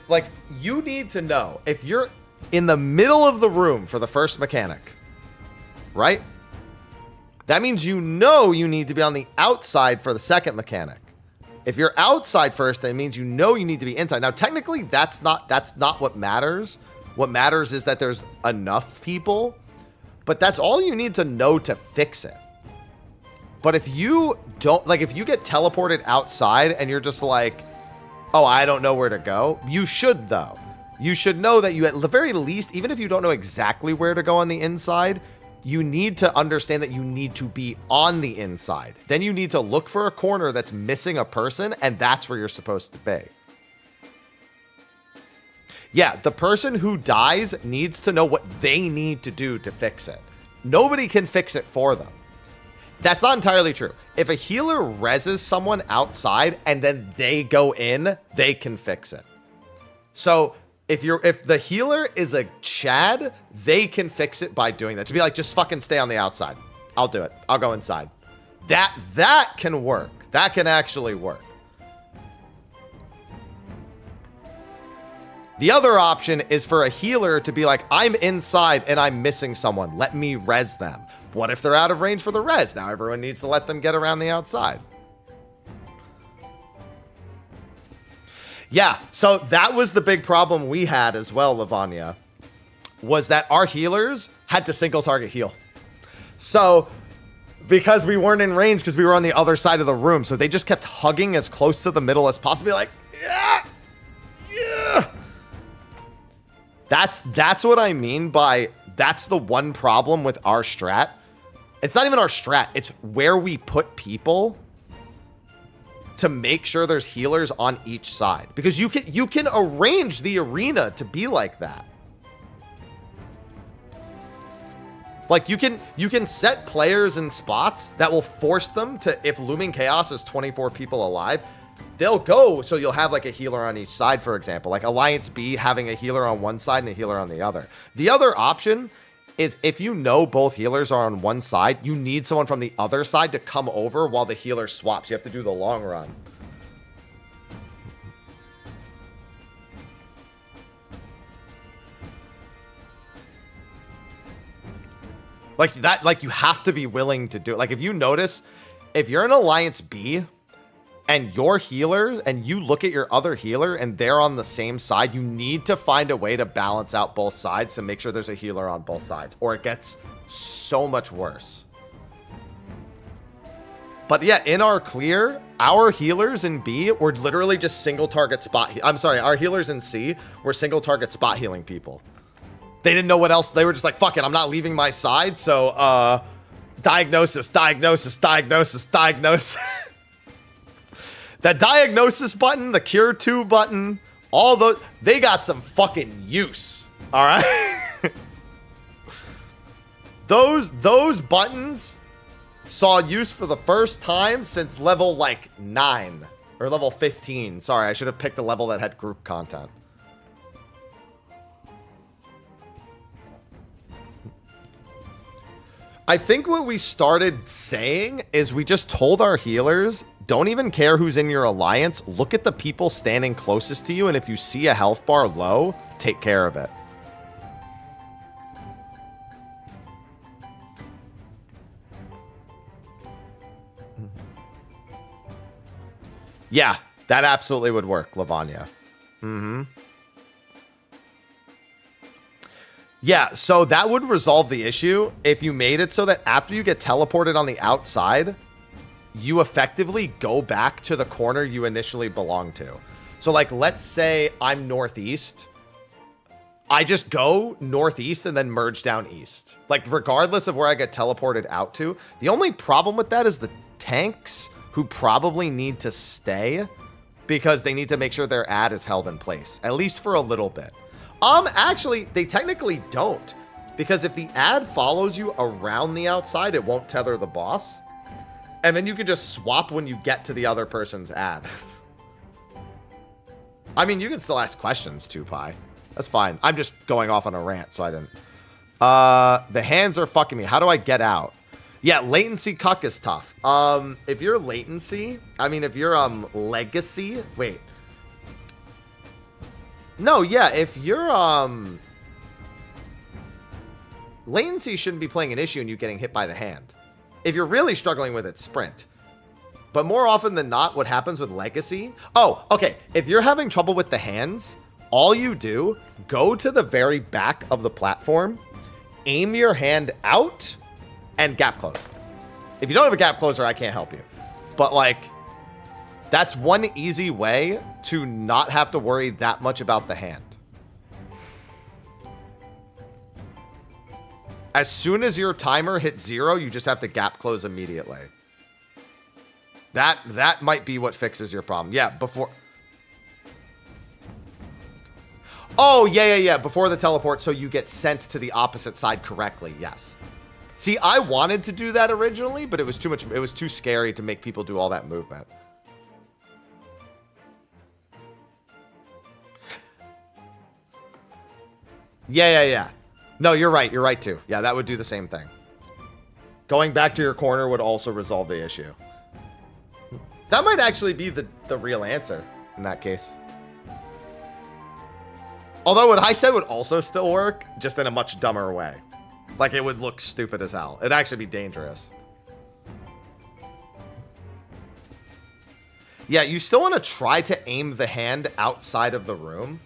like, you need to know, if you're in the middle of the room for the first mechanic, right? That means you know you need to be on the outside for the second mechanic. If you're outside first, that means you know you need to be inside. Now, technically, that's not what matters. What matters is that there's enough people, but that's all you need to know to fix it. But if you don't, like, if you get teleported outside and you're just like, oh, I don't know where to go, you should, though. You should know that you, at the very least, even if you don't know exactly where to go on the inside, you need to understand that you need to be on the inside. Then you need to look for a corner that's missing a person, and that's where you're supposed to be. Yeah, the person who dies needs to know what they need to do to fix it. Nobody can fix it for them. That's not entirely true. If a healer reses someone outside and then they go in, they can fix it. So if the healer is a Chad, they can fix it by doing that. To be like, just fucking stay on the outside. I'll do it. I'll go inside. That can work. That can actually work. The other option is for a healer to be like, I'm inside and I'm missing someone. Let me res them. What if they're out of range for the res? Now everyone needs to let them get around the outside. Yeah, so that was the big problem we had as well, Lavanya, was that our healers had to single target heal. So, because we weren't in range, because we were on the other side of the room, so they just kept hugging as close to the middle as possible, like, yeah, yeah. That's what I mean by, that's the one problem with our strat. It's not even our strat, it's where we put people to make sure there's healers on each side. Because you can arrange the arena to be like that. Like, you can set players in spots that will force them to, if Looming Chaos is 24 people alive, they'll go, so you'll have like a healer on each side, for example. Like Alliance B having a healer on one side and a healer on the other. The other option is if you know both healers are on one side, you need someone from the other side to come over while the healer swaps. You have to do the long run. Like that, like you have to be willing to do it. Like if you notice, if you're in Alliance B and your healers and you look at your other healer and they're on the same side, you need to find a way to balance out both sides to make sure there's a healer on both sides, or it gets so much worse. But yeah, in our clear, our healers in B were literally just single target spot. I'm sorry, our healers in C were single target spot healing people. They didn't know what else. They were just like, fuck it, I'm not leaving my side. So, diagnosis. That diagnosis button, the cure 2 button, all those, they got some fucking use. All right. those buttons saw use for the first time since level like 9 or level 15. Sorry, I should have picked a level that had group content. I think what we started saying is we just told our healers, don't even care who's in your alliance. Look at the people standing closest to you, and if you see a health bar low, take care of it. Yeah, that absolutely would work, Lavanya. Mm-hmm. Yeah, so that would resolve the issue if you made it so that after you get teleported on the outside, you effectively go back to the corner you initially belonged to. So like, let's say I'm northeast. I just go northeast and then merge down east. Like, regardless of where I get teleported out to. The only problem with that is the tanks, who probably need to stay because they need to make sure their ad is held in place, at least for a little bit. Actually, they technically don't, because if the ad follows you around the outside, it won't tether the boss. And then you can just swap when you get to the other person's ad. I mean, you can still ask questions too, Pi. That's fine. I'm just going off on a rant, so I didn't. The hands are fucking me. How do I get out? Yeah, latency cuck is tough. If you're latency, I mean, if you're, legacy, wait. No, yeah, if you're, latency shouldn't be playing an issue in you getting hit by the hand. If you're really struggling with it, sprint. But more often than not, what happens with legacy... Oh, okay. If you're having trouble with the hands, all you do, go to the very back of the platform, aim your hand out, and gap close. If you don't have a gap closer, I can't help you. But, like... That's one easy way to not have to worry that much about the hand. As soon as your timer hits 0, you just have to gap close immediately. That might be what fixes your problem. Yeah, before... Oh, yeah. Before the teleport, so you get sent to the opposite side correctly. Yes. See, I wanted to do that originally, but it was too much. It was too scary to make people do all that movement. Yeah. No, you're right. You're right, too. Yeah, that would do the same thing. Going back to your corner would also resolve the issue. That might actually be the real answer in that case. Although what I said would also still work, just in a much dumber way. Like, it would look stupid as hell. It'd actually be dangerous. Yeah, you still want to try to aim the hand outside of the room.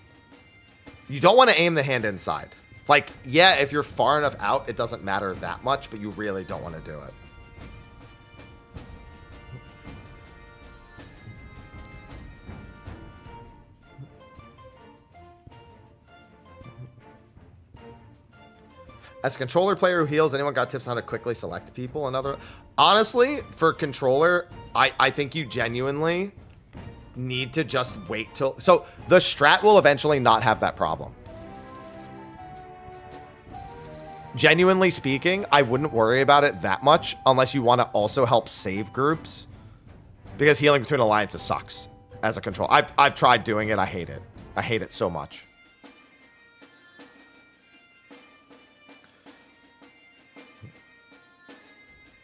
You don't want to aim the hand inside. Like, yeah, if you're far enough out, it doesn't matter that much, but you really don't want to do it. As a controller player who heals, anyone got tips on how to quickly select people? Honestly, for controller, I think you genuinely need to just wait till... So, the strat will eventually not have that problem. Genuinely speaking, I wouldn't worry about it that much unless you want to also help save groups. Because healing between alliances sucks as a control. I've tried doing it. I hate it. I hate it so much.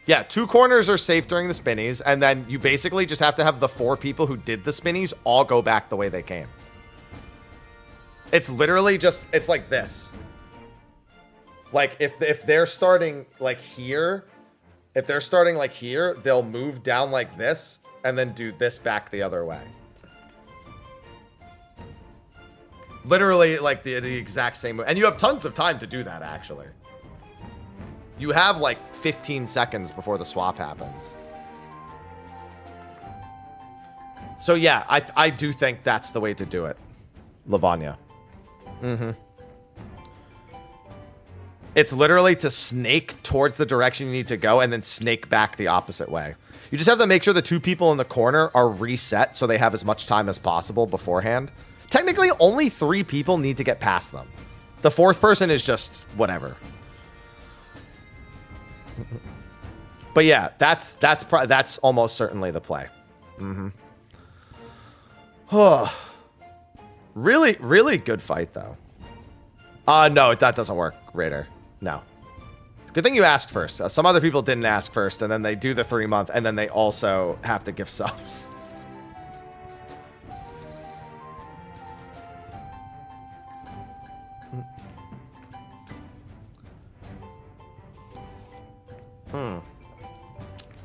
Yeah, 2 corners are safe during the spinnies, and then you basically just have to have the 4 people who did the spinnies all go back the way they came. It's literally just, it's like this. Like, if they're starting, like, here, if they're starting, like, here, they'll move down like this, and then do this back the other way. Literally, like, the exact same way. And you have tons of time to do that, actually. You have, like, 15 seconds before the swap happens. So, yeah, I do think that's the way to do it. Lavanya. Mm-hmm. It's literally to snake towards the direction you need to go and then snake back the opposite way. You just have to make sure the 2 people in the corner are reset so they have as much time as possible beforehand. Technically, only 3 people need to get past them. The 4th person is just whatever. But yeah, that's almost certainly the play. Mm-hmm. Oh, really, really good fight though. No, that doesn't work, Raider. No. Good thing you asked first. Some other people didn't ask first, and then they do the 3-month, and then they also have to give subs.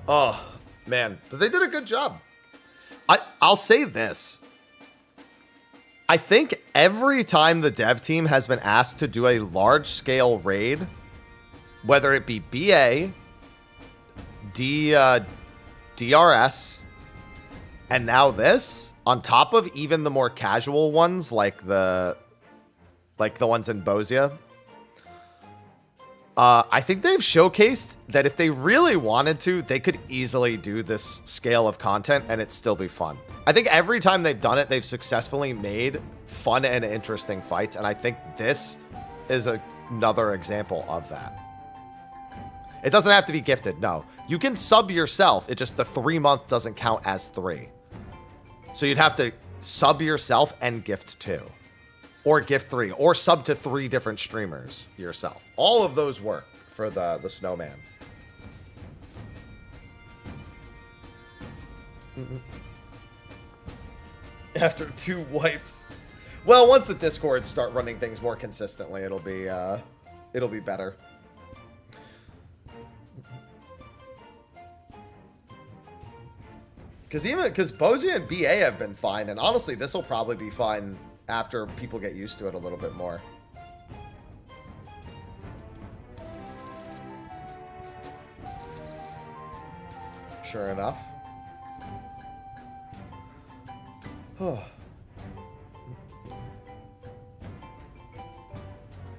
Oh, man. But they did a good job. I'll say this. I think every time the dev team has been asked to do a large-scale raid, whether it be BA, DRS, and now this, on top of even the more casual ones like the ones in Bosia, I think they've showcased that if they really wanted to, they could easily do this scale of content and it'd still be fun. I think every time they've done it, they've successfully made fun and interesting fights, and I think this is another example of that. It doesn't have to be gifted, no. You can sub yourself, it just the 3-month doesn't count as 3. So you'd have to sub yourself and gift 2. Or gift 3, or sub to 3 different streamers yourself. All of those work for the snowman. After 2 wipes. Well, once the Discords start running things more consistently, it'll be better. Because Bosia and BA have been fine, and honestly, this will probably be fine after people get used to it a little bit more. Sure enough.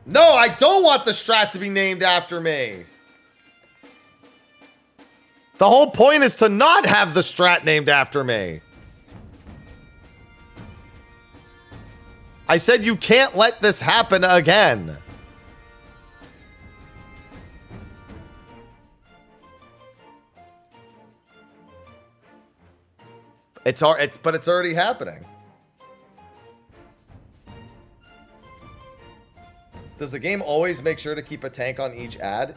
No, I don't want the strat to be named after me. The whole point is to not have the strat named after me. I said you can't let this happen again. But it's already happening. Does the game always make sure to keep a tank on each ad?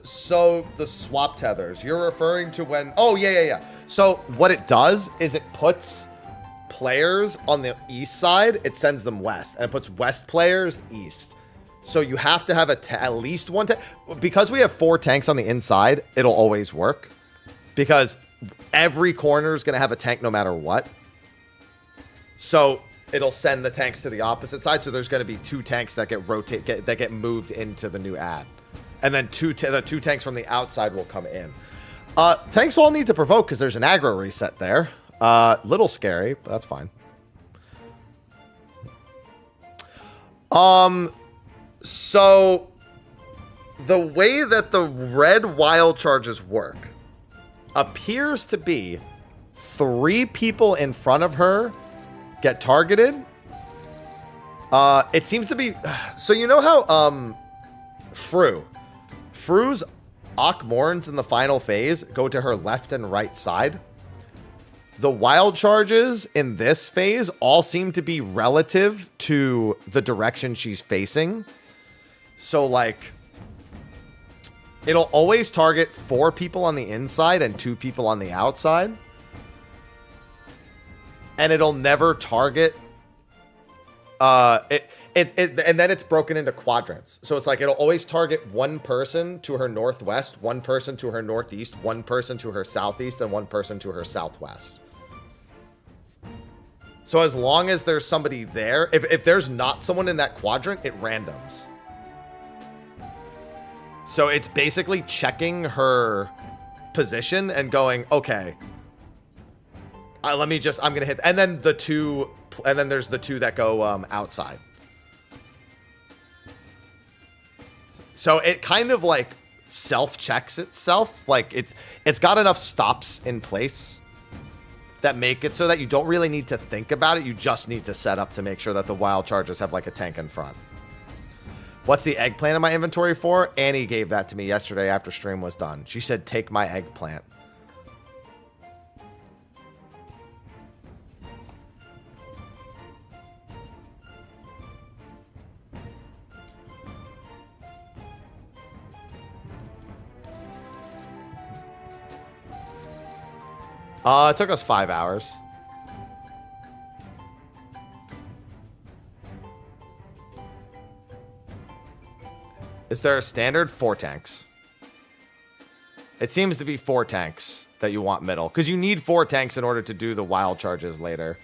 So the swap tethers. You're referring to when... Oh, yeah. So what it does is it puts players on the east side, it sends them west, and it puts west players east. So you have to have at least one tank. Because we have 4 tanks on the inside, it'll always work. Because every corner is going to have a tank no matter what. So it'll send the tanks to the opposite side. So there's going to be 2 tanks that get moved into the new ad. And then the 2 tanks from the outside will come in. Tanks all need to provoke because there's an aggro reset there. Little scary, but that's fine. So the way that the red wild charges work appears to be 3 people in front of her get targeted. It seems to be, so you know how Fru's Akmorns in the final phase go to her left and right side. The wild charges in this phase all seem to be relative to the direction she's facing. So, like, it'll always target 4 people on the inside and 2 people on the outside. And it'll never target... and then it's broken into quadrants. So it's like it'll always target 1 person to her northwest, 1 person to her northeast, 1 person to her southeast, and 1 person to her southwest. So as long as there's somebody there, if there's not someone in that quadrant, it randoms. So it's basically checking her position and going, okay, I'm going to hit, and then there's the 2 that go outside. So it kind of like self-checks itself. Like it's got enough stops in place that make it so that you don't really need to think about it. You just need to set up to make sure that the wild charges have like a tank in front. What's the eggplant in my inventory for? Annie gave that to me yesterday after stream was done. She said, take my eggplant. It took us 5 hours. Is there a standard? 4 tanks. It seems to be 4 tanks that you want middle. Because you need 4 tanks in order to do the wild charges later.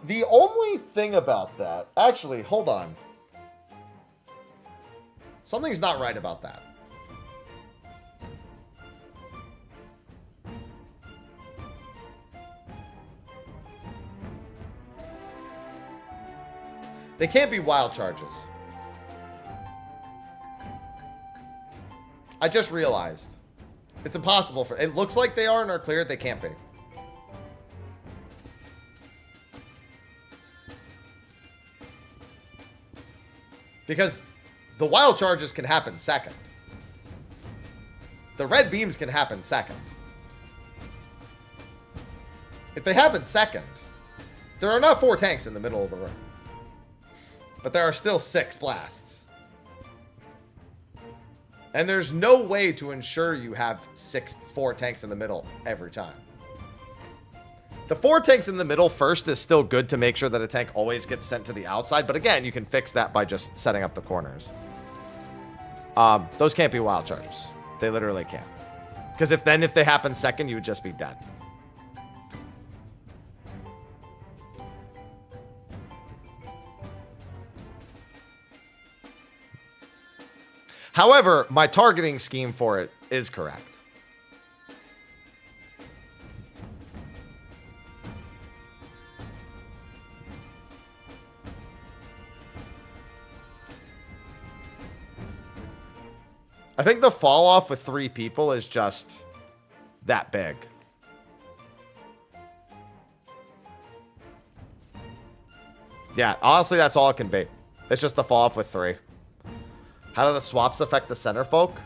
The only thing about that... Actually, hold on. Something's not right about that. They can't be wild charges. I just realized. It's impossible for... It looks like they are and are cleared. They can't be. Because the wild charges can happen second. The red beams can happen second. If they happen second, there are not 4 tanks in the middle of the room. But there are still 6 blasts. And there's no way to ensure you have 4 tanks in the middle every time. The 4 tanks in the middle first is still good to make sure that a tank always gets sent to the outside. But again, you can fix that by just setting up the corners. Those can't be wild charges. They literally can't. Because if they happen second, you would just be dead. However, my targeting scheme for it is correct. I think the fall off with 3 people is just that big. Yeah, honestly, that's all it can be. It's just the fall off with 3. How do the swaps affect the center folk?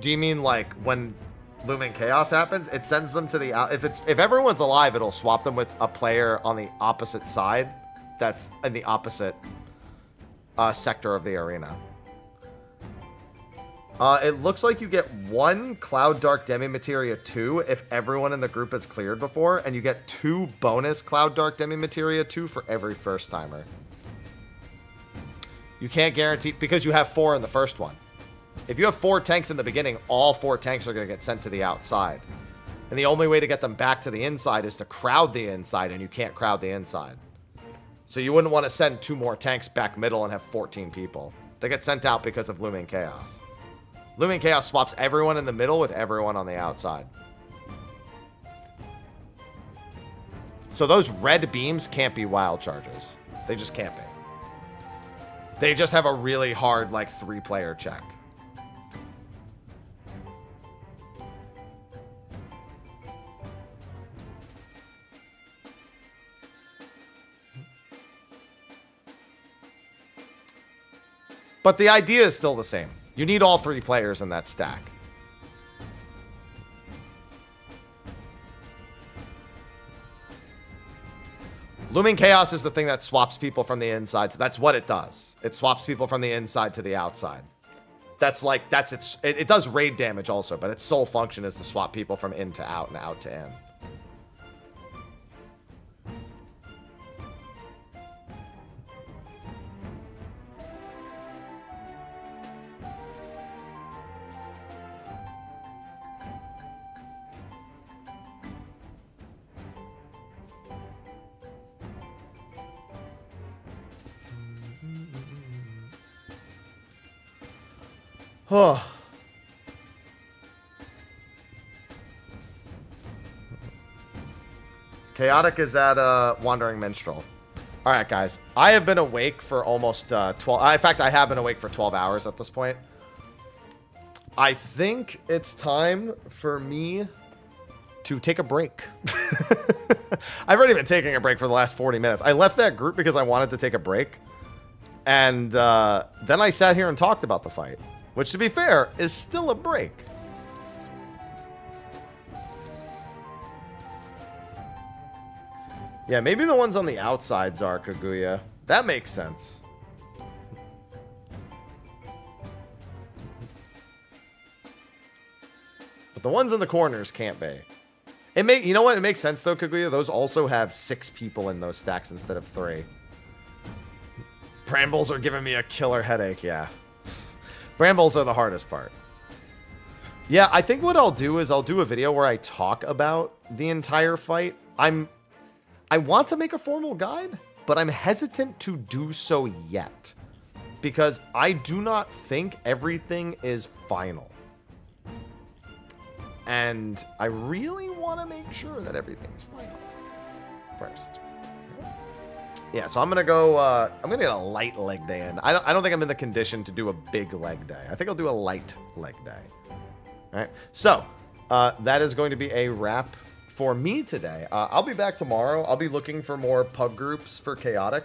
Do you mean like when Looming Chaos happens? It sends them to the out. If everyone's alive, it'll swap them with a player on the opposite side. That's in the opposite sector of the arena. It looks like you get 1 Cloud Dark Demi Materia 2 if everyone in the group has cleared before, and you get 2 bonus Cloud Dark Demi Materia 2 for every first timer. You can't guarantee, because you have 4 in the first one. If you have 4 tanks in the beginning, all 4 tanks are going to get sent to the outside. And the only way to get them back to the inside is to crowd the inside, and you can't crowd the inside. So you wouldn't want to send 2 more tanks back middle and have 14 people. They get sent out because of Looming Chaos. Looming Chaos swaps everyone in the middle with everyone on the outside. So those red beams can't be wild charges. They just can't be. They just have a really hard, like, 3-player check. But the idea is still the same. You need all 3 players in that stack. Looming Chaos is the thing that swaps people from the inside. That's what it does. It swaps people from the inside to the outside. That's like, that's its, it does raid damage also, but its sole function is to swap people from in to out and out to in. Huh. Chaotic is at Wandering Minstrel. All right, guys. I have been awake for almost 12... in fact, I have been awake for 12 hours at this point. I think it's time for me to take a break. I've already been taking a break for the last 40 minutes. I left that group because I wanted to take a break. And then I sat here and talked about the fight. Which, to be fair, is still a break. Yeah, maybe the ones on the outsides are Kaguya. That makes sense. But the ones in the corners can't be. You know what? It makes sense, though, Kaguya. Those also have 6 people in those stacks instead of 3. Brambles are giving me a killer headache, yeah. Brambles are the hardest part. Yeah, I think what I'll do is I'll do a video where I talk about the entire fight. I want to make a formal guide, but I'm hesitant to do so yet. Because I do not think everything is final. And I really want to make sure that everything's final first. Yeah, so I'm gonna go. I'm gonna get a light leg day in. I don't think I'm in the condition to do a big leg day. I think I'll do a light leg day. All right. So that is going to be a wrap for me today. I'll be back tomorrow. I'll be looking for more pub groups for Chaotic.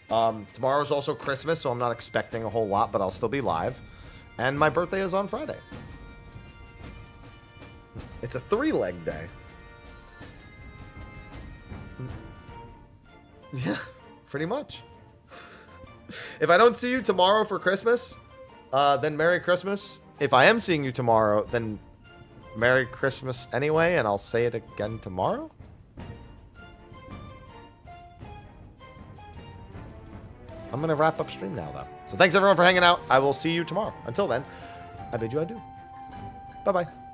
Tomorrow is also Christmas, so I'm not expecting a whole lot, but I'll still be live. And my birthday is on Friday. It's a 3-leg day. Yeah. Pretty much. If I don't see you tomorrow for Christmas, then Merry Christmas. If I am seeing you tomorrow, then Merry Christmas anyway, and I'll say it again tomorrow. I'm going to wrap up stream now, though. So thanks, everyone, for hanging out. I will see you tomorrow. Until then, I bid you adieu. Bye-bye.